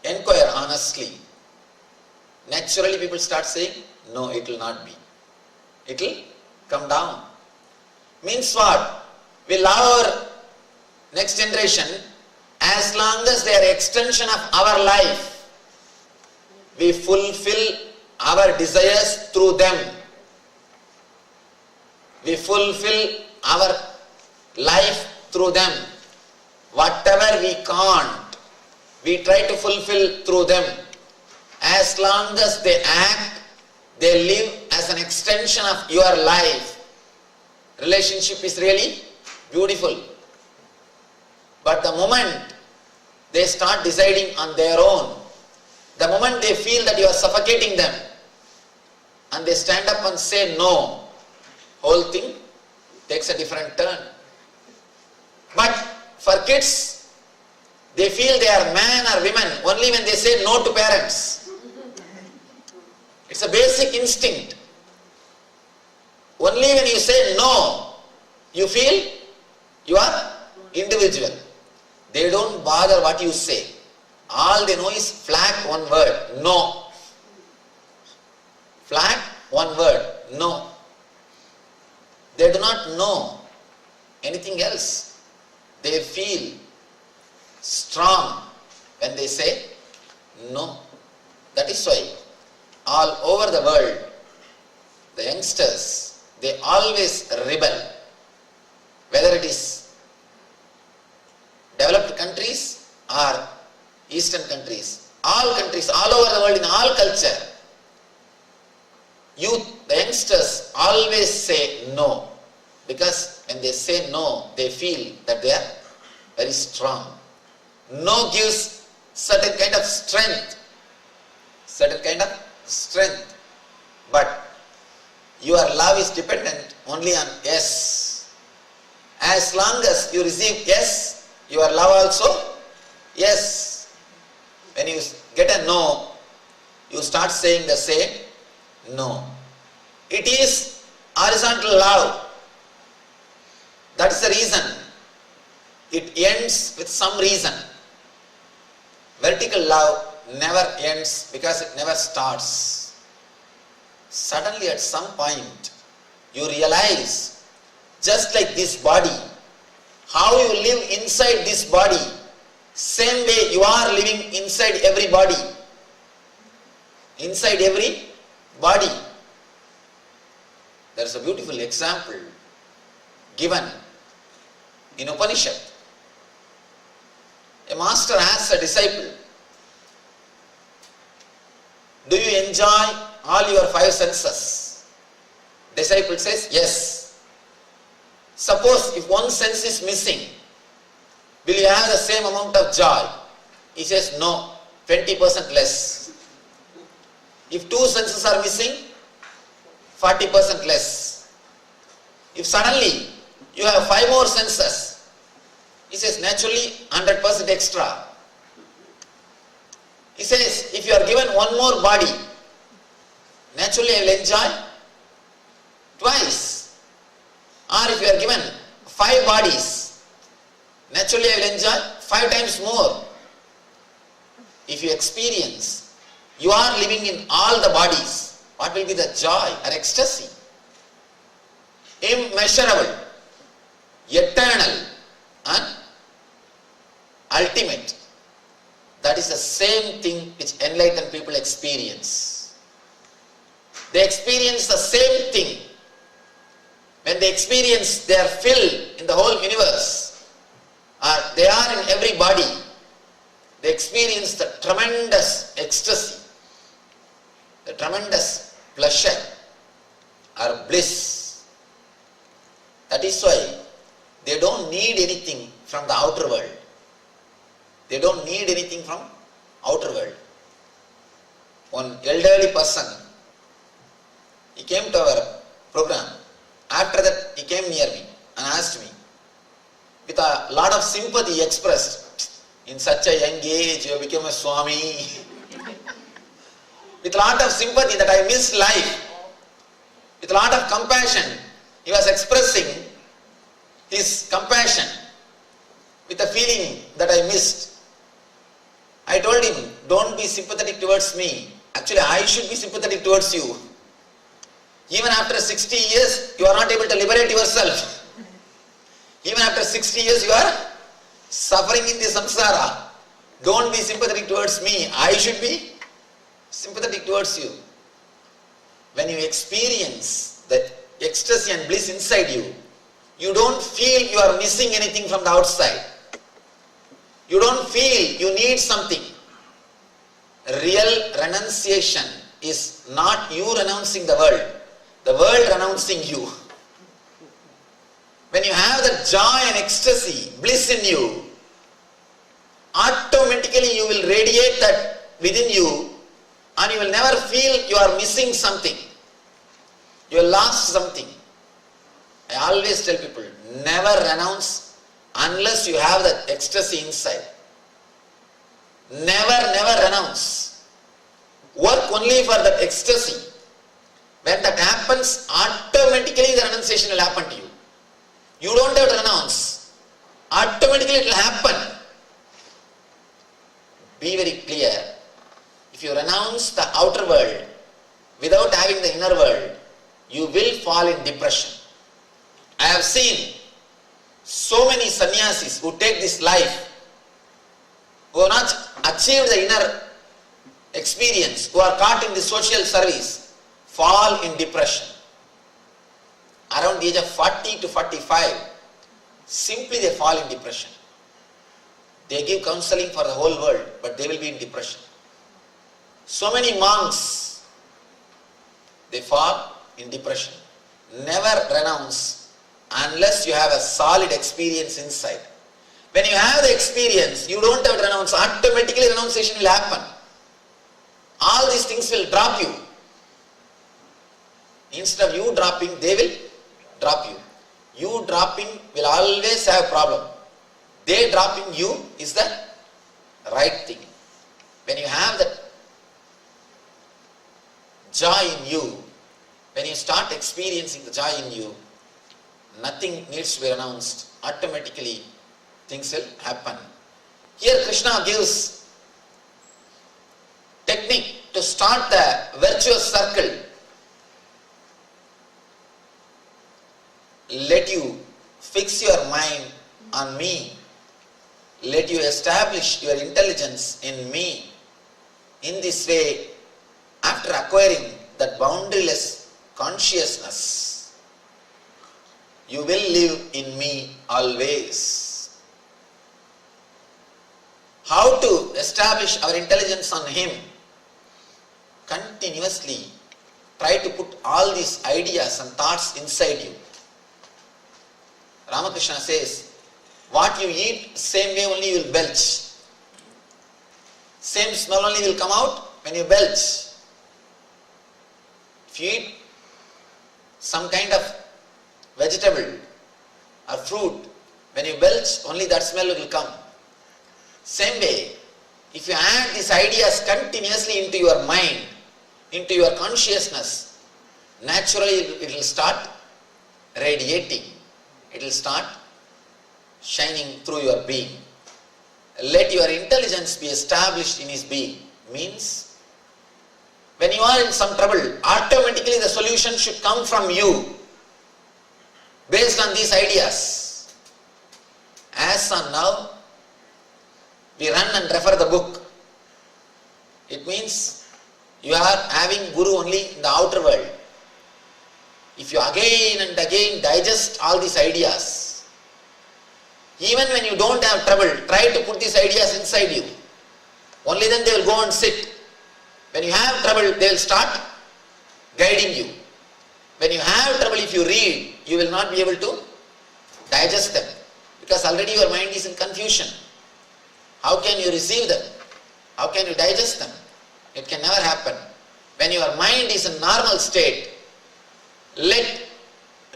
Inquire honestly. Naturally people start saying, no, it will not be. It will come down. Means what? We love our next generation as long as they are extension of our life. We fulfill our desires through them. We fulfill our life through them. Whatever we can't, we try to fulfill through them. As long as they act, they live as an extension of your life. Relationship is really beautiful. But the moment they start deciding on their own, the moment they feel that you are suffocating them, and they stand up and say no, whole thing takes a different turn. But for kids, they feel they are man or women only when they say no to parents. It's a basic instinct. Only when you say no, you feel you are individual. They don't bother what you say. All they know is flag one word, no. Flag one word, no. They do not know anything else. They feel strong when they say no. That is why all over the world, the youngsters, they always rebel. Whether it is developed countries or Eastern countries, all over the world, in all culture, youth, the youngsters always say no. Because when they say no, they feel that they are very strong. No gives certain kind of strength. But your love is dependent only on yes. As long as you receive yes, your love also yes. When you get a no, you start saying the same no. It is horizontal love. That is the reason it ends with some reason. Vertical love never ends because it never starts. suddenly at some point you realize, just like this body, how you live inside this body, same way you are living inside every body. Inside every body. There is a beautiful example given in Upanishad. A master asks a disciple, do you enjoy all your 5 senses? Disciple says, yes. Suppose if one sense is missing, will you have the same amount of joy? He says, no, 20% less. If 2 senses are missing, 40% less. If suddenly you have 5 more senses, he says naturally 100% extra. He says if you are given 1 more body, naturally I will enjoy twice. Or if you are given 5 bodies, naturally I will enjoy 5 times more. If you experience you are living in all the bodies, what will be the joy or ecstasy? Immeasurable, eternal and ultimate. That is the same thing which enlightened people experience. They experience the same thing. When they experience they are filled in the whole universe, or they are in every body, they experience the tremendous ecstasy, the tremendous pleasure or bliss. That is why they don't need anything from the outer world. They don't need anything from outer world. One elderly person, he came to our program. After that, he came near me and asked me, with a lot of sympathy he expressed, in such a young age you became a Swami. With a lot of sympathy that I missed life, with a lot of compassion, he was expressing his compassion with a feeling that I missed. I told him, don't be sympathetic towards me. Actually, I should be sympathetic towards you. Even after 60 years, you are not able to liberate yourself. Even after 60 years, you are suffering in the samsara. Don't be sympathetic towards me. I should be sympathetic towards you. When you experience that ecstasy and bliss inside you, you don't feel you are missing anything from the outside. You don't feel you need something. Real renunciation is not you renouncing the world renouncing you. When you have that joy and ecstasy, bliss in you, automatically you will radiate that within you and you will never feel you are missing something. You have lost something. I always tell people, never renounce unless you have that ecstasy inside. Never renounce. Work only for that ecstasy. When that happens, automatically the renunciation will happen to you. You don't have to renounce. Automatically it will happen. Be very clear. If you renounce the outer world without having the inner world, you will fall in depression. I have seen so many sannyasis who take this life, who have not achieved the inner experience, who are caught in the social service, fall in depression. Around the age of 40 to 45, simply they fall in depression. They give counseling for the whole world, but they will be in depression. So many monks, they fall in depression. Never renounce unless you have a solid experience inside. When you have the experience, you don't have to renounce. Automatically renunciation will happen. All these things will drop you. Instead of you dropping, they will drop you. You dropping will always have a problem. They dropping you is the right thing. When you have that joy in you, when you start experiencing the joy in you, nothing needs to be renounced. Automatically things will happen. Here Krishna gives technique to start the virtuous circle. let you fix your mind on me. Let you establish your intelligence in me. In this way, after acquiring that boundaryless consciousness, you will live in me always. How to establish our intelligence on Him? Continuously try to put all these ideas and thoughts inside you. Ramakrishna says, what you eat, same way only you will belch. Same smell only will come out when you belch. If you eat some kind of vegetable or fruit, when you belch, only that smell will come. Same way, if you add these ideas continuously into your mind, into your consciousness, naturally it will start radiating. It will start shining through your being. Let your intelligence be established in His being. Means, when you are in some trouble, automatically the solution should come from you based on these ideas. As on now, we run and refer the book. It means you are having Guru only in the outer world. If you again and again digest all these ideas, even when you don't have trouble, try to put these ideas inside you. Only then they will go and sit. When you have trouble, they will start guiding you. When you have trouble, if you read, you will not be able to digest them, because already your mind is in confusion. How can you receive them? How can you digest them? It can never happen. When your mind is in normal state, let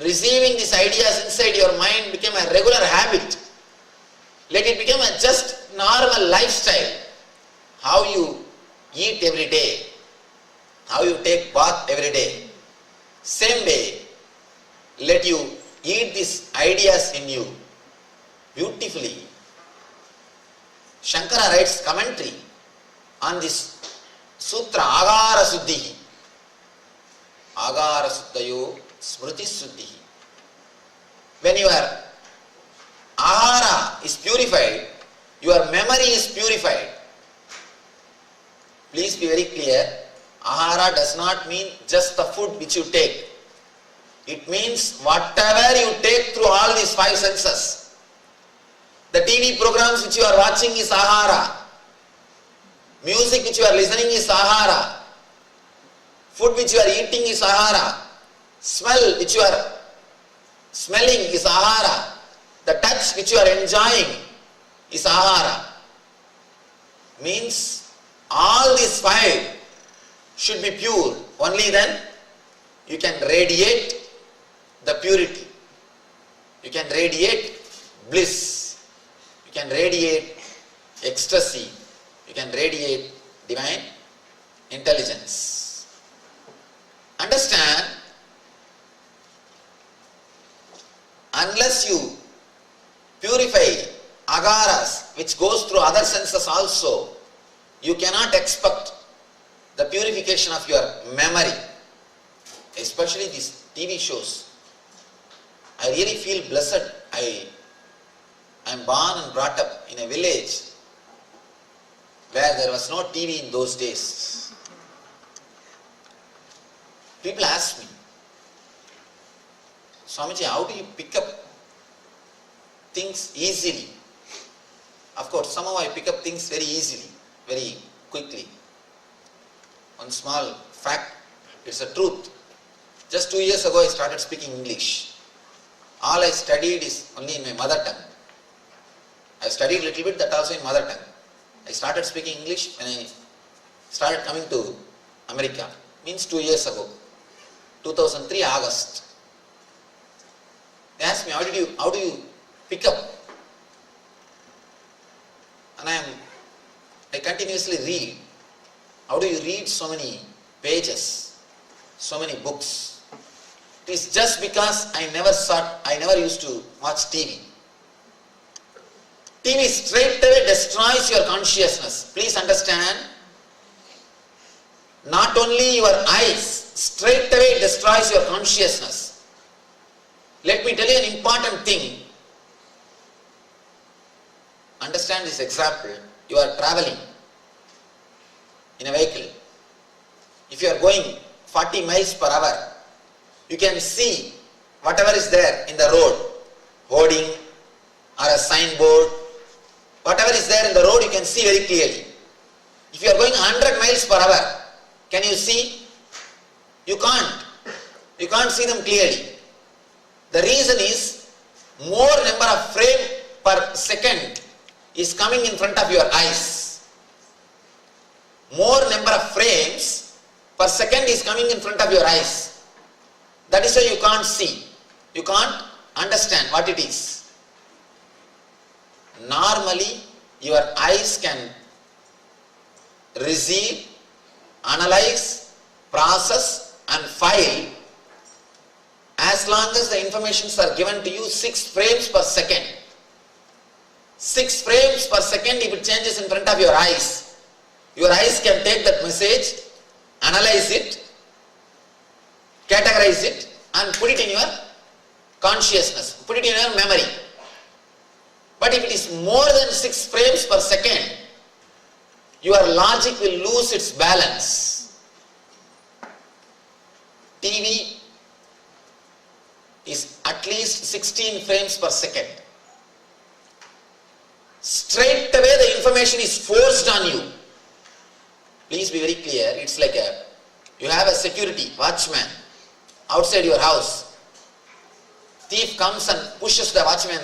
receiving these ideas inside your mind become a regular habit. Let it become a just normal lifestyle. How you eat every day, how you take bath every day. Same way, let you eat these ideas in you beautifully. Shankara writes commentary on this sutra, Agara Suddhihi. Agara Suddhayo Smriti Suddhihi. When your ahara is purified, your memory is purified. Please be very clear, ahara does not mean just the food which you take. It means whatever you take through all these five senses. The TV programs which you are watching is ahara. Music which you are listening is ahara. Food which you are eating is ahara. Smell which you are smelling is ahara. The touch which you are enjoying is ahara. Means all these five should be pure. Only then you can radiate the purity. You can radiate bliss. You can radiate ecstasy. You can radiate divine intelligence. Understand, unless you purify agaras which goes through other senses also, you cannot expect the purification of your memory, especially these TV shows. I really feel blessed. I am born and brought up in a village where there was no TV in those days. People ask me, Swamiji, how do you pick up things easily? Of course, somehow I pick up things very easily, very quickly. One small fact, it's a truth. Just 2 years ago I started speaking English. All I studied is only in my mother tongue. I studied a little bit, that also in mother tongue. I started speaking English when I started coming to America. Means 2 years ago. 2003 August. They asked me, how do you pick up? And I continuously read. How do you read so many pages, so many books? It is just because I never used to watch TV. TV straight away destroys your consciousness. Please understand, not only your eyes, straight away destroys your consciousness. Let me tell you an important thing. Understand this example. You are traveling in a vehicle. If you are going 40 miles per hour, you can see whatever is there in the road, hoarding or a signboard, whatever is there in the road you can see very clearly. If you are going 100 miles per hour, can you see? You can't. You can't see them clearly. The reason is more number of frame per second is coming in front of your eyes. More number of frames per second is coming in front of your eyes. That is why you can't see. You can't understand what it is. Normally, your eyes can receive, analyze, process and file as long as the informations are given to you 6 frames per second. 6 frames per second if it changes in front of your eyes can take that message, analyze it, categorize it and put it in your consciousness, put it in your memory. But if it is more than 6 frames per second, your logic will lose its balance. TV is at least 16 frames per second. Straight away the information is forced on you. Please be very clear. It's like you have a security watchman outside your house. Thief comes and pushes the watchman